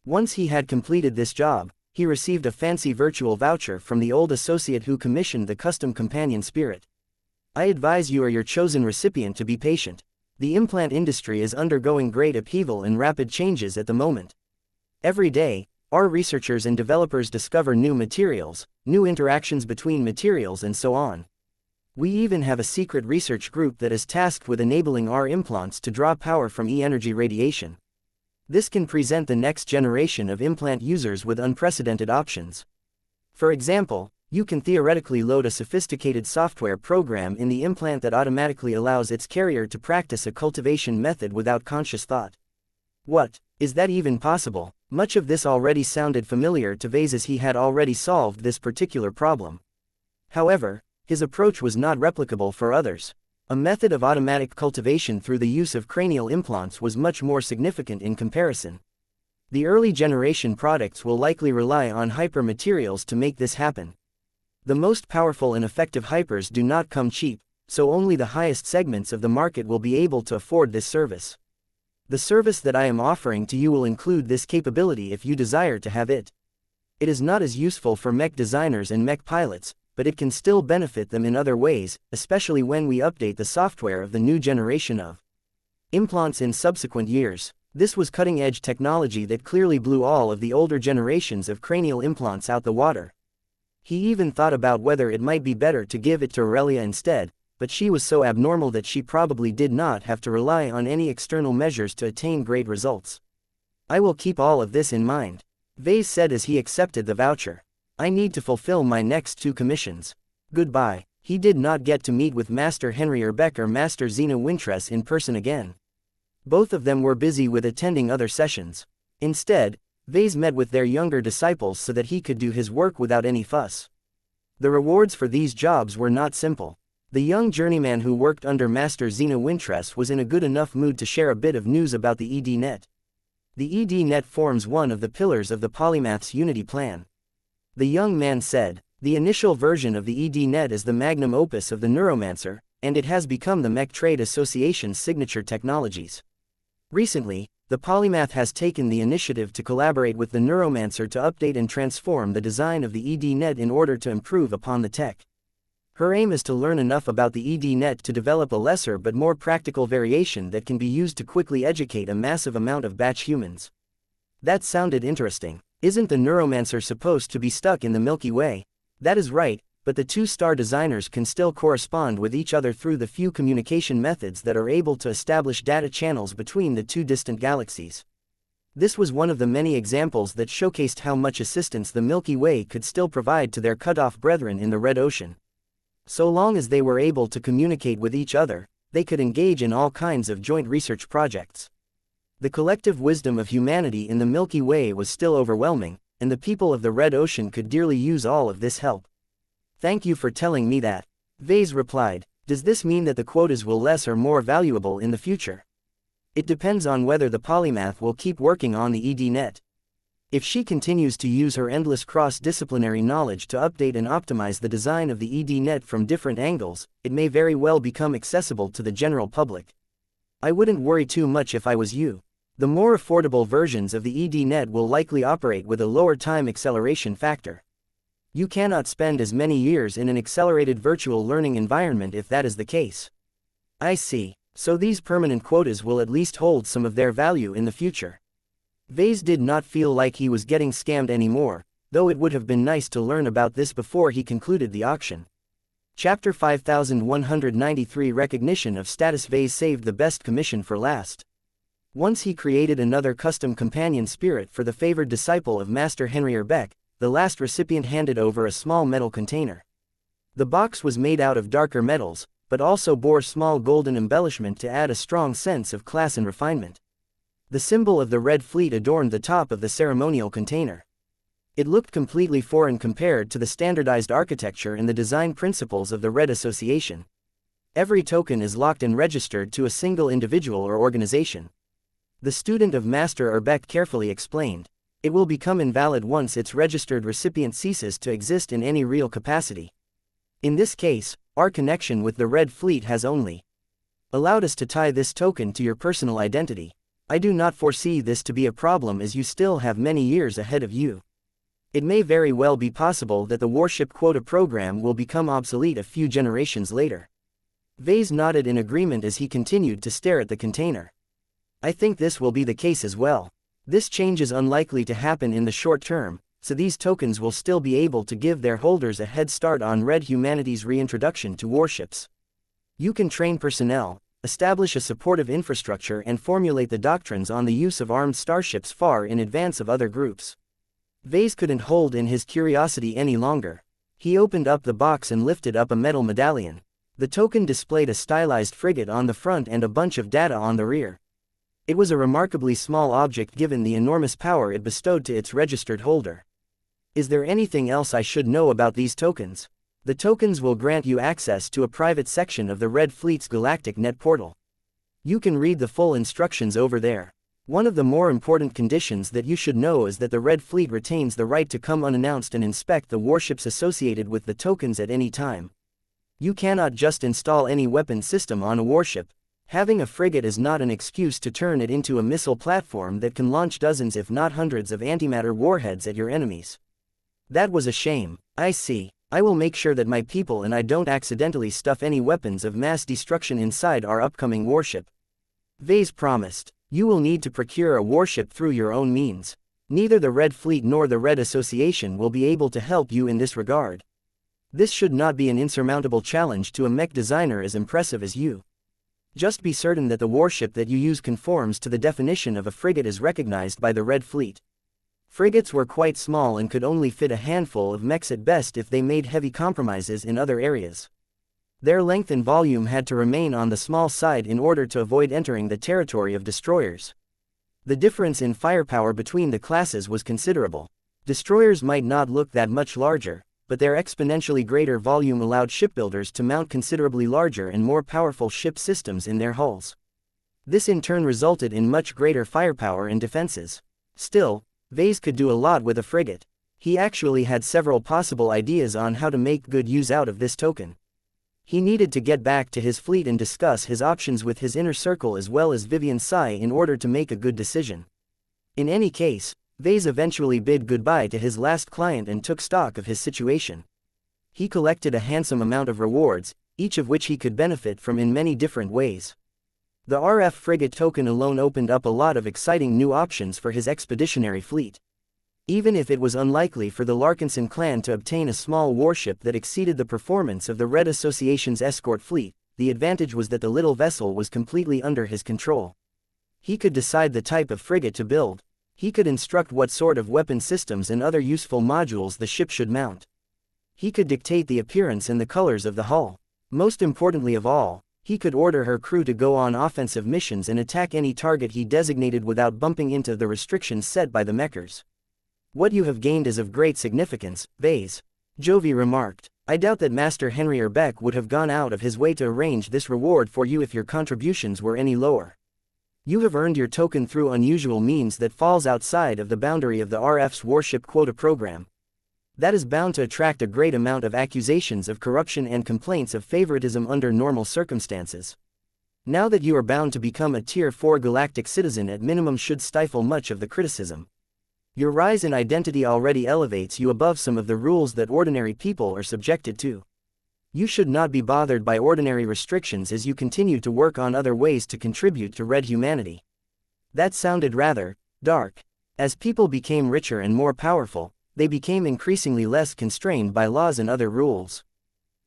Once he had completed this job, he received a fancy virtual voucher from the old associate who commissioned the custom companion spirit. "I advise you or your chosen recipient to be patient. The implant industry is undergoing great upheaval and rapid changes at the moment. Every day, our researchers and developers discover new materials, new interactions between materials and so on. We even have a secret research group that is tasked with enabling our implants to draw power from E-energy radiation. This can present the next generation of implant users with unprecedented options. For example, you can theoretically load a sophisticated software program in the implant that automatically allows its carrier to practice a cultivation method without conscious thought." What? Is that even possible? Much of this already sounded familiar to Vase as he had already solved this particular problem. However, his approach was not replicable for others. A method of automatic cultivation through the use of cranial implants was much more significant in comparison. The early generation products will likely rely on hyper-materials to make this happen. The most powerful and effective hypers do not come cheap, so only the highest segments of the market will be able to afford this service. The service that I am offering to you will include this capability if you desire to have it. It is not as useful for mech designers and mech pilots, but it can still benefit them in other ways, especially when we update the software of the new generation of implants in subsequent years. This was cutting-edge technology that clearly blew all of the older generations of cranial implants out the water. He even thought about whether it might be better to give it to Aurelia instead, but she was so abnormal that she probably did not have to rely on any external measures to attain great results. "I will keep all of this in mind," Vase said as he accepted the voucher. "I need to fulfill my next 2 commissions. Goodbye." He did not get to meet with Master Henry Urbeck or Master Zena Wintress in person again. Both of them were busy with attending other sessions. Instead, Vase met with their younger disciples so that he could do his work without any fuss. The rewards for these jobs were not simple. The young journeyman who worked under Master Xena Wintress was in a good enough mood to share a bit of news about the ED-net. The ED-net forms one of the pillars of the polymath's unity plan. The young man said, the initial version of the ED-net is the magnum opus of the neuromancer, and it has become the Mech Trade Association's signature technologies. Recently, the polymath has taken the initiative to collaborate with the neuromancer to update and transform the design of the ED-net in order to improve upon the tech. Her aim is to learn enough about the ED-net to develop a lesser but more practical variation that can be used to quickly educate a massive amount of batch humans. That sounded interesting. Isn't the neuromancer supposed to be stuck in the Milky Way? That is right, but the two-star designers can still correspond with each other through the few communication methods that are able to establish data channels between the two distant galaxies. This was one of the many examples that showcased how much assistance the Milky Way could still provide to their cut-off brethren in the Red Ocean. So long as they were able to communicate with each other, they could engage in all kinds of joint research projects. The collective wisdom of humanity in the Milky Way was still overwhelming, and the people of the Red Ocean could dearly use all of this help. Thank you for telling me that. Vase replied. Does this mean that the quotas will less or more valuable in the future? It depends on whether the polymath will keep working on the ED-net. If she continues to use her endless cross-disciplinary knowledge to update and optimize the design of the ED-net from different angles, it may very well become accessible to the general public. I wouldn't worry too much if I was you. The more affordable versions of the ED-net will likely operate with a lower time acceleration factor. You cannot spend as many years in an accelerated virtual learning environment if that is the case. I see. So these permanent quotas will at least hold some of their value in the future. Vase did not feel like he was getting scammed anymore, though it would have been nice to learn about this before he concluded the auction. Chapter 5193 Recognition of Status. Vase saved the best commission for last. Once he created another custom companion spirit for the favored disciple of Master Henry Beck, the last recipient handed over a small metal container. The box was made out of darker metals, but also bore small golden embellishment to add a strong sense of class and refinement. The symbol of the Red Fleet adorned the top of the ceremonial container. It looked completely foreign compared to the standardized architecture and the design principles of the Red Association. Every token is locked and registered to a single individual or organization. The student of Master Beck carefully explained. It will become invalid once its registered recipient ceases to exist in any real capacity. In this case, our connection with the Red Fleet has only allowed us to tie this token to your personal identity. I do not foresee this to be a problem as you still have many years ahead of you. It may very well be possible that the warship quota program will become obsolete a few generations later. Vase nodded in agreement as he continued to stare at the container. I think this will be the case as well. This change is unlikely to happen in the short term, so these tokens will still be able to give their holders a head start on Red humanity's reintroduction to warships. You can train personnel, establish a supportive infrastructure and formulate the doctrines on the use of armed starships far in advance of other groups. Vase couldn't hold in his curiosity any longer. He opened up the box and lifted up a metal medallion. The token displayed a stylized frigate on the front and a bunch of data on the rear. It was a remarkably small object given the enormous power it bestowed to its registered holder. Is there anything else I should know about these tokens? The tokens will grant you access to a private section of the Red Fleet's galactic net portal. You can read the full instructions over there. One of the more important conditions that you should know is that the Red Fleet retains the right to come unannounced and inspect the warships associated with the tokens at any time. You cannot just install any weapon system on a warship. Having a frigate is not an excuse to turn it into a missile platform that can launch dozens if not hundreds of antimatter warheads at your enemies. That was a shame. I see. I will make sure that my people and I don't accidentally stuff any weapons of mass destruction inside our upcoming warship. Vase promised. You will need to procure a warship through your own means. Neither the Red Fleet nor the Red Association will be able to help you in this regard. This should not be an insurmountable challenge to a mech designer as impressive as you. Just be certain that the warship that you use conforms to the definition of a frigate as recognized by the Red Fleet. Frigates were quite small and could only fit a handful of mechs at best if they made heavy compromises in other areas. Their length and volume had to remain on the small side in order to avoid entering the territory of destroyers. The difference in firepower between the classes was considerable. Destroyers might not look that much larger, but their exponentially greater volume allowed shipbuilders to mount considerably larger and more powerful ship systems in their hulls. This in turn resulted in much greater firepower and defenses. Still, Vase could do a lot with a frigate. He actually had several possible ideas on how to make good use out of this token. He needed to get back to his fleet and discuss his options with his inner circle as well as Vivian Sai in order to make a good decision. In any case, Vase eventually bid goodbye to his last client and took stock of his situation. He collected a handsome amount of rewards, each of which he could benefit from in many different ways. The RF frigate token alone opened up a lot of exciting new options for his expeditionary fleet. Even if it was unlikely for the Larkinson clan to obtain a small warship that exceeded the performance of the Red Association's escort fleet, the advantage was that the little vessel was completely under his control. He could decide the type of frigate to build. He could instruct what sort of weapon systems and other useful modules the ship should mount. He could dictate the appearance and the colors of the hull. Most importantly of all, he could order her crew to go on offensive missions and attack any target he designated without bumping into the restrictions set by the Mechers. "What you have gained is of great significance, Vase," Jovi remarked. "I doubt that Master Henry Beck would have gone out of his way to arrange this reward for you if your contributions were any lower. You have earned your token through unusual means that falls outside of the boundary of the RF's warship quota program. That is bound to attract a great amount of accusations of corruption and complaints of favoritism under normal circumstances. Now that you are bound to become a Tier 4 galactic citizen at minimum should stifle much of the criticism. Your rise in identity already elevates you above some of the rules that ordinary people are subjected to. You should not be bothered by ordinary restrictions as you continue to work on other ways to contribute to red humanity." That sounded rather dark. As people became richer and more powerful, they became increasingly less constrained by laws and other rules.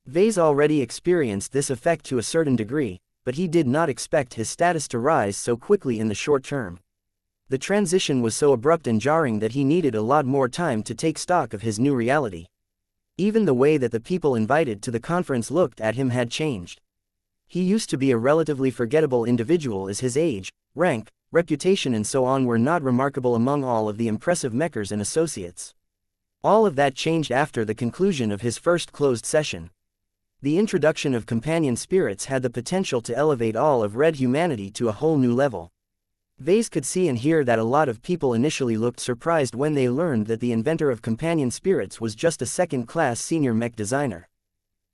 Vase already experienced this effect to a certain degree, but he did not expect his status to rise so quickly in the short term. The transition was so abrupt and jarring that he needed a lot more time to take stock of his new reality. Even the way that the people invited to the conference looked at him had changed. He used to be a relatively forgettable individual as his age, rank, reputation and so on were not remarkable among all of the impressive Mechers and associates. All of that changed after the conclusion of his first closed session. The introduction of companion spirits had the potential to elevate all of red humanity to a whole new level. Vase could see and hear that a lot of people initially looked surprised when they learned that the inventor of companion spirits was just a second-class senior mech designer.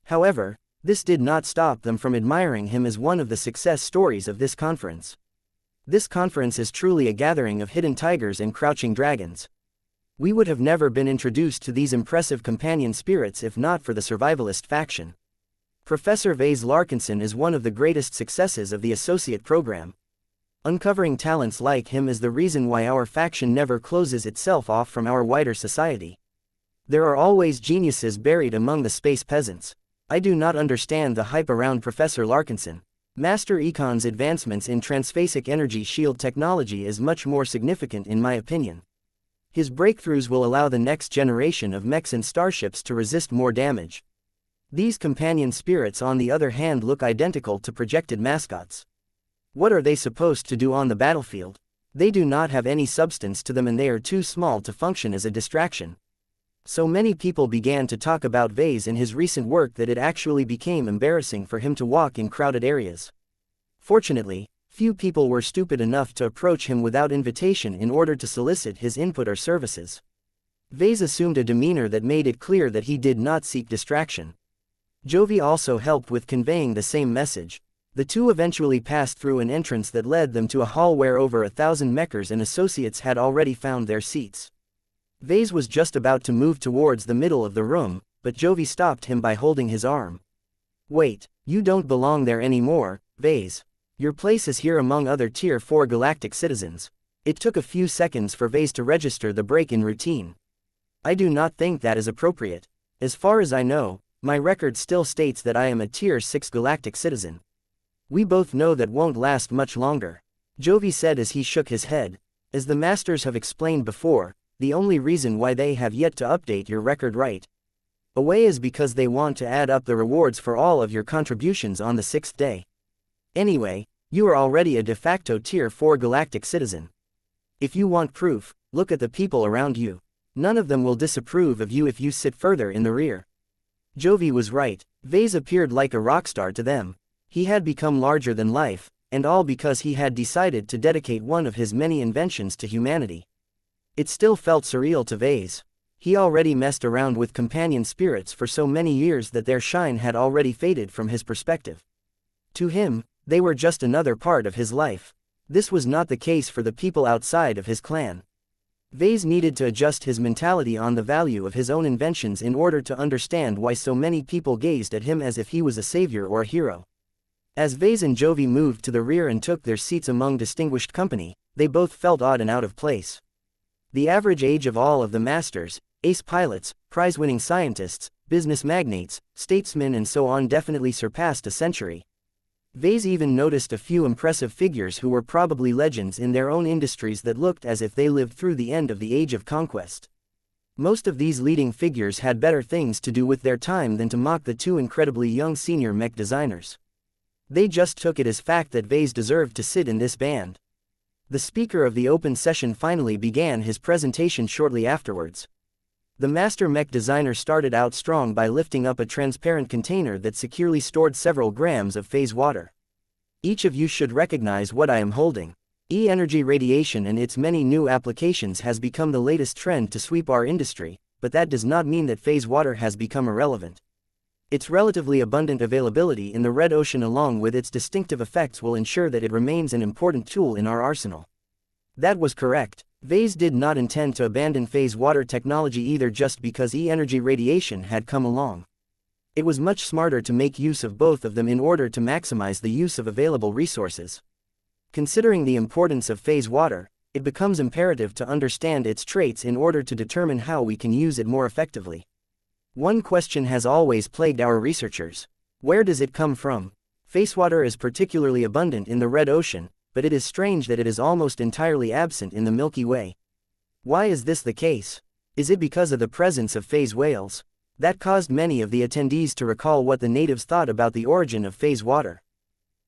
However, this did not stop them from admiring him as one of the success stories of this conference. This conference is truly a gathering of hidden tigers and crouching dragons. We would have never been introduced to these impressive companion spirits if not for the survivalist faction. Professor Vase Larkinson is one of the greatest successes of the associate program. Uncovering talents like him is the reason why our faction never closes itself off from our wider society. There are always geniuses buried among the space peasants. I do not understand the hype around Professor Larkinson. Master Econ's advancements in transphasic energy shield technology is much more significant in my opinion. His breakthroughs will allow the next generation of mechs and starships to resist more damage. These companion spirits on the other hand look identical to projected mascots. What are they supposed to do on the battlefield? They do not have any substance to them and they are too small to function as a distraction. So many people began to talk about Vase and his recent work that it actually became embarrassing for him to walk in crowded areas. Fortunately, few people were stupid enough to approach him without invitation in order to solicit his input or services. Vase assumed a demeanor that made it clear that he did not seek distraction. Jovi also helped with conveying the same message. The two eventually passed through an entrance that led them to a hall where over 1,000 Mechers and associates had already found their seats. Vase was just about to move towards the middle of the room, but Jovi stopped him by holding his arm. "Wait, you don't belong there anymore, Vase. Your place is here among other Tier 4 galactic citizens." It took a few seconds for Vase to register the break in routine. "I do not think that is appropriate. As far as I know, my record still states that I am a Tier 6 galactic citizen. We both know that won't last much longer," Jovi said as he shook his head. "As the masters have explained before, the only reason why they have yet to update your record right away is because they want to add up the rewards for all of your contributions on the 6th day. Anyway, you are already a de facto Tier 4 galactic citizen. If you want proof, look at the people around you. None of them will disapprove of you if you sit further in the rear. Jovi was right. Vase appeared like a rock star to them. He had become larger than life, and all because he had decided to dedicate one of his many inventions to humanity. It still felt surreal to Vase. He already messed around with companion spirits for so many years that their shine had already faded from his perspective. To him, they were just another part of his life. This was not the case for the people outside of his clan. Vase needed to adjust his mentality on the value of his own inventions in order to understand why so many people gazed at him as if he was a savior or a hero. As Vase and Jovi moved to the rear and took their seats among distinguished company, they both felt odd and out of place. The average age of all of the masters, ace pilots, prize-winning scientists, business magnates, statesmen and so on definitely surpassed a century. Vase even noticed a few impressive figures who were probably legends in their own industries that looked as if they lived through the end of the Age of Conquest. Most of these leading figures had better things to do with their time than to mock the two incredibly young senior mech designers. They just took it as fact that Vase deserved to sit in this band. The speaker of the open session finally began his presentation shortly afterwards. The master mech designer started out strong by lifting up a transparent container that securely stored several grams of phase water. Each of you should recognize what I am holding. E-energy radiation and its many new applications has become the latest trend to sweep our industry, but that does not mean that phase water has become irrelevant. Its relatively abundant availability in the red ocean along with its distinctive effects will ensure that it remains an important tool in our arsenal. That was correct. Vase did not intend to abandon phase water technology either just because E-energy radiation had come along. It was much smarter to make use of both of them in order to maximize the use of available resources. Considering the importance of phase water, it becomes imperative to understand its traits in order to determine how we can use it more effectively. One question has always plagued our researchers. Where does it come from? Phase water is particularly abundant in the red ocean, but it is strange that it is almost entirely absent in the Milky Way. Why is this the case? Is it because of the presence of phase whales? That caused many of the attendees to recall what the natives thought about the origin of phase water.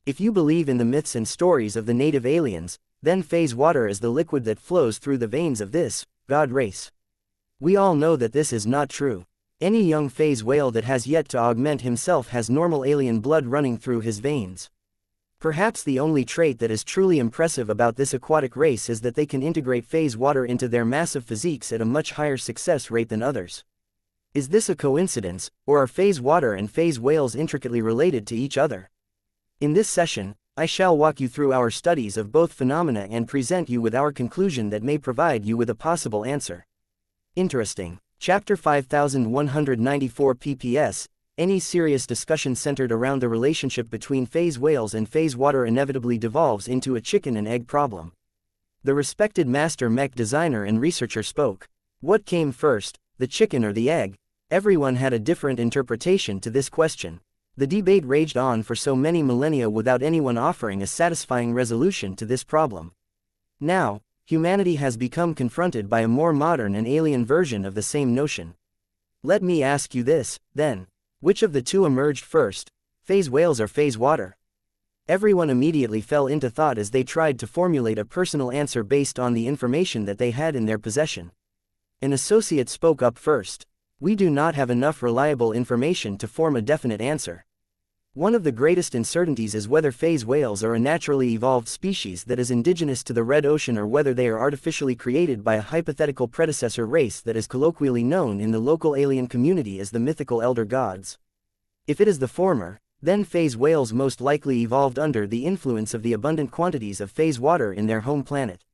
If you believe in the myths and stories of the native aliens, then phase water is the liquid that flows through the veins of this god race. We all know that this is not true. Any young phase whale that has yet to augment himself has normal alien blood running through his veins. Perhaps the only trait that is truly impressive about this aquatic race is that they can integrate phase water into their massive physiques at a much higher success rate than others. Is this a coincidence, or are phase water and phase whales intricately related to each other? In this session, I shall walk you through our studies of both phenomena and present you with our conclusion that may provide you with a possible answer. Interesting. Chapter 5194 PPS. Any serious discussion centered around the relationship between phase whales and phase water inevitably devolves into a chicken and egg problem. The respected master mech designer and researcher spoke. What came first, the chicken or the egg? Everyone had a different interpretation to this question. The debate raged on for so many millennia without anyone offering a satisfying resolution to this problem. Now, humanity has become confronted by a more modern and alien version of the same notion. Let me ask you this, then. Which of the two emerged first, phase whales or phase water? Everyone immediately fell into thought as they tried to formulate a personal answer based on the information that they had in their possession. An associate spoke up first. We do not have enough reliable information to form a definite answer. One of the greatest uncertainties is whether phase whales are a naturally evolved species that is indigenous to the red ocean or whether they are artificially created by a hypothetical predecessor race that is colloquially known in the local alien community as the mythical elder gods. If it is the former, then phase whales most likely evolved under the influence of the abundant quantities of phase water in their home planet.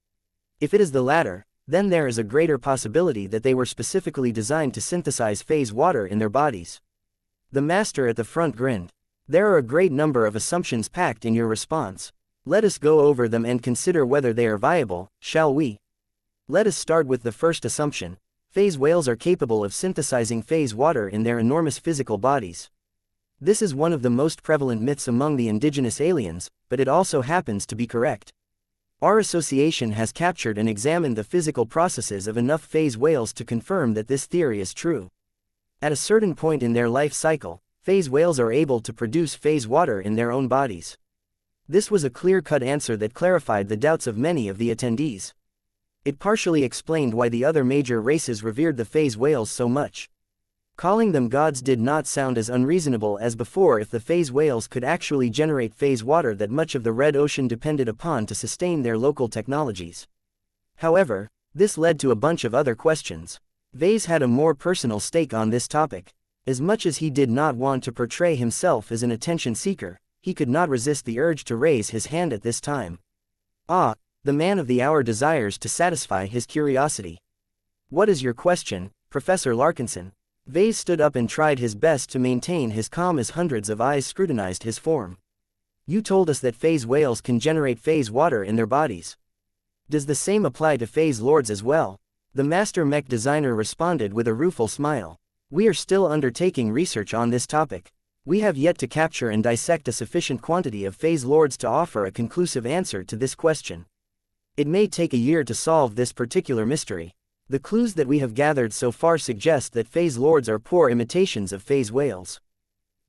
If it is the latter, then there is a greater possibility that they were specifically designed to synthesize phase water in their bodies. The master at the front grinned. There are a great number of assumptions packed in your response. Let us go over them and consider whether they are viable, shall we? Let us start with the first assumption. Phase whales are capable of synthesizing phase water in their enormous physical bodies. This is one of the most prevalent myths among the indigenous aliens, but it also happens to be correct. Our association has captured and examined the physical processes of enough phase whales to confirm that this theory is true. At a certain point in their life cycle, phase whales are able to produce phase water in their own bodies. This was a clear-cut answer that clarified the doubts of many of the attendees. It partially explained why the other major races revered the phase whales so much. Calling them gods did not sound as unreasonable as before if the phase whales could actually generate phase water that much of the Red Ocean depended upon to sustain their local technologies. However, this led to a bunch of other questions. Vase had a more personal stake on this topic. As much as he did not want to portray himself as an attention seeker, he could not resist the urge to raise his hand at this time. Ah, the man of the hour desires to satisfy his curiosity. What is your question, Professor Larkinson? Vase stood up and tried his best to maintain his calm as hundreds of eyes scrutinized his form. You told us that phase whales can generate phase water in their bodies. Does the same apply to phase lords as well? The master mech designer responded with a rueful smile. We are still undertaking research on this topic. We have yet to capture and dissect a sufficient quantity of phase lords to offer a conclusive answer to this question. It may take a year to solve this particular mystery. The clues that we have gathered so far suggest that phase lords are poor imitations of phase whales.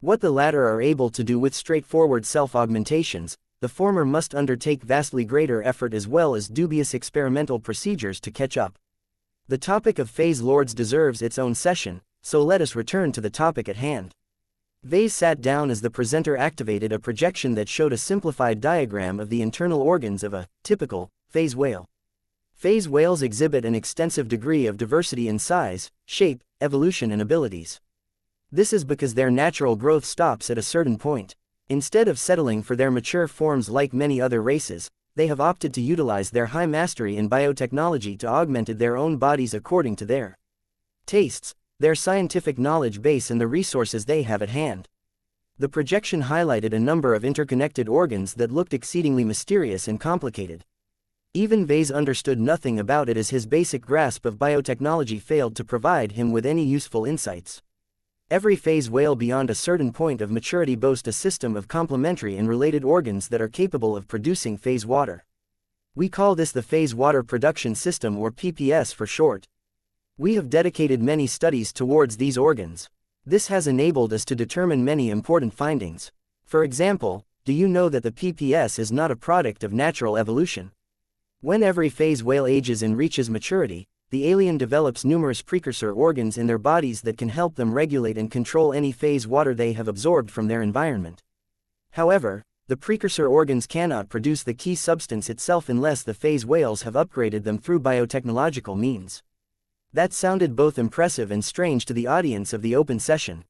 What the latter are able to do with straightforward self-augmentations, the former must undertake vastly greater effort as well as dubious experimental procedures to catch up. The topic of phase lords deserves its own session, so let us return to the topic at hand. Vase sat down as the presenter activated a projection that showed a simplified diagram of the internal organs of a typical phase whale. Phase whales exhibit an extensive degree of diversity in size, shape, evolution and abilities. This is because their natural growth stops at a certain point. Instead of settling for their mature forms like many other races, they have opted to utilize their high mastery in biotechnology to augment their own bodies according to their tastes, their scientific knowledge base and the resources they have at hand. The projection highlighted a number of interconnected organs that looked exceedingly mysterious and complicated. Even Vase understood nothing about it as his basic grasp of biotechnology failed to provide him with any useful insights. Every phase whale beyond a certain point of maturity boasts a system of complementary and related organs that are capable of producing phase water. We call this the Phase Water Production System or PPS for short. We have dedicated many studies towards these organs. This has enabled us to determine many important findings. For example, do you know that the PPS is not a product of natural evolution? When every phase whale ages and reaches maturity, the alien develops numerous precursor organs in their bodies that can help them regulate and control any phase water they have absorbed from their environment. However, the precursor organs cannot produce the key substance itself unless the phase whales have upgraded them through biotechnological means. That sounded both impressive and strange to the audience of the open session.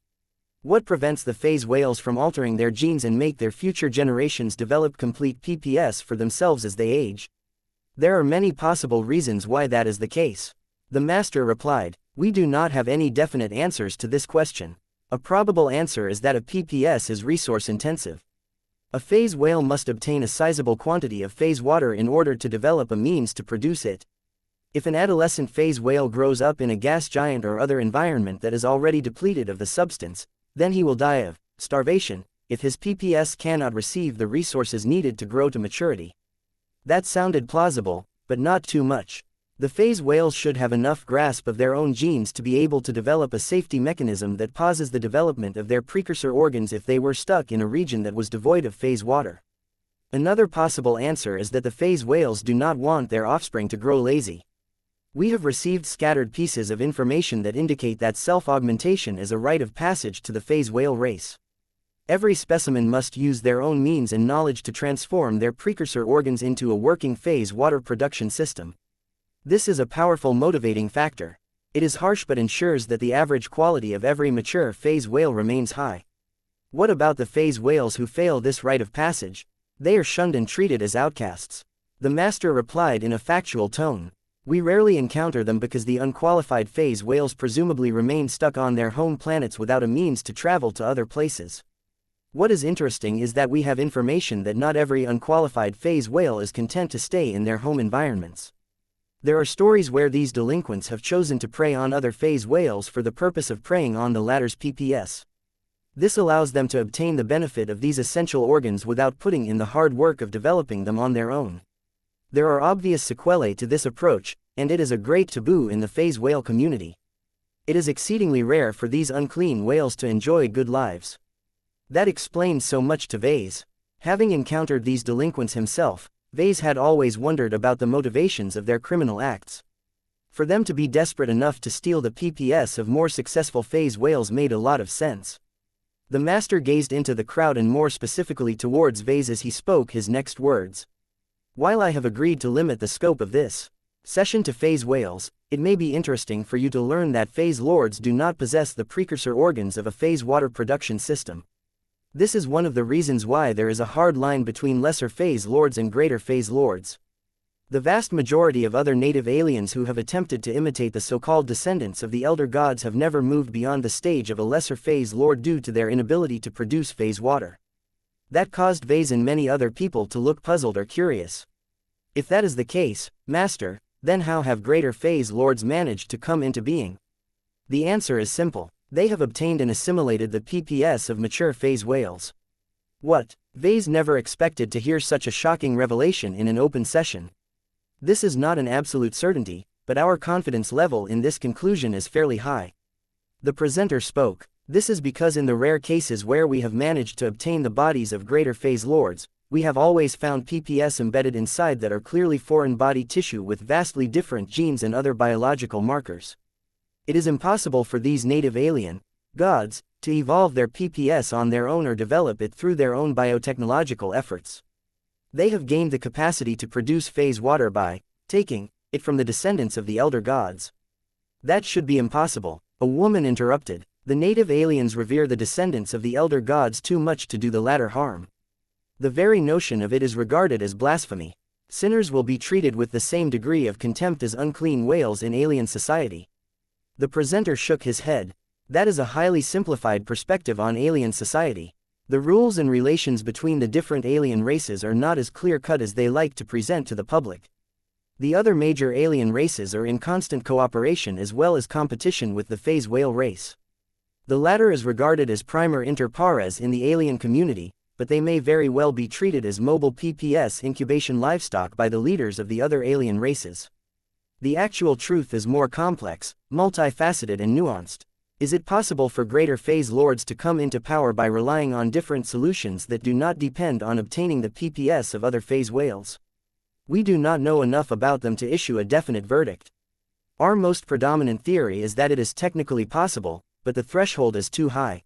What prevents the phase whales from altering their genes and make their future generations develop complete PPS for themselves as they age? There are many possible reasons why that is the case. The master replied, we do not have any definite answers to this question. A probable answer is that a PPS is resource intensive. A phase whale must obtain a sizable quantity of phase water in order to develop a means to produce it. If an adolescent phase whale grows up in a gas giant or other environment that is already depleted of the substance, then he will die of starvation if his PPS cannot receive the resources needed to grow to maturity. That sounded plausible, but not too much. The phase whales should have enough grasp of their own genes to be able to develop a safety mechanism that pauses the development of their precursor organs if they were stuck in a region that was devoid of phase water. Another possible answer is that the phase whales do not want their offspring to grow lazy. We have received scattered pieces of information that indicate that self-augmentation is a rite of passage to the phase whale race. Every specimen must use their own means and knowledge to transform their precursor organs into a working phase water production system. This is a powerful motivating factor. It is harsh but ensures that the average quality of every mature phase whale remains high. What about the phase whales who fail this rite of passage? They are shunned and treated as outcasts. The master replied in a factual tone. We rarely encounter them because the unqualified phase whales presumably remain stuck on their home planets without a means to travel to other places. What is interesting is that we have information that not every unqualified phase whale is content to stay in their home environments. There are stories where these delinquents have chosen to prey on other phase whales for the purpose of preying on the latter's PPS. This allows them to obtain the benefit of these essential organs without putting in the hard work of developing them on their own. There are obvious sequelae to this approach, and it is a great taboo in the phase whale community. It is exceedingly rare for these unclean whales to enjoy good lives. That explains so much to Vase. Having encountered these delinquents himself, Vase had always wondered about the motivations of their criminal acts. For them to be desperate enough to steal the PPS of more successful phase whales made a lot of sense. The master gazed into the crowd and more specifically towards Vase as he spoke his next words. While I have agreed to limit the scope of this session to phase whales, it may be interesting for you to learn that phase lords do not possess the precursor organs of a phase water production system. This is one of the reasons why there is a hard line between lesser phase lords and greater phase lords. The vast majority of other native aliens who have attempted to imitate the so-called descendants of the elder gods have never moved beyond the stage of a lesser phase lord due to their inability to produce phase water. That caused Vase and many other people to look puzzled or curious. If that is the case, Master, then how have greater phase lords managed to come into being? The answer is simple. They have obtained and assimilated the PPS of mature phase whales. What? Vase never expected to hear such a shocking revelation in an open session. This is not an absolute certainty, but our confidence level in this conclusion is fairly high. The presenter spoke. This is because in the rare cases where we have managed to obtain the bodies of greater phase lords, we have always found PPS embedded inside that are clearly foreign body tissue with vastly different genes and other biological markers. It is impossible for these native alien gods to evolve their PPS on their own or develop it through their own biotechnological efforts. They have gained the capacity to produce phase water by taking it from the descendants of the elder gods. That should be impossible, a woman interrupted. The native aliens revere the descendants of the elder gods too much to do the latter harm. The very notion of it is regarded as blasphemy. Sinners will be treated with the same degree of contempt as unclean whales in alien society. The presenter shook his head. That is a highly simplified perspective on alien society. The rules and relations between the different alien races are not as clear-cut as they like to present to the public. The other major alien races are in constant cooperation as well as competition with the phase whale race. The latter is regarded as primer inter pares in the alien community, but they may very well be treated as mobile PPS incubation livestock by the leaders of the other alien races. The actual truth is more complex, multifaceted and nuanced. Is it possible for greater phase lords to come into power by relying on different solutions that do not depend on obtaining the PPS of other phase whales? We do not know enough about them to issue a definite verdict. Our most predominant theory is that it is technically possible, but the threshold is too high.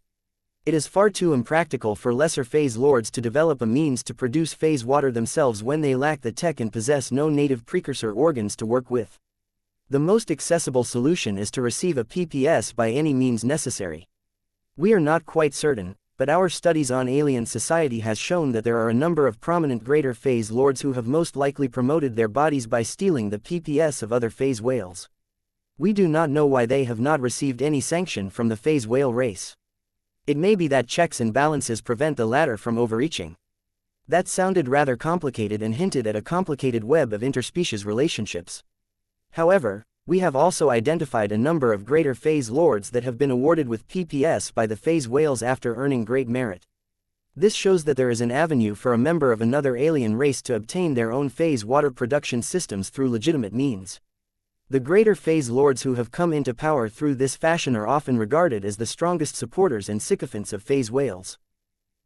It is far too impractical for lesser phase lords to develop a means to produce phase water themselves when they lack the tech and possess no native precursor organs to work with. The most accessible solution is to receive a PPS by any means necessary. We are not quite certain, but our studies on alien society has shown that there are a number of prominent greater phase lords who have most likely promoted their bodies by stealing the PPS of other phase whales. We do not know why they have not received any sanction from the phase whale race. It may be that checks and balances prevent the latter from overreaching. That sounded rather complicated and hinted at a complicated web of interspecies relationships. However, we have also identified a number of greater phase lords that have been awarded with PPS by the phase whales after earning great merit. This shows that there is an avenue for a member of another alien race to obtain their own phase water production systems through legitimate means. The greater phase lords who have come into power through this fashion are often regarded as the strongest supporters and sycophants of phase whales.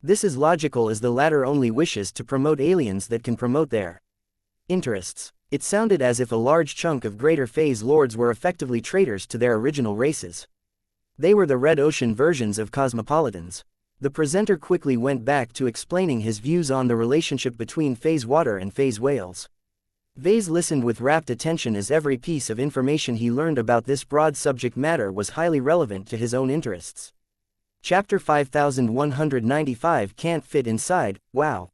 This is logical as the latter only wishes to promote aliens that can promote their interests. It sounded as if a large chunk of greater phase lords were effectively traitors to their original races. They were the Red Ocean versions of cosmopolitans. The presenter quickly went back to explaining his views on the relationship between phase water and phase whales. Vase listened with rapt attention as every piece of information he learned about this broad subject matter was highly relevant to his own interests. Chapter 5195 Can't Fit Inside, Wow.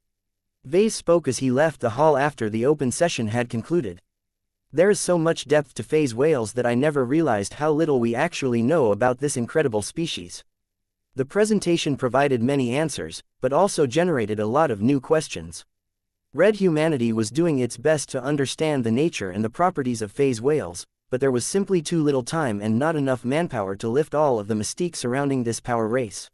Vase spoke as he left the hall after the open session had concluded. There is so much depth to phase whales that I never realized how little we actually know about this incredible species. The presentation provided many answers, but also generated a lot of new questions. Red Humanity was doing its best to understand the nature and the properties of phase whales, but there was simply too little time and not enough manpower to lift all of the mystique surrounding this power race.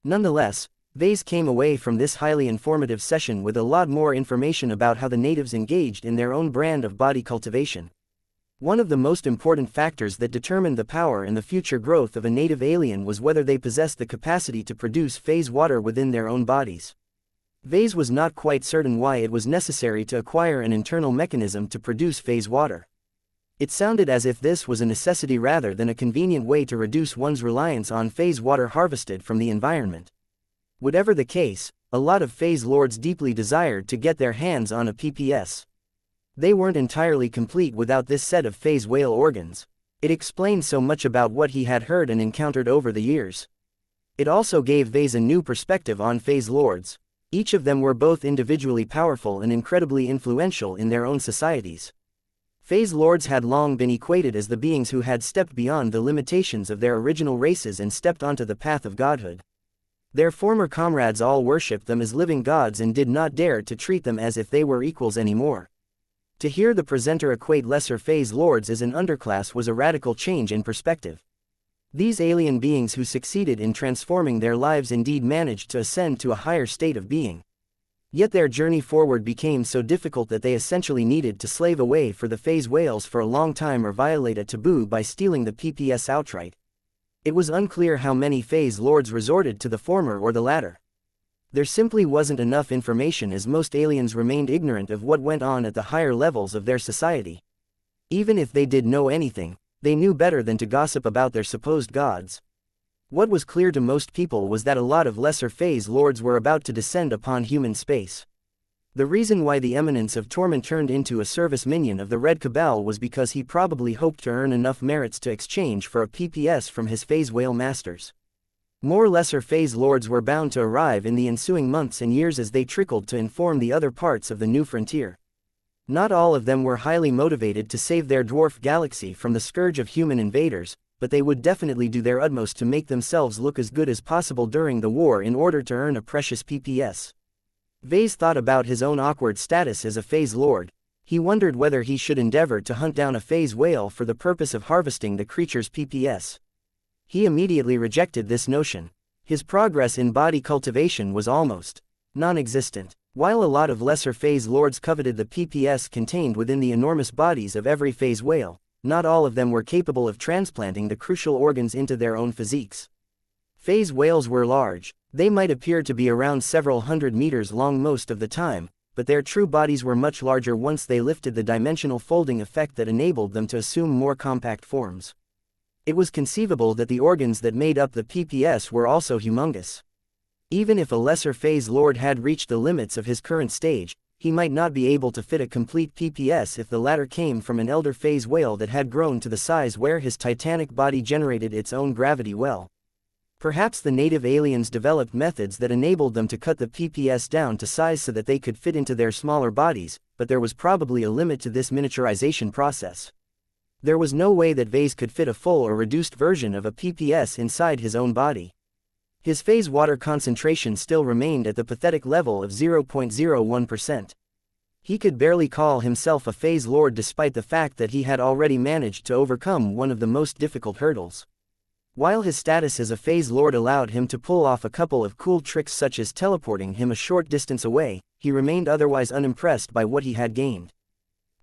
Nonetheless, Vase came away from this highly informative session with a lot more information about how the natives engaged in their own brand of body cultivation. One of the most important factors that determined the power and the future growth of a native alien was whether they possessed the capacity to produce phase water within their own bodies. Vase was not quite certain why it was necessary to acquire an internal mechanism to produce phase water. It sounded as if this was a necessity rather than a convenient way to reduce one's reliance on phase water harvested from the environment. Whatever the case, a lot of phase lords deeply desired to get their hands on a PPS. They weren't entirely complete without this set of phase whale organs. It explained so much about what he had heard and encountered over the years. It also gave Vase a new perspective on phase lords. Each of them were both individually powerful and incredibly influential in their own societies. Phase lords had long been equated as the beings who had stepped beyond the limitations of their original races and stepped onto the path of godhood. Their former comrades all worshipped them as living gods and did not dare to treat them as if they were equals anymore. To hear the presenter equate lesser phase lords as an underclass was a radical change in perspective. These alien beings who succeeded in transforming their lives indeed managed to ascend to a higher state of being. Yet their journey forward became so difficult that they essentially needed to slave away for the phase whales for a long time or violate a taboo by stealing the PPS outright. It was unclear how many phase lords resorted to the former or the latter. There simply wasn't enough information as most aliens remained ignorant of what went on at the higher levels of their society. Even if they did know anything, they knew better than to gossip about their supposed gods. What was clear to most people was that a lot of lesser phase lords were about to descend upon human space. The reason why the Eminence of Torment turned into a service minion of the Red Cabal was because he probably hoped to earn enough merits to exchange for a PPS from his phase whale masters. More lesser phase lords were bound to arrive in the ensuing months and years as they trickled to inform the other parts of the new frontier. Not all of them were highly motivated to save their dwarf galaxy from the scourge of human invaders, but they would definitely do their utmost to make themselves look as good as possible during the war in order to earn a precious PPS. Vase thought about his own awkward status as a phase lord. He wondered whether he should endeavor to hunt down a phase whale for the purpose of harvesting the creature's PPS. He immediately rejected this notion. His progress in body cultivation was almost non-existent. While a lot of lesser phase lords coveted the PPS contained within the enormous bodies of every phase whale, not all of them were capable of transplanting the crucial organs into their own physiques. Phase whales were large. They might appear to be around several hundred meters long most of the time, but their true bodies were much larger once they lifted the dimensional folding effect that enabled them to assume more compact forms. It was conceivable that the organs that made up the PPS were also humongous. Even if a lesser phase lord had reached the limits of his current stage, he might not be able to fit a complete PPS if the latter came from an elder phase whale that had grown to the size where his titanic body generated its own gravity well. Perhaps the native aliens developed methods that enabled them to cut the PPS down to size so that they could fit into their smaller bodies, but there was probably a limit to this miniaturization process. There was no way that Vase could fit a full or reduced version of a PPS inside his own body. His phase water concentration still remained at the pathetic level of 0.01%. He could barely call himself a phase lord despite the fact that he had already managed to overcome one of the most difficult hurdles. While his status as a phase lord allowed him to pull off a couple of cool tricks such as teleporting him a short distance away, he remained otherwise unimpressed by what he had gained.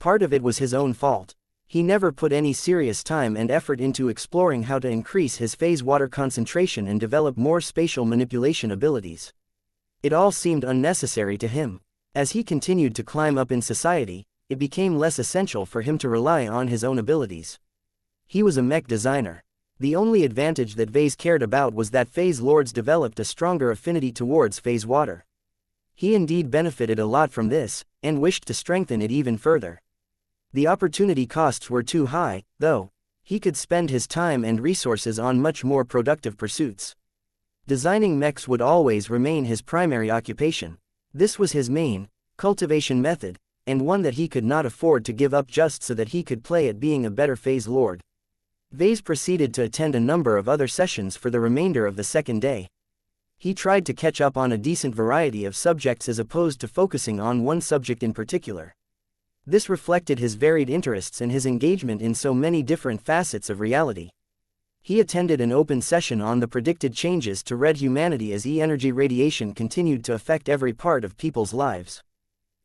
Part of it was his own fault. He never put any serious time and effort into exploring how to increase his phase water concentration and develop more spatial manipulation abilities. It all seemed unnecessary to him. As he continued to climb up in society, it became less essential for him to rely on his own abilities. He was a mech designer. The only advantage that Vase cared about was that phase lords developed a stronger affinity towards phase water. He indeed benefited a lot from this, and wished to strengthen it even further. The opportunity costs were too high, though. He could spend his time and resources on much more productive pursuits. Designing mechs would always remain his primary occupation. This was his main, cultivation method, and one that he could not afford to give up just so that he could play at being a better phase lord. Vase proceeded to attend a number of other sessions for the remainder of the second day. He tried to catch up on a decent variety of subjects as opposed to focusing on one subject in particular. This reflected his varied interests and his engagement in so many different facets of reality. He attended an open session on the predicted changes to red humanity as E-energy radiation continued to affect every part of people's lives.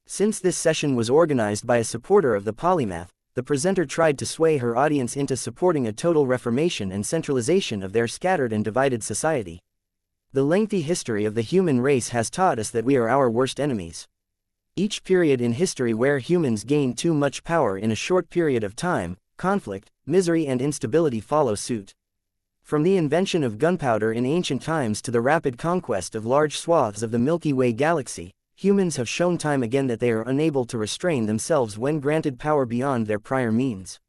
Since this session was organized by a supporter of the polymath, the presenter tried to sway her audience into supporting a total reformation and centralization of their scattered and divided society. The lengthy history of the human race has taught us that we are our worst enemies. Each period in history where humans gain too much power in a short period of time, conflict, misery and instability follow suit. From the invention of gunpowder in ancient times to the rapid conquest of large swaths of the Milky Way galaxy, humans have shown time again that they are unable to restrain themselves when granted power beyond their prior means.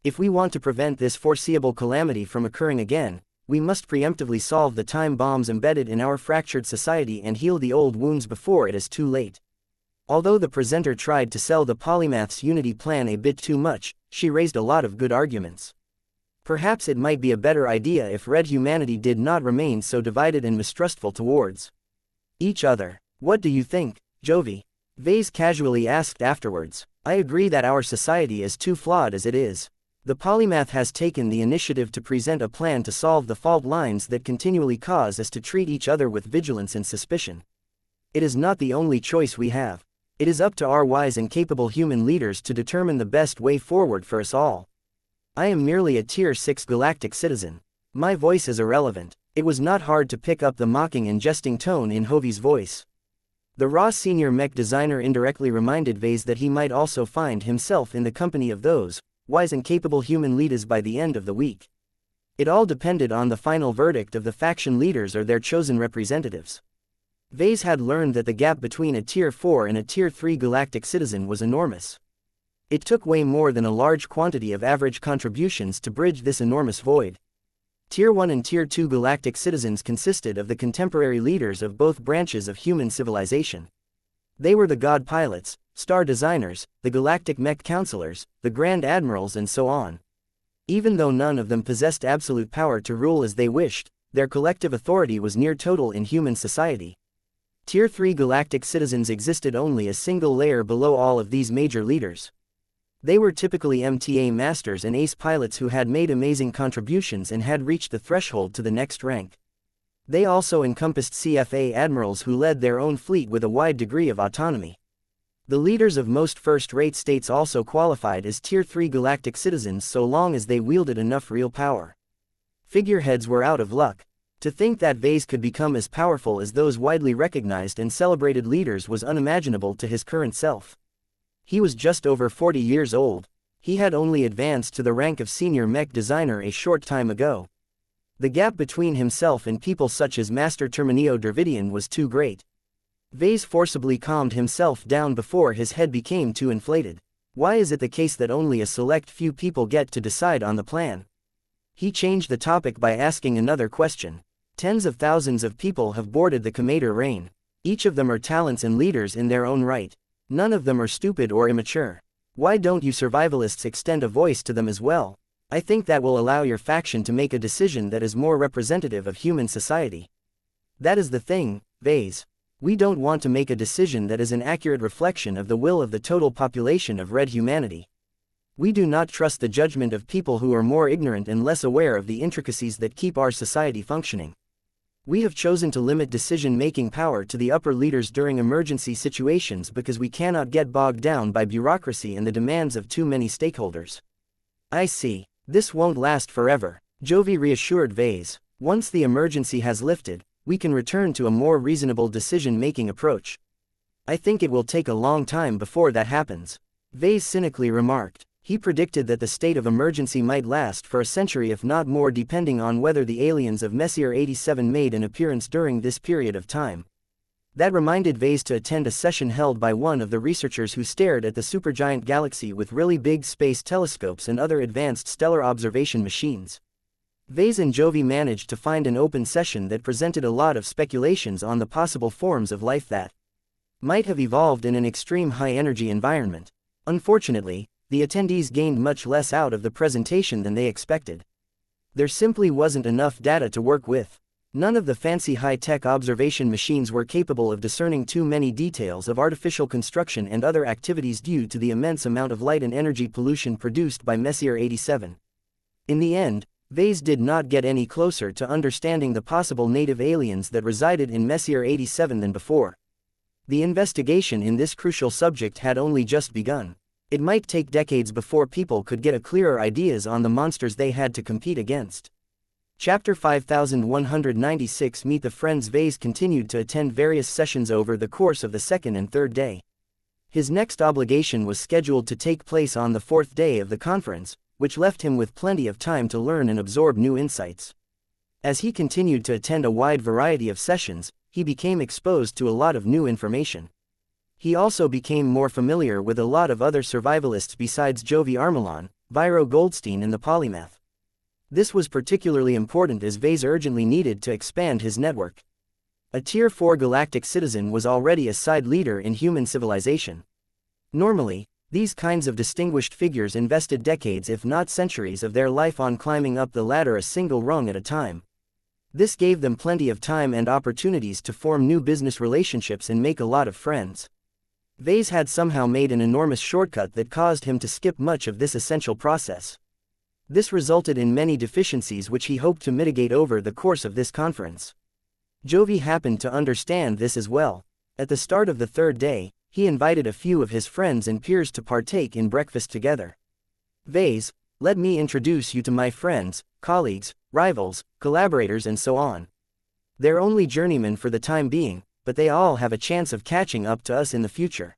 If we want to prevent this foreseeable calamity from occurring again, we must preemptively solve the time bombs embedded in our fractured society and heal the old wounds before it is too late. Although the presenter tried to sell the polymath's unity plan a bit too much, she raised a lot of good arguments. Perhaps it might be a better idea if red humanity did not remain so divided and mistrustful towards each other. What do you think, Jovi? Vase casually asked afterwards. I agree that our society is too flawed as it is. The polymath has taken the initiative to present a plan to solve the fault lines that continually cause us to treat each other with vigilance and suspicion. It is not the only choice we have. It is up to our wise and capable human leaders to determine the best way forward for us all. I am merely a Tier 6 galactic citizen. My voice is irrelevant. It was not hard to pick up the mocking and jesting tone in Hovi's voice. The raw senior mech designer indirectly reminded Vase that he might also find himself in the company of those wise and capable human leaders by the end of the week. It all depended on the final verdict of the faction leaders or their chosen representatives. Vase had learned that the gap between a Tier 4 and a Tier 3 galactic citizen was enormous. It took way more than a large quantity of average contributions to bridge this enormous void. Tier 1 and Tier 2 galactic citizens consisted of the contemporary leaders of both branches of human civilization. They were the god pilots, star designers, the galactic mech counselors, the grand admirals and so on. Even though none of them possessed absolute power to rule as they wished, their collective authority was near total in human society. Tier 3 galactic citizens existed only a single layer below all of these major leaders. They were typically MTA masters and ace pilots who had made amazing contributions and had reached the threshold to the next rank. They also encompassed CFA admirals who led their own fleet with a wide degree of autonomy. The leaders of most first-rate states also qualified as Tier 3 galactic citizens so long as they wielded enough real power. Figureheads were out of luck. To think that Vase could become as powerful as those widely recognized and celebrated leaders was unimaginable to his current self. He was just over 40 years old. He had only advanced to the rank of senior mech designer a short time ago. The gap between himself and people such as Master Terminio Dravidian was too great. Vase forcibly calmed himself down before his head became too inflated. Why is it the case that only a select few people get to decide on the plan? He changed the topic by asking another question. Tens of thousands of people have boarded the Commander Rain. Each of them are talents and leaders in their own right. None of them are stupid or immature. Why don't you survivalists extend a voice to them as well? I think that will allow your faction to make a decision that is more representative of human society. That is the thing, Vase. We don't want to make a decision that is an accurate reflection of the will of the total population of red humanity. We do not trust the judgment of people who are more ignorant and less aware of the intricacies that keep our society functioning. We have chosen to limit decision-making power to the upper leaders during emergency situations because we cannot get bogged down by bureaucracy and the demands of too many stakeholders. I see. This won't last forever, Jovi reassured Vase. Once the emergency has lifted, we can return to a more reasonable decision-making approach. I think it will take a long time before that happens, Vase cynically remarked. He predicted that the state of emergency might last for a century if not more, depending on whether the aliens of Messier 87 made an appearance during this period of time. That reminded Vase to attend a session held by one of the researchers who stared at the supergiant galaxy with really big space telescopes and other advanced stellar observation machines. Vase and Jovi managed to find an open session that presented a lot of speculations on the possible forms of life that might have evolved in an extreme high-energy environment. Unfortunately, the attendees gained much less out of the presentation than they expected. There simply wasn't enough data to work with. None of the fancy high-tech observation machines were capable of discerning too many details of artificial construction and other activities due to the immense amount of light and energy pollution produced by Messier 87. In the end, Vase did not get any closer to understanding the possible native aliens that resided in Messier 87 than before. The investigation in this crucial subject had only just begun. It might take decades before people could get a clearer ideas on the monsters they had to compete against. Chapter 5196. Meet the Friends. Vase continued to attend various sessions over the course of the second and third day. His next obligation was scheduled to take place on the fourth day of the conference, which left him with plenty of time to learn and absorb new insights. As he continued to attend a wide variety of sessions, he became exposed to a lot of new information. He also became more familiar with a lot of other survivalists besides Jovi Armelon, Viro Goldstein and the Polymath. This was particularly important as Vase urgently needed to expand his network. A Tier 4 galactic citizen was already a side leader in human civilization. Normally, these kinds of distinguished figures invested decades if not centuries of their life on climbing up the ladder a single rung at a time. This gave them plenty of time and opportunities to form new business relationships and make a lot of friends. Vase had somehow made an enormous shortcut that caused him to skip much of this essential process. This resulted in many deficiencies which he hoped to mitigate over the course of this conference. Jovi happened to understand this as well. At the start of the third day, he invited a few of his friends and peers to partake in breakfast together. Vase, let me introduce you to my friends, colleagues, rivals, collaborators and so on. They're only journeymen for the time being, but they all have a chance of catching up to us in the future.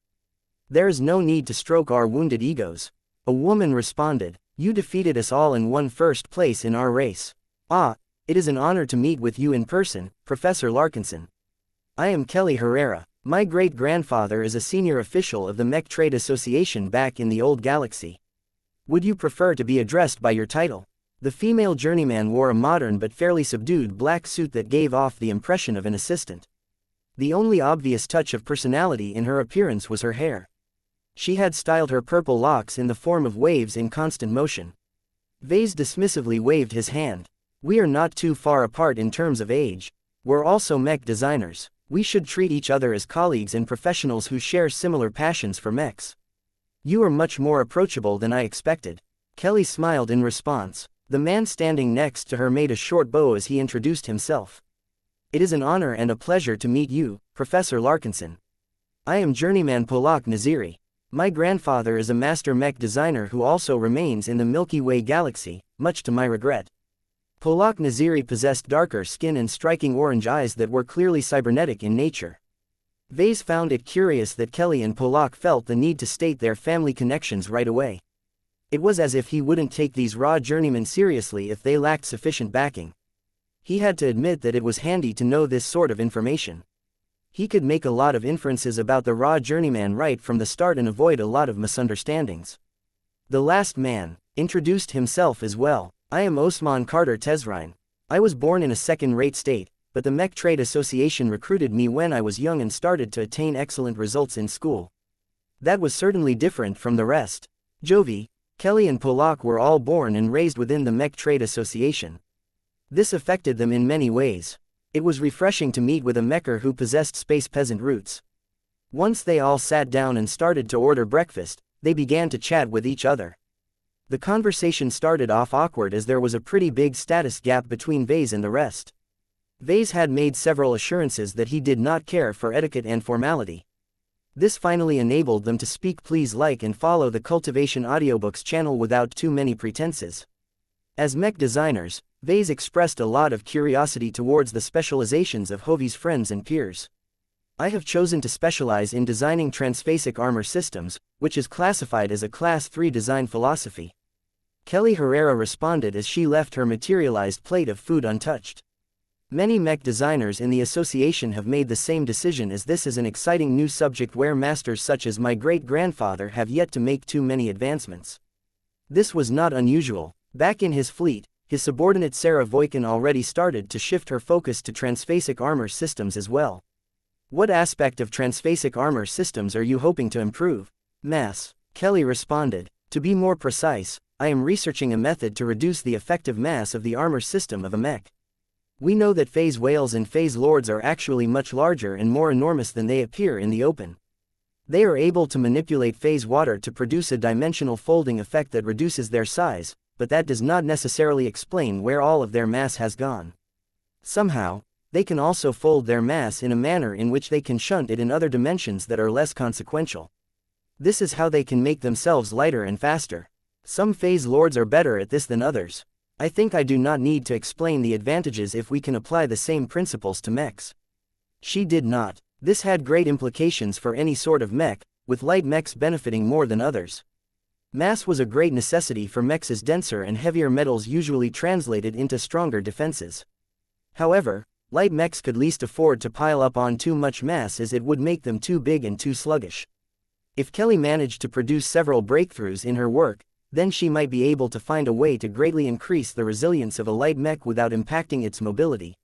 There is no need to stroke our wounded egos. A woman responded, you defeated us all and won first place in our race. Ah, it is an honor to meet with you in person, Professor Larkinson. I am Kelly Herrera. My great-grandfather is a senior official of the Mech Trade Association back in the old galaxy. Would you prefer to be addressed by your title? The female journeyman wore a modern but fairly subdued black suit that gave off the impression of an assistant. The only obvious touch of personality in her appearance was her hair. She had styled her purple locks in the form of waves in constant motion. Vase dismissively waved his hand. We are not too far apart in terms of age. We're also mech designers. We should treat each other as colleagues and professionals who share similar passions for mechs. You are much more approachable than I expected. Kelly smiled in response. The man standing next to her made a short bow as he introduced himself. It is an honor and a pleasure to meet you, Professor Larkinson. I am journeyman Polak Naziri. My grandfather is a master mech designer who also remains in the Milky Way galaxy, much to my regret. Polak Naziri possessed darker skin and striking orange eyes that were clearly cybernetic in nature. Vase found it curious that Kelly and Polak felt the need to state their family connections right away. It was as if he wouldn't take these raw journeymen seriously if they lacked sufficient backing. He had to admit that it was handy to know this sort of information. He could make a lot of inferences about the raw journeyman right from the start and avoid a lot of misunderstandings. The last man introduced himself as well. I am Osman Carter Tezrine. I was born in a second-rate state, but the Mech Trade Association recruited me when I was young and started to attain excellent results in school. That was certainly different from the rest. Jovi, Kelly and Polak were all born and raised within the Mech Trade Association. This affected them in many ways. It was refreshing to meet with a mecher who possessed space peasant roots. Once they all sat down and started to order breakfast, they began to chat with each other. The conversation started off awkward as there was a pretty big status gap between Vase and the rest. Vase had made several assurances that he did not care for etiquette and formality. This finally enabled them to speak please like and follow the Cultivation Audiobooks channel without too many pretenses. As mech designers, Vase expressed a lot of curiosity towards the specializations of Jovi's friends and peers. I have chosen to specialize in designing transphasic armor systems, which is classified as a Class 3 design philosophy. Kelly Herrera responded as she left her materialized plate of food untouched. Many mech designers in the association have made the same decision as this is an exciting new subject where masters such as my great-grandfather have yet to make too many advancements. This was not unusual. Back in his fleet, his subordinate Sarah Voikin already started to shift her focus to transphasic armor systems as well. What aspect of transphasic armor systems are you hoping to improve? Mass. Kelly responded. To be more precise, I am researching a method to reduce the effective mass of the armor system of a mech. We know that phase whales and phase lords are actually much larger and more enormous than they appear in the open. They are able to manipulate phase water to produce a dimensional folding effect that reduces their size, but that does not necessarily explain where all of their mass has gone. Somehow, they can also fold their mass in a manner in which they can shunt it in other dimensions that are less consequential. This is how they can make themselves lighter and faster. Some phase lords are better at this than others. I think I do not need to explain the advantages if we can apply the same principles to mechs. She did not. This had great implications for any sort of mech, with light mechs benefiting more than others. Mass was a great necessity for mechs as denser and heavier metals usually translated into stronger defenses. However, light mechs could least afford to pile up on too much mass as it would make them too big and too sluggish. If Kelly managed to produce several breakthroughs in her work, then she might be able to find a way to greatly increase the resilience of a light mech without impacting its mobility.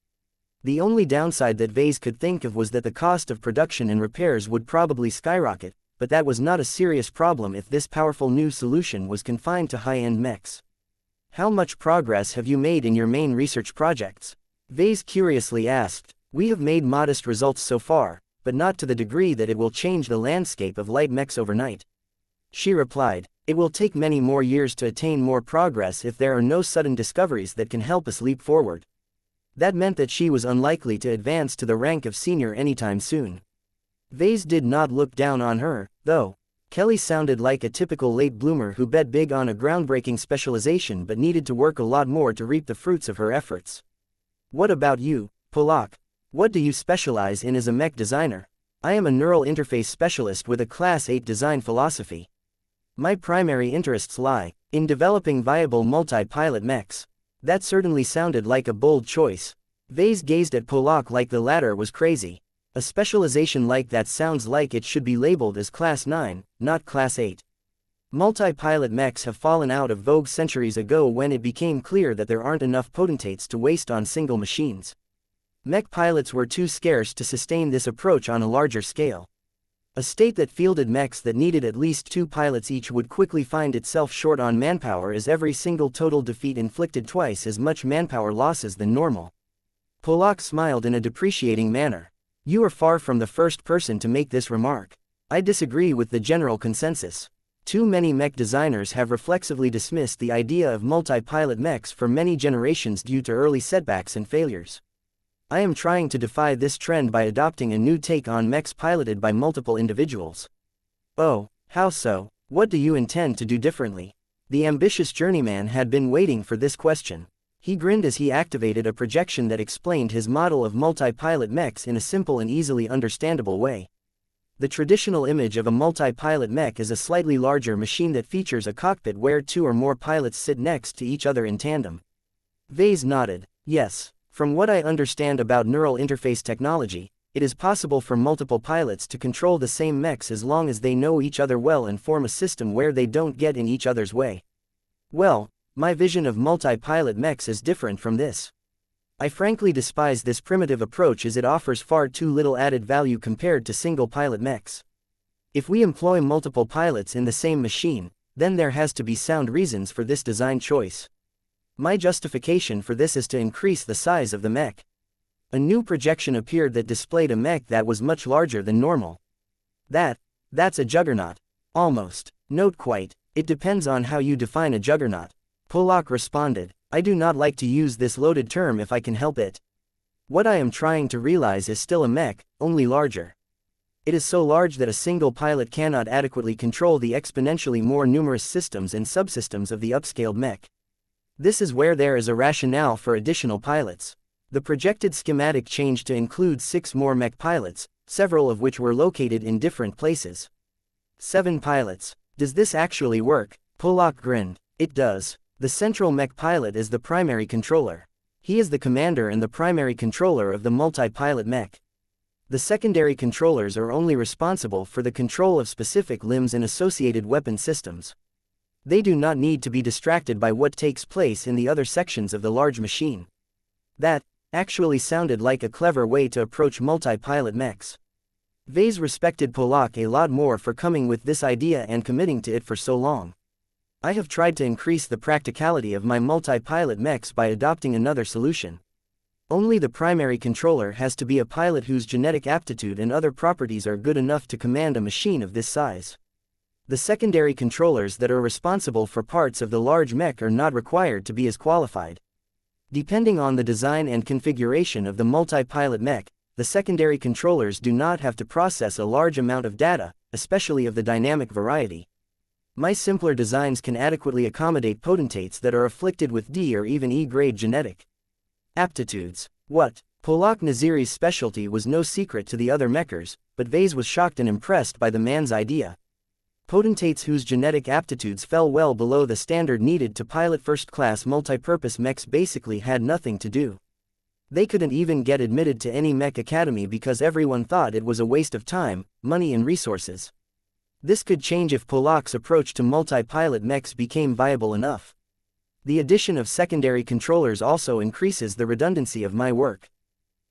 The only downside that Vase could think of was that the cost of production and repairs would probably skyrocket, but that was not a serious problem if this powerful new solution was confined to high-end mechs. How much progress have you made in your main research projects? Vase curiously asked. We have made modest results so far, but not to the degree that it will change the landscape of light mechs overnight. She replied, it will take many more years to attain more progress if there are no sudden discoveries that can help us leap forward. That meant that she was unlikely to advance to the rank of senior anytime soon. Vase did not look down on her, though. Kelly sounded like a typical late bloomer who bet big on a groundbreaking specialization but needed to work a lot more to reap the fruits of her efforts. What about you, Polak? What do you specialize in as a mech designer? I am a neural interface specialist with a Class 8 design philosophy. My primary interests lie in developing viable multi-pilot mechs. That certainly sounded like a bold choice. Vase gazed at Polak like the latter was crazy. A specialization like that sounds like it should be labeled as Class 9, not Class 8. Multi-pilot mechs have fallen out of vogue centuries ago when it became clear that there aren't enough potentates to waste on single machines. Mech pilots were too scarce to sustain this approach on a larger scale. A state that fielded mechs that needed at least 2 pilots each would quickly find itself short on manpower, as every single total defeat inflicted twice as much manpower losses than normal. Polak smiled in a depreciating manner. You are far from the first person to make this remark. I disagree with the general consensus. Too many mech designers have reflexively dismissed the idea of multi-pilot mechs for many generations due to early setbacks and failures. I am trying to defy this trend by adopting a new take on mechs piloted by multiple individuals. Oh, how so? What do you intend to do differently? The ambitious journeyman had been waiting for this question. He grinned as he activated a projection that explained his model of multi-pilot mechs in a simple and easily understandable way. The traditional image of a multi-pilot mech is a slightly larger machine that features a cockpit where 2 or more pilots sit next to each other in tandem. Vase nodded. Yes. From what I understand about neural interface technology, it is possible for multiple pilots to control the same mechs as long as they know each other well and form a system where they don't get in each other's way. Well, my vision of multi-pilot mechs is different from this. I frankly despise this primitive approach as it offers far too little added value compared to single-pilot mechs. If we employ multiple pilots in the same machine, then there has to be sound reasons for this design choice. My justification for this is to increase the size of the mech. A new projection appeared that displayed a mech that was much larger than normal. That's a juggernaut. Almost. Not quite. It depends on how you define a juggernaut. Polak responded. I do not like to use this loaded term if I can help it. What I am trying to realize is still a mech, only larger. It is so large that a single pilot cannot adequately control the exponentially more numerous systems and subsystems of the upscaled mech. This is where there is a rationale for additional pilots. The projected schematic changed to include 6 more mech pilots, several of which were located in different places. 7 pilots. Does this actually work? Polak grinned. It does. The central mech pilot is the primary controller. He is the commander and the primary controller of the multi-pilot mech. The secondary controllers are only responsible for the control of specific limbs and associated weapon systems. They do not need to be distracted by what takes place in the other sections of the large machine. That actually sounded like a clever way to approach multi-pilot mechs. Vase respected Polak a lot more for coming with this idea and committing to it for so long. I have tried to increase the practicality of my multi-pilot mechs by adopting another solution. Only the primary controller has to be a pilot whose genetic aptitude and other properties are good enough to command a machine of this size. The secondary controllers that are responsible for parts of the large mech are not required to be as qualified. Depending on the design and configuration of the multi-pilot mech, the secondary controllers do not have to process a large amount of data, especially of the dynamic variety. My simpler designs can adequately accommodate potentates that are afflicted with D or even E-grade genetic aptitudes. What? Polak Naziri's specialty was no secret to the other mechers, but Vase was shocked and impressed by the man's idea. Potentates whose genetic aptitudes fell well below the standard needed to pilot first-class multipurpose mechs basically had nothing to do. They couldn't even get admitted to any mech academy because everyone thought it was a waste of time, money and resources. This could change if Polak's approach to multi-pilot mechs became viable enough. The addition of secondary controllers also increases the redundancy of my work.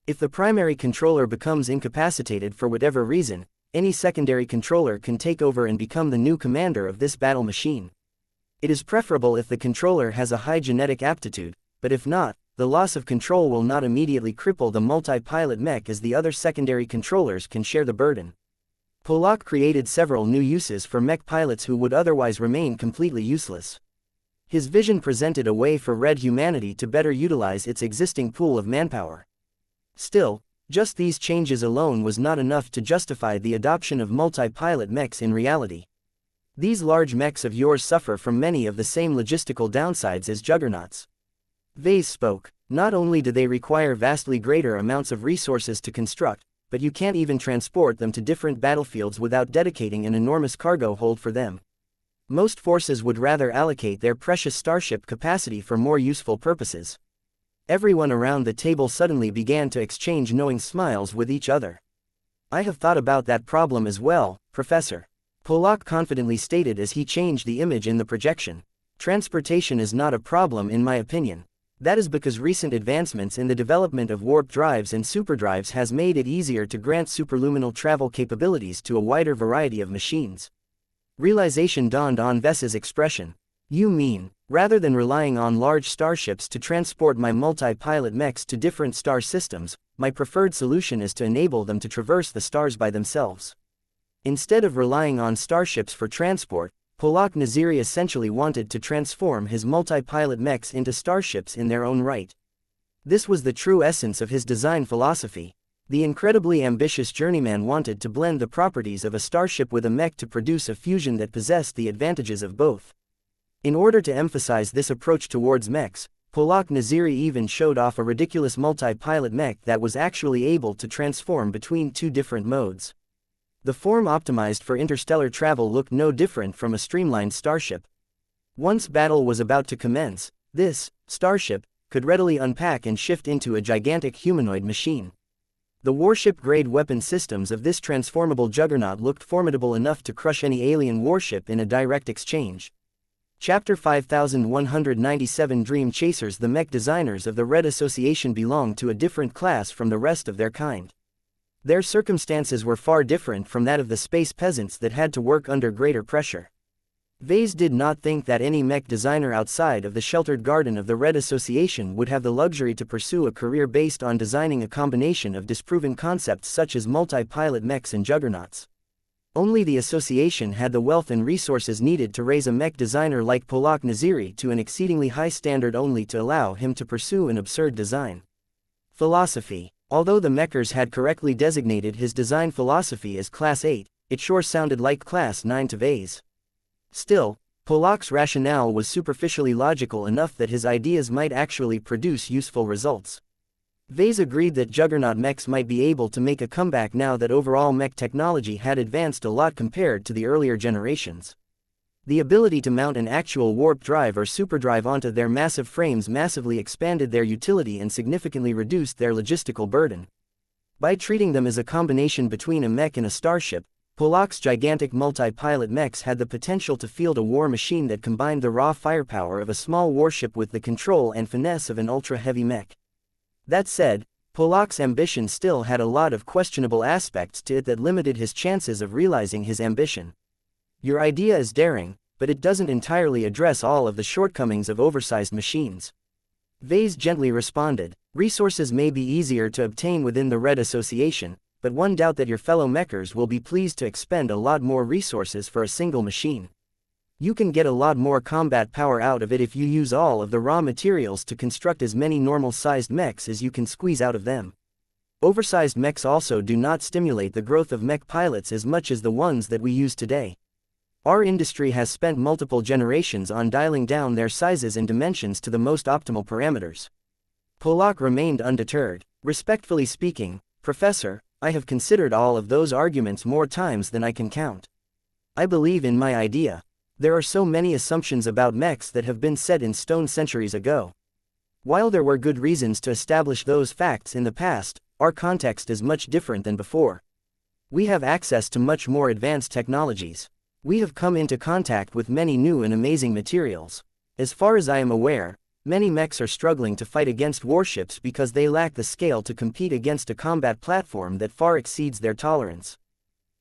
If the primary controller becomes incapacitated for whatever reason, any secondary controller can take over and become the new commander of this battle machine. It is preferable if the controller has a high genetic aptitude, but if not, the loss of control will not immediately cripple the multi-pilot mech as the other secondary controllers can share the burden. Polak created several new uses for mech pilots who would otherwise remain completely useless. His vision presented a way for Red humanity to better utilize its existing pool of manpower. Still, just these changes alone was not enough to justify the adoption of multi-pilot mechs in reality. These large mechs of yours suffer from many of the same logistical downsides as juggernauts. Vase spoke. Not only do they require vastly greater amounts of resources to construct, but you can't even transport them to different battlefields without dedicating an enormous cargo hold for them. Most forces would rather allocate their precious starship capacity for more useful purposes. Everyone around the table suddenly began to exchange knowing smiles with each other. I have thought about that problem as well, Professor. Polak confidently stated as he changed the image in the projection. Transportation is not a problem in my opinion. That is because recent advancements in the development of warp drives and superdrives has made it easier to grant superluminal travel capabilities to a wider variety of machines. Realization dawned on Vess's expression. You mean, rather than relying on large starships to transport my multi-pilot mechs to different star systems, my preferred solution is to enable them to traverse the stars by themselves. Instead of relying on starships for transport, Polak Naziri essentially wanted to transform his multi-pilot mechs into starships in their own right. This was the true essence of his design philosophy. The incredibly ambitious journeyman wanted to blend the properties of a starship with a mech to produce a fusion that possessed the advantages of both. In order to emphasize this approach towards mechs, Polak Naziri even showed off a ridiculous multi-pilot mech that was actually able to transform between two different modes. The form optimized for interstellar travel looked no different from a streamlined starship. Once battle was about to commence, this starship could readily unpack and shift into a gigantic humanoid machine. The warship-grade weapon systems of this transformable juggernaut looked formidable enough to crush any alien warship in a direct exchange. Chapter 5197 Dream Chasers. The mech designers of the Red Association belonged to a different class from the rest of their kind. Their circumstances were far different from that of the space peasants that had to work under greater pressure. Vase did not think that any mech designer outside of the sheltered garden of the Red Association would have the luxury to pursue a career based on designing a combination of disproven concepts such as multi-pilot mechs and juggernauts. Only the association had the wealth and resources needed to raise a mech designer like Polak Naziri to an exceedingly high standard only to allow him to pursue an absurd design. Philosophy. Although the mechers had correctly designated his design philosophy as Class 8, it sure sounded like Class 9 to Vase. Still, Polak's rationale was superficially logical enough that his ideas might actually produce useful results. Vase agreed that juggernaut mechs might be able to make a comeback now that overall mech technology had advanced a lot compared to the earlier generations. The ability to mount an actual warp drive or superdrive onto their massive frames massively expanded their utility and significantly reduced their logistical burden. By treating them as a combination between a mech and a starship, Polak's gigantic multi-pilot mechs had the potential to field a war machine that combined the raw firepower of a small warship with the control and finesse of an ultra-heavy mech. That said, Polak's ambition still had a lot of questionable aspects to it that limited his chances of realizing his ambition. Your idea is daring, but it doesn't entirely address all of the shortcomings of oversized machines. Vase gently responded. Resources may be easier to obtain within the Red Association, but one doubt that your fellow mechers will be pleased to expend a lot more resources for a single machine. You can get a lot more combat power out of it if you use all of the raw materials to construct as many normal-sized mechs as you can squeeze out of them. Oversized mechs also do not stimulate the growth of mech pilots as much as the ones that we use today. Our industry has spent multiple generations on dialing down their sizes and dimensions to the most optimal parameters. Polak remained undeterred. Respectfully speaking, Professor, I have considered all of those arguments more times than I can count. I believe in my idea. There are so many assumptions about mechs that have been set in stone centuries ago. While there were good reasons to establish those facts in the past, our context is much different than before. We have access to much more advanced technologies. We have come into contact with many new and amazing materials. As far as I am aware, many mechs are struggling to fight against warships because they lack the scale to compete against a combat platform that far exceeds their tolerance.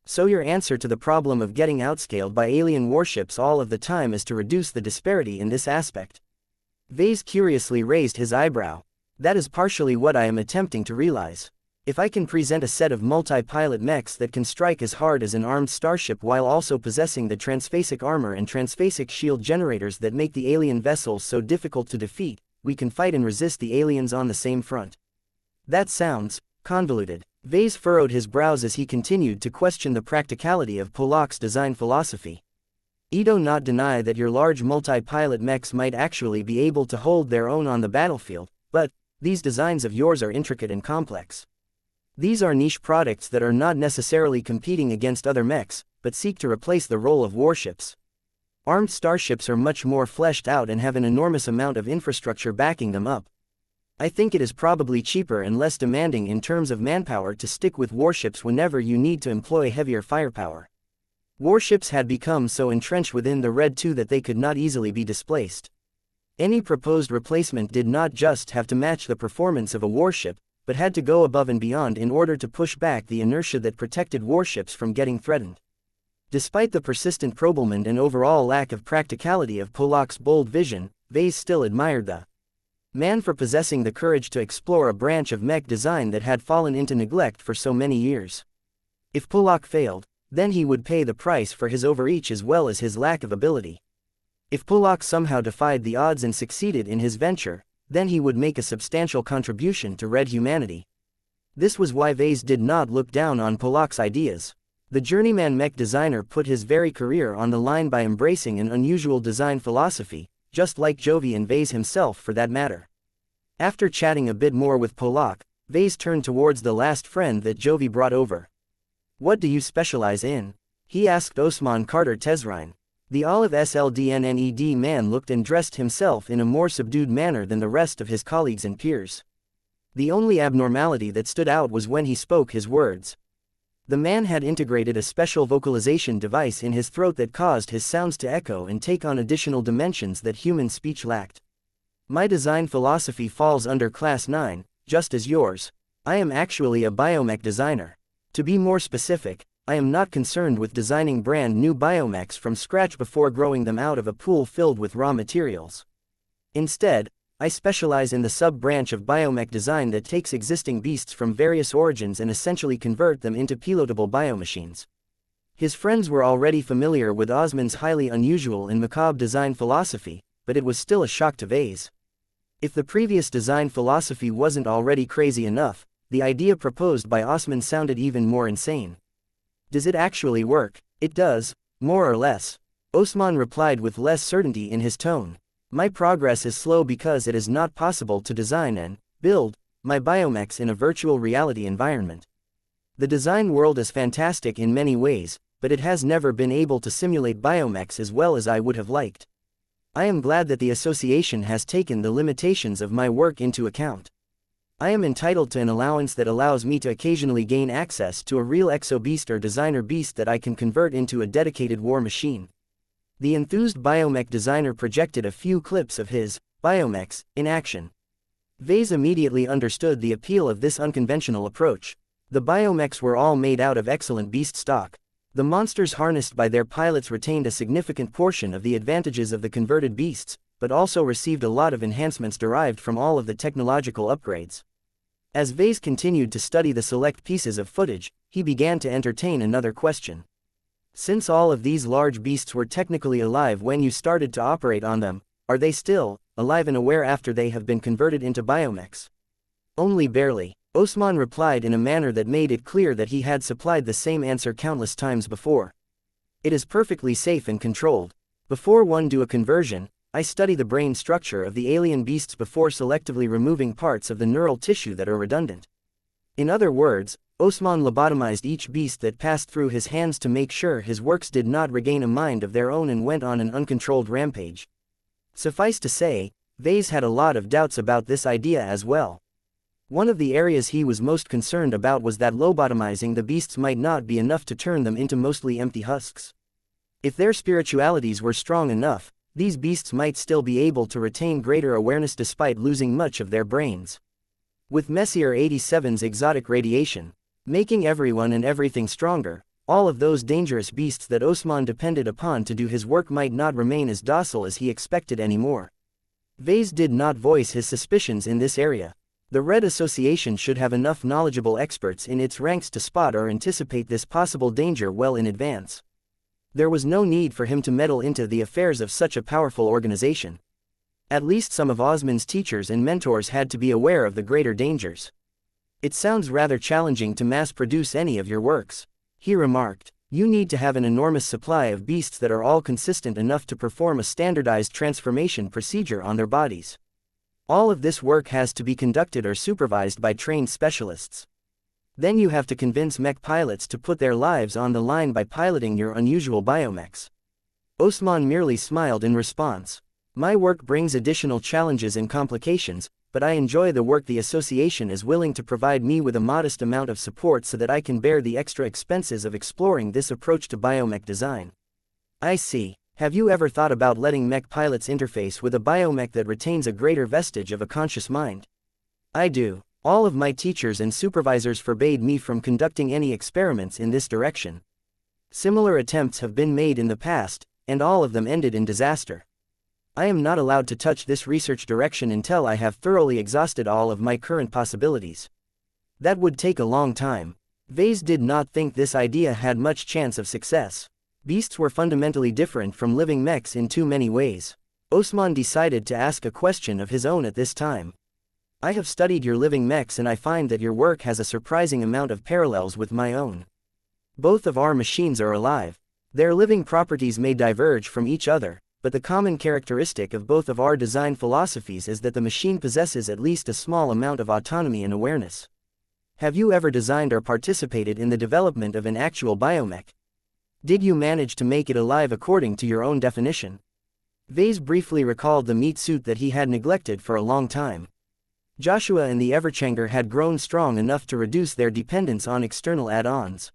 So your answer to the problem of getting outscaled by alien warships all of the time is to reduce the disparity in this aspect. Vase curiously raised his eyebrow. That is partially what I am attempting to realize. If I can present a set of multi-pilot mechs that can strike as hard as an armed starship while also possessing the transphasic armor and transphasic shield generators that make the alien vessels so difficult to defeat, we can fight and resist the aliens on the same front. That sounds convoluted. Vase furrowed his brows as he continued to question the practicality of Polak's design philosophy. You do not deny that your large multi-pilot mechs might actually be able to hold their own on the battlefield, but these designs of yours are intricate and complex. These are niche products that are not necessarily competing against other mechs, but seek to replace the role of warships. Armed starships are much more fleshed out and have an enormous amount of infrastructure backing them up. I think it is probably cheaper and less demanding in terms of manpower to stick with warships whenever you need to employ heavier firepower. Warships had become so entrenched within the Red II that they could not easily be displaced. Any proposed replacement did not just have to match the performance of a warship, but had to go above and beyond in order to push back the inertia that protected warships from getting threatened. Despite the persistent probement and overall lack of practicality of Polak's bold vision, Vase still admired the man for possessing the courage to explore a branch of mech design that had fallen into neglect for so many years. If Polak failed, then he would pay the price for his overreach as well as his lack of ability. If Polak somehow defied the odds and succeeded in his venture, then he would make a substantial contribution to red humanity. This was why Vase did not look down on Polak's ideas. The journeyman mech designer put his very career on the line by embracing an unusual design philosophy, just like Jovi and Vase himself for that matter. After chatting a bit more with Polak, Vase turned towards the last friend that Jovi brought over. What do you specialize in? He asked Osman Carter Tezrine. The olive SLDNNED man looked and dressed himself in a more subdued manner than the rest of his colleagues and peers. The only abnormality that stood out was when he spoke his words. The man had integrated a special vocalization device in his throat that caused his sounds to echo and take on additional dimensions that human speech lacked. My design philosophy falls under Class 9, just as yours. I am actually a biomech designer. To be more specific, I am not concerned with designing brand new biomechs from scratch before growing them out of a pool filled with raw materials. Instead, I specialize in the sub-branch of biomech design that takes existing beasts from various origins and essentially convert them into pilotable biomachines. His friends were already familiar with Osman's highly unusual and macabre design philosophy, but it was still a shock to Vase. If the previous design philosophy wasn't already crazy enough, the idea proposed by Osman sounded even more insane. Does it actually work? It does, more or less. Osman replied with less certainty in his tone. My progress is slow because it is not possible to design and build my biomechs in a virtual reality environment. The design world is fantastic in many ways, but it has never been able to simulate biomechs as well as I would have liked. I am glad that the association has taken the limitations of my work into account. I am entitled to an allowance that allows me to occasionally gain access to a real exo-beast or designer beast that I can convert into a dedicated war machine. The enthused biomech designer projected a few clips of his biomechs in action. Vase immediately understood the appeal of this unconventional approach. The biomechs were all made out of excellent beast stock. The monsters harnessed by their pilots retained a significant portion of the advantages of the converted beasts, but also received a lot of enhancements derived from all of the technological upgrades. As Vase continued to study the select pieces of footage, he began to entertain another question. Since all of these large beasts were technically alive when you started to operate on them, are they still alive and aware after they have been converted into biomechs? Only barely. Osman replied in a manner that made it clear that he had supplied the same answer countless times before. It is perfectly safe and controlled. Before one do a conversion, I study the brain structure of the alien beasts before selectively removing parts of the neural tissue that are redundant. In other words, Osman lobotomized each beast that passed through his hands to make sure his works did not regain a mind of their own and went on an uncontrolled rampage. Suffice to say, Vase had a lot of doubts about this idea as well. One of the areas he was most concerned about was that lobotomizing the beasts might not be enough to turn them into mostly empty husks. If their spiritualities were strong enough, these beasts might still be able to retain greater awareness despite losing much of their brains. With Messier 87's exotic radiation, making everyone and everything stronger, all of those dangerous beasts that Osman depended upon to do his work might not remain as docile as he expected anymore. Vase did not voice his suspicions in this area. The Red Association should have enough knowledgeable experts in its ranks to spot or anticipate this possible danger well in advance. There was no need for him to meddle into the affairs of such a powerful organization. At least some of Osman's teachers and mentors had to be aware of the greater dangers. "It sounds rather challenging to mass-produce any of your works," he remarked. "You need to have an enormous supply of beasts that are all consistent enough to perform a standardized transformation procedure on their bodies. All of this work has to be conducted or supervised by trained specialists. Then you have to convince mech pilots to put their lives on the line by piloting your unusual biomechs." Osman merely smiled in response. "My work brings additional challenges and complications, but I enjoy the work. The association is willing to provide me with a modest amount of support so that I can bear the extra expenses of exploring this approach to biomech design." "I see. Have you ever thought about letting mech pilots interface with a biomech that retains a greater vestige of a conscious mind?" "I do. All of my teachers and supervisors forbade me from conducting any experiments in this direction. Similar attempts have been made in the past, and all of them ended in disaster. I am not allowed to touch this research direction until I have thoroughly exhausted all of my current possibilities. That would take a long time." Vase did not think this idea had much chance of success. Beasts were fundamentally different from living mechs in too many ways. Osman decided to ask a question of his own at this time. "I have studied your living mechs and I find that your work has a surprising amount of parallels with my own. Both of our machines are alive. Their living properties may diverge from each other, but the common characteristic of both of our design philosophies is that the machine possesses at least a small amount of autonomy and awareness. Have you ever designed or participated in the development of an actual biomech? Did you manage to make it alive according to your own definition?" Vase briefly recalled the meat suit that he had neglected for a long time. Joshua and the Everchanger had grown strong enough to reduce their dependence on external add-ons.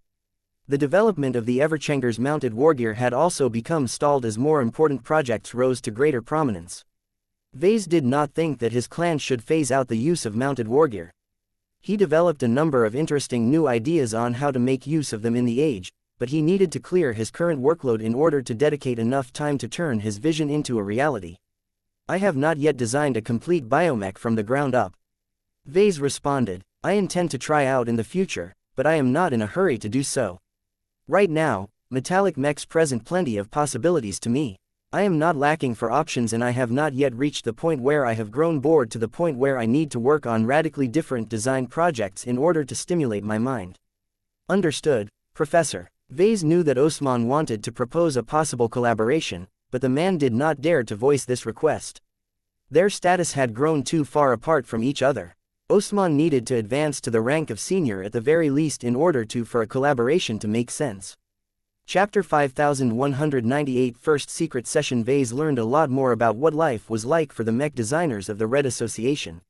The development of the Everchanger's mounted wargear had also become stalled as more important projects rose to greater prominence. Vase did not think that his clan should phase out the use of mounted wargear. He developed a number of interesting new ideas on how to make use of them in the age, but he needed to clear his current workload in order to dedicate enough time to turn his vision into a reality. "I have not yet designed a complete biomech from the ground up," Vase responded. "I intend to try out in the future, but I am not in a hurry to do so. Right now, metallic mechs present plenty of possibilities to me. I am not lacking for options and I have not yet reached the point where I have grown bored to the point where I need to work on radically different design projects in order to stimulate my mind." "Understood, Professor." Vase knew that Osman wanted to propose a possible collaboration, but the man did not dare to voice this request. Their status had grown too far apart from each other. Osman needed to advance to the rank of senior at the very least in order for a collaboration to make sense. Chapter 5198 First Secret Session. Vase learned a lot more about what life was like for the mech designers of the Red Association.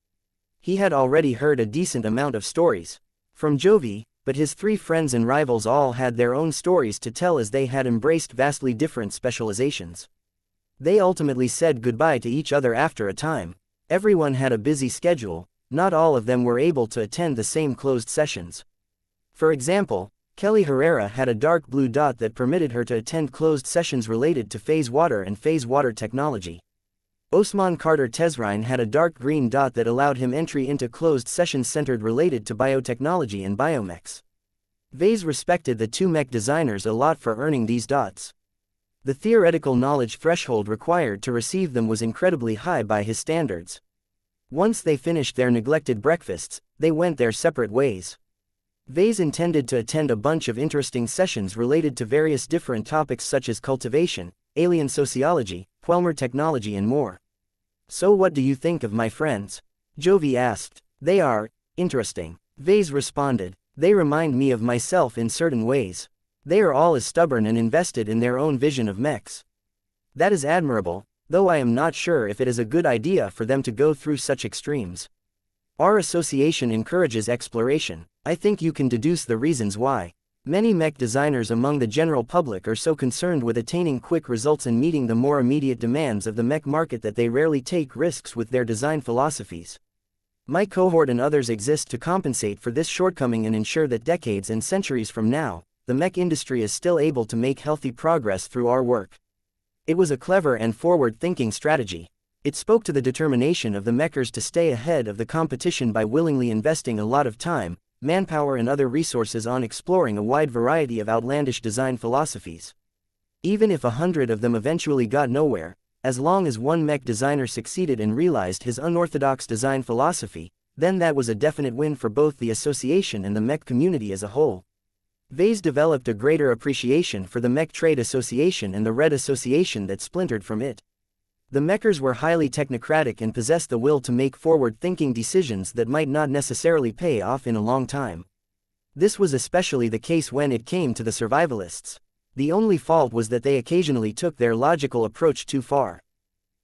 He had already heard a decent amount of stories from Jovi, but his three friends and rivals all had their own stories to tell as they had embraced vastly different specializations. They ultimately said goodbye to each other after a time. Everyone had a busy schedule, not all of them were able to attend the same closed sessions. For example, Kelly Herrera had a dark blue dot that permitted her to attend closed sessions related to phase water and phase water technology. Osman Carter Tezrine had a dark green dot that allowed him entry into closed sessions centered related to biotechnology and biomechs. Vase respected the two mech designers a lot for earning these dots. The theoretical knowledge threshold required to receive them was incredibly high by his standards. Once they finished their neglected breakfasts, they went their separate ways. Vase intended to attend a bunch of interesting sessions related to various different topics such as cultivation, alien sociology, Quelmer technology and more. So what do you think of my friends? Jovi asked. They are interesting. Vase responded. They remind me of myself in certain ways. They are all as stubborn and invested in their own vision of mechs. That is admirable, though I am not sure if it is a good idea for them to go through such extremes. Our association encourages exploration. I think you can deduce the reasons why. Many mech designers among the general public are so concerned with attaining quick results and meeting the more immediate demands of the mech market that they rarely take risks with their design philosophies. My cohort and others exist to compensate for this shortcoming and ensure that decades and centuries from now, the mech industry is still able to make healthy progress through our work. It was a clever and forward-thinking strategy. It spoke to the determination of the mechers to stay ahead of the competition by willingly investing a lot of time, manpower and other resources on exploring a wide variety of outlandish design philosophies. Even if 100 of them eventually got nowhere, as long as one mech designer succeeded and realized his unorthodox design philosophy, then that was a definite win for both the association and the mech community as a whole. Vase developed a greater appreciation for the Mech Trade Association and the Red Association that splintered from it. The mechers were highly technocratic and possessed the will to make forward-thinking decisions that might not necessarily pay off in a long time. This was especially the case when it came to the survivalists. The only fault was that they occasionally took their logical approach too far.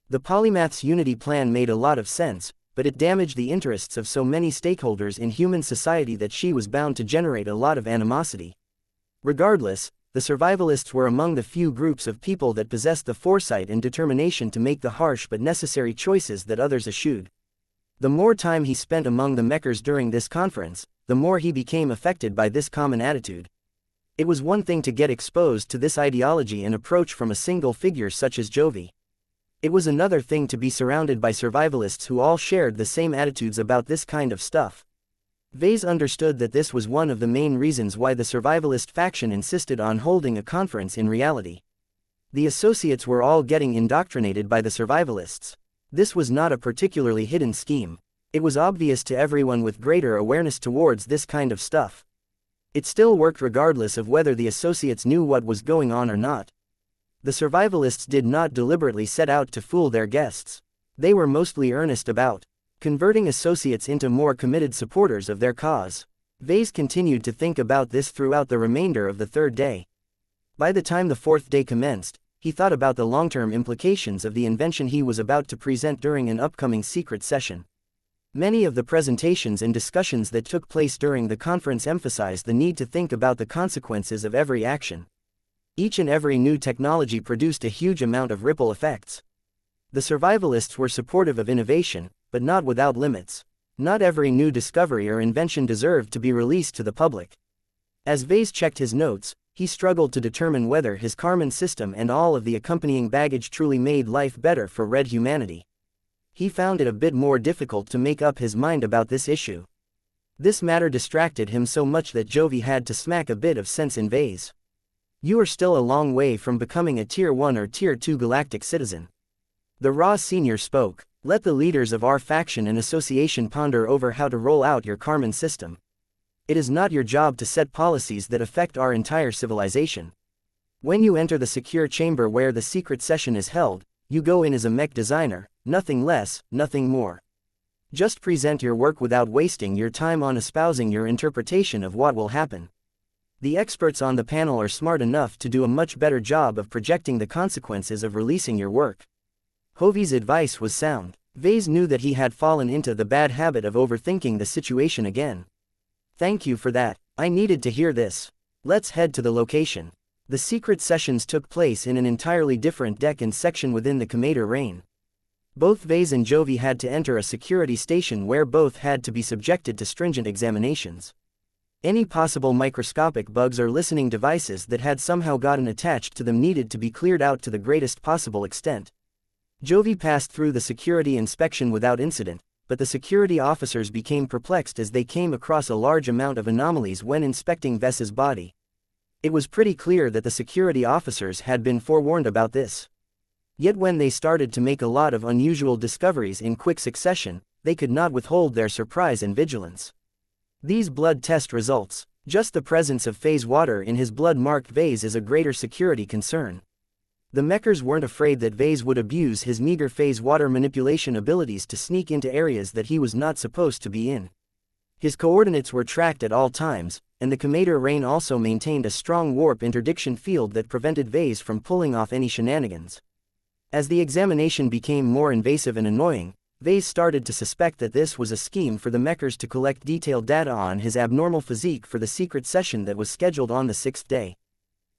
The Polymath's Unity plan made a lot of sense, but it damaged the interests of so many stakeholders in human society that she was bound to generate a lot of animosity. Regardless, the survivalists were among the few groups of people that possessed the foresight and determination to make the harsh but necessary choices that others eschewed. The more time he spent among the mechers during this conference, the more he became affected by this common attitude. It was one thing to get exposed to this ideology and approach from a single figure such as Jovi. It was another thing to be surrounded by survivalists who all shared the same attitudes about this kind of stuff. Vase understood that this was one of the main reasons why the survivalist faction insisted on holding a conference in reality. The associates were all getting indoctrinated by the survivalists. This was not a particularly hidden scheme. It was obvious to everyone with greater awareness towards this kind of stuff. It still worked regardless of whether the associates knew what was going on or not. The survivalists did not deliberately set out to fool their guests. They were mostly earnest about converting associates into more committed supporters of their cause. Vase continued to think about this throughout the remainder of the third day. By the time the fourth day commenced, he thought about the long-term implications of the invention he was about to present during an upcoming secret session. Many of the presentations and discussions that took place during the conference emphasized the need to think about the consequences of every action. Each and every new technology produced a huge amount of ripple effects. The survivalists were supportive of innovation, but not without limits. Not every new discovery or invention deserved to be released to the public. As Vase checked his notes, he struggled to determine whether his Karman system and all of the accompanying baggage truly made life better for red humanity. He found it a bit more difficult to make up his mind about this issue. This matter distracted him so much that Jovi had to smack a bit of sense in Vase. You are still a long way from becoming a Tier 1 or Tier 2 galactic citizen. The Ra Senior spoke. Let the leaders of our faction and association ponder over how to roll out your Karman system. It is not your job to set policies that affect our entire civilization. When you enter the secure chamber where the secret session is held, you go in as a mech designer, nothing less, nothing more. Just present your work without wasting your time on espousing your interpretation of what will happen. The experts on the panel are smart enough to do a much better job of projecting the consequences of releasing your work. Jovi's advice was sound. Vase knew that he had fallen into the bad habit of overthinking the situation again. Thank you for that. I needed to hear this. Let's head to the location. The secret sessions took place in an entirely different deck and section within the Commander Reign. Both Vase and Jovi had to enter a security station where both had to be subjected to stringent examinations. Any possible microscopic bugs or listening devices that had somehow gotten attached to them needed to be cleared out to the greatest possible extent. Jovi passed through the security inspection without incident, but the security officers became perplexed as they came across a large amount of anomalies when inspecting Ves's body. It was pretty clear that the security officers had been forewarned about this. Yet when they started to make a lot of unusual discoveries in quick succession, they could not withhold their surprise and vigilance. These blood test results. Just the presence of phase water in his blood marked Vase as a greater security concern. The Mechers weren't afraid that Vase would abuse his meager phase water manipulation abilities to sneak into areas that he was not supposed to be in. His coordinates were tracked at all times, and the Commander Rain also maintained a strong warp interdiction field that prevented Vase from pulling off any shenanigans. As the examination became more invasive and annoying, Vase started to suspect that this was a scheme for the Mechers to collect detailed data on his abnormal physique for the secret session that was scheduled on the 6th day.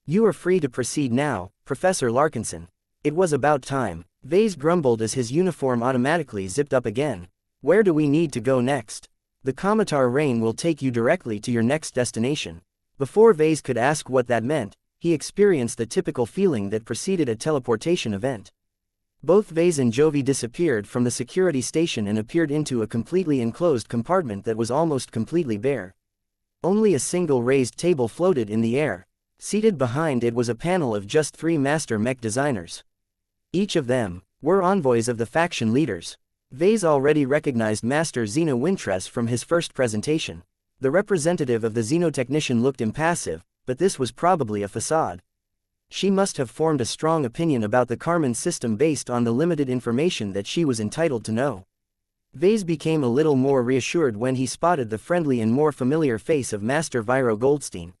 "You are free to proceed now, Professor Larkinson." It was about time. Vase grumbled as his uniform automatically zipped up again. "Where do we need to go next?" "The Commodore Rain will take you directly to your next destination." Before Vase could ask what that meant, he experienced the typical feeling that preceded a teleportation event. Both Vase and Jovi disappeared from the security station and appeared into a completely enclosed compartment that was almost completely bare. Only a single raised table floated in the air. Seated behind it was a panel of just 3 master mech designers. Each of them were envoys of the faction leaders. Vase already recognized Master Xeno Wintress from his first presentation. The representative of the Xenotechnician looked impassive, but this was probably a facade. She must have formed a strong opinion about the Karman system based on the limited information that she was entitled to know. Vase became a little more reassured when he spotted the friendly and more familiar face of Master Viro Goldstein.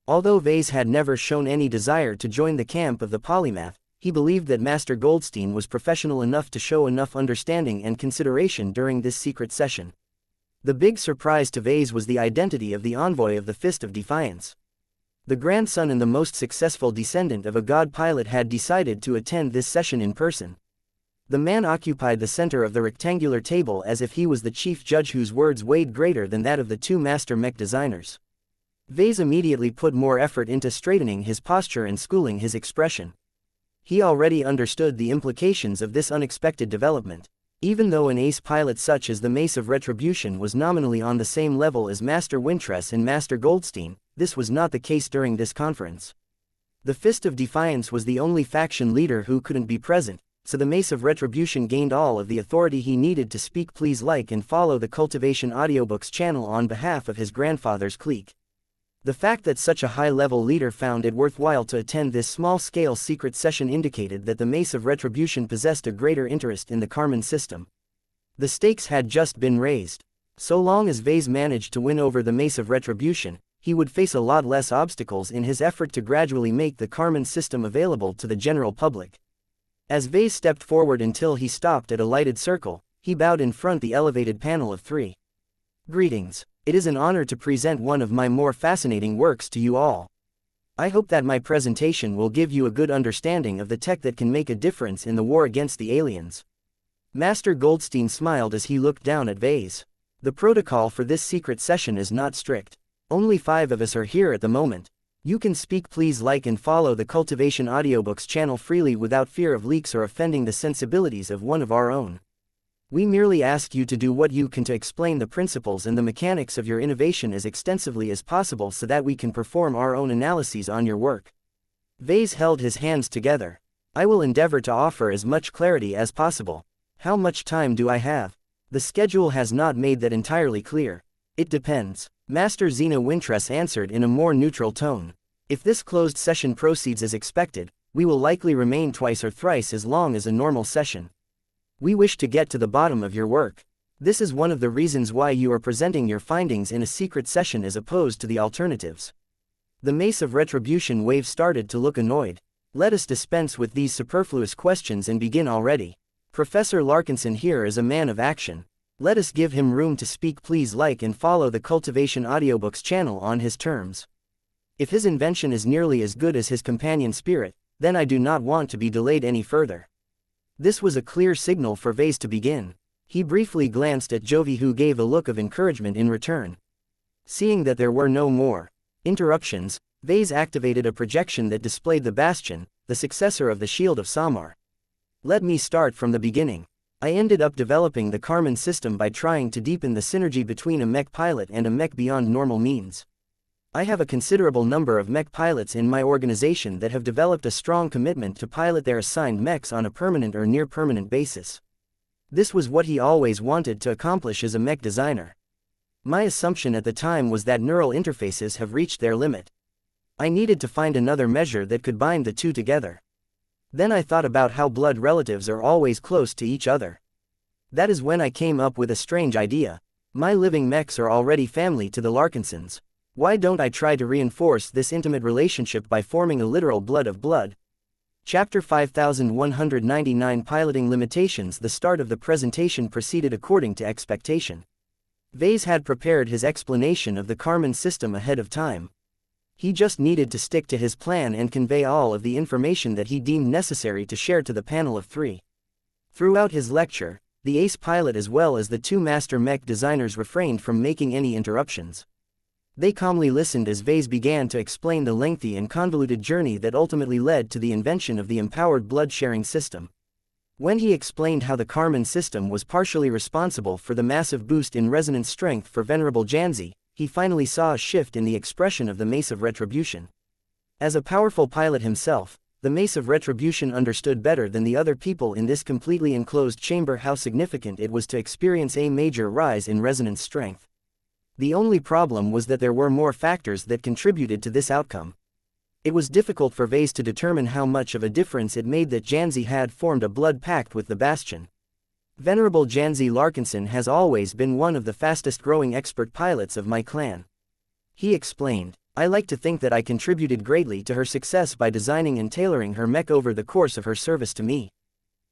Although Vase had never shown any desire to join the camp of the polymath, he believed that Master Goldstein was professional enough to show enough understanding and consideration during this secret session. The big surprise to Vase was the identity of the envoy of the Fist of Defiance. The grandson and the most successful descendant of a god pilot had decided to attend this session in person. The man occupied the center of the rectangular table as if he was the chief judge whose words weighed greater than that of the 2 master mech designers. Vase immediately put more effort into straightening his posture and schooling his expression. He already understood the implications of this unexpected development. Even though an ace pilot such as the Mace of Retribution was nominally on the same level as Master Wintress and Master Goldstein, this was not the case during this conference. The Fist of Defiance was the only faction leader who couldn't be present, so the Mace of Retribution gained all of the authority he needed to speak please like and follow the Cultivation Audiobooks channel on behalf of his grandfather's clique. The fact that such a high-level leader found it worthwhile to attend this small-scale secret session indicated that the Mace of Retribution possessed a greater interest in the Karman system. The stakes had just been raised. So long as Vase managed to win over the Mace of Retribution, he would face a lot less obstacles in his effort to gradually make the Karman system available to the general public. As Vase stepped forward until he stopped at a lighted circle, he bowed in front the elevated panel of 3. "Greetings. It is an honor to present one of my more fascinating works to you all. I hope that my presentation will give you a good understanding of the tech that can make a difference in the war against the aliens." Master Goldstein smiled as he looked down at Vase. "The protocol for this secret session is not strict. Only 5 of us are here at the moment. You can speak please like and follow the Cultivation Audiobooks channel freely without fear of leaks or offending the sensibilities of one of our own. We merely ask you to do what you can to explain the principles and the mechanics of your innovation as extensively as possible so that we can perform our own analyses on your work." Vase held his hands together. "I will endeavor to offer as much clarity as possible. How much time do I have? The schedule has not made that entirely clear. It depends." Master Xeno Wintress answered in a more neutral tone. "If this closed session proceeds as expected, we will likely remain twice or thrice as long as a normal session. We wish to get to the bottom of your work. This is one of the reasons why you are presenting your findings in a secret session as opposed to the alternatives." The Mace of Retribution wave started to look annoyed. "Let us dispense with these superfluous questions and begin already. Professor Larkinson here is a man of action. Let us give him room to speak please like and follow the Cultivation Audiobooks channel on his terms. If his invention is nearly as good as his companion spirit, then I do not want to be delayed any further." This was a clear signal for Vase to begin. He briefly glanced at Jovi, who gave a look of encouragement in return. Seeing that there were no more interruptions, Vase activated a projection that displayed the Bastion, the successor of the Shield of Samar. "Let me start from the beginning. I ended up developing the Karman system by trying to deepen the synergy between a mech pilot and a mech beyond normal means. I have a considerable number of mech pilots in my organization that have developed a strong commitment to pilot their assigned mechs on a permanent or near-permanent basis. This was what he always wanted to accomplish as a mech designer. My assumption at the time was that neural interfaces have reached their limit. I needed to find another measure that could bind the two together. Then I thought about how blood relatives are always close to each other. That is when I came up with a strange idea. My living mechs are already family to the Larkinsons. Why don't I try to reinforce this intimate relationship by forming a literal blood of blood? Chapter 5199 Piloting Limitations. The start of the presentation proceeded according to expectation. Vase had prepared his explanation of the Karman system ahead of time. He just needed to stick to his plan and convey all of the information that he deemed necessary to share to the panel of three. Throughout his lecture, the ace pilot as well as the two master mech designers refrained from making any interruptions. They calmly listened as Vase began to explain the lengthy and convoluted journey that ultimately led to the invention of the empowered blood-sharing system. When he explained how the Karman system was partially responsible for the massive boost in resonance strength for Venerable Xianxia, he finally saw a shift in the expression of the Mace of Retribution. As a powerful pilot himself, the Mace of Retribution understood better than the other people in this completely enclosed chamber how significant it was to experience a major rise in resonance strength. The only problem was that there were more factors that contributed to this outcome. It was difficult for Vase to determine how much of a difference it made that Xianxia had formed a blood pact with the Bastion. Venerable Xianxia Larkinson has always been one of the fastest-growing expert pilots of my clan. He explained, I like to think that I contributed greatly to her success by designing and tailoring her mech over the course of her service to me.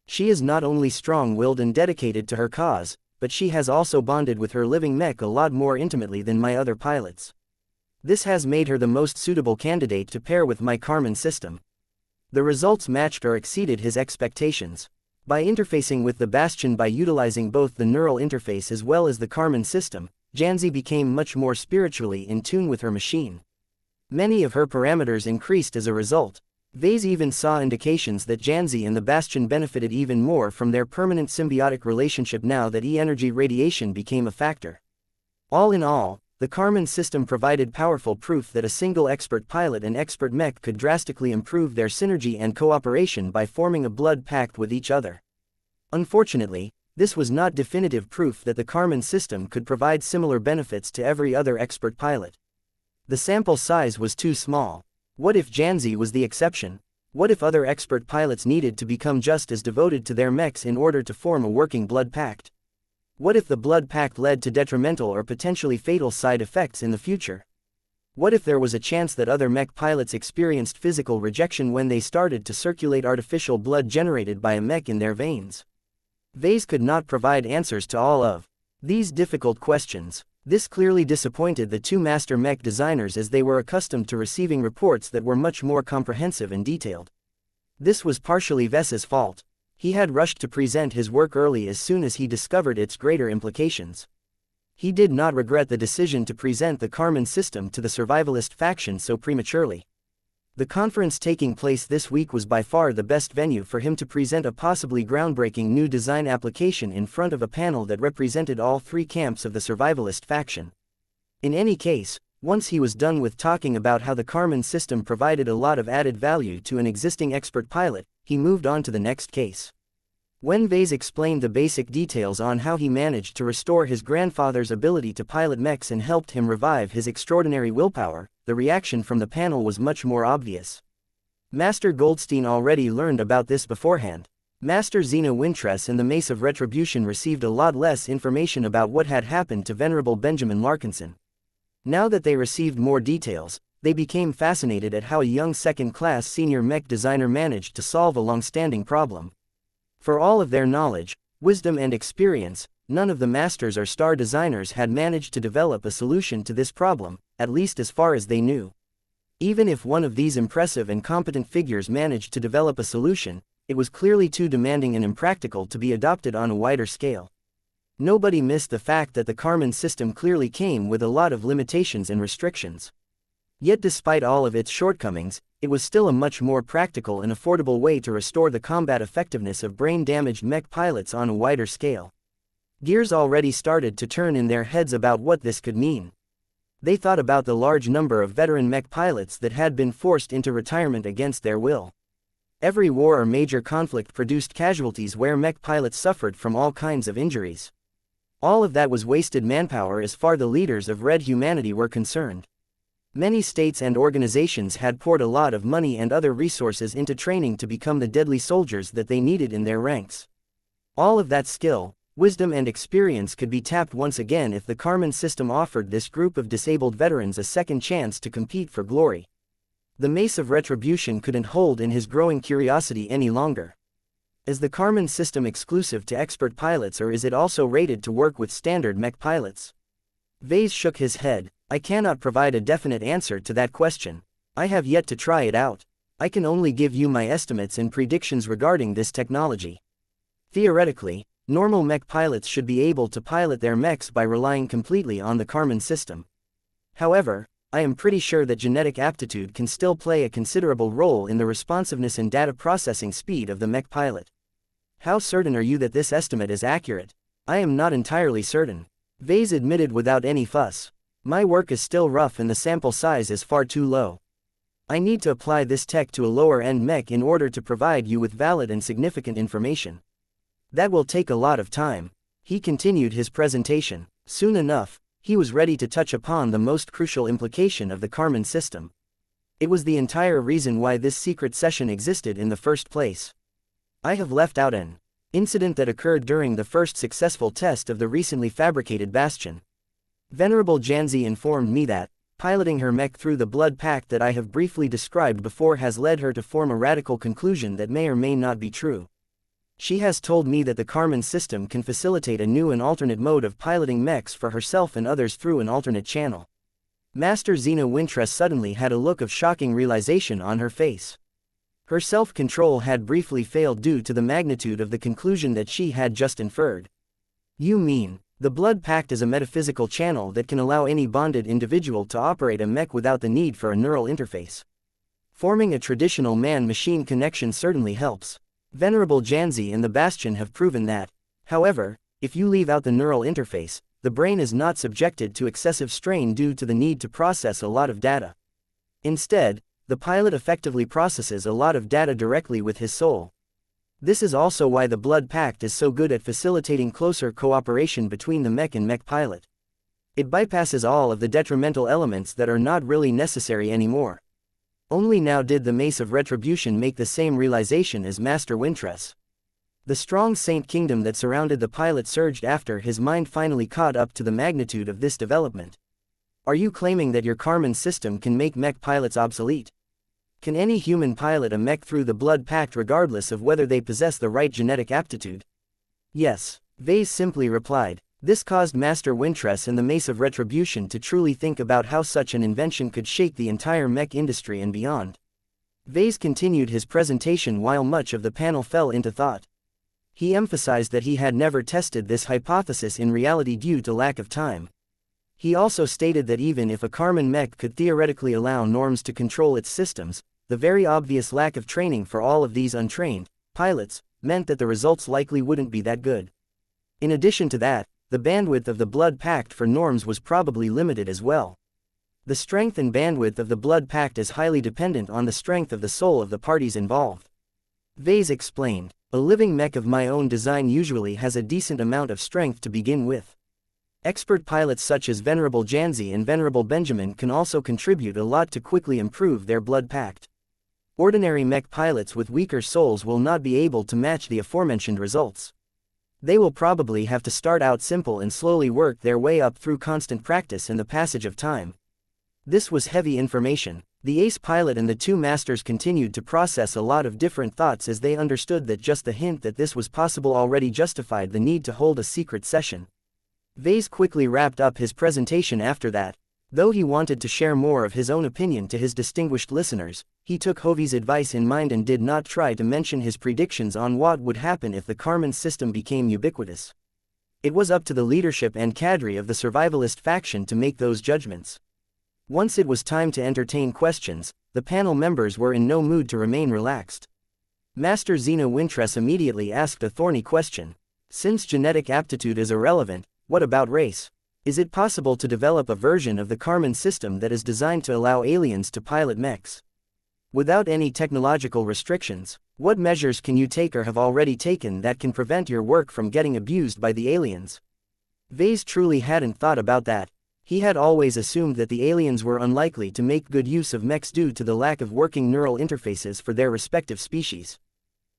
She is not only strong-willed and dedicated to her cause, but she has also bonded with her living mech a lot more intimately than my other pilots. This has made her the most suitable candidate to pair with my Karman system. The results matched or exceeded his expectations. By interfacing with the Bastion by utilizing both the neural interface as well as the Karman system, Xianxia became much more spiritually in tune with her machine. Many of her parameters increased as a result. Vase even saw indications that Xianxia and the Bastion benefited even more from their permanent symbiotic relationship now that E-energy radiation became a factor. All in all, the Karman system provided powerful proof that a single expert pilot and expert mech could drastically improve their synergy and cooperation by forming a blood pact with each other. Unfortunately, this was not definitive proof that the Karman system could provide similar benefits to every other expert pilot. The sample size was too small. What if Xianxia was the exception? What if other expert pilots needed to become just as devoted to their mechs in order to form a working blood pact? What if the blood pact led to detrimental or potentially fatal side effects in the future? What if there was a chance that other mech pilots experienced physical rejection when they started to circulate artificial blood generated by a mech in their veins? Vase could not provide answers to all of these difficult questions. This clearly disappointed the two master mech designers as they were accustomed to receiving reports that were much more comprehensive and detailed. This was partially Vese's fault. He had rushed to present his work early as soon as he discovered its greater implications. He did not regret the decision to present the Karman system to the survivalist faction so prematurely. The conference taking place this week was by far the best venue for him to present a possibly groundbreaking new design application in front of a panel that represented all three camps of the survivalist faction. In any case, once he was done with talking about how the Karman system provided a lot of added value to an existing expert pilot, he moved on to the next case. When Vase explained the basic details on how he managed to restore his grandfather's ability to pilot mechs and helped him revive his extraordinary willpower, the reaction from the panel was much more obvious. Master Goldstein already learned about this beforehand. Master Xena Wintress and the Mace of Retribution received a lot less information about what had happened to Venerable Benjamin Larkinson. Now that they received more details, they became fascinated at how a young second-class senior mech designer managed to solve a long-standing problem. For all of their knowledge, wisdom and experience, none of the masters or star designers had managed to develop a solution to this problem, at least as far as they knew. Even if one of these impressive and competent figures managed to develop a solution, it was clearly too demanding and impractical to be adopted on a wider scale. Nobody missed the fact that the Karman system clearly came with a lot of limitations and restrictions. Yet despite all of its shortcomings, it was still a much more practical and affordable way to restore the combat effectiveness of brain-damaged mech pilots on a wider scale. Gears already started to turn in their heads about what this could mean. They thought about the large number of veteran mech pilots that had been forced into retirement against their will. Every war or major conflict produced casualties where mech pilots suffered from all kinds of injuries. All of that was wasted manpower as far the leaders of Red humanity were concerned. Many states and organizations had poured a lot of money and other resources into training to become the deadly soldiers that they needed in their ranks. All of that skill, wisdom and experience could be tapped once again if the Karman system offered this group of disabled veterans a second chance to compete for glory. The Mace of Retribution couldn't hold in his growing curiosity any longer. Is the Karman system exclusive to expert pilots, or is it also rated to work with standard mech pilots? Vase shook his head. I cannot provide a definite answer to that question. I have yet to try it out. I can only give you my estimates and predictions regarding this technology. Theoretically, normal mech pilots should be able to pilot their mechs by relying completely on the Karman system. However, I am pretty sure that genetic aptitude can still play a considerable role in the responsiveness and data processing speed of the mech pilot. How certain are you that this estimate is accurate? I am not entirely certain. Vase admitted without any fuss. My work is still rough and the sample size is far too low. I need to apply this tech to a lower-end mech in order to provide you with valid and significant information. That will take a lot of time. He continued his presentation. Soon enough, he was ready to touch upon the most crucial implication of the Karman system. It was the entire reason why this secret session existed in the first place. I have left out an incident that occurred during the first successful test of the recently fabricated bastion. Venerable Janzi informed me that, piloting her mech through the blood pact that I have briefly described before has led her to form a radical conclusion that may or may not be true. She has told me that the Karman system can facilitate a new and alternate mode of piloting mechs for herself and others through an alternate channel. Master Xena Wintress suddenly had a look of shocking realization on her face. Her self-control had briefly failed due to the magnitude of the conclusion that she had just inferred. You mean, the blood pact is a metaphysical channel that can allow any bonded individual to operate a mech without the need for a neural interface. Forming a traditional man-machine connection certainly helps. Venerable Janzi and the Bastion have proven that. However, if you leave out the neural interface, the brain is not subjected to excessive strain due to the need to process a lot of data. Instead, the pilot effectively processes a lot of data directly with his soul. This is also why the blood pact is so good at facilitating closer cooperation between the mech and mech pilot. It bypasses all of the detrimental elements that are not really necessary anymore. Only now did the Mace of Retribution make the same realization as Master Wintress. The strong Saint Kingdom that surrounded the pilot surged after his mind finally caught up to the magnitude of this development. Are you claiming that your Karman system can make mech pilots obsolete? Can any human pilot a mech through the blood pact regardless of whether they possess the right genetic aptitude? Yes, Vase simply replied. This caused Master Wintress and the Mace of Retribution to truly think about how such an invention could shake the entire mech industry and beyond. Vase continued his presentation while much of the panel fell into thought. He emphasized that he had never tested this hypothesis in reality due to lack of time. He also stated that even if a Karman mech could theoretically allow norms to control its systems, the very obvious lack of training for all of these untrained pilots meant that the results likely wouldn't be that good. In addition to that, the bandwidth of the blood pact for norms was probably limited as well. The strength and bandwidth of the blood pact is highly dependent on the strength of the soul of the parties involved. Vase explained, a living mech of my own design usually has a decent amount of strength to begin with. Expert pilots such as Venerable Janzi and Venerable Benjamin can also contribute a lot to quickly improve their blood pact. Ordinary mech pilots with weaker souls will not be able to match the aforementioned results. They will probably have to start out simple and slowly work their way up through constant practice and the passage of time. This was heavy information. The ace pilot and the two masters continued to process a lot of different thoughts as they understood that just the hint that this was possible already justified the need to hold a secret session. Vase quickly wrapped up his presentation after that. Though he wanted to share more of his own opinion to his distinguished listeners, he took Hovey's advice in mind and did not try to mention his predictions on what would happen if the Karman system became ubiquitous. It was up to the leadership and cadre of the survivalist faction to make those judgments. Once it was time to entertain questions, the panel members were in no mood to remain relaxed. Master Xena Wintress immediately asked a thorny question. Since genetic aptitude is irrelevant, what about race? Is it possible to develop a version of the Karman system that is designed to allow aliens to pilot mechs? Without any technological restrictions, what measures can you take or have already taken that can prevent your work from getting abused by the aliens? Vase truly hadn't thought about that. He had always assumed that the aliens were unlikely to make good use of mechs due to the lack of working neural interfaces for their respective species.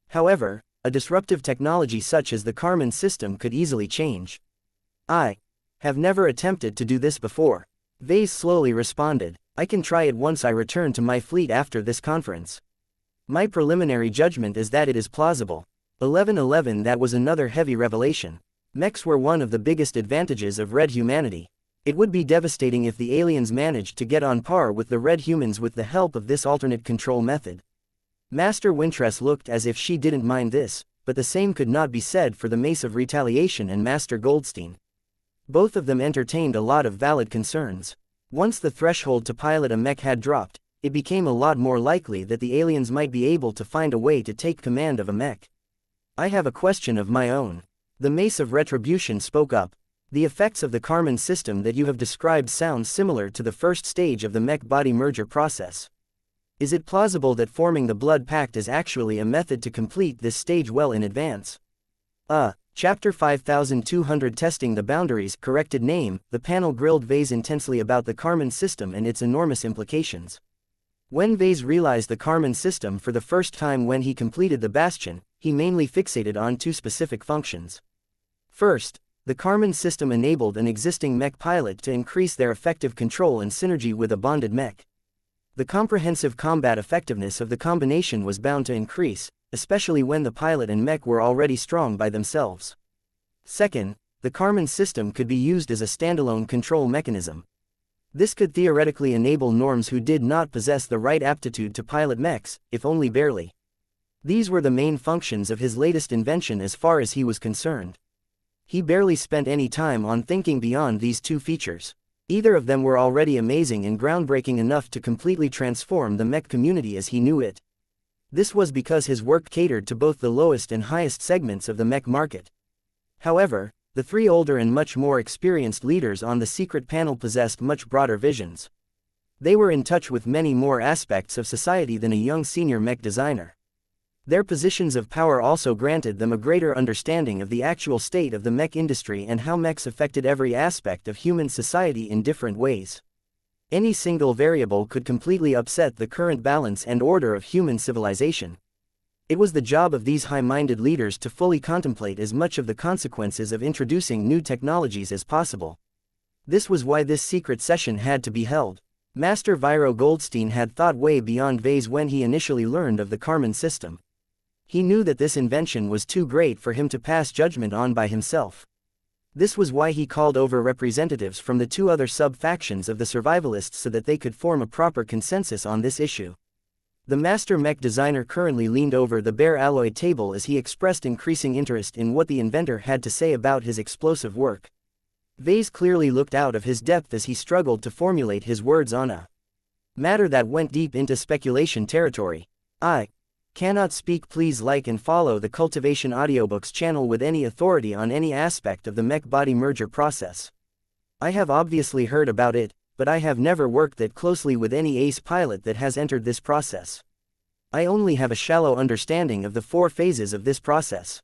However, a disruptive technology such as the Karman system could easily change. I have never attempted to do this before. Vase slowly responded. I can try it once I return to my fleet after this conference. My preliminary judgment is that it is plausible. 1111. That was another heavy revelation. Mechs were one of the biggest advantages of red humanity. It would be devastating if the aliens managed to get on par with the red humans with the help of this alternate control method. Master Wintress looked as if she didn't mind this, but the same could not be said for the Mace of Retaliation and Master Goldstein. Both of them entertained a lot of valid concerns. Once the threshold to pilot a mech had dropped, it became a lot more likely that the aliens might be able to find a way to take command of a mech. I have a question of my own. The Mace of Retribution spoke up. The effects of the Karman system that you have described sound similar to the first stage of the mech-body merger process. Is it plausible that forming the Blood Pact is actually a method to complete this stage well in advance? Chapter 5200 Testing the Boundaries. Corrected name. The panel grilled Vase intensely about the Karman system and its enormous implications. When Vase realized the Karman system for the first time when he completed the Bastion, he mainly fixated on two specific functions. First, the Karman system enabled an existing mech pilot to increase their effective control and synergy with a bonded mech. The comprehensive combat effectiveness of the combination was bound to increase, especially when the pilot and mech were already strong by themselves. Second, the Karman system could be used as a standalone control mechanism. This could theoretically enable norms who did not possess the right aptitude to pilot mechs, if only barely. These were the main functions of his latest invention as far as he was concerned. He barely spent any time on thinking beyond these two features. Either of them were already amazing and groundbreaking enough to completely transform the mech community as he knew it. This was because his work catered to both the lowest and highest segments of the mech market. However, the three older and much more experienced leaders on the secret panel possessed much broader visions. They were in touch with many more aspects of society than a young senior mech designer. Their positions of power also granted them a greater understanding of the actual state of the mech industry and how mechs affected every aspect of human society in different ways. Any single variable could completely upset the current balance and order of human civilization. It was the job of these high-minded leaders to fully contemplate as much of the consequences of introducing new technologies as possible. This was why this secret session had to be held. Master Viro Goldstein had thought way beyond Vase when he initially learned of the Karman system. He knew that this invention was too great for him to pass judgment on by himself. This was why he called over representatives from the two other sub-factions of the survivalists so that they could form a proper consensus on this issue. The master mech designer currently leaned over the bare alloy table as he expressed increasing interest in what the inventor had to say about his explosive work. Vase clearly looked out of his depth as he struggled to formulate his words on a matter that went deep into speculation territory. I cannot speak. Please like and follow the Cultivation Audiobooks channel with any authority on any aspect of the mech-body merger process. I have obviously heard about it, but I have never worked that closely with any ace pilot that has entered this process. I only have a shallow understanding of the 4 phases of this process.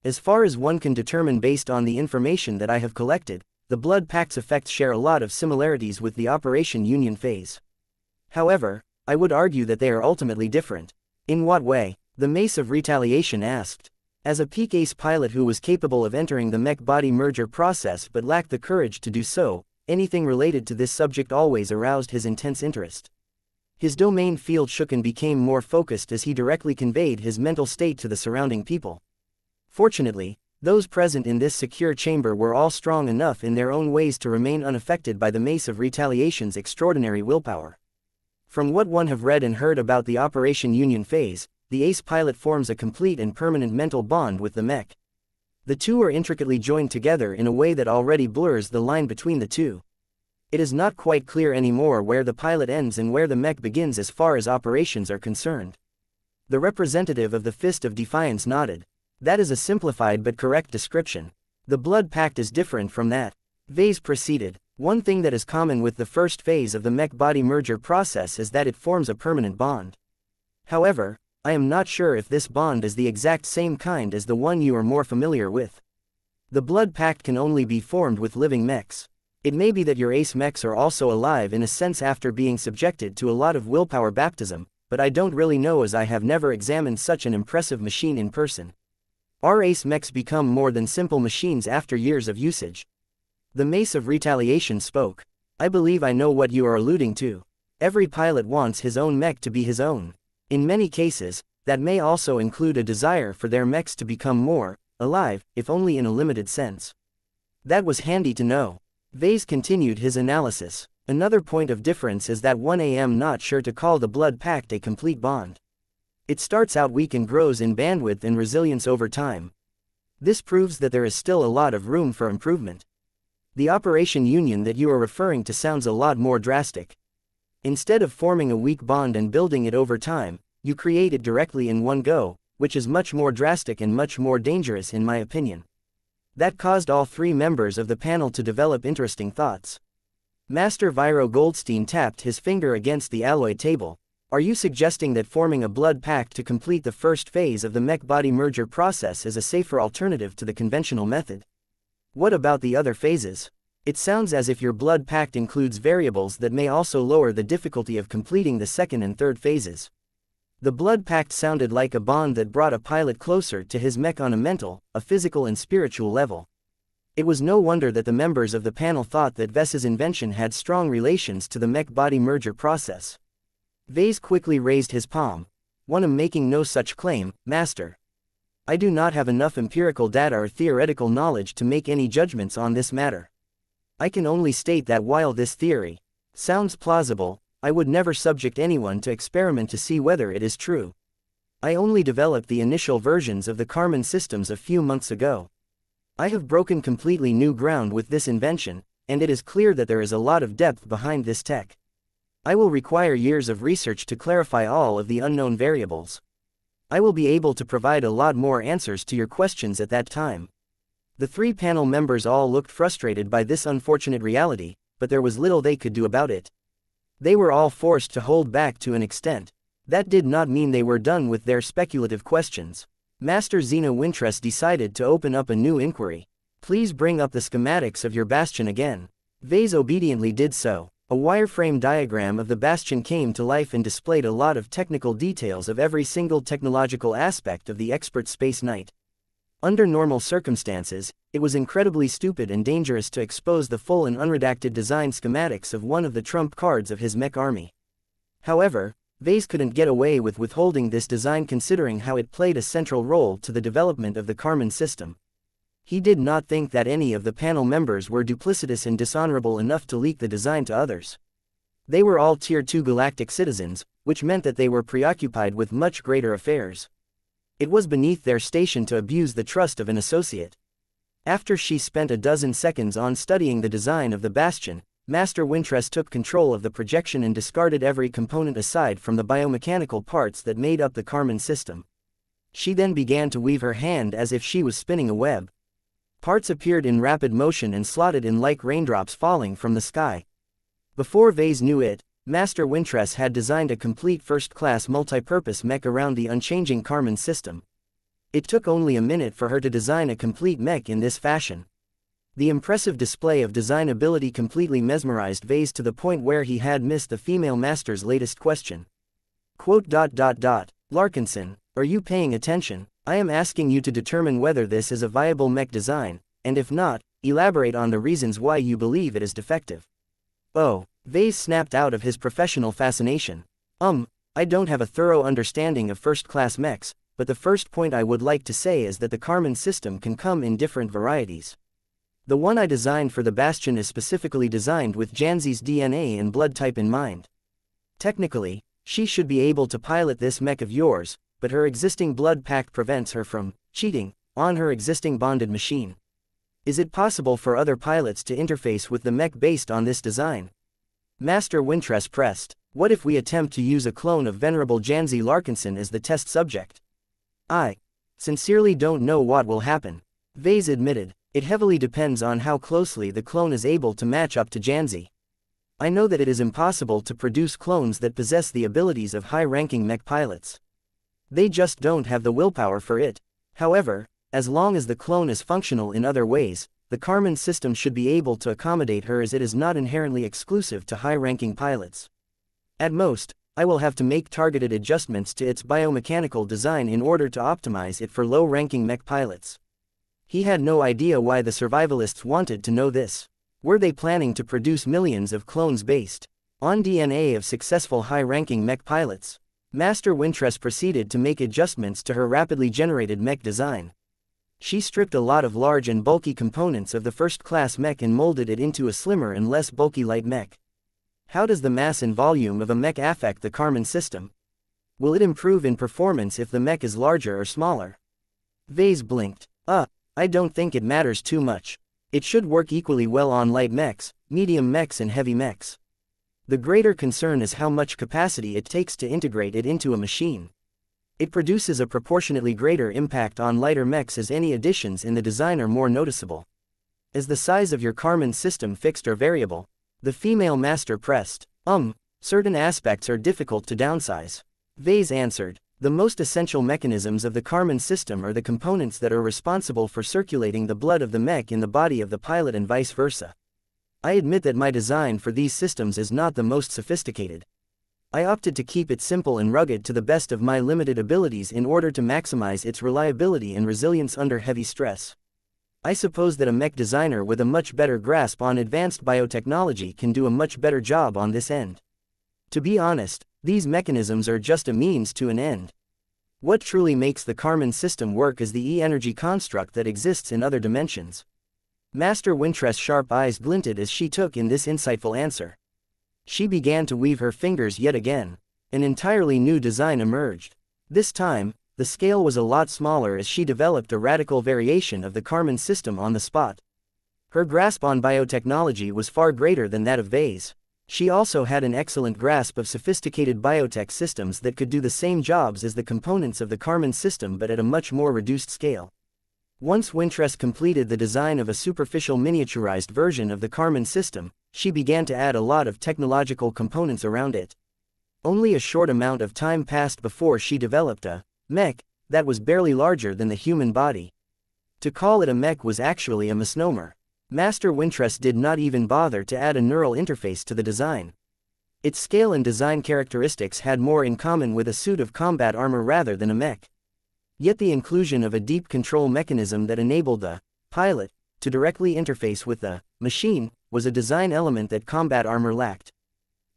As far as one can determine based on the information that I have collected, the Blood Pact's effects share a lot of similarities with the Operation Union phase. However, I would argue that they are ultimately different. In what way? The Mace of Retaliation asked. As a peak ace pilot who was capable of entering the mech-body merger process but lacked the courage to do so, anything related to this subject always aroused his intense interest. His domain field shook and became more focused as he directly conveyed his mental state to the surrounding people. Fortunately, those present in this secure chamber were all strong enough in their own ways to remain unaffected by the Mace of Retaliation's extraordinary willpower. From what one have read and heard about the Operation Union phase, the ace pilot forms a complete and permanent mental bond with the mech. The two are intricately joined together in a way that already blurs the line between the two. It is not quite clear anymore where the pilot ends and where the mech begins as far as operations are concerned. The representative of the Fist of Defiance nodded. That is a simplified but correct description. The Blood Pact is different from that. Vase proceeded. One thing that is common with the first phase of the mech-body merger process is that it forms a permanent bond. However, I am not sure if this bond is the exact same kind as the one you are more familiar with. The blood pact can only be formed with living mechs. It may be that your ace mechs are also alive in a sense after being subjected to a lot of willpower baptism, but I don't really know as I have never examined such an impressive machine in person. Our ace mechs become more than simple machines after years of usage. The Mace of Retaliation spoke. I believe I know what you are alluding to. Every pilot wants his own mech to be his own. In many cases, that may also include a desire for their mechs to become more alive, if only in a limited sense. That was handy to know. Vase continued his analysis. Another point of difference is that 1am not sure to call the blood pact a complete bond. It starts out weak and grows in bandwidth and resilience over time. This proves that there is still a lot of room for improvement. The operation union that you are referring to sounds a lot more drastic. Instead of forming a weak bond and building it over time, you create it directly in one go, which is much more drastic and much more dangerous in my opinion. That caused all three members of the panel to develop interesting thoughts. Master Viro Goldstein tapped his finger against the alloy table. Are you suggesting that forming a blood pact to complete the first phase of the mech-body merger process is a safer alternative to the conventional method? What about the other phases? It sounds as if your blood pact includes variables that may also lower the difficulty of completing the second and third phases. The blood pact sounded like a bond that brought a pilot closer to his mech on a mental, a physical and spiritual level. It was no wonder that the members of the panel thought that Ves's invention had strong relations to the mech-body merger process. Vase quickly raised his palm. I'm making no such claim, Master. I do not have enough empirical data or theoretical knowledge to make any judgments on this matter. I can only state that while this theory sounds plausible, I would never subject anyone to experiment to see whether it is true. I only developed the initial versions of the Karman systems a few months ago. I have broken completely new ground with this invention, and it is clear that there is a lot of depth behind this tech. I will require years of research to clarify all of the unknown variables. I will be able to provide a lot more answers to your questions at that time. The three panel members all looked frustrated by this unfortunate reality, but there was little they could do about it. They were all forced to hold back to an extent. That did not mean they were done with their speculative questions. Master Xena Wintress decided to open up a new inquiry. Please bring up the schematics of your bastion again. Vase obediently did so. A wireframe diagram of the bastion came to life and displayed a lot of technical details of every single technological aspect of the expert Space Knight. Under normal circumstances, it was incredibly stupid and dangerous to expose the full and unredacted design schematics of one of the trump cards of his mech army. However, Vase couldn't get away with withholding this design considering how it played a central role to the development of the Karman system. He did not think that any of the panel members were duplicitous and dishonorable enough to leak the design to others. They were all Tier 2 galactic citizens, which meant that they were preoccupied with much greater affairs. It was beneath their station to abuse the trust of an associate. After she spent a dozen seconds on studying the design of the bastion, Master Wintress took control of the projection and discarded every component aside from the biomechanical parts that made up the Karman system. She then began to weave her hand as if she was spinning a web. Parts appeared in rapid motion and slotted in like raindrops falling from the sky. Before Vase knew it, Master Wintress had designed a complete first-class multi-purpose mech around the unchanging Karman system. It took only a minute for her to design a complete mech in this fashion. The impressive display of design ability completely mesmerized Vase to the point where he had missed the female master's latest question. Larkinson, are you paying attention? I am asking you to determine whether this is a viable mech design, and if not, elaborate on the reasons why you believe it is defective. Oh, Vase snapped out of his professional fascination. I don't have a thorough understanding of first-class mechs, but the first point I would like to say is that the Karman system can come in different varieties. The one I designed for the Bastion is specifically designed with Janzi's DNA and blood type in mind. Technically, she should be able to pilot this mech of yours, but her existing blood pact prevents her from cheating on her existing bonded machine. Is it possible for other pilots to interface with the mech based on this design? Master Wintress pressed. What if we attempt to use a clone of Venerable Janzi Larkinson as the test subject? I sincerely don't know what will happen. Vase admitted. It heavily depends on how closely the clone is able to match up to Janzi. I know that it is impossible to produce clones that possess the abilities of high-ranking mech pilots. They just don't have the willpower for it. However, As long as the clone is functional in other ways, the Karman system should be able to accommodate her, as it is not inherently exclusive to high-ranking pilots. At most, I will have to make targeted adjustments to its biomechanical design in order to optimize it for low-ranking mech pilots. He had no idea why the survivalists wanted to know this. Were they planning to produce millions of clones based on DNA of successful high-ranking mech pilots? Master Wintress proceeded to make adjustments to her rapidly generated mech design. She stripped a lot of large and bulky components of the first-class mech and molded it into a slimmer and less bulky light mech. How does the mass and volume of a mech affect the Karman system? Will it improve in performance if the mech is larger or smaller? Vase blinked. I don't think it matters too much. It should work equally well on light mechs, medium mechs and heavy mechs. The greater concern is how much capacity it takes to integrate it into a machine. It produces a proportionately greater impact on lighter mechs as any additions in the design are more noticeable. Is the size of your Karman system fixed or variable? The female master pressed. Certain aspects are difficult to downsize. Vase answered. The most essential mechanisms of the Karman system are the components that are responsible for circulating the blood of the mech in the body of the pilot and vice versa. I admit that my design for these systems is not the most sophisticated. I opted to keep it simple and rugged to the best of my limited abilities in order to maximize its reliability and resilience under heavy stress. I suppose that a mech designer with a much better grasp on advanced biotechnology can do a much better job on this end. To be honest, these mechanisms are just a means to an end. What truly makes the Karman system work is the E-energy construct that exists in other dimensions. Master Wintress' sharp eyes glinted as she took in this insightful answer. She began to weave her fingers yet again. An entirely new design emerged. This time, the scale was a lot smaller as she developed a radical variation of the Karman system on the spot. Her grasp on biotechnology was far greater than that of Vase. She also had an excellent grasp of sophisticated biotech systems that could do the same jobs as the components of the Karman system but at a much more reduced scale. Once Wintress completed the design of a superficial miniaturized version of the Karman system, she began to add a lot of technological components around it. Only a short amount of time passed before she developed a mech that was barely larger than the human body. To call it a mech was actually a misnomer. Master Wintress did not even bother to add a neural interface to the design. Its scale and design characteristics had more in common with a suit of combat armor rather than a mech. Yet the inclusion of a deep control mechanism that enabled the pilot to directly interface with the machine was a design element that combat armor lacked.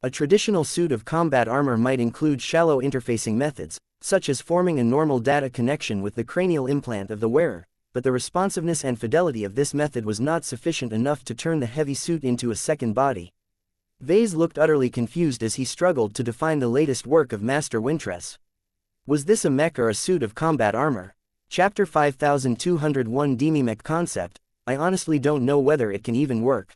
A traditional suit of combat armor might include shallow interfacing methods, such as forming a normal data connection with the cranial implant of the wearer, but the responsiveness and fidelity of this method was not sufficient enough to turn the heavy suit into a second body. Vase looked utterly confused as he struggled to define the latest work of Master Wintress. Was this a mech or a suit of combat armor? Chapter 5201 Mech Concept. I honestly don't know whether it can even work.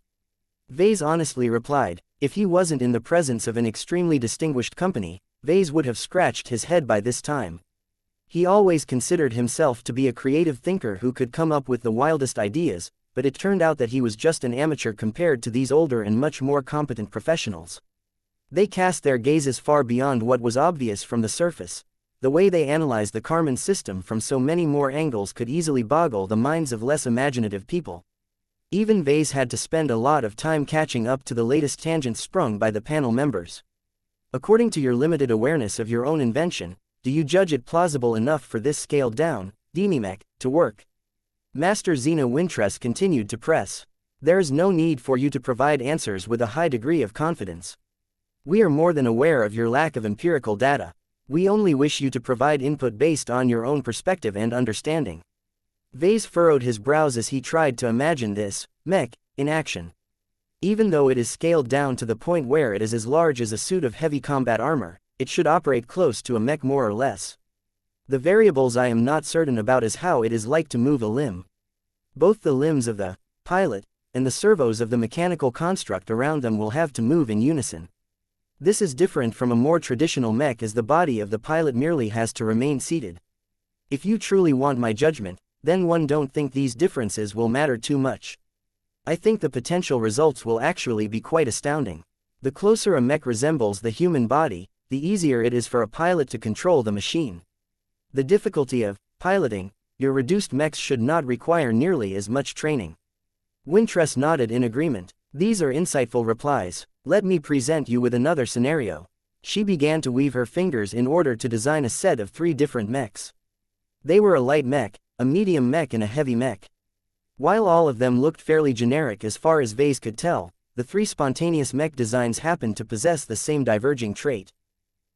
Vase honestly replied. If he wasn't in the presence of an extremely distinguished company, Vase would have scratched his head by this time. He always considered himself to be a creative thinker who could come up with the wildest ideas, but it turned out that he was just an amateur compared to these older and much more competent professionals. They cast their gazes far beyond what was obvious from the surface. The way they analyzed the Karman system from so many more angles could easily boggle the minds of less imaginative people. Even Vase had to spend a lot of time catching up to the latest tangents sprung by the panel members. According to your limited awareness of your own invention, do you judge it plausible enough for this scaled-down Mech to work? Master Xena Wintress continued to press. There's no need for you to provide answers with a high degree of confidence. We are more than aware of your lack of empirical data. We only wish you to provide input based on your own perspective and understanding. Vase furrowed his brows as he tried to imagine this mech in action. Even though it is scaled down to the point where it is as large as a suit of heavy combat armor, it should operate close to a mech more or less. The variables I am not certain about is how it is like to move a limb. Both the limbs of the pilot and the servos of the mechanical construct around them will have to move in unison. This is different from a more traditional mech as the body of the pilot merely has to remain seated. If you truly want my judgment, then one don't think these differences will matter too much. I think the potential results will actually be quite astounding. The closer a mech resembles the human body, the easier it is for a pilot to control the machine. The difficulty of piloting your reduced mechs should not require nearly as much training. Wintress nodded in agreement. These are insightful replies. Let me present you with another scenario. She began to weave her fingers in order to design a set of 3 different mechs. They were a light mech, a medium mech and a heavy mech. While all of them looked fairly generic as far as Vase could tell, the 3 spontaneous mech designs happened to possess the same diverging trait.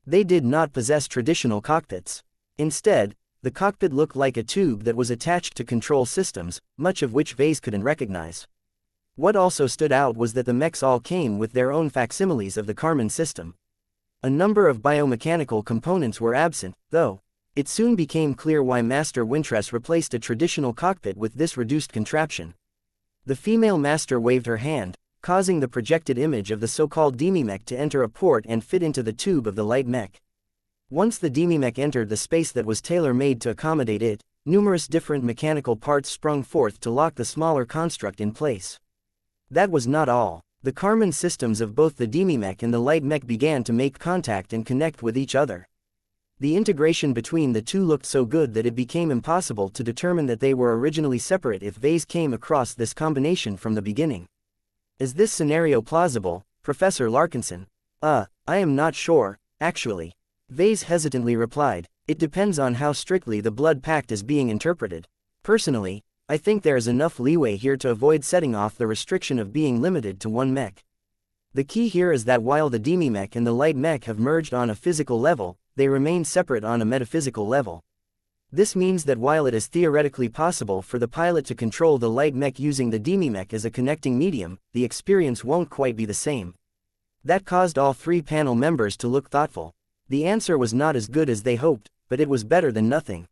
They did not possess traditional cockpits. Instead, the cockpit looked like a tube that was attached to control systems, much of which Vase couldn't recognize. What also stood out was that the mechs all came with their own facsimiles of the Karman system. A number of biomechanical components were absent, though. It soon became clear why Master Wintress replaced a traditional cockpit with this reduced contraption. The female master waved her hand, causing the projected image of the so-called demimech to enter a port and fit into the tube of the light mech. Once the demimech entered the space that was tailor-made to accommodate it, numerous different mechanical parts sprung forth to lock the smaller construct in place. That was not all. The Karman systems of both the demimech and the light mech began to make contact and connect with each other. The integration between the two looked so good that it became impossible to determine that they were originally separate if Vase came across this combination from the beginning. Is this scenario plausible, Professor Larkinson? I am not sure, actually. Vase hesitantly replied. It depends on how strictly the blood pact is being interpreted. Personally, I think there is enough leeway here to avoid setting off the restriction of being limited to one mech. The key here is that while the demimech and the light mech have merged on a physical level, they remain separate on a metaphysical level. This means that while it is theoretically possible for the pilot to control the light mech using the demimech as a connecting medium, the experience won't quite be the same. That caused all 3 panel members to look thoughtful. The answer was not as good as they hoped, but it was better than nothing.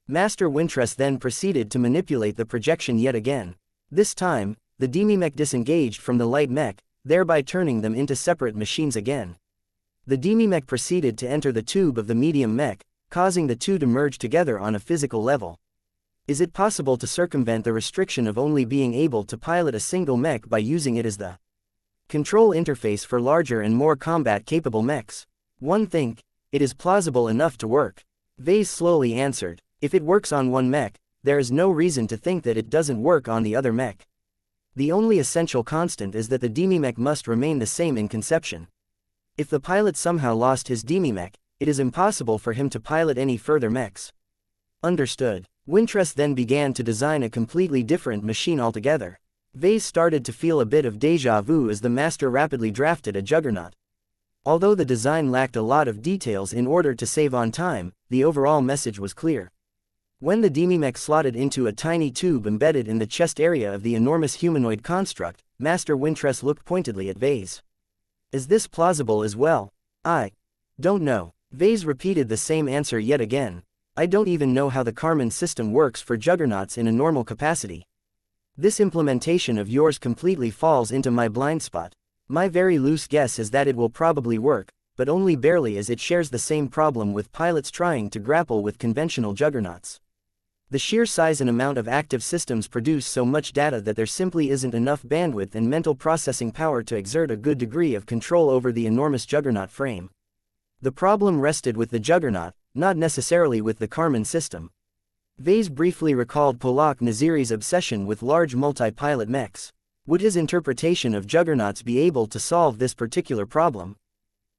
Master Wintress then proceeded to manipulate the projection yet again. This time, the demimech disengaged from the light mech, thereby turning them into separate machines again. The demimech proceeded to enter the tube of the medium mech, causing the two to merge together on a physical level. Is it possible to circumvent the restriction of only being able to pilot a single mech by using it as the control interface for larger and more combat-capable mechs? One think, it is plausible enough to work. Vase slowly answered. If it works on one mech, there is no reason to think that it doesn't work on the other mech. The only essential constant is that the demimech must remain the same in conception. If the pilot somehow lost his demimech, it is impossible for him to pilot any further mechs. Understood. Wintress then began to design a completely different machine altogether. Vase started to feel a bit of déjà vu as the master rapidly drafted a juggernaut. Although the design lacked a lot of details in order to save on time, the overall message was clear. When the demimech slotted into a tiny tube embedded in the chest area of the enormous humanoid construct, Master Wintress looked pointedly at Vase. Is this plausible as well? I don't know. Vase repeated the same answer yet again. I don't even know how the Karman system works for juggernauts in a normal capacity. This implementation of yours completely falls into my blind spot. My very loose guess is that it will probably work, but only barely, as it shares the same problem with pilots trying to grapple with conventional juggernauts. The sheer size and amount of active systems produce so much data that there simply isn't enough bandwidth and mental processing power to exert a good degree of control over the enormous juggernaut frame. The problem rested with the juggernaut, not necessarily with the Karman system. Vase briefly recalled Polak Naziri's obsession with large multi-pilot mechs. Would his interpretation of juggernauts be able to solve this particular problem?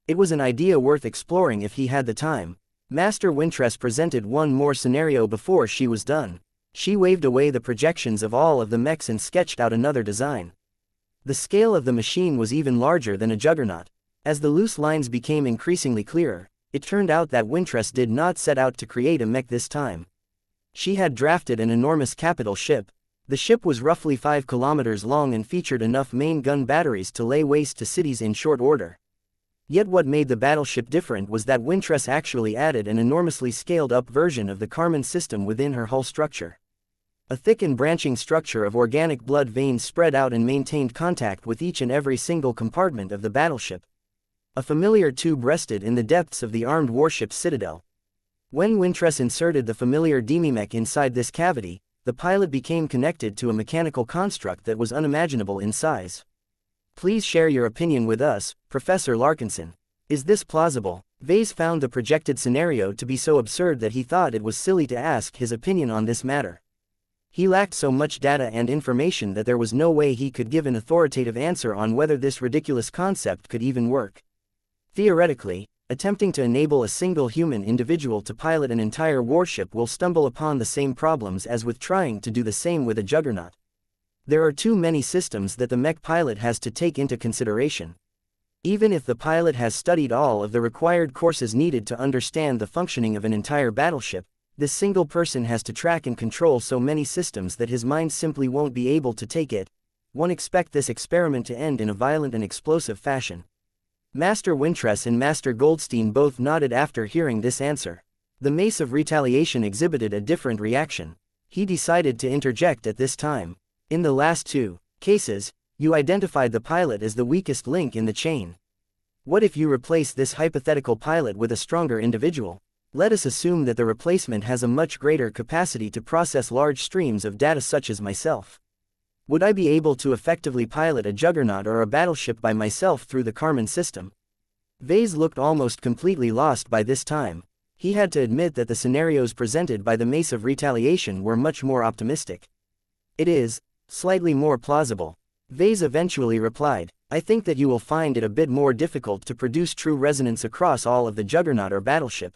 It was an idea worth exploring if he had the time. Master Wintress presented one more scenario before she was done. She waved away the projections of all of the mechs and sketched out another design. The scale of the machine was even larger than a juggernaut. As the loose lines became increasingly clearer, it turned out that Wintress did not set out to create a mech this time. She had drafted an enormous capital ship. The ship was roughly 5 kilometers long and featured enough main gun batteries to lay waste to cities in short order. Yet what made the battleship different was that Wintress actually added an enormously scaled-up version of the Karman system within her hull structure. A thick and branching structure of organic blood veins spread out and maintained contact with each and every single compartment of the battleship. A familiar tube rested in the depths of the armed warship's citadel. When Wintress inserted the familiar demimech inside this cavity, the pilot became connected to a mechanical construct that was unimaginable in size. Please share your opinion with us, Professor Larkinson. Is this plausible? Vase found the projected scenario to be so absurd that he thought it was silly to ask his opinion on this matter. He lacked so much data and information that there was no way he could give an authoritative answer on whether this ridiculous concept could even work. Theoretically, attempting to enable a single human individual to pilot an entire warship will stumble upon the same problems as with trying to do the same with a juggernaut. There are too many systems that the mech pilot has to take into consideration. Even if the pilot has studied all of the required courses needed to understand the functioning of an entire battleship, this single person has to track and control so many systems that his mind simply won't be able to take it. One expect this experiment to end in a violent and explosive fashion. Master Wintress and Master Goldstein both nodded after hearing this answer. The Mace of Retaliation exhibited a different reaction. He decided to interject at this time. In the last two cases, you identified the pilot as the weakest link in the chain. What if you replace this hypothetical pilot with a stronger individual? Let us assume that the replacement has a much greater capacity to process large streams of data such as myself. Would I be able to effectively pilot a juggernaut or a battleship by myself through the Karman system? Vase looked almost completely lost by this time. He had to admit that the scenarios presented by the Mace of Retaliation were much more optimistic. It is slightly more plausible. Vase eventually replied, I think that you will find it a bit more difficult to produce true resonance across all of the juggernaut or battleship.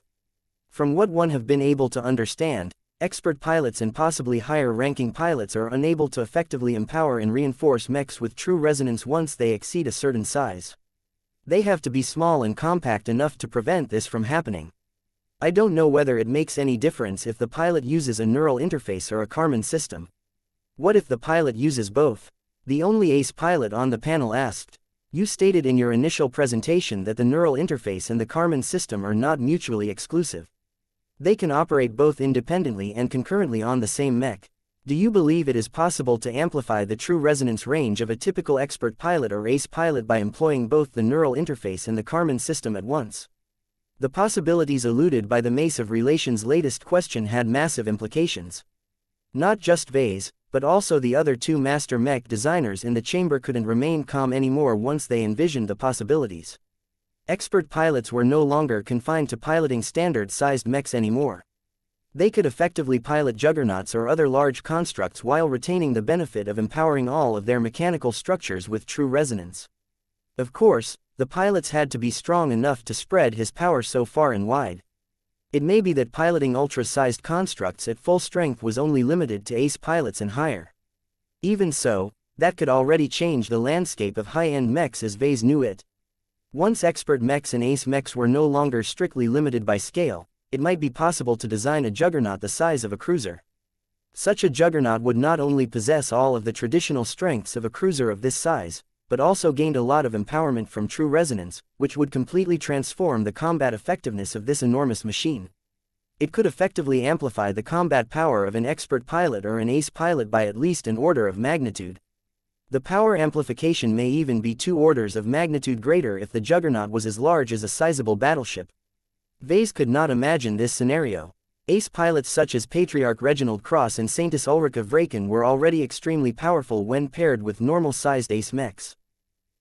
From what one have been able to understand, expert pilots and possibly higher-ranking pilots are unable to effectively empower and reinforce mechs with true resonance once they exceed a certain size. They have to be small and compact enough to prevent this from happening. I don't know whether it makes any difference if the pilot uses a neural interface or a Karman system. What if the pilot uses both? The only ace pilot on the panel asked. You stated in your initial presentation that the neural interface and the Karman system are not mutually exclusive. They can operate both independently and concurrently on the same mech. Do you believe it is possible to amplify the true resonance range of a typical expert pilot or ace pilot by employing both the neural interface and the Karman system at once? The possibilities alluded by the Mace of Relation's latest question had massive implications. Not just Vase, but also the other two master mech designers in the chamber couldn't remain calm anymore once they envisioned the possibilities. Expert pilots were no longer confined to piloting standard-sized mechs anymore. They could effectively pilot juggernauts or other large constructs while retaining the benefit of empowering all of their mechanical structures with true resonance. Of course, the pilots had to be strong enough to spread his power so far and wide. It may be that piloting ultra-sized constructs at full strength was only limited to ace pilots and higher. Even so, that could already change the landscape of high-end mechs as Vase knew it. Once expert mechs and ace mechs were no longer strictly limited by scale, it might be possible to design a juggernaut the size of a cruiser. Such a juggernaut would not only possess all of the traditional strengths of a cruiser of this size, but also gained a lot of empowerment from true resonance, which would completely transform the combat effectiveness of this enormous machine. It could effectively amplify the combat power of an expert pilot or an ace pilot by at least an order of magnitude. The power amplification may even be 2 orders of magnitude greater if the juggernaut was as large as a sizable battleship. Vase could not imagine this scenario. Ace pilots such as Patriarch Reginald Cross and Saintess Ulrika Vraken were already extremely powerful when paired with normal-sized ace mechs.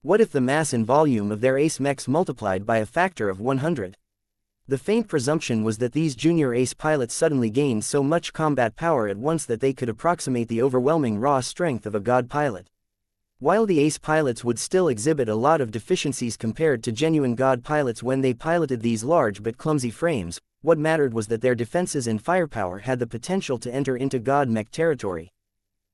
What if the mass and volume of their ace mechs multiplied by a factor of 100? The faint presumption was that these junior ace pilots suddenly gained so much combat power at once that they could approximate the overwhelming raw strength of a god pilot. While the ace pilots would still exhibit a lot of deficiencies compared to genuine god pilots when they piloted these large but clumsy frames, what mattered was that their defenses and firepower had the potential to enter into god mech territory.